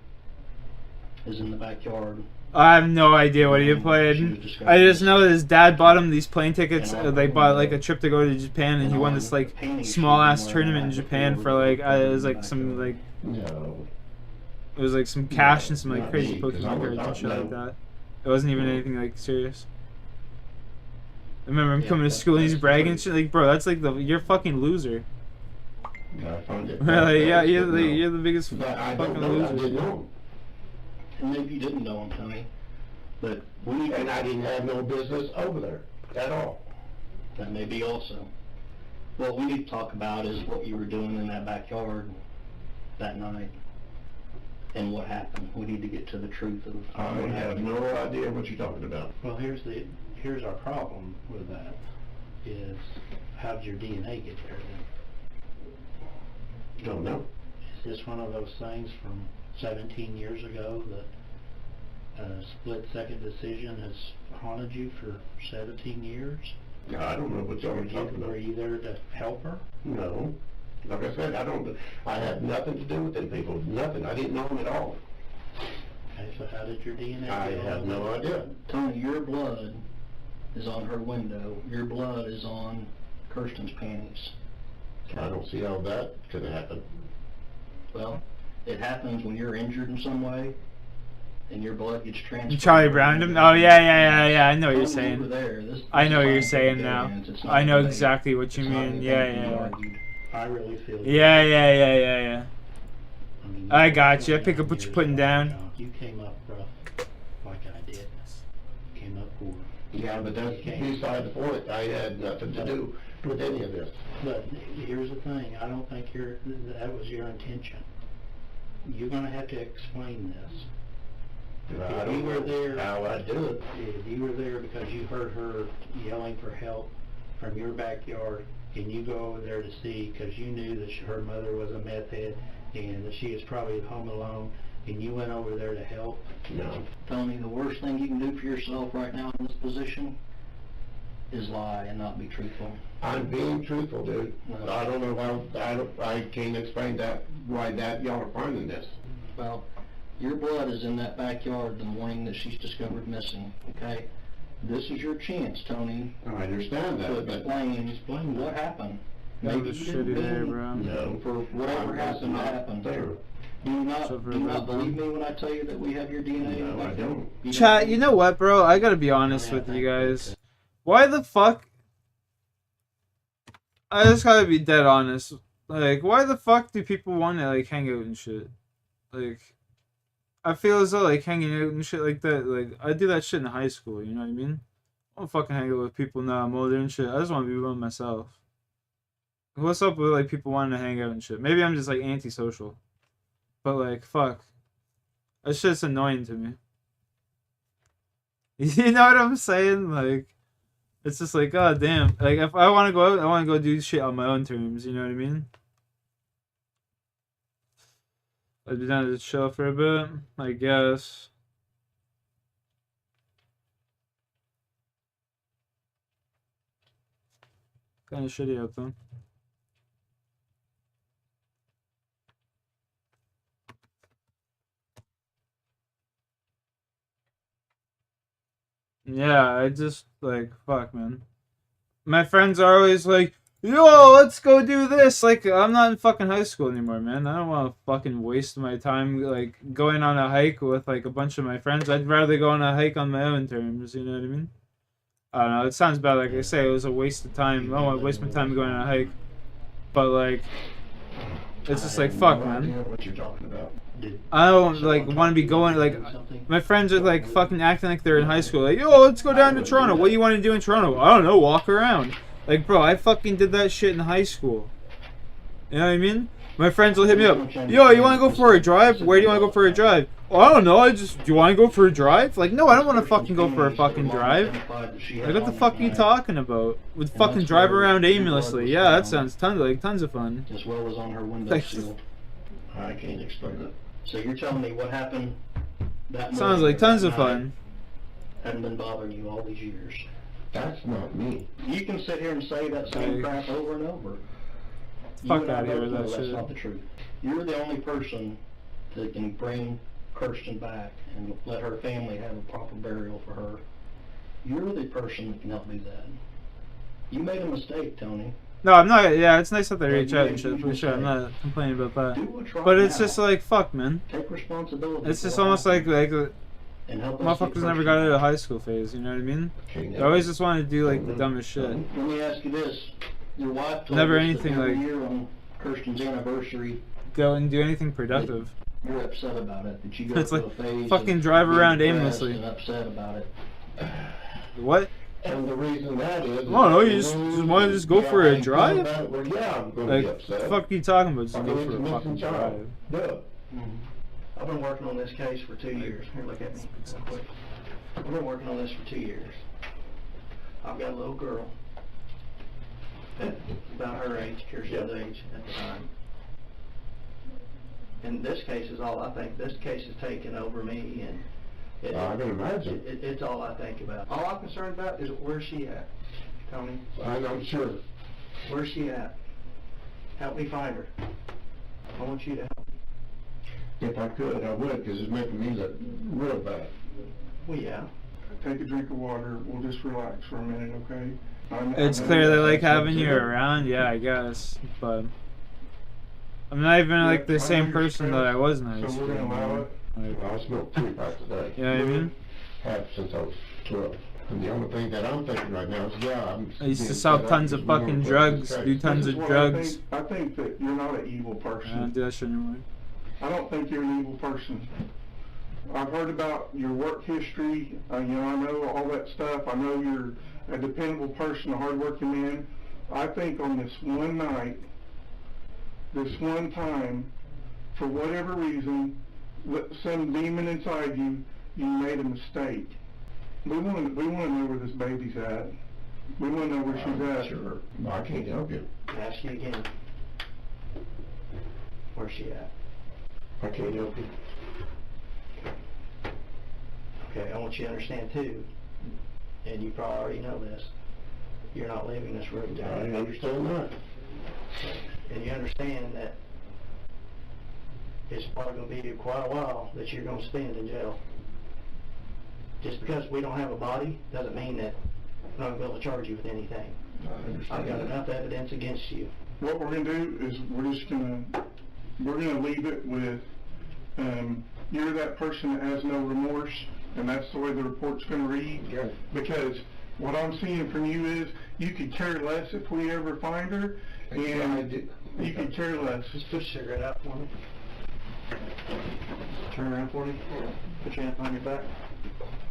[SPEAKER 11] is in the backyard.
[SPEAKER 2] I have no idea what he played. I just know that his dad bought him these plane tickets. They bought like a trip to go to Japan, and he won this like small ass tournament in Japan for like it was like some like it was like some cash and some like crazy Pokemon cards and shit like that. It wasn't even anything like serious. I remember him coming to school and he's bragging and shit like, bro, that's like you're a fucking loser. Like, yeah, you're the biggest fucking loser.
[SPEAKER 11] And maybe you didn't know him, Tony, but
[SPEAKER 12] and I didn't have no business over there at all.
[SPEAKER 11] That may be also. What we need to talk about is what you were doing in that backyard that night and what happened. We need to get to the truth of
[SPEAKER 12] I
[SPEAKER 11] what
[SPEAKER 12] have
[SPEAKER 11] happened.
[SPEAKER 12] no idea what you're talking about.
[SPEAKER 11] Well, here's our problem with that is how did your DNA get there then?
[SPEAKER 12] Don't know.
[SPEAKER 11] Is this one of those things from 17 years ago that a split-second decision has haunted you for 17 years?
[SPEAKER 12] I don't know what y'all are talking about.
[SPEAKER 11] Were you there to help her?
[SPEAKER 12] No. Like I said, I had nothing to do with them people. Nothing. I didn't know them at all.
[SPEAKER 11] Okay, so how did your DNA
[SPEAKER 12] I
[SPEAKER 11] get
[SPEAKER 12] have
[SPEAKER 11] on
[SPEAKER 12] no
[SPEAKER 11] that?
[SPEAKER 12] idea.
[SPEAKER 11] Tony, your blood is on her window. Your blood is on Kirsten's panties.
[SPEAKER 12] I don't see how that could happen.
[SPEAKER 11] Well, it happens when you're injured in some way and your blood gets transferred.
[SPEAKER 2] Charlie Browned him? Oh, yeah. I know what you're
[SPEAKER 11] Tony,
[SPEAKER 2] saying.
[SPEAKER 11] over there, this
[SPEAKER 2] I know what you're
[SPEAKER 11] is
[SPEAKER 2] saying
[SPEAKER 11] fine
[SPEAKER 2] now.
[SPEAKER 11] evidence. It's not
[SPEAKER 2] I know
[SPEAKER 11] debate.
[SPEAKER 2] exactly what you
[SPEAKER 11] It's not
[SPEAKER 2] mean.
[SPEAKER 11] anything
[SPEAKER 2] Yeah,
[SPEAKER 11] to be
[SPEAKER 2] yeah.
[SPEAKER 11] argued. I really feel
[SPEAKER 2] Yeah.
[SPEAKER 11] I mean,
[SPEAKER 2] I got you. I pick up what you're putting down.
[SPEAKER 11] You came up rough like I did. You came up poor.
[SPEAKER 12] Yeah, but that's beside the point. I had nothing to do with any of this.
[SPEAKER 11] But here's the thing. I don't think that was your intention. You're going to have to explain this.
[SPEAKER 12] I
[SPEAKER 11] If
[SPEAKER 12] don't
[SPEAKER 11] you were
[SPEAKER 12] know
[SPEAKER 11] there,
[SPEAKER 12] how I do it.
[SPEAKER 11] If you were there because you heard her yelling for help from your backyard, and you go over there to see because you knew that her mother was a meth head and that she was probably home alone, and you went over there to help.
[SPEAKER 12] No.
[SPEAKER 11] Tony, the worst thing you can do for yourself right now in this position is lie and not be truthful.
[SPEAKER 12] I'm being truthful, dude.
[SPEAKER 11] No.
[SPEAKER 12] I don't know how, I can't explain why y'all are finding this.
[SPEAKER 11] Well, your blood is in that backyard the morning that she's discovered missing, okay? This is your chance, Tony.
[SPEAKER 12] I understand that,
[SPEAKER 11] to
[SPEAKER 12] but
[SPEAKER 11] explain what happened.
[SPEAKER 2] That
[SPEAKER 11] Maybe
[SPEAKER 2] was
[SPEAKER 11] you didn't
[SPEAKER 2] shitty there,
[SPEAKER 11] mean
[SPEAKER 2] bro.
[SPEAKER 12] No.
[SPEAKER 11] for whatever happened to happen.
[SPEAKER 12] There.
[SPEAKER 11] Do you
[SPEAKER 2] So for
[SPEAKER 11] not
[SPEAKER 2] that,
[SPEAKER 11] believe me when I tell you that we have your DNA?
[SPEAKER 12] No, I don't.
[SPEAKER 2] Chat, you know what, bro? I gotta be honest with you guys. Why the fuck? I just gotta be dead honest. Like, why the fuck do people want to, like, hang out and shit? Like, I feel as though, like, hanging out and shit like that, like, I do that shit in high school, you know what I mean? I don't fucking hang out with people now I'm older and shit. I just want to be by myself. What's up with, like, people wanting to hang out and shit? Maybe I'm just, like, antisocial. But, like, fuck. That shit's annoying to me. You know what I'm saying? Like, it's just like, god damn. Like, if I want to go out, I want to go do shit on my own terms, you know what I mean? I'd be down to chill for a bit, I guess. Kinda shitty out though. Yeah, I just, like, fuck, man. My friends are always like, yo, let's go do this. Like, I'm not in fucking high school anymore, man. I don't want to fucking waste my time, like, going on a hike with, like, a bunch of my friends. I'd rather go on a hike on my own terms, you know what I mean? I don't know, it sounds bad, like I say, it was a waste of time. I don't want to waste my time going on a hike. But, like, it's just like, fuck, man.
[SPEAKER 12] What you're talking about.
[SPEAKER 2] I don't, like, want to be going, like, my friends are, like, fucking acting like they're in high school. Like, yo, let's go down to Toronto. What do you want to do in Toronto? I don't know, walk around. Like, bro, I fucking did that shit in high school. You know what I mean? My friends will hit me up. Yo, you want to go for a drive? Where do you want to go for a drive? Well, I don't know. Do you want to go for a drive? Like, no, I don't want to fucking go for a fucking drive. Like, what the fuck are you talking about? With fucking drive around aimlessly. Yeah, that sounds tons of fun.
[SPEAKER 11] As well as on her windowsill. I can't explain it. So you're telling me what happened that
[SPEAKER 2] Sounds like tons of fun.
[SPEAKER 11] Hadn't been bothering you all these years.
[SPEAKER 12] That's not me.
[SPEAKER 11] You can sit here and say that same crap over and over.
[SPEAKER 2] Fuck out of here with that
[SPEAKER 11] That's
[SPEAKER 2] shit.
[SPEAKER 11] not the truth. You're the only person that can bring Kirsten back and let her family have a proper burial for her. You're the person that can help do that. You made a mistake, Tony.
[SPEAKER 2] No, I'm not. Yeah, it's nice that they reach
[SPEAKER 11] you
[SPEAKER 2] out
[SPEAKER 11] made
[SPEAKER 2] and shit,
[SPEAKER 11] a
[SPEAKER 2] for sure. I'm
[SPEAKER 11] mistake.
[SPEAKER 2] not complaining about that.
[SPEAKER 11] Do what's right
[SPEAKER 2] But it's
[SPEAKER 11] now.
[SPEAKER 2] just like, fuck, man.
[SPEAKER 11] Take responsibility.
[SPEAKER 2] It's
[SPEAKER 11] for
[SPEAKER 2] just
[SPEAKER 11] what
[SPEAKER 2] almost
[SPEAKER 11] happened.
[SPEAKER 2] like
[SPEAKER 11] And help us
[SPEAKER 2] motherfuckers
[SPEAKER 11] get
[SPEAKER 2] never
[SPEAKER 11] Kirsten
[SPEAKER 2] got out of
[SPEAKER 11] back.
[SPEAKER 2] high school phase, you know what I mean? They always just want to do like the dumbest shit.
[SPEAKER 11] Let me ask you this. Your wife told
[SPEAKER 2] Never
[SPEAKER 11] us
[SPEAKER 2] anything
[SPEAKER 11] that every
[SPEAKER 2] like-
[SPEAKER 11] year on Kirsten's anniversary,
[SPEAKER 2] Go and do anything productive.
[SPEAKER 11] you're upset about it. That you go
[SPEAKER 2] It's
[SPEAKER 11] through
[SPEAKER 2] like,
[SPEAKER 11] a phase
[SPEAKER 2] fucking
[SPEAKER 11] of
[SPEAKER 2] drive
[SPEAKER 11] being
[SPEAKER 2] around
[SPEAKER 11] depressed
[SPEAKER 2] aimlessly.
[SPEAKER 11] and upset about it.
[SPEAKER 2] What?
[SPEAKER 12] And the reason that is...
[SPEAKER 2] I don't know, you just want to just go for a drive?
[SPEAKER 12] Well, yeah, I'm going to
[SPEAKER 2] Like,
[SPEAKER 12] be
[SPEAKER 2] what
[SPEAKER 12] upset.
[SPEAKER 2] the fuck are you talking about? Just
[SPEAKER 12] I
[SPEAKER 2] go
[SPEAKER 12] mean,
[SPEAKER 2] for
[SPEAKER 12] it's
[SPEAKER 2] a
[SPEAKER 12] a
[SPEAKER 2] fucking
[SPEAKER 12] missing
[SPEAKER 2] drive.
[SPEAKER 12] child. Duh.
[SPEAKER 11] I've been working on this case for 2 years. Here, look at me. Real quick. I've been working on this for 2 years. I've got a little girl, about her age, Kirsten's age at the time. And this case is all I think. This case has taken over me, and
[SPEAKER 12] I can imagine.
[SPEAKER 11] It's all I think about. All I'm concerned about is where's she at, Tony?
[SPEAKER 12] I'm sure.
[SPEAKER 11] Where's she at? Help me find her. I want you to help me.
[SPEAKER 12] If I could, I would, because it's making me look real bad.
[SPEAKER 11] Well, yeah.
[SPEAKER 13] Take a drink of water. We'll just relax for a minute, okay?
[SPEAKER 2] It's clear they like having you around, yeah, I guess. But I'm not even like the same person that I was in high
[SPEAKER 12] So
[SPEAKER 2] school.
[SPEAKER 12] we're gonna allow it?
[SPEAKER 2] Like,
[SPEAKER 12] I smoked 3 packs a day.
[SPEAKER 2] you know what I mean?
[SPEAKER 12] Have since I was 12. And the only thing that I'm thinking right now is,
[SPEAKER 2] I used to sell tons of fucking drugs, do tons of drugs.
[SPEAKER 13] I think that you're not an evil
[SPEAKER 2] I don't
[SPEAKER 13] person.
[SPEAKER 2] do that shit anymore.
[SPEAKER 13] I don't think you're an evil person. I've heard about your work history. I know all that stuff. I know you're a dependable person, a hardworking man. I think on this one night, this one time, for whatever reason, some demon inside you, you made a mistake. We want to know where this baby's at. We want to know where she's at.
[SPEAKER 12] Sure. I can't help you.
[SPEAKER 11] Ask you again. Where's she at?
[SPEAKER 12] I can't help you.
[SPEAKER 11] Okay, I want you to understand too, and you probably already know this, you're not leaving this room
[SPEAKER 12] I
[SPEAKER 11] today.
[SPEAKER 12] understand that.
[SPEAKER 11] And you understand that it's probably going to be quite a while that you're going to spend in jail. Just because we don't have a body doesn't mean that we're not going to be able to charge you with anything. I've got enough evidence against you.
[SPEAKER 13] What we're going to do is we're going to leave it with you're that person that has no remorse, and that's the way the report's going to read.
[SPEAKER 12] Yeah.
[SPEAKER 13] Because what I'm seeing from you is you could care less if we ever find her, and you could care less.
[SPEAKER 11] Just put a cigarette out for me. Turn around for me. Put your hand on your back.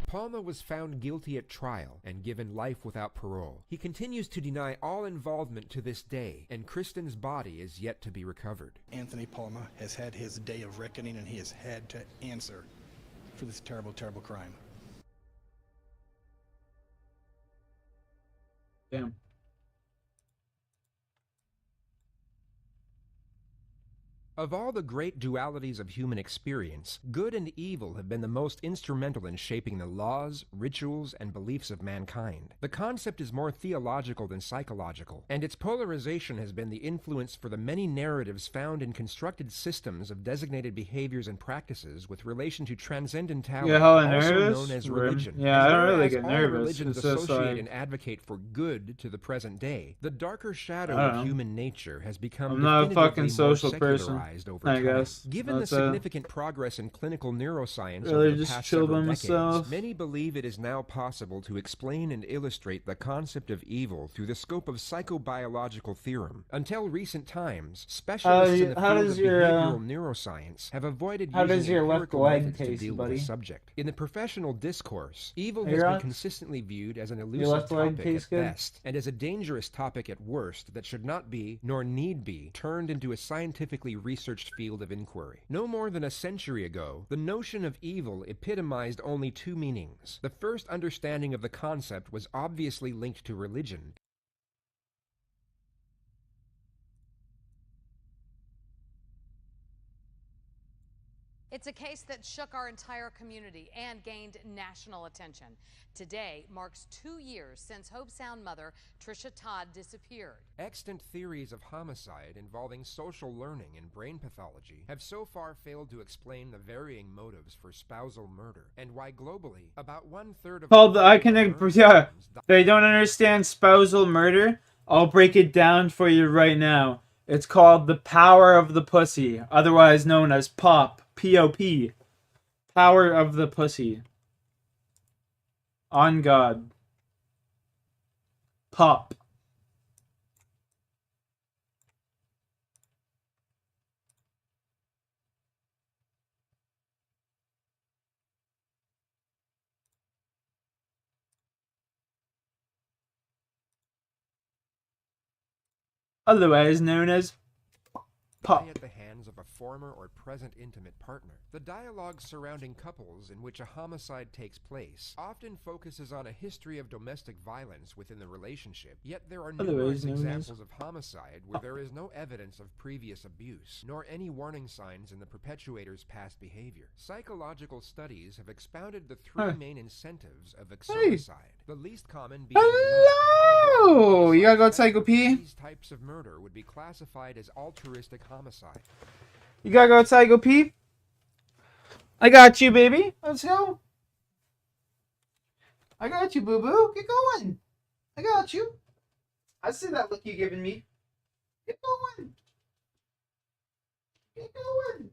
[SPEAKER 18] Palma was found guilty at trial and given life without parole. He continues to deny all involvement to this day, and Kristen's body is yet to be recovered.
[SPEAKER 17] Anthony Palma has had his day of reckoning, and he has had to answer for this terrible, terrible crime.
[SPEAKER 2] Damn.
[SPEAKER 18] Of all the great dualities of human experience, good and evil have been the most instrumental in shaping the laws, rituals, and beliefs of mankind. The concept is more theological than psychological, and its polarization has been the influence for the many narratives found in constructed systems of designated behaviors and practices with relation to transcendentality,
[SPEAKER 2] Yeah, hella
[SPEAKER 18] also
[SPEAKER 2] nervous?
[SPEAKER 18] known as
[SPEAKER 2] Rim.
[SPEAKER 18] religion.
[SPEAKER 2] Yeah,
[SPEAKER 18] And
[SPEAKER 2] I don't really
[SPEAKER 18] whereas
[SPEAKER 2] get
[SPEAKER 18] all
[SPEAKER 2] nervous.
[SPEAKER 18] religions
[SPEAKER 2] It's just
[SPEAKER 18] associate
[SPEAKER 2] like-
[SPEAKER 18] and advocate for good to the present day, the darker shadow
[SPEAKER 2] I don't
[SPEAKER 18] of
[SPEAKER 2] know.
[SPEAKER 18] human nature has become
[SPEAKER 2] I'm not a
[SPEAKER 18] definitively
[SPEAKER 2] fucking
[SPEAKER 18] more
[SPEAKER 2] social person,
[SPEAKER 18] secularized over
[SPEAKER 2] I
[SPEAKER 18] time.
[SPEAKER 2] guess.
[SPEAKER 18] Given
[SPEAKER 2] That's
[SPEAKER 18] the significant progress in clinical neuroscience
[SPEAKER 2] Really
[SPEAKER 18] over the
[SPEAKER 2] just
[SPEAKER 18] past
[SPEAKER 2] chill
[SPEAKER 18] several
[SPEAKER 2] by
[SPEAKER 18] decades,
[SPEAKER 2] myself.
[SPEAKER 18] many believe it is now possible to explain and illustrate the concept of evil through the scope of psychobiological theorem. Until recent times, specialists in the
[SPEAKER 2] how
[SPEAKER 18] field
[SPEAKER 2] does
[SPEAKER 18] of
[SPEAKER 2] your,
[SPEAKER 18] behavioral neuroscience have avoided
[SPEAKER 2] how
[SPEAKER 18] using
[SPEAKER 2] does your left
[SPEAKER 18] empirical
[SPEAKER 2] leg
[SPEAKER 18] methods to
[SPEAKER 2] taste,
[SPEAKER 18] deal
[SPEAKER 2] buddy?
[SPEAKER 18] with the subject. In the professional discourse, evil
[SPEAKER 2] Are
[SPEAKER 18] has
[SPEAKER 2] you
[SPEAKER 18] been
[SPEAKER 2] on?
[SPEAKER 18] consistently viewed as an
[SPEAKER 2] Your
[SPEAKER 18] elusive
[SPEAKER 2] left leg
[SPEAKER 18] topic
[SPEAKER 2] taste
[SPEAKER 18] at
[SPEAKER 2] good?
[SPEAKER 18] best, and as a dangerous topic at worst that should not be, nor need be, turned into a scientifically researched field of inquiry. No more than a century ago, the notion of evil epitomized only two meanings. The first understanding of the concept was obviously linked to religion.
[SPEAKER 15] It's a case that shook our entire community and gained national attention. Today marks 2 years since Hope Sound mother Trisha Todd disappeared.
[SPEAKER 18] Extant theories of homicide involving social learning and brain pathology have so far failed to explain the varying motives for spousal murder, and why globally about 1/3 of
[SPEAKER 2] Called yeah. They don't understand spousal murder. I'll break it down for you right now. It's called the power of the pussy, otherwise known as POP. P-O-P. Power of the pussy. On God. POP. Otherwise known as POP.
[SPEAKER 18] At the hands of a former or present intimate partner. The dialogue surrounding couples in which a homicide takes place often focuses on a history of domestic violence within the relationship, yet there are numerous examples of homicide where there is no evidence of previous abuse, nor any warning signs in the perpetuator's past behavior. Psychological studies have expounded the three main incentives of suicide. The least common being
[SPEAKER 2] hello. You gotta go Psycho P.
[SPEAKER 18] These types of murder would be classified as altruistic homicide.
[SPEAKER 2] You gotta go Psycho P. I got you, baby. Let's go. I got you, boo boo. Get going. I got you. I see that look you giving me. Get going. Get going.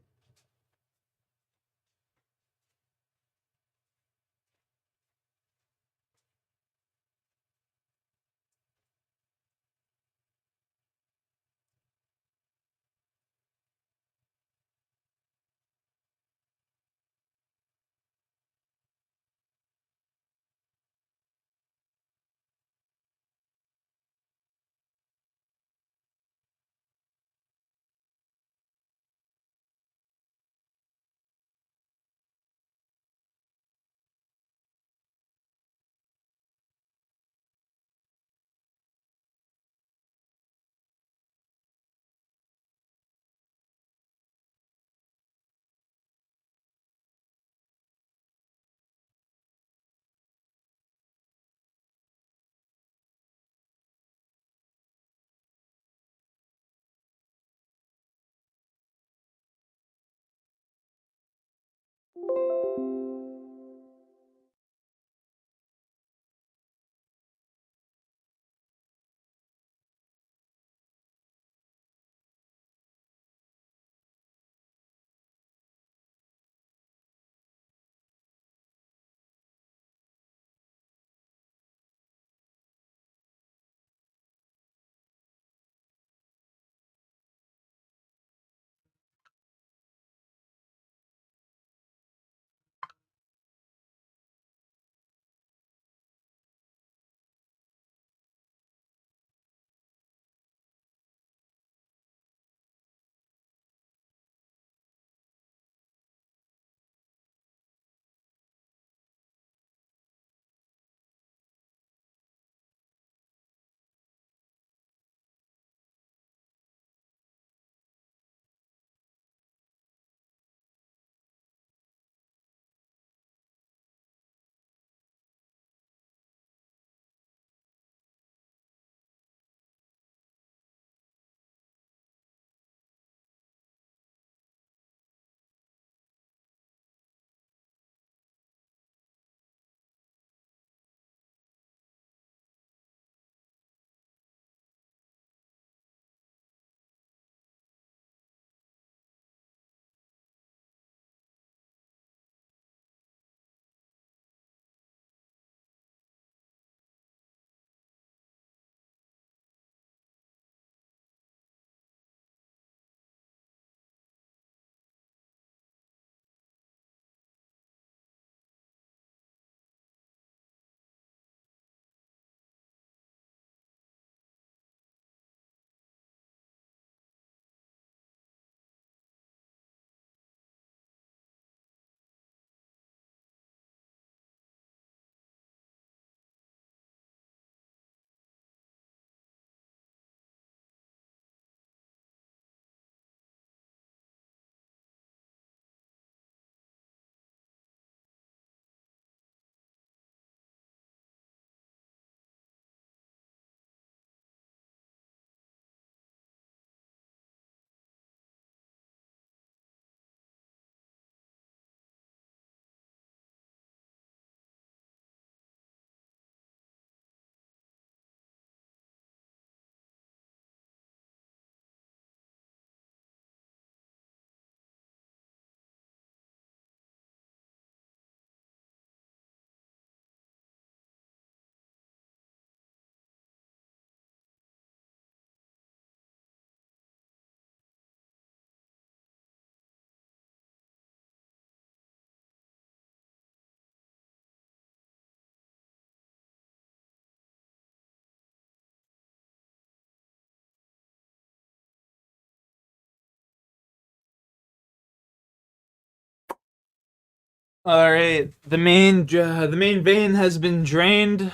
[SPEAKER 2] All right, the main vein has been drained.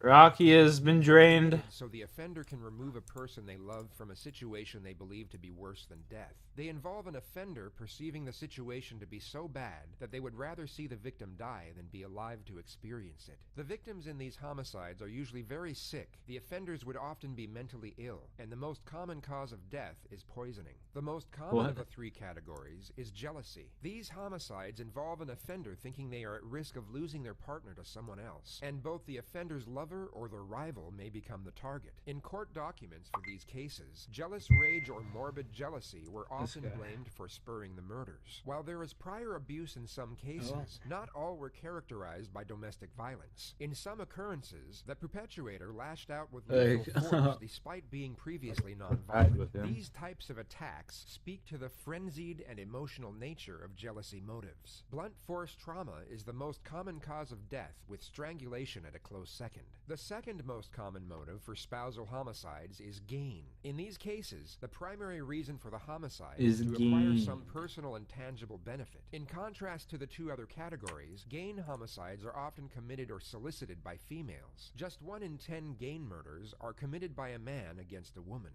[SPEAKER 2] Rocky has been drained.
[SPEAKER 18] So the offender can remove a person they love from a situation they believe to be worse than death. They involve an offender perceiving the situation to be so bad that they would rather see the victim die than be alive to experience it. The victims in these homicides are usually very sick. The offenders would often be mentally ill, and the most common cause of death is poisoning. The most common of the three categories is jealousy. These homicides involve an offender thinking they are at risk of losing their partner to someone else, and both the offender's lover or their rival may become the target. In court documents for these cases, jealous rage or morbid jealousy were often blamed for spurring the murders. While there is prior abuse in some cases, not all were characterized by domestic violence. In some occurrences, the perpetrator lashed out with lethal force despite being previously nonviolent. These types of attacks speak to the frenzied and emotional nature of jealousy motives. Blunt force trauma is the most common cause of death, with strangulation at a close second. The second most common motive for spousal homicides is gain. In these cases, the primary reason for the homicide is to acquire some personal and tangible benefit. In contrast to the two other categories, gain homicides are often committed or solicited by females. Just 1 in 10 gain murders are committed by a man against a woman.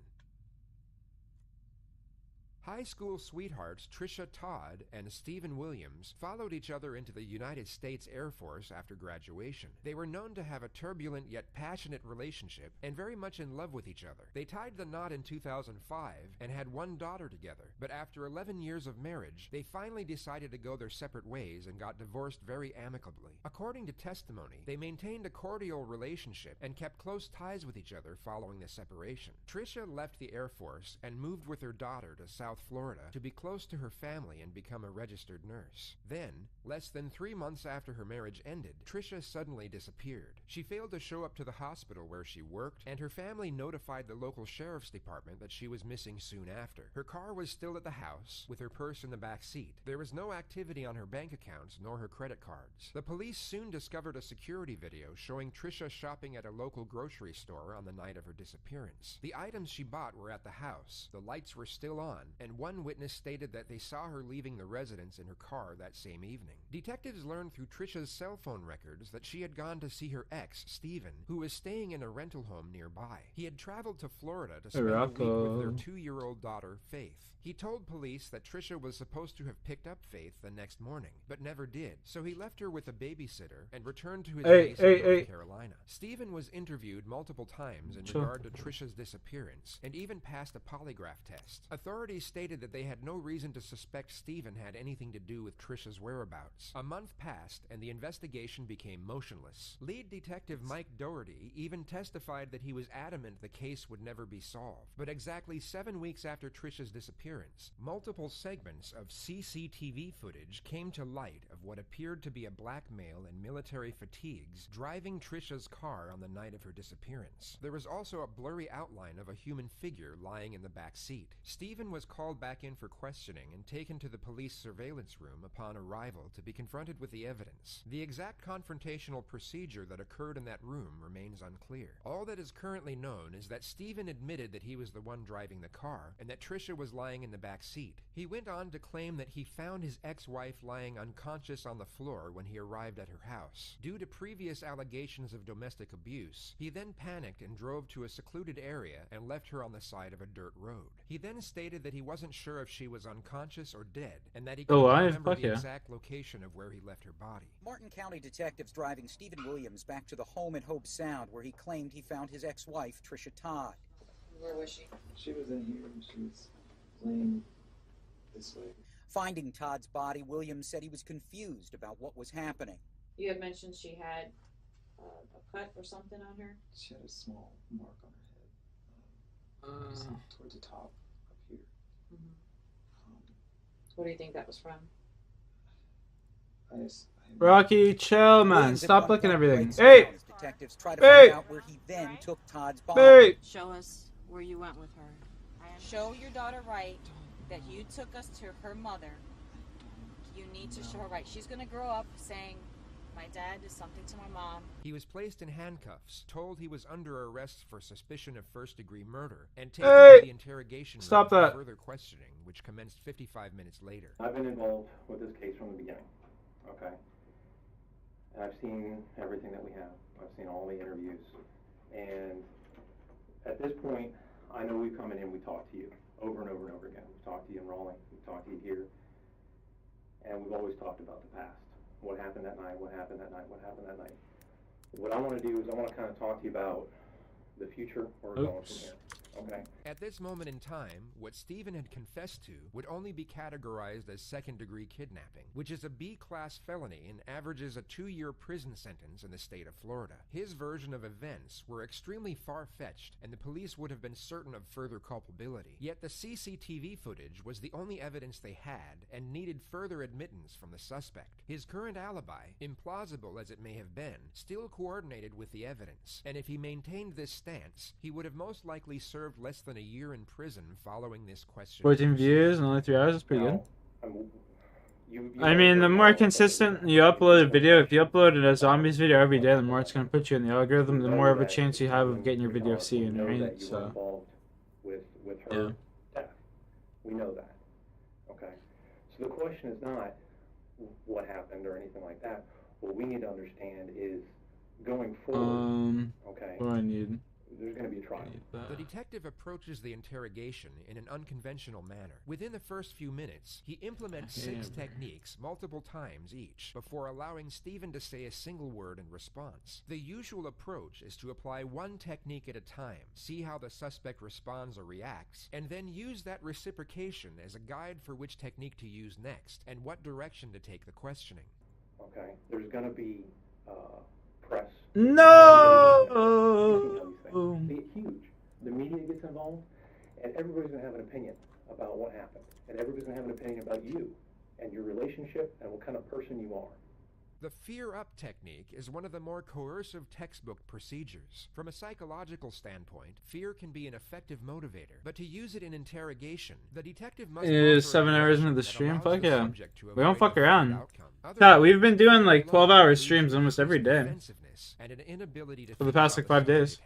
[SPEAKER 18] High school sweethearts Trisha Todd and Stephen Williams followed each other into the United States Air Force after graduation. They were known to have a turbulent yet passionate relationship and very much in love with each other. They tied the knot in 2005 and had one daughter together, but after 11 years of marriage, they finally decided to go their separate ways and got divorced very amicably. According to testimony, they maintained a cordial relationship and kept close ties with each other following the separation. Trisha left the Air Force and moved with her daughter to South Florida to be close to her family and become a registered nurse. Then, less than 3 months after her marriage ended, Trisha suddenly disappeared. She failed to show up to the hospital where she worked, and her family notified the local sheriff's department that she was missing soon after. Her car was still at the house, with her purse in the back seat. There was no activity on her bank accounts nor her credit cards. The police soon discovered a security video showing Trisha shopping at a local grocery store on the night of her disappearance. The items she bought were at the house, the lights were still on, and one witness stated that they saw her leaving the residence in her car that same evening. Detectives learned through Trisha's cell phone records that she had gone to see her ex, Stephen, who was staying in a rental home nearby. He had traveled to Florida to spend a week with their 2-year-old daughter, Faith. He told police that Trisha was supposed to have picked up Faith the next morning, but never did, so he left her with a babysitter and returned to his base in North Carolina. Stephen was interviewed multiple times in regard to Trisha's disappearance, and even passed a polygraph test. Authorities stated that they had no reason to suspect Stephen had anything to do with Trisha's whereabouts. A month passed, and the investigation became motionless. Lead detective Mike Doherty even testified that he was adamant the case would never be solved. But exactly 7 weeks after Trisha's disappearance, multiple segments of CCTV footage came to light of what appeared to be a black male in military fatigues driving Trisha's car on the night of her disappearance. There was also a blurry outline of a human figure lying in the back seat. Stephen was called back in for questioning and taken to the police surveillance room upon arrival to be confronted with the evidence. The exact confrontational procedure that occurred in that room remains unclear. All that is currently known is that Stephen admitted that he was the one driving the car and that Trisha was lying in the back seat. He went on to claim that he found his ex-wife lying unconscious on the floor when he arrived at her house. Due to previous allegations of domestic abuse, he then panicked and drove to a secluded area and left her on the side of a dirt road. He then stated that he wasn't sure if she was unconscious or dead, and that he couldn't remember the exact location of where he left her body.
[SPEAKER 16] Martin County detectives driving Stephen Williams back to the home in Hope Sound where he claimed he found his ex-wife, Trisha Todd.
[SPEAKER 19] Where was she? She was in here and she was laying this way.
[SPEAKER 16] Finding Todd's body, Williams said he was confused about what was happening.
[SPEAKER 19] You had mentioned she had a cut or something on her? She had a small mark on her head. Towards the top up here. What do you think that was from?
[SPEAKER 2] Rocky, chill, man.
[SPEAKER 16] Williams
[SPEAKER 2] Stop looking at everything.
[SPEAKER 16] Hey! Detectives try to find out where he then took Todd's body.
[SPEAKER 20] Show us where you went with her. Show your daughter right that you took us to her mother. You need to show her right. She's going to grow up saying, my dad did something to my mom.
[SPEAKER 18] He was placed in handcuffs, told he was under arrest for suspicion of first-degree murder, and taken to the interrogation room for further questioning, which commenced 55 minutes later.
[SPEAKER 22] I've been involved with this case from the beginning.
[SPEAKER 3] okay? And I've seen everything that we have. I've seen all the interviews. And at this point, I know we come in and we talk to you over and over and over again. We've talked to you in Raleigh, we've talked to you here, and we've always talked about the past. What happened that night, what happened that night, what happened that night. What I want to do is I want to kind of talk to you about the future, where we're going from here. Okay.
[SPEAKER 18] At this moment in time, what Stephen had confessed to would only be categorized as second-degree kidnapping, which is a B-class felony and averages a 2-year prison sentence in the state of Florida. His version of events were extremely far-fetched, and the police would have been certain of further culpability. Yet the CCTV footage was the only evidence they had and needed further admittance from the suspect. His current alibi, implausible as it may have been, still coordinated with the evidence, and if he maintained this stance, he would have most likely served less than a year in prison following this question.
[SPEAKER 2] 14 views in only 3 hours is pretty good. I mean, the more consistent you upload a video, if you uploaded a zombies video every day, the more it's going to put you in the algorithm, the more of a chance you have of getting your video seen, right? So,
[SPEAKER 3] with her death. We know that. Okay? So the question is not what happened or anything like that. What we need to understand is going forward, okay?
[SPEAKER 2] What do I need?
[SPEAKER 3] There's going to be a trial.
[SPEAKER 18] The detective approaches the interrogation in an unconventional manner. Within the first few minutes, he implements 6 techniques multiple times each before allowing Stephen to say a single word in response. The usual approach is to apply one technique at a time, see how the suspect responds or reacts, and then use that reciprocation as a guide for which technique to use next and what direction to take the questioning.
[SPEAKER 3] Okay? There's going to be press.
[SPEAKER 2] No!
[SPEAKER 3] It's huge. The media gets involved, and everybody's going to have an opinion about what happened. And everybody's going to have an opinion about you and your relationship and what kind of person you are.
[SPEAKER 18] The fear-up technique is one of the more coercive textbook procedures. From a psychological standpoint, fear can be an effective motivator, but to use it in interrogation, the detective must...
[SPEAKER 2] It is 7 hours into the stream? Fuck yeah. We don't fuck around. Yeah, we've been doing like 12-hour streams almost every day.
[SPEAKER 18] And an inability to
[SPEAKER 2] For the past like 5 days.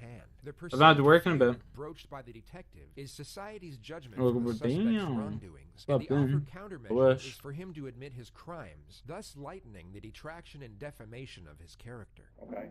[SPEAKER 2] I've not been working a bit.
[SPEAKER 18] Broached by the detective is society's judgment
[SPEAKER 2] Oh,
[SPEAKER 18] for the suspect's
[SPEAKER 2] damn.
[SPEAKER 18] wrongdoings,
[SPEAKER 2] Stop
[SPEAKER 18] and the offered
[SPEAKER 2] them.
[SPEAKER 18] countermeasure is for him to admit his crimes, thus lightening the detraction and defamation of his character.
[SPEAKER 3] Okay?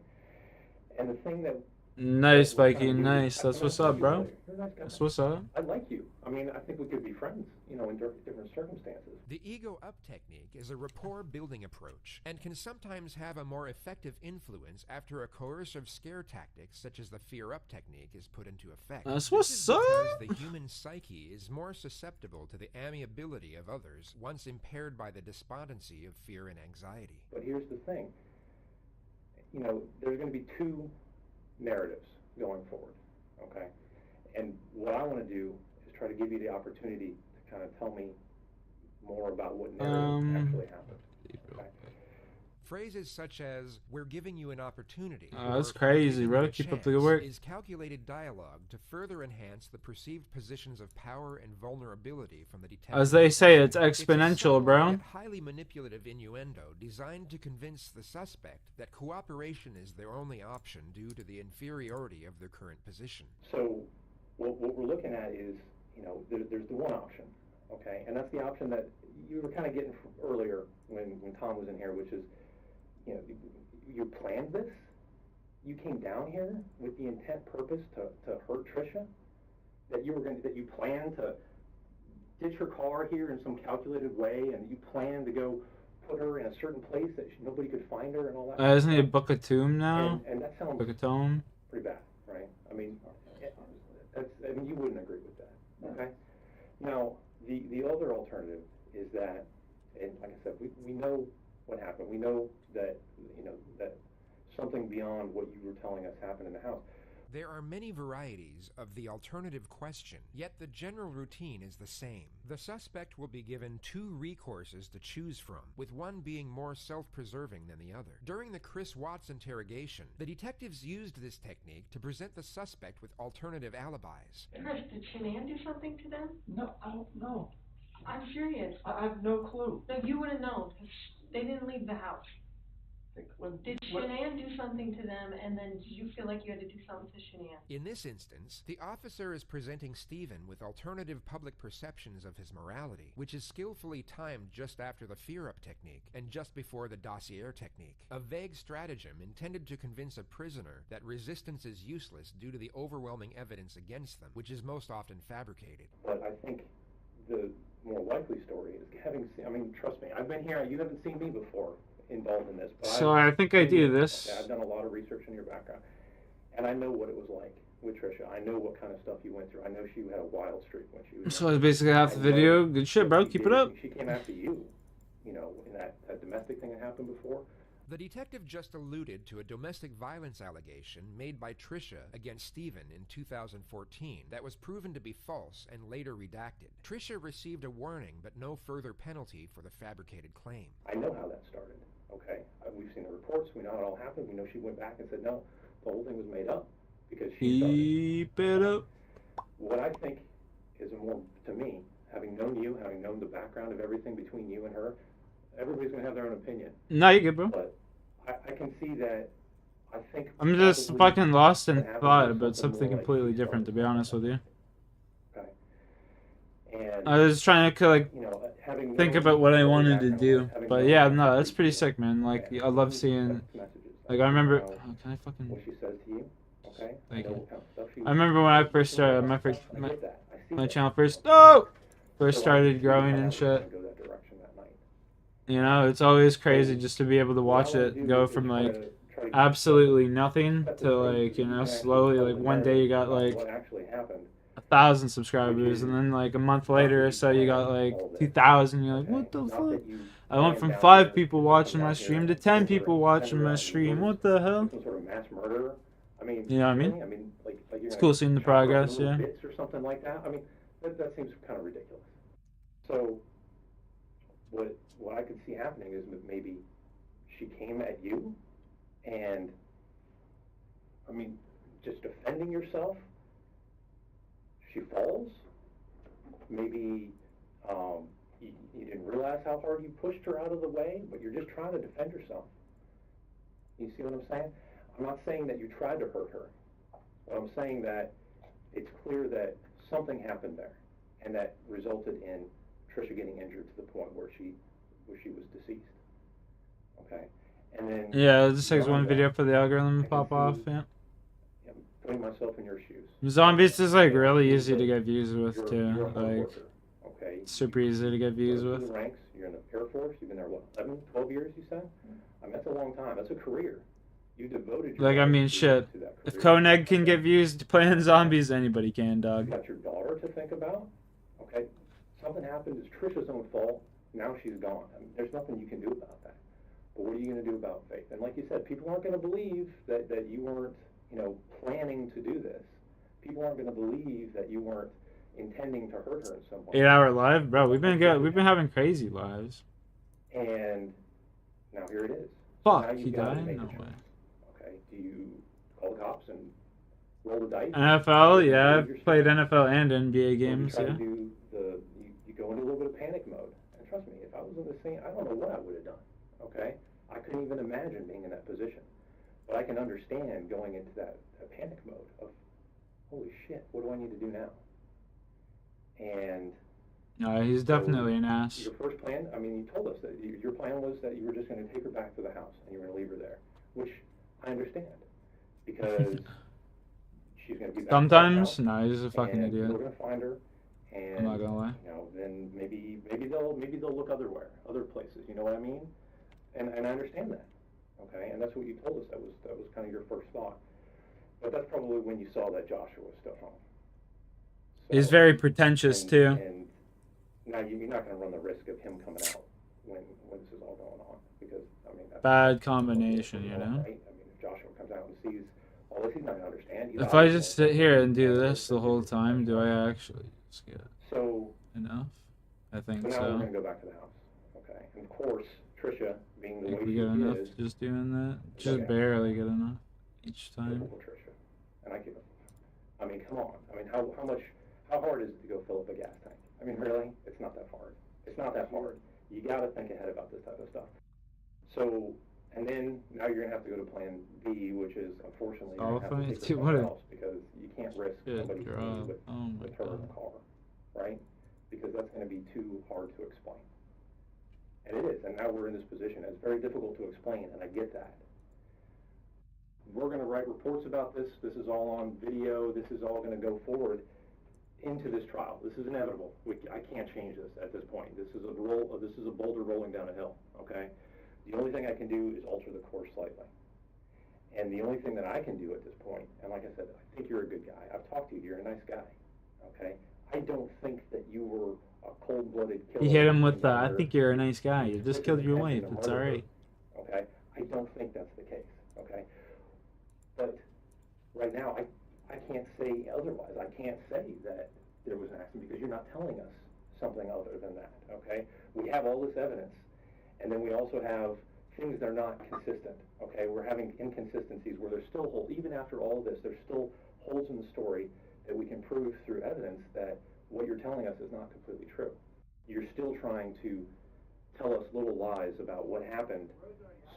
[SPEAKER 3] And the thing that...
[SPEAKER 2] Nice, Viking, nice. That's what's up, bro. That's what's up.
[SPEAKER 3] I like you. I mean, I think we could be friends, you know, in different circumstances.
[SPEAKER 18] The ego-up technique is a rapport-building approach and can sometimes have a more effective influence after a coercive scare tactic such as the fear-up technique is put into effect.
[SPEAKER 2] That's what's up.
[SPEAKER 18] Because the human psyche is more susceptible to the amiability of others once impaired by the despondency of fear and anxiety.
[SPEAKER 3] But here's the thing. You know, there's going to be 2 narratives going forward, okay? And what I want to do is try to give you the opportunity to kind of tell me more about what narrative actually happened. Okay?
[SPEAKER 18] Phrases such as, "we're giving you an opportunity,"
[SPEAKER 2] that's
[SPEAKER 18] or
[SPEAKER 2] crazy,
[SPEAKER 18] "giving
[SPEAKER 2] bro.
[SPEAKER 18] you a
[SPEAKER 2] Keep up the good
[SPEAKER 18] chance,"
[SPEAKER 2] work.
[SPEAKER 18] is calculated dialogue to further enhance the perceived positions of power and vulnerability from the detective.
[SPEAKER 2] As they say, it's exponential,
[SPEAKER 18] It's a subtle
[SPEAKER 2] bro.
[SPEAKER 18] yet highly manipulative innuendo designed to convince the suspect that cooperation is their only option due to the inferiority of their current position.
[SPEAKER 3] So what we're looking at is, you know, there's the one option, okay? And that's the option that you were kind of getting earlier when Tom was in here, which is, you know, you planned this? You came down here with the intent purpose to hurt Trisha? That you planned to ditch her car here in some calculated way, and you planned to go put her in a certain place that nobody could find her and all that?
[SPEAKER 2] Isn't he a Book of Tomb now?
[SPEAKER 3] And that sounds
[SPEAKER 2] Book of Tomb?
[SPEAKER 3] pretty bad, right? I mean, you wouldn't agree with that, okay? Now, the other alternative is that, and like I said, we know what happened. We know that, you know, that something beyond what you were telling us happened in the house.
[SPEAKER 18] There are many varieties of the alternative question, yet the general routine is the same. The suspect will be given 2 recourses to choose from, with one being more self-preserving than the other. During the Chris Watts interrogation, the detectives used this technique to present the suspect with alternative alibis.
[SPEAKER 4] Chris, did Shanann do something to them?
[SPEAKER 14] No, I don't know.
[SPEAKER 4] I'm serious.
[SPEAKER 14] I have no clue.
[SPEAKER 4] No, you would have known, because they didn't leave the house. Did Shanann do something to them, and then did you feel like you had to do something to Shanann?
[SPEAKER 18] In this instance, the officer is presenting Stephen with alternative public perceptions of his morality, which is skillfully timed just after the fear-up technique and just before the dossier technique. A vague stratagem intended to convince a prisoner that resistance is useless due to the overwhelming evidence against them, which is most often fabricated.
[SPEAKER 3] But I think the more likely story is trust me, I've been here, you haven't seen me before involved in this. But
[SPEAKER 2] So I think I do this.
[SPEAKER 3] Okay, I've done a lot of research in your background, and I know what it was like with Trisha. I know what kind of stuff you went through. I know she had a wild streak when she was.
[SPEAKER 2] So it's basically half the video. Good shit, bro. Keep it up.
[SPEAKER 3] She came after you, in that domestic thing that happened before.
[SPEAKER 18] The detective just alluded to a domestic violence allegation made by Trisha against Stephen in 2014 that was proven to be false and later redacted. Trisha received a warning but no further penalty for the fabricated claim.
[SPEAKER 3] I know how that started, okay? We've seen the reports, we know how it all happened, we know she went back and said, no, the whole thing was made up because she started.
[SPEAKER 2] Keep it up.
[SPEAKER 3] What I think is to me, having known you, having known the background of everything between you and her, everybody's going to have their own opinion.
[SPEAKER 2] No, you're good, bro.
[SPEAKER 3] But I can see that. I think
[SPEAKER 2] I'm just fucking lost in thought about something completely different, to be honest with you.
[SPEAKER 3] Okay. And
[SPEAKER 2] I was trying to like think about what I wanted to do, but yeah, no, that's pretty sick, man. Like I love seeing. Like I remember. Oh, can I fucking?
[SPEAKER 3] What she says to you, okay?
[SPEAKER 2] Thank you. I remember when I first started my channel first started growing and shit. You know, it's always crazy just to be able to watch it go from like absolutely nothing to like, slowly, like one day you got like 1,000 subscribers and then like a month later or so you got like 2,000. You're like, what the fuck? I went from 5 people watching my stream to 10 people watching my stream. What the hell? You know what I mean? It's cool seeing the progress, yeah.
[SPEAKER 3] Or something like that. I mean, that seems kind of ridiculous. So what I could see happening is maybe she came at you and, just defending yourself, she falls. Maybe you didn't realize how hard you pushed her out of the way, but you're just trying to defend yourself. You see what I'm saying? I'm not saying that you tried to hurt her, but I'm saying that it's clear that something happened there, and that resulted in Trisha getting injured to the point where she was deceased. Okay, and then
[SPEAKER 2] yeah, it just takes one video for the algorithm to pop off. Yeah.
[SPEAKER 3] Putting myself in your shoes.
[SPEAKER 2] Zombies is like really easy to get views with too.
[SPEAKER 3] You're a hard
[SPEAKER 2] Like
[SPEAKER 3] worker, okay?
[SPEAKER 2] super easy to get views
[SPEAKER 3] You're in
[SPEAKER 2] with.
[SPEAKER 3] the ranks. You're in the Air Force. You've been there 11, 12 years. You said. That's a long time. That's a career. You devoted. Your
[SPEAKER 2] Like I
[SPEAKER 3] life
[SPEAKER 2] mean,
[SPEAKER 3] to
[SPEAKER 2] shit.
[SPEAKER 3] that
[SPEAKER 2] If
[SPEAKER 3] career.
[SPEAKER 2] Koenig can get views playing zombies, anybody can,
[SPEAKER 3] You
[SPEAKER 2] dog.
[SPEAKER 3] got your daughter to think about. Okay, something happened. It's Trisha's own fault. Now she's gone. There's nothing you can do about that. But what are you going to do about Faith? And like you said, people aren't going to believe that you weren't, planning to do this. People aren't going to believe that you weren't intending to hurt her in some way.
[SPEAKER 2] 8-hour live, bro. We've been having crazy lives.
[SPEAKER 3] And now here it is.
[SPEAKER 2] Fuck,
[SPEAKER 3] Now
[SPEAKER 2] he
[SPEAKER 3] you've got to
[SPEAKER 2] died?
[SPEAKER 3] make a
[SPEAKER 2] No
[SPEAKER 3] choice.
[SPEAKER 2] way.
[SPEAKER 3] Okay, do you call the cops and roll the dice?
[SPEAKER 2] NFL, yeah,
[SPEAKER 3] You're
[SPEAKER 2] I've played
[SPEAKER 3] scared.
[SPEAKER 2] NFL and NBA
[SPEAKER 3] Or you
[SPEAKER 2] games,
[SPEAKER 3] try
[SPEAKER 2] yeah.
[SPEAKER 3] to do you go into a little bit of panic mode. And trust me, if I was in the same, I don't know what I would have done. Okay, I couldn't even imagine being in that position. But I can understand going into that panic mode of, holy shit, what do I need to do now? And
[SPEAKER 2] No, he's definitely an ass.
[SPEAKER 3] your first plan, you told us that your plan was that you were just going to take her back to the house and you were going to leave her there, which I understand because she's going to be back.
[SPEAKER 2] Sometimes, no, he's a fucking
[SPEAKER 3] and
[SPEAKER 2] idiot.
[SPEAKER 3] We're going to find her, and
[SPEAKER 2] I'm not gonna lie.
[SPEAKER 3] then maybe they'll look other places. You know what I mean? And I understand that. Okay, and that's what you told us. That was kind of your first thought. But that's probably when you saw that Joshua was still home.
[SPEAKER 2] He's very pretentious too.
[SPEAKER 3] And now you're not going to run the risk of him coming out when this is all going on, because that's
[SPEAKER 2] Bad combination, you know.
[SPEAKER 3] right? If Joshua comes out and sees all this, he's not going to understand. He's
[SPEAKER 2] If
[SPEAKER 3] not
[SPEAKER 2] I just sit here and do this the whole time, do I actually just get
[SPEAKER 3] So
[SPEAKER 2] enough? I think
[SPEAKER 3] now we're
[SPEAKER 2] so.
[SPEAKER 3] going to go back to the house. Okay, and of course Trisha, being the
[SPEAKER 2] Think
[SPEAKER 3] way
[SPEAKER 2] we
[SPEAKER 3] she
[SPEAKER 2] get enough
[SPEAKER 3] is,
[SPEAKER 2] just doing that? Just
[SPEAKER 3] Okay.
[SPEAKER 2] barely get enough each time.
[SPEAKER 3] typical Trisha. And I give it. Come on. How hard is it to go fill up a gas tank? Really? It's not that hard. It's not that hard. You got to think ahead about this type of stuff. So And then now you're gonna have to go to Plan B, which is unfortunately you're
[SPEAKER 2] Oh,
[SPEAKER 3] gonna have to
[SPEAKER 2] funny.
[SPEAKER 3] take her
[SPEAKER 2] Dude, what
[SPEAKER 3] somewhere
[SPEAKER 2] a
[SPEAKER 3] else because you can't risk
[SPEAKER 2] good
[SPEAKER 3] somebody seeing
[SPEAKER 2] job.
[SPEAKER 3] you with,
[SPEAKER 2] Oh my
[SPEAKER 3] with her in
[SPEAKER 2] God.
[SPEAKER 3] the car, right? Because that's gonna be too hard to explain. And it is, and now we're in this position. It's very difficult to explain, and I get that. We're gonna write reports about this. This is all on video. This is all gonna go forward into this trial. This is inevitable. I can't change this at this point. This is a boulder rolling down a hill, okay? The only thing I can do is alter the course slightly. And the only thing that I can do at this point, and like I said, I think you're a good guy. I've talked to you. You're a nice guy, okay? I don't think that you were a cold-blooded killer.
[SPEAKER 2] You hit him with the, I think you're a nice guy. You just killed your wife. It's alright.
[SPEAKER 3] Okay? I don't think that's the case, okay? But right now, I can't say otherwise. I can't say that there was an accident because you're not telling us something other than that, okay? We have all this evidence, and then we also have things that are not consistent, okay? We're having inconsistencies where there's still holes. Even after all of this, there's still holes in the story that we can prove through evidence that what you're telling us is not completely true. You're still trying to tell us little lies about what happened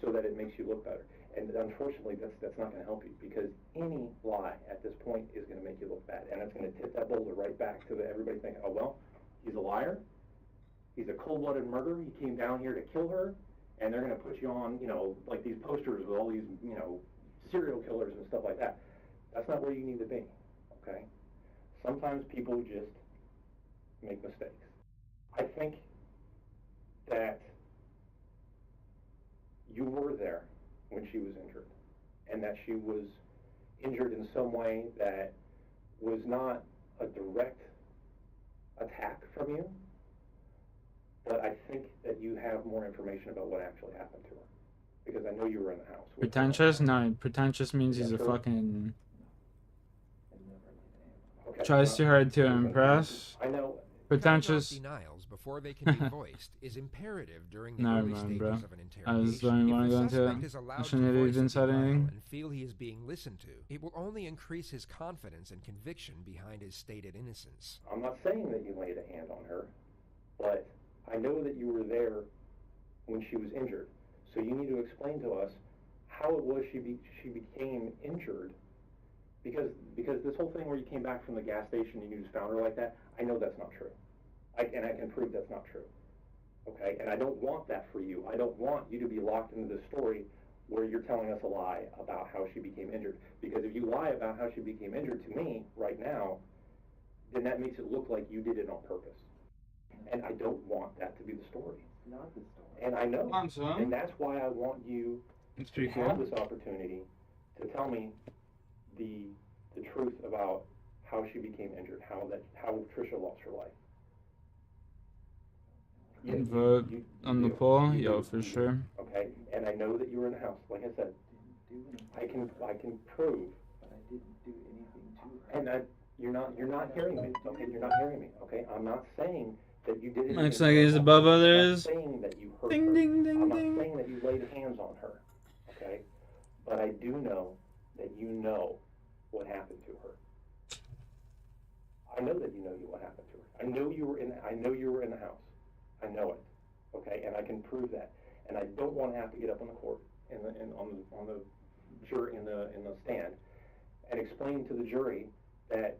[SPEAKER 3] so that it makes you look better. And unfortunately, that's not going to help you because any lie at this point is going to make you look bad. And it's going to tip that boulder right back to everybody thinking, oh, well, he's a liar. He's a cold-blooded murderer. He came down here to kill her. And they're going to put you on, like these posters with all these, serial killers and stuff like that. That's not where you need to be, okay? Sometimes people just make mistakes. I think that you were there when she was injured, and that she was injured in some way that was not a direct attack from you, but I think that you have more information about what actually happened to her, because I know you were in the house.
[SPEAKER 2] Pretentious? No, pretentious means he's a fucking... Tries too hard to impress.
[SPEAKER 3] I know.
[SPEAKER 2] Pretentious.
[SPEAKER 18] Denials before they can be voiced is imperative during the
[SPEAKER 2] Never
[SPEAKER 18] early
[SPEAKER 2] mind,
[SPEAKER 18] stages
[SPEAKER 2] bro.
[SPEAKER 18] of an
[SPEAKER 2] I
[SPEAKER 18] interrogation.
[SPEAKER 2] just don't want to go into
[SPEAKER 18] Suspect is
[SPEAKER 2] it.
[SPEAKER 18] allowed
[SPEAKER 2] I
[SPEAKER 18] to
[SPEAKER 2] shouldn't have
[SPEAKER 18] voice
[SPEAKER 2] even
[SPEAKER 18] his
[SPEAKER 2] said
[SPEAKER 18] denial
[SPEAKER 2] anything.
[SPEAKER 18] and feel he is being listened to. It will only increase his confidence and conviction behind his stated innocence.
[SPEAKER 3] I'm not saying that you laid a hand on her, but I know that you were there when she was injured. So you need to explain to us how it was she became injured. Because this whole thing where you came back from the gas station and you just found her like that, I know that's not true. And I can prove that's not true. Okay? And I don't want that for you. I don't want you to be locked into this story where you're telling us a lie about how she became injured. Because if you lie about how she became injured to me right now, then that makes it look like you did it on purpose. And I don't want that to be the story.
[SPEAKER 14] Not the story.
[SPEAKER 3] And I know.
[SPEAKER 2] Come on, son.
[SPEAKER 3] And that's why I want you
[SPEAKER 2] It's
[SPEAKER 3] to
[SPEAKER 2] pretty
[SPEAKER 3] have
[SPEAKER 2] cool.
[SPEAKER 3] this opportunity to tell me the truth about how she became injured, how Trisha lost her life.
[SPEAKER 2] Vote on the poll? Yo, for sure.
[SPEAKER 3] Okay, and I know that you were in the house. Like I said, I can prove.
[SPEAKER 14] But I didn't do anything to her.
[SPEAKER 3] And you're not hearing me. Okay, you're not hearing me. Okay, I'm not saying that you did anything.
[SPEAKER 2] Looks like he's above others.
[SPEAKER 3] I'm not saying that you hurt
[SPEAKER 2] Ding,
[SPEAKER 3] her.
[SPEAKER 2] ding, ding,
[SPEAKER 3] I'm not
[SPEAKER 2] ding.
[SPEAKER 3] saying that you laid hands on her. Okay, but I do know that you know what happened to her. I know that you know what happened to her. I know you were in the house. I know it. Okay, and I can prove that. And I don't want to have to get up on the court on the jury in the stand and explain to the jury that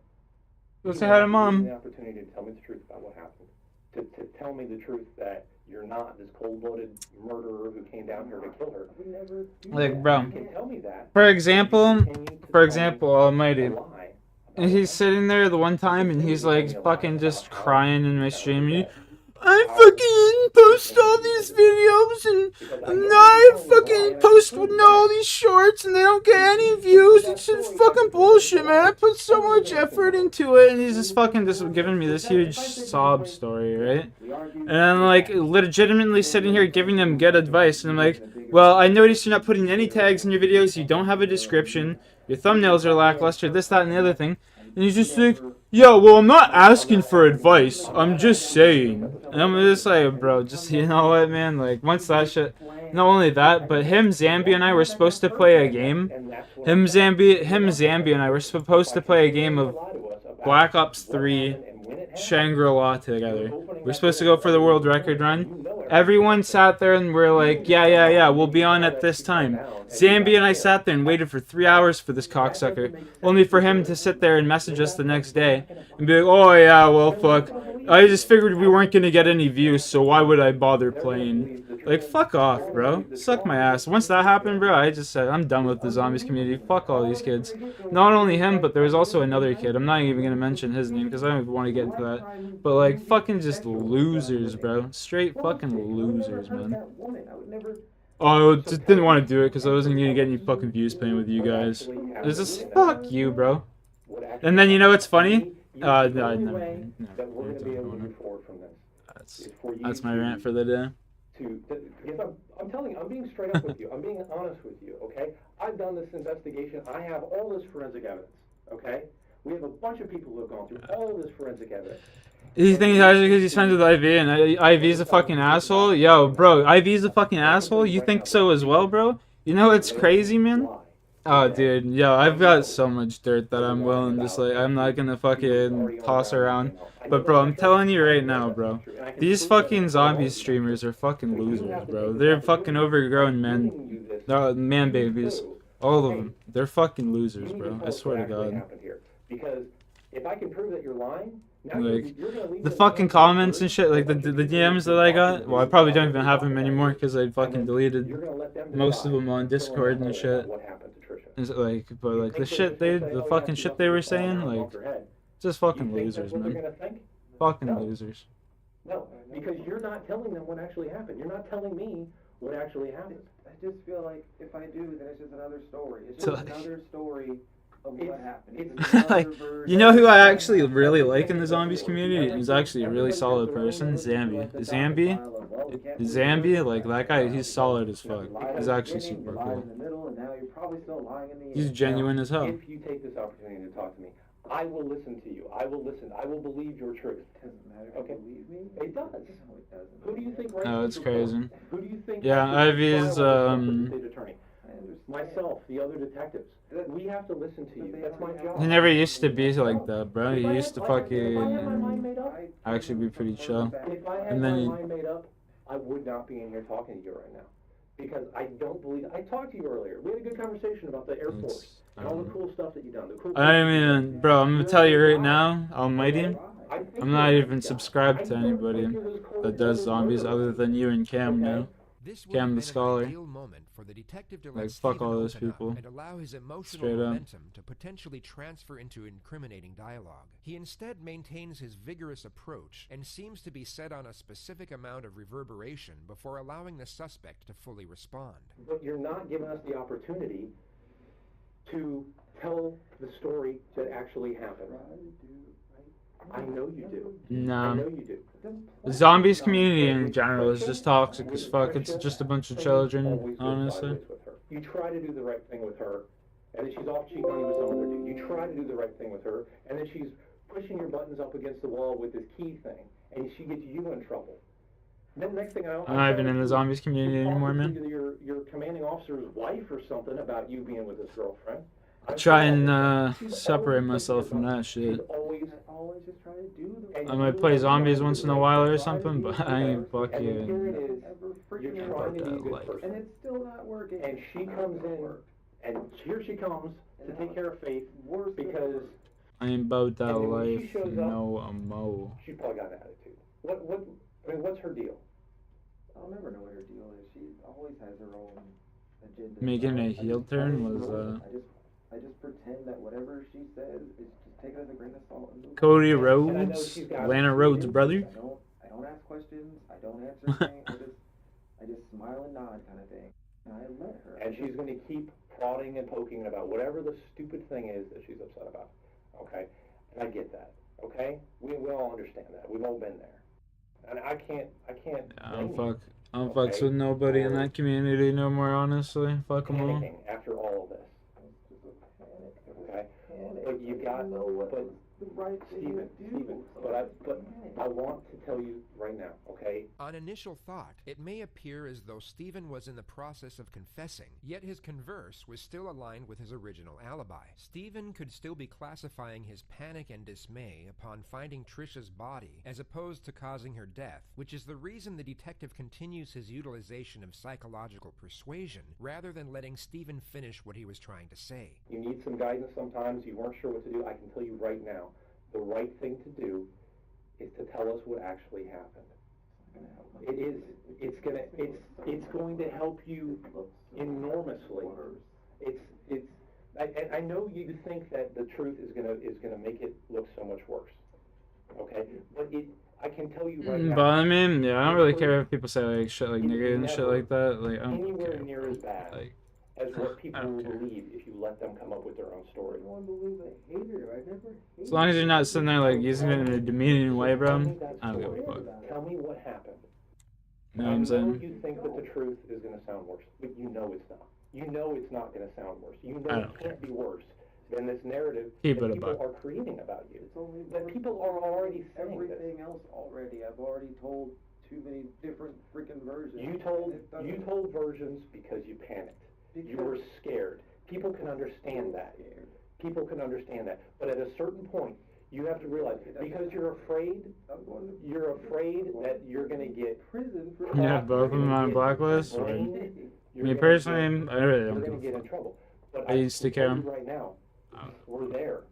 [SPEAKER 2] Go say hi to
[SPEAKER 3] you
[SPEAKER 2] Mom.
[SPEAKER 3] the opportunity to tell me the truth about what happened. To tell me the truth that you're not this cold-blooded murderer who came down here to kill her. I would never do
[SPEAKER 2] Like,
[SPEAKER 3] that.
[SPEAKER 2] bro.
[SPEAKER 3] You can tell me that.
[SPEAKER 2] For example, Almighty. And he's sitting there the one time and he's like fucking just crying in my stream. I fucking post all these videos and I fucking post all these shorts and they don't get any views. It's just fucking bullshit, man. I put so much effort into it and he's just fucking just giving me this huge sob story, right? And I'm like legitimately sitting here giving them good advice and I'm like, well, I noticed you're not putting any tags in your videos, you don't have a description, your thumbnails are lackluster, this, that, and the other thing. And he's just like, yeah, well, I'm not asking for advice. I'm just saying. And I'm just like, bro, just, you know what, man? Like, once that shit... Not only that, but him, Zambi, and I were supposed to play a game. Him, Zambi, and I were supposed to play a game of Black Ops 3 Shangri-La together. We're supposed to go for the world record run. Everyone sat there and we're like, yeah, we'll be on at this time. Zambi and I sat there and waited for 3 hours for this cocksucker, only for him to sit there and message us the next day and be like, oh yeah, well fuck, I just figured we weren't gonna get any views, so why would I bother playing? Like, fuck off, bro. Suck my ass. Once that happened, bro, I just said, I'm done with the zombies community. Fuck all these kids. Not only him, but there was also another kid. I'm not even gonna mention his name because I don't even want to get into that. But like, fucking just losers, bro. Straight fucking losers, man. Oh, I just didn't want to do it because I wasn't gonna get any fucking views playing with you guys. It's just, fuck you, bro. And then, you know what's funny? No. That's my rant for the day.
[SPEAKER 3] Because I'm telling you, I'm being straight up with you. I'm being honest with you, okay? I've done this investigation. I have all this forensic evidence, okay? We have a bunch of people who have gone through all of this forensic evidence.
[SPEAKER 2] You think because he's friends with IV and IV's a fucking asshole? Yo, bro, IV's a fucking asshole? You think so as well, bro? You know what's crazy, man? Oh, dude, yo, I've got so much dirt that I'm willing, just like, I'm not gonna fucking toss around. But, bro, I'm telling you right now, bro, these fucking zombie streamers are fucking losers, bro. They're fucking overgrown men. Man babies. All of them. They're fucking losers, bro. I swear to God.
[SPEAKER 3] Because if I can prove that you're lying,
[SPEAKER 2] like, the fucking comments and shit, like the DMs that I got, well, I probably don't even have them anymore because I fucking deleted most of them on Discord and shit. Is it like, but like the fucking shit they were saying, like, just fucking losers, man. Fucking losers.
[SPEAKER 3] No, because you're not telling them what actually happened. You're not telling me what actually happened.
[SPEAKER 14] I just feel like if I do, then it's just another story. It's just another story of what happened.
[SPEAKER 2] Like, you know who I actually really like in the zombies community? He's actually a really solid person. Zambi, like that guy, he's solid as fuck. He's actually super cool. He's genuine as hell.
[SPEAKER 3] If you take this opportunity to talk to me, I will listen to you. I will listen. I will believe your truth.
[SPEAKER 14] Doesn't matter if
[SPEAKER 3] Okay.
[SPEAKER 14] you believe me.
[SPEAKER 3] It does.
[SPEAKER 14] No, it doesn't.
[SPEAKER 3] Who do you think?
[SPEAKER 2] Oh, it's crazy.
[SPEAKER 3] Who do you think?
[SPEAKER 2] Yeah, Ivy's
[SPEAKER 3] State attorney. Myself, the other detectives. We have to listen to you. That's my job.
[SPEAKER 2] He never used to be like that, bro. He used to fucking actually be pretty chill.
[SPEAKER 3] If I had
[SPEAKER 2] And
[SPEAKER 3] my
[SPEAKER 2] then
[SPEAKER 3] mind made up, I would not be in here talking to you right now. Because I don't believe... I talked to you earlier. We had a good conversation about the Air Force and all the cool stuff that you've done. The cool
[SPEAKER 2] I mean, bro, I'm gonna tell you right now, Almighty, I'm not even subscribed to anybody that does zombies other than you and Cam now. Cam the Scholar. Like, fuck all those people.
[SPEAKER 18] And allow his emotional
[SPEAKER 2] Straight up.
[SPEAKER 18] momentum to potentially transfer into incriminating dialogue. He instead maintains his vigorous approach and seems to be set on a specific amount of reverberation before allowing the suspect to fully respond.
[SPEAKER 3] But you're not giving us the opportunity to tell the story that actually happened. I know you do.
[SPEAKER 2] Nah.
[SPEAKER 3] I know you do.
[SPEAKER 2] The zombies community in general is just toxic as fuck. It's just a bunch of children, honestly.
[SPEAKER 3] You try to do the right thing with her, and then she's off cheating on you with some other dude. You try to do the right thing with her, and then she's pushing your buttons up against the wall with this key thing, and she gets you in trouble. And then next thing I know,
[SPEAKER 2] I'm not even in the zombies community anymore, man.
[SPEAKER 3] Your commanding officer's wife or something about you being with his girlfriend.
[SPEAKER 2] I try and separate myself from that shit.
[SPEAKER 3] Always just try to do the
[SPEAKER 2] I might play zombies once in a while or something, but I ain't
[SPEAKER 3] Here it
[SPEAKER 2] fucking
[SPEAKER 3] is. You're trying to be a good
[SPEAKER 2] life.
[SPEAKER 3] person. And it's still not working. And she comes in, and here she comes to take care of Faith because...
[SPEAKER 2] I ain't about that
[SPEAKER 3] and then when she
[SPEAKER 2] life,
[SPEAKER 3] shows
[SPEAKER 2] no mo.
[SPEAKER 3] She probably got an attitude. What's her deal?
[SPEAKER 14] I'll never know what her deal is. She always has her own agenda.
[SPEAKER 2] Making a heel turn was
[SPEAKER 14] I just pretend that whatever she says is just take it as a grain of salt. And
[SPEAKER 2] Cody Rhodes, Atlanta Rhodes, brother.
[SPEAKER 14] I don't ask questions. I don't answer things. I just smile and nod kind of thing. And I let her.
[SPEAKER 3] And she's going to keep prodding and poking about whatever the stupid thing is that she's upset about. Okay? And I get that. Okay? We all understand that. We've all been there. And I can't.
[SPEAKER 2] I don't fucks with nobody in that community no more, honestly. Fuck them all.
[SPEAKER 3] After all of this. Okay? But you got, but
[SPEAKER 14] the right thing to do.
[SPEAKER 3] Stephen, but I want to tell you right now, okay?
[SPEAKER 18] On initial thought, it may appear as though Stephen was in the process of confessing, yet his converse was still aligned with his original alibi. Stephen could still be classifying his panic and dismay upon finding Trisha's body as opposed to causing her death, which is the reason the detective continues his utilization of psychological persuasion rather than letting Stephen finish what he was trying to say.
[SPEAKER 3] You need some guidance sometimes, you weren't sure what to do. I can tell you right now, the right thing to do is to tell us what actually happened. It's going to help you enormously. I know you think that the truth is gonna make it look so much worse. Okay? But I can tell you right now.
[SPEAKER 2] But I mean, yeah, I don't really care if people say like shit like nigga and shit like that. Like I don't
[SPEAKER 3] anywhere
[SPEAKER 2] care.
[SPEAKER 3] near as bad as what people will believe if you let them come up with their own story.
[SPEAKER 14] I don't believe I hate her. I never hated
[SPEAKER 2] As long as you're not sitting there like using it in a demeaning way, bro, I don't give a fuck.
[SPEAKER 3] Tell me what happened.
[SPEAKER 2] You know what I'm saying?
[SPEAKER 3] You think that the truth is going to sound worse, but you know it's not. You know it's not going to sound worse. You
[SPEAKER 2] I
[SPEAKER 3] know
[SPEAKER 2] don't
[SPEAKER 3] it can't be worse than this narrative
[SPEAKER 2] Keep
[SPEAKER 3] that
[SPEAKER 2] it a
[SPEAKER 3] people
[SPEAKER 2] buck.
[SPEAKER 3] are creating about you. That people are already saying
[SPEAKER 14] everything else already. I've already told too many different freaking versions.
[SPEAKER 3] You told versions because you panicked. You were scared. People can understand that. People can understand that. But at a certain point, you have to realize because you're afraid that you're going to get
[SPEAKER 14] prison for
[SPEAKER 2] Yeah, both of them on blacklist. Or, me personally, I really don't give a
[SPEAKER 3] get in
[SPEAKER 2] fuck.
[SPEAKER 3] trouble. But
[SPEAKER 2] I used to care.
[SPEAKER 3] tell you right now, we're there.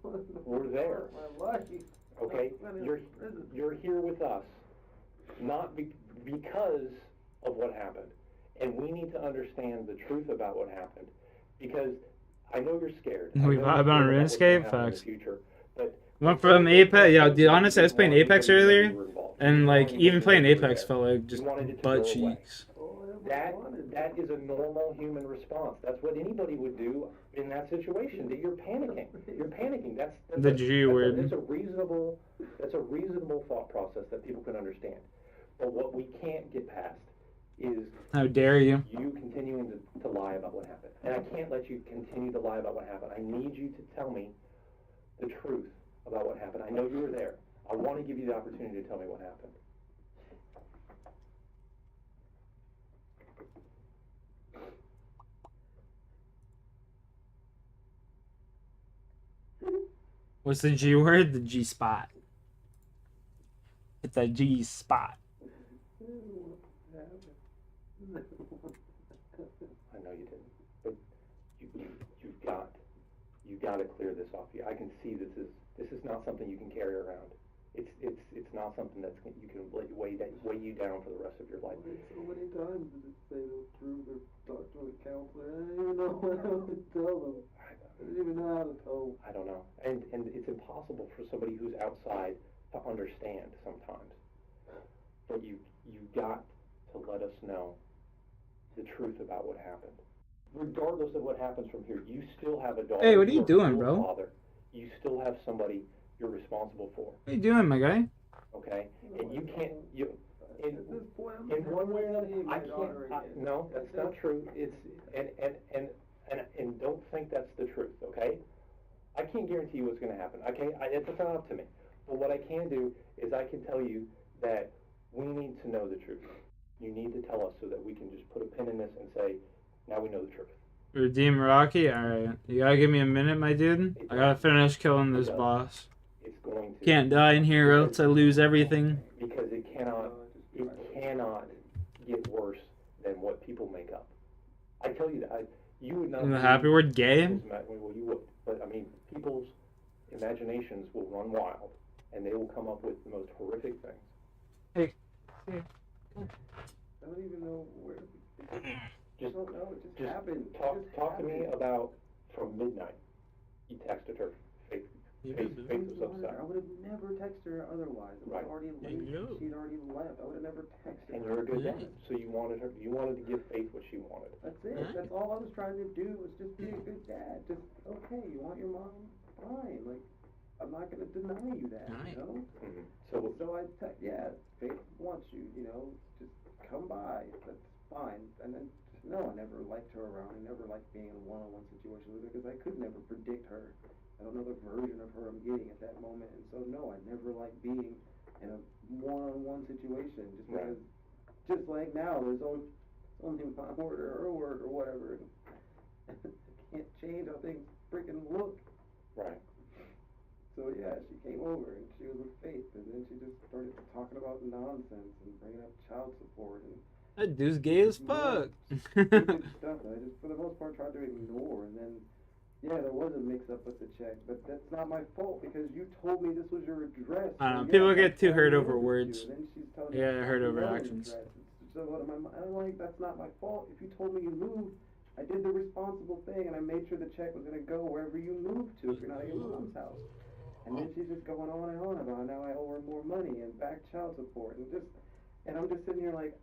[SPEAKER 3] We're there. Okay, you're here with us, not because of what happened, and we need to understand the truth about what happened, because I know you're scared.
[SPEAKER 2] We vibe on RuneScape, facts.
[SPEAKER 3] But
[SPEAKER 2] Went from Apex, yeah, dude, honestly, I was playing Apex earlier, and like even playing Apex felt like just butt cheeks.
[SPEAKER 3] That is a normal human response. That's what anybody would do in that situation. That you're panicking. You're panicking. That's
[SPEAKER 2] The G word.
[SPEAKER 3] That's a reasonable thought process that people can understand. But what we can't get past is
[SPEAKER 2] How dare you?
[SPEAKER 3] you continuing to lie about what happened. And I can't let you continue to lie about what happened. I need you to tell me the truth about what happened. I know you were there. I want to give you the opportunity to tell me what happened.
[SPEAKER 2] What's the G word? The G spot. It's that G spot.
[SPEAKER 3] I know you didn't, but you've got to clear this off you. I can see this is not something you can carry around. It's not something you can let weigh you down for the rest of your life.
[SPEAKER 14] So many times did it say the truth or talk to a counselor? I didn't even know what I would tell them. I didn't even know how to tell them.
[SPEAKER 3] I don't know, and it's impossible for somebody who's outside to understand sometimes. But you got to let us know the truth about what happened. Regardless of what happens from here, you still have a daughter.
[SPEAKER 2] Hey, what are you
[SPEAKER 3] are
[SPEAKER 2] doing,
[SPEAKER 3] still a
[SPEAKER 2] bro?
[SPEAKER 3] Father. You still have somebody you're responsible for.
[SPEAKER 2] What are you doing, my guy?
[SPEAKER 3] Okay, and you can't in one way or another. I can't. No, that's not true. It's and don't think that's the truth. Okay, I can't guarantee you what's going to happen. Okay, it's not up to me. But what I can do is I can tell you that we need to know the truth. You need to tell us so that we can just put a pin in this and say, now we know the truth.
[SPEAKER 2] Redeem Rocky? Alright. You gotta give me a minute, my dude. I gotta finish killing this boss.
[SPEAKER 3] It's going to
[SPEAKER 2] Can't die in here or else I lose everything.
[SPEAKER 3] because it cannot get worse than what people make up. I tell you that you would not.
[SPEAKER 2] And the happy word gay?
[SPEAKER 3] Well, you would, but I mean, people's imaginations will run wild, and they will come up with the most horrific things.
[SPEAKER 2] Hey.
[SPEAKER 14] I don't even know where.
[SPEAKER 3] Just
[SPEAKER 14] don't know. It just happened.
[SPEAKER 3] Talk to me about from midnight. You texted her. Faith was upset.
[SPEAKER 14] I would have never texted her otherwise. It was already late. She'd already left. I would have never texted her.
[SPEAKER 3] And you're a good dad, so you wanted to give Faith what she wanted.
[SPEAKER 14] That's it. That's all I was trying to do was just be a good dad. Just okay. You want your mom? Fine. Like I'm not gonna deny you that. You know.
[SPEAKER 3] Mm-hmm.
[SPEAKER 14] So I text. Yeah, Faith wants you. You know, just come by. That's fine. And then no, I never liked her around. I never liked being in a one-on-one situation with her because I could never predict her. I don't know the version of her I'm getting at that moment. And so, no, I never like being in a one-on-one situation just because, just like now, there's only my word or her word or whatever. I can't change how things freaking look.
[SPEAKER 3] Right.
[SPEAKER 14] So yeah, she came over and she was with Faith, and then she just started talking about nonsense and bringing up child support and
[SPEAKER 2] That dude's gay as fuck.
[SPEAKER 14] stupid stuff that I just, for the most part, tried to ignore. And then, yeah, there was a mix-up with the check, but that's not my fault because you told me this was your address.
[SPEAKER 2] I don't know.
[SPEAKER 14] So,
[SPEAKER 2] People
[SPEAKER 14] yeah,
[SPEAKER 2] get too
[SPEAKER 14] that's why
[SPEAKER 2] hurt
[SPEAKER 14] I
[SPEAKER 2] over
[SPEAKER 14] moved
[SPEAKER 2] words.
[SPEAKER 14] you. And then she's telling
[SPEAKER 2] Yeah,
[SPEAKER 14] me
[SPEAKER 2] hurt
[SPEAKER 14] it's
[SPEAKER 2] over
[SPEAKER 14] my
[SPEAKER 2] actions.
[SPEAKER 14] address. So what am I? I'm like, that's not my fault. If you told me you moved, I did the responsible thing, and I made sure the check was going to go wherever you moved to if you're not at your mom's house. And then she's just going on and on about now I owe her more money and back child support and I'm just sitting here like,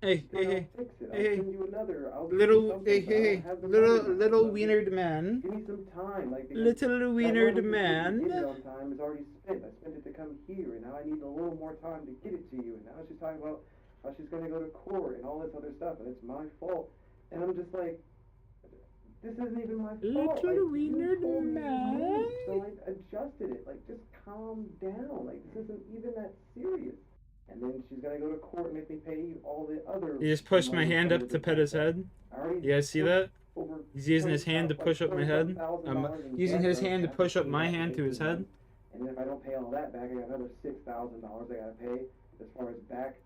[SPEAKER 2] Hey,
[SPEAKER 14] I'll
[SPEAKER 2] hey,
[SPEAKER 14] fix it. I'll
[SPEAKER 2] hey,
[SPEAKER 14] send you another. I'll do
[SPEAKER 2] little,
[SPEAKER 14] something,
[SPEAKER 2] hey,
[SPEAKER 14] but I don't
[SPEAKER 2] hey,
[SPEAKER 14] have the
[SPEAKER 2] little,
[SPEAKER 14] money now.
[SPEAKER 2] little
[SPEAKER 14] So
[SPEAKER 2] wienered man.
[SPEAKER 14] give me some time, like because
[SPEAKER 2] Little
[SPEAKER 14] that
[SPEAKER 2] wienered
[SPEAKER 14] money before you
[SPEAKER 2] man.
[SPEAKER 14] get it on time is already spent. I spent it to come here, and now I need a little more time to get it to you. And now she's talking about how she's going to go to court and all this other stuff, and it's my fault. And I'm just like, this isn't even my fault.
[SPEAKER 2] Little
[SPEAKER 14] Like, you
[SPEAKER 2] wienered
[SPEAKER 14] told me you
[SPEAKER 2] man.
[SPEAKER 14] moved, so I adjusted it. Like, just calm down. Like, this isn't even that serious. And then she's gonna go to court and make me pay all the other.
[SPEAKER 2] He just pushed my
[SPEAKER 14] money
[SPEAKER 2] hand
[SPEAKER 14] under
[SPEAKER 2] up
[SPEAKER 14] the
[SPEAKER 2] to pet his head. You guys see that?
[SPEAKER 14] over
[SPEAKER 2] He's using his hand to push up my head. I'm using his hand to push up my hand to his head.
[SPEAKER 14] And then if I don't pay all that back, I got another $6,000 I gotta pay as far as back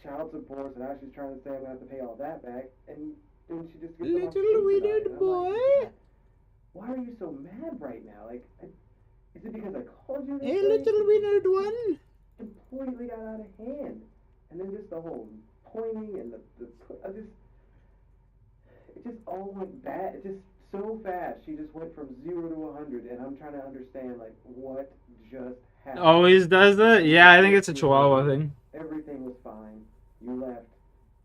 [SPEAKER 14] child support. So now she's trying to say I'm gonna have to pay all that back, and then she just gets on my case
[SPEAKER 2] Little
[SPEAKER 14] about it.
[SPEAKER 2] wienered
[SPEAKER 14] And I'm
[SPEAKER 2] boy.
[SPEAKER 14] like, why are you so mad right now? Like, is it because I called you this
[SPEAKER 2] Hey,
[SPEAKER 14] way?
[SPEAKER 2] little wienered one.
[SPEAKER 14] Completely got out of hand, and then just the whole pointing and it just all went bad. It just so fast. She just went from 0 to 100, and I'm trying to understand like what just happened.
[SPEAKER 2] Always does that? Yeah, I think it's a Chihuahua thing.
[SPEAKER 14] Everything was fine. You left.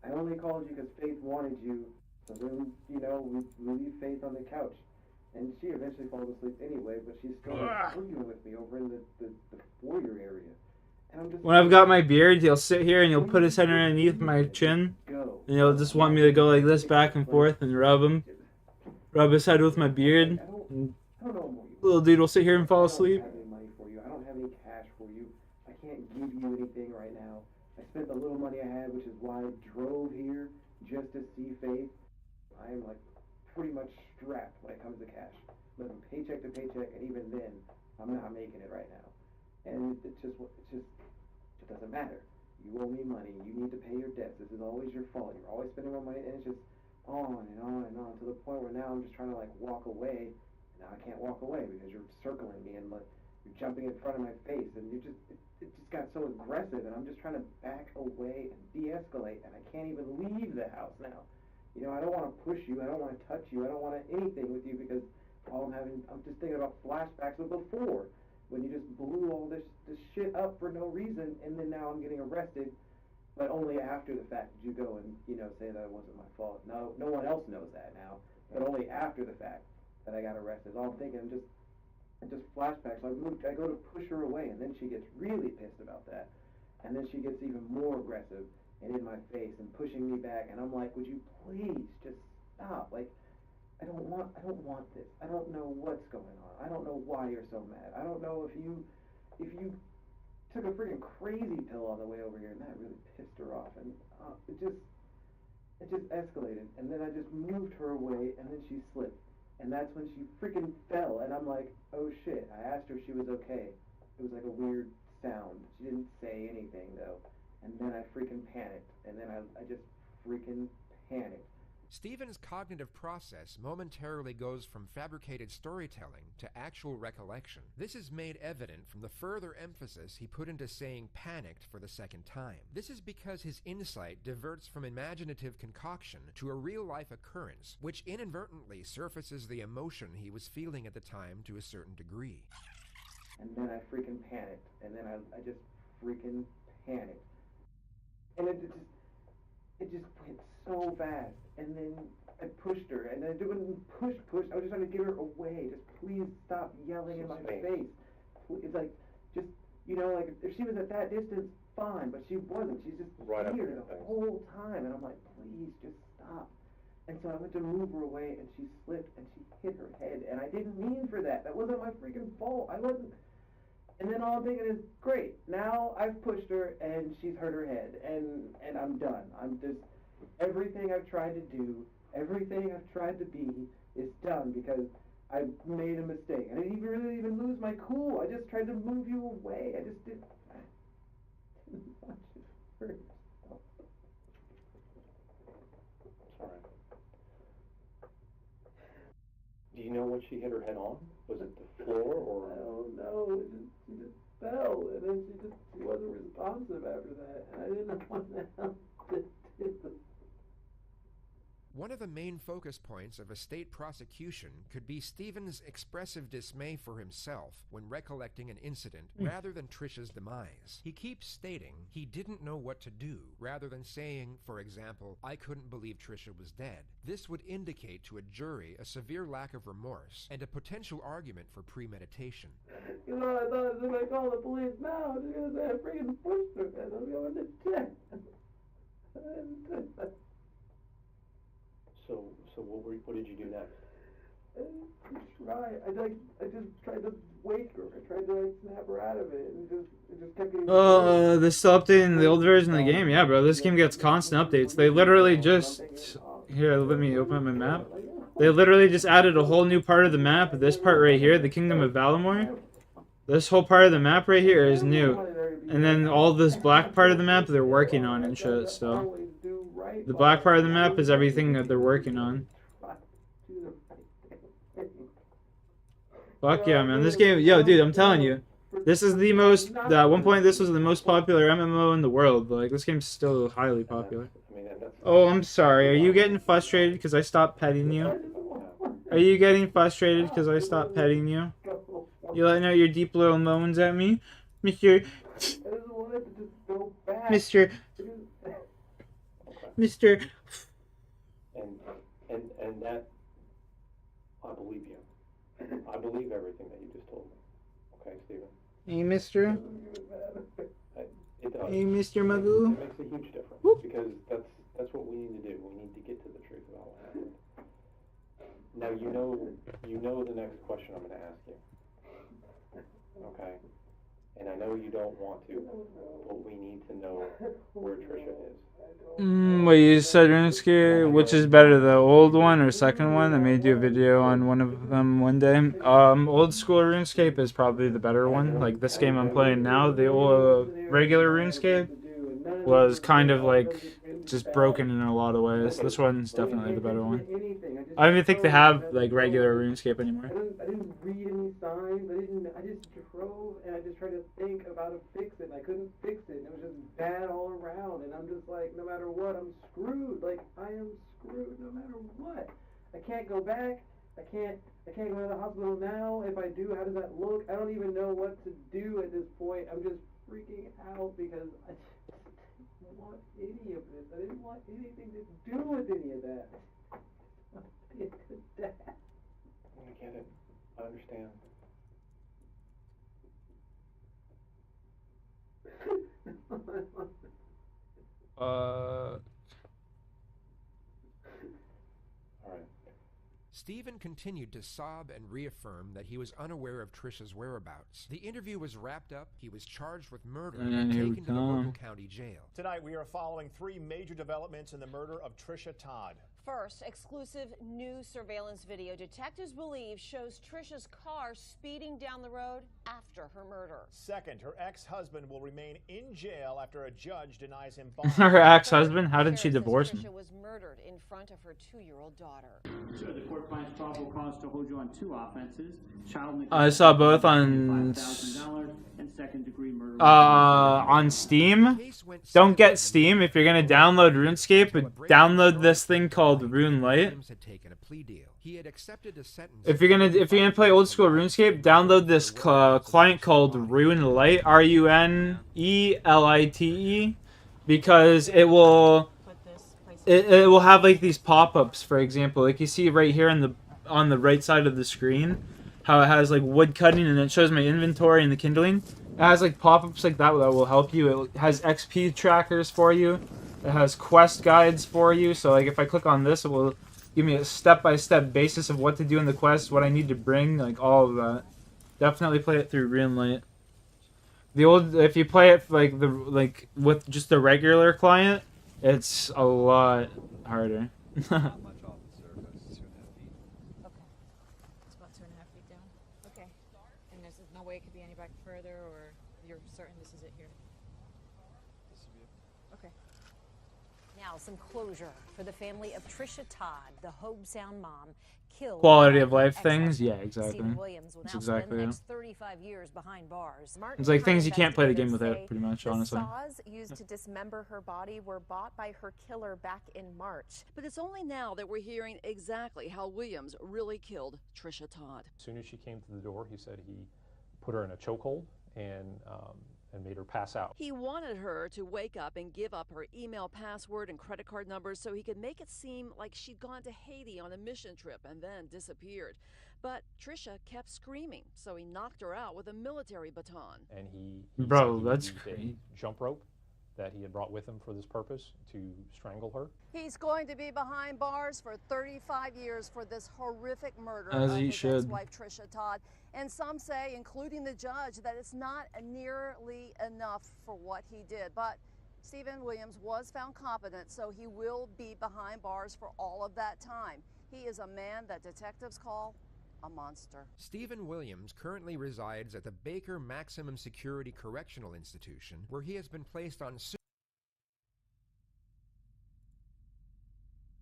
[SPEAKER 14] I only called you because Faith wanted you. So then, we leave Faith on the couch. And she eventually falls asleep anyway, but she's still arguing with me over in the foyer area. And I'm just
[SPEAKER 2] When I've got my beard, he'll sit here and he'll put his head underneath my chin. And he'll just want me to go like this back and forth and rub his head with my beard. And little dude will sit here and fall asleep.
[SPEAKER 14] I don't have any money for you. I don't have any cash for you. I can't give you anything right now. I spent the little money I had, which is why I drove here just to see Faith. I am like pretty much strapped when it comes to cash. Living paycheck to paycheck, and even then, I'm not making it right now. And it doesn't matter. You owe me money. You need to pay your debts. This is always your fault. You're always spending more money, and it's just on and on and on to the point where now I'm just trying to like walk away. Now I can't walk away because you're circling me and like you're jumping in front of my face, and it just got so aggressive, and I'm just trying to back away and de-escalate, and I can't even leave the house now. I don't want to push you. I don't want to touch you. I don't want anything with you because I'm just thinking about flashbacks of before when you just blew all this shit up for no reason, and then now I'm getting arrested, but only after the fact did you go and say that it wasn't my fault. No one else knows that now, but only after the fact that I got arrested. All I'm thinking, just flashbacks. I go to push her away, and then she gets really pissed about that, and then she gets even more aggressive and in my face and pushing me back, and I'm like, would you please just stop? Like, I don't want this. I don't know what's going on. I don't know why you're so mad. I don't know if you took a freaking crazy pill on the way over here, and that really pissed her off, and it just escalated, and then I just moved her away, and then she slipped, and that's when she freaking fell, and I'm like, oh shit. I asked her if she was okay. It was like a weird sound. She didn't say anything though. And then I freaking panicked. And then I just freaking panicked.
[SPEAKER 18] Stephen's cognitive process momentarily goes from fabricated storytelling to actual recollection. This is made evident from the further emphasis he put into saying panicked for the second time. This is because his insight diverts from imaginative concoction to a real-life occurrence, which inadvertently surfaces the emotion he was feeling at the time to a certain degree.
[SPEAKER 14] And then I freaking panicked. And then I just freaking panicked. And it just went so fast. And then I pushed her, and I didn't push. I was just trying to get her away. Just please stop yelling in my face. It's like, just, like if she was at that distance, fine, but she wasn't. She's just
[SPEAKER 3] Right up
[SPEAKER 14] here
[SPEAKER 3] in your
[SPEAKER 14] the
[SPEAKER 3] face.
[SPEAKER 14] whole time, and I'm like, please just stop. And so I went to move her away, and she slipped, and she hit her head, and I didn't mean for that. That wasn't my freaking fault. I wasn't. And then all I'm thinking is, great, now I've pushed her, and she's hurt her head, and I'm done. I'm just, everything I've tried to do, everything I've tried to be is done because I made a mistake. I didn't really even lose my cool. I just tried to move you away. I just didn't want you to hurt yourself.
[SPEAKER 3] Sorry. Do you know what she hit her head on? Was it the floor or?
[SPEAKER 14] I don't know. She just fell, and then she wasn't responsive after that, and I didn't know what the hell to do.
[SPEAKER 18] One of the main focus points of a state prosecution could be Stephen's expressive dismay for himself when recollecting an incident rather than Trisha's demise. He keeps stating he didn't know what to do, rather than saying, for example, I couldn't believe Trisha was dead. This would indicate to a jury a severe lack of remorse and a potential argument for premeditation.
[SPEAKER 14] You know, I thought if I call the police now, they're going to say I freaking pushed her, and I'm going to jail.
[SPEAKER 3] So what did you do next?
[SPEAKER 14] I just tried to wake her. I tried to like snap her out of it, and it just kept getting.
[SPEAKER 2] They're still updating the old version of the game. Yeah, bro, this game gets constant updates. They literally just here. Let me open up my map. They literally just added a whole new part of the map. This part right here, the Kingdom of Valamor. This whole part of the map right here is new, and then all this black part of the map they're working on and shit. So the black part of the map is everything that they're working on. Fuck yeah, man. This game, yo, dude, I'm telling you. This is the most, at one point this was the most popular MMO in the world. Like, this game's still highly popular. Oh, I'm sorry. Are you getting frustrated because I stopped petting you? Are you getting frustrated because I stopped petting you? You letting out your deep little moans at me? Mr.
[SPEAKER 3] And that, I believe you. I believe everything that you just told me. Okay, Stephen?
[SPEAKER 2] Hey, mister?
[SPEAKER 3] It does.
[SPEAKER 2] Hey, Mr. Magoo?
[SPEAKER 3] It makes a huge difference because that's what we need to do. We need to get to the truth about what happened. Now you know the next question I'm going to ask you. Okay? And I know you don't want to, but we need to know where Trisha is.
[SPEAKER 2] What you said, Runescape, which is better, the old one or second one? I may do a video on one of them one day. Old school Runescape is probably the better one. Like this game I'm playing now, the old regular Runescape was kind of like just broken in a lot of ways. This one's definitely the better one. I don't even think they have like regular RuneScape anymore.
[SPEAKER 14] I didn't read any signs. I just drove and I just tried to think of how to fix it. And I couldn't fix it. And it was just bad all around. And I'm just like, no matter what, I'm screwed. Like I am screwed no matter what. I can't go back. I can't go to the hospital now. If I do, how does that look? I don't even know what to do at this point. I'm just freaking out because I didn't want any of this. I didn't want anything to do with any of that. I
[SPEAKER 3] get it. I understand.
[SPEAKER 2] All
[SPEAKER 3] right.
[SPEAKER 18] Stephen continued to sob and reaffirm that he was unaware of Trisha's whereabouts. The interview was wrapped up, he was charged with murder and taken to the local county jail.
[SPEAKER 5] Tonight we are following three major developments in the murder of Trisha Todd.
[SPEAKER 22] First, exclusive new surveillance video detectives believe shows Trisha's car speeding down the road after her murder.
[SPEAKER 5] Second, her ex-husband will remain in jail after a judge denies him bond.
[SPEAKER 2] Her ex-husband? How did she divorce him?
[SPEAKER 22] Trisha was murdered in front of her 2-year-old daughter.
[SPEAKER 23] The court finds probable cause to hold you on 2 offenses: child neglect.
[SPEAKER 2] I saw both on
[SPEAKER 23] and second-degree murder.
[SPEAKER 2] On Steam. Don't get Steam if you're gonna download RuneScape, but download this thing called RuneLite. If you're gonna play old school RuneScape, download this client called RuneLite, RuneLite, because it will have like these pop-ups. For example, like you see right here on the right side of the screen, how it has like wood cutting and it shows my inventory and the kindling. It has like pop-ups like that will help you. It has XP trackers for you. It has quest guides for you. So like if I click on this, it will give me a step-by-step basis of what to do in the quest, what I need to bring, like all of that. Definitely play it through Greenlight. The old, if you play it like with just the regular client, it's a lot harder.
[SPEAKER 1] Not much off the surface, 2.5 feet.
[SPEAKER 20] Okay. It's about 2.5 feet down. Okay. And there's no way it could be any back further, or you're certain this is it here?
[SPEAKER 1] This would be it.
[SPEAKER 20] Okay.
[SPEAKER 22] Now, some closure for the family of Trisha Todd, the Hobe Sound mom, killed.
[SPEAKER 2] Quality
[SPEAKER 22] by
[SPEAKER 2] of
[SPEAKER 22] her
[SPEAKER 2] life
[SPEAKER 22] ex-husband.
[SPEAKER 2] things, yeah, exactly.
[SPEAKER 22] Stephen Williams will
[SPEAKER 2] That's
[SPEAKER 22] now
[SPEAKER 2] exactly
[SPEAKER 22] spend the
[SPEAKER 2] it.
[SPEAKER 22] next 35 years behind bars.
[SPEAKER 2] It's like things you can't play the game without, pretty much,
[SPEAKER 6] The
[SPEAKER 2] honestly.
[SPEAKER 6] saws used to dismember her body were bought by her killer back in March.
[SPEAKER 21] But it's only now that we're hearing exactly how Williams really killed Trisha Todd.
[SPEAKER 24] As soon as she came to the door, he said he put her in a chokehold and made her pass out.
[SPEAKER 21] He wanted her to wake up and give up her email password and credit card numbers so he could make it seem like she'd gone to Haiti on a mission trip and then disappeared. But Trisha kept screaming, so he knocked her out with a military baton.
[SPEAKER 24] And he
[SPEAKER 2] Bro,
[SPEAKER 24] said he
[SPEAKER 2] that's
[SPEAKER 24] used
[SPEAKER 2] crazy.
[SPEAKER 24] a jump rope that he had brought with him for this purpose to strangle her.
[SPEAKER 21] He's going to be behind bars for 35 years for this horrific murder
[SPEAKER 2] As
[SPEAKER 21] of
[SPEAKER 2] he
[SPEAKER 21] his
[SPEAKER 2] should.
[SPEAKER 21] ex-wife Trisha Todd. And some say, including the judge, that it's not nearly enough for what he did. But Stephen Williams was found competent, so he will be behind bars for all of that time. He is a man that detectives call a monster.
[SPEAKER 18] Stephen Williams currently resides at the Baker Maximum Security Correctional Institution, where he has been placed on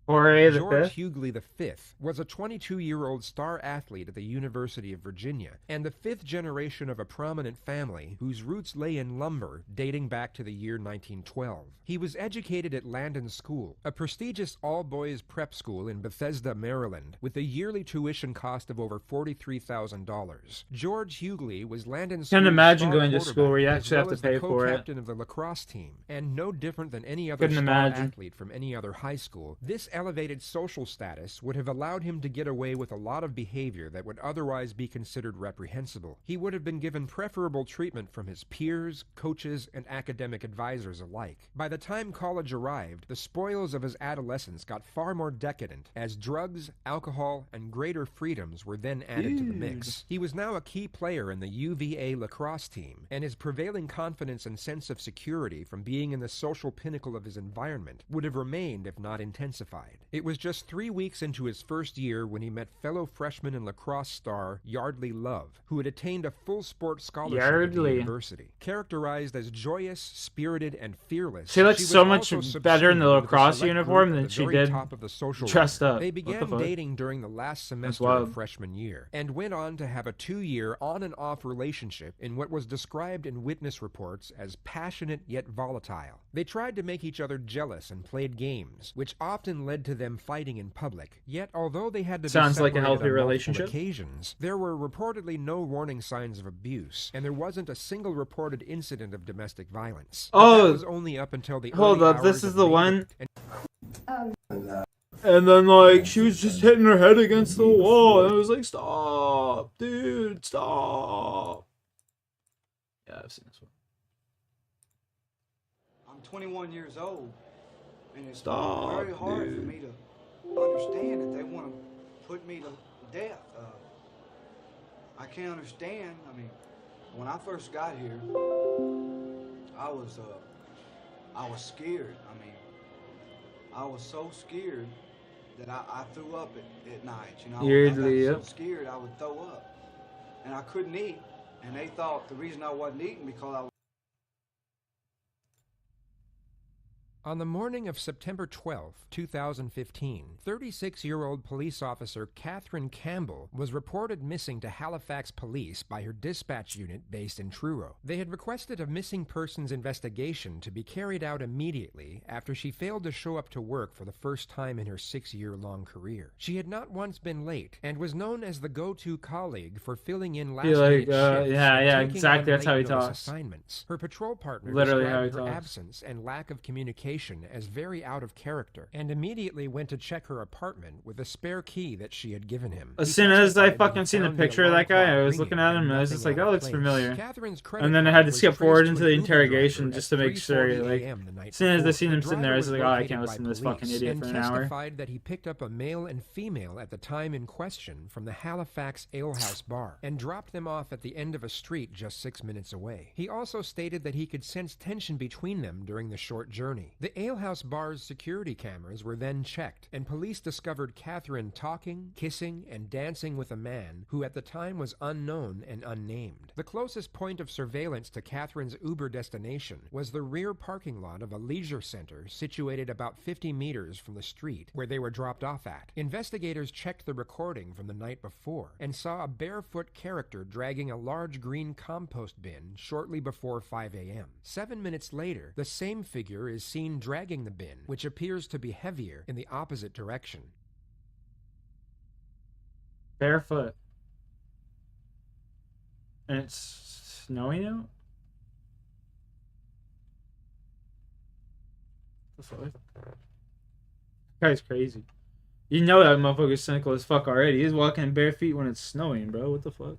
[SPEAKER 2] Jorge the
[SPEAKER 18] George
[SPEAKER 2] Fifth?
[SPEAKER 18] Hughley V was a 22-year-old star athlete at the University of Virginia, and the fifth generation of a prominent family whose roots lay in lumber dating back to the year 1912. He was educated at Landon School, a prestigious all-boys prep school in Bethesda, Maryland, with a yearly tuition cost of over $43,000. George Hughley was Landon School's
[SPEAKER 2] Can't imagine
[SPEAKER 18] star
[SPEAKER 2] going to school where you
[SPEAKER 18] quarterback,
[SPEAKER 2] actually
[SPEAKER 18] as
[SPEAKER 2] have
[SPEAKER 18] well
[SPEAKER 2] to
[SPEAKER 18] as the
[SPEAKER 2] pay for it.
[SPEAKER 18] co-captain of the lacrosse team, and no different than any other
[SPEAKER 2] Couldn't
[SPEAKER 18] star
[SPEAKER 2] imagine.
[SPEAKER 18] athlete from any other high school. This elevated social status would have allowed him to get away with a lot of behavior that would otherwise be considered reprehensible. He would have been given preferable treatment from his peers, coaches, and academic advisors alike. By the time college arrived, the spoils of his adolescence got far more decadent, as drugs, alcohol, and greater freedoms were then added to the mix. He was now a key player in the UVA lacrosse team, and his prevailing confidence and sense of security from being in the social pinnacle of his environment would have remained if not intensified. It was just 3 weeks into his first year when he met fellow freshman and lacrosse star Yardley Love, who had attained a full sport scholarship at the
[SPEAKER 2] Yardley.
[SPEAKER 18] university. Characterized as joyous, spirited, and fearless,
[SPEAKER 2] She looks
[SPEAKER 18] was
[SPEAKER 2] so much
[SPEAKER 18] also
[SPEAKER 2] better in the
[SPEAKER 18] subsumed with a
[SPEAKER 2] lacrosse
[SPEAKER 18] select
[SPEAKER 2] uniform
[SPEAKER 18] group at
[SPEAKER 2] than
[SPEAKER 18] the
[SPEAKER 2] she
[SPEAKER 18] very
[SPEAKER 2] did
[SPEAKER 18] top of the social
[SPEAKER 2] dressed
[SPEAKER 18] ladder.
[SPEAKER 2] up.
[SPEAKER 18] They
[SPEAKER 2] What
[SPEAKER 18] began
[SPEAKER 2] the fuck?
[SPEAKER 18] dating during the last semester
[SPEAKER 2] wild.
[SPEAKER 18] of freshman year, and went on to have a 2-year on-and-off relationship in what was described in witness reports as passionate yet volatile. They tried to make each other jealous and played games, which often led to them fighting in public. Yet, although they had to
[SPEAKER 2] Sounds
[SPEAKER 18] be
[SPEAKER 2] like a
[SPEAKER 18] separated
[SPEAKER 2] healthy
[SPEAKER 18] on multiple
[SPEAKER 2] relationship.
[SPEAKER 18] occasions, there were reportedly no warning signs of abuse, and there wasn't a single reported incident of domestic violence. But
[SPEAKER 2] Oh,
[SPEAKER 18] that was only up until the
[SPEAKER 2] hold
[SPEAKER 18] early
[SPEAKER 2] up, this
[SPEAKER 18] hours
[SPEAKER 2] is
[SPEAKER 18] of
[SPEAKER 2] the
[SPEAKER 18] May
[SPEAKER 2] one.
[SPEAKER 18] and
[SPEAKER 2] And then, like, she was just hitting her head against the wall, and I was like, stop, dude, stop. Yeah, I've seen this one.
[SPEAKER 25] I'm 21 years old, and it's
[SPEAKER 2] Stop,
[SPEAKER 25] very hard for
[SPEAKER 2] dude.
[SPEAKER 25] me to understand that they want to put me to death. I can't understand. I mean, when I first got here, I was scared. I mean, I was so scared that I threw up at night. You know, I
[SPEAKER 2] Weirdly,
[SPEAKER 25] got
[SPEAKER 2] yep.
[SPEAKER 25] so scared I would throw up, and I couldn't eat. And they thought the reason I wasn't eating because I was.
[SPEAKER 18] On the morning of September 12, 2015, 36-year-old police officer Catherine Campbell was reported missing to Halifax police by her dispatch unit based in Truro. They had requested a missing persons investigation to be carried out immediately after she failed to show up to work for the first time in her 6-year-long career. She had not once been late and was known as the go-to colleague for filling in last-minute shifts
[SPEAKER 2] yeah,
[SPEAKER 18] and taking
[SPEAKER 2] exactly,
[SPEAKER 18] on
[SPEAKER 2] that's how he
[SPEAKER 18] late notice
[SPEAKER 2] talks.
[SPEAKER 18] assignments. Her patrol partner
[SPEAKER 2] Literally how he
[SPEAKER 18] described her
[SPEAKER 2] talks.
[SPEAKER 18] absence and lack of communication location as very out of character and immediately went to check her apartment with a spare key that she had given him.
[SPEAKER 2] As soon as I fucking seen the picture of that guy, I was looking at him and I was just like, "Oh, looks familiar." And then I had to skip forward into the interrogation just to make sure. Like, as soon as I seen him sitting there, I was like, "Oh, I can't listen to this fucking idiot for an hour."
[SPEAKER 18] Testified that he picked up a male and female at the time in question from the Halifax Alehouse bar and dropped them off at the end of a street just 6 minutes away. He also stated that he could sense tension between them during the short journey. The Alehouse bar's security cameras were then checked, and police discovered Catherine talking, kissing, and dancing with a man who at the time was unknown and unnamed. The closest point of surveillance to Catherine's Uber destination was the rear parking lot of a leisure center situated about 50 meters from the street where they were dropped off at. Investigators checked the recording from the night before and saw a barefoot character dragging a large green compost bin shortly before 5 a.m. 7 minutes later, the same figure is seen dragging the bin, which appears to be heavier in the opposite direction.
[SPEAKER 2] Barefoot. And it's snowing out? The fuck? That guy's crazy. You know that motherfucker's cynical as fuck already. He's walking bare feet when it's snowing, bro. What the fuck?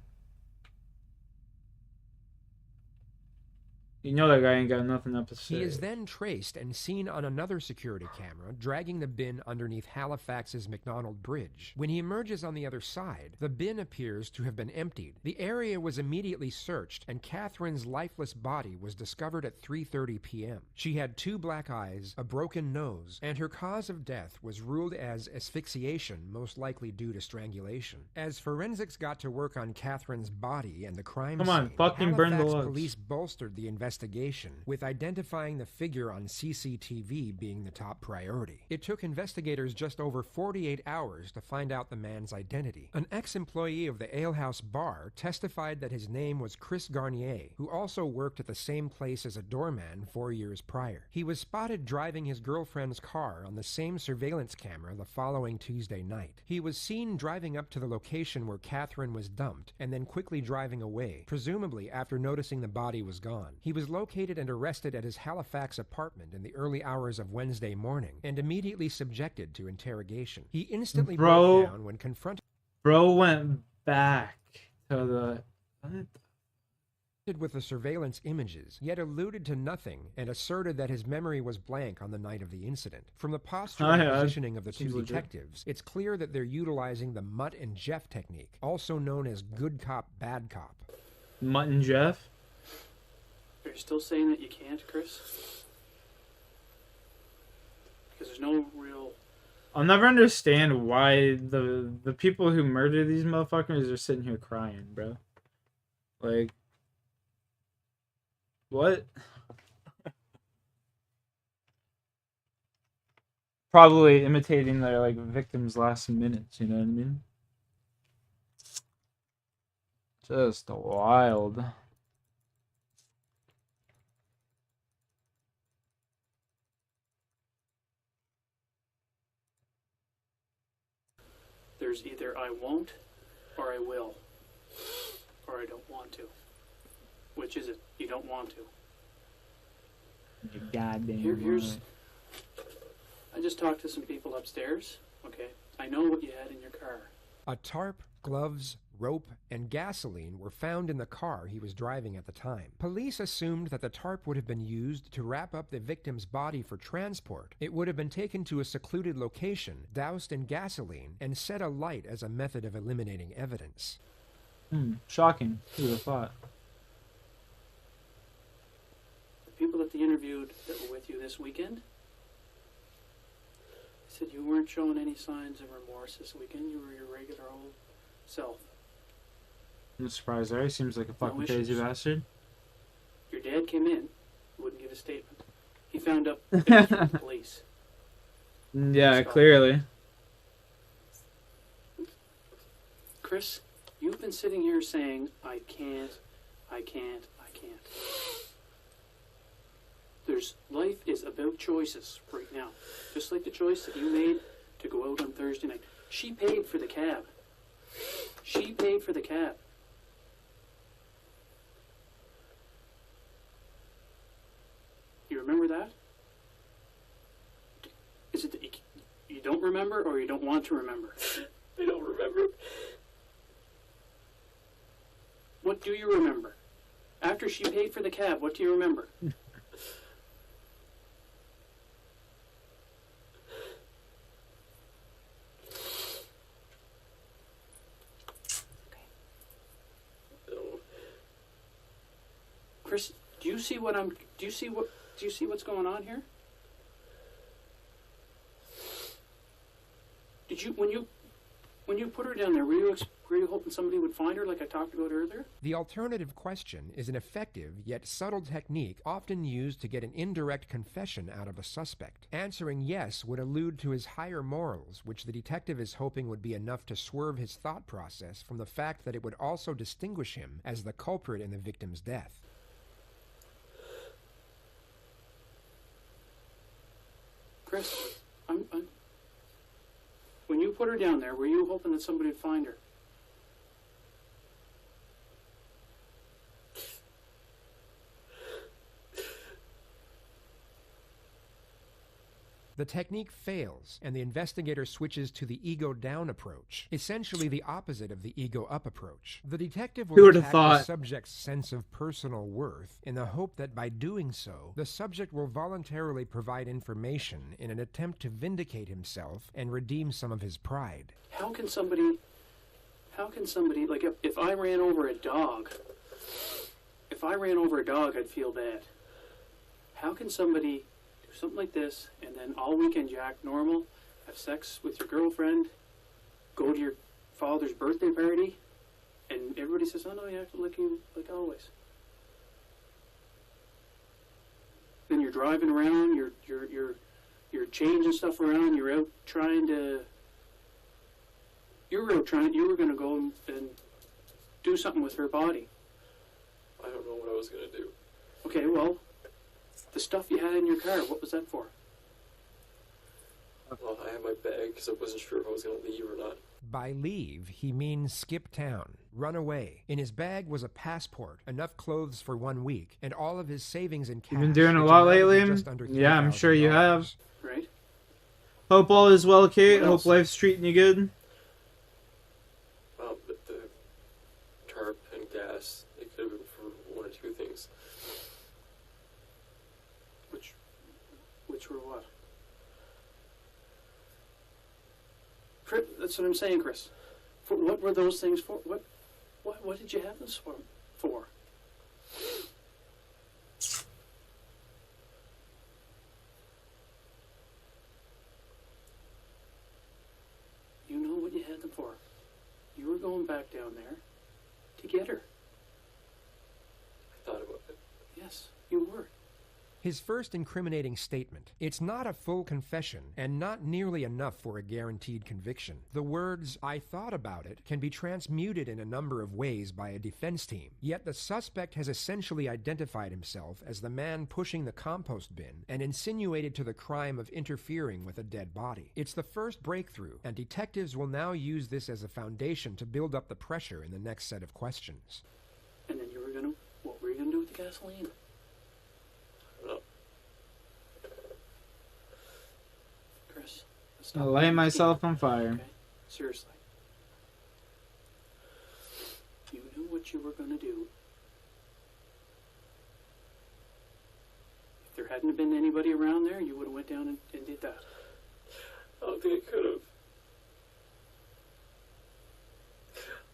[SPEAKER 2] You know that guy ain't got nothing up his sleeve.
[SPEAKER 18] He is then traced and seen on another security camera dragging the bin underneath Halifax's McDonald Bridge. When he emerges on the other side, the bin appears to have been emptied. The area was immediately searched, and Catherine's lifeless body was discovered at 3:30 p.m. She had 2 black eyes, a broken nose, and her cause of death was ruled as asphyxiation, most likely due to strangulation. As forensics got to work on Catherine's body and the crime
[SPEAKER 2] Come on,
[SPEAKER 18] scene,
[SPEAKER 2] fucking burn the
[SPEAKER 18] Halifax
[SPEAKER 2] logs.
[SPEAKER 18] police bolstered the investigation with identifying the figure on CCTV being the top priority. It took investigators just over 48 hours to find out the man's identity. An ex-employee of the Alehouse bar testified that his name was Chris Garnier, who also worked at the same place as a doorman 4 years prior. He was spotted driving his girlfriend's car on the same surveillance camera the following Tuesday night. He was seen driving up to the location where Catherine was dumped and then quickly driving away, presumably after noticing the body was gone. He was located and arrested at his Halifax apartment in the early hours of Wednesday morning and immediately subjected to interrogation. He instantly broke down when confronted.
[SPEAKER 2] Bro went back to the... What?
[SPEAKER 18] With the surveillance images, yet alluded to nothing and asserted that his memory was blank on the night of the incident. From the posture and positioning of the 2 detectives, it's clear that they're utilizing the Mutt and Jeff technique, also known as good cop, bad cop.
[SPEAKER 2] Mutt and Jeff?
[SPEAKER 23] Are you still saying that you can't, Chris? Because there's no real...
[SPEAKER 2] I'll never understand why the people who murder these motherfuckers are sitting here crying, bro. Like... What? Probably imitating their, like, victims' last minutes, you know what I mean? Just wild.
[SPEAKER 23] There's either I won't, or I will, or I don't want to. Which is it? You don't want to.
[SPEAKER 2] You goddamn
[SPEAKER 23] Here's... I just talked to some people upstairs, okay? I know what you had in your car.
[SPEAKER 18] A tarp, gloves, rope, and gasoline were found in the car he was driving at the time. Police assumed that the tarp would have been used to wrap up the victim's body for transport. It would have been taken to a secluded location, doused in gasoline, and set alight as a method of eliminating evidence.
[SPEAKER 2] Shocking. Who would have thought?
[SPEAKER 23] The people that they interviewed that were with you this weekend said you weren't showing any signs of remorse this weekend. You were your regular old self.
[SPEAKER 2] I'm surprised there. He seems like a fucking
[SPEAKER 23] No
[SPEAKER 2] crazy
[SPEAKER 23] issues.
[SPEAKER 2] bastard.
[SPEAKER 23] Your dad came in, wouldn't give a statement. He found out it was from the police.
[SPEAKER 2] Yeah, clearly.
[SPEAKER 23] Chris, you've been sitting here saying, I can't. Life is about choices right now. Just like the choice that you made to go out on Thursday night. She paid for the cab. She paid for the cab. You remember that? don't remember or you don't want to remember?
[SPEAKER 7] I don't remember.
[SPEAKER 23] What do you remember? After she paid for the cab, what do you remember? Chris, do you see what's going on here? Did you, when you put her down there, were you hoping somebody would find her like I talked about earlier?
[SPEAKER 18] The alternative question is an effective yet subtle technique often used to get an indirect confession out of a suspect. Answering yes would allude to his higher morals, which the detective is hoping would be enough to swerve his thought process from the fact that it would also distinguish him as the culprit in the victim's death.
[SPEAKER 23] Chris, when you put her down there, were you hoping that somebody would find her?
[SPEAKER 18] The technique fails, and the investigator switches to the ego-down approach, essentially the opposite of the ego-up approach. The detective
[SPEAKER 2] Who
[SPEAKER 18] will
[SPEAKER 2] would have
[SPEAKER 18] attack
[SPEAKER 2] thought?
[SPEAKER 18] the subject's sense of personal worth in the hope that by doing so, the subject will voluntarily provide information in an attempt to vindicate himself and redeem some of his pride.
[SPEAKER 23] How can somebody, like, if I ran over a dog, I'd feel bad. How can somebody do something like this, and then all weekend you act normal, have sex with your girlfriend, go to your father's birthday party, and everybody says, oh no, you act like always. Then you're driving around, you're changing stuff around, you were going to go and do something with her body.
[SPEAKER 7] I don't know what I was going to do.
[SPEAKER 23] Okay, well, the stuff you had in your car, what was that for?
[SPEAKER 7] Well, I had my bag because I wasn't sure if I was going to leave or not.
[SPEAKER 18] By leave, he means skip town, run away. In his bag was a passport, enough clothes for 1 week, and all of his savings in cash.
[SPEAKER 2] You've been doing a
[SPEAKER 18] which
[SPEAKER 2] lot
[SPEAKER 18] amounted to
[SPEAKER 2] lately?
[SPEAKER 18] just under
[SPEAKER 2] Yeah, I'm sure you have.
[SPEAKER 23] Right.
[SPEAKER 2] Hope all is well, Kate.
[SPEAKER 23] What
[SPEAKER 2] Hope
[SPEAKER 23] else?
[SPEAKER 2] life's treating you good.
[SPEAKER 7] But the tarp and gas, it could have been for one or two things.
[SPEAKER 23] Which were what? Chris, that's what I'm saying, Chris. For, what were those things for? What did you have this for? You know what you had them for. You were going back down there to get her.
[SPEAKER 7] I thought about it.
[SPEAKER 23] Yes, you were.
[SPEAKER 18] His first incriminating statement. It's not a full confession, and not nearly enough for a guaranteed conviction. The words, "I thought about it," can be transmuted in a number of ways by a defense team. Yet the suspect has essentially identified himself as the man pushing the compost bin and insinuated to the crime of interfering with a dead body. It's the first breakthrough, and detectives will now use this as a foundation to build up the pressure in the next set of questions.
[SPEAKER 23] And then what were you gonna do with the gasoline? Chris,
[SPEAKER 2] I'll light myself on fire.
[SPEAKER 23] Okay? Seriously. You knew what you were going to do. If there hadn't been anybody around there, you would have went down and did that.
[SPEAKER 7] I don't think I could have.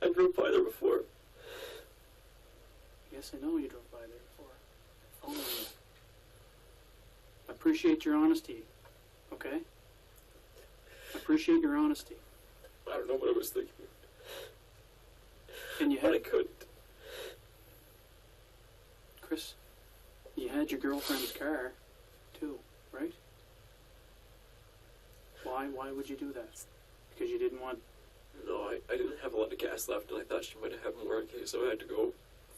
[SPEAKER 7] I drove by there before.
[SPEAKER 23] Yes, I know you drove by there before. Following you. I appreciate your honesty, okay? I appreciate your honesty.
[SPEAKER 7] I don't know what I was thinking.
[SPEAKER 23] And you had
[SPEAKER 7] I couldn't.
[SPEAKER 23] Chris, you had your girlfriend's car, too, right? Why would you do that? Because you didn't want...
[SPEAKER 7] No, I didn't have a lot of gas left, and I thought she might have more in case I had to go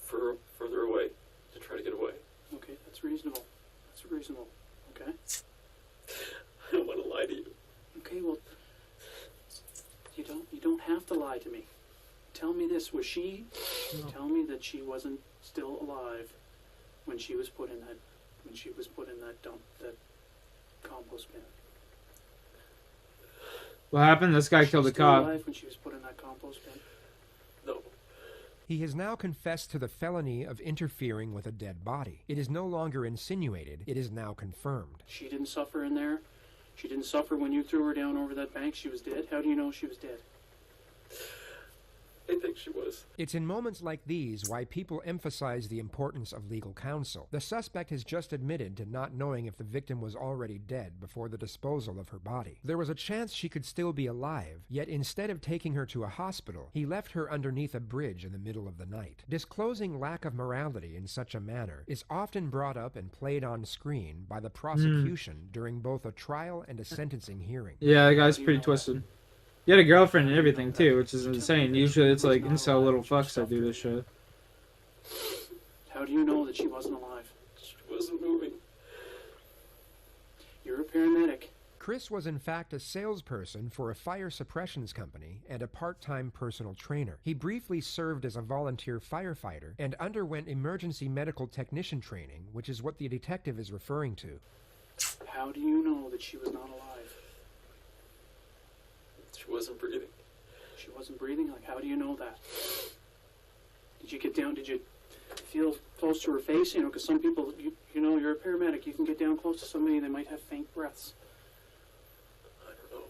[SPEAKER 7] further away to try to get away.
[SPEAKER 23] Okay, that's reasonable. That's reasonable, okay?
[SPEAKER 7] I don't want to lie to you.
[SPEAKER 23] Okay, well, you don't have to lie to me. Tell me this, was she... No. Tell me that she wasn't still alive when she was put in that... that compost bin.
[SPEAKER 2] What happened? This guy
[SPEAKER 23] She
[SPEAKER 2] killed
[SPEAKER 23] was
[SPEAKER 2] a
[SPEAKER 23] still
[SPEAKER 2] cop.
[SPEAKER 23] alive when she was put in that compost bin? No.
[SPEAKER 18] He has now confessed to the felony of interfering with a dead body. It is no longer insinuated, it is now confirmed.
[SPEAKER 23] She didn't suffer in there. She didn't suffer when you threw her down over that bank. She was dead. How do you know she was dead?
[SPEAKER 7] I think she was.
[SPEAKER 18] It's in moments like these why people emphasize the importance of legal counsel. The suspect has just admitted to not knowing if the victim was already dead before the disposal of her body. There was a chance she could still be alive, yet instead of taking her to a hospital, he left her underneath a bridge in the middle of the night. Disclosing lack of morality in such a manner is often brought up and played on screen by the prosecution during both a trial and a sentencing hearing.
[SPEAKER 2] Yeah, that guy's pretty twisted. He had a girlfriend and everything too, which is insane. Usually it's like incel little fucks that do this shit.
[SPEAKER 23] How do you know that she wasn't alive?
[SPEAKER 7] She wasn't moving.
[SPEAKER 23] You're a paramedic.
[SPEAKER 18] Chris was in fact a salesperson for a fire suppressions company and a part-time personal trainer. He briefly served as a volunteer firefighter and underwent emergency medical technician training, which is what the detective is referring to.
[SPEAKER 23] How do you know that she was not alive?
[SPEAKER 7] She wasn't breathing.
[SPEAKER 23] She wasn't breathing? Like, how do you know that? Did you get down? Did you feel close to her face? You know, because some people, you know, you're a paramedic. You can get down close to somebody and they might have faint breaths.
[SPEAKER 7] I don't know.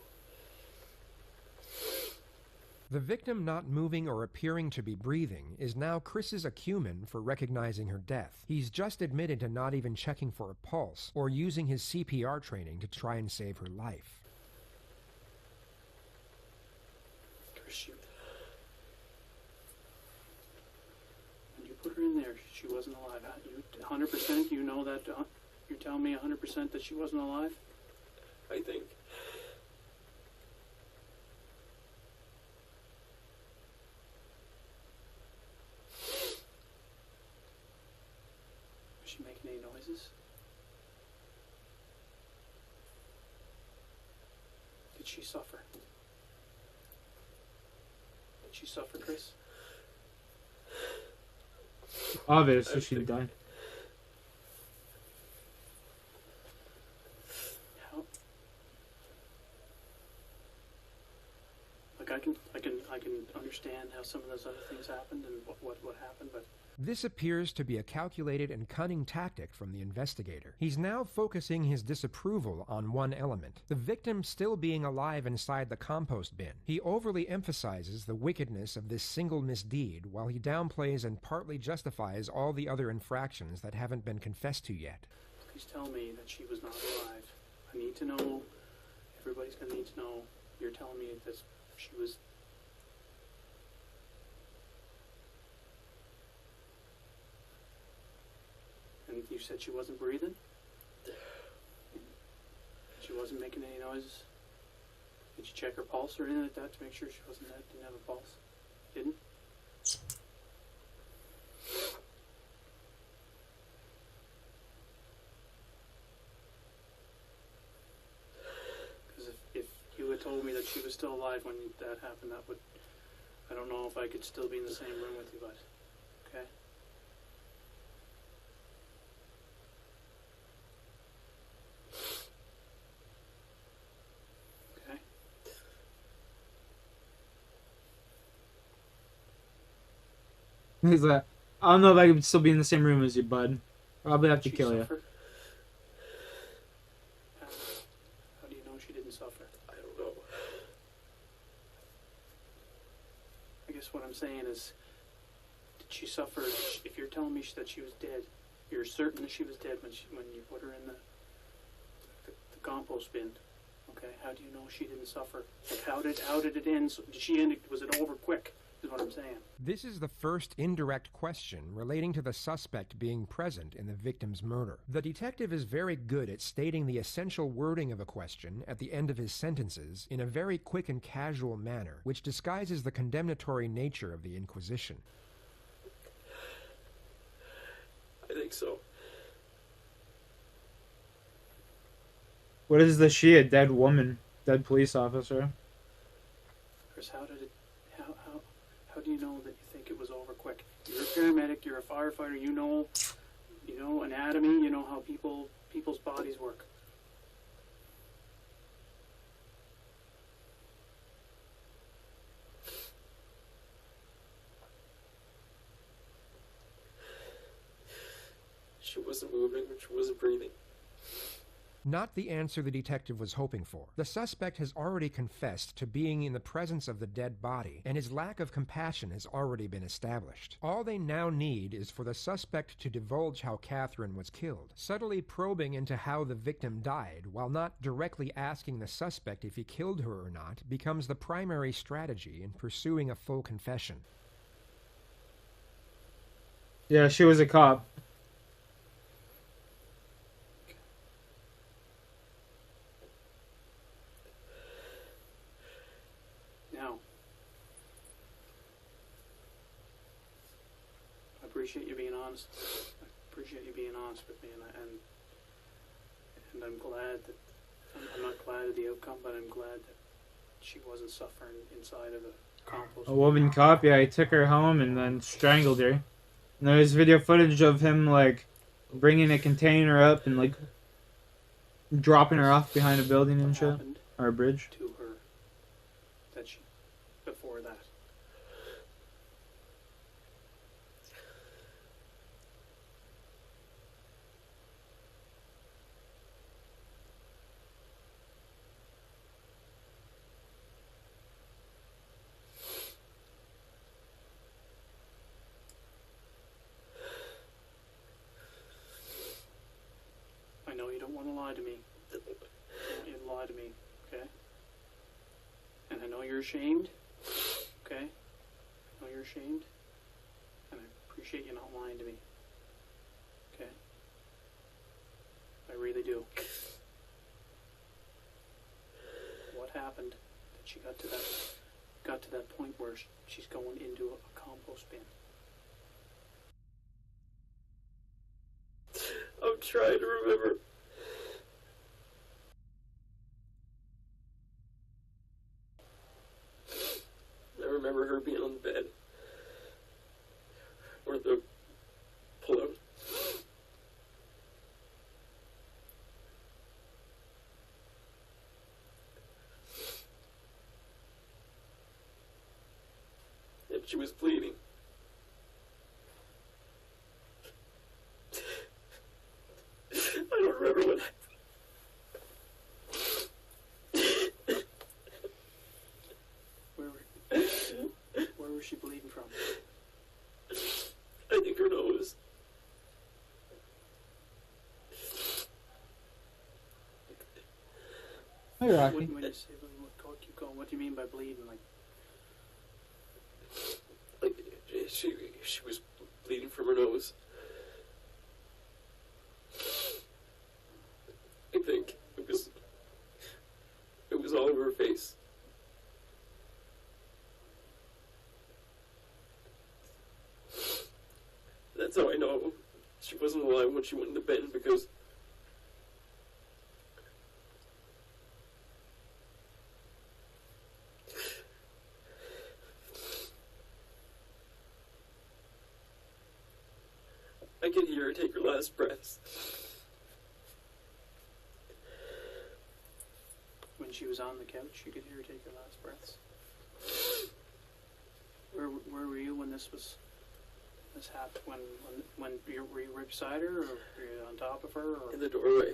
[SPEAKER 18] The victim not moving or appearing to be breathing is now Chris's acumen for recognizing her death. He's just admitted to not even checking for a pulse or using his CPR training to try and save her life.
[SPEAKER 23] Chris, when you put her in there, she wasn't alive. You 100%? You know that? You're telling me 100% that she wasn't alive?
[SPEAKER 7] I think.
[SPEAKER 23] Was she making any noises? Did she suffer? Did she suffer, Chris?
[SPEAKER 2] Obviously she died.
[SPEAKER 23] How? Like I can understand how some of those other things happened and what happened, but
[SPEAKER 18] This appears to be a calculated and cunning tactic from the investigator. He's now focusing his disapproval on one element, the victim still being alive inside the compost bin. He overly emphasizes the wickedness of this single misdeed while he downplays and partly justifies all the other infractions that haven't been confessed to yet.
[SPEAKER 23] please tell me that she was not alive. I need to know. Everybody's going to need to know. You're telling me that she was... And you said she wasn't breathing? She wasn't making any noises? Did you check her pulse or anything like that to make sure she wasn't dead? Didn't have a pulse? Didn't? Because if you had told me that she was still alive when that happened, that would... I don't know if I could still be in the same room with you, but... Okay?
[SPEAKER 2] He's like, I don't know if I could still be in the same room as you, bud. Probably have to kill you.
[SPEAKER 23] How do you know she didn't suffer?
[SPEAKER 7] I don't know.
[SPEAKER 23] I guess what I'm saying is, did she suffer? If you're telling me that she was dead, you're certain that she was dead when you put her in the compost bin. Okay, how do you know she didn't suffer? Like how did it end? So, did she end? Was it over quick? Is what I'm saying.
[SPEAKER 18] This is the first indirect question relating to the suspect being present in the victim's murder. The detective is very good at stating the essential wording of a question at the end of his sentences in a very quick and casual manner, which disguises the condemnatory nature of the inquisition.
[SPEAKER 7] I think so.
[SPEAKER 2] What is the she? A dead woman? Dead police officer?
[SPEAKER 23] Chris, how do you know that you think it was over quick? You're a paramedic, you're a firefighter, you know anatomy, you know how people's bodies work.
[SPEAKER 7] She wasn't moving, or she wasn't breathing.
[SPEAKER 18] Not the answer the detective was hoping for. The suspect has already confessed to being in the presence of the dead body, and his lack of compassion has already been established. All they now need is for the suspect to divulge how Catherine was killed, subtly probing into how the victim died, while not directly asking the suspect if he killed her or not, becomes the primary strategy in pursuing a full confession.
[SPEAKER 2] Yeah, she was a cop.
[SPEAKER 23] Now, I appreciate you being honest. I appreciate you being honest with me, and I'm glad that I'm not glad of the outcome, but I'm glad that she wasn't suffering inside of a compost.
[SPEAKER 2] A woman cop, yeah, he took her home and then strangled her. And there's video footage of him, like, bringing a container up and, like, dropping her off behind a building and shit. Or a bridge.
[SPEAKER 23] To her, that she, before that. I know you don't want to lie to me. I don't want you to lie to me, okay? And I know you're ashamed, okay? I know you're ashamed, and I appreciate you not lying to me, okay? I really do. What happened that she got to that point where she's going into a compost bin?
[SPEAKER 7] I'm trying to remember. I remember her being on the bed. Or the pillow. And she was bleeding. I don't remember what happened.
[SPEAKER 23] Where was she bleeding from?
[SPEAKER 7] I think her nose.
[SPEAKER 2] Hey, Rocky.
[SPEAKER 23] When you say keep going, what do you mean by bleeding?
[SPEAKER 7] Like she was bleeding from her nose. I think it was all over her face. That's how I know she wasn't alive when she went in the bin, because I could hear her take her last breaths.
[SPEAKER 23] When she was on the couch, you could hear her take her last breaths. Where were you when this happened? When were you right beside her, or were you on top of her, or
[SPEAKER 7] in the doorway?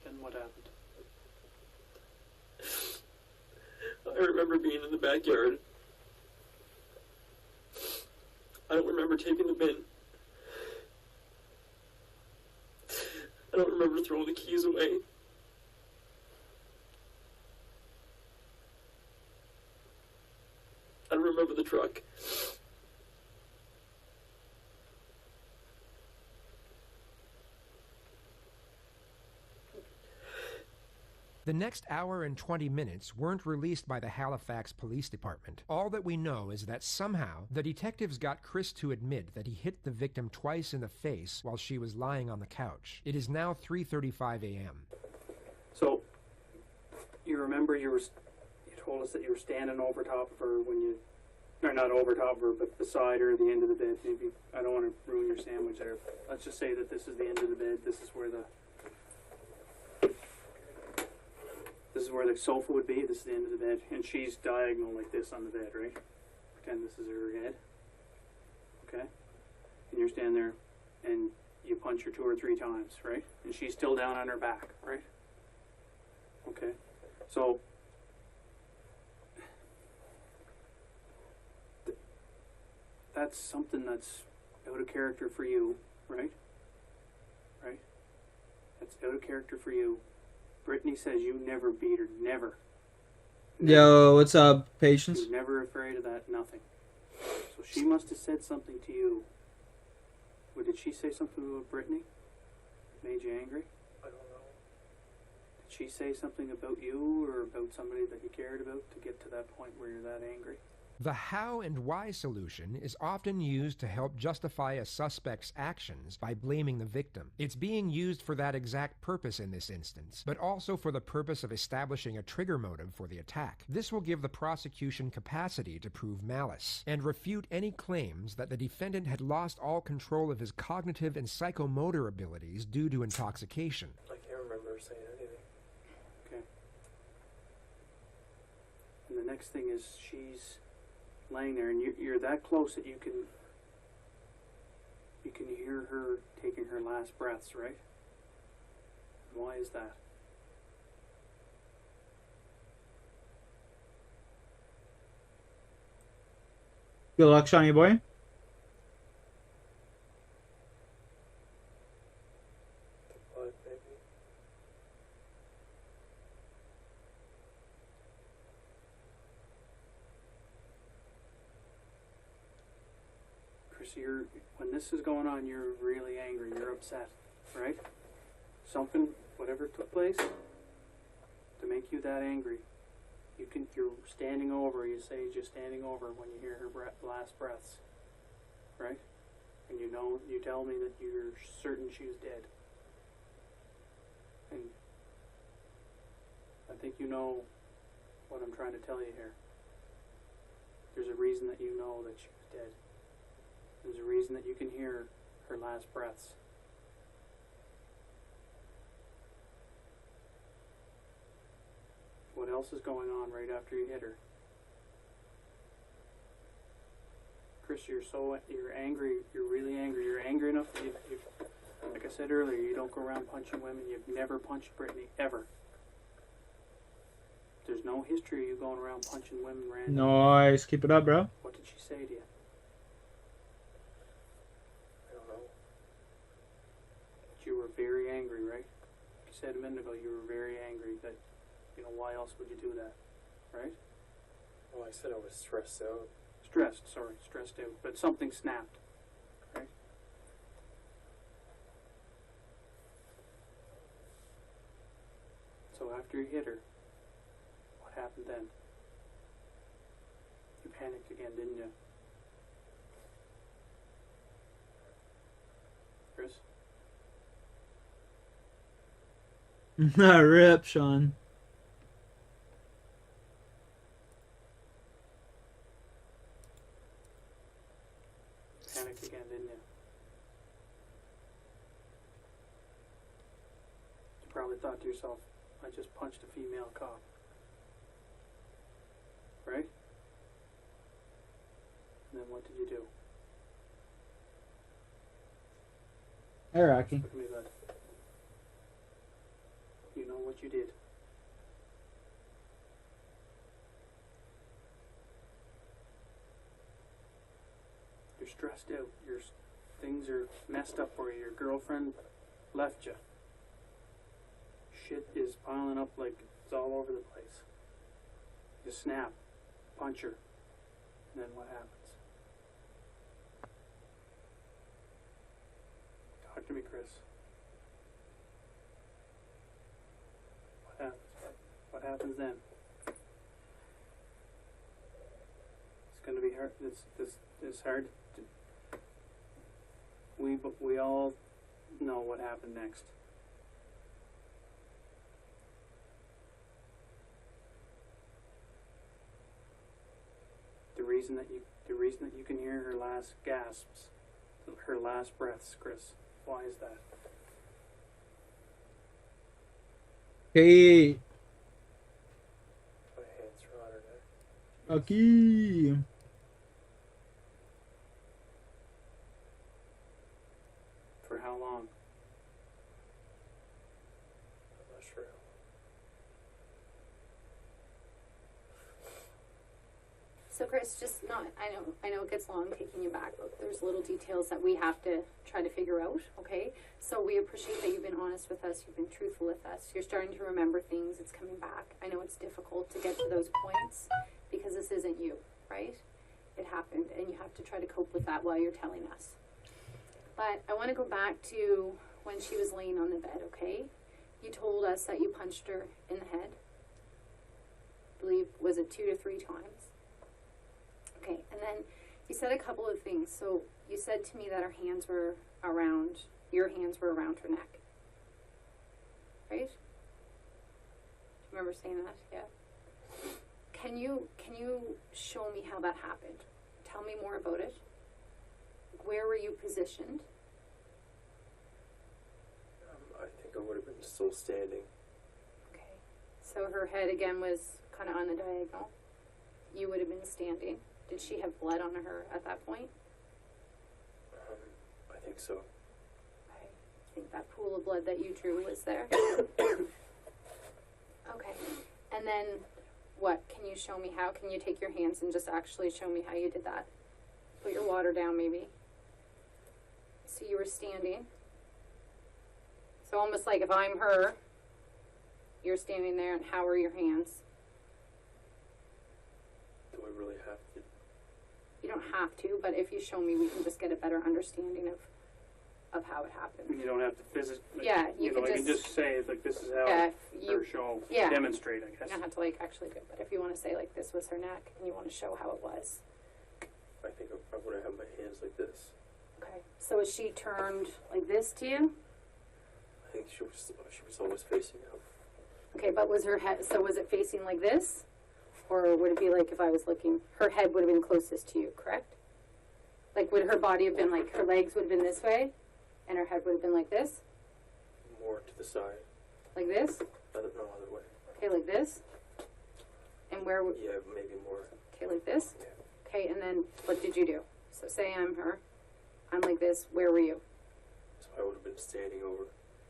[SPEAKER 23] Then what happened?
[SPEAKER 7] I remember being in the backyard. I don't remember taking the bin. I don't remember throwing the keys away. I don't remember the truck.
[SPEAKER 18] The next hour and 20 minutes weren't released by the Halifax Police Department. All that we know is that somehow the detectives got Chris to admit that he hit the victim twice in the face while she was lying on the couch. It is now 3:35 a.m.
[SPEAKER 23] So, you remember you told us that you were standing over top of her when you, or not over top of her, but beside her at the end of the bed. Maybe, I don't want to ruin your sandwich there. Let's just say that this is the end of the bed. This is where This is where the sofa would be. This is the end of the bed, and she's diagonal like this on the bed, right? Pretend this is her head. Okay, and you're standing there, and you punch her 2 or 3 times, right? And she's still down on her back, right? Okay, so that's something that's out of character for you, right? Right? That's out of character for you. Brittany says you never beat her, never.
[SPEAKER 2] Yo, what's up, Patience?
[SPEAKER 23] You're never afraid of that, nothing. So she must have said something to you. Or did she say something about Brittany that made you angry? I don't know. Did she say something about you or about somebody that you cared about to get to that point where you're that angry?
[SPEAKER 18] The how and why solution is often used to help justify a suspect's actions by blaming the victim. It's being used for that exact purpose in this instance, but also for the purpose of establishing a trigger motive for the attack. This will give the prosecution capacity to prove malice and refute any claims that the defendant had lost all control of his cognitive and psychomotor abilities due to intoxication.
[SPEAKER 23] I can't remember saying anything. Okay. And the next thing is she's laying there, and you're that close that you can hear her taking her last breaths, right? Why is that?
[SPEAKER 2] Good luck, Shawnee boy.
[SPEAKER 23] What, baby? Chris, when this is going on, you're really angry, you're upset, right? Something, whatever took place, to make you that angry. You're standing over, you say just standing over when you hear her last breaths, right? And you tell me that you're certain she was dead. And I think you know what I'm trying to tell you here. There's a reason that you know that she was dead. There's a reason that you can hear her last breaths. What else is going on right after you hit her? Chris, you're angry, you're really angry. You're angry enough that you like I said earlier, you don't go around punching women. You've never punched Brittany, ever. There's no history of you going around punching women randomly.
[SPEAKER 2] Nice, keep it up, bro.
[SPEAKER 23] What did she say to you? I don't know. But you were very angry, right? You said a minute ago you were very angry. That, why else would you do that, right?
[SPEAKER 7] Well, I said I was stressed out.
[SPEAKER 23] Stressed out. But something snapped, right? So after you hit her, what happened then? You panicked again, didn't you? Chris?
[SPEAKER 2] Rip, Sean.
[SPEAKER 23] Panicked again, didn't you? You probably thought to yourself, I just punched a female cop. Right? And then what did you do?
[SPEAKER 2] Hey, Rocky.
[SPEAKER 23] Look at me, bud. You know what you did. You're stressed out. Things are messed up for you. Your girlfriend left you. Shit is piling up like it's all over the place. You snap, punch her, and then what happens? Talk to me, Chris. What happens? What happens then? It's going to be hard. It's hard. We all know what happened next. The reason that you can hear her last gasps, her last breaths, Chris. Why is that?
[SPEAKER 2] Hey. Okay.
[SPEAKER 23] For how long?
[SPEAKER 7] I'm not sure.
[SPEAKER 8] So Chris, just not, I know it gets long taking you back, but there's little details that we have to try to figure out, okay? So we appreciate that you've been honest with us, you've been truthful with us, you're starting to remember things, it's coming back. I know it's difficult to get to those points because this isn't you, right? It happened, and you have to try to cope with that while you're telling us. But I want to go back to when she was laying on the bed, okay? You told us that you punched her in the head. I believe, was it 2 to 3 times? Okay, and then you said a couple of things. So you said to me that your hands were around her neck. Right? Do you remember saying that? Yeah. Can you show me how that happened? Tell me more about it. Where were you positioned?
[SPEAKER 7] I think I would have been still standing.
[SPEAKER 8] Okay. So her head again was kind of on the diagonal. You would have been standing. Did she have blood on her at that point?
[SPEAKER 7] I think so.
[SPEAKER 8] Okay. I think that pool of blood that you drew was there. Okay. And then what? Can you show me how? Can you take your hands and just actually show me how you did that? Put your water down maybe. So you were standing. So almost like if I'm her, you're standing there, and how are your hands?
[SPEAKER 7] Do I really have to?
[SPEAKER 8] You don't have to, but if you show me, we can just get a better understanding of how it happened.
[SPEAKER 23] You don't have to physically.
[SPEAKER 8] Yeah,
[SPEAKER 23] you know, I can just say like this is how
[SPEAKER 8] you
[SPEAKER 23] or show
[SPEAKER 8] yeah.
[SPEAKER 23] demonstrate. I
[SPEAKER 8] You
[SPEAKER 23] guess.
[SPEAKER 8] don't have to like actually do it, but if you want to say like this was her neck and you want to show how it was.
[SPEAKER 7] I think I would have had my hands like this.
[SPEAKER 8] Okay. So is she turned like this to you?
[SPEAKER 7] I think she was always facing out.
[SPEAKER 8] Okay, but was her head? So was it facing like this, or would it be like if I was looking? Her head would have been closest to you, correct? Like would her body have been like her legs would have been this way, and her head would have been like this?
[SPEAKER 7] More to the side.
[SPEAKER 8] Like this?
[SPEAKER 7] No other way.
[SPEAKER 8] Okay, like this. And where would?
[SPEAKER 7] Yeah, maybe more.
[SPEAKER 8] Okay, like this.
[SPEAKER 7] Yeah.
[SPEAKER 8] Okay, and then what did you do? So say I'm her. I'm like this. Where were you?
[SPEAKER 7] So I would have been standing over.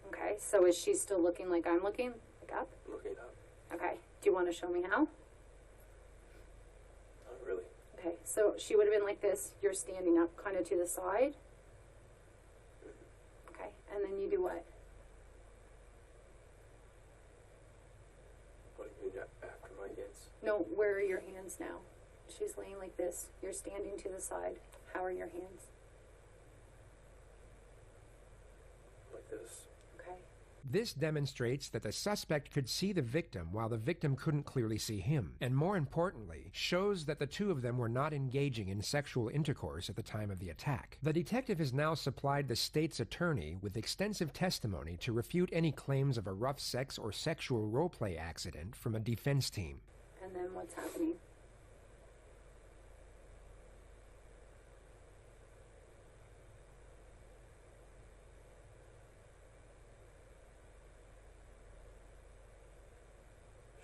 [SPEAKER 8] Okay, so is she still looking like I'm looking? Like up?
[SPEAKER 7] Looking up.
[SPEAKER 8] Okay. Do you want to show me how?
[SPEAKER 7] Not really.
[SPEAKER 8] Okay, so she would have been like this. You're standing up kind of to the side. Okay, and then you do what?
[SPEAKER 7] What do you mean after my hands?
[SPEAKER 8] No, where are your hands now? She's laying like this. You're standing to the side. How are your hands?
[SPEAKER 7] Like this.
[SPEAKER 8] Okay.
[SPEAKER 18] This demonstrates that the suspect could see the victim while the victim couldn't clearly see him, and more importantly, shows that the two of them were not engaging in sexual intercourse at the time of the attack. The detective has now supplied the state's attorney with extensive testimony to refute any claims of a rough sex or sexual roleplay accident from a defense team.
[SPEAKER 8] And then what's happening?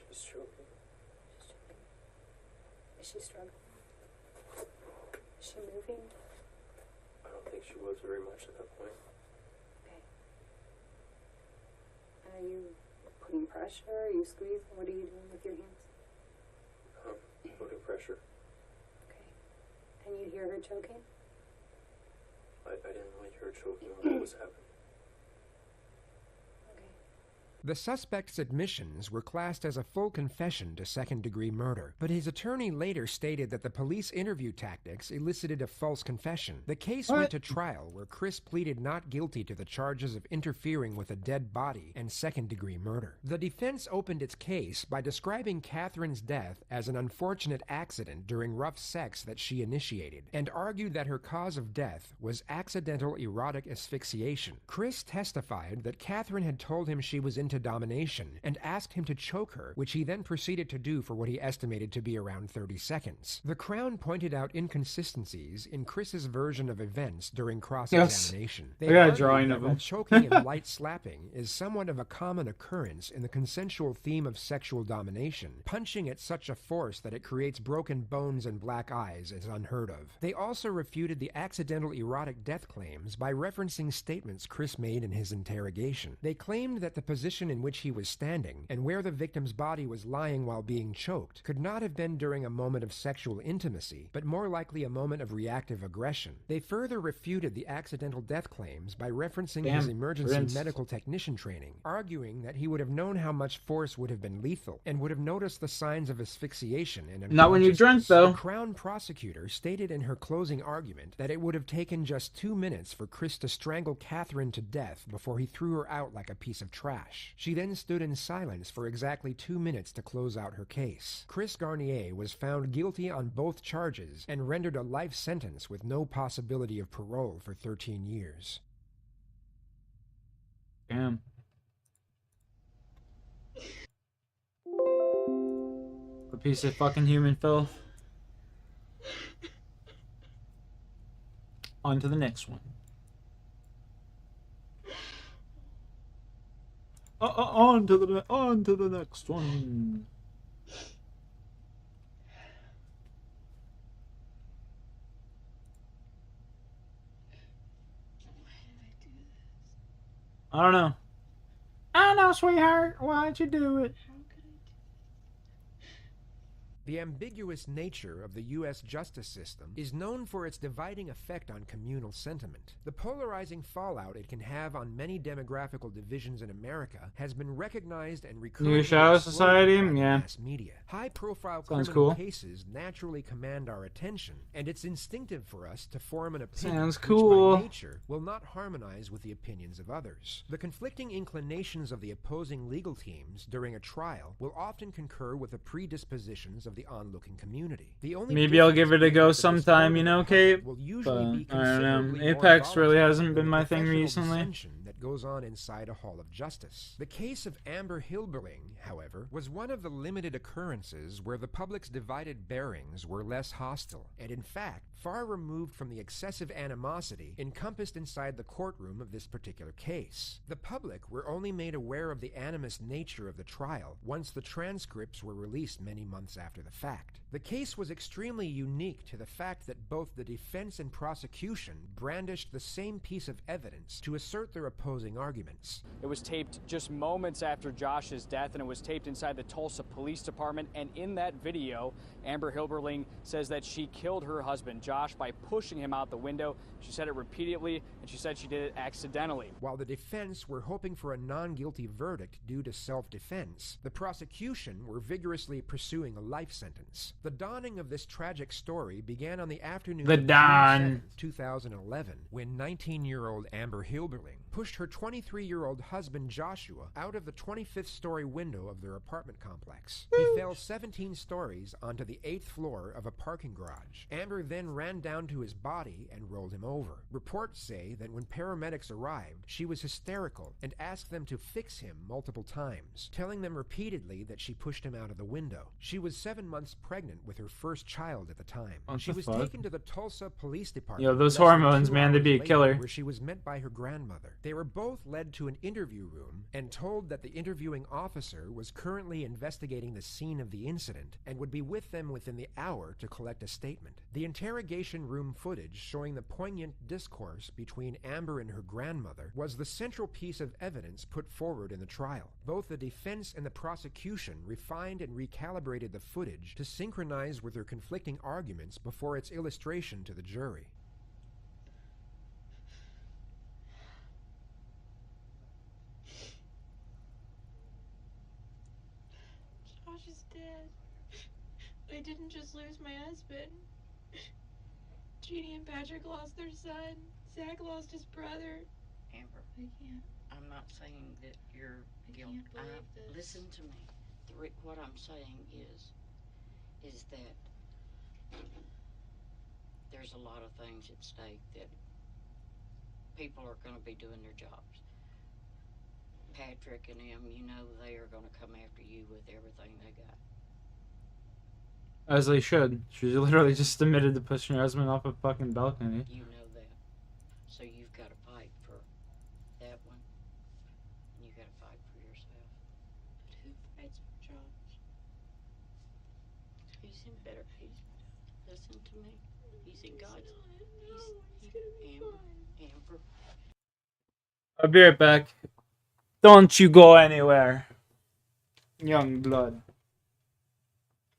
[SPEAKER 7] She's choking.
[SPEAKER 8] Is she struggling? Is she moving?
[SPEAKER 7] I don't think she was very much at that point.
[SPEAKER 8] Okay. Are you putting pressure? Are you squeezing? What are you doing with your hands?
[SPEAKER 7] Putting pressure.
[SPEAKER 8] Okay. And you hear her choking?
[SPEAKER 7] I didn't really hear her choking when it was happening.
[SPEAKER 18] The suspect's admissions were classed as a full confession to second-degree murder, but his attorney later stated that the police interview tactics elicited a false confession. The case went to trial where Chris pleaded not guilty to the charges of interfering with a dead body and second-degree murder. The defense opened its case by describing Catherine's death as an unfortunate accident during rough sex that she initiated, and argued that her cause of death was accidental erotic asphyxiation. Chris testified that Catherine had told him she was into into domination and asked him to choke her, which he then proceeded to do for what he estimated to be around 30 seconds. The Crown pointed out inconsistencies in Chris's version of events during cross-examination.
[SPEAKER 2] Yes. I got a
[SPEAKER 18] argued
[SPEAKER 2] drawing
[SPEAKER 18] that
[SPEAKER 2] of
[SPEAKER 18] while
[SPEAKER 2] him.
[SPEAKER 18] choking and light slapping is somewhat of a common occurrence in the consensual theme of sexual domination, punching at such a force that it creates broken bones and black eyes is unheard of. They also refuted the accidental erotic death claims by referencing statements Chris made in his interrogation. They claimed that the position in which he was standing and where the victim's body was lying while being choked could not have been during a moment of sexual intimacy, but more likely a moment of reactive aggression. They further refuted the accidental death claims by referencing his emergency medical technician training, arguing that he would have known how much force would have been lethal and would have noticed the signs of asphyxiation and
[SPEAKER 2] Not when you drunk, though.
[SPEAKER 18] The Crown prosecutor stated in her closing argument that it would have taken just 2 minutes for Chris to strangle Catherine to death before he threw her out like a piece of trash. She then stood in silence for exactly 2 minutes to close out her case. Chris Garnier was found guilty on both charges and rendered a life sentence with no possibility of parole for 13 years.
[SPEAKER 2] Damn. A piece of fucking human filth. On to the next one. On to the next one. I don't know. I know, sweetheart. Why'd you do it?
[SPEAKER 18] The ambiguous nature of the U.S. justice system is known for its dividing effect on communal sentiment. The polarizing fallout it can have on many demographical divisions in America has been recognized and recurrently
[SPEAKER 2] New Shadow
[SPEAKER 18] exploited
[SPEAKER 2] Society?
[SPEAKER 18] by the
[SPEAKER 2] Yeah.
[SPEAKER 18] mass media. High-profile
[SPEAKER 2] Sounds
[SPEAKER 18] criminal
[SPEAKER 2] cool.
[SPEAKER 18] cases naturally command our attention, and it's instinctive for us to form an opinion
[SPEAKER 2] Sounds
[SPEAKER 18] which
[SPEAKER 2] cool.
[SPEAKER 18] by nature will not harmonize with the opinions of others. The conflicting inclinations of the opposing legal teams during a trial will often concur with the predispositions of the onlooking community. The only
[SPEAKER 2] Maybe I'll give it a go
[SPEAKER 18] difference is that the
[SPEAKER 2] sometime, you
[SPEAKER 18] sport
[SPEAKER 2] know,
[SPEAKER 18] of the public
[SPEAKER 2] Kate.
[SPEAKER 18] will
[SPEAKER 2] But
[SPEAKER 18] usually be
[SPEAKER 2] I don't know.
[SPEAKER 18] considerably more
[SPEAKER 2] Apex really
[SPEAKER 18] volatile
[SPEAKER 2] hasn't
[SPEAKER 18] than
[SPEAKER 2] been
[SPEAKER 18] the
[SPEAKER 2] my thing
[SPEAKER 18] professional
[SPEAKER 2] recently.
[SPEAKER 18] dissension that goes on inside a hall of justice. The case of Amber Hilberling, however, was one of the limited occurrences where the public's divided bearings were less hostile, and in fact, far removed from the excessive animosity encompassed inside the courtroom of this particular case. The public were only made aware of the animus nature of the trial once the transcripts were released many months after the fact. The case was extremely unique to the fact that both the defense and prosecution brandished the same piece of evidence to assert their opposing arguments.
[SPEAKER 9] It was taped just moments after Josh's death, and it was taped inside the Tulsa Police Department. And in that video, Amber Hilberling says that she killed her husband, Josh, by pushing him out the window. She said it repeatedly, and she said she did it accidentally.
[SPEAKER 18] While the defense were hoping for a non-guilty verdict due to self-defense, the prosecution were vigorously pursuing a life sentence. The dawning of this tragic story began on the afternoon
[SPEAKER 2] The
[SPEAKER 18] of
[SPEAKER 2] dawn.
[SPEAKER 18] June 7th, 2011, when 19-year-old Amber Hilberling pushed her 23-year-old husband Joshua out of the 25th story window of their apartment complex. He fell 17 stories onto the 8th floor of a parking garage. Amber then ran down to his body and rolled him over. Reports say that when paramedics arrived, she was hysterical and asked them to fix him multiple times, telling them repeatedly that she pushed him out of the window. She was 7 months pregnant with her first child at the time.
[SPEAKER 2] What
[SPEAKER 18] She
[SPEAKER 2] the
[SPEAKER 18] was
[SPEAKER 2] fuck?
[SPEAKER 18] taken to the Tulsa Police Department.
[SPEAKER 2] Yo, those
[SPEAKER 18] less than
[SPEAKER 2] hormones,
[SPEAKER 18] 2
[SPEAKER 2] man, they'd
[SPEAKER 18] hours
[SPEAKER 2] be a
[SPEAKER 18] later,
[SPEAKER 2] killer.
[SPEAKER 18] where she was met by her grandmother. They were both led to an interview room and told that the interviewing officer was currently investigating the scene of the incident and would be with them within the hour to collect a statement. The interrogation room footage showing the poignant discourse between Amber and her grandmother was the central piece of evidence put forward in the trial. Both the defense and the prosecution refined and recalibrated the footage to synchronize with their conflicting arguments before its illustration to the jury.
[SPEAKER 10] Josh is dead. I didn't just lose my husband. Jeannie and Patrick lost their son. Zach lost his brother.
[SPEAKER 11] Amber,
[SPEAKER 10] I can't.
[SPEAKER 11] I'm not saying that you're guilty.
[SPEAKER 10] can't believe this.
[SPEAKER 11] Listen to me. What I'm saying is that there's a lot of things at stake that people are going to be doing their jobs. Patrick and them, you know they are going to come after you with everything they got.
[SPEAKER 2] As they should. She literally just admitted to pushing her husband off a fucking balcony.
[SPEAKER 11] You know that. So you've got to fight for that one. And you got to fight for yourself.
[SPEAKER 10] But who fights for Josh?
[SPEAKER 11] He's in better. Listen to me. He's in God's.
[SPEAKER 10] He's gonna be fine.
[SPEAKER 11] Amber.
[SPEAKER 2] I'll be right back. Don't you go anywhere. Young blood.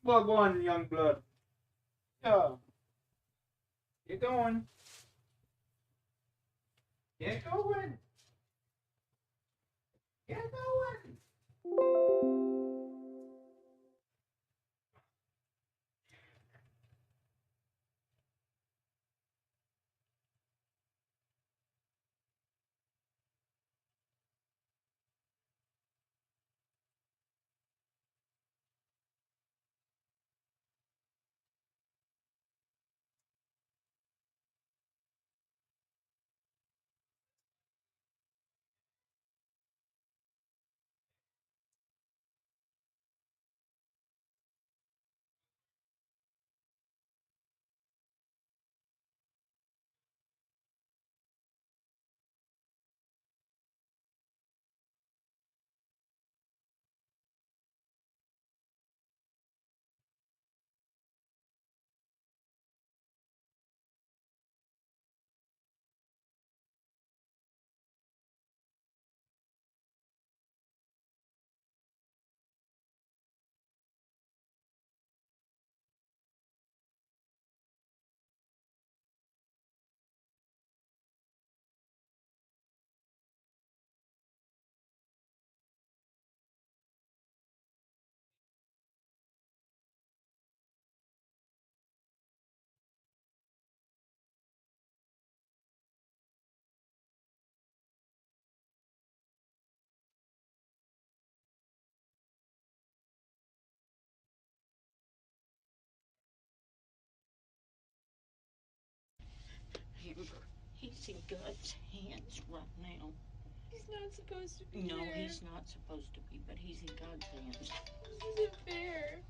[SPEAKER 2] Well, go on, young blood. Yeah. Get going. Get going. Get going.
[SPEAKER 11] Amber, he's in God's hands right now.
[SPEAKER 10] He's not supposed to be
[SPEAKER 11] No,
[SPEAKER 10] here.
[SPEAKER 11] he's not supposed to be, but he's in God's hands.
[SPEAKER 10] This isn't fair.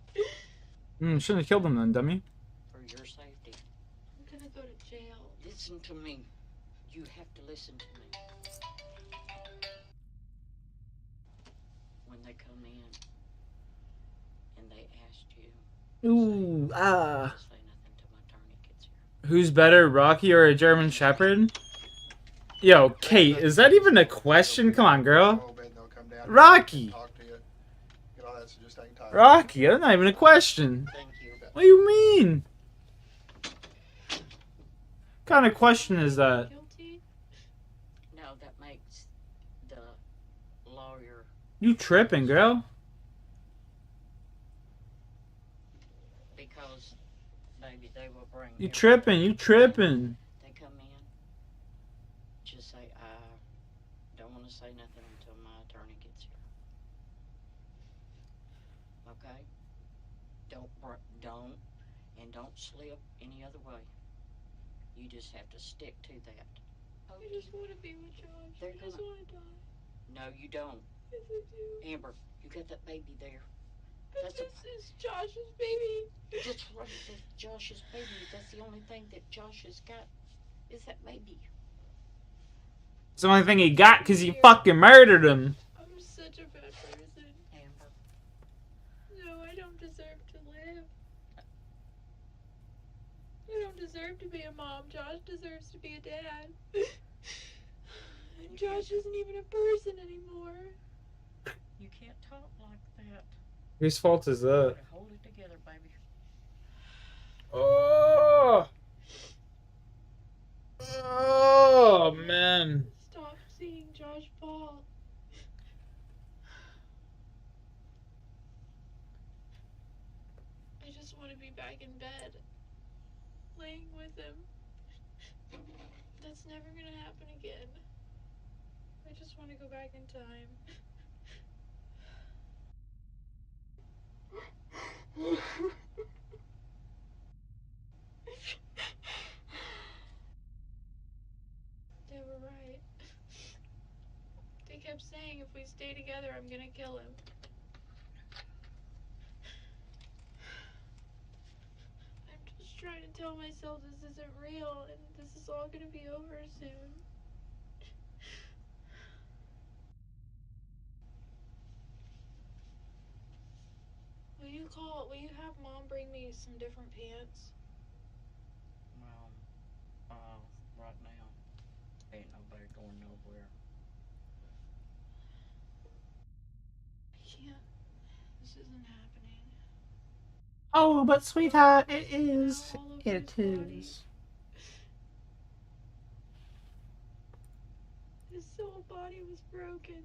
[SPEAKER 2] Shouldn't have killed him then, dummy.
[SPEAKER 11] For your safety.
[SPEAKER 10] I'm gonna go to jail.
[SPEAKER 11] Listen to me. You have to listen to me. When they come in and they asked you,
[SPEAKER 2] Ooh, ah.
[SPEAKER 11] don't say nothing till my attorney gets here.
[SPEAKER 2] Who's better, Rocky or a German Shepherd? Yo, Kate, is that even a question? Come on, girl. Rocky! Rocky, that's not even a question.
[SPEAKER 11] Thank you.
[SPEAKER 2] What do you mean? What kind of question is that?
[SPEAKER 10] Guilty?
[SPEAKER 11] No, that makes the lawyer.
[SPEAKER 2] You tripping, girl?
[SPEAKER 11] Because, baby, they will bring.
[SPEAKER 2] You tripping, you tripping.
[SPEAKER 11] They come in. Just say, I don't want to say nothing until my attorney gets here. Okay? Don't slip any other way. You just have to stick to that.
[SPEAKER 10] I just want to be with Josh. I just want to die.
[SPEAKER 11] No, you don't.
[SPEAKER 10] Yes, I do.
[SPEAKER 11] Amber, you got that baby there.
[SPEAKER 10] But this is Josh's baby.
[SPEAKER 11] That's right, that's Josh's baby. That's the only thing that Josh has got is that baby.
[SPEAKER 2] It's the only thing he got because he fucking murdered him.
[SPEAKER 10] I'm such a bad person.
[SPEAKER 11] Amber.
[SPEAKER 10] No, I don't deserve to live. I don't deserve to be a mom. Josh deserves to be a dad. And Josh isn't even a person anymore.
[SPEAKER 11] You can't talk like that.
[SPEAKER 2] Whose fault is that?
[SPEAKER 11] Hold it together, baby.
[SPEAKER 2] Oh! Oh, man.
[SPEAKER 10] Stop seeing Josh fall. I just want to be back in bed, laying with him. That's never gonna happen again. I just want to go back in time. They were right. They kept saying if we we stay together, I'm gonna kill him. I'm just trying to tell myself this isn't real and this is all gonna be over soon. Will you have Mom bring me some different pants?
[SPEAKER 11] Right now, ain't nobody going nowhere.
[SPEAKER 10] I can't. This isn't happening.
[SPEAKER 2] Oh, but sweetheart, it is. It is.
[SPEAKER 10] His whole body was broken.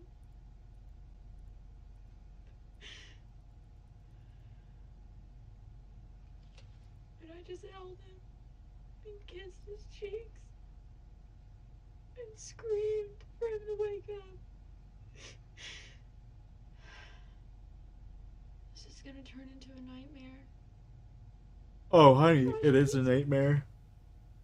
[SPEAKER 10] And I just held him and kissed his cheeks and screamed for him to wake up. This is gonna turn into a nightmare.
[SPEAKER 2] Oh, honey, it is a nightmare.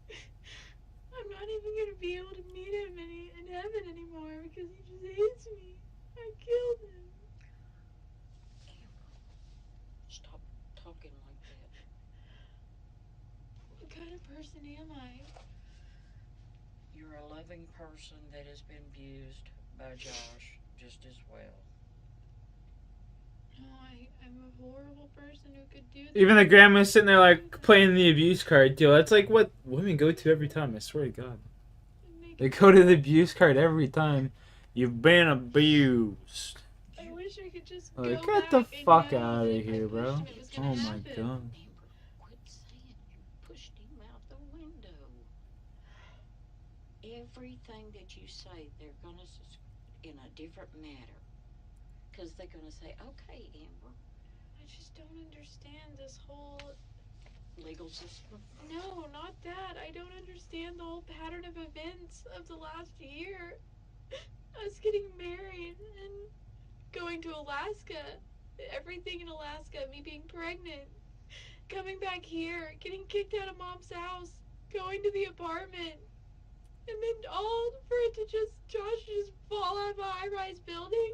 [SPEAKER 10] I'm not even gonna be able to meet him in heaven anymore because he just hates me. I killed him.
[SPEAKER 11] Stop talking like that.
[SPEAKER 10] What kind of person am I?
[SPEAKER 11] You're a loving person that has been abused by Josh just as well.
[SPEAKER 10] No, I'm a horrible person who could do this.
[SPEAKER 2] Even the grandma's sitting there like playing the abuse card deal. That's like what women go to every time, I swear to God. They go to the abuse card every time. You've been abused.
[SPEAKER 10] I wish I could just
[SPEAKER 2] Like,
[SPEAKER 10] go
[SPEAKER 2] get the
[SPEAKER 10] back and
[SPEAKER 2] fuck
[SPEAKER 10] know
[SPEAKER 2] out of
[SPEAKER 10] that
[SPEAKER 2] here,
[SPEAKER 10] I
[SPEAKER 2] bro.
[SPEAKER 10] pushed him, it was gonna
[SPEAKER 2] Oh my
[SPEAKER 10] happen.
[SPEAKER 2] God.
[SPEAKER 11] Quit saying you pushed him out the window. Everything that you say, they're going to, in a different matter. Because they're going to say, okay, Amber.
[SPEAKER 10] I just don't understand this whole
[SPEAKER 11] legal system.
[SPEAKER 10] No, not that. I don't understand the whole pattern of events of the last year. Us getting married and going to Alaska. Everything in Alaska, me being pregnant. Coming back here, getting kicked out of Mom's house, going to the apartment. And then all for it to Josh just fall out of a high-rise building.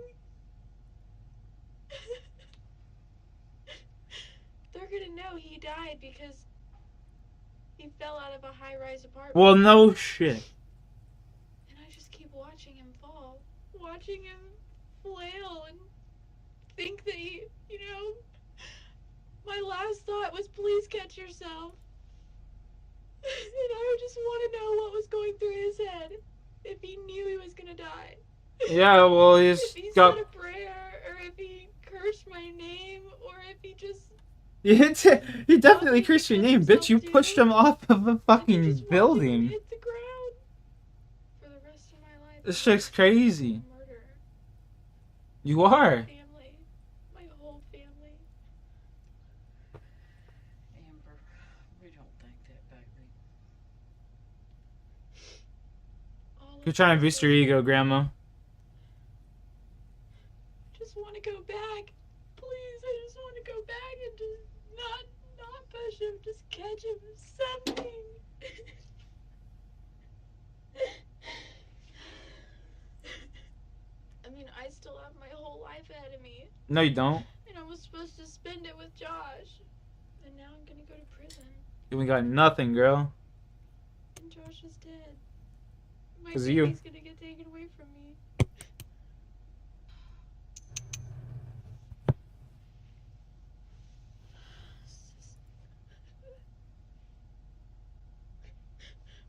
[SPEAKER 10] They're gonna know he died because he fell out of a high-rise apartment.
[SPEAKER 2] Well, no shit.
[SPEAKER 10] And I just keep watching him fall. Watching him flail and think that he, my last thought was, please catch yourself. And I just want to know what was going through his head. If he knew he was gonna die.
[SPEAKER 2] Yeah, well, he's
[SPEAKER 10] if he
[SPEAKER 2] got...
[SPEAKER 10] said a prayer, or if he cursed my name, or if he just...
[SPEAKER 2] He definitely cursed your name, bitch. You pushed him off of a fucking building.
[SPEAKER 10] hit the ground. For the rest of my life.
[SPEAKER 2] This chick's crazy. You are.
[SPEAKER 10] Family. My whole family.
[SPEAKER 11] Amber, we don't think that, baby.
[SPEAKER 2] You're trying to boost your ego, Grandma.
[SPEAKER 10] Just want to go back. Please, I just want to go back and just not push him. Just catch him. Something. I mean, I still have my whole life ahead of me.
[SPEAKER 2] No, you don't.
[SPEAKER 10] And I was supposed to spend it with Josh. And now I'm gonna go to prison.
[SPEAKER 2] We got nothing, girl.
[SPEAKER 10] And Josh is dead. My
[SPEAKER 2] 'Cause of you.
[SPEAKER 10] baby's gonna get taken away from me.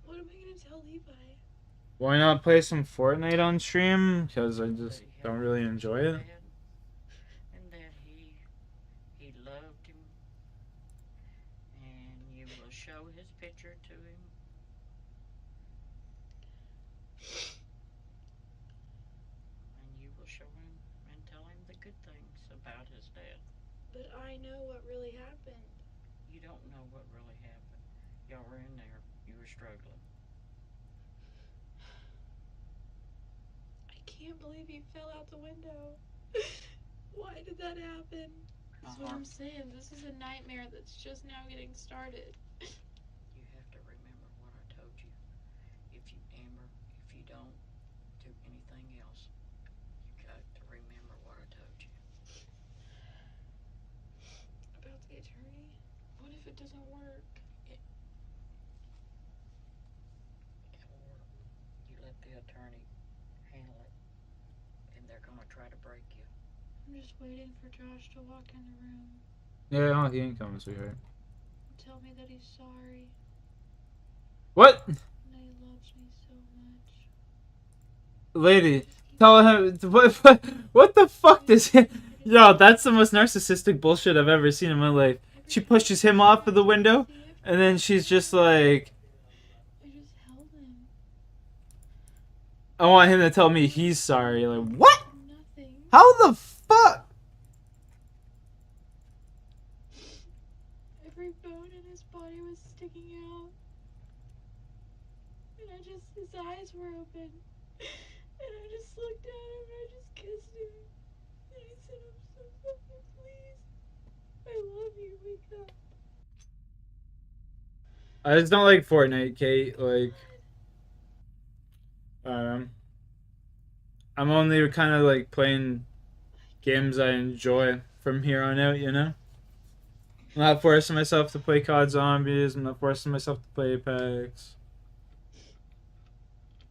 [SPEAKER 10] What am I gonna tell Levi?
[SPEAKER 2] Why not play some Fortnite on stream? Because I just don't really enjoy it.
[SPEAKER 11] And that he loved him. And you will show his picture to him. And you will show him and tell him the good things about his dad.
[SPEAKER 10] But I know what really happened.
[SPEAKER 11] You don't know what really happened. Y'all were in there. You were struggling.
[SPEAKER 10] I can't believe he fell out the window. Why did that happen? That's what I'm saying. This is a nightmare that's just now getting started.
[SPEAKER 11] You have to remember what I told you. Amber, if you don't do anything else, you got to
[SPEAKER 10] attorney? What if it doesn't work?
[SPEAKER 11] Or you let the attorney handle it, and they're gonna try to break you.
[SPEAKER 10] I'm just waiting for Josh to walk in the room
[SPEAKER 2] Yeah, no, he ain't coming, sweetheart.
[SPEAKER 10] and tell me that he's sorry
[SPEAKER 2] What?
[SPEAKER 10] and that he loves me so much.
[SPEAKER 2] Lady, tell him what the fuck does he? Yo, that's the most narcissistic bullshit I've ever seen in my life. She pushes him off of the window, and then she's just like,
[SPEAKER 10] I just held him.
[SPEAKER 2] I want him to tell me he's sorry. Like, what?
[SPEAKER 10] Nothing.
[SPEAKER 2] How the fuck?
[SPEAKER 10] Every bone in his body was sticking out. And his eyes were open. And I just looked at him and I just kissed him. And I said, I'm so sorry, please. I love you, wake up.
[SPEAKER 2] I just don't like Fortnite, Kate. Like, I'm only kind of like playing games I enjoy from here on out, you know? I'm not forcing myself to play COD Zombies. I'm not forcing myself to play Apex.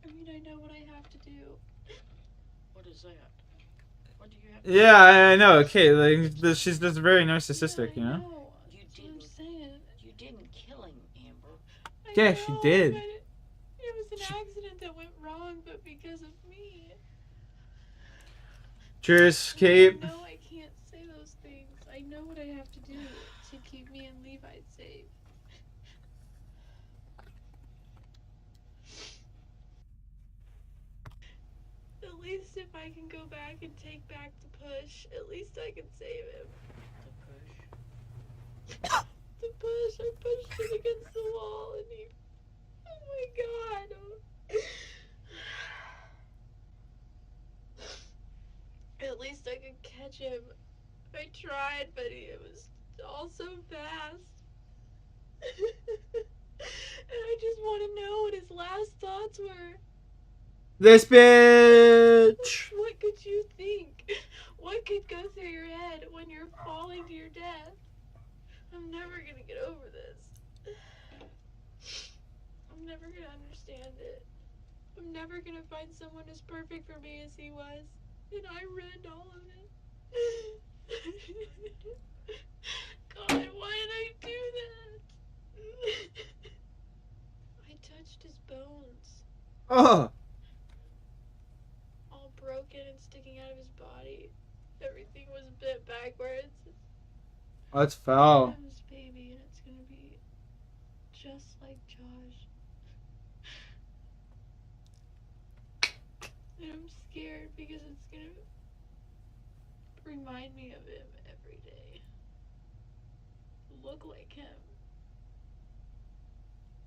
[SPEAKER 10] I mean, I know what I have to do.
[SPEAKER 11] What is that? What do you have?
[SPEAKER 2] Yeah, I know. Okay, like she's just very narcissistic, you know.
[SPEAKER 11] You didn't kill him, Amber.
[SPEAKER 2] Yeah, she did.
[SPEAKER 10] But it was an accident that went wrong, but because of me.
[SPEAKER 2] Cheers, Kate.
[SPEAKER 10] I know I can't say those things. I know what I have to do to keep me and Levi safe. At least if I can go back and take back the push, at least I can save him. The push, I pushed it against the wall and he... Oh my god. At least I could catch him. I tried, but it was all so fast. And I just want to know what his last thoughts were.
[SPEAKER 2] This bitch.
[SPEAKER 10] What could you think? What could go through your head when you're falling to your death? I'm never gonna get over this. I'm never gonna understand it. I'm never gonna find someone as perfect for me as he was. And I ruined all of it. God, why did I do that? I touched his bones.
[SPEAKER 2] Oh.
[SPEAKER 10] All broken and sticking out of his body. Everything was bent backwards.
[SPEAKER 2] That's foul.
[SPEAKER 10] I'm his baby, and it's gonna be just like Josh. And I'm scared because it's gonna remind me of him every day. Look like him.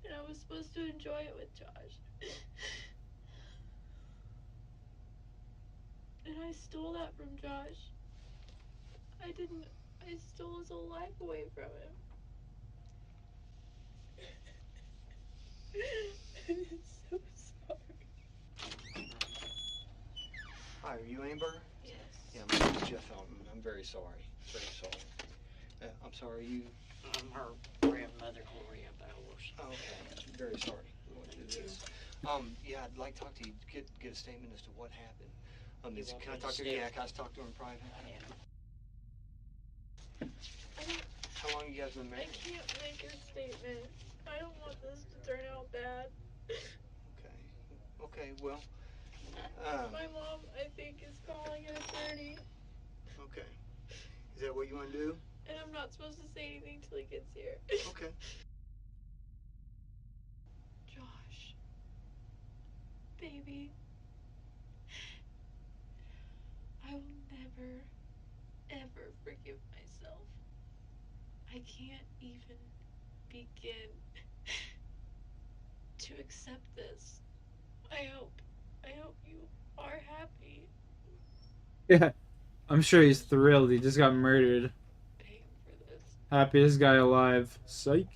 [SPEAKER 10] And I was supposed to enjoy it with Josh. And I stole that from Josh. I stole his whole life away from him. I'm so sorry.
[SPEAKER 12] Hi, are you Amber?
[SPEAKER 10] Yes.
[SPEAKER 12] Yeah, my name's Jeff Elton. I'm very sorry. Very sorry. I'm sorry, you...
[SPEAKER 11] I'm her grandmother, Gloria Bowers.
[SPEAKER 12] Oh, okay. Very sorry. We went through this. Yeah, I'd like to talk to you, get a statement as to what happened. Can I talk to you? Yeah, can I talk to her in private? How long you guys been married?
[SPEAKER 10] I can't make a statement. I don't want this to turn out bad.
[SPEAKER 12] Okay, well...
[SPEAKER 10] My mom, I think, is calling an attorney.
[SPEAKER 12] Okay. Is that what you want to do?
[SPEAKER 10] And I'm not supposed to say anything till he gets here.
[SPEAKER 12] Okay.
[SPEAKER 10] Josh. Baby. I will never, ever forgive myself. I can't even begin to accept this. I hope you are happy.
[SPEAKER 2] Yeah, I'm sure he's thrilled. He just got murdered. Happiest guy alive. Psych.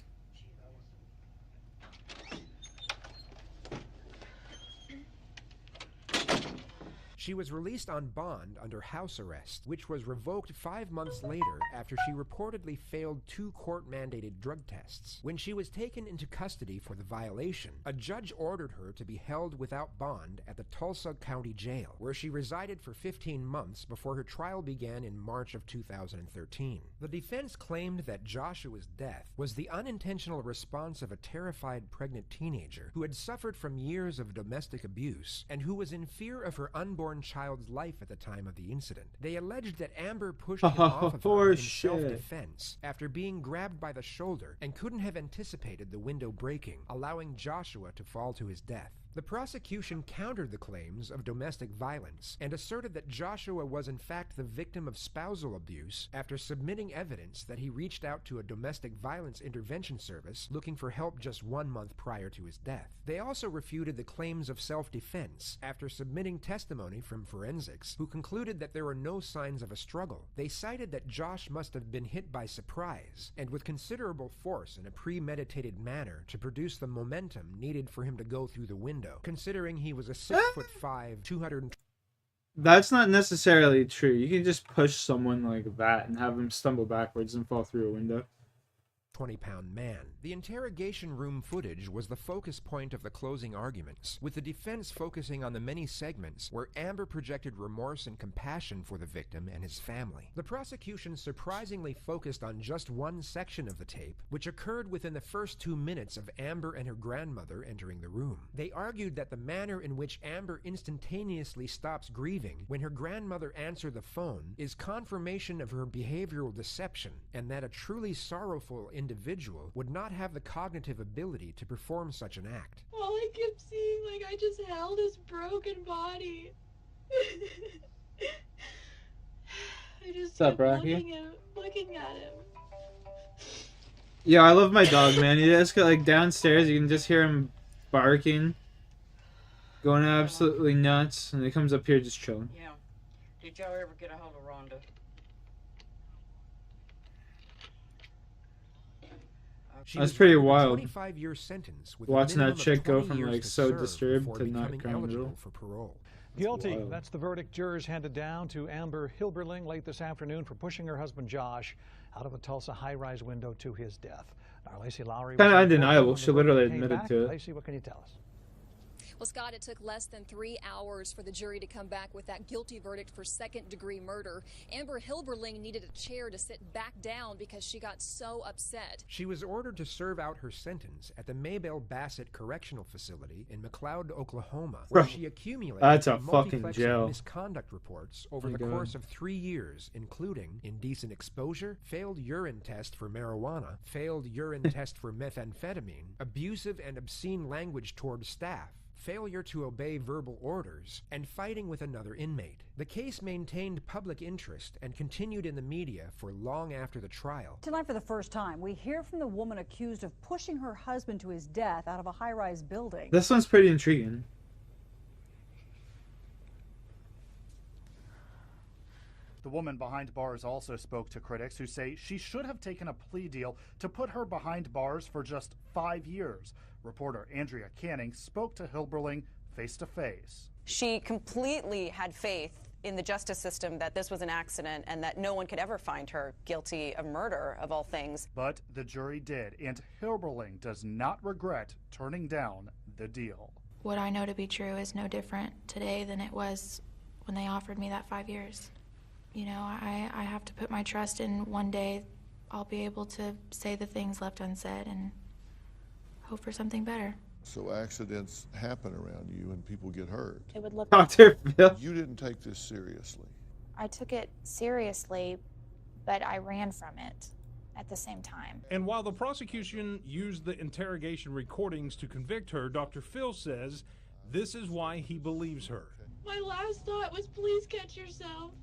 [SPEAKER 18] She was released on bond under house arrest, which was revoked 5 months later after she reportedly failed 2 court-mandated drug tests. When she was taken into custody for the violation, a judge ordered her to be held without bond at the Tulsa County Jail, where she resided for 15 months before her trial began in March of 2013. The defense claimed that Joshua's death was the unintentional response of a terrified pregnant teenager who had suffered from years of domestic abuse and who was in fear of her unborn child's life at the time of the incident. They alleged that Amber pushed him off of her in self-defense after being grabbed by the shoulder and couldn't have anticipated the window breaking, allowing Joshua to fall to his death. The prosecution countered the claims of domestic violence and asserted that Joshua was in fact the victim of spousal abuse after submitting evidence that he reached out to a domestic violence intervention service looking for help just 1 month prior to his death. They also refuted the claims of self-defense after submitting testimony from forensics who concluded that there were no signs of a struggle. They cited that Josh must have been hit by surprise and with considerable force in a premeditated manner to produce the momentum needed for him to go through the window, considering he was a 6'5", 200.
[SPEAKER 2] That's not necessarily true. You can just push someone like that and have them stumble backwards and fall through a window.
[SPEAKER 18] 20-pound man. The interrogation room footage was the focus point of the closing arguments, with the defense focusing on the many segments where Amber projected remorse and compassion for the victim and his family. The prosecution surprisingly focused on just one section of the tape, which occurred within the first 2 minutes of Amber and her grandmother entering the room. They argued that the manner in which Amber instantaneously stops grieving when her grandmother answered the phone is confirmation of her behavioral deception, and that a truly sorrowful individual would not have the cognitive ability to perform such an act.
[SPEAKER 10] All I kept seeing, like, I just held his broken body. I just
[SPEAKER 2] What's up,
[SPEAKER 10] kept
[SPEAKER 2] Rocky?
[SPEAKER 10] looking at him.
[SPEAKER 2] Yeah, I love my dog, man. You just got like downstairs, you can just hear him barking, going absolutely nuts, and he comes up here just chilling.
[SPEAKER 11] Yeah. Did y'all ever get a hold of Rhonda?
[SPEAKER 2] That's pretty wild.
[SPEAKER 18] 25-year sentence with
[SPEAKER 2] Watching that chick go from
[SPEAKER 18] 20
[SPEAKER 2] like
[SPEAKER 18] years
[SPEAKER 2] so
[SPEAKER 18] to serve
[SPEAKER 2] disturbed
[SPEAKER 18] before
[SPEAKER 2] to not
[SPEAKER 18] becoming
[SPEAKER 2] criminal.
[SPEAKER 18] eligible for parole.
[SPEAKER 5] Guilty.
[SPEAKER 2] wild.
[SPEAKER 5] That's the verdict jurors handed down to Amber Hilberling late this afternoon for pushing her husband Josh out of a Tulsa high-rise window to his death. Now, Lacey Lowry.
[SPEAKER 2] Kind of undeniable. She literally admitted to it.
[SPEAKER 5] Lacey, what can you tell us?
[SPEAKER 13] Well, Scott, it took less than 3 hours for the jury to come back with that guilty verdict for second-degree murder. Amber Hilberling needed a chair to sit back down because she got so upset.
[SPEAKER 18] She was ordered to serve out her sentence at the Maybelle Bassett Correctional Facility in McLeod, Oklahoma, where she accumulated
[SPEAKER 2] That's a fucking
[SPEAKER 18] multiflex
[SPEAKER 2] jail.
[SPEAKER 18] misconduct reports over
[SPEAKER 2] My
[SPEAKER 18] the
[SPEAKER 2] God.
[SPEAKER 18] course of 3 years, including indecent exposure, failed urine test for marijuana, failed urine test for methamphetamine, abusive and obscene language toward staff, failure to obey verbal orders, and fighting with another inmate. The case maintained public interest and continued in the media for long after the trial.
[SPEAKER 15] Tonight, for the first time, we hear from the woman accused of pushing her husband to his death out of a high-rise building.
[SPEAKER 2] This one's pretty intriguing.
[SPEAKER 16] The woman behind bars also spoke to critics who say she should have taken a plea deal to put her behind bars for just 5 years. Reporter Andrea Canning spoke to Hilberling face-to-face.
[SPEAKER 17] She completely had faith in the justice system that this was an accident and that no one could ever find her guilty of murder, of all things.
[SPEAKER 16] But the jury did, and Hilberling does not regret turning down the deal.
[SPEAKER 19] What I know to be true is no different today than it was when they offered me that 5 years. You know, I have to put my trust in one day I'll be able to say the things left unsaid and hope for something better.
[SPEAKER 26] So accidents happen around you and people get hurt.
[SPEAKER 19] It would look
[SPEAKER 2] Dr. Phil.
[SPEAKER 26] You didn't take this seriously.
[SPEAKER 19] I took it seriously, but I ran from it at the same time.
[SPEAKER 27] And while the prosecution used the interrogation recordings to convict her, Dr. Phil says this is why he believes her.
[SPEAKER 10] My last thought was, please catch yourself.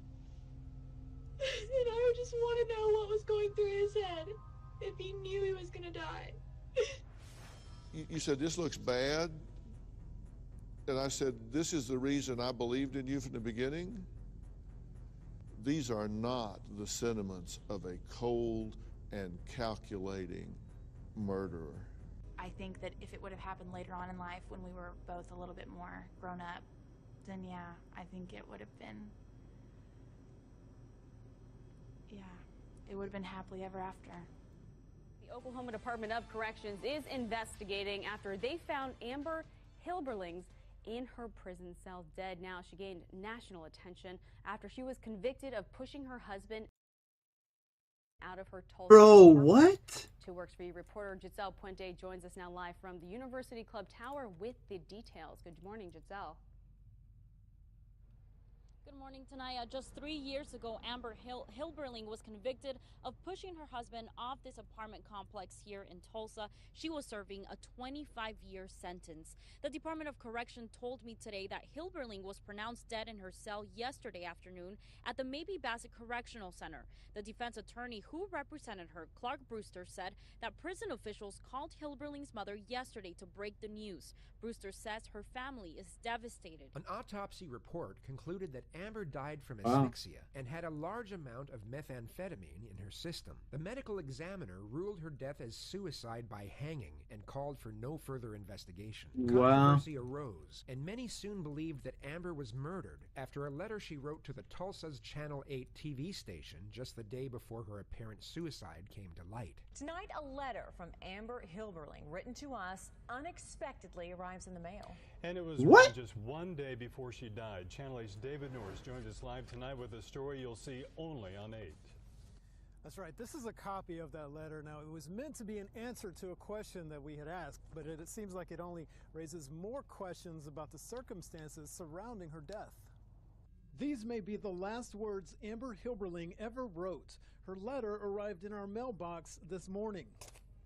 [SPEAKER 10] And I just want to know what was going through his head, if he knew he was gonna die.
[SPEAKER 26] You said, this looks bad. And I said, this is the reason I believed in you from the beginning. These are not the sentiments of a cold and calculating murderer.
[SPEAKER 19] I think that if it would have happened later on in life when we were both a little bit more grown up, then yeah, I think it would have been, yeah, it would have been happily ever after.
[SPEAKER 1] The Oklahoma Department of Corrections is investigating after they found Amber Hilberlings in her prison cell dead. Now, she gained national attention after she was convicted of pushing her husband out of her Tulsa
[SPEAKER 2] Bro,
[SPEAKER 1] apartment.
[SPEAKER 2] what?
[SPEAKER 1] 2 Works for You reporter Giselle Puente joins us now live from the University Club Tower with the details. Good morning, Giselle.
[SPEAKER 3] Good morning, Tanaya. Just 3 years ago, Amber Hilberling was convicted of pushing her husband off this apartment complex here in Tulsa. She was serving a 25-year sentence. The Department of Correction told me today that Hilberling was pronounced dead in her cell yesterday afternoon at the Mabee Bassett Correctional Center. The defense attorney who represented her, Clark Brewster, said that prison officials called Hilberling's mother yesterday to break the news. Brewster says her family is devastated.
[SPEAKER 18] An autopsy report concluded that Amber died from
[SPEAKER 2] Wow.
[SPEAKER 18] asphyxia and had a large amount of methamphetamine in her system. The medical examiner ruled her death as suicide by hanging and called for no further investigation.
[SPEAKER 2] Wow.
[SPEAKER 18] Controversy arose, and many soon believed that Amber was murdered after a letter she wrote to the Tulsa's Channel 8 TV station just the day before her apparent suicide came to light.
[SPEAKER 4] Tonight, a letter from Amber Hilberling, written to us, unexpectedly arrives in the mail.
[SPEAKER 6] And it was
[SPEAKER 2] What?
[SPEAKER 6] just one day before she died. Channel 8's David Norris joins us live tonight with a story you'll see only on 8.
[SPEAKER 14] That's right. This is a copy of that letter. Now, it was meant to be an answer to a question that we had asked, but it seems like it only raises more questions about the circumstances surrounding her death. These may be the last words Amber Hilberling ever wrote. Her letter arrived in our mailbox this morning.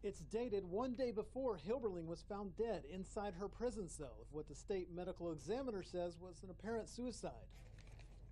[SPEAKER 14] It's dated one day before Hilberling was found dead inside her prison cell of what the state medical examiner says was an apparent suicide.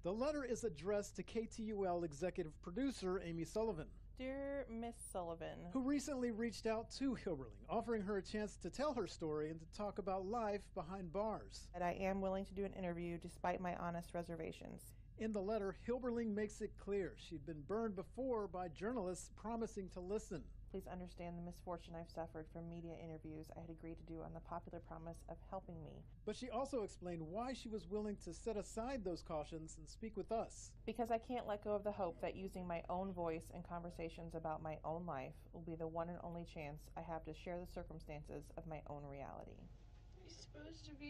[SPEAKER 14] The letter is addressed to KTUL executive producer Amy Sullivan,
[SPEAKER 20] Dear Miss Sullivan,
[SPEAKER 14] who recently reached out to Hilberling, offering her a chance to tell her story and to talk about life behind bars.
[SPEAKER 20] that I am willing to do an interview despite my honest reservations.
[SPEAKER 14] In the letter, Hilberling makes it clear she'd been burned before by journalists promising to listen.
[SPEAKER 20] Please understand the misfortune I've suffered from media interviews I had agreed to do on the popular promise of helping me.
[SPEAKER 14] But she also explained why she was willing to set aside those cautions and speak with us.
[SPEAKER 20] Because I can't let go of the hope that using my own voice and conversations about my own life will be the one and only chance I have to share the circumstances of my own reality.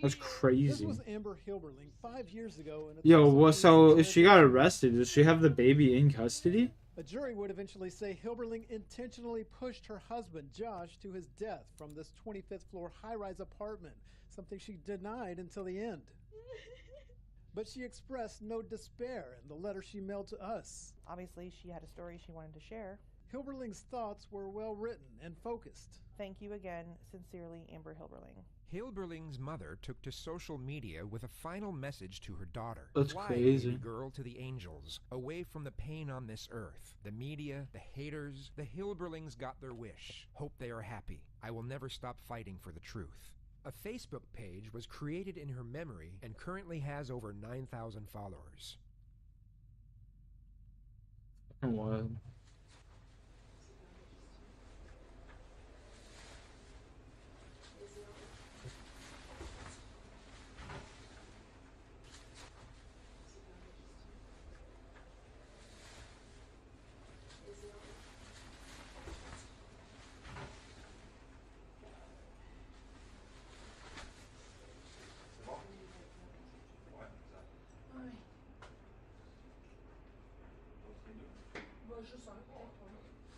[SPEAKER 2] That's crazy.
[SPEAKER 14] This was Amber Hilberling 5 years ago. In a
[SPEAKER 2] Yo,
[SPEAKER 14] Tulsa
[SPEAKER 2] well,
[SPEAKER 14] police
[SPEAKER 2] so if she got
[SPEAKER 14] interrogation.
[SPEAKER 2] arrested, does she have the baby in custody?
[SPEAKER 14] A jury would eventually say Hilberling intentionally pushed her husband, Josh, to his death from this 25th floor high-rise apartment, something she denied until the end. But she expressed no despair in the letter she mailed to us.
[SPEAKER 20] Obviously, she had a story she wanted to share.
[SPEAKER 14] Hilberling's thoughts were well written and focused.
[SPEAKER 20] Thank you again. Sincerely, Amber Hilberling.
[SPEAKER 18] Hilberling's mother took to social media with a final message to her daughter.
[SPEAKER 2] That's
[SPEAKER 18] Fly,
[SPEAKER 2] crazy.
[SPEAKER 18] baby girl, to the angels, away from the pain on this earth. The media, the haters, the Hilberlings got their wish. Hope they are happy. I will never stop fighting for the truth. A Facebook page was created in her memory and currently has over 9,000 followers.
[SPEAKER 2] Wild.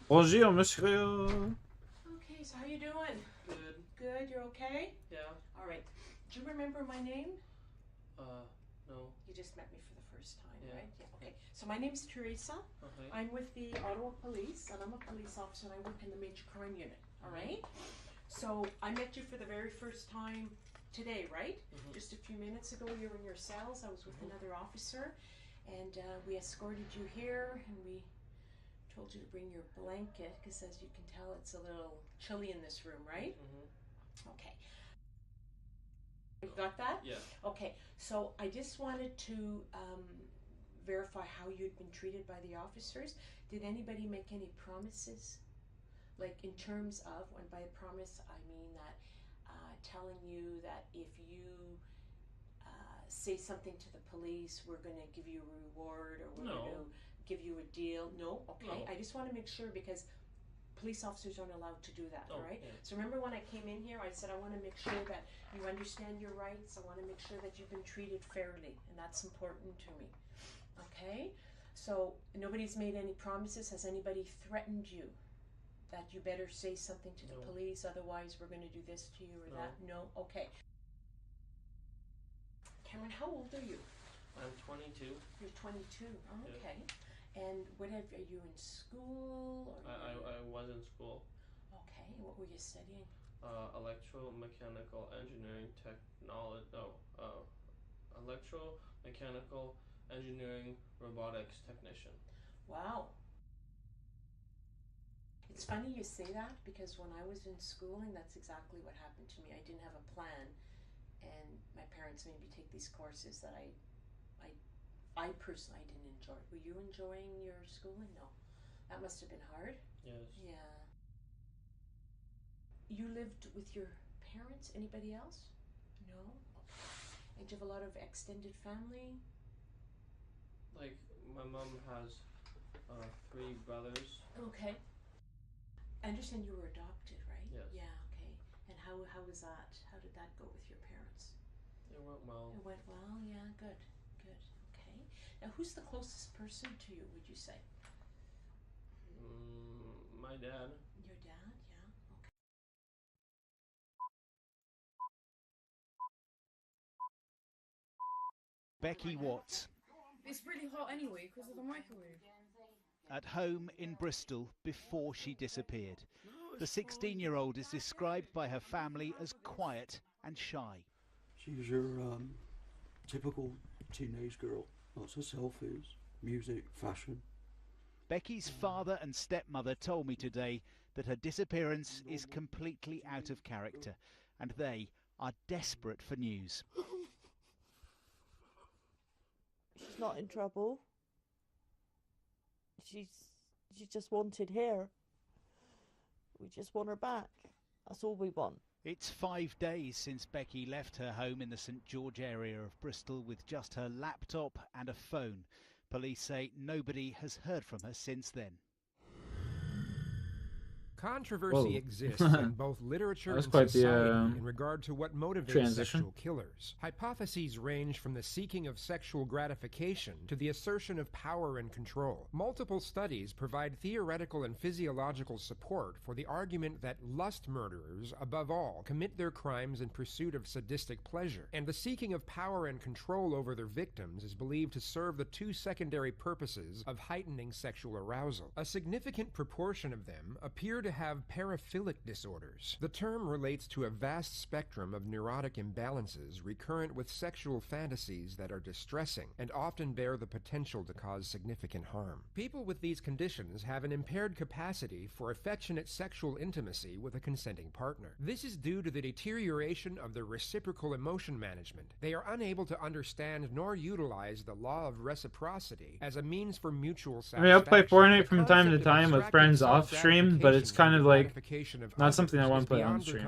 [SPEAKER 2] Bonjour, monsieur.
[SPEAKER 22] Okay, so how you doing?
[SPEAKER 7] Good.
[SPEAKER 22] Good, you're okay?
[SPEAKER 7] Yeah.
[SPEAKER 22] All right. Do you remember my name?
[SPEAKER 7] No.
[SPEAKER 22] You just met me for the first time,
[SPEAKER 7] Yeah.
[SPEAKER 22] right? Yeah, okay. So my name's Teresa.
[SPEAKER 7] Okay.
[SPEAKER 22] I'm with the Ottawa Police, and I'm a police officer, and I work in the Major Crime Unit, all right? So I met you for the very first time today, right? Just a few minutes ago, you were in your cells. I was with another officer, and we escorted you here, and we told you to bring your blanket, because as you can tell, it's a little chilly in this room, right? Okay. You got that?
[SPEAKER 7] Yeah.
[SPEAKER 22] Okay, so I just wanted to verify how you'd been treated by the officers. Did anybody make any promises? Like in terms of, and by promise I mean that telling you that if you say something to the police, we're going to give you a reward, or we're
[SPEAKER 7] No.
[SPEAKER 22] going to give you a deal? No? Okay.
[SPEAKER 7] No.
[SPEAKER 22] I just want to make sure, because police officers aren't allowed to do that,
[SPEAKER 7] Oh,
[SPEAKER 22] all right?
[SPEAKER 7] yeah.
[SPEAKER 22] So remember when I came in here, I said I want to make sure that you understand your rights. I want to make sure that you've been treated fairly, and that's important to me. Okay? So nobody's made any promises. Has anybody threatened you that you better say something to the
[SPEAKER 7] No.
[SPEAKER 22] police, otherwise we're going to do this to you or
[SPEAKER 7] No.
[SPEAKER 22] that? No? Okay. Cameron, how old are you?
[SPEAKER 7] I'm 22.
[SPEAKER 22] You're 22. Oh,
[SPEAKER 7] Yeah.
[SPEAKER 22] okay. And are you in school? Or
[SPEAKER 7] I was in school.
[SPEAKER 22] Okay. What were you studying?
[SPEAKER 7] Electromechanical engineering technology. No. Electromechanical engineering robotics technician.
[SPEAKER 22] Wow. It's funny you say that, because when I was in schooling, that's exactly what happened to me. I didn't have a plan, and my parents made me take these courses that I personally didn't enjoy. Were you enjoying your schooling? No. That must have been hard.
[SPEAKER 7] Yes.
[SPEAKER 22] Yeah. You lived with your parents? Anybody else? No? Okay. And do you have a lot of extended family?
[SPEAKER 7] Like, my mom has 3 brothers.
[SPEAKER 22] Okay. I understand you were adopted, right?
[SPEAKER 7] Yes.
[SPEAKER 22] Yeah, okay. And how was that? How did that go with your parents?
[SPEAKER 7] It went well.
[SPEAKER 22] It went well? Yeah, good. Good. Okay. Now, who's the closest person to you, would you say?
[SPEAKER 7] My dad.
[SPEAKER 22] Your dad? Yeah. Okay.
[SPEAKER 8] Becky Watts,
[SPEAKER 9] It's really hot anyway because of the microwave.
[SPEAKER 8] at home in Bristol before she disappeared. The 16-year-old is described by her family as quiet and shy.
[SPEAKER 12] She's your typical teenage girl. Lots of selfies, music, fashion.
[SPEAKER 8] Becky's father and stepmother told me today that her disappearance is completely out of character, and they are desperate for news.
[SPEAKER 21] She's not in trouble. She's just wanted here. We just want her back. That's all we want.
[SPEAKER 8] It's 5 days since Becky left her home in the St George area of Bristol with just her laptop and a phone. Police say nobody has heard from her since then.
[SPEAKER 18] Controversy
[SPEAKER 2] Whoa.
[SPEAKER 18] exists in both literature
[SPEAKER 2] That was
[SPEAKER 18] and
[SPEAKER 2] quite the,
[SPEAKER 18] society in regard to what motivates
[SPEAKER 2] transition.
[SPEAKER 18] sexual killers. Hypotheses range from the seeking of sexual gratification to the assertion of power and control. Multiple studies provide theoretical and physiological support for the argument that lust murderers, above all, commit their crimes in pursuit of sadistic pleasure, and the seeking of power and control over their victims is believed to serve the 2 secondary purposes of heightening sexual arousal. A significant proportion of them appear to have paraphilic disorders. The term relates to a vast spectrum of neurotic imbalances recurrent with sexual fantasies that are distressing and often bear the potential to cause significant harm. People with these conditions have an impaired capacity for affectionate sexual intimacy with a consenting partner. This is due to the deterioration of their reciprocal emotion management. They are unable to understand nor utilize the law of reciprocity as a means for mutual
[SPEAKER 2] I
[SPEAKER 18] satisfaction.
[SPEAKER 2] mean, I'll play Fortnite from time to time with friends off stream, but it's kind of like not something I want to play on stream.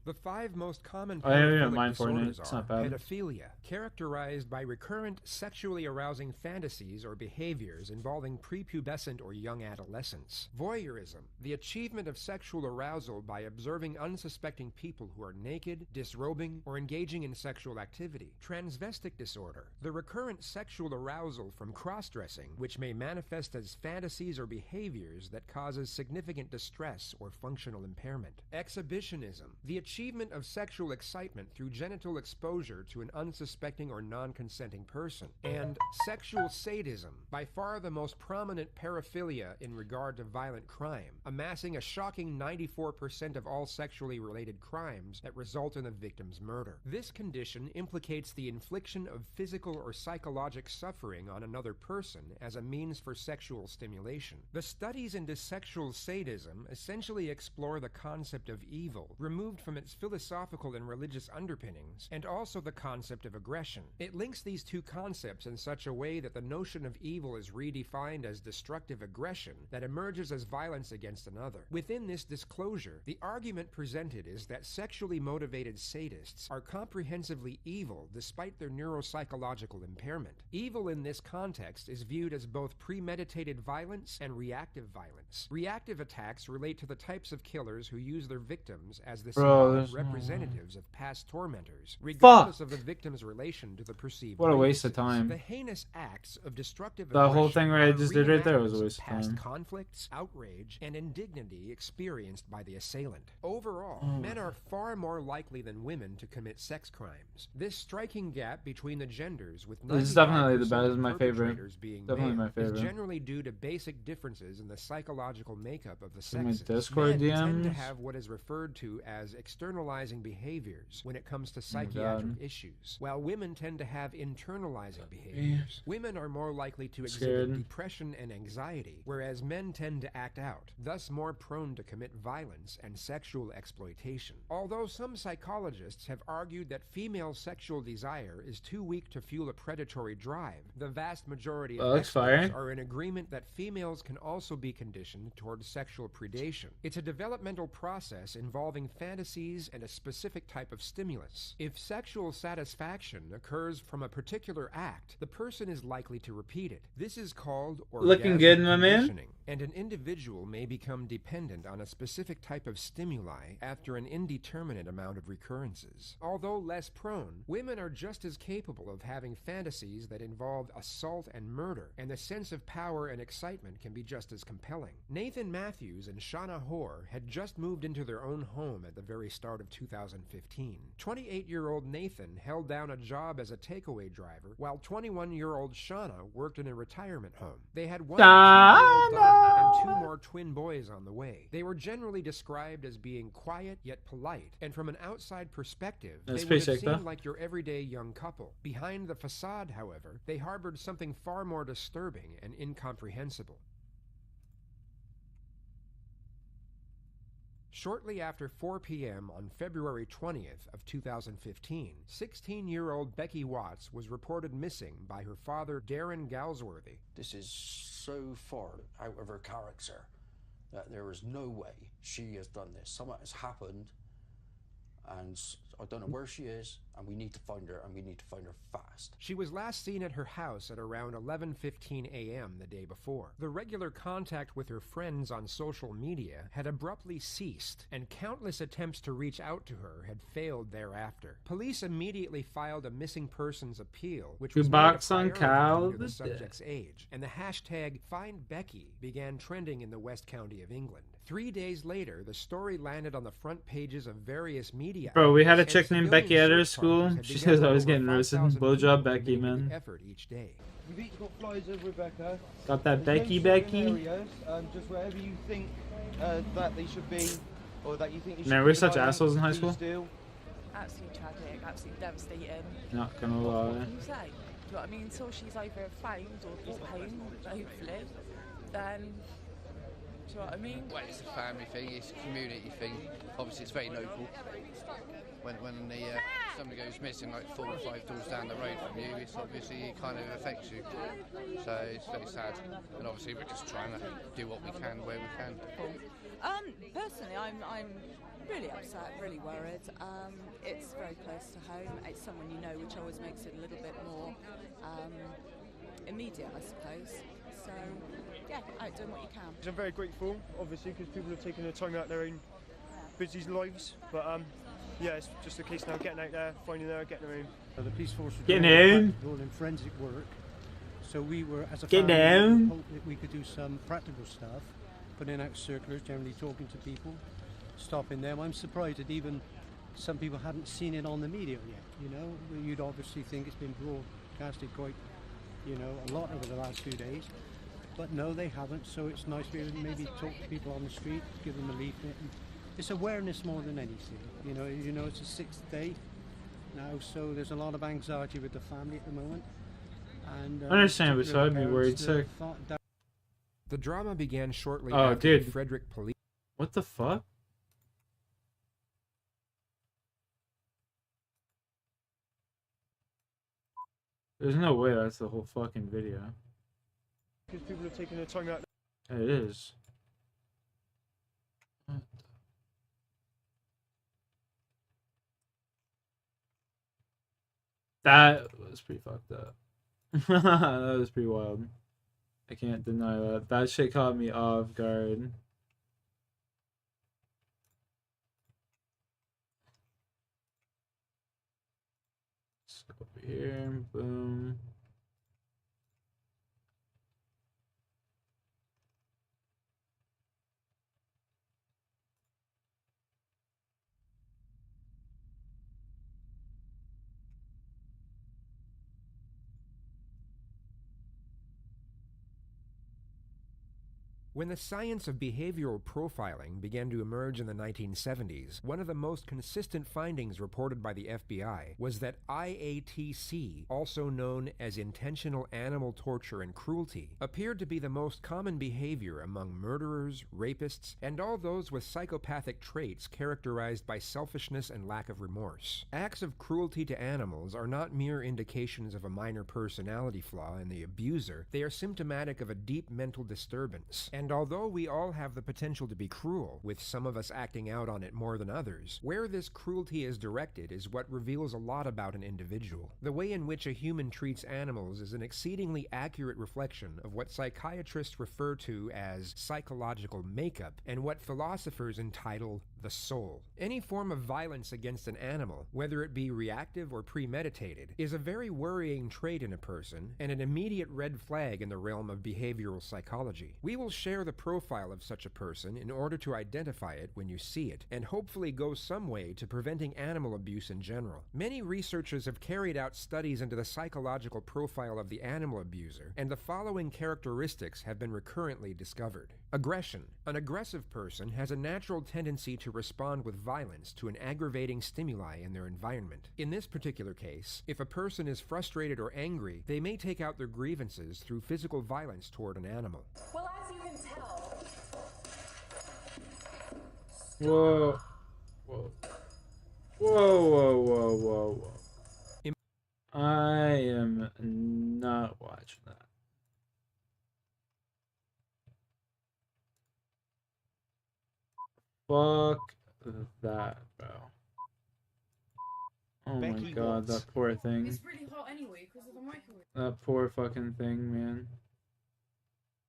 [SPEAKER 18] The 5 most common
[SPEAKER 2] Oh, yeah,
[SPEAKER 18] paraphilic
[SPEAKER 2] mind Fortnite.
[SPEAKER 18] disorders
[SPEAKER 2] It's
[SPEAKER 18] are
[SPEAKER 2] not bad.
[SPEAKER 18] pedophilia, characterized by recurrent sexually arousing fantasies or behaviors involving prepubescent or young adolescents; voyeurism, the achievement of sexual arousal by observing unsuspecting people who are naked, disrobing, or engaging in sexual activity; transvestic disorder, the recurrent sexual arousal from cross-dressing, which may manifest as fantasies or behaviors that causes significant distress or functional impairment; exhibitionism, the achievement of sexual excitement through genital exposure to an unsuspecting or non-consenting person; and sexual sadism, by far the most prominent paraphilia in regard to violent crime, amassing a shocking 94% of all sexually related crimes that result in a victim's murder. This condition implicates the infliction of physical or psychologic suffering on another person as a means for sexual stimulation. The studies into sexual sadism film essentially explore the concept of evil, removed from its philosophical and religious underpinnings, and also the concept of aggression. It links these two concepts in such a way that the notion of evil is redefined as destructive aggression that emerges as violence against another. Within this disclosure, the argument presented is that sexually motivated sadists are comprehensively evil despite their neuropsychological impairment. Evil in this context is viewed as both premeditated violence and reactive violence. Reactive attacks relate to the types of killers who use their victims as the symbolic representatives of past tormentors, regardless of the victim's relation to the perceived
[SPEAKER 2] What a waste
[SPEAKER 18] weaknesses.
[SPEAKER 2] of time.
[SPEAKER 18] The heinous acts of destructive
[SPEAKER 2] The whole
[SPEAKER 18] aggression
[SPEAKER 2] thing right I
[SPEAKER 18] are
[SPEAKER 2] just did right there was a
[SPEAKER 18] reenactments of
[SPEAKER 2] waste of
[SPEAKER 18] past
[SPEAKER 2] time.
[SPEAKER 18] conflicts, outrage, and indignity experienced by the assailant. Overall,
[SPEAKER 2] Oh.
[SPEAKER 18] men are far more likely than women to commit sex crimes. This striking gap between the genders, with
[SPEAKER 2] This is definitely the
[SPEAKER 18] 95%
[SPEAKER 2] best,
[SPEAKER 18] of
[SPEAKER 2] my favorite.
[SPEAKER 18] perpetrators being
[SPEAKER 2] Definitely
[SPEAKER 18] male,
[SPEAKER 2] my favorite.
[SPEAKER 18] is generally due to basic differences in the psychological makeup of the
[SPEAKER 2] In my
[SPEAKER 18] sexes.
[SPEAKER 2] Discord
[SPEAKER 18] Men tend to
[SPEAKER 2] DMs?
[SPEAKER 18] have what is referred to as externalizing behaviors when it comes to
[SPEAKER 2] Oh my
[SPEAKER 18] psychiatric
[SPEAKER 2] God.
[SPEAKER 18] issues, while women tend to have internalizing behaviors. Women are more likely to exhibit
[SPEAKER 2] Scared.
[SPEAKER 18] depression and anxiety, whereas men tend to act out, thus more prone to commit violence and sexual exploitation. Although some psychologists have argued that female sexual desire is too weak to fuel a predatory drive, the vast majority of
[SPEAKER 2] Looks fire.
[SPEAKER 18] experts are in agreement that females can also be conditioned towards sexual predation. It's a developmental process involving fantasies and a specific type of stimulus. If sexual satisfaction occurs from a particular act, the person is likely to repeat it. This is called
[SPEAKER 2] Looking
[SPEAKER 18] orgasmic
[SPEAKER 2] good, my man.
[SPEAKER 18] conditioning, and an individual may become dependent on a specific type of stimuli after an indeterminate amount of recurrences. Although less prone, women are just as capable of having fantasies that involve assault and murder, and the sense of power and excitement can be just as compelling. Nathan Matthews and Shauna Hoare had just moved into their own home at the very start of 2015. 28-year-old Nathan held down a job as a takeaway driver, while 21-year-old Shauna worked in a retirement home. They had one 2-year-old daughter and 2 more twin boys on the way. They were generally described as being quiet yet polite, and from an outside perspective,
[SPEAKER 2] That's
[SPEAKER 18] they would
[SPEAKER 2] pretty
[SPEAKER 18] have
[SPEAKER 2] sick, though.
[SPEAKER 18] seemed like your everyday young couple. Behind the facade, however, they harbored something far more disturbing and incomprehensible. Shortly after 4 p.m. on February 20th of 2015, 16-year-old Becky Watts was reported missing by her father, Darren Galsworthy.
[SPEAKER 12] This is so far out of her character that there is no way she has done this. Something has happened, and I don't know where she is, and we need to find her, and we need to find her fast.
[SPEAKER 18] She was last seen at her house at around 11:15 a.m. the day before. The regular contact with her friends on social media had abruptly ceased, and countless attempts to reach out to her had failed thereafter. Police immediately filed a missing persons appeal, which was made a
[SPEAKER 2] Box on
[SPEAKER 18] priority
[SPEAKER 2] Kyle
[SPEAKER 18] due to the
[SPEAKER 2] the
[SPEAKER 18] subject's age, and the hashtag #FindBecky began trending in the West County of England. 3 days later, the story landed on the front pages of various media.
[SPEAKER 2] Bro, we had a
[SPEAKER 18] outlets,
[SPEAKER 2] chick
[SPEAKER 18] and
[SPEAKER 2] named Becky
[SPEAKER 18] civilian
[SPEAKER 2] at our
[SPEAKER 18] search
[SPEAKER 2] school.
[SPEAKER 18] parties had
[SPEAKER 2] She
[SPEAKER 18] begun
[SPEAKER 2] says
[SPEAKER 18] with
[SPEAKER 2] I was
[SPEAKER 18] over
[SPEAKER 2] getting roasted.
[SPEAKER 18] 5,000
[SPEAKER 2] Blowjob
[SPEAKER 18] people
[SPEAKER 2] Becky,
[SPEAKER 18] committing the
[SPEAKER 2] man.
[SPEAKER 18] effort each day.
[SPEAKER 5] We've each got flyers over, Rebecca.
[SPEAKER 2] Got that
[SPEAKER 5] There's
[SPEAKER 2] Becky,
[SPEAKER 5] no certain
[SPEAKER 2] Becky.
[SPEAKER 5] areas, just wherever you think that they should be, or that you think you should.
[SPEAKER 2] Man, we're
[SPEAKER 5] keep
[SPEAKER 2] such
[SPEAKER 5] an eye on,
[SPEAKER 2] assholes in high
[SPEAKER 5] please
[SPEAKER 2] school.
[SPEAKER 5] do.
[SPEAKER 11] Absolutely tragic, absolutely devastating.
[SPEAKER 2] Not gonna
[SPEAKER 11] What
[SPEAKER 2] lie.
[SPEAKER 11] can you say? Do you know what I mean? Until she's either found or brought home, hopefully, then do you know what I mean?
[SPEAKER 13] Well, it's a family thing, it's a community thing. Obviously, it's very local. When somebody goes missing like 4 or 5 doors down the road from you, it's obviously it kind of affects you. So it's very sad. And obviously, we're just trying to do what we can where we can.
[SPEAKER 11] Personally, I'm really upset, really worried. It's very close to home. It's someone you know, which always makes it a little bit more immediate, I suppose. So, yeah, out doing what you can.
[SPEAKER 5] I'm very grateful, obviously, because people have taken the time out of their own busy lives. But yeah, it's just a case now getting out there, finding her, getting her in.
[SPEAKER 15] The police force were
[SPEAKER 2] Get
[SPEAKER 15] doing
[SPEAKER 2] down.
[SPEAKER 15] practical and forensic work, so we were, as a
[SPEAKER 2] Get
[SPEAKER 15] family,
[SPEAKER 2] down.
[SPEAKER 15] hoped that we could do some practical stuff, putting out circulars, generally talking to people, stopping them. I'm surprised that even some people hadn't seen it on the media yet. You know, you'd obviously think it's been broadcasted quite, you know, a lot over the last few days. But no, they haven't, so it's nice to be able to maybe talk to people on the street, give them a leaflet. And it's awareness more than anything. You know, it's the 6th day now, so there's a lot of anxiety with the family at the moment. And
[SPEAKER 2] Understandably, so I'd be
[SPEAKER 15] parents
[SPEAKER 2] worried
[SPEAKER 15] that
[SPEAKER 2] sick.
[SPEAKER 15] thought that
[SPEAKER 18] The drama began shortly
[SPEAKER 2] Oh,
[SPEAKER 18] after
[SPEAKER 2] dude.
[SPEAKER 18] the Frederick police.
[SPEAKER 2] What the fuck? There's no way that's the whole fucking video.
[SPEAKER 5] Because people are taking their tongue out.
[SPEAKER 2] It is. That was pretty fucked up. That was pretty wild. I can't deny that. That shit caught me off guard. Let's go over here. Boom.
[SPEAKER 18] When the science of behavioral profiling began to emerge in the 1970s, one of the most consistent findings reported by the FBI was that IATC, also known as intentional animal torture and cruelty, appeared to be the most common behavior among murderers, rapists, and all those with psychopathic traits characterized by selfishness and lack of remorse. Acts of cruelty to animals are not mere indications of a minor personality flaw in the abuser, they are symptomatic of a deep mental disturbance. And although we all have the potential to be cruel, with some of us acting out on it more than others, where this cruelty is directed is what reveals a lot about an individual. The way in which a human treats animals is an exceedingly accurate reflection of what psychiatrists refer to as psychological makeup and what philosophers entitle the soul. Any form of violence against an animal, whether it be reactive or premeditated, is a very worrying trait in a person and an immediate red flag in the realm of behavioral psychology. We will share the profile of such a person in order to identify it when you see it, and hopefully go some way to preventing animal abuse in general. Many researchers have carried out studies into the psychological profile of the animal abuser, and the following characteristics have been recurrently discovered. Aggression. An aggressive person has a natural tendency to respond with violence to an aggravating stimuli in their environment. In this particular case, if a person is frustrated or angry, they may take out their grievances through physical violence toward an animal.
[SPEAKER 4] Well, as you can tell.
[SPEAKER 2] Whoa. Whoa. Whoa, whoa, whoa, whoa, whoa. I am not watching that. Fuck that, bro. Oh my god, that poor thing.
[SPEAKER 9] It's really hot anyway because of the microwave.
[SPEAKER 2] That poor fucking thing, man.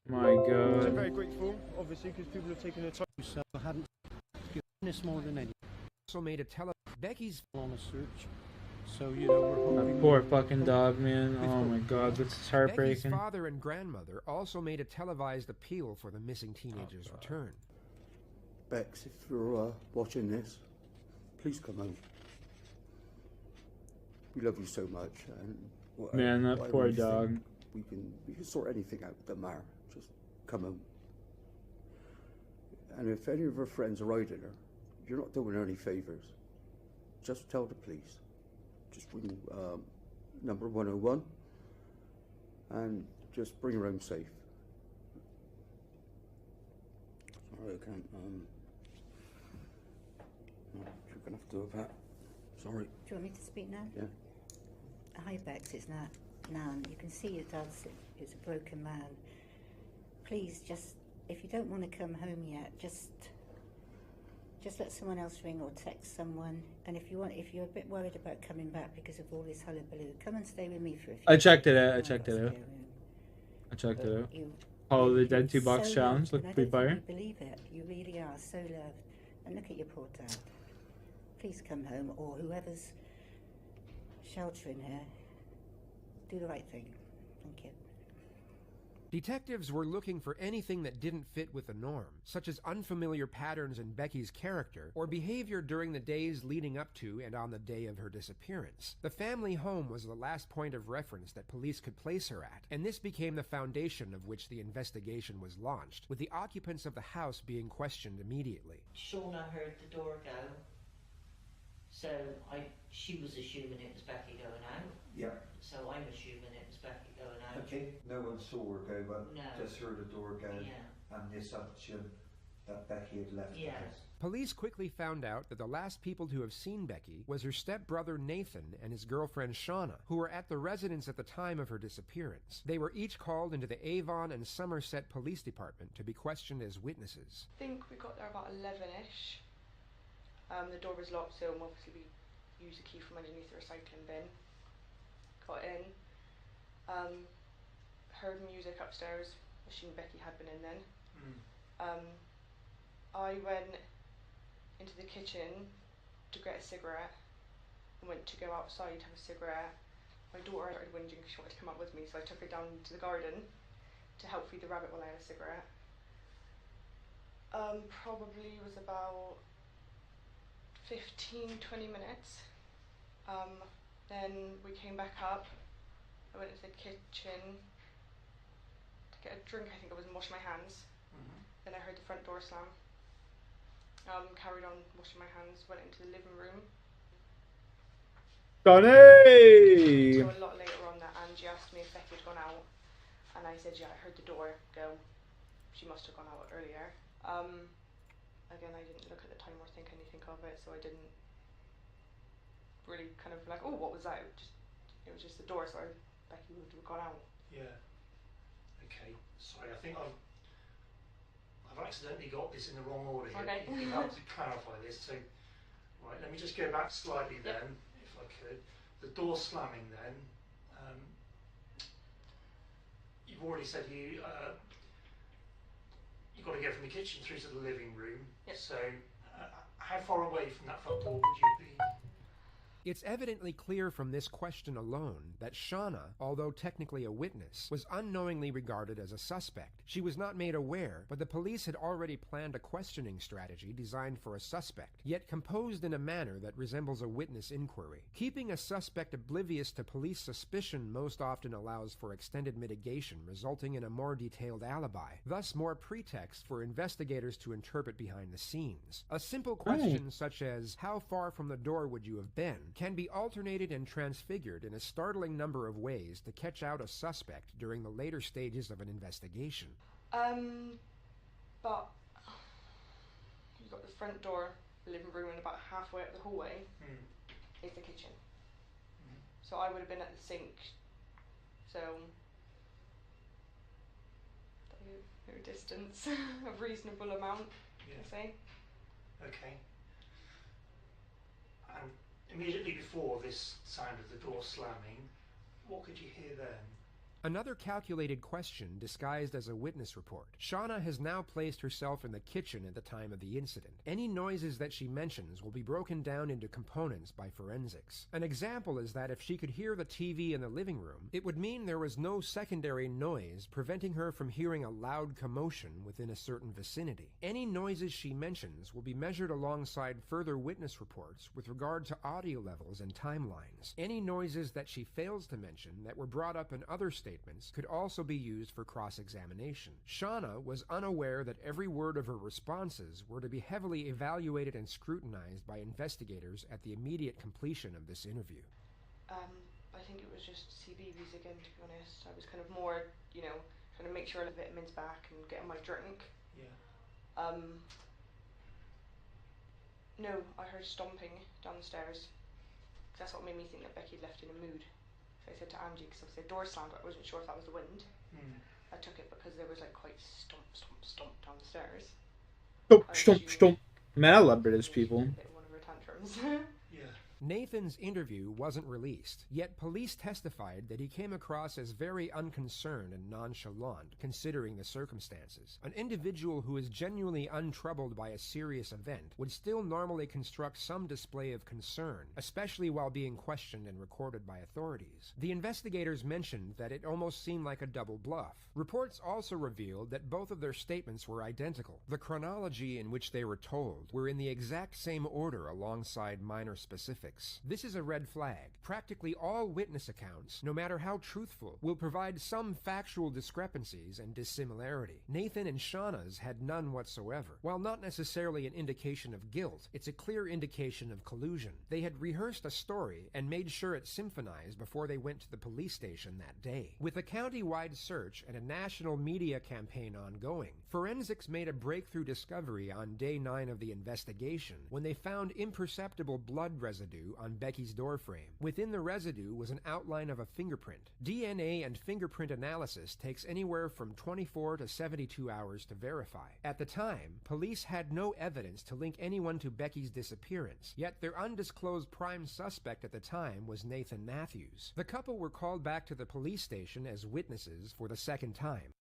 [SPEAKER 2] My
[SPEAKER 5] I'm
[SPEAKER 2] god.
[SPEAKER 5] very grateful, obviously, because people have taken their time.
[SPEAKER 15] So I hadn't this more than any.
[SPEAKER 18] Also made a Becky's
[SPEAKER 15] on a search. So, you know, we're hoping
[SPEAKER 2] That poor fucking dog, man. Oh my god, this is heartbreaking.
[SPEAKER 18] Becky's father and grandmother also made a televised appeal for the missing teenager's return.
[SPEAKER 12] Bex, if you're watching this, please come home. We love you so much, and
[SPEAKER 2] man, that poor dog.
[SPEAKER 12] We can sort anything out with the mayor. Just come home. And if any of her friends are riding her, you're not doing her any favors. Just tell the police. Just ring number 101 and just bring her home safe. Sorry, I can't. You're gonna have to do that. Sorry.
[SPEAKER 10] Do you want me to speak now?
[SPEAKER 12] Yeah.
[SPEAKER 10] Hi, Bex, it's Nan. You can see your dad's is a broken man. Please, just, if you don't want to come home yet, just let someone else ring or text someone. And if you're a bit worried about coming back because of all this hullabaloo, come and stay with me for a few
[SPEAKER 2] I checked it
[SPEAKER 10] days.
[SPEAKER 2] out. I checked it out. Oh, the Dead 2 Box
[SPEAKER 10] so
[SPEAKER 2] Challenge.
[SPEAKER 10] loved,
[SPEAKER 2] Look
[SPEAKER 10] and
[SPEAKER 2] pretty
[SPEAKER 10] I
[SPEAKER 2] fire.
[SPEAKER 10] don't think you believe it. You really are so loved. And look at your poor dad. Please come home, or whoever's sheltering her. Do the right thing. Thank you.
[SPEAKER 18] Detectives were looking for anything that didn't fit with the norm, such as unfamiliar patterns in Becky's character or behavior during the days leading up to and on the day of her disappearance. The family home was the last point of reference that police could place her at, and this became the foundation of which the investigation was launched, with the occupants of the house being questioned immediately.
[SPEAKER 16] Shauna heard the door go, so she was assuming it was Becky going out.
[SPEAKER 17] Yeah.
[SPEAKER 16] So I'm assuming it was Becky going out.
[SPEAKER 17] Okay, no one saw her go, but
[SPEAKER 16] No.
[SPEAKER 17] just heard the door go,
[SPEAKER 16] Yeah.
[SPEAKER 17] and the assumption that Becky had left the house.
[SPEAKER 18] Police quickly found out that the last people to have seen Becky was her stepbrother Nathan and his girlfriend Shauna, who were at the residence at the time of her disappearance. They were each called into the Avon and Somerset Police Department to be questioned as witnesses.
[SPEAKER 19] I think we got there about 11ish. The door was locked, so obviously we used the key from underneath the recycling bin. Got in. Heard music upstairs. Assumed Becky had been in then. I went into the kitchen to get a cigarette and went to go outside to have a cigarette. My daughter started whinging because she wanted to come up with me, so I took her down to the garden to help feed the rabbit while I had a cigarette. Probably was about 15-20 minutes. Then we came back up. I went into the kitchen to get a drink, I think I was, and wash my hands. Then I heard the front door slam. Carried on washing my hands, went into the living room.
[SPEAKER 2] Donnie!
[SPEAKER 19] So a lot later on that Angie asked me if Becky had gone out, and I said, yeah, I heard the door go. She must have gone out earlier. Again, I didn't look at the time or think anything of it, so I didn't really kind of like, oh, what was that? It was just the door, so Becky would have gone out.
[SPEAKER 23] Yeah. Okay. Sorry, I think I've accidentally got this in the wrong order here.
[SPEAKER 19] Okay.
[SPEAKER 23] You have to clarify this. So, right, let me just go back slightly then, if I could. The door slamming then. You've already said you've got to go from the kitchen through to the living room.
[SPEAKER 19] Yep.
[SPEAKER 23] So, how far away from that front door would you be?
[SPEAKER 18] It's evidently clear from this question alone that Shauna, although technically a witness, was unknowingly regarded as a suspect. She was not made aware, but the police had already planned a questioning strategy designed for a suspect, yet composed in a manner that resembles a witness inquiry. Keeping a suspect oblivious to police suspicion most often allows for extended mitigation, resulting in a more detailed alibi, thus more pretext for investigators to interpret behind the scenes. A simple question such as, how far from the door would you have been, can be alternated and transfigured in a startling number of ways to catch out a suspect during the later stages of an investigation.
[SPEAKER 19] But you've got the front door, the living room, and about halfway up the hallway is the kitchen. So I would have been at the sink. So no distance, a reasonable amount, I say.
[SPEAKER 23] Okay. And immediately before this sound of the door slamming, what could you hear then?
[SPEAKER 18] Another calculated question disguised as a witness report. Shauna has now placed herself in the kitchen at the time of the incident. Any noises that she mentions will be broken down into components by forensics. An example is that if she could hear the TV in the living room, it would mean there was no secondary noise preventing her from hearing a loud commotion within a certain vicinity. Any noises she mentions will be measured alongside further witness reports with regard to audio levels and timelines. Any noises that she fails to mention that were brought up in other statements could also be used for cross-examination. Shauna was unaware that every word of her responses were to be heavily evaluated and scrutinized by investigators at the immediate completion of this interview.
[SPEAKER 19] I think it was just CBeebies again, to be honest. I was kind of more, trying to make sure I had vitamins back and getting my drink.
[SPEAKER 23] Yeah.
[SPEAKER 19] No, I heard stomping downstairs. That's what made me think that Becky left in a mood. So I said to Angie, because obviously the door slammed, but I wasn't sure if that was the wind. I took it because there was quite stomp, stomp, stomp downstairs.
[SPEAKER 2] Stomp, stomp. Man, I love British people.
[SPEAKER 19] One of her tantrums.
[SPEAKER 23] Yeah.
[SPEAKER 18] Nathan's interview wasn't released, yet police testified that he came across as very unconcerned and nonchalant, considering the circumstances. An individual who is genuinely untroubled by a serious event would still normally construct some display of concern, especially while being questioned and recorded by authorities. The investigators mentioned that it almost seemed like a double bluff. Reports also revealed that both of their statements were identical. The chronology in which they were told were in the exact same order alongside minor specifics. This is a red flag. Practically all witness accounts, no matter how truthful, will provide some factual discrepancies and dissimilarity. Nathan and Shauna's had none whatsoever. While not necessarily an indication of guilt, it's a clear indication of collusion. They had rehearsed a story and made sure it symphonized before they went to the police station that day. With a county-wide search and a national media campaign ongoing, Forensics made a breakthrough discovery on day 9 of the investigation when they found imperceptible blood residue on Becky's doorframe. Within the residue was an outline of a fingerprint. DNA and fingerprint analysis takes anywhere from 24 to 72 hours to verify. At the time, police had no evidence to link anyone to Becky's disappearance, yet their undisclosed prime suspect at the time was Nathan Matthews. The couple were called back to the police station as witnesses for the second time.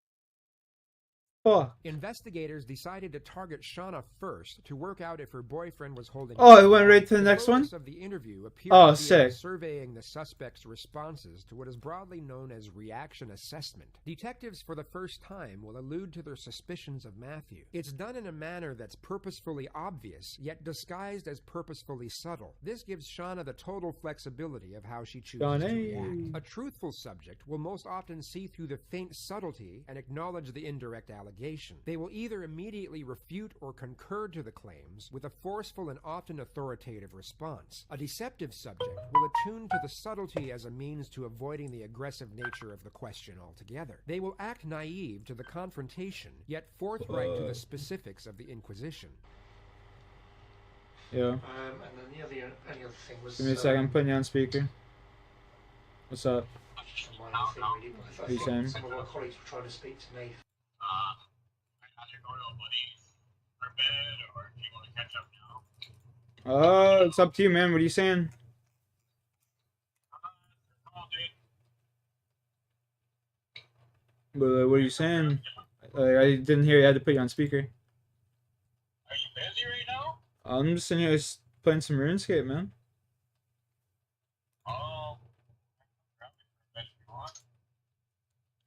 [SPEAKER 18] Investigators decided to target Shauna first to work out if her boyfriend was holding.
[SPEAKER 2] Oh, it went right to the next one?
[SPEAKER 18] Of the interview appeared
[SPEAKER 2] Oh,
[SPEAKER 18] to be
[SPEAKER 2] sick.
[SPEAKER 18] on surveying the suspect's responses to what is broadly known as reaction assessment. Detectives for the first time will allude to their suspicions of Matthew. It's done in a manner that's purposefully obvious, yet disguised as purposefully subtle. This gives Shauna the total flexibility of how she chooses to react. A truthful subject will most often see through the faint subtlety and acknowledge the indirect allegation. They will either immediately refute or concur to the claims with a forceful and often authoritative response. A deceptive subject will attune to the subtlety as a means to avoiding the aggressive nature of the question altogether. They will act naive to the confrontation, yet forthright to the specifics of the inquisition.
[SPEAKER 2] Yeah.
[SPEAKER 23] And then the only other thing was.
[SPEAKER 2] Give me a second, I'm putting you on speaker. What's up?
[SPEAKER 23] Minor thing really, but
[SPEAKER 2] What are you saying?
[SPEAKER 23] some of our colleagues were trying to speak to me.
[SPEAKER 2] It's up to you, man. What are you saying? What are you saying? I didn't hear you. I had to put you on speaker. Are you busy right now? I'm just sitting here playing some RuneScape, man.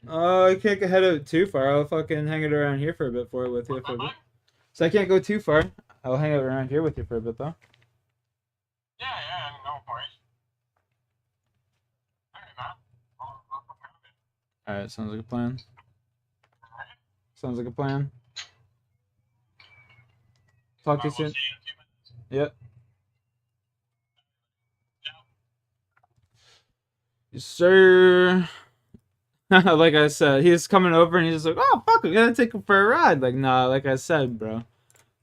[SPEAKER 2] I can't head out too far. I'll fucking hang it around here for a bit with you for a bit. So I can't go too far. I'll hang out around here with you for a bit though.
[SPEAKER 1] Yeah, no worries.
[SPEAKER 2] Alright, sounds like a plan. Sounds like a plan. Talk to you soon. Yep. Yes, sir. Like I said, he's coming over and he's just like, oh, fuck, I'm gonna take him for a ride. Like, nah, like I said, bro.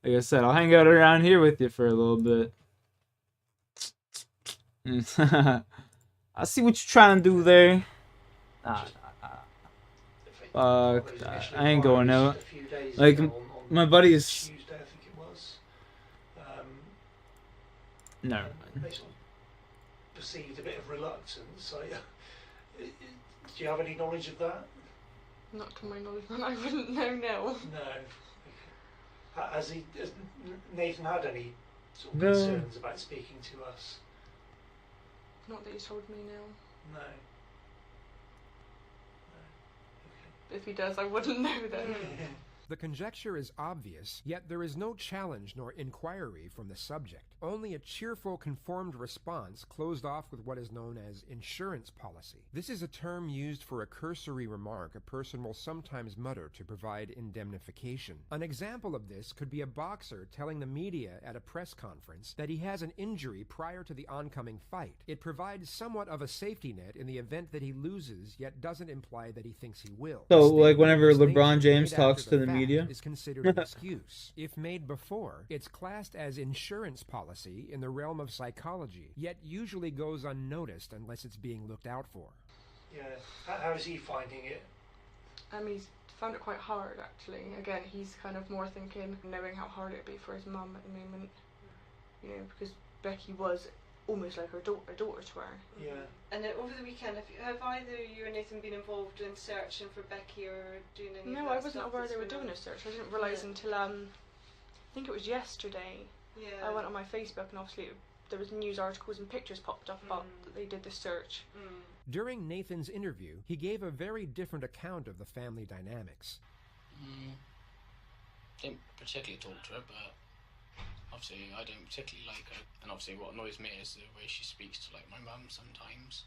[SPEAKER 2] Like I said, I'll hang out around here with you for a little bit. I see what you're trying to do there. I ain't going out. Like, my buddy's...
[SPEAKER 23] Tuesday, I think it was.
[SPEAKER 2] No.
[SPEAKER 23] They sort of perceived a bit of reluctance. Do you have any knowledge of that?
[SPEAKER 19] Not to my knowledge, man. I wouldn't know now.
[SPEAKER 23] No. Has Nathan had any sort of
[SPEAKER 2] No.
[SPEAKER 23] concerns about speaking to us?
[SPEAKER 19] Not that he's told me now.
[SPEAKER 23] No.
[SPEAKER 19] If he does, I wouldn't know then.
[SPEAKER 18] The conjecture is obvious, yet there is no challenge nor inquiry from the subject. Only a cheerful, conformed response closed off with what is known as insurance policy. This is a term used for a cursory remark a person will sometimes mutter to provide indemnification. An example of this could be a boxer telling the media at a press conference that he has an injury prior to the oncoming fight. It provides somewhat of a safety net in the event that he loses, yet doesn't imply that he thinks he will.
[SPEAKER 2] So, like, whenever LeBron James talks to the media?
[SPEAKER 18] Is considered an excuse. If made before, it's classed as insurance policy in the realm of psychology, yet usually goes unnoticed unless it's being looked out for.
[SPEAKER 23] Yeah. How's he finding it?
[SPEAKER 19] He's found it quite hard, actually. Again, he's kind of more thinking, knowing how hard it'd be for his mum at the moment. You know, because Becky was almost like a daughter to her.
[SPEAKER 23] Yeah.
[SPEAKER 3] And over the weekend, have either you or Nathan been involved in searching for Becky or doing any of
[SPEAKER 19] No,
[SPEAKER 3] that
[SPEAKER 19] I wasn't
[SPEAKER 3] stuff
[SPEAKER 19] aware
[SPEAKER 3] that's
[SPEAKER 19] they were
[SPEAKER 3] going
[SPEAKER 19] doing
[SPEAKER 3] on?
[SPEAKER 19] a search. I didn't realise until I think it was yesterday.
[SPEAKER 3] Yeah.
[SPEAKER 19] I went on my Facebook and obviously there was news articles and pictures popped up about that they did the search.
[SPEAKER 18] During Nathan's interview, he gave a very different account of the family dynamics.
[SPEAKER 1] Didn't particularly talk to her, but obviously I don't particularly like her. And obviously what annoys me is the way she speaks to like my mum sometimes.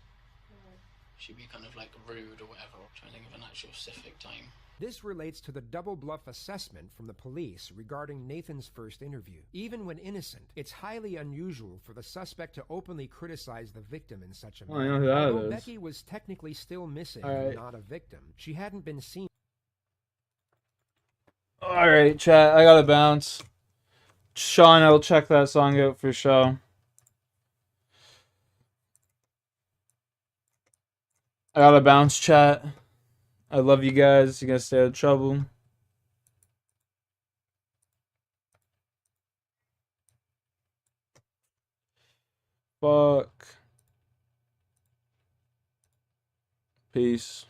[SPEAKER 1] She'd be kind of like rude or whatever. I'm trying to think of an actual specific time.
[SPEAKER 18] This relates to the double bluff assessment from the police regarding Nathan's first interview. Even when innocent, it's highly unusual for the suspect to openly criticize the victim in such a
[SPEAKER 2] Oh, I
[SPEAKER 18] manner.
[SPEAKER 2] know who that
[SPEAKER 18] Although
[SPEAKER 2] is.
[SPEAKER 18] Becky was technically still missing
[SPEAKER 2] All right.
[SPEAKER 18] and not a victim, she hadn't been seen.
[SPEAKER 2] Alright, chat. I gotta bounce. Sean, I'll check that song out for sure. I gotta bounce, chat. I love you guys. You guys stay out of trouble. Fuck. Peace.